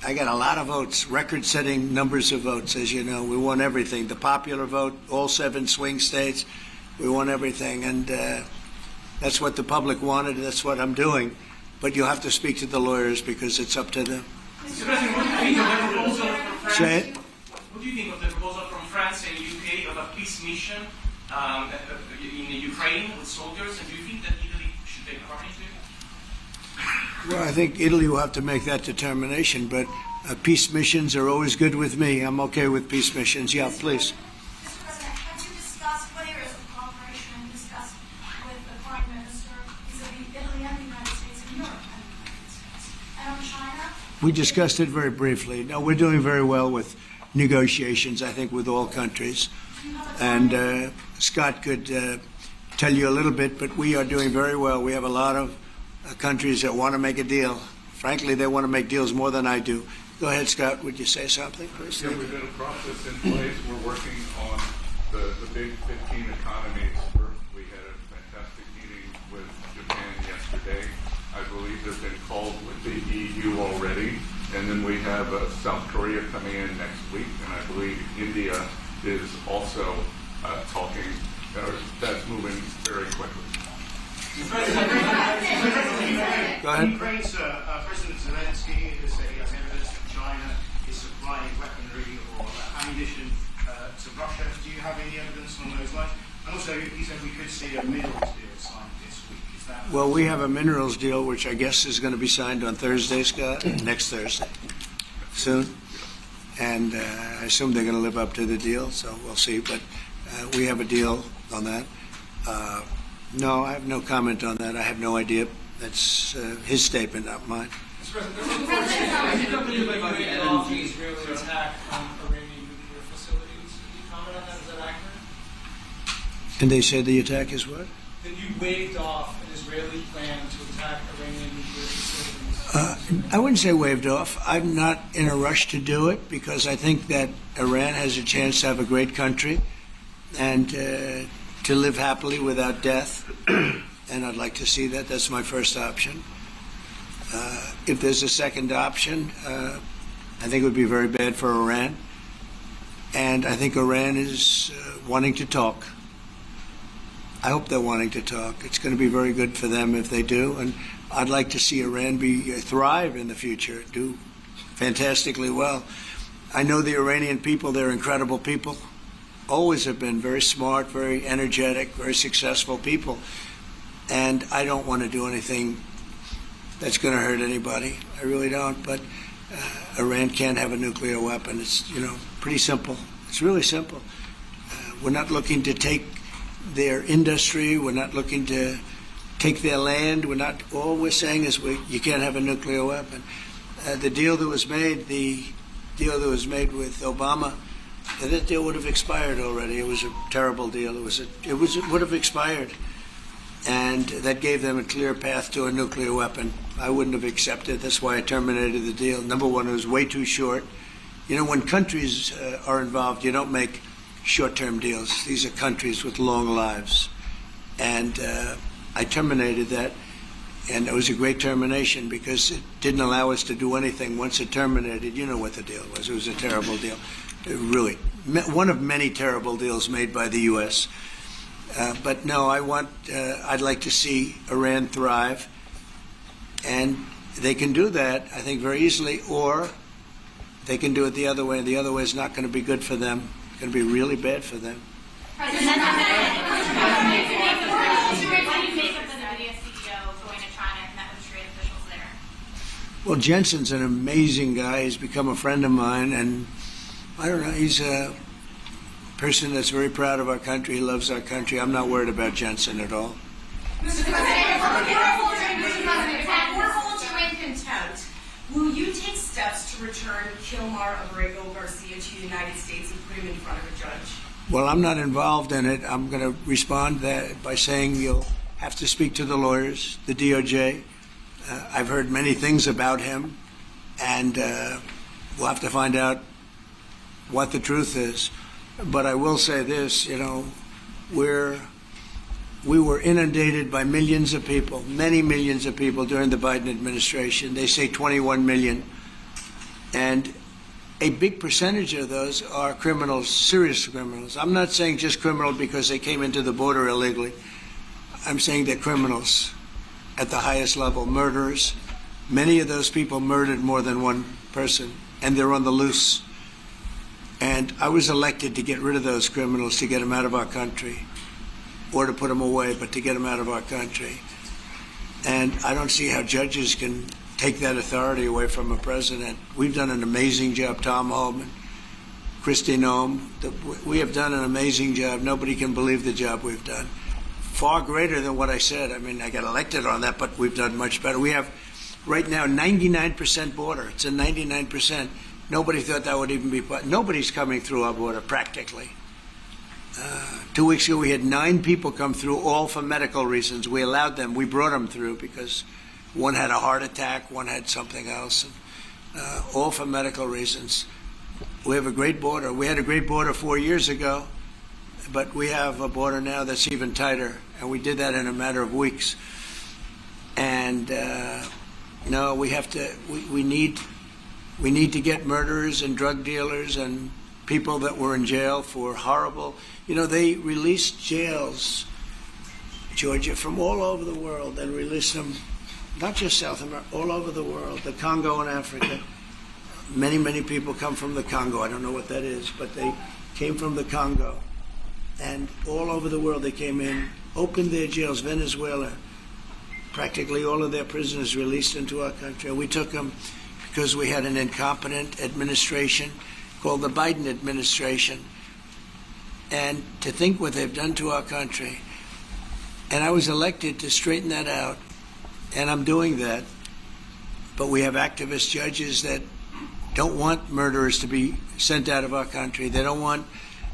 I got a lot of votes, record-setting numbers of votes, as you know. We won everything. The popular vote, all 7 swing states, we won everything. And that's what the public wanted. That's what I'm doing. But you'll have to speak to the lawyers because it's up to them. Mr. President, what do you think of the proposal from France? Say it. What do you think of the proposal from France and UK of a peace mission in Ukraine with soldiers? And do you think that Italy should take part in it? Well, I think Italy will have to make that determination, but peace missions are always good with me. I'm okay with peace missions. Yeah, please. Mr. President, have you discussed what areas of cooperation and discussed with the Prime Minister vis-a-vis Italy and the United States and Europe and the United States? And on China? We discussed it very briefly. No, we're doing very well with negotiations, I think, with all countries. And Scott could tell you a little bit, but we are doing very well. We have a lot of countries that want to make a deal. Frankly, they want to make deals more than I do. Go ahead, Scott. Would you say something? Please? Yeah, we've got a process in place. We're working on the big 15 economies. First, we had a fantastic meeting with Japan yesterday. I believe they've been called with the EU already. And then we have South Korea coming in next week. And I believe India is also talking. That's moving very quickly. Go ahead. Ukraine's President Zelensky has said he has evidence that China is supplying weaponry or ammunition to Russia. Do you have any evidence on those lines? And also, he said we could see a minerals deal signed this week. Is that? Well, we have a minerals deal, which I guess is going to be signed on Thursday, Scott, next Thursday, soon. And I assume they're going to live up to the deal, so we'll see. But we have a deal on that. No, I have no comment on that. I have no idea. That's his statement, not mine. Mr. President, there were reports that the UAE off the Israeli attack on Iranian nuclear facilities. Can you comment on that? Is that accurate? And they said the attack is what? That you waved off an Israeli plan to attack Iranian nuclear facilities. I wouldn't say waved off. I'm not in a rush to do it because I think that Iran has a chance to have a great country and to live happily without death, and I'd like to see that. That's my first option. If there's a second option, I think it would be very bad for Iran, and I think Iran is wanting to talk. I hope they're wanting to talk. It's going to be very good for them if they do, and I'd like to see Iran thrive in the future, do fantastically well. I know the Iranian people, they're incredible people. Always have been very smart, very energetic, very successful people. And I don't want to do anything that's going to hurt anybody. I really don't. But Iran can't have a nuclear weapon. It's, pretty simple. It's really simple. We're not looking to take their industry. We're not looking to take their land. All we're saying is you can't have a nuclear weapon. The deal that was made with Obama, that deal would have expired already. It was a terrible deal. It would have expired. and that gave them a clear path to a nuclear weapon. I wouldn't have accepted. That's why I terminated the deal. Number one, it was way too short. You know, when countries are involved, you don't make short-term deals. These are countries with long lives. And I terminated that, and it was a great termination because it didn't allow us to do anything. Once it terminated, you know what the deal was. It was a terrible deal. Really, one of many terrible deals made by the U.S. But no, I'd like to see Iran thrive, and they can do that, I think, very easily, or they can do it the other way, and the other way is not going to be good for them. It's going to be really bad for them. What do you make of the NVIDIA CEO going to China and met with trade officials there? Well, Jensen's an amazing guy. He's become a friend of mine, and I don't know, he's a person that's very proud of our country. He loves our country. I'm not worried about Jensen at all. Mr. President, we're holding you in contempt. Will you take steps to return Kilmar Abrego Garcia to the United States and put him in front of a judge? Well, I'm not involved in it. I'm going to respond that by saying you'll have to speak to the lawyers, the DOJ. I've heard many things about him, and we'll have to find out what the truth is. But I will say this, you know, we were inundated by millions of people, many millions of people during the Biden administration. They say 21 million. And a big percentage of those are criminals, serious criminals. I'm not saying just criminal because they came into the border illegally. I'm saying they're criminals at the highest level, murderers. Many of those people murdered more than one person, and they're on the loose. And I was elected to get rid of those criminals, to get them out of our country, or to put them away, but to get them out of our country. And I don't see how judges can take that authority away from a president. We've done an amazing job, Tom Homan, Kristi Noem. We have done an amazing job. Nobody can believe the job we've done. Far greater than what I said. I mean, I got elected on that, but we've done much better. We have right now 99% border. It's a 99%. Nobody thought that would even be, nobody's coming through our border practically. 2 weeks ago, we had 9 people come through, all for medical reasons. We allowed them. We brought them through because one had a heart attack, one had something else, and, all for medical reasons. We have a great border. We had a great border 4 years ago, but we have a border now that's even tighter, and we did that in a matter of weeks. And no, we have to. We need to get murderers and drug dealers and people that were in jail for horrible. You know, they released jails, Georgia, from all over the world, and released them, not just South America, all over the world, the Congo and Africa. Many, many people come from the Congo. I don't know what that is, but they came from the Congo. And all over the world they came in, opened their jails. Venezuela, practically all of their prisoners released into our country. We took them because we had an incompetent administration called the Biden administration. And to think what they've done to our country. And I was elected to straighten that out, and I'm doing that. But we have activist judges that don't want murderers to be sent out of our country. They don't want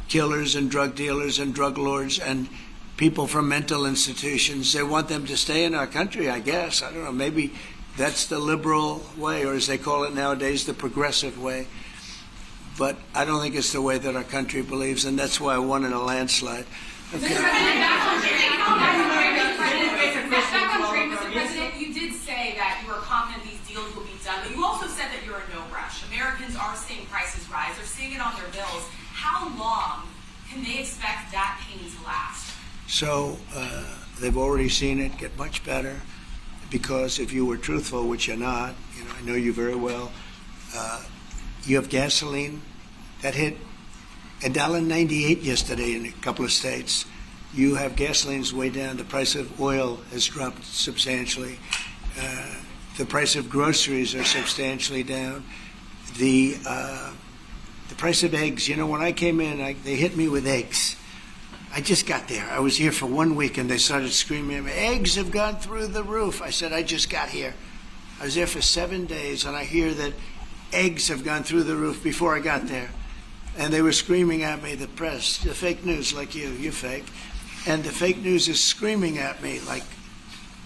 killers and drug dealers and drug lords and people from mental institutions. They want them to stay in our country, I guess. I don't know, maybe that's the liberal way, or as they call it nowadays, the progressive way. But I don't think it's the way that our country believes, and that's why I won in a landslide. Okay. Mr. President, you did say that you are confident these deals will be done, but you also said that you're in no rush. Americans are seeing prices rise. They're seeing it on their bills. How long can they expect that pain to last? So they've already seen it get much better, because if you were truthful, which you're not, you know, I know you very well, you have gasoline that hit $1.98 yesterday in a couple of states. You have gasoline's way down. The price of oil has dropped substantially. The price of groceries are substantially down. The price of eggs. You know, when I came in, they hit me with eggs. I just got there. I was here for 1 week, and they started screaming at me, eggs have gone through the roof. I said, I just got here. I was there for 7 days, and I hear that eggs have gone through the roof before I got there. And they were screaming at me, the press, the fake news like you're fake. And the fake news is screaming at me like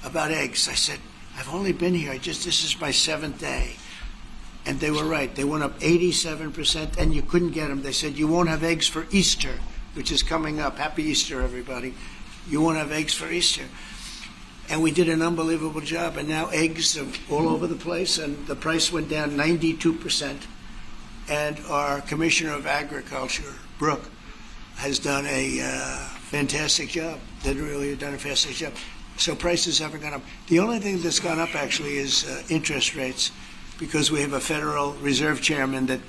about eggs. I said, I've only been here. This is my 7th day. And they were right. They went up 87%, and you couldn't get them. They said, you won't have eggs for Easter, which is coming up. Happy Easter, everybody. You won't have eggs for Easter. And we did an unbelievable job. And now eggs are all over the place, and the price went down 92%. And our Commissioner of Agriculture, Brooke, has done a fantastic job. They really have done a fantastic job. So prices haven't gone up. The only thing that's gone up, actually, is interest rates, because we have a Federal Reserve Chairman that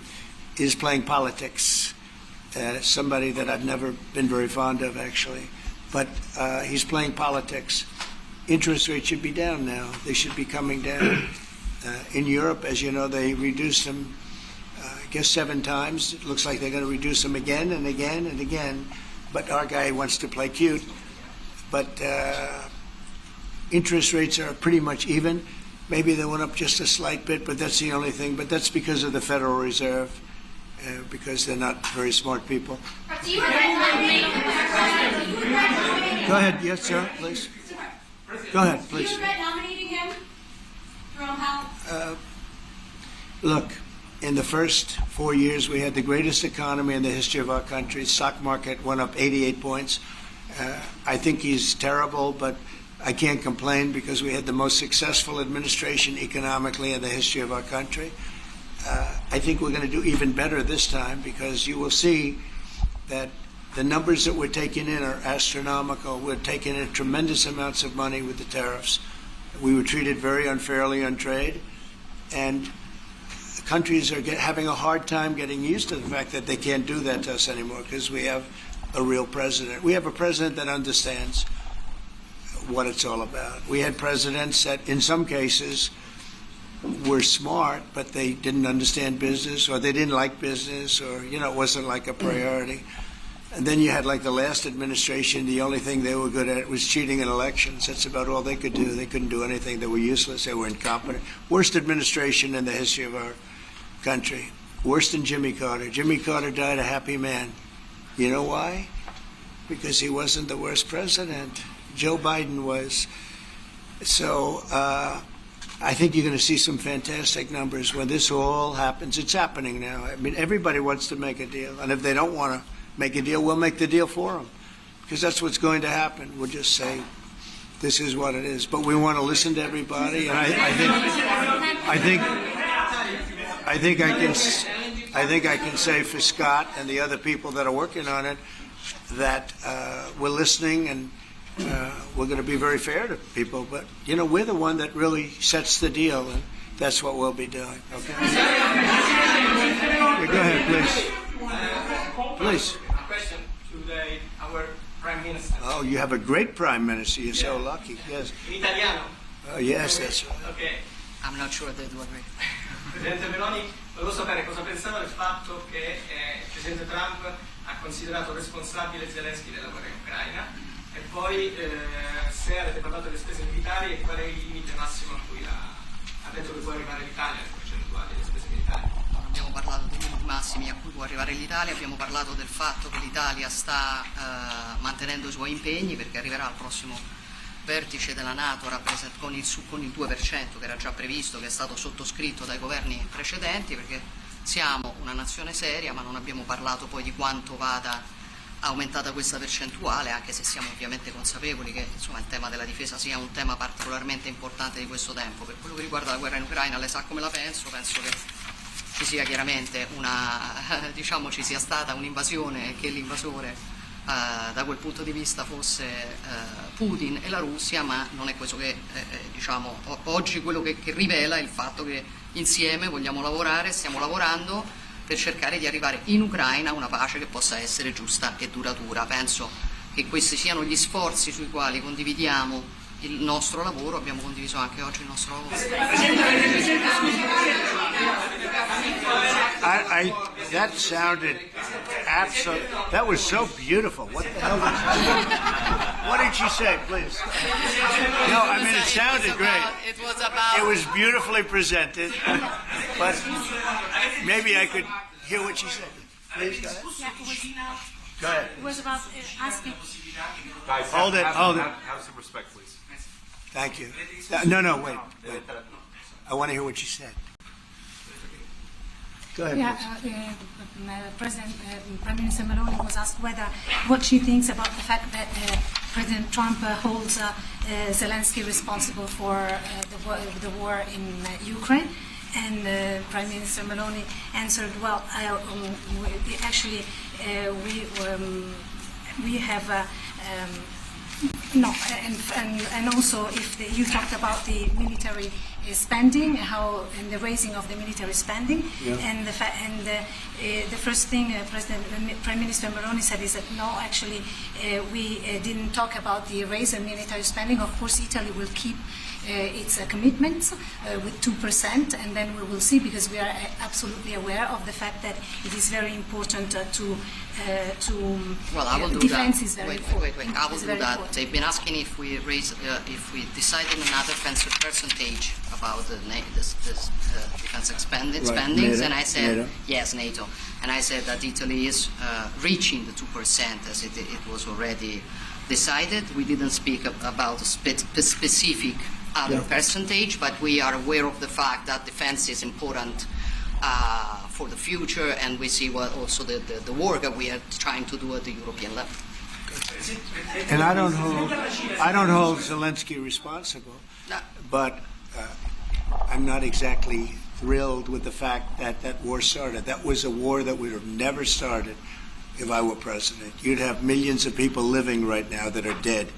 is playing politics. Somebody that I've never been very fond of, actually. But he's playing politics. Interest rates should be down now. They should be coming down. In Europe, as you know, they reduced them, I guess 7 times. It looks like they're going to reduce them again and again and again. But our guy wants to play cute. But interest rates are pretty much even. Maybe they went up just a slight bit, but that's the only thing. But that's because of the Federal Reserve, because they're not very smart people. Do you regret nominating him? Go ahead. Yes, sir, please. Go ahead, please. Do you regret nominating him? Jerome Powell? Look, in the first 4 years, we had the greatest economy in the history of our country. Stock market went up 88 points. I think he's terrible, but I can't complain because we had the most successful administration economically in the history of our country. I think we're going to do even better this time because you will see that the numbers that we're taking in are astronomical. We're taking in tremendous amounts of money with the tariffs. We were treated very unfairly on trade, and countries are having a hard time getting used to the fact that they can't do that to us anymore because we have a real president. We have a president that understands what it's all about. We had presidents that, in some cases, were smart, but they didn't understand business, or they didn't like business, or, it wasn't like a priority. And then you had, like, the last administration, the only thing they were good at was cheating in elections. That's about all they could do. They couldn't do anything. They were useless. They were incompetent. Worst administration in the history of our country. Worse than Jimmy Carter. Jimmy Carter died a happy man. You know why? Because he wasn't the worst president. Joe Biden was. So I think you're going to see some fantastic numbers when this all happens. It's happening now. I mean, everybody wants to make a deal. And if they don't want to make a deal, we'll make the deal for them. Because that's what's going to happen. We'll just say, this is what it is. But we want to listen to everybody. And I think I can say for Scott and the other people that are working on it that we're listening and we're going to be very fair to people. But, we're the one that really sets the deal, and that's what we'll be doing. Okay? Yeah, go ahead, please. Please. A question to our Prime Minister. Oh, you have a great Prime Minister. You're so lucky. Yes. In Italiano. Oh, yes, that's right. Okay. I'm not sure they do agree. Presidente Meloni, volevo sapere cosa pensava del fatto che il Presidente Trump ha considerato responsabile Zelensky della guerra in Ucraina e poi se avete parlato delle spese militari e qual è il limite massimo a cui ha detto che può arrivare l'Italia, le percentuali delle spese militari. Abbiamo parlato dei limiti massimi a cui può arrivare l'Italia, abbiamo parlato del fatto che l'Italia sta mantenendo i suoi impegni perché arriverà al prossimo vertice della NATO con il 2% che era già previsto, che è stato sottoscritto dai governi precedenti, perché siamo una nazione seria, ma non abbiamo parlato poi di quanto vada aumentata questa percentuale, anche se siamo ovviamente consapevoli che il tema della difesa sia un tema particolarmente importante di questo tempo. Per quello che riguarda la guerra in Ucraina, lei sa come la penso che ci sia chiaramente ci sia stata un'invasione e che l'invasore da quel punto di vista fosse Putin e la Russia, ma non è questo che oggi quello che rivela il fatto che insieme vogliamo lavorare, stiamo lavorando per cercare di arrivare in Ucraina a una pace che possa essere giusta e duratura. Penso che questi siano gli sforzi sui quali condividiamo il nostro lavoro, abbiamo condiviso anche oggi il nostro lavoro. That sounded absolutely. That was so beautiful. What the hell was that? What did she say, please? No, I mean it sounded great. It was beautifully presented, but maybe I could hear what she said. Please go ahead. Go ahead. It was about asking. Guys, Hold it. Have some respect, please. Thank you. No, wait. I want to hear what you said. Go ahead. Prime Minister Meloni was asked what she thinks about the fact that President Trump holds Zelensky responsible for the war in Ukraine. And Prime Minister Meloni answered, well, actually, we have no, and also if you talked about the military spending, and the raising of the military spending, and the first thing Prime Minister Meloni said is that no, actually, we didn't talk about the raise in military spending. Of course, Italy will keep its commitments with 2%, and then we will see, because we are absolutely aware of the fact that it is very important to well, I will do defense that. is very Wait. I will is do very that. important. They've been asking if we decide on another percentage about the defense spendings, NATO, and I said NATO. yes, NATO, and I said that Italy is reaching the 2% as it was already decided. We didn't speak about a specific other percentage, but we are aware of the fact that defense is important for the future, and we see what also the work that we are trying to do at the European level. And I don't hold Zelensky responsible, but I'm not exactly thrilled with the fact that that war started. That was a war that would have never started if I were president. You'd have millions of people living right now that are dead.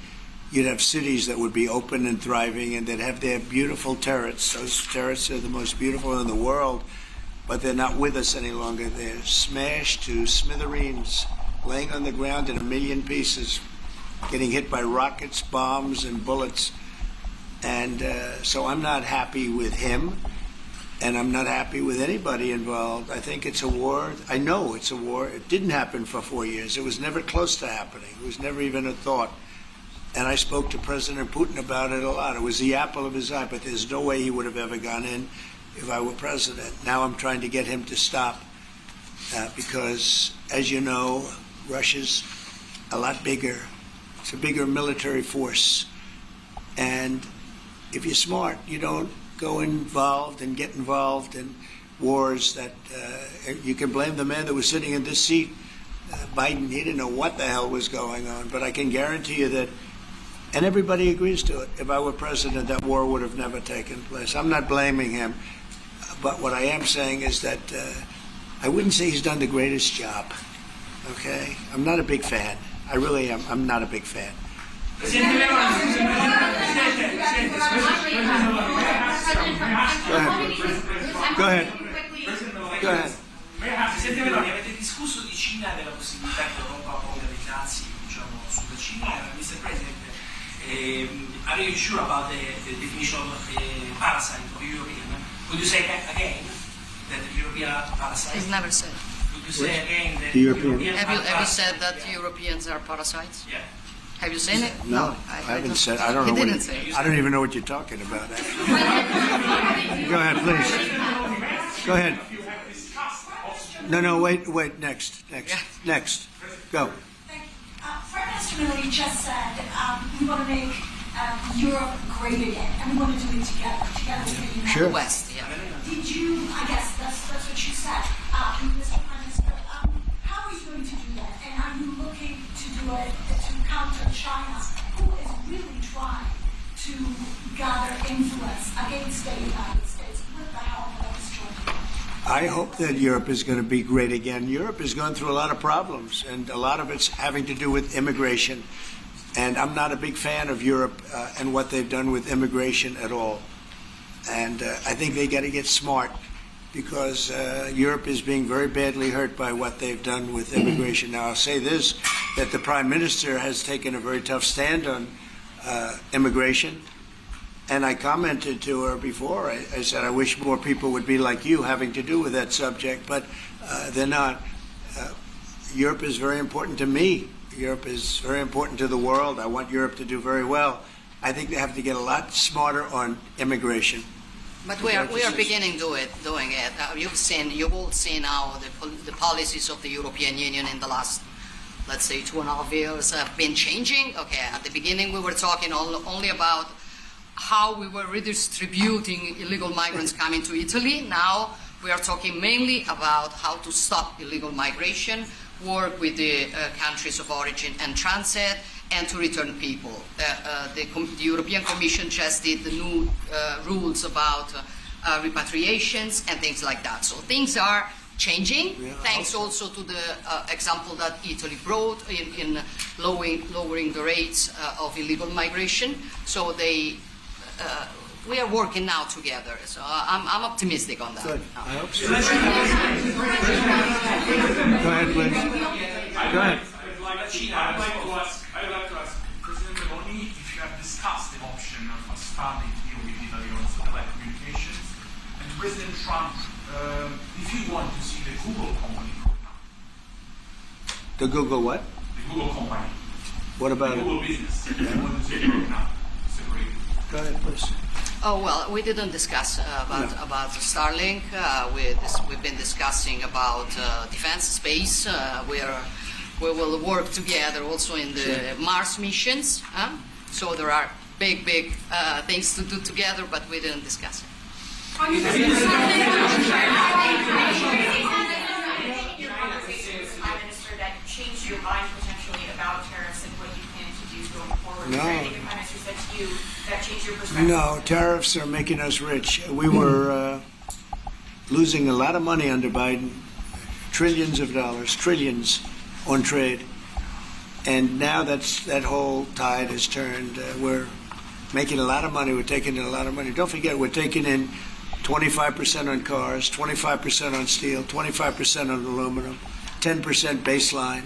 You'd have cities that would be open and thriving, and they'd have their beautiful turrets. Those turrets are the most beautiful in the world, but they're not with us any longer. They're smashed to smithereens, laying on the ground in a million pieces, getting hit by rockets, bombs, and bullets. And so I'm not happy with him, and I'm not happy with anybody involved. I think it's a war. I know it's a war. It didn't happen for 4 years. It was never close to happening. It was never even a thought. And I spoke to President Putin about it a lot. It was the apple of his eye, but there's no way he would have ever gone in if I were president. Now I'm trying to get him to stop because, as you know, Russia's a lot bigger. It's a bigger military force. And if you're smart, you don't go involved and get involved in wars that you can blame the man that was sitting in this seat. Biden, he didn't know what the hell was going on, but I can guarantee you that, and everybody agrees to it, if I were president, that war would have never taken place. I'm not blaming him, but what I am saying is that I wouldn't say he's done the greatest job, okay? I'm not a big fan. I really am. I'm not a big fan. Go ahead. Presidente Meloni, avete discusso di Cina e della possibilità che l'Europa ponga dei dazi, diciamo, sulla Cina. Mr. President, are you sure about the definition of parasite or European? Would you say again that the European parasite? It's never said. Would you say again that the European? Have you said that Europeans are parasites? Yeah. Have you seen it? No, I haven't said. I don't know what. I don't even know what you're talking about. Go ahead, please. Go ahead. No, wait. Next. Go. Thank you. Prime Minister Meloni just said we want to make Europe great again, and we want to do it together with the United Sure. West, yeah. Did you? I guess that's what you said, Mr. Prime Minister. How are you going to do that? And are you looking to do it to counter China, who is really trying to gather influence against the United States with the help of this joint? I hope that Europe is going to be great again. Europe is going through a lot of problems, and a lot of it's having to do with immigration. And I'm not a big fan of Europe and what they've done with immigration at all. And I think they got to get smart, because Europe is being very badly hurt by what they've done with immigration. Now, I'll say this, that the Prime Minister has taken a very tough stand on immigration. And I commented to her before. I said, I wish more people would be like you having to do with that subject, but they're not. Europe is very important to me. Europe is very important to the world. I want Europe to do very well. I think they have to get a lot smarter on immigration. But we are beginning doing it. You've all seen now the policies of the European Union in the last let's say 2.5 years have been changing. Okay, at the beginning we were talking only about how we were redistributing illegal migrants coming to Italy. Now we are talking mainly about how to stop illegal migration, work with the countries of origin and transit, and to return people. The European Commission just did the new rules about repatriations and things like that. So things are changing, thanks also to the example that Italy brought in lowering the rates of illegal migration. So we are working now together. So I'm optimistic on that. Good. I hope so. Go ahead, please. Go ahead. I'd like to ask President Meloni if you have discussed the option of a starting deal with Italy on satellite communications, and President Trump, if you want to see the Google company grow up. The Google what? The Google company. What about the Google it? business. If you want to see it grow up, separate. Go ahead, please. Oh, well, we didn't discuss about Starlink. We've been discussing about defense space. We will work together also in the Mars missions. So there are big things to do together, but we didn't discuss it. Your conversations with the Prime Minister that changed your mind potentially about tariffs and what you plan to do going forward? No. Is there anything the Prime Minister said to you that changed your perspective? No, tariffs are making us rich. We were losing a lot of money under Biden, trillions of dollars, trillions on trade. And now that whole tide has turned. We're making a lot of money. We're taking in a lot of money. Don't forget, we're taking in 25% on cars, 25% on steel, 25% on aluminum, 10% baseline.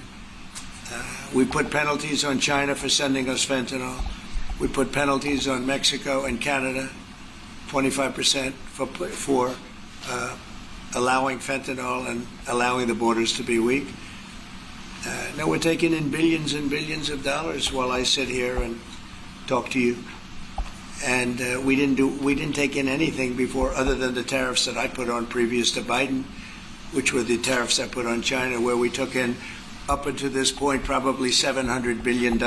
We put penalties on China for sending us fentanyl. We put penalties on Mexico and Canada, 25% for allowing fentanyl and allowing the borders to be weak. Now we're taking in billions and billions of dollars while I sit here and talk to you. And we didn't take in anything before other than the tariffs that I put on previous to Biden, which were the tariffs I put on China, where we took in up until this point probably $700 billion.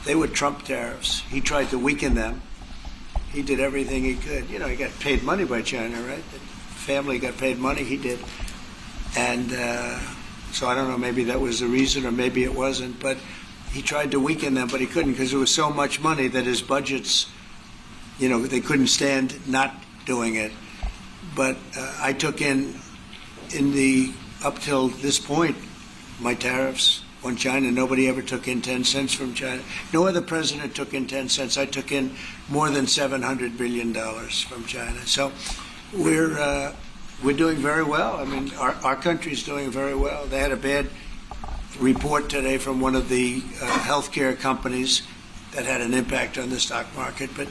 They were Trump tariffs. He tried to weaken them. He did everything he could. You know, he got paid money by China, right? The family got paid money. He did. And so I don't know, maybe that was the reason or maybe it wasn't, but he tried to weaken them, but he couldn't because there was so much money that his budgets, you know, they couldn't stand not doing it. But I took in the, up till this point, my tariffs on China. Nobody ever took in 10 cents from China. No other president took in 10 cents. I took in more than $700 billion from China. So we're doing very well. I mean, our country's doing very well. They had a bad report today from one of the healthcare companies that had an impact on the stock market. But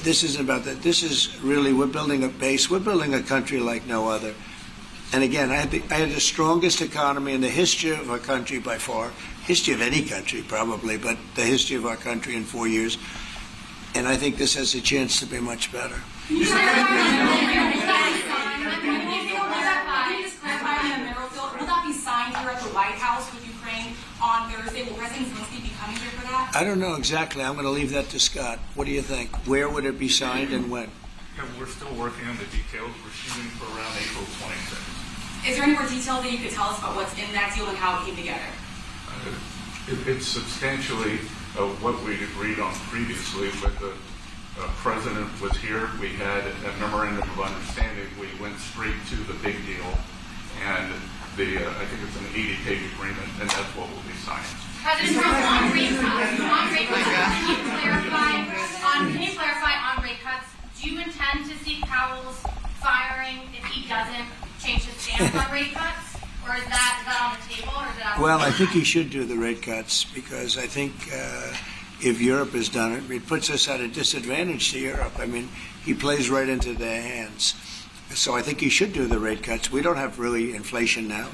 this isn't about that. This is really, we're building a base. We're building a country like no other. And again, I had the strongest economy in the history of our country by far, history of any country probably, but the history of our country in 4 years. And I think this has a chance to be much better. Can you clarify on the mineral bill? Will that be signed here at the White House with Ukraine on Thursday? Will President Zelensky be coming here for that? I don't know exactly. I'm going to leave that to Scott. What do you think? Where would it be signed and when? Yeah, we're still working on the details. We're shooting for around April 26th. Is there any more detail that you could tell us about what's in that deal and how it came together? It's substantially what we'd agreed on previously, but the president was here. We had a memorandum of understanding. We went straight to the big deal, and I think it's an 80-page agreement, and that's what will be signed. President Trump, on rate cuts, can you clarify on rate cuts? Do you intend to seek Powell's firing if he doesn't change his stance on rate cuts, or is that on the table, or is that? Well, I think he should do the rate cuts because I think if Europe has done it, it puts us at a disadvantage to Europe. I mean, he plays right into their hands. So I think he should do the rate cuts. We don't have really inflation now.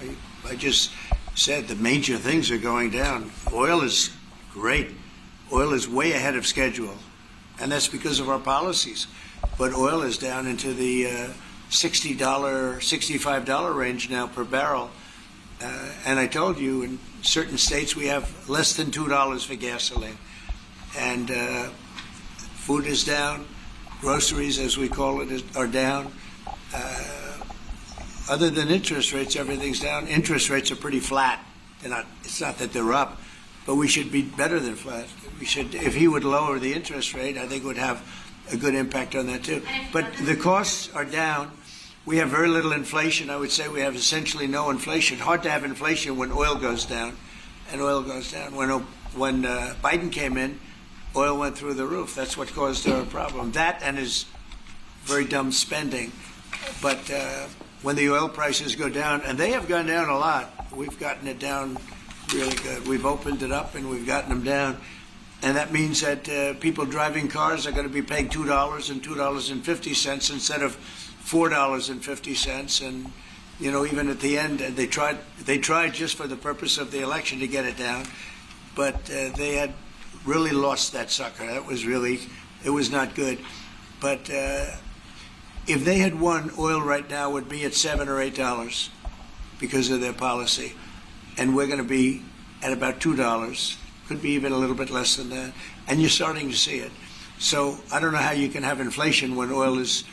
I just said the major things are going down. Oil is great. Oil is way ahead of schedule, and that's because of our policies. But oil is down into the $60, $65 range now per barrel. And I told you, and certain states we have less than $2 for gasoline. And food is down. Groceries, as we call it, are down. Other than interest rates, everything's down. Interest rates are pretty flat. It's not that they're up, but we should be better than flat. We should, if he would lower the interest rate, I think it would have a good impact on that too. But the costs are down. We have very little inflation. I would say we have essentially no inflation. Hard to have inflation when oil goes down, and oil goes down. When Biden came in, oil went through the roof. That's what caused our problem. That and his very dumb spending. But when the oil prices go down, and they have gone down a lot, we've gotten it down really good. We've opened it up and we've gotten them down. And that means that people driving cars are going to be paying $2 and $2.50 instead of $4.50. And, you know, even at the end, they tried just for the purpose of the election to get it down. But they had really lost that sucker. It was not good. But if they had won, oil right now would be at $7 or $8 because of their policy. And we're going to be at about $2. Could be even a little bit less than that. And you're starting to see it. So I don't know how you can have inflation when oil has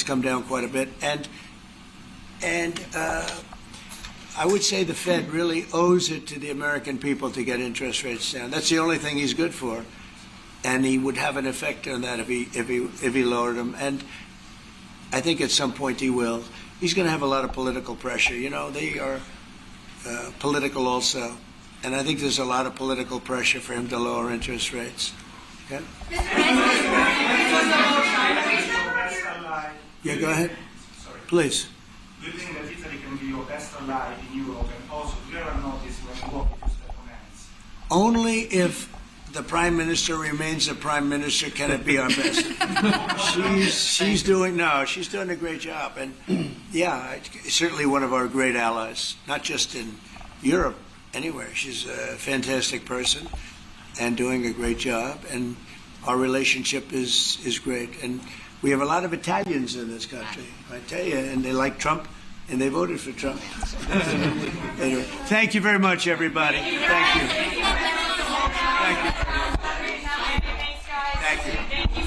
come down quite a bit. And I would say the Fed really owes it to the American people to get interest rates down. That's the only thing he's good for. And he would have an effect on that if he lowered them. And I think at some point he will. He's going to have a lot of political pressure. You know, they are political also. And I think there's a lot of political pressure for him to lower interest rates. Okay? Yeah, go ahead. Sorry. Please. Do you think that Italy can be your best ally in Europe? And also, do you ever notice when you walk with your step on hands? Only if the Prime Minister remains the Prime Minister can it be our best. she's doing a great job. And yeah, certainly one of our great allies, not just in Europe, anywhere. She's a fantastic person and doing a great job. And our relationship is great. And we have a lot of Italians in this country, I tell you, and they like Trump, and they voted for Trump. Anyway, thank you very much, everybody. Thank you. Thank you. Thank you.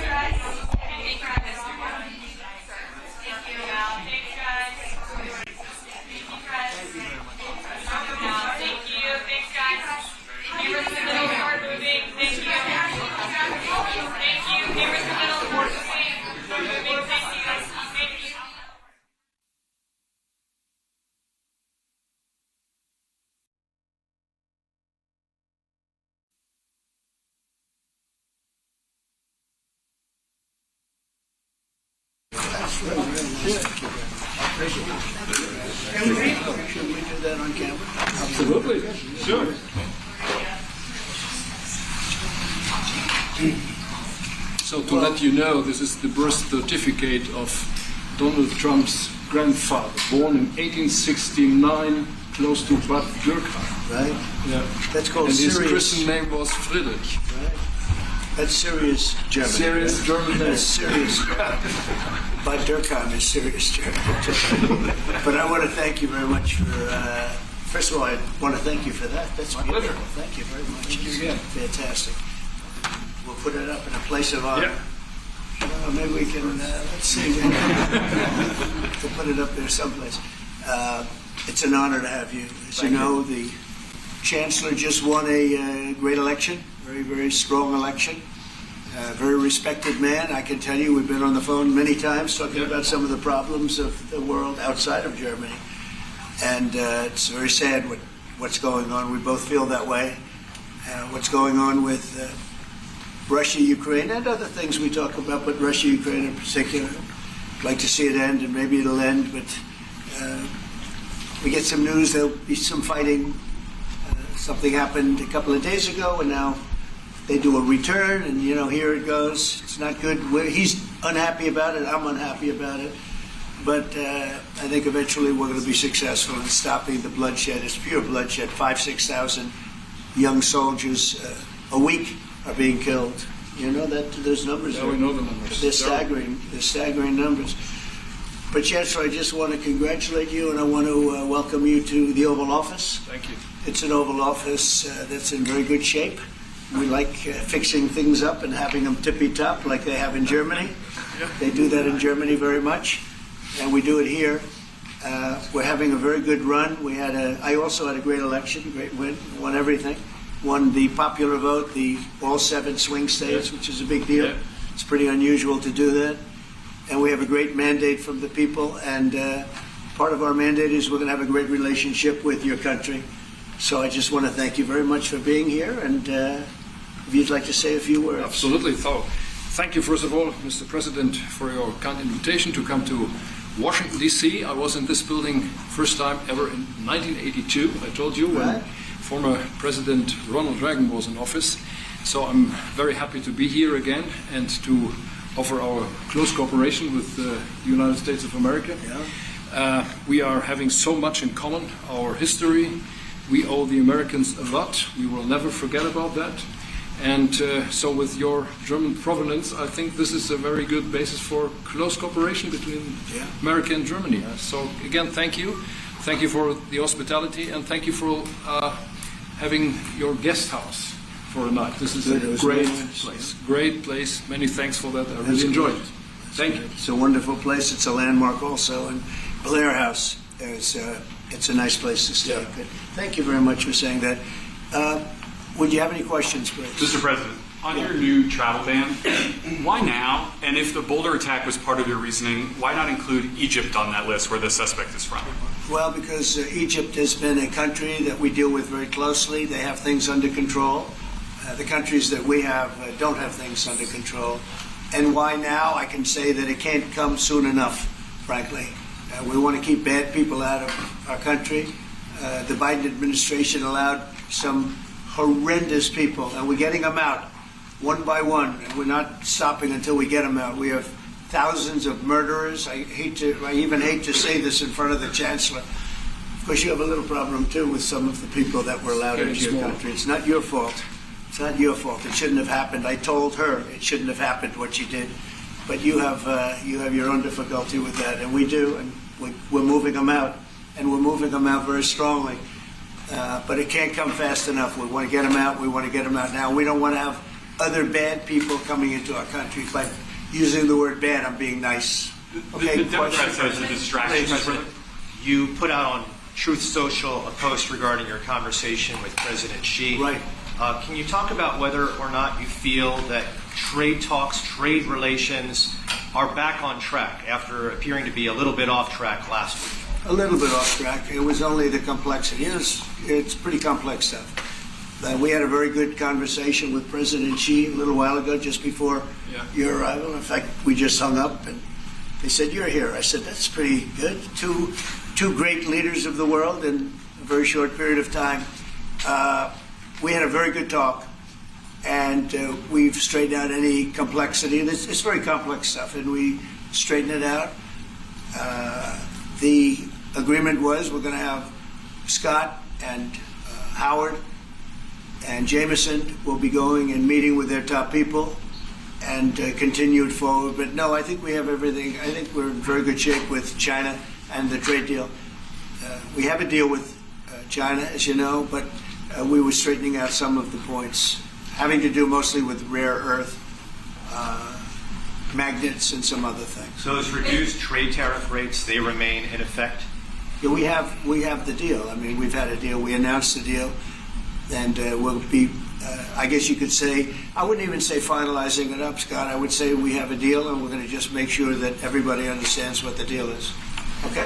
Should we do that on camera? Absolutely. Sure. So to let you know, this is the birth certificate of Donald Trump's grandfather, born in 1869, close to Bad Dürkheim. Right? Yeah. That's called and Sirius. his Christian name was Friedrich. Right? That's serious German. Serious German. That's serious. Bad Dürkheim is serious German. But I want to thank you very much for. First of all, I want to thank you for that. That's my beautiful. Pleasure. Thank you very much. Thank you again. Fantastic. We'll put it up in a place of honor. Yeah. Maybe we can. Let's see. We'll put it up there someplace. It's an honor to have you. As you know, the Chancellor just won a great election, very, very strong election. Very respected man. I can tell you, we've been on the phone many times talking about some of the problems of the world outside of Germany. And it's very sad what's going on. We both feel that way. What's going on with Russia, Ukraine, and other things we talk about, but Russia, Ukraine in particular. I'd like to see it end, and maybe it'll end, but we get some news there'll be some fighting. Something happened a couple of days ago, and now they do a return, and here it goes. It's not good. He's unhappy about it. I'm unhappy about it. But I think eventually we're going to be successful in stopping the bloodshed. It's pure bloodshed. 5,000-6,000 young soldiers a week are being killed. You know that those numbers. Yeah, we know the numbers. They're staggering. They're staggering numbers. But Chancellor, I just want to congratulate you, and I want to welcome you to the Oval Office. Thank you. It's an Oval Office that's in very good shape. We like fixing things up and having them tippy-top like they have in Germany. They do that in Germany very much, and we do it here. We're having a very good run. I also had a great election, great win, won everything. Won the popular vote, all 7 swing states, which is a big deal. It's pretty unusual to do that. And we have a great mandate from the people, and part of our mandate is we're going to have a great relationship with your country. So I just want to thank you very much for being here, and if you'd like to say a few words. Absolutely. So, thank you, first of all, Mr. President, for your kind invitation to come to Washington, D.C. I was in this building first time ever in 1982, I told you, when former President Ronald Reagan was in office. So I'm very happy to be here again and to offer our close cooperation with the United States of America. We are having so much in common, our history. We owe the Americans a lot. We will never forget about that. And so with your German provenance, I think this is a very good basis for close cooperation between America and Germany. So again, thank you. Thank you for the hospitality, and thank you for having your guest house for a night. This is a great place. Great place. Many thanks for that. I really enjoyed it. Thank you. It's a wonderful place. It's a landmark also. And Blair House, it's a nice place to stay. But thank you very much for saying that. Would you have any questions, please? Mr. President, on your new travel ban, why now? And if the Boulder attack was part of your reasoning, why not include Egypt on that list where the suspect is from? Well, because Egypt has been a country that we deal with very closely. They have things under control. The countries that we have don't have things under control. And why now? I can say that it can't come soon enough, frankly. We want to keep bad people out of our country. The Biden administration allowed some horrendous people, and we're getting them out one by one, and we're not stopping until we get them out. We have thousands of murderers. I even hate to say this in front of the Chancellor. Of course, you have a little problem, too, with some of the people that were allowed into your country. It's not your fault. It's not your fault. It shouldn't have happened. I told her it shouldn't have happened, what she did. But you have your own difficulty with that, and we do, and we're moving them out, and we're moving them out very strongly. But it can't come fast enough. We want to get them out. We want to get them out now. We don't want to have other bad people coming into our country. But using the word bad, I'm being nice. Okay. The Democrat says a distraction. You put out on Truth Social a post regarding your conversation with President Xi. Right. Can you talk about whether or not you feel that trade talks, trade relations are back on track after appearing to be a little bit off track last week? A little bit off track. It was only the complexity. It's pretty complex stuff. We had a very good conversation with President Xi a little while ago, just before your arrival. In fact, we just hung up, and they said, "You're here." I said, "That's pretty good." Two great leaders of the world in a very short period of time. We had a very good talk, and we've straightened out any complexity. And it's very complex stuff, and we straightened it out. The agreement was we're going to have Scott and Howard and Jameson will be going and meeting with their top people and continue it forward. But no, I think we have everything. I think we're in very good shape with China and the trade deal. We have a deal with China, as you know, but we were straightening out some of the points, having to do mostly with rare earth, magnets, and some other things. So those reduced trade tariff rates, they remain in effect? Yeah, we have the deal. I mean, we've had a deal. We announced the deal, and we'll be, I guess you could say, I wouldn't even say finalizing it up, Scott. I would say we have a deal, and we're going to just make sure that everybody understands what the deal is. Okay?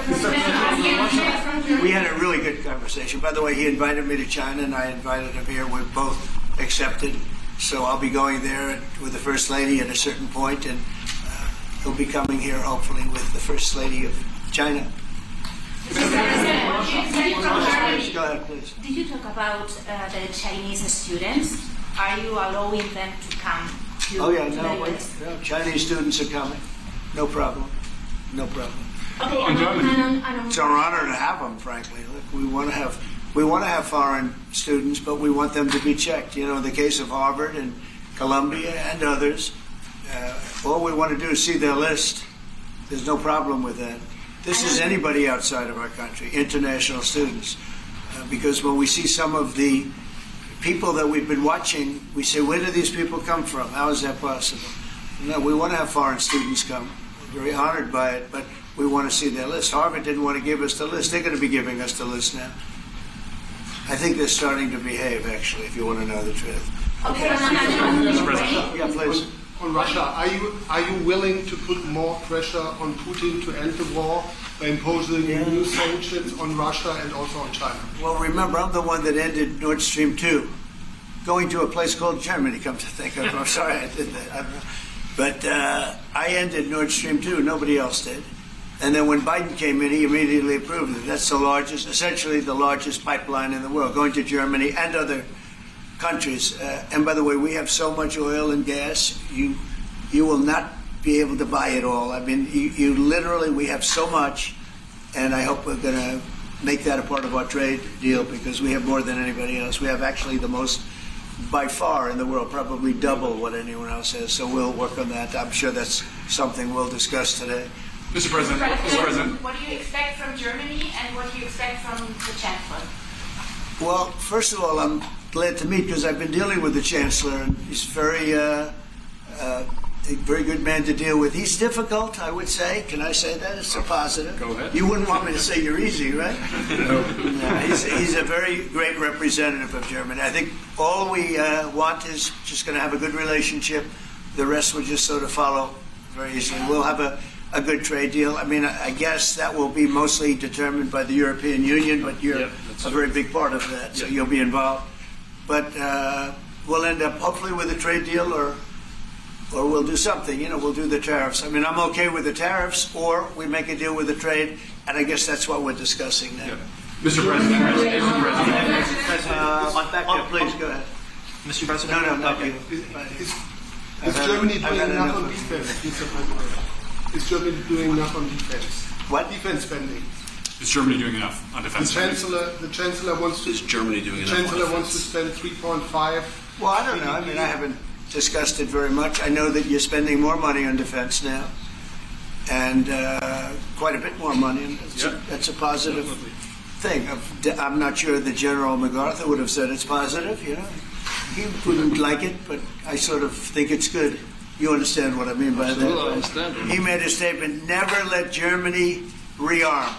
We had a really good conversation. By the way, he invited me to China, and I invited him here. We're both accepted. So I'll be going there with the First Lady at a certain point, and he'll be coming here, hopefully, with the First Lady of China. Go ahead, please. Did you talk about the Chinese students? Are you allowing them to come to the US? No, Chinese students are coming. No problem. No problem. Okay, it's our honor to have them, frankly. Look, we want to have foreign students, but we want them to be checked. You know, in the case of Harvard and Columbia and others, all we want to do is see their list There's no problem with that. This is anybody outside of our country, international students. Because when we see some of the people that we've been watching, we say, where do these people come from? How is that possible? No, we want to have foreign students come. We're very honored by it, but we want to see their list. Harvard didn't want to give us the list. They're going to be giving us the list now. I think they're starting to behave, actually, if you want to know the truth. Okay, Mr. President. Yeah, please. On Russia, are you willing to put more pressure on Putin to end the war by imposing new sanctions on Russia and also on China? Well, remember, I'm the one that ended Nord Stream 2, going to a place called Germany, come to think of it. I'm sorry I did that. I don't know. But I ended Nord Stream 2. Nobody else did. And then when Biden came in, he immediately approved it. That's the largest, essentially the largest pipeline in the world, going to Germany and other countries. And by the way, we have so much oil and gas, you will not be able to buy it all. I mean, you literally, we have so much, and I hope we're going to make that a part of our trade deal because we have more than anybody else. We have actually the most by far in the world, probably double what anyone else has. So we'll work on that. I'm sure that's something we'll discuss today. Mr. President. Mr. President. What do you expect from Germany and what do you expect from the Chancellor? Well, first of all, I'm glad to meet because I've been dealing with the Chancellor, and he's a very good man to deal with. He's difficult, I would say. Can I say that? It's a positive. Go ahead. You wouldn't want me to say you're easy, right? No. He's a very great representative of Germany. I think all we want is just going to have a good relationship. The rest will just sort of follow very easily. We'll have a good trade deal. I mean, I guess that will be mostly determined by the European Union, but you're a very big part of that, so you'll be involved. But we'll end up hopefully with a trade deal or we'll do something. You know, we'll do the tariffs. I mean, I'm okay with the tariffs, or we make a deal with the trade, and I guess that's what we're discussing now. Mr. President. Back there, please, go ahead. Mr. President? No, not you. Is Germany doing enough on defense, Mr. President? Is Germany doing enough on defense? What? Defense spending. Is Germany doing enough on defense? The Chancellor wants to. Is Germany doing enough? The Chancellor wants to spend 3.5. Well, I don't know. I mean, I haven't discussed it very much. I know that you're spending more money on defense now, and quite a bit more money. And that's a positive thing. I'm not sure that General MacArthur would have said it's positive. You know, he wouldn't like it, but I sort of think it's good. You understand what I mean by that? I understand. He made a statement: never let Germany rearm.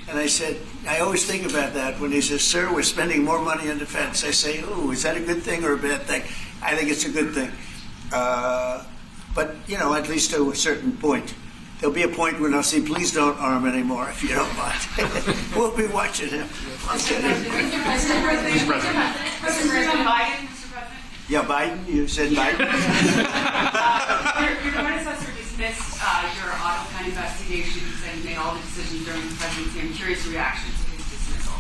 And I said, I always think about that when he says, sir, we're spending more money on defense. I say, oh, is that a good thing or a bad thing? I think it's a good thing. But, you know, at least to a certain point. There'll be a point when I'll say, please don't arm anymore, if you don't mind. We'll be watching him. President Biden. Yeah, Biden? You said Biden? Your predecessor dismissed your auto pen investigations and made all the decisions during the presidency. I'm curious your reaction to his dismissal.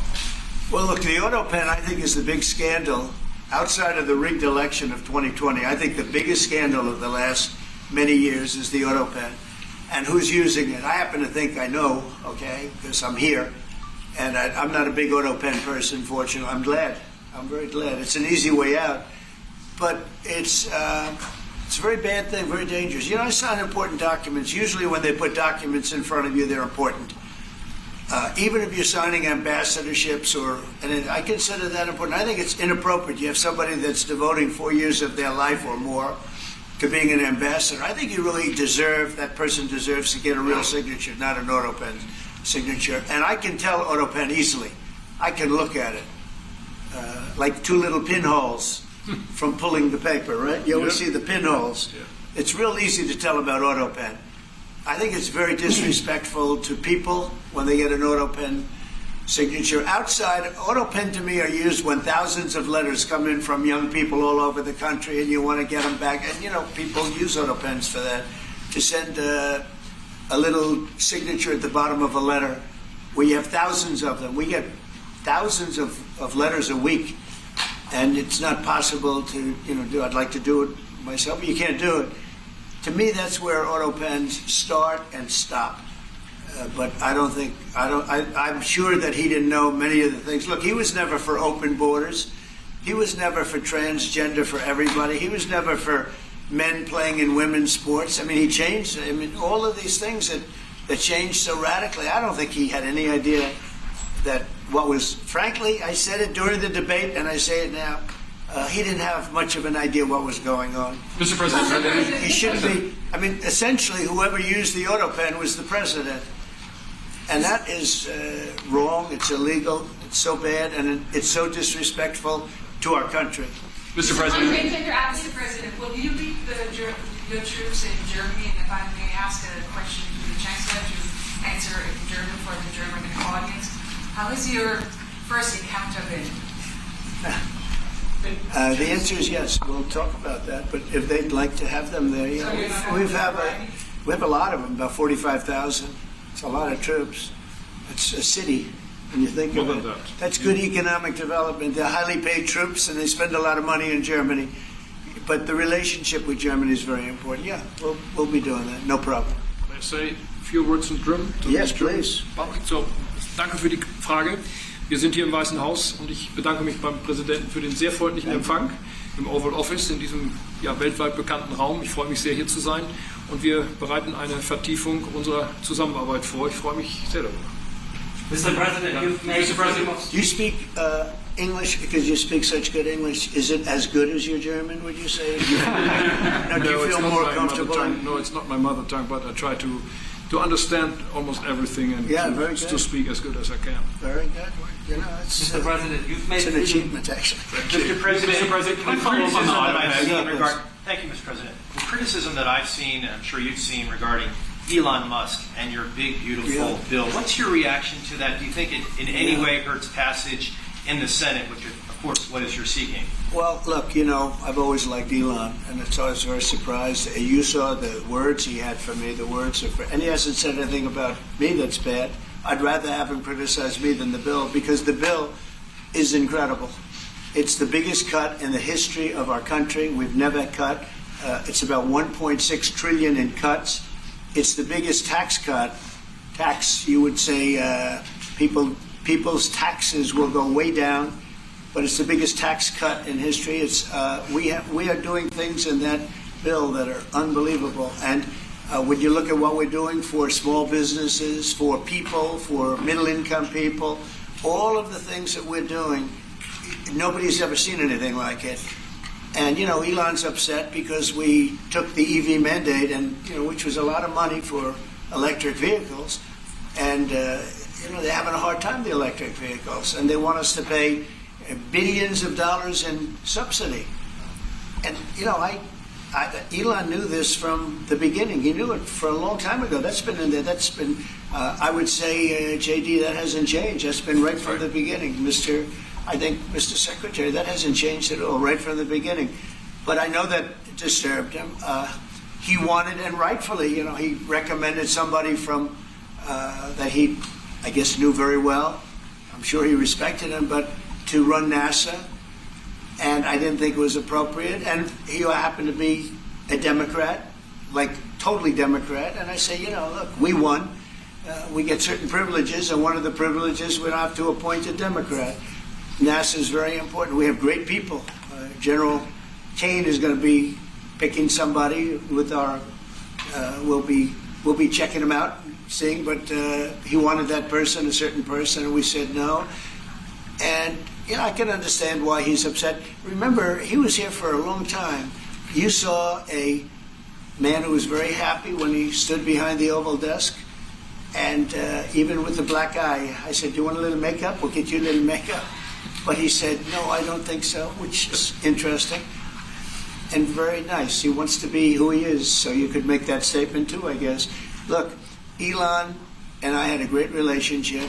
Well, look, the auto pen, I think, is the big scandal outside of the rigged election of 2020. I think the biggest scandal of the last many years is the auto pen. And who's using it? I happen to think I know, okay, because I'm here. And I'm not a big auto pen person, fortunately. I'm glad. I'm very glad. It's an easy way out. But it's a very bad thing, very dangerous. You know, I sign important documents. Usually when they put documents in front of you, they're important. Even if you're signing ambassadorships, and I consider that important. I think it's inappropriate. You have somebody that's devoting 4 years of their life or more to being an ambassador. I think you really that person deserves to get a real signature, not an auto pen signature. And I can tell auto pen easily. I can look at it. Like two little pinholes from pulling the paper, right? You always see the pinholes. It's real easy to tell about auto pen. I think it's very disrespectful to people when they get an auto pen signature. Outside, auto pen to me are used when thousands of letters come in from young people all over the country and you want to get them back. And, you know, people use auto pens for that, to send a little signature at the bottom of a letter where you have thousands of them. We get thousands of letters a week. And it's not possible to, do. I'd like to do it myself, but you can't do it. To me, that's where auto pens start and stop. But I'm sure that he didn't know many of the things. Look, he was never for open borders. He was never for transgender for everybody. He was never for men playing in women's sports. I mean, he changed. I mean, all of these things that changed so radically. I don't think he had any idea that what was. Frankly, I said it during the debate, and I say it now. He didn't have much of an idea what was going on. Mr. President, he shouldn't be. I mean, essentially, whoever used the auto pen was the president, and that is wrong. It's illegal. It's so bad, and it's so disrespectful to our country. Mr. President. Mr. President, will you lead your troops in Germany? And if I may ask a question to the Chancellor to answer in German for the German audience, how has your first encounter been? The answer is yes. We'll talk about that. But if they'd like to have them there, we have a lot of them, about 45,000. It's a lot of troops. It's a city. When you think of it, that's good economic development. They're highly paid troops, and they spend a lot of money in Germany. But the relationship with Germany is very important. Yeah, we'll be doing that. No problem. May I say a few words in German? Yes, please. So, danke für die Frage. Wir sind hier im Weißen Haus und ich bedanke mich beim Präsidenten für den sehr freundlichen Empfang im Oval Office in diesem weltweit bekannten Raum. Ich freue mich sehr, hier zu sein und wir bereiten eine Vertiefung unserer Zusammenarbeit vor. Ich freue mich sehr darüber. Mr. President, do you speak English because you speak such good English? Is it as good as your German, would you say? Do you feel more comfortable? No, it's not my mother tongue, but I try to understand almost everything and to speak as good as I can. Very good. You know, it's, Mr. President, you've made it's an achievement, actually. Mr. President, can I follow up on the auto? Thank you, Mr. President. The criticism that I've seen, and I'm sure you've seen, regarding Elon Musk and your big, beautiful bill. What's your reaction to that? Do you think it in any way hurts passage in the Senate, which, of course, what is you're seeking? Well, look, you know, I've always liked Elon, and it's always very surprised. You saw the words he had for me, and he hasn't said anything about me that's bad. I'd rather have him criticize me than the bill, because the bill is incredible. It's the biggest cut in the history of our country. We've never cut. It's about 1.6 trillion in cuts. It's the biggest tax cut. You would say people's taxes will go way down. But it's the biggest tax cut in history. It's we are doing things in that bill that are unbelievable. And when you look at what we're doing for small businesses, for people, for middle-income people, all of the things that we're doing, nobody's ever seen anything like it. And you know, Elon's upset because we took the EV mandate, and you know, which was a lot of money for electric vehicles, and you know, they're having a hard time, the electric vehicles, and they want us to pay billions of dollars in subsidy. And you know, Elon knew this from the beginning. He knew it for a long time ago. That's been in there. That's been, I would say, JD, that hasn't changed. That's been right from the beginning, Mr. Secretary. That hasn't changed at all, right from the beginning. But I know that disturbed him. He wanted, and rightfully, you know, he recommended somebody from that he, I guess, knew very well. I'm sure he respected him, but to run NASA, and I didn't think it was appropriate. And he happened to be a Democrat, like totally Democrat. And I say, you know, look, we won. We get certain privileges, and one of the privileges we don't have to appoint a Democrat. NASA is very important. We have great people. General Kane is going to be picking somebody with our. We'll be checking him out, seeing. But he wanted that person, a certain person, and we said no. And you know, I can understand why he's upset. Remember, he was here for a long time. You saw a man who was very happy when he stood behind the Oval desk, and even with the black eye, I said, "Do you want a little makeup? We'll get you a little makeup." But he said, "No, I don't think so," which is interesting and very nice. He wants to be who he is, so you could make that statement too, I guess. Look, Elon and I had a great relationship.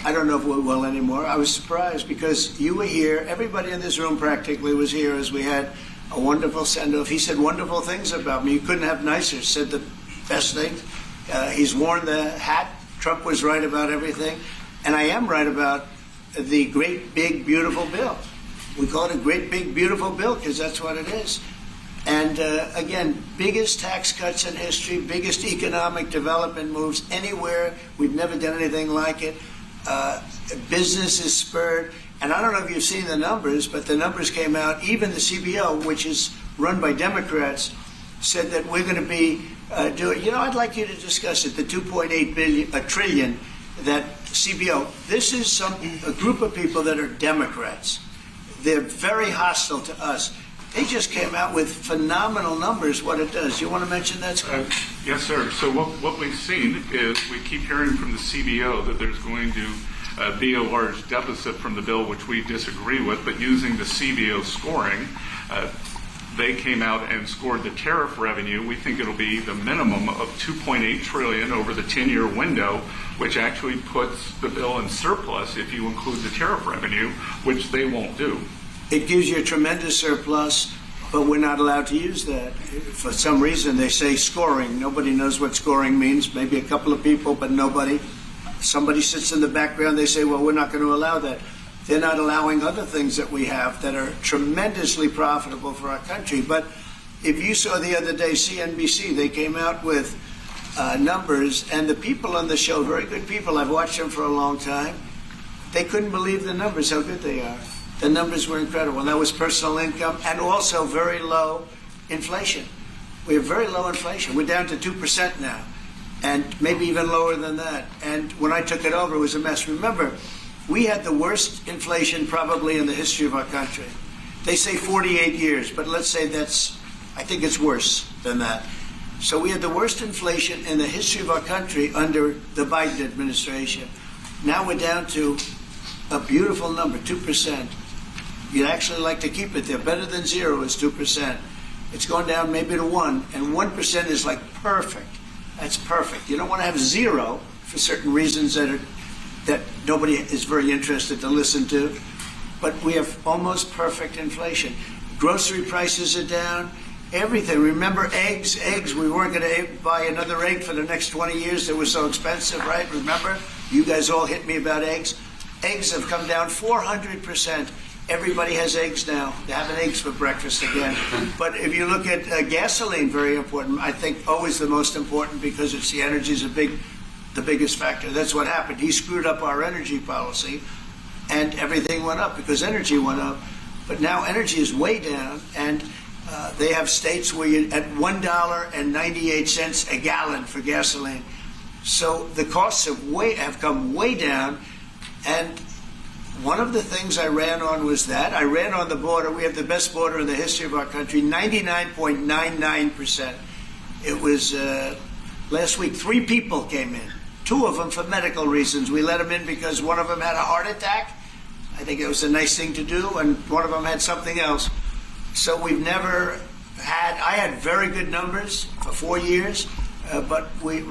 I don't know if we will anymore. I was surprised because you were here. Everybody in this room practically was here as we had a wonderful send-off. He said wonderful things about me. You couldn't have nicer. Said the best things. He's worn the hat. Trump was right about everything. And I am right about the great, big, beautiful bill. We call it a great, big, beautiful bill because that's what it is. And again, biggest tax cuts in history, biggest economic development moves anywhere. We've never done anything like it. Business is spurred. And I don't know if you've seen the numbers, but the numbers came out, even the CBO, which is run by Democrats, said that we're going to be doing. I'd like you to discuss it. The 2.8 trillion that CBO. This is a group of people that are Democrats. They're very hostile to us. They just came out with phenomenal numbers. What it does. You want to mention that, Scott? Yes, sir. So what we've seen is we keep hearing from the CBO that there's going to be a large deficit from the bill, which we disagree with. But using the CBO scoring, they came out and scored the tariff revenue. We think it'll be the minimum of $2.8 trillion over the 10-year window, which actually puts the bill in surplus if you include the tariff revenue, which they won't do. It gives you a tremendous surplus, but we're not allowed to use that. For some reason, they say scoring. Nobody knows what scoring means. Maybe a couple of people, but nobody. Somebody sits in the background. They say, well, we're not going to allow that. They're not allowing other things that we have that are tremendously profitable for our country. But if you saw the other day, CNBC, they came out with numbers, and the people on the show, very good people, I've watched them for a long time, they couldn't believe the numbers, how good they are. The numbers were incredible. And that was personal income and also very low inflation. We have very low inflation. We're down to 2% now, and maybe even lower than that. And when I took it over, it was a mess. Remember, we had the worst inflation probably in the history of our country. They say 48 years, but let's say I think it's worse than that. So we had the worst inflation in the history of our country under the Biden administration. Now we're down to a beautiful number, 2%. You'd actually like to keep it there. Better than zero is 2%. It's going down maybe to 1, and 1% is like perfect. That's perfect. You don't want to have zero for certain reasons that nobody is very interested to listen to. But we have almost perfect inflation. Grocery prices are down. Everything. Remember eggs? Eggs. We weren't going to buy another egg for the next 20 years. They were so expensive, right? Remember? You guys all hit me about eggs. Eggs have come down 400%. Everybody has eggs now. They're having eggs for breakfast again. But if you look at gasoline, very important. I think always the most important because it's the energy is the biggest factor. That's what happened. He screwed up our energy policy, and everything went up because energy went up. But now energy is way down, and they have states where you're at $1.98 a gallon for gasoline. So the costs have come way down, and one of the things I ran on was that. I ran on the border. We have the best border in the history of our country, 99.99%. It was last week, 3 people came in, 2 of them for medical reasons. We let them in because one of them had a heart attack. I think it was a nice thing to do, and one of them had something else. So we've never I had very good numbers for 4 years, but we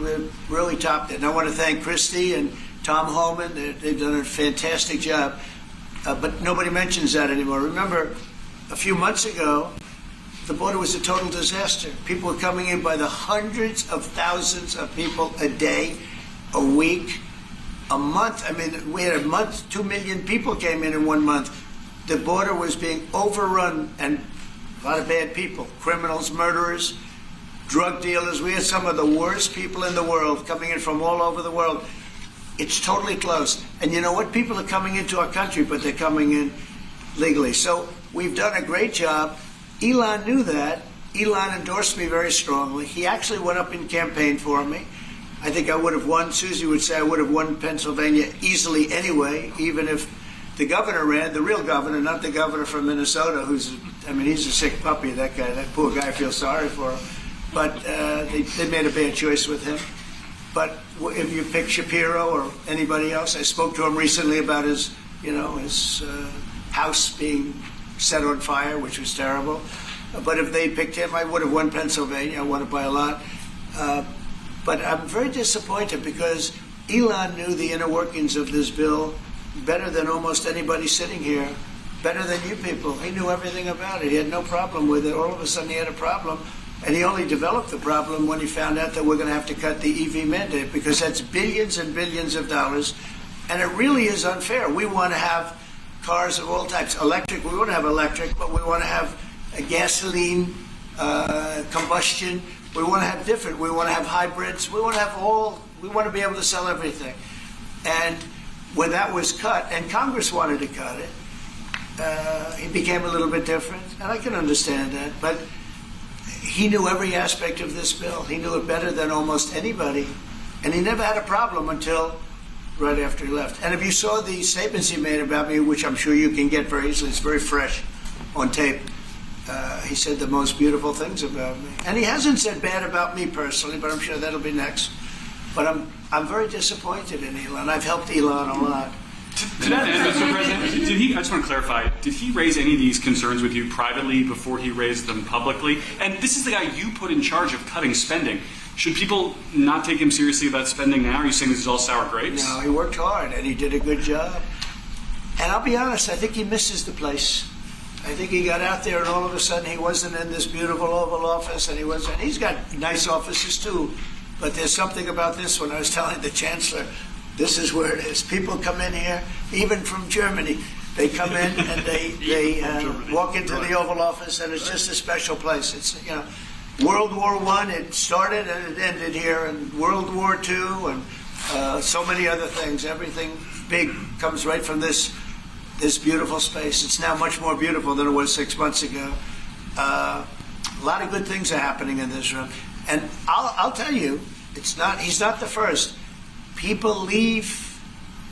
really topped it. And I want to thank Christie and Tom Homan. They've done a fantastic job. But nobody mentions that anymore. Remember, a few months ago, the border was a total disaster. People were coming in by the hundreds of thousands of people a day, a week, a month. I mean, we had a month, 2 million people came in 1 month. The border was being overrun, and a lot of bad people, criminals, murderers, drug dealers. We had some of the worst people in the world coming in from all over the world. It's totally closed. And you know what? People are coming into our country, but they're coming in legally. So we've done a great job. Elon knew that. Elon endorsed me very strongly. He actually went up and campaigned for me. I think I would have won. Susie would say I would have won Pennsylvania easily anyway, even if the governor ran, the real governor, not the governor from Minnesota, he's a sick puppy, that guy. That poor guy, I feel sorry for him. But they made a bad choice with him. But if you pick Shapiro or anybody else, I spoke to him recently about his house being set on fire, which was terrible. But if they picked him, I would have won Pennsylvania. I won it by a lot. But I'm very disappointed because Elon knew the inner workings of this bill better than almost anybody sitting here, better than you people. He knew everything about it. He had no problem with it. All of a sudden he had a problem. And he only developed the problem when he found out that we're going to have to cut the EV mandate because that's billions and billions of dollars. And it really is unfair. We want to have cars of all types. Electric, we want to have electric, but we want to have a gasoline, combustion. We want to have different. We want to have hybrids. We want to have we want to be able to sell everything. And when that was cut, and Congress wanted to cut it, he became a little bit different, and I can understand that. But he knew every aspect of this bill. He knew it better than almost anybody, and he never had a problem until right after he left. And if you saw the statements he made about me, which I'm sure you can get very easily, it's very fresh on tape. He said the most beautiful things about me, and he hasn't said bad about me personally, but I'm sure that'll be next. But I'm very disappointed in Elon. I've helped Elon a lot. Mr. President, I just want to clarify, did he raise any of these concerns with you privately before he raised them publicly? And this is the guy you put in charge of cutting spending. Should people not take him seriously about spending now? Are you saying this is all sour grapes? No, he worked hard, and he did a good job. And I'll be honest, I think he misses the place. I think he got out there, and all of a sudden he wasn't in this beautiful Oval Office, and he's got nice offices too. But there's something about this one. I was telling the Chancellor, this is where it is. People come in here, even from Germany. They come in and they walk into the Oval Office, and it's just a special place. It's, you know, World War I, it started and it ended here, and World War II, and so many other things. Everything big comes right from this beautiful space. It's now much more beautiful than it was 6 months ago. A lot of good things are happening in this room. And I'll tell you, he's not the first. People leave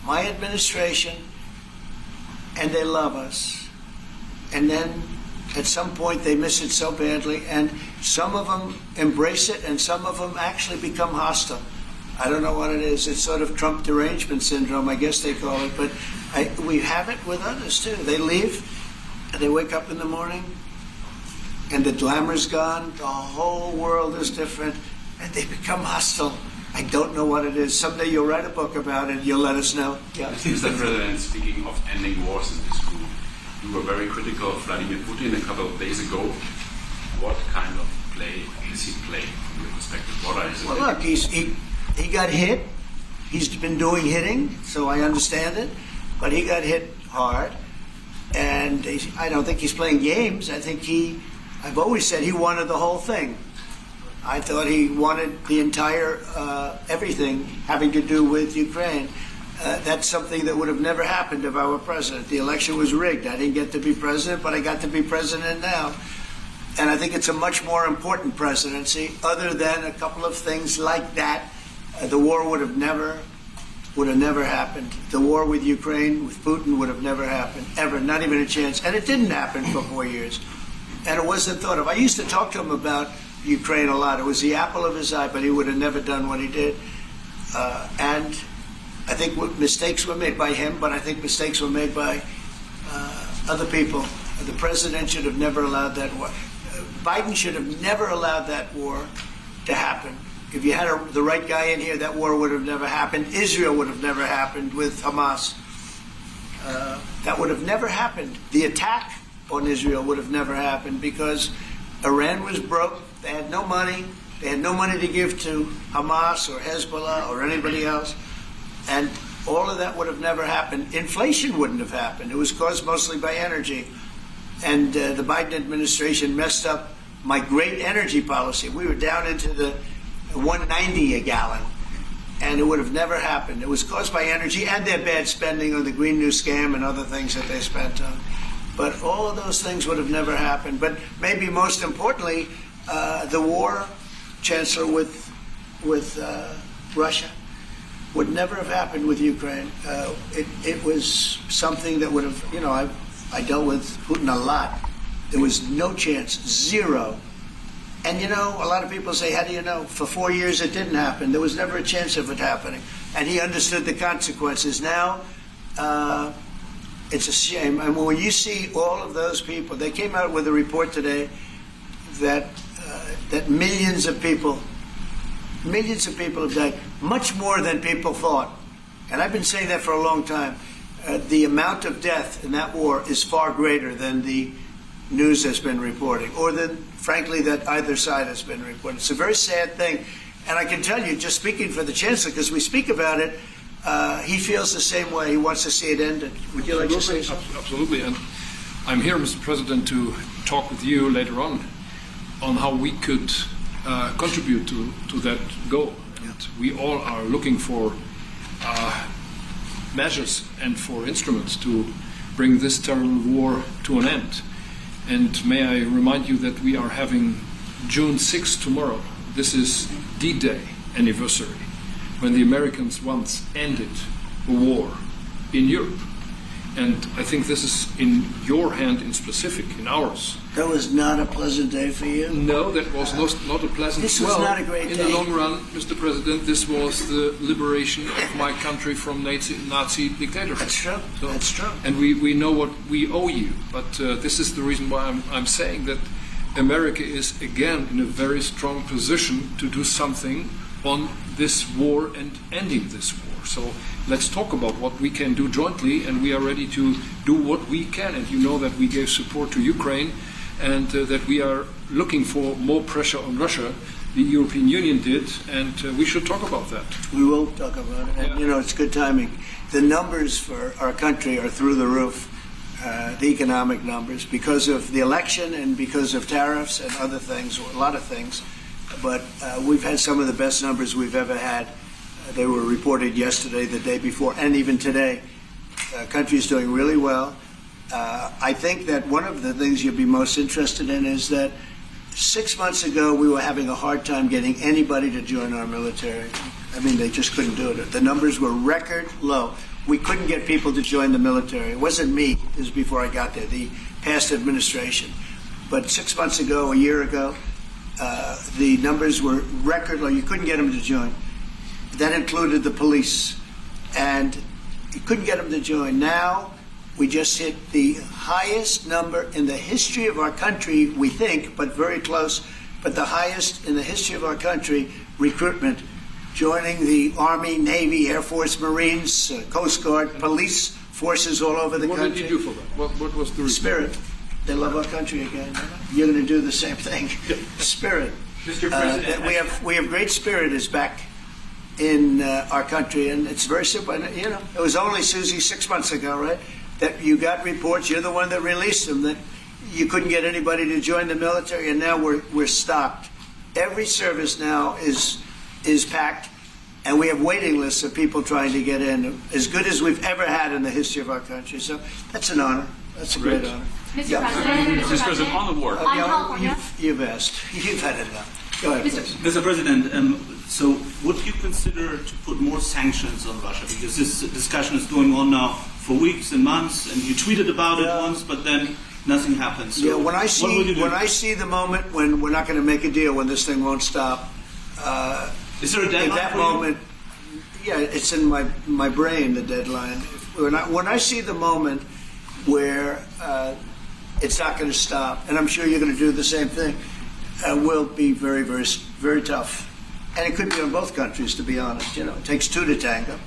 my administration and they love us. And then at some point they miss it so badly, and some of them embrace it and some of them actually become hostile. I don't know what it is. It's sort of Trump derangement syndrome, I guess they call it. But we have it with others too. They leave and they wake up in the morning and the glamour's gone. The whole world is different and they become hostile. I don't know what it is. Someday you'll write a book about it. You'll let us know. Yeah. Mr. President, speaking of ending wars in this room, you were very critical of Vladimir Putin a couple of days ago. What kind of play does he play from your perspective? What are his Well, look, he got hit. He's been doing hitting, so I understand it. But he got hit hard, and I don't think he's playing games. I think I've always said he wanted the whole thing. I thought he wanted the entire everything having to do with Ukraine. That's something that would have never happened if I were president. The election was rigged. I didn't get to be president, but I got to be president now. And I think it's a much more important presidency. Other than a couple of things like that, the war would have never happened. The war with Ukraine, with Putin, would have never happened, ever, not even a chance. And it didn't happen for 4 years. And it wasn't thought of. I used to talk to him about Ukraine a lot. It was the apple of his eye, but he would have never done what he did. And I think mistakes were made by him, but I think mistakes were made by other people. The president should have never allowed that war. Biden should have never allowed that war to happen. If you had the right guy in here, that war would have never happened. Israel would have never happened with Hamas. That would have never happened. The attack on Israel would have never happened because Iran was broke. They had no money. They had no money to give to Hamas or Hezbollah or anybody else. And all of that would have never happened. Inflation wouldn't have happened. It was caused mostly by energy. And the Biden administration messed up my great energy policy. We were down into the $1.90 a gallon, and it would have never happened. It was caused by energy and their bad spending on the Green New Scam and other things that they spent on. But all of those things would have never happened. But maybe most importantly, the war, Chancellor, with Russia would never have happened with Ukraine. It was something that would have, I dealt with Putin a lot. There was no chance, zero. And a lot of people say, how do you know? For 4 years it didn't happen. There was never a chance of it happening. And he understood the consequences. Now, it's a shame. And when you see all of those people, they came out with a report today that millions of people have died, much more than people thought. And I've been saying that for a long time. The amount of death in that war is far greater than the news has been reporting, or than, frankly, that either side has been reporting. It's a very sad thing. And I can tell you, just speaking for the Chancellor, because we speak about it, he feels the same way. He wants to see it ended. Would you like to say something? Absolutely. And I'm here, Mr. President, to talk with you later on how we could contribute to that goal. And we all are looking for measures and for instruments to bring this terrible war to an end. And may I remind you that we are having June 6th tomorrow. This is D-Day anniversary, when the Americans once ended a war in Europe. And I think this is in your hand in specific, in ours. That was not a pleasant day for you? No, that was not a pleasant day. This was not a great day. In the long run, Mr. President, this was the liberation of my country from Nazi dictatorship. That's true. That's true. And we know what we owe you. But this is the reason why I'm saying that America is again in a very strong position to do something on this war and ending this war. So let's talk about what we can do jointly, and we are ready to do what we can. And you know that we gave support to Ukraine, and that we are looking for more pressure on Russia. The European Union did, and we should talk about that. We will talk about it. And, you know, it's good timing. The numbers for our country are through the roof, the economic numbers, because of the election and because of tariffs and other things, a lot of things. But we've had some of the best numbers we've ever had. They were reported yesterday, the day before, and even today. The country is doing really well. I think that one of the things you'd be most interested in is that 6 months ago we were having a hard time getting anybody to join our military. I mean, they just couldn't do it. The numbers were record low. We couldn't get people to join the military. It wasn't me. This was before I got there, the past administration. But 6 months ago, a year ago, the numbers were record low. You couldn't get them to join. That included the police. And you couldn't get them to join. Now, we just hit the highest number in the history of our country, we think, but very close, but the highest in the history of our country, recruitment, joining the Army, Navy, Air Force, Marines, Coast Guard, police forces all over the country. What did you do for that? What was the Spirit. They love our country again. You're going to do the same thing. Spirit. Mr. President, we have great spirit is back in our country, and it's very simple. And, you know, it was only, Susie, 6 months ago, right, that you got reports, you're the one that released them, that you couldn't get anybody to join the military, and now we're stocked. Every service now is packed, and we have waiting lists of people trying to get in, as good as we've ever had in the history of our country. So that's an honor. That's a great honor. Mr. President, Mr. President, on the war. You've asked. You've had enough. Go ahead, please. Mr. President, so would you consider to put more sanctions on Russia? Because this discussion is going on now for weeks and months, and you tweeted about it once, but then nothing happens. So when I see the moment when we're not going to make a deal, when this thing won't stop, is there a deadline? In that moment, yeah, it's in my brain, the deadline. When I see the moment where it's not going to stop, and I'm sure you're going to do the same thing, will be very, very, very tough. And it could be on both countries, to be honest. You know, it takes two to tango.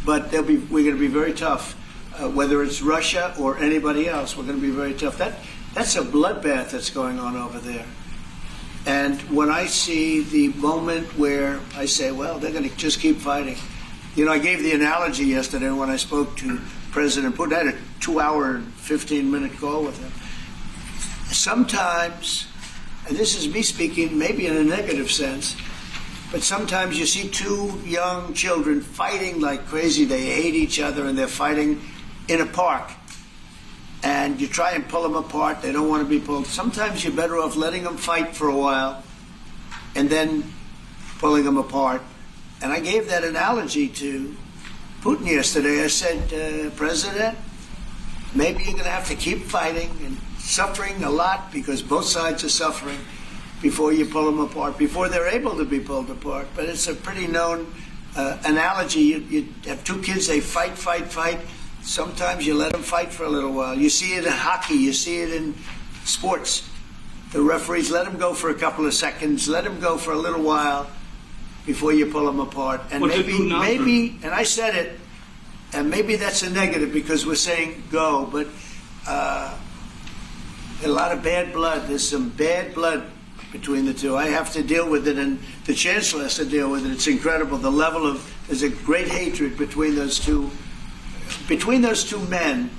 But we're going to be very tough. Whether it's Russia or anybody else, we're going to be very tough. That's a bloodbath that's going on over there. And when I see the moment where I say, well, they're going to just keep fighting. You know, I gave the analogy yesterday when I spoke to President Putin. I had a 2-hour and 15-minute call with him. Sometimes, and this is me speaking maybe in a negative sense, but sometimes you see two young children fighting like crazy. They hate each other, and they're fighting in a park. And you try and pull them apart. They don't want to be pulled. Sometimes you're better off letting them fight for a while and then pulling them apart. And I gave that analogy to Putin yesterday. I said, President, maybe you're going to have to keep fighting and suffering a lot, because both sides are suffering, before you pull them apart, before they're able to be pulled apart. But it's a pretty known analogy. You have two kids, they fight. Sometimes you let them fight for a little while. You see it in hockey. You see it in sports. The referees let them go for a couple of seconds, let them go for a little while before you pull them apart. And maybe, and I said it, and maybe that's a negative because we're saying go, but a lot of bad blood. There's some bad blood between the two. I have to deal with it, and the Chancellor has to deal with it. It's incredible. The level of, there's a great hatred between those two men,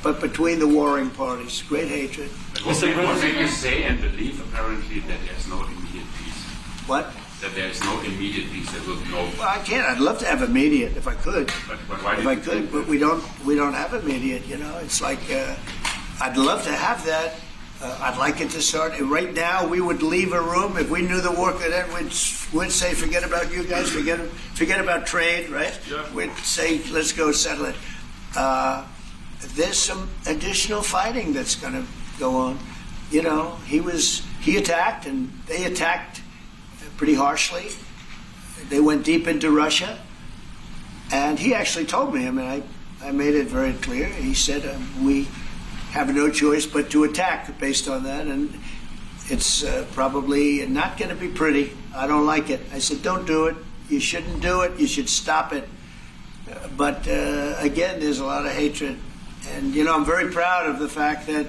but between the warring parties. Great hatred. What made you say and believe, apparently, that there's no immediate peace? What? that there is no immediate peace. There will be no. Well, I can't. I'd love to have immediate if I could. But why if I could, but we don't have immediate. You know, it's like I'd love to have that. I'd like it to start right now. We would leave a room if we knew the war could end. We'd say, forget about you guys. Forget about trade, right? Yeah. We'd say, let's go settle it. There's some additional fighting that's going to go on. You know, he attacked, and they attacked pretty harshly. They went deep into Russia, and he actually told me. I mean, I made it very clear. He said we have no choice but to attack based on that, and it's probably not going to be pretty. I don't like it. I said, don't do it. You shouldn't do it. You should stop it. But again, there's a lot of hatred, and you know, I'm very proud of the fact that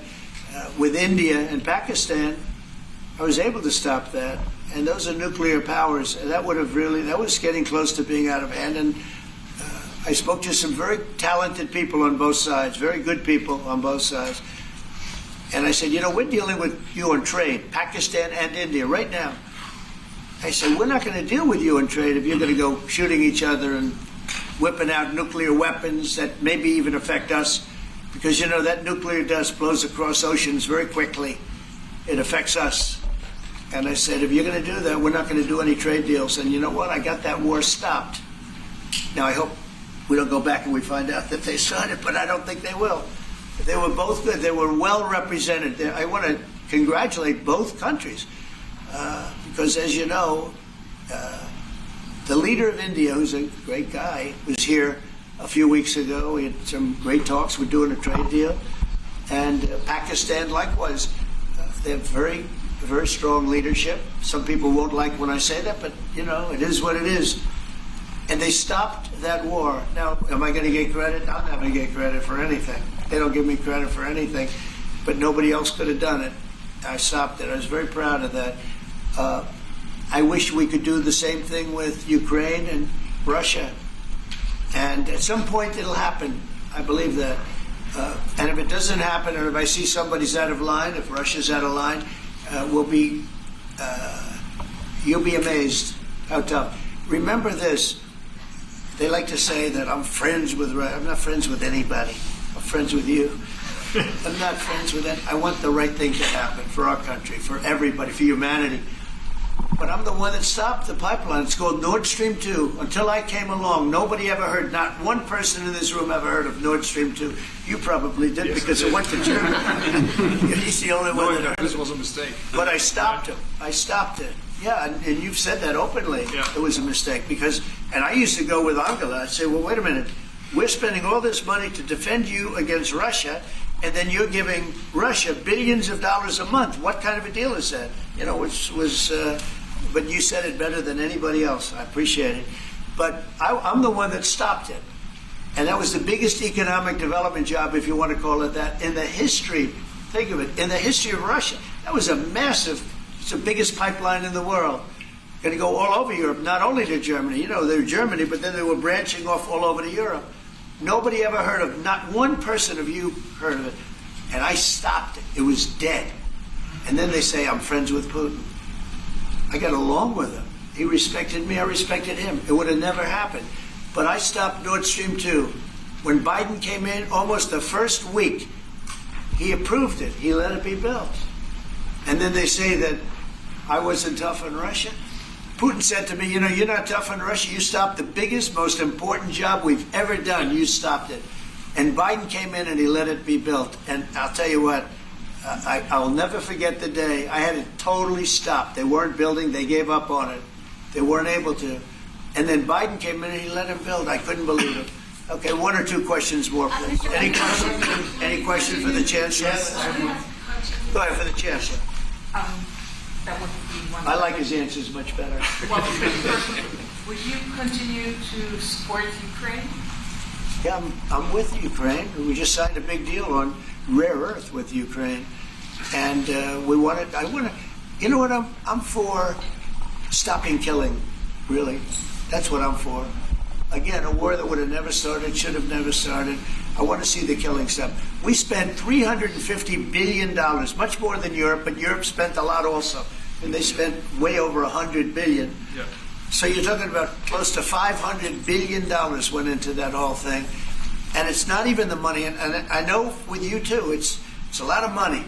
with India and Pakistan, I was able to stop that. And those are nuclear powers. And that was getting close to being out of hand. And I spoke to some very talented people on both sides, very good people on both sides. And I said, you know, we're dealing with you on trade, Pakistan and India right now. I said, we're not going to deal with you on trade if you're going to go shooting each other and whipping out nuclear weapons that maybe even affect us. Because, you know, that nuclear dust blows across oceans very quickly. It affects us. And I said, if you're going to do that, we're not going to do any trade deals. And you know what? I got that war stopped. Now, I hope we don't go back and we find out that they signed it, but I don't think they will. They were both good. They were well represented. I want to congratulate both countries because, as you know, the leader of India, who's a great guy, was here a few weeks ago. We had some great talks. We're doing a trade deal. And Pakistan, likewise, they have very strong leadership. Some people won't like when I say that, but, you know, it is what it is. And they stopped that war. Now, am I going to get credit? I'm not going to get credit for anything. They don't give me credit for anything, but nobody else could have done it. I stopped it. I was very proud of that. I wish we could do the same thing with Ukraine and Russia. And at some point it'll happen. I believe that. And if it doesn't happen, or if I see somebody's out of line, if Russia's out of line, you'll be amazed how tough. Remember this. They like to say that I'm friends with Russia. I'm not friends with anybody. I'm friends with you. I'm not friends with that. I want the right thing to happen for our country, for everybody, for humanity. But I'm the one that stopped the pipeline. It's called Nord Stream 2. Until I came along, nobody ever heard, not one person in this room ever heard of Nord Stream 2. You probably did, yes, because it went to Germany. He's the only one that heard. This was a mistake. But I stopped him. I stopped it. Yeah, and you've said that openly. Yeah. It was a mistake because, and I used to go with Angela. I'd say, well, wait a minute. We're spending all this money to defend you against Russia, and then you're giving Russia billions of dollars a month. What kind of a deal is that? You know, which was, but you said it better than anybody else. I appreciate it. But I'm the one that stopped it. And that was the biggest economic development job, if you want to call it that, in the history, think of it, in the history of Russia. That was a massive, it's the biggest pipeline in the world. Going to go all over Europe, not only to Germany. You know, they were Germany, but then they were branching off all over to Europe. Nobody ever heard of it. Not one person of you heard of it. And I stopped it. It was dead. And then they say, I'm friends with Putin. I got along with him. He respected me. I respected him. It would have never happened. But I stopped Nord Stream 2. When Biden came in, almost the first week, he approved it. He let it be built. And then they say that I wasn't tough on Russia. Putin said to me, you know, you're not tough on Russia. You stopped the biggest, most important job we've ever done. You stopped it. And Biden came in and he let it be built. And I'll tell you what, I'll never forget the day. I had it totally stopped. They weren't building. They gave up on it. They weren't able to. And then Biden came in and he let him build. I couldn't believe it. Okay, one or two questions more, please. Any questions? Any questions for the Chancellor? Yes, go ahead for the Chancellor. That would be one. I like his answers much better. Well, would you continue to support Ukraine? Yeah, I'm with Ukraine. We just signed a big deal on rare earth with Ukraine, and we want it. I want to. You know what? I'm for stopping killing. Really, that's what I'm for. Again, a war that would have never started, should have never started. I want to see the killing stop. We spent $350 billion, much more than Europe, but Europe spent a lot also. and they spent way over $100 billion. Yeah. So you're talking about close to $500 billion went into that whole thing. And it's not even the money, and I know with you too, it's a lot of money,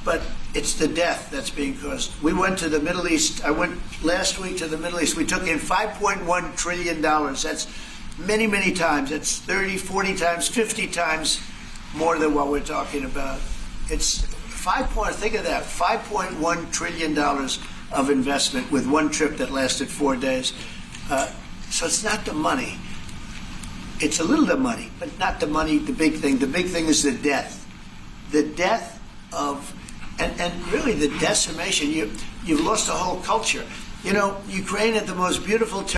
but it's the death that's being caused. We went to the Middle East. I went last week to the Middle East. We took in $5.1 trillion. That's many, many times. That's 30, 40 times, 50 times more than what we're talking about. It's think of that, $5.1 trillion of investment with one trip that lasted 4 days. So it's not the money. It's a little the money, but not the money, the big thing. The big thing is the death. The death of, and really the decimation. You've lost a whole culture. You know, Ukraine had the most beautiful